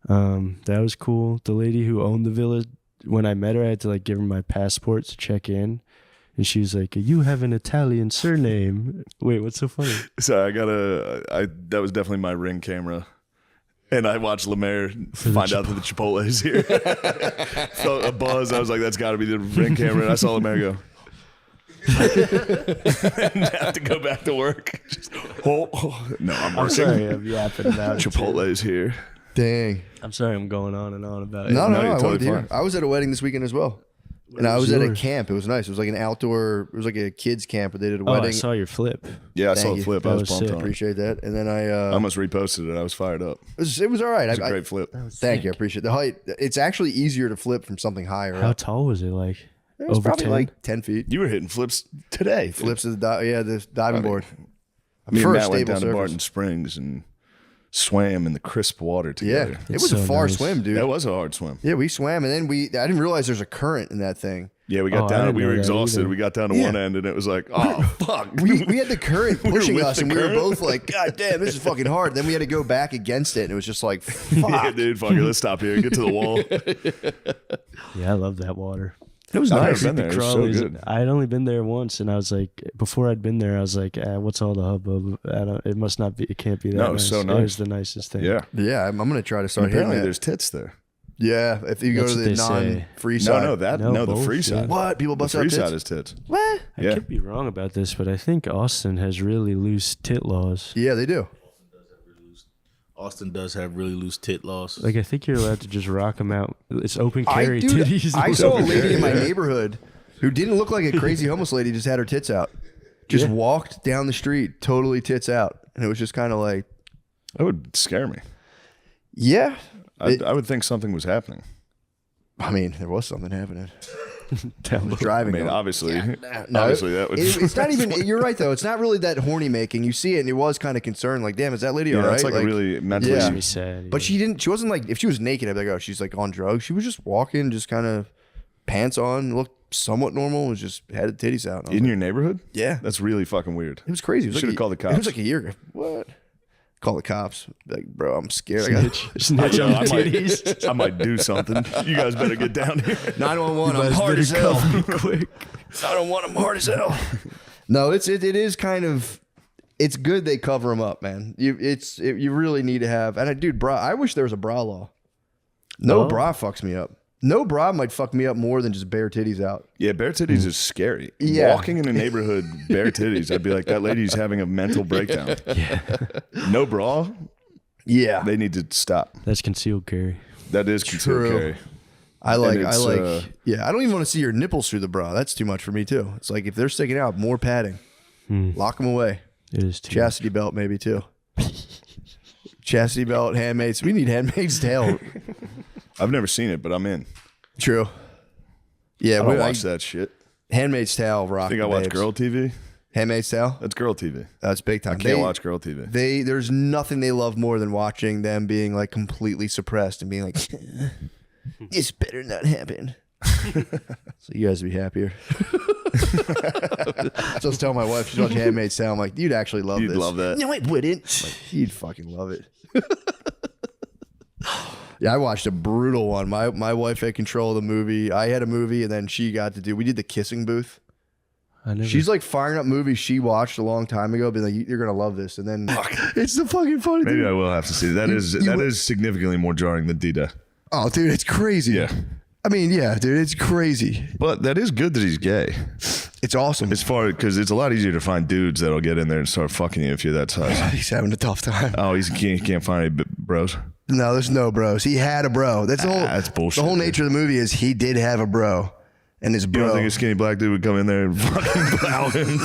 That was cool. The lady who owned the villa, when I met her, I had to like give her my passport to check in. And she was like, you have an Italian surname. Wait, what's so funny? So that was definitely my Ring camera. And I watched Lemaire find out that the Chipotle is here. Felt a buzz. I was like, that's got to be the Ring camera. And I saw Lemaire go. And have to go back to work. No, I'm working. I'm sorry, I'm yapping about it. Chipotle is here. Dang. I'm sorry, I'm going on and on about it. No, you're I totally wanted to hear. fine. I was at a wedding this weekend as well. And I was at a camp. It was nice. It was like an outdoor, it was like a kids camp where they did a Oh, wedding. I saw your flip. Yeah, I Thank saw you. the flip. That I was was pumped sick. on it. Appreciate that. And then I almost reposted it. I was fired up. it was all right. It was a great flip. Thank you. I appreciate the height. It's actually easier to flip from something higher. How up. tall was it? Like It was over probably 10? like 10 feet. You were hitting flips today. Flips of the diving board. Me and For a Matt went stable down to surface. Barton Springs and swam in the crisp water Yeah, together. it was a far swim, dude. That was a hard swim. Yeah, we swam, and then I didn't realize there's a current in that thing. Yeah, we got Oh, I down. didn't We know were that exhausted. either. We got down to Yeah. one end, and it was like, oh fuck. We had the current We were pushing with us, the and we were current? both like, God damn, this is fucking hard. Then we had to go back against it, and it was just like, fuck. Yeah, dude, fuck it. Let's stop here and get to the wall. Yeah, I love that water. It was I've nice. never been there. It was so Crawlies. good. I had only been there once, and I was like, before I'd been there, I was like, what's all the hubbub? It must not be. It can't be that. No, it was nice. so nice. It was the nicest thing. Yeah. Yeah, I'm gonna try to And start hitting apparently that. there's tits there. Yeah, if you go That's to what the they say. non-free side. No, the both, free yeah. side. What? People The bust out free tits? side is tits. What? I Yeah. could be wrong about this, but I think Austin has really loose tit laws. Yeah, they do. Austin does have really loose tit laws. Like I think you're allowed to just rock them out. It's open carry Dude, titties. I saw a lady in my neighborhood who didn't look like a crazy homeless lady, just had her tits out. Just walked down the street, totally tits out. And it was just kind of like, That would scare me. yeah. I would think something was happening. I mean, there was something happening. Down I was the- driving. I mean, going, obviously, no, obviously that would. it's not even. You're right though. It's not really that horny making. You see it, and it was kind of concerned. Like, damn, is that lady Yeah, all right? that's like a really mentally- Yeah. Makes me sad. But she didn't. She wasn't like. If she was naked, I'd be like, oh, she's like on drugs. She was just walking, just kind of pants on, looked somewhat normal. Was just had the titties out. And I was In like, your neighborhood? Yeah. That's really fucking weird. It was crazy. It was Should have like called the It cops. was like a year ago. What? Call the cops. Like, bro, I'm scared. I got Snitch on the I titties. I might do something. You guys better get down here. 911. I'm hard as hell. Quick. 911. I'm hard as hell. No, it is kind of. It's good they cover them up, man. You really need to have. And dude, bra. I wish there was a bra law. No bra fucks me up. No bra might fuck me up more than just bare titties out. Yeah, bare titties is scary. Yeah. Walking in a neighborhood bare titties, I'd be like, that lady's having a mental breakdown. Yeah. No bra? Yeah. They need to stop. That's concealed carry. That is concealed True. carry. I And like. it's, Yeah, I don't even want to see your nipples through the bra. That's too much for me too. It's like if they're sticking out, more padding. Lock them away. It is too. Chastity belt maybe too. Chastity belt, handmaids. We need handmaids tail. I've never seen it, but I'm in. True. Yeah, I don't watch that shit. Handmaid's Tale rock. Think I the watch babes. girl TV? Handmaid's Tale? That's girl TV. That's big time. I can't watch girl TV. There's nothing they love more than watching them being like completely suppressed and being like, this better not happen. So you guys would be happier. So I was telling my wife, she's watching Handmaid's Tale. I'm like, you'd actually love this. You'd love that. No, I wouldn't. Like, you'd fucking love it. Yeah, I watched a brutal one. My wife had control of the movie. I had a movie, and then she got to do. We did the kissing booth. She's like firing up movies she watched a long time ago, being like, "You're gonna love this," and then it's the fucking funny. Maybe thing. I will have to see that. That is significantly more jarring than Dita. Oh, dude, it's crazy. Yeah. I mean, yeah, dude, it's crazy. But that is good that he's gay. It's awesome. As far because it's a lot easier to find dudes that'll get in there and start fucking you if you're that size. He's having a tough time. Oh, he can't find any bros. No, there's no bros. He had a bro. That's the whole. That's bullshit. The whole nature of the movie is he did have a bro, and his bro. You don't think a skinny black dude would come in there and fucking plow him?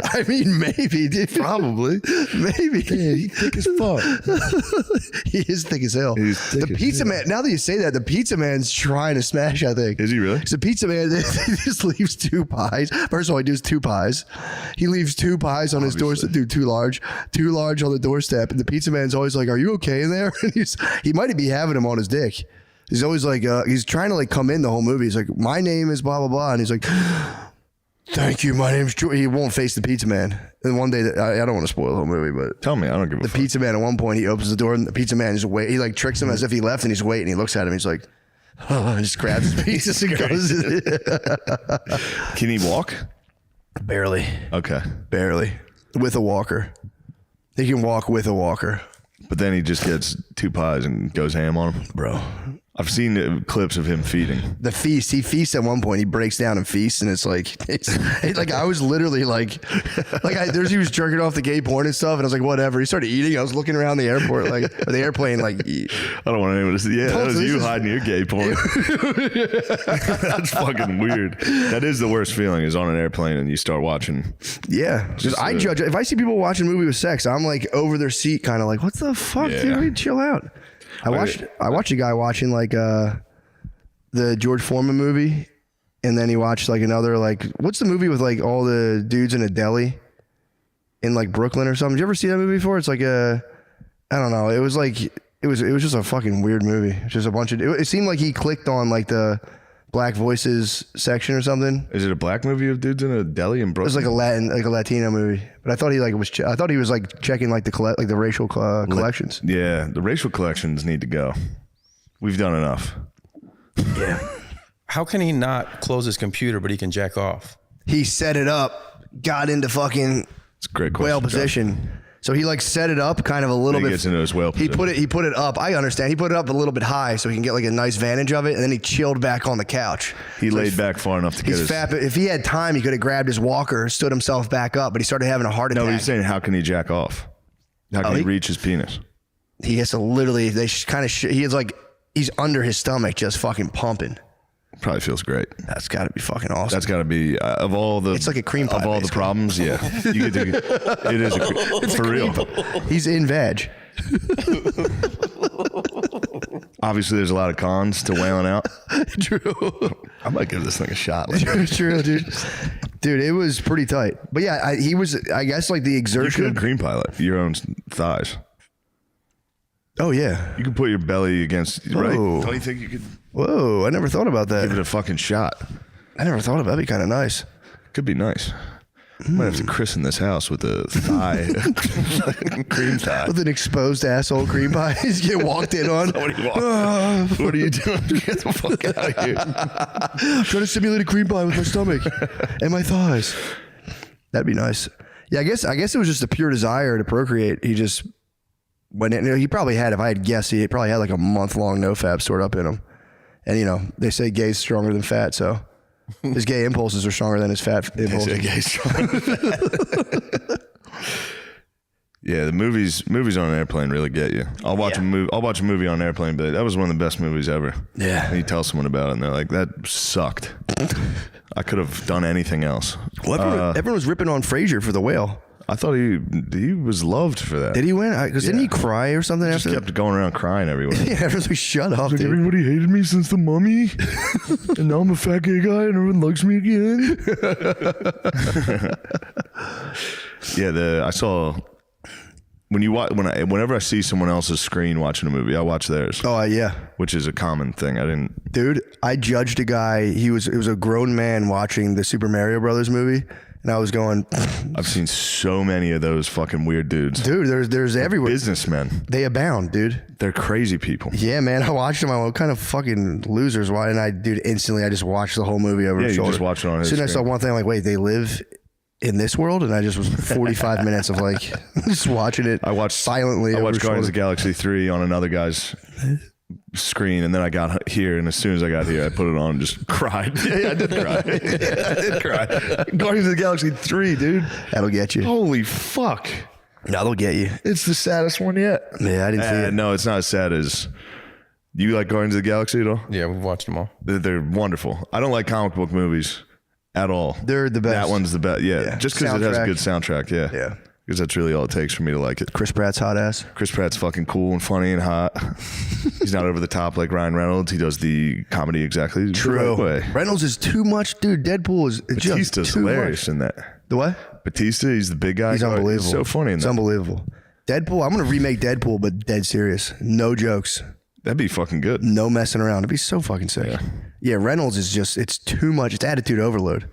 I mean, maybe, dude. Probably. Maybe. Yeah, he's thick as fuck. He is thick as hell. The pizza man, now that you say that, the pizza man's trying to smash, I think. Is he really? The pizza man he just leaves 2 pies. First of all, he does 2 pies. He leaves 2 pies on his doorstep. Dude, too large on the doorstep. And the pizza man's always like, "Are you okay in there?" And he might be having him on his dick. He's always like, he's trying to like come in the whole movie. He's like, "My name is blah, blah, blah." And he's like, "Thank you, my name's Joe." He won't face the pizza man. And one day, I don't want to spoil the whole movie, but tell me, I don't give a fuck. The pizza man at one point, he opens the door and the pizza man is waiting. He like tricks him as if he left and he's waiting. He looks at him. He's like, and just grabs his pieces and goes. Can he walk? Barely. Okay. Barely. With a walker. He can walk with a walker. But then he just gets 2 pies and goes ham on them. Bro. I've seen clips of him feeding. The feast. He feasts at one point. He breaks down and feasts, and it's like I was literally like he was jerking off the gay porn and stuff, and I was like, whatever. He started eating. I was looking around the airport, or the airplane, like. I don't want anyone to see. Yeah, that was you hiding your gay porn. That's fucking weird. That is the worst feeling. Is on an airplane and you start watching. Yeah, because I judge. If I see people watching a movie with sex, I'm like over their seat, kind of like, what the fuck, dude? We chill out. I watched a guy watching like the George Foreman movie, and then he watched like another like what's the movie with like all the dudes in a deli in like Brooklyn or something? Did you ever see that movie before? It's like I don't know. It was like it was just a fucking weird movie. Just a bunch of it seemed like he clicked on like the Black Voices section or something. Is it a black movie of dudes in a deli in Brooklyn? It was like a Latino movie, but I thought he was like checking like the racial collections. Yeah, the racial collections need to go. We've done enough. Yeah. How can he not close his computer, but he can jack off? He set it up, got into fucking it's a great question, whale position. John. So he like set it up kind of a little bit. He gets into his whale position. He put it up. I understand. He put it up a little bit high so he can get like a nice vantage of it, and then he chilled back on the couch. He laid back far enough to get his. Fat, but if he had time, he could have grabbed his walker, stood himself back up, but he started having a heart attack. No, he's saying how can he jack off? How can he reach his penis? He has to literally. He is like he's under his stomach, just fucking pumping. Probably feels great. That's got to be fucking awesome. That's got to be of all the. It's like a cream pie. Of all the problems, yeah, you get to, it is for real. He's in veg. Obviously, there's a lot of cons to whaling out. True. I might give this thing a shot. True, dude. Dude, it was pretty tight. But yeah, he was. I guess like the exertion. You could cream pilot your own thighs. Oh yeah, you can put your belly against. Whoa. Right? Don't you think you could? Whoa, I never thought about that. Give it a fucking shot. I never thought about that. That'd be kind of nice. Could be nice. Might have to christen this house with a thigh, cream thigh. With an exposed asshole cream pie. He's getting walked in on. What are you doing? Get the fuck out of here. I'm trying to simulate a cream pie with my stomach and my thighs. That'd be nice. Yeah, I guess it was just a pure desire to procreate. He just went in. He probably had, if I had guessed, he probably had like a month-long nofap stored up in him. And, you know, they say gay's stronger than fat, so his gay impulses are stronger than his fat impulses. They say gay's stronger than fat. Yeah, the movies on an airplane really get you. I'll watch a movie on an airplane, but that was one of the best movies ever. Yeah. And you tell someone about it, and they're like, that sucked. I could have done anything else. Well, everyone was ripping on Frasier for The Whale. I thought he was loved for that. Did he win? Because didn't he cry or something Just after? kept going around crying everywhere. Yeah, everyone's like, shut up, Like, dude. everybody hated me since the Mummy, and now I'm a fat gay guy, and everyone likes me again. I saw whenever I see someone else's screen watching a movie, I watch theirs. Oh yeah, which is a common thing. Dude, I judged a guy. It was a grown man watching the Super Mario Brothers movie. And I was going, I've seen so many of those fucking weird dudes. Dude, there's everywhere. Businessmen. They abound, dude. They're crazy people. Yeah, man. I watched them. I went, what kind of fucking losers? Why? And I just watched the whole movie over his shoulder. You just watched it on his As soon as I saw screen. one thing, I'm like, wait, they live in this world? And I just was 45 minutes of like, just watching it. I watched silently. I over watched his Guardians of shoulder. the Galaxy 3 on another guy's screen, and then I got here, and as soon as I got here, I put it on and just cried. Yeah, I did cry. I did cry. Guardians of the Galaxy 3, dude. That'll get you. Holy fuck. That'll get you. It's the saddest one yet. Yeah, I didn't see it. No, it's not as sad as... You like Guardians of the Galaxy at all? Yeah, we've watched them all. They're wonderful. I don't like comic book movies at all. They're the best. That one's the best. Yeah. Just because it has a Soundtrack. good soundtrack. Yeah. Yeah. Because that's really all it takes for me to like it. Chris Pratt's hot ass. Chris Pratt's fucking cool and funny and hot. He's not over the top like Ryan Reynolds. He does the comedy exactly the right way. Reynolds is too much, dude. Deadpool is Batista's just too hilarious much. in that. The what? Batista, he's the big guy. He's unbelievable. He's so funny in It's that. unbelievable. Deadpool. I'm gonna remake Deadpool, but dead serious. No jokes. That'd be fucking good. No messing around. It'd be so fucking sick. Yeah, Reynolds is just, it's too much. It's attitude overload.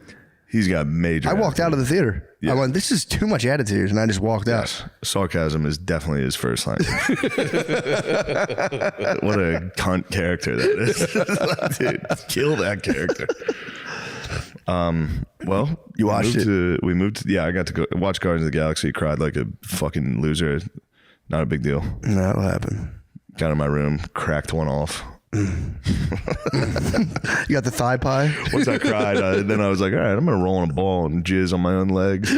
He's got major. I walked out of the theater. Yeah. I went, this is too much attitude, and I just walked out. Sarcasm is definitely his first language. What a cunt character that is. Dude, kill that character. Well, you watched it. We moved to, I got to go watch Guardians of the Galaxy. Cried like a fucking loser. Not a big deal. That'll happen. Got in my room, cracked one off. You got the thigh pie? Once I cried, then I was like, all right, I'm going to roll in a ball and jizz on my own legs.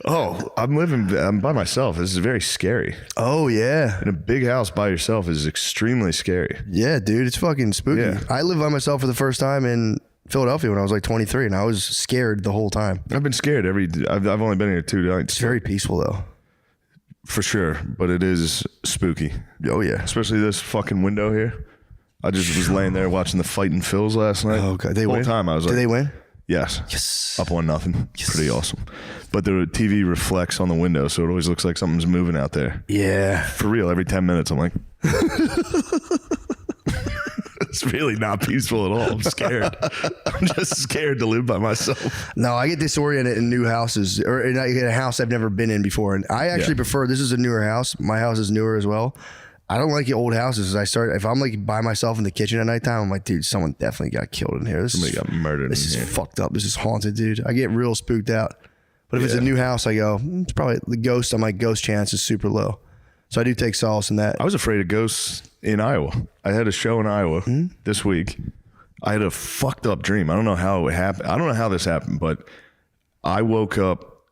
I'm by myself. This is very scary. Oh, yeah. In a big house by yourself is extremely scary. Yeah, dude, it's fucking spooky. Yeah. I lived by myself for the first time in Philadelphia when I was like 23, and I was scared the whole time. I've been scared I've only been here 2 nights. It's very peaceful, though. For sure, but it is spooky. Oh, yeah. Especially this fucking window here. I just was laying there watching the Fighting Phils last night. Oh, God. They the whole win? time I was like, Did they win? Yes. Yes. Up 1-0. Yes. Pretty awesome. But the TV reflects on the window, so it always looks like something's moving out there. Yeah. For real, every 10 minutes, I'm like... It's really not peaceful at all. I'm scared. I'm just scared to live by myself. No, I get disoriented in new houses, or in a house I've never been in before. And I actually prefer, this is a newer house. My house is newer as well. I don't like the old houses. If I'm like by myself in the kitchen at nighttime, I'm like, dude, someone definitely got killed in here. Somebody got murdered This is in here. fucked up. This is haunted, dude. I get real spooked out. But if it's a new house, I go, it's probably the ghost. I'm like, ghost chance is super low. So I do take solace in that. I was afraid of ghosts in Iowa. I had a show in Iowa this week. I had a fucked up dream. I don't know how it happened. I don't know how this happened, but I woke up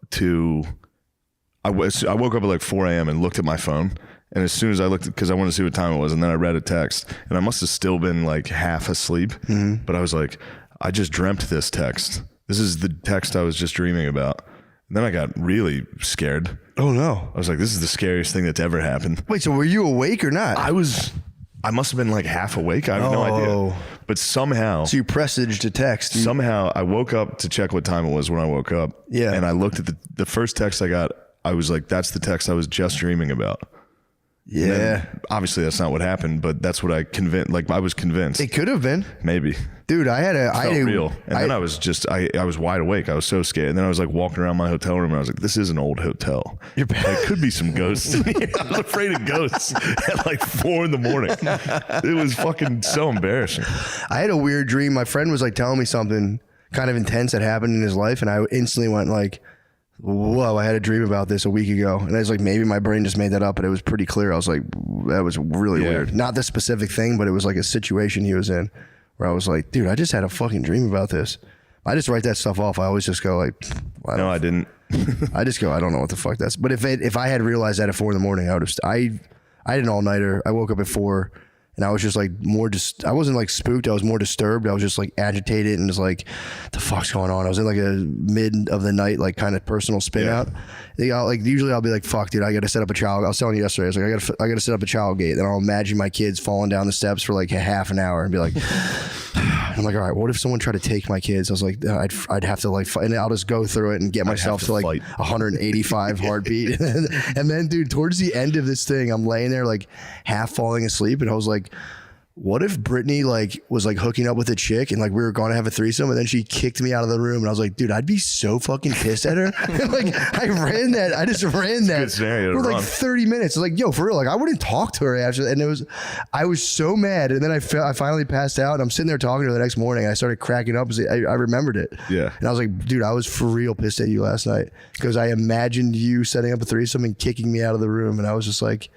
I woke up at like 4 a.m. and looked at my phone. And as soon as I looked, because I wanted to see what time it was, and then I read a text, and I must have still been like half asleep. But I was like, I just dreamt this text. This is the text I was just dreaming about. And then I got really scared. Oh no. I was like, this is the scariest thing that's ever happened. Wait, so were you awake or not? I must have been like half awake. I have no idea. But somehow. So you presaged a text. Somehow I woke up to check what time it was when I woke up. Yeah. And I looked at the first text I got. I was like, that's the text I was just dreaming about. Yeah. Obviously that's not what happened, but that's what I was convinced. It could have been. Maybe. Dude, it felt real. And then I was just, I was wide awake. I was so scared. And then I was like walking around my hotel room and I was like, this is an old hotel. There could be some ghosts in here. I was afraid of ghosts at like 4 a.m. It was fucking so embarrassing. I had a weird dream. My friend was like telling me something kind of intense that happened in his life. And I instantly went like, whoa, I had a dream about this a week ago. And I was like, maybe my brain just made that up, but it was pretty clear. I was like, that was really weird. Not the specific thing, but it was like a situation he was in where I was like, dude, I just had a fucking dream about this. I just write that stuff off. I always just go like, I didn't. I just go, I don't know what the fuck that's. But if I had realized that at 4 a.m, I would have. I had an all nighter. I woke up at 4, And I was just like I wasn't like spooked. I was more disturbed. I was just like agitated and just like, the fuck's going on? I was in like a mid of the night, like kind of personal spin out. Like usually I'll be like, fuck dude, I got to set up a child. I was telling you yesterday, I was like, I got to set up a child gate. Then I'll imagine my kids falling down the steps for like a half an hour and be like, I'm like, all right, what if someone tried to take my kids? I was like, I'd have to like fight, and I'll just go through it and get myself to like 185 heartbeat. And then dude, towards the end of this thing, I'm laying there like half falling asleep. And I was like, what if Britney like was like hooking up with a chick and like we were going to have a threesome and then she kicked me out of the room and I was like, dude, I'd be so fucking pissed at her. Like I just ran that good scenario for to like run. 30 minutes. Like, yo, for real, like I wouldn't talk to her after. And I was so mad. And then I finally passed out and I'm sitting there talking to her the next morning and I started cracking up because I remembered it. Yeah. And I was like, dude, I was for real pissed at you last night because I imagined you setting up a threesome and kicking me out of the room. And I was just like,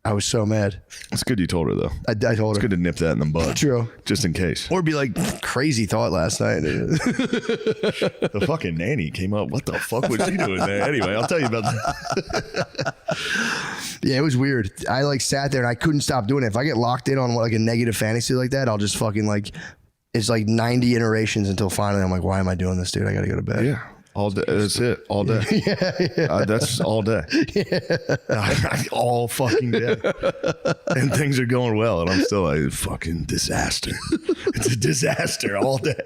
I was so mad. It's good you told her though. I told her. It's good to nip that in the bud. True. Just in case. Or be like, crazy thought last night. The fucking nanny came up. What the fuck was she doing there? Anyway, I'll tell you about that. Yeah, it was weird. I like sat there and I couldn't stop doing it. If I get locked in on like a negative fantasy like that, I'll just fucking like, it's like 90 iterations until finally I'm like, why am I doing this, dude? I got to go to bed. Yeah. All day. That's it. All day. Yeah. That's all day. All fucking day. And things are going well. And I'm still like, fucking disaster. It's a disaster all day.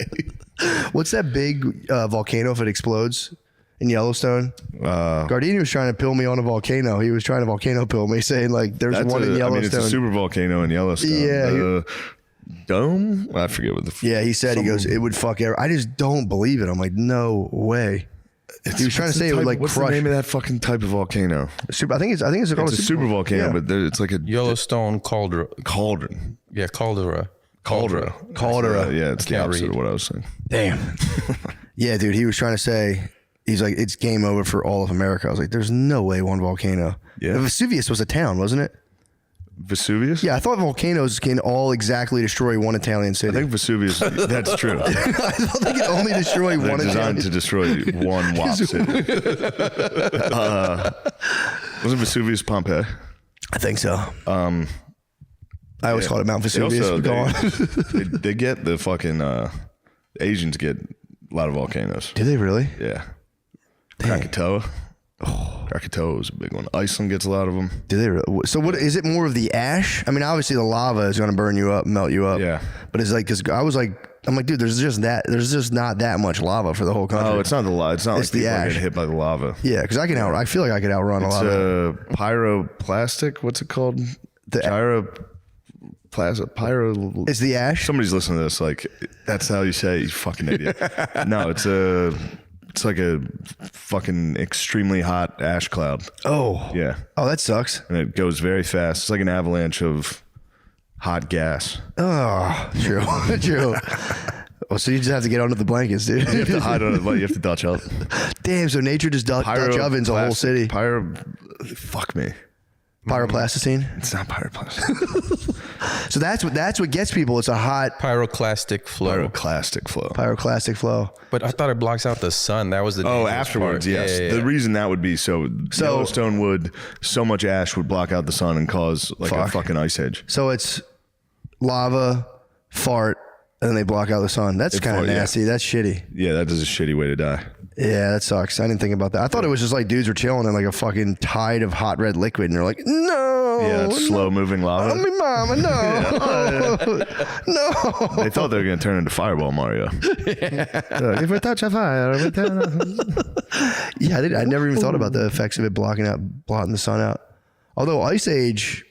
What's that big volcano if it explodes in Yellowstone? Gardini was trying to pill me on a volcano. He was trying to volcano pill me, saying like, there's one in Yellowstone. I mean, it's a super volcano in Yellowstone. Yeah. Dome? I forget what the yeah, he said, he goes, it would fuck everyone. I just don't believe it. I'm like, no way. He was trying to say it would like what's crush. the name of that fucking type of volcano? I think it's called a super volcano, but it's like a Yellowstone cauldron. Yeah, caldera. Caldera. Yeah, it's the opposite of what I was saying. Damn. Yeah, dude, he was trying to say, he's like, it's game over for all of America. I was like, there's no way one volcano. Yeah. Vesuvius was a town, wasn't it? Vesuvius? Yeah, I thought volcanoes can all exactly destroy one Italian city. I think Vesuvius, that's true. I thought they could only destroy They're one designed Italian to destroy one WAP city. Wasn't Vesuvius Pompeii? I think so. I always called it Mount Vesuvius. Also, Go on. they get the fucking Asians get a lot of volcanoes. Do they really? Yeah. Krakatoa. Krakatoa was a big one. Iceland gets a lot of them. Do they really? So what is it more of the ash? I mean, obviously the lava is going to burn you up, melt you up. Yeah. But it's like, because I'm like, dude, there's just not that much lava for the whole country. Oh, it's not the lava. It's not It's like the people are ash. getting hit by the lava. Yeah, because I feel like I could outrun a lot of it. It's pyroplastic. What's it called? It's the ash. Somebody's listening to this. Like, that's how you say it, you fucking idiot. No, it's like a fucking extremely hot ash cloud. Oh. Yeah. Oh, that sucks. And it goes very fast. It's like an avalanche of hot gas. Oh, true. True. Well, so you just have to get under the blankets, dude. You have to hide under the blanket. You have to Dutch out. Damn, so nature just Dutch ovens a whole city. Fuck me. Pyroplasticine? It's not pyroplastic. So that's what gets people. It's a hot pyroclastic flow. Pyroclastic flow. But I thought it blocks out the sun. That was the afterwards, part. yes. Yeah. The reason that would be so Yellowstone would, so much ash would block out the sun and cause like a fucking ice age. So it's lava, fart, and then they block out the sun. That's kind of nasty. That's shitty. Yeah, that is a shitty way to die. Yeah, that sucks. I didn't think about that. I thought it was just like dudes were chilling in like a fucking tide of hot red liquid, and they're like, no. Yeah, it's slow moving lava. I mean, mama, no. No. They thought they were going to turn into Fireball Mario. If we touch a fire, we turn. Yeah, I never even thought about the effects of it blotting the sun out. Although Ice Age,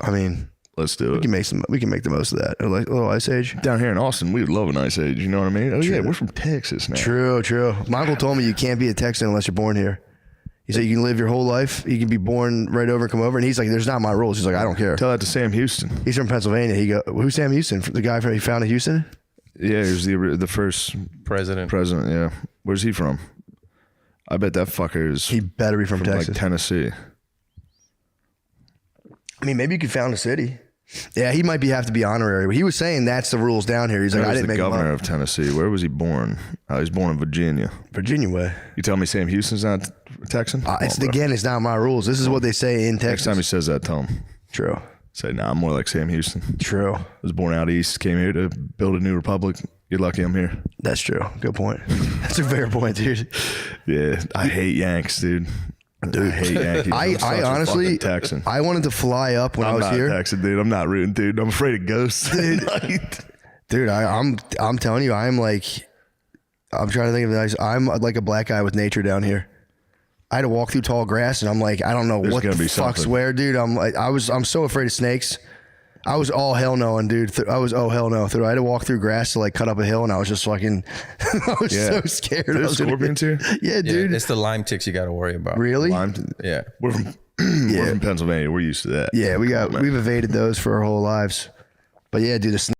I mean, let's do it. We can make the most of that. A little Ice Age down here in Austin. We would love an Ice Age. You know what I mean? Oh, True. yeah, we're from Texas now. True. My uncle told me you can't be a Texan unless you're born here. He said you can live your whole life. You can be born right over, come over. And he's like, there's not my rules. He's like, I don't care. Tell that to Sam Houston. He's from Pennsylvania. Who's Sam Houston? The guy he founded Houston? Yeah, he was the first president. Yeah. Where's he from? I bet that fucker is. He better be from Texas. Like Tennessee. I mean, maybe you could found a city. Yeah, he might have to be honorary, but he was saying that's the rules down here. He's like, I didn't make the them governor up. of Tennessee. Where was he born? He was born in Virginia. Virginia way. You tell me Sam Houston's not Texan? It's not my rules. This is what they say in Texas. Next time he says that, tell him. True. Say, nah, I'm more like Sam Houston. True. I was born out east, came here to build a new republic. You're lucky I'm here. That's true. Good point. That's a fair point, dude. Yeah, I hate Yanks, dude. I hate Yankees. I honestly, Texan. I wanted to fly up when I was here. I'm not Texan, dude. I'm not rooting, dude. I'm afraid of ghosts. Dude, I'm telling you, I'm trying to think of it. I'm like a black guy with nature down here. I had to walk through tall grass, and I'm like, I don't know what the fuck's where, dude. I'm so afraid of snakes. I was all hell no, dude. I was hell no. I had to walk through grass to like cut up a hill, and I was just fucking. I was so scared. There's scorpions here. Yeah, dude. It's the Lyme ticks you got to worry about. Really? Yeah. We're from Pennsylvania. We're used to that. Yeah, we've evaded those for our whole lives. But yeah, dude, the